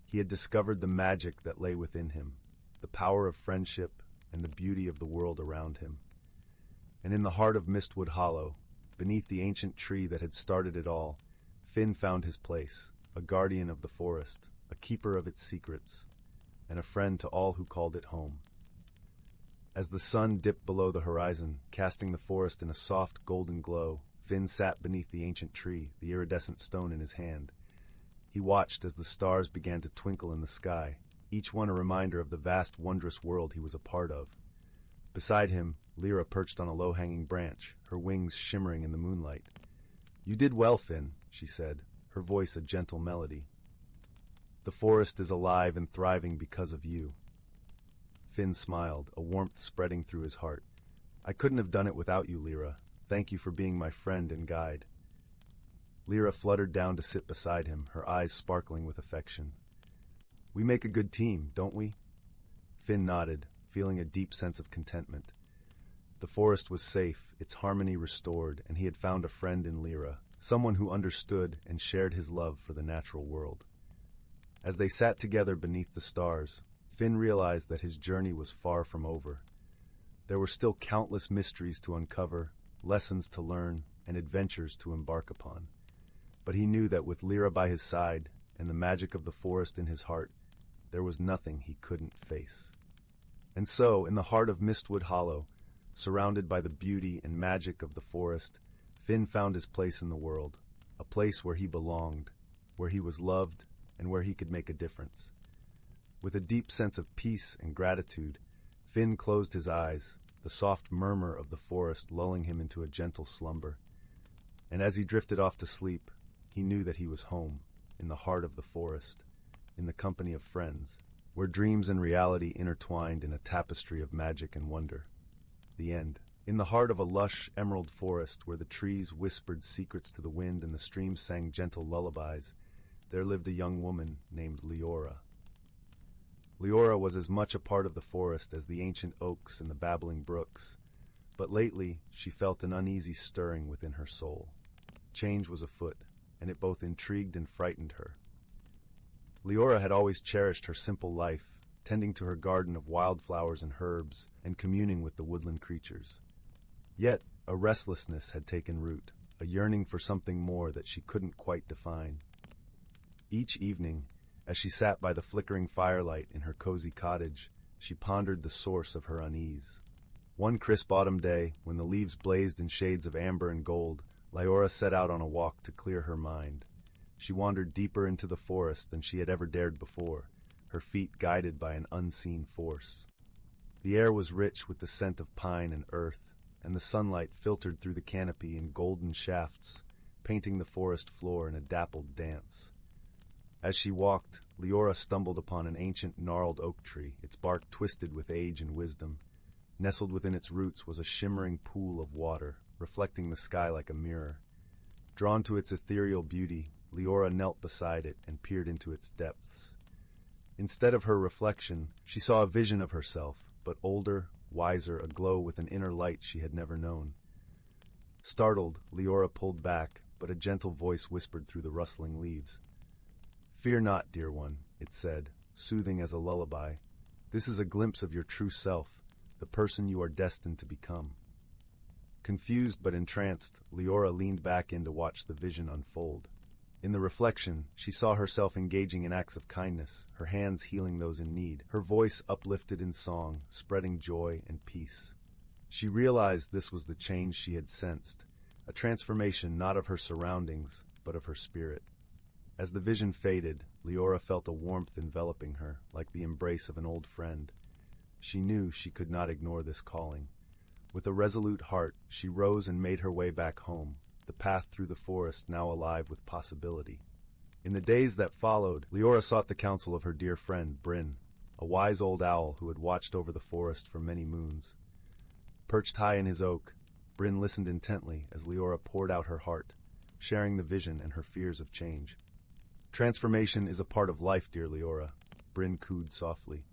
Speaker 1: He had discovered the magic that lay within him, the power of friendship and the beauty of the world around him. And in the heart of Mistwood Hollow, beneath the ancient tree that had started it all, Finn found his place, a guardian of the forest, a keeper of its secrets, and a friend to all who called it home. As the sun dipped below the horizon, casting the forest in a soft golden glow, Finn sat beneath the ancient tree, the iridescent stone in his hand. He watched as the stars began to twinkle in the sky, each one a reminder of the vast, wondrous world he was a part of. Beside him, Lyra perched on a low-hanging branch, her wings shimmering in the moonlight. "You did well, Finn," she said, her voice a gentle melody. "The forest is alive and thriving because of you." Finn smiled, a warmth spreading through his heart. "I couldn't have done it without you, Lyra. Thank you for being my friend and guide." Lyra fluttered down to sit beside him, her eyes sparkling with affection. "We make a good team, don't we?" Finn nodded, feeling a deep sense of contentment. The forest was safe, its harmony restored, and he had found a friend in Lyra, someone who understood and shared his love for the natural world. As they sat together beneath the stars, Finn realized that his journey was far from over. There were still countless mysteries to uncover, lessons to learn, and adventures to embark upon. But he knew that with Lyra by his side and the magic of the forest in his heart, there was nothing he couldn't face. And so, in the heart of Mistwood Hollow, surrounded by the beauty and magic of the forest, Finn found his place in the world, a place where he belonged, where he was loved, and where he could make a difference. With a deep sense of peace and gratitude, Finn closed his eyes, the soft murmur of the forest lulling him into a gentle slumber. And as he drifted off to sleep, he knew that he was home, in the heart of the forest, in the company of friends, where dreams and reality intertwined in a tapestry of magic and wonder. The end. In the heart of a lush, emerald forest, where the trees whispered secrets to the wind and the streams sang gentle lullabies, there lived a young woman named Leora. Leora was as much a part of the forest as the ancient oaks and the babbling brooks, but lately she felt an uneasy stirring within her soul. Change was afoot, and it both intrigued and frightened her. Leora had always cherished her simple life, tending to her garden of wildflowers and herbs, and communing with the woodland creatures. Yet, a restlessness had taken root, a yearning for something more that she couldn't quite define. Each evening, as she sat by the flickering firelight in her cozy cottage, she pondered the source of her unease. One crisp autumn day, when the leaves blazed in shades of amber and gold, Leora set out on a walk to clear her mind. She wandered deeper into the forest than she had ever dared before, her feet guided by an unseen force. The air was rich with the scent of pine and earth, and the sunlight filtered through the canopy in golden shafts, painting the forest floor in a dappled dance. As she walked, Leora stumbled upon an ancient gnarled oak tree, its bark twisted with age and wisdom. Nestled within its roots was a shimmering pool of water, reflecting the sky like a mirror. Drawn to its ethereal beauty, Leora knelt beside it and peered into its depths. Instead of her reflection, she saw a vision of herself, but older, wiser, aglow with an inner light she had never known. Startled, Leora pulled back, but a gentle voice whispered through the rustling leaves. "Fear not, dear one," it said, soothing as a lullaby. "This is a glimpse of your true self, the person you are destined to become." Confused but entranced, Leora leaned back in to watch the vision unfold. In the reflection, she saw herself engaging in acts of kindness, her hands healing those in need, her voice uplifted in song, spreading joy and peace. She realized this was the change she had sensed, a transformation not of her surroundings, but of her spirit. As the vision faded, Leora felt a warmth enveloping her, like the embrace of an old friend. She knew she could not ignore this calling. With a resolute heart, she rose and made her way back home, the path through the forest now alive with possibility. In the days that followed, Leora sought the counsel of her dear friend, Bryn, a wise old owl who had watched over the forest for many moons. Perched high in his oak, Bryn listened intently as Leora poured out her heart, sharing the vision and her fears of change. "Transformation is a part of life, dear Leora," Bryn cooed softly.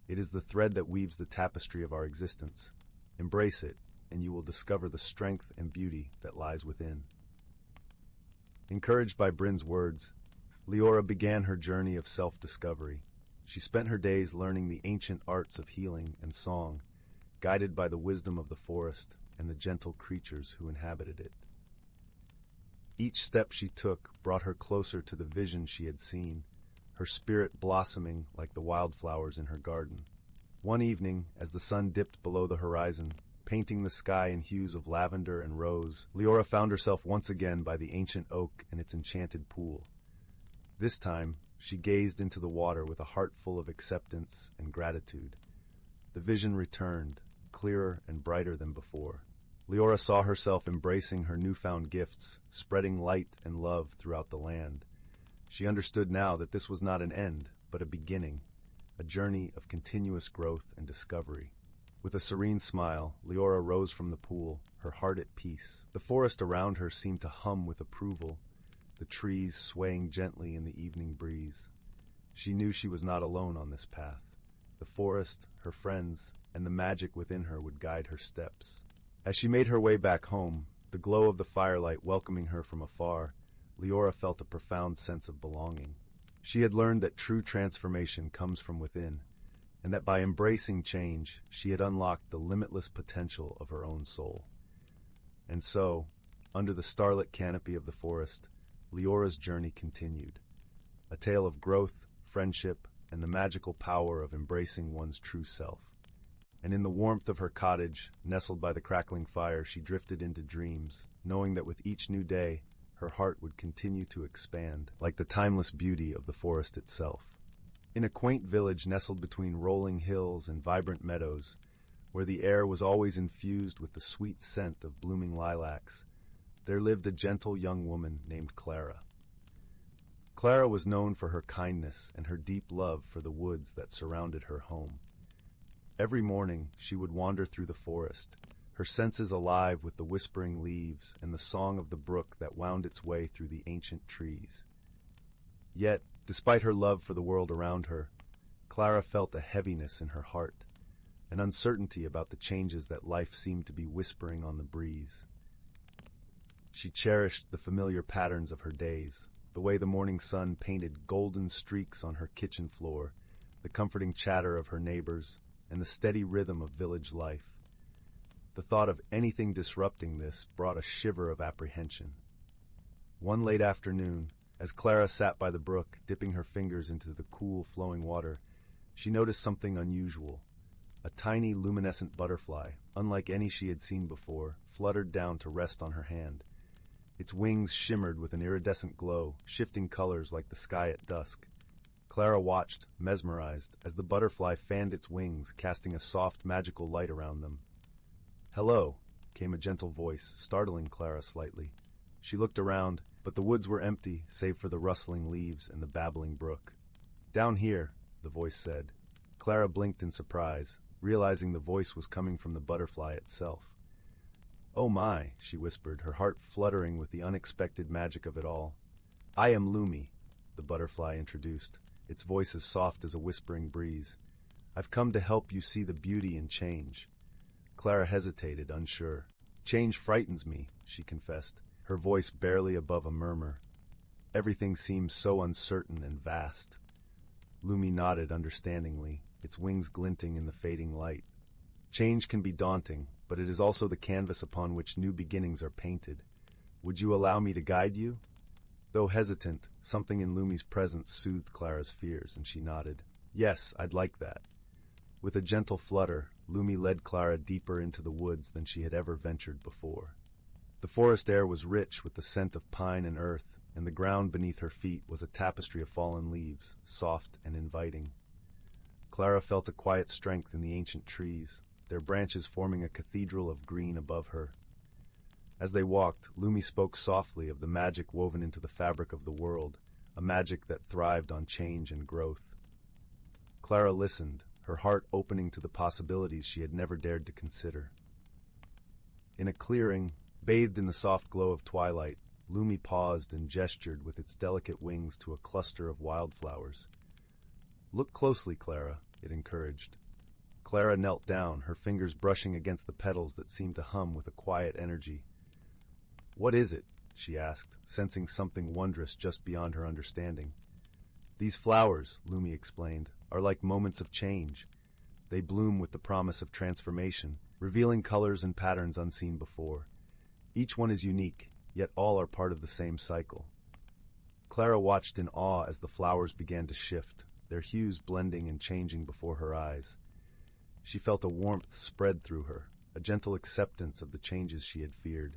Speaker 1: "It is the thread that weaves the tapestry of our existence. Embrace it, and you will discover the strength and beauty that lies within." Encouraged by Bryn's words, Leora began her journey of self-discovery. She spent her days learning the ancient arts of healing and song, guided by the wisdom of the forest and the gentle creatures who inhabited it. Each step she took brought her closer to the vision she had seen, her spirit blossoming like the wildflowers in her garden. One evening, as the sun dipped below the horizon, painting the sky in hues of lavender and rose, Leora found herself once again by the ancient oak and its enchanted pool. This time, she gazed into the water with a heart full of acceptance and gratitude. The vision returned, clearer and brighter than before. Leora saw herself embracing her newfound gifts, spreading light and love throughout the land. She understood now that this was not an end, but a beginning, a journey of continuous growth and discovery. With a serene smile, Leora rose from the pool, her heart at peace. The forest around her seemed to hum with approval, the trees swaying gently in the evening breeze. She knew she was not alone on this path. The forest, her friends, and the magic within her would guide her steps. As she made her way back home, the glow of the firelight welcoming her from afar, Leora felt a profound sense of belonging. She had learned that true transformation comes from within, and that by embracing change, she had unlocked the limitless potential of her own soul. And so, under the starlit canopy of the forest, Leora's journey continued, a tale of growth, friendship, and the magical power of embracing one's true self. And in the warmth of her cottage, nestled by the crackling fire, she drifted into dreams, knowing that with each new day, her heart would continue to expand, like the timeless beauty of the forest itself. In a quaint village nestled between rolling hills and vibrant meadows, where the air was always infused with the sweet scent of blooming lilacs, there lived a gentle young woman named Clara. Clara was known for her kindness and her deep love for the woods that surrounded her home. Every morning she would wander through the forest, her senses alive with the whispering leaves and the song of the brook that wound its way through the ancient trees. Yet, despite her love for the world around her, Clara felt a heaviness in her heart, an uncertainty about the changes that life seemed to be whispering on the breeze. She cherished the familiar patterns of her days, the way the morning sun painted golden streaks on her kitchen floor, the comforting chatter of her neighbors, and the steady rhythm of village life. The thought of anything disrupting this brought a shiver of apprehension. One late afternoon, as Clara sat by the brook, dipping her fingers into the cool, flowing water, she noticed something unusual. A tiny, luminescent butterfly, unlike any she had seen before, fluttered down to rest on her hand. Its wings shimmered with an iridescent glow, shifting colors like the sky at dusk. Clara watched, mesmerized, as the butterfly fanned its wings, casting a soft, magical light around them. "Hello," came a gentle voice, startling Clara slightly. She looked around, but the woods were empty, save for the rustling leaves and the babbling brook. "Down here," the voice said. Clara blinked in surprise, realizing the voice was coming from the butterfly itself. "Oh my," she whispered, her heart fluttering with the unexpected magic of it all. "I am Lumi," the butterfly introduced, its voice as soft as a whispering breeze. "I've come to help you see the beauty in change." Clara hesitated, unsure. "Change frightens me," she confessed, her voice barely above a murmur. "Everything seems so uncertain and vast." Lumi nodded understandingly, its wings glinting in the fading light. "Change can be daunting, but it is also the canvas upon which new beginnings are painted. Would you allow me to guide you?" Though hesitant, something in Lumi's presence soothed Clara's fears, and she nodded. "Yes, I'd like that." With a gentle flutter, Lumi led Clara deeper into the woods than she had ever ventured before. The forest air was rich with the scent of pine and earth, and the ground beneath her feet was a tapestry of fallen leaves, soft and inviting. Clara felt a quiet strength in the ancient trees, their branches forming a cathedral of green above her. As they walked, Lumi spoke softly of the magic woven into the fabric of the world, a magic that thrived on change and growth. Clara listened, her heart opening to the possibilities she had never dared to consider. In a clearing, bathed in the soft glow of twilight, Lumi paused and gestured with its delicate wings to a cluster of wildflowers. "Look closely, Clara," it encouraged. Clara knelt down, her fingers brushing against the petals that seemed to hum with a quiet energy. "What is it?" she asked, sensing something wondrous just beyond her understanding. "These flowers," Lumi explained, "are like moments of change. They bloom with the promise of transformation, revealing colors and patterns unseen before. Each one is unique, yet all are part of the same cycle." Clara watched in awe as the flowers began to shift, their hues blending and changing before her eyes. She felt a warmth spread through her, a gentle acceptance of the changes she had feared.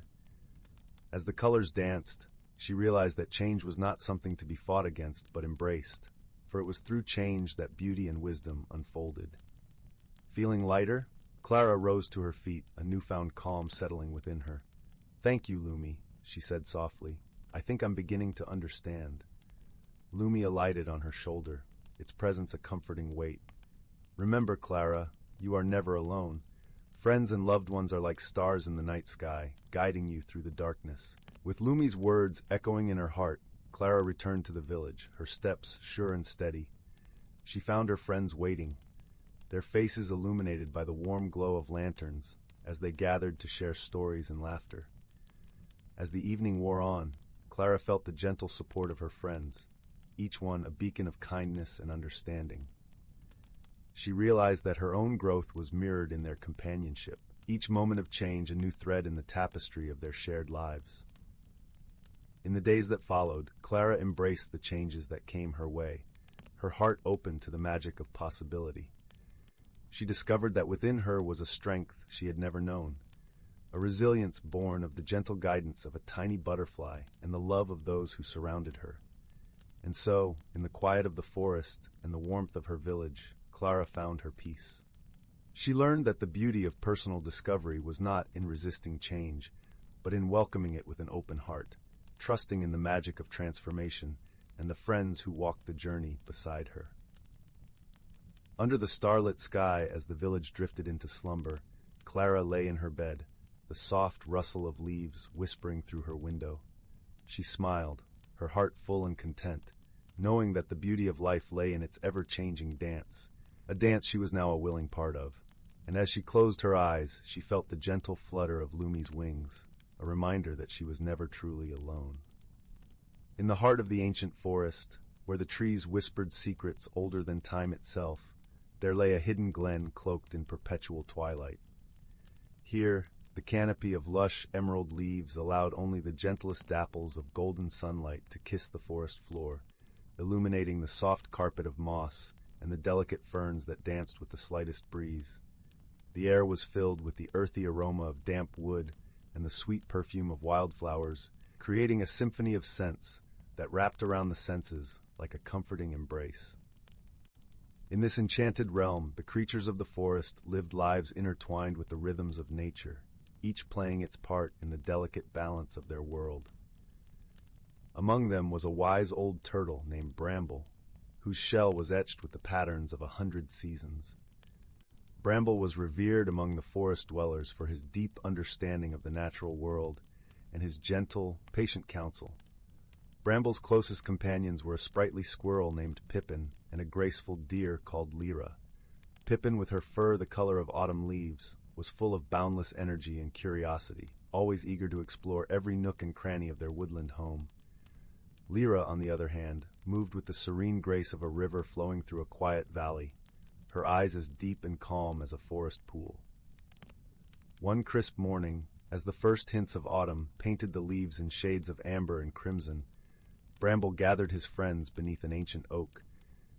Speaker 1: As the colors danced, she realized that change was not something to be fought against, but embraced, for it was through change that beauty and wisdom unfolded. Feeling lighter, Clara rose to her feet, a newfound calm settling within her. "Thank you, Lumi," she said softly. "I think I'm beginning to understand." Lumi alighted on her shoulder, its presence a comforting weight. "Remember, Clara, you are never alone. Friends and loved ones are like stars in the night sky, guiding you through the darkness." With Lumi's words echoing in her heart, Clara returned to the village, her steps sure and steady. She found her friends waiting, their faces illuminated by the warm glow of lanterns as they gathered to share stories and laughter. As the evening wore on, Clara felt the gentle support of her friends, each one a beacon of kindness and understanding. She realized that her own growth was mirrored in their companionship, each moment of change a new thread in the tapestry of their shared lives. In the days that followed, Clara embraced the changes that came her way, her heart open to the magic of possibility. She discovered that within her was a strength she had never known, a resilience born of the gentle guidance of a tiny butterfly and the love of those who surrounded her. And so, in the quiet of the forest and the warmth of her village, Clara found her peace. She learned that the beauty of personal discovery was not in resisting change, but in welcoming it with an open heart, trusting in the magic of transformation and the friends who walked the journey beside her. Under the starlit sky, as the village drifted into slumber, Clara lay in her bed, the soft rustle of leaves whispering through her window. She smiled, her heart full and content, knowing that the beauty of life lay in its ever-changing dance, a dance she was now a willing part of. And as she closed her eyes, she felt the gentle flutter of Lumi's wings, a reminder that she was never truly alone. In the heart of the ancient forest, where the trees whispered secrets older than time itself, there lay a hidden glen cloaked in perpetual twilight. Here, the canopy of lush emerald leaves allowed only the gentlest dapples of golden sunlight to kiss the forest floor, illuminating the soft carpet of moss and the delicate ferns that danced with the slightest breeze. The air was filled with the earthy aroma of damp wood and the sweet perfume of wildflowers, creating a symphony of scents that wrapped around the senses like a comforting embrace. In this enchanted realm, the creatures of the forest lived lives intertwined with the rhythms of nature, each playing its part in the delicate balance of their world. Among them was a wise old turtle named Bramble, whose shell was etched with the patterns of 100 seasons. Bramble was revered among the forest dwellers for his deep understanding of the natural world and his gentle, patient counsel. Bramble's closest companions were a sprightly squirrel named Pippin and a graceful deer called Lyra. Pippin, with her fur the color of autumn leaves, was full of boundless energy and curiosity, always eager to explore every nook and cranny of their woodland home. Lyra, on the other hand, moved with the serene grace of a river flowing through a quiet valley, her eyes as deep and calm as a forest pool. One crisp morning, as the first hints of autumn painted the leaves in shades of amber and crimson, Bramble gathered his friends beneath an ancient oak.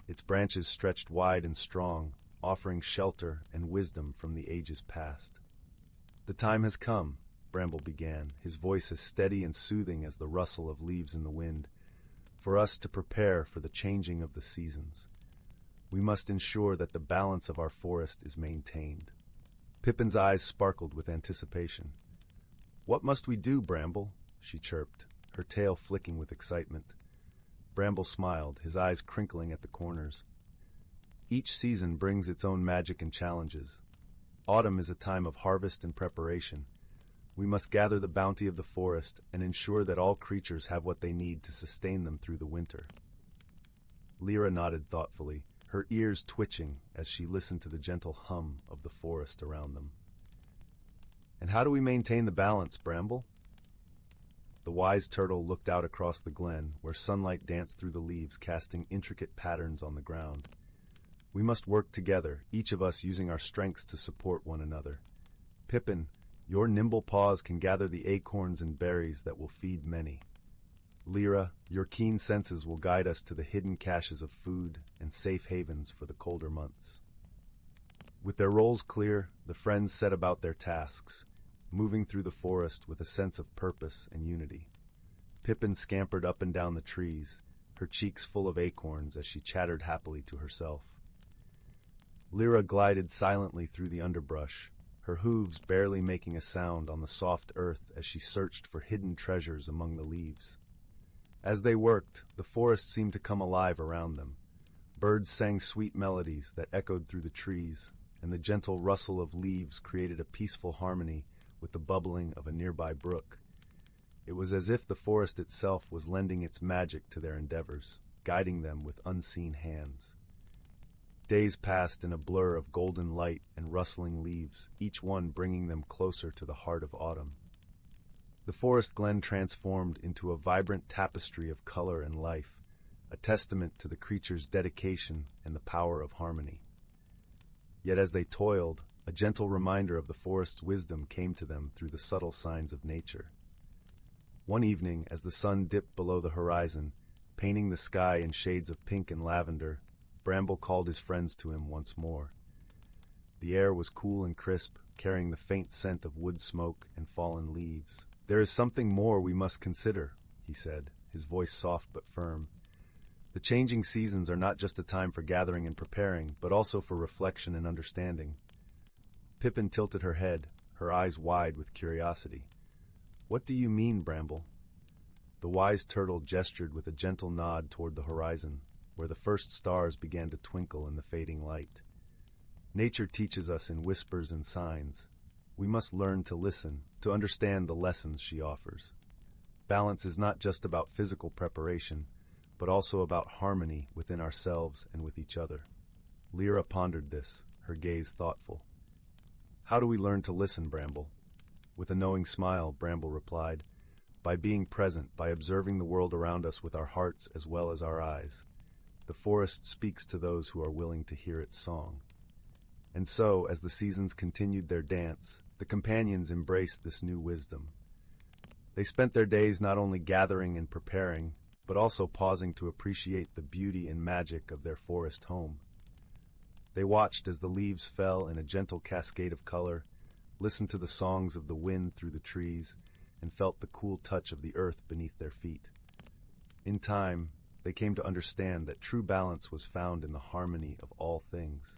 Speaker 1: Its branches stretched wide and strong, offering shelter and wisdom from the ages past. "The time has come," Bramble began, his voice as steady and soothing as the rustle of leaves in the wind, "for us to prepare for the changing of the seasons. We must ensure that the balance of our forest is maintained." Pippin's eyes sparkled with anticipation. "What must we do, Bramble?" she chirped, her tail flicking with excitement. Bramble smiled, his eyes crinkling at the corners. "Each season brings its own magic and challenges. Autumn is a time of harvest and preparation. We must gather the bounty of the forest and ensure that all creatures have what they need to sustain them through the winter." Lyra nodded thoughtfully, her ears twitching as she listened to the gentle hum of the forest around them. "And how do we maintain the balance, Bramble?" The wise turtle looked out across the glen, where sunlight danced through the leaves, casting intricate patterns on the ground. "We must work together, each of us using our strengths to support one another. Pippin, your nimble paws can gather the acorns and berries that will feed many. Lyra, your keen senses will guide us to the hidden caches of food and safe havens for the colder months." With their roles clear, the friends set about their tasks, moving through the forest with a sense of purpose and unity. Pippin scampered up and down the trees, her cheeks full of acorns as she chattered happily to herself. Lyra glided silently through the underbrush, her hooves barely making a sound on the soft earth as she searched for hidden treasures among the leaves. As they worked, the forest seemed to come alive around them. Birds sang sweet melodies that echoed through the trees, and the gentle rustle of leaves created a peaceful harmony with the bubbling of a nearby brook. It was as if the forest itself was lending its magic to their endeavors, guiding them with unseen hands. Days passed in a blur of golden light and rustling leaves, each one bringing them closer to the heart of autumn. The forest glen transformed into a vibrant tapestry of color and life, a testament to the creatures' dedication and the power of harmony. Yet as they toiled, a gentle reminder of the forest's wisdom came to them through the subtle signs of nature. One evening, as the sun dipped below the horizon, painting the sky in shades of pink and lavender, Bramble called his friends to him once more. The air was cool and crisp, carrying the faint scent of wood smoke and fallen leaves. "There is something more we must consider," he said, his voice soft but firm. "The changing seasons are not just a time for gathering and preparing, but also for reflection and understanding. Pippin tilted her head, her eyes wide with curiosity. "What do you mean, Bramble?" The wise turtle gestured with a gentle nod toward the horizon, where the first stars began to twinkle in the fading light. "Nature teaches us in whispers and signs. We must learn to listen, to understand the lessons she offers. Balance is not just about physical preparation, but also about harmony within ourselves and with each other." Lyra pondered this, her gaze thoughtful. "How do we learn to listen, Bramble?" With a knowing smile, Bramble replied, "By being present, by observing the world around us with our hearts as well as our eyes. The forest speaks to those who are willing to hear its song." And so, as the seasons continued their dance, the companions embraced this new wisdom. They spent their days not only gathering and preparing, but also pausing to appreciate the beauty and magic of their forest home. They watched as the leaves fell in a gentle cascade of color, listened to the songs of the wind through the trees, and felt the cool touch of the earth beneath their feet. In time, they came to understand that true balance was found in the harmony of all things.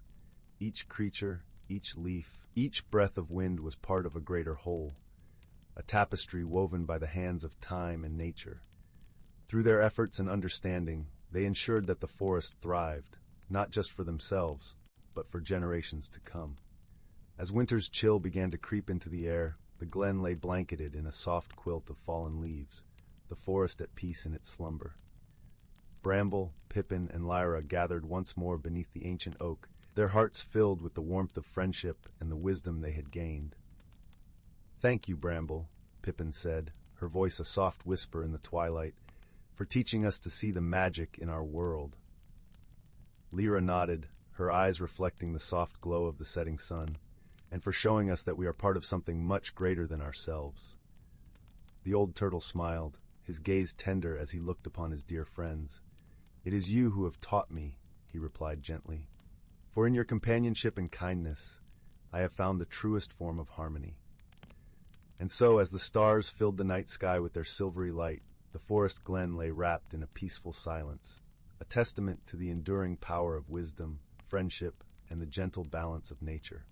Speaker 1: Each creature, each leaf, each breath of wind was part of a greater whole, a tapestry woven by the hands of time and nature. Through their efforts and understanding, they ensured that the forest thrived, not just for themselves, but for generations to come. As winter's chill began to creep into the air, the glen lay blanketed in a soft quilt of fallen leaves, the forest at peace in its slumber. Bramble, Pippin, and Lyra gathered once more beneath the ancient oak, their hearts filled with the warmth of friendship and the wisdom they had gained. "Thank you, Bramble," Pippin said, her voice a soft whisper in the twilight, "for teaching us to see the magic in our world." Lyra nodded, her eyes reflecting the soft glow of the setting sun, and for showing us that we are part of something much greater than ourselves. The old turtle smiled, his gaze tender as he looked upon his dear friends. "It is you who have taught me," he replied gently. "For in your companionship and kindness, I have found the truest form of harmony." And so, as the stars filled the night sky with their silvery light, the forest glen lay wrapped in a peaceful silence, a testament to the enduring power of wisdom, friendship, and the gentle balance of nature.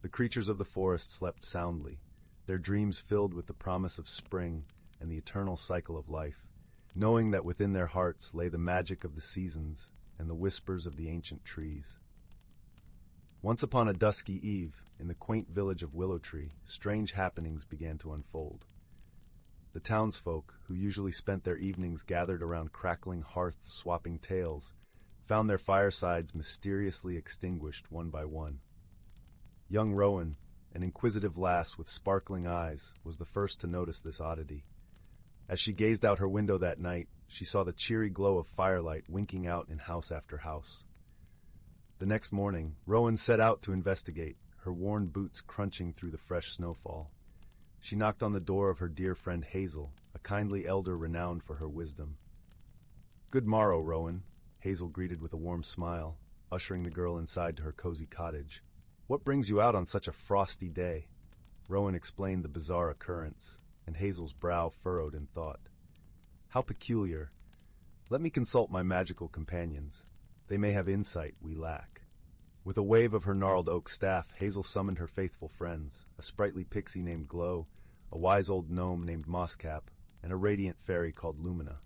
Speaker 1: The creatures of the forest slept soundly, their dreams filled with the promise of spring and the eternal cycle of life, knowing that within their hearts lay the magic of the seasons and the whispers of the ancient trees. Once upon a dusky eve, in the quaint village of Willow, strange happenings began to unfold. The townsfolk, who usually spent their evenings gathered around crackling hearths swapping tales, found their firesides mysteriously extinguished one by one. Young Rowan, an inquisitive lass with sparkling eyes, was the first to notice this oddity. As she gazed out her window that night, she saw the cheery glow of firelight winking out in house after house. The next morning, Rowan set out to investigate, her worn boots crunching through the fresh snowfall. She knocked on the door of her dear friend Hazel, a kindly elder renowned for her wisdom. "Good morrow, Rowan," Hazel greeted with a warm smile, ushering the girl inside to her cozy cottage. "What brings you out on such a frosty day?" Rowan explained the bizarre occurrence, and Hazel's brow furrowed in thought. "How peculiar. Let me consult my magical companions. They may have insight we lack." With a wave of her gnarled oak staff, Hazel summoned her faithful friends, a sprightly pixie named Glow, a wise old gnome named Mosscap, and a radiant fairy called Lumina.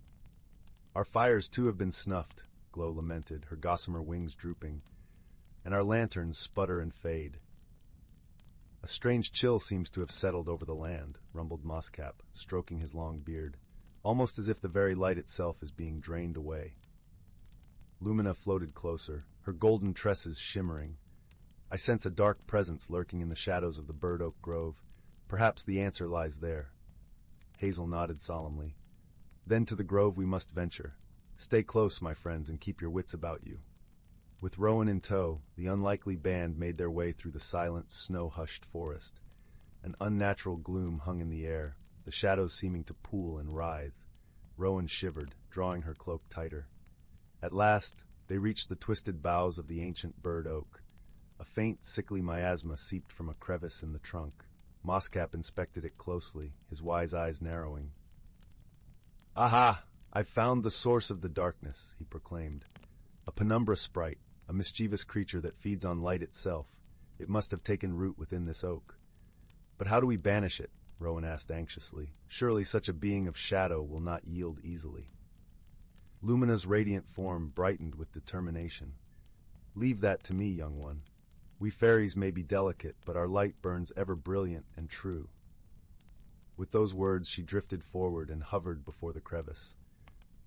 Speaker 1: "Our fires too have been snuffed," Glow lamented, her gossamer wings drooping, "and our lanterns sputter and fade." "A strange chill seems to have settled over the land," rumbled Mosscap, stroking his long beard, "almost as if the very light itself is being drained away." Lumina floated closer, her golden tresses shimmering. "I sense a dark presence lurking in the shadows of the bird oak grove. Perhaps the answer lies there." Hazel nodded solemnly. "Then to the grove we must venture. Stay close, my friends, and keep your wits about you." With Rowan in tow, the unlikely band made their way through the silent, snow-hushed forest. An unnatural gloom hung in the air, the shadows seeming to pool and writhe. Rowan shivered, drawing her cloak tighter. At last, they reached the twisted boughs of the ancient bird oak. A faint, sickly miasma seeped from a crevice in the trunk. Mosscap inspected it closely, his wise eyes narrowing. "Aha! I've found the source of the darkness," he proclaimed. "A penumbra sprite, a mischievous creature that feeds on light itself. It must have taken root within this oak. But how do we banish it? Rowan asked anxiously. Surely such a being of shadow will not yield easily. Lumina's radiant form brightened with determination. Leave that to me, young one. We fairies may be delicate, but our light burns ever brilliant and true. With those words, she drifted forward and hovered before the crevice.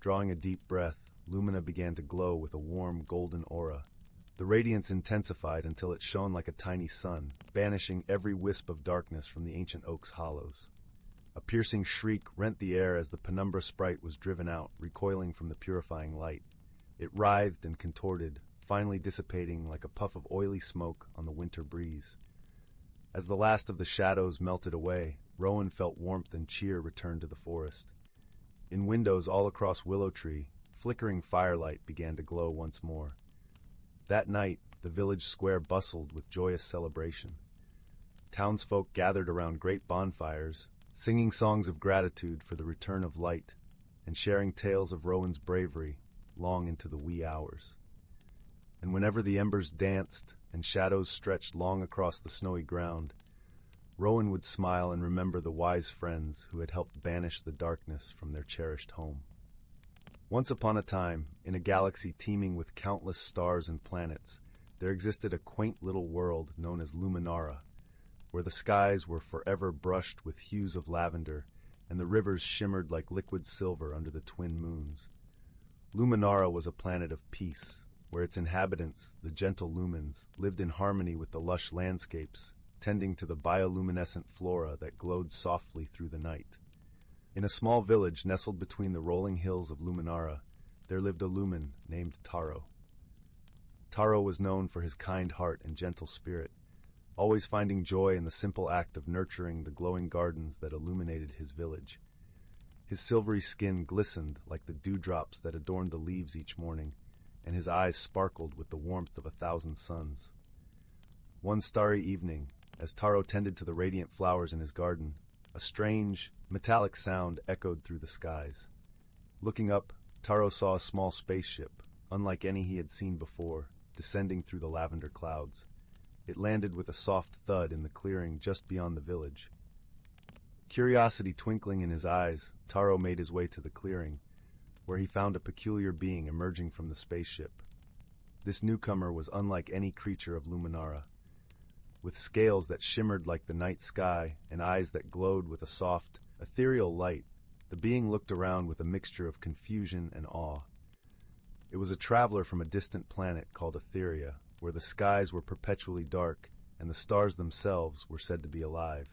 Speaker 1: Drawing a deep breath, Lumina began to glow with a warm, golden aura. The radiance intensified until it shone like a tiny sun, banishing every wisp of darkness from the ancient oak's hollows. A piercing shriek rent the air as the penumbra sprite was driven out, recoiling from the purifying light. It writhed and contorted, finally dissipating like a puff of oily smoke on the winter breeze. As the last of the shadows melted away, Rowan felt warmth and cheer return to the forest. In windows all across Willow Tree, flickering firelight began to glow once more. That night, the village square bustled with joyous celebration. Townsfolk gathered around great bonfires, singing songs of gratitude for the return of light, and sharing tales of Rowan's bravery long into the wee hours. And whenever the embers danced and shadows stretched long across the snowy ground, Rowan would smile and remember the wise friends who had helped banish the darkness from their cherished home. Once upon a time, in a galaxy teeming with countless stars and planets, there existed a quaint little world known as Luminara, where the skies were forever brushed with hues of lavender and the rivers shimmered like liquid silver under the twin moons. Luminara was a planet of peace, where its inhabitants, the gentle lumens, lived in harmony with the lush landscapes, tending to the bioluminescent flora that glowed softly through the night. In a small village nestled between the rolling hills of Luminara, there lived a lumen named Taro. Taro was known for his kind heart and gentle spirit, always finding joy in the simple act of nurturing the glowing gardens that illuminated his village. His silvery skin glistened like the dewdrops that adorned the leaves each morning, and his eyes sparkled with the warmth of 1,000 suns. One starry evening, as Taro tended to the radiant flowers in his garden, a strange, metallic sound echoed through the skies. Looking up, Taro saw a small spaceship, unlike any he had seen before, descending through the lavender clouds. It landed with a soft thud in the clearing just beyond the village. Curiosity twinkling in his eyes, Taro made his way to the clearing, where he found a peculiar being emerging from the spaceship. This newcomer was unlike any creature of Luminara. With scales that shimmered like the night sky and eyes that glowed with a soft, ethereal light, the being looked around with a mixture of confusion and awe. It was a traveler from a distant planet called Etheria, where the skies were perpetually dark and the stars themselves were said to be alive.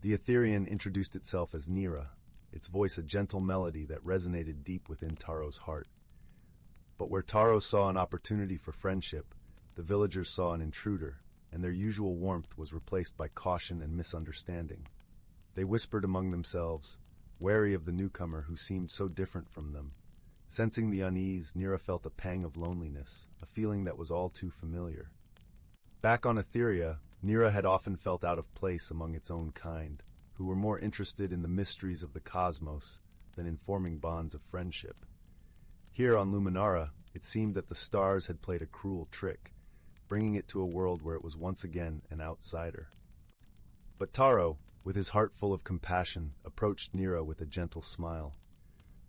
Speaker 1: The Etherian introduced itself as Nira, its voice a gentle melody that resonated deep within Taro's heart. But where Taro saw an opportunity for friendship, the villagers saw an intruder, and their usual warmth was replaced by caution and misunderstanding. They whispered among themselves, wary of the newcomer who seemed so different from them. Sensing the unease, Nira felt a pang of loneliness, a feeling that was all too familiar. Back on Etheria, Nira had often felt out of place among its own kind, who were more interested in the mysteries of the cosmos than in forming bonds of friendship. Here on Luminara, it seemed that the stars had played a cruel trick, bringing it to a world where it was once again an outsider. But Taro, with his heart full of compassion, approached Nira with a gentle smile.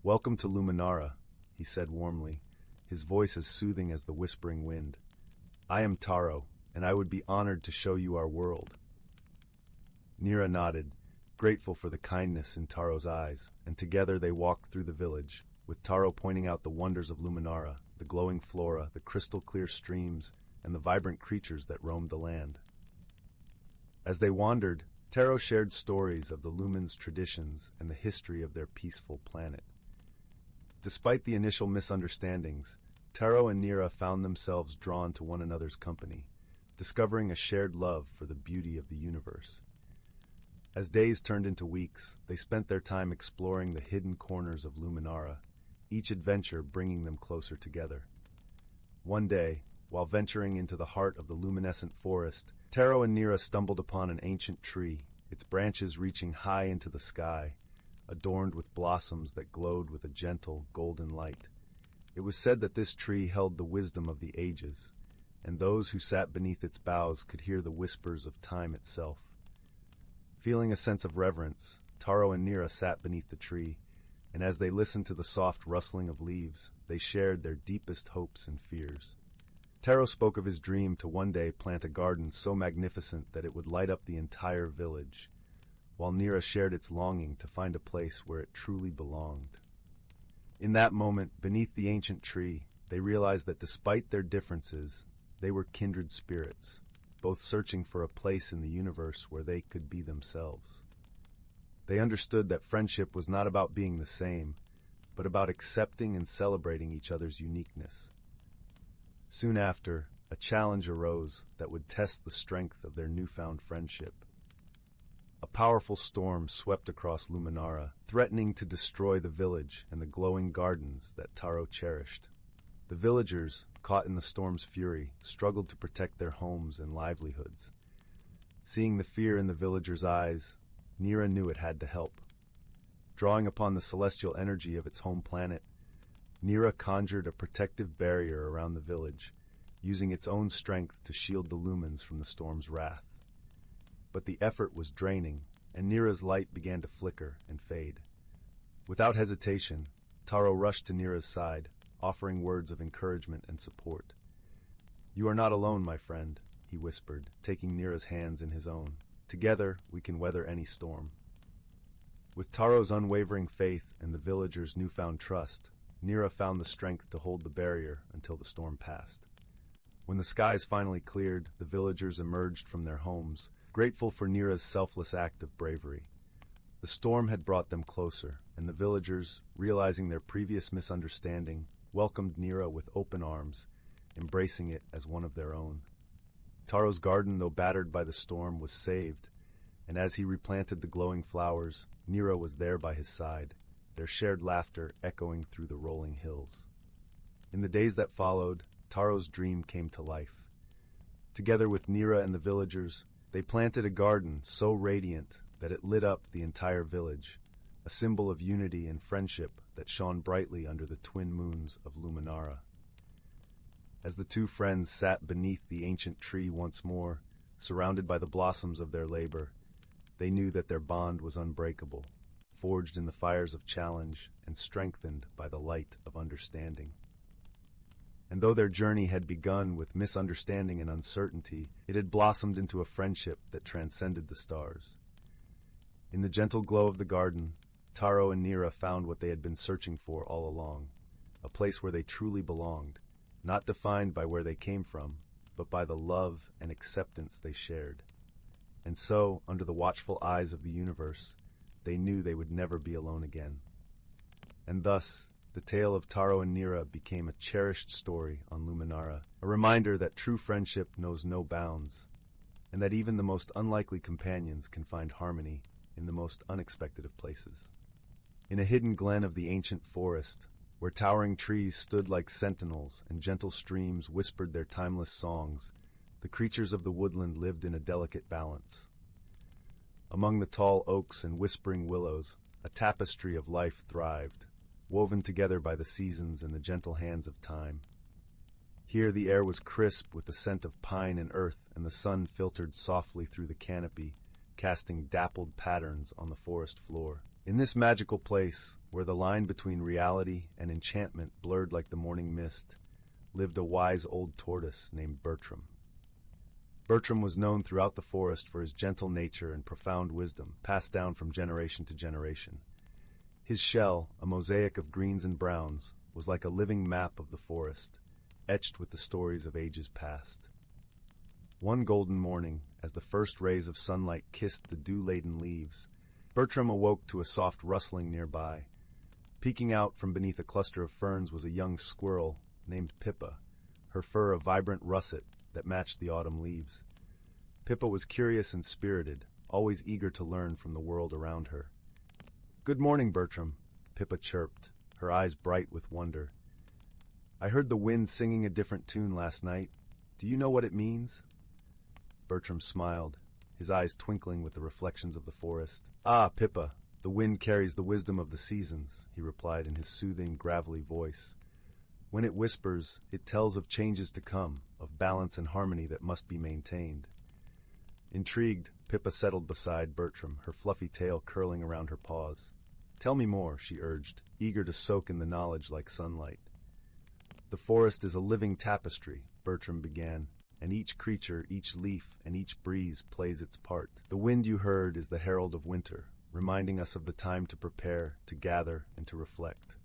Speaker 1: "Welcome to Luminara," he said warmly, his voice as soothing as the whispering wind. "I am Taro, and I would be honored to show you our world." Nira nodded, grateful for the kindness in Taro's eyes, and together they walked through the village, with Taro pointing out the wonders of Luminara, the glowing flora, the crystal-clear streams, and the vibrant creatures that roamed the land. As they wandered, Taro shared stories of the Lumens' traditions and the history of their peaceful planet. Despite the initial misunderstandings, Taro and Nira found themselves drawn to one another's company, discovering a shared love for the beauty of the universe. As days turned into weeks, they spent their time exploring the hidden corners of Luminara, each adventure bringing them closer together. One day, while venturing into the heart of the luminescent forest, Taro and Nira stumbled upon an ancient tree, its branches reaching high into the sky, adorned with blossoms that glowed with a gentle, golden light. It was said that this tree held the wisdom of the ages, and those who sat beneath its boughs could hear the whispers of time itself. Feeling a sense of reverence, Taro and Nira sat beneath the tree, and as they listened to the soft rustling of leaves, they shared their deepest hopes and fears. Taro spoke of his dream to one day plant a garden so magnificent that it would light up the entire village, while Nira shared its longing to find a place where it truly belonged. In that moment, beneath the ancient tree, they realized that despite their differences, they were kindred spirits, both searching for a place in the universe where they could be themselves. They understood that friendship was not about being the same, but about accepting and celebrating each other's uniqueness. Soon after, a challenge arose that would test the strength of their newfound friendship. A powerful storm swept across Luminara, threatening to destroy the village and the glowing gardens that Taro cherished. The villagers, caught in the storm's fury, struggled to protect their homes and livelihoods. Seeing the fear in the villagers' eyes, Nira knew it had to help. Drawing upon the celestial energy of its home planet, Nira conjured a protective barrier around the village, using its own strength to shield the lumens from the storm's wrath. But the effort was draining, and Nira's light began to flicker and fade. Without hesitation, Taro rushed to Nira's side, offering words of encouragement and support. "You are not alone, my friend," he whispered, taking Nira's hands in his own. "Together, we can weather any storm." With Taro's unwavering faith and the villagers' newfound trust, Nira found the strength to hold the barrier until the storm passed. When the skies finally cleared, the villagers emerged from their homes, grateful for Nira's selfless act of bravery. The storm had brought them closer, and the villagers, realizing their previous misunderstanding, welcomed Nira with open arms, embracing it as one of their own. Taro's garden, though battered by the storm, was saved, and as he replanted the glowing flowers, Nira was there by his side, their shared laughter echoing through the rolling hills. In the days that followed, Taro's dream came to life. Together with Nira and the villagers, they planted a garden so radiant that it lit up the entire village, a symbol of unity and friendship that shone brightly under the twin moons of Luminara. As the two friends sat beneath the ancient tree once more, surrounded by the blossoms of their labor, they knew that their bond was unbreakable, forged in the fires of challenge and strengthened by the light of understanding. And though their journey had begun with misunderstanding and uncertainty, it had blossomed into a friendship that transcended the stars. In the gentle glow of the garden, Taro and Nira found what they had been searching for all along, a place where they truly belonged, not defined by where they came from, but by the love and acceptance they shared. And so, under the watchful eyes of the universe, they knew they would never be alone again. And thus, the tale of Taro and Nira became a cherished story on Luminara, a reminder that true friendship knows no bounds, and that even the most unlikely companions can find harmony in the most unexpected of places. In a hidden glen of the ancient forest, where towering trees stood like sentinels and gentle streams whispered their timeless songs, the creatures of the woodland lived in a delicate balance. Among the tall oaks and whispering willows, a tapestry of life thrived, woven together by the seasons and the gentle hands of time. Here the air was crisp with the scent of pine and earth, and the sun filtered softly through the canopy, casting dappled patterns on the forest floor. In this magical place, where the line between reality and enchantment blurred like the morning mist, lived a wise old tortoise named Bertram. Bertram was known throughout the forest for his gentle nature and profound wisdom, passed down from generation to generation. His shell, a mosaic of greens and browns, was like a living map of the forest, etched with the stories of ages past. One golden morning, as the first rays of sunlight kissed the dew-laden leaves, Bertram awoke to a soft rustling nearby. Peeking out from beneath a cluster of ferns was a young squirrel named Pippa, her fur a vibrant russet that matched the autumn leaves. Pippa was curious and spirited, always eager to learn from the world around her. "Good morning, Bertram," Pippa chirped, her eyes bright with wonder. "I heard the wind singing a different tune last night. Do you know what it means?" Bertram smiled, his eyes twinkling with the reflections of the forest. "Ah, Pippa, the wind carries the wisdom of the seasons," he replied in his soothing, gravelly voice. "When it whispers, it tells of changes to come, of balance and harmony that must be maintained. Intrigued, Pippa settled beside Bertram, her fluffy tail curling around her paws. "Tell me more," she urged, eager to soak in the knowledge like sunlight. "The forest is a living tapestry," Bertram began, "and each creature, each leaf, and each breeze plays its part. The wind you heard is the herald of winter, reminding us of the time to prepare, to gather, and to reflect."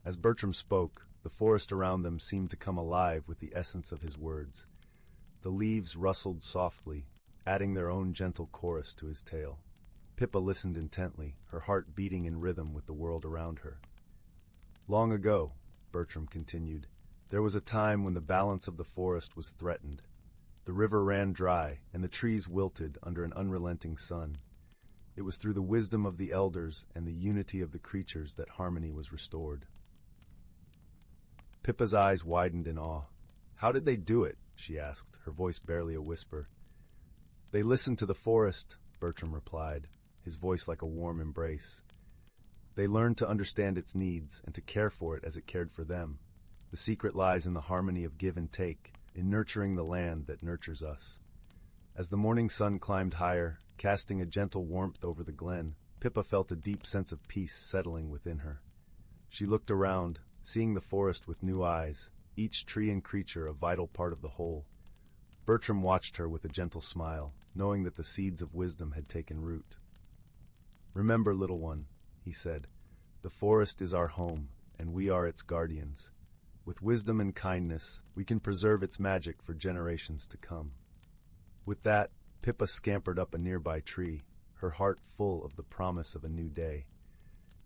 Speaker 1: As Bertram spoke, the forest around them seemed to come alive with the essence of his words. The leaves rustled softly, adding their own gentle chorus to his tale. Pippa listened intently, her heart beating in rhythm with the world around her. "Long ago," Bertram continued, "there was a time when the balance of the forest was threatened. The river ran dry, and the trees wilted under an unrelenting sun. It was through the wisdom of the elders and the unity of the creatures that harmony was restored." Pippa's eyes widened in awe. "How did they do it?" she asked, her voice barely a whisper. "They listened to the forest," Bertram replied, his voice like a warm embrace. "They learned to understand its needs and to care for it as it cared for them. The secret lies in the harmony of give and take, in nurturing the land that nurtures us." As the morning sun climbed higher, casting a gentle warmth over the glen, Pippa felt a deep sense of peace settling within her. She looked around, seeing the forest with new eyes, each tree and creature a vital part of the whole. Bertram watched her with a gentle smile, knowing that the seeds of wisdom had taken root. "Remember, little one," he said, "the forest is our home, and we are its guardians. With wisdom and kindness, we can preserve its magic for generations to come." With that, Pippa scampered up a nearby tree, her heart full of the promise of a new day.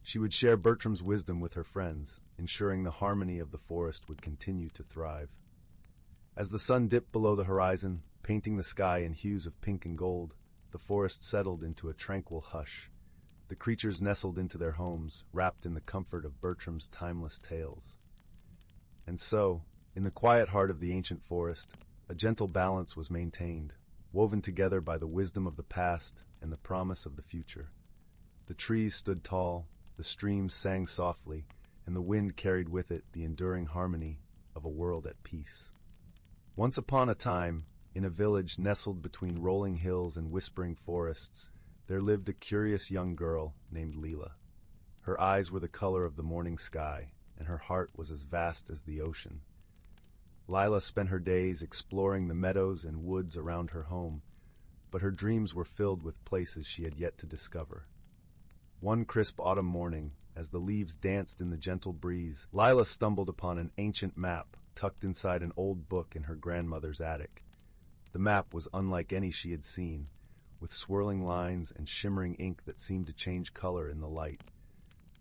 Speaker 1: She would share Bertram's wisdom with her friends, ensuring the harmony of the forest would continue to thrive. As the sun dipped below the horizon, painting the sky in hues of pink and gold, the forest settled into a tranquil hush. The creatures nestled into their homes, wrapped in the comfort of Bertram's timeless tales. And so, in the quiet heart of the ancient forest, a gentle balance was maintained, woven together by the wisdom of the past and the promise of the future. The trees stood tall, the streams sang softly, and the wind carried with it the enduring harmony of a world at peace. Once upon a time, in a village nestled between rolling hills and whispering forests, there lived a curious young girl named Leela. Her eyes were the color of the morning sky, and her heart was as vast as the ocean. Lila spent her days exploring the meadows and woods around her home, but her dreams were filled with places she had yet to discover. One crisp autumn morning, as the leaves danced in the gentle breeze, Lila stumbled upon an ancient map tucked inside an old book in her grandmother's attic. The map was unlike any she had seen, with swirling lines and shimmering ink that seemed to change color in the light.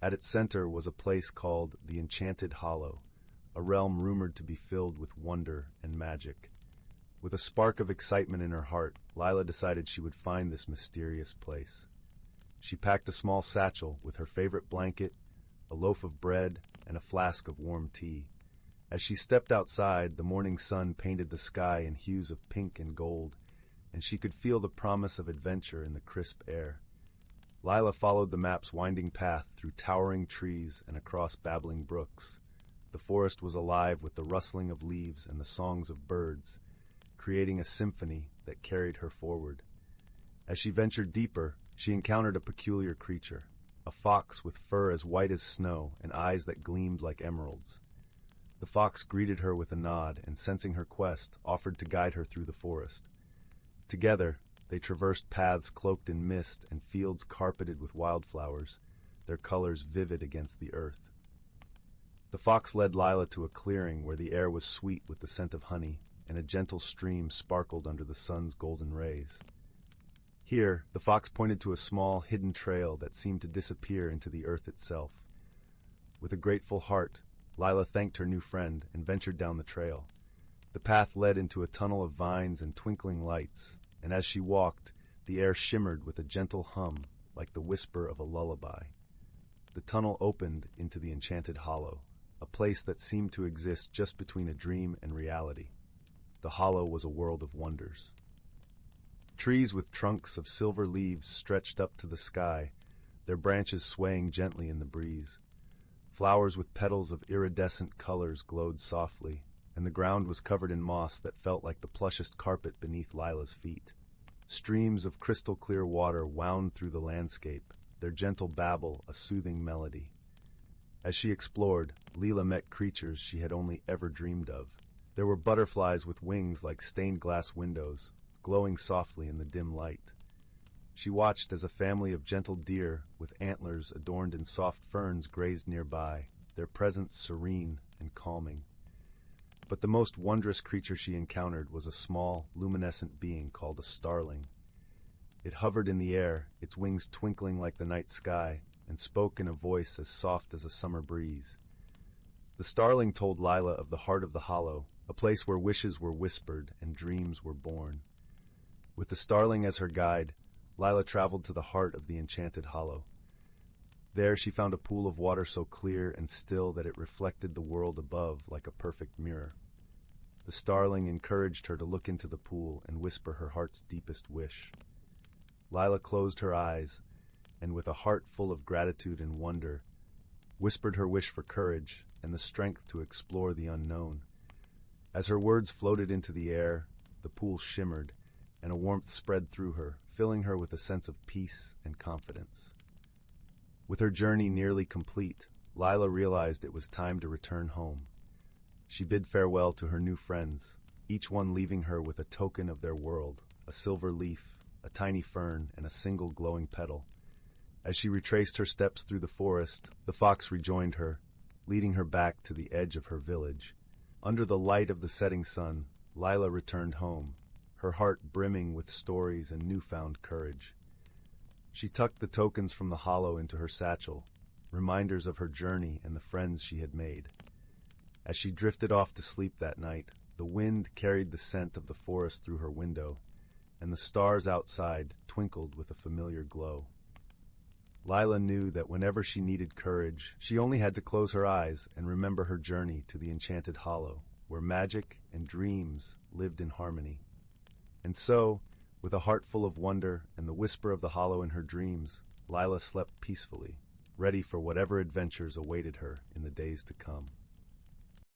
Speaker 1: At its center was a place called the Enchanted Hollow, a realm rumored to be filled with wonder and magic. With a spark of excitement in her heart, Lila decided she would find this mysterious place. She packed a small satchel with her favorite blanket, a loaf of bread, and a flask of warm tea. As she stepped outside, the morning sun painted the sky in hues of pink and gold, and she could feel the promise of adventure in the crisp air. Lila followed the map's winding path through towering trees and across babbling brooks. The forest was alive with the rustling of leaves and the songs of birds, creating a symphony that carried her forward. As she ventured deeper, she encountered a peculiar creature, a fox with fur as white as snow and eyes that gleamed like emeralds. The fox greeted her with a nod and, sensing her quest, offered to guide her through the forest. Together, they traversed paths cloaked in mist and fields carpeted with wildflowers, their colors vivid against the earth. The fox led Lila to a clearing where the air was sweet with the scent of honey, and a gentle stream sparkled under the sun's golden rays. Here, the fox pointed to a small, hidden trail that seemed to disappear into the earth itself. With a grateful heart, Lila thanked her new friend and ventured down the trail. The path led into a tunnel of vines and twinkling lights, and as she walked, the air shimmered with a gentle hum like the whisper of a lullaby. The tunnel opened into the Enchanted Hollow, a place that seemed to exist just between a dream and reality. The hollow was a world of wonders. Trees with trunks of silver leaves stretched up to the sky, their branches swaying gently in the breeze. Flowers with petals of iridescent colors glowed softly, and the ground was covered in moss that felt like the plushest carpet beneath Lila's feet. Streams of crystal-clear water wound through the landscape, their gentle babble a soothing melody. As she explored, Lila met creatures she had only ever dreamed of. There were butterflies with wings like stained glass windows, glowing softly in the dim light. She watched as a family of gentle deer with antlers adorned in soft ferns grazed nearby, their presence serene and calming. But the most wondrous creature she encountered was a small, luminescent being called a starling. It hovered in the air, its wings twinkling like the night sky, and spoke in a voice as soft as a summer breeze. The starling told Lila of the heart of the hollow, a place where wishes were whispered and dreams were born. With the starling as her guide, Lila traveled to the heart of the enchanted hollow. There she found a pool of water so clear and still that it reflected the world above like a perfect mirror. The starling encouraged her to look into the pool and whisper her heart's deepest wish. Lila closed her eyes, and with a heart full of gratitude and wonder, whispered her wish for courage and the strength to explore the unknown. As her words floated into the air, the pool shimmered, and a warmth spread through her, filling her with a sense of peace and confidence. With her journey nearly complete, Lila realized it was time to return home. She bid farewell to her new friends, each one leaving her with a token of their world, a silver leaf, a tiny fern, and a single glowing petal. As she retraced her steps through the forest, the fox rejoined her, leading her back to the edge of her village. Under the light of the setting sun, Lila returned home, her heart brimming with stories and newfound courage. She tucked the tokens from the hollow into her satchel, reminders of her journey and the friends she had made. As she drifted off to sleep that night, the wind carried the scent of the forest through her window, and the stars outside twinkled with a familiar glow. Lila knew that whenever she needed courage, she only had to close her eyes and remember her journey to the enchanted hollow, where magic and dreams lived in harmony. And so, with a heart full of wonder and the whisper of the hollow in her dreams, Lila slept peacefully, ready for whatever adventures awaited her in the days to come.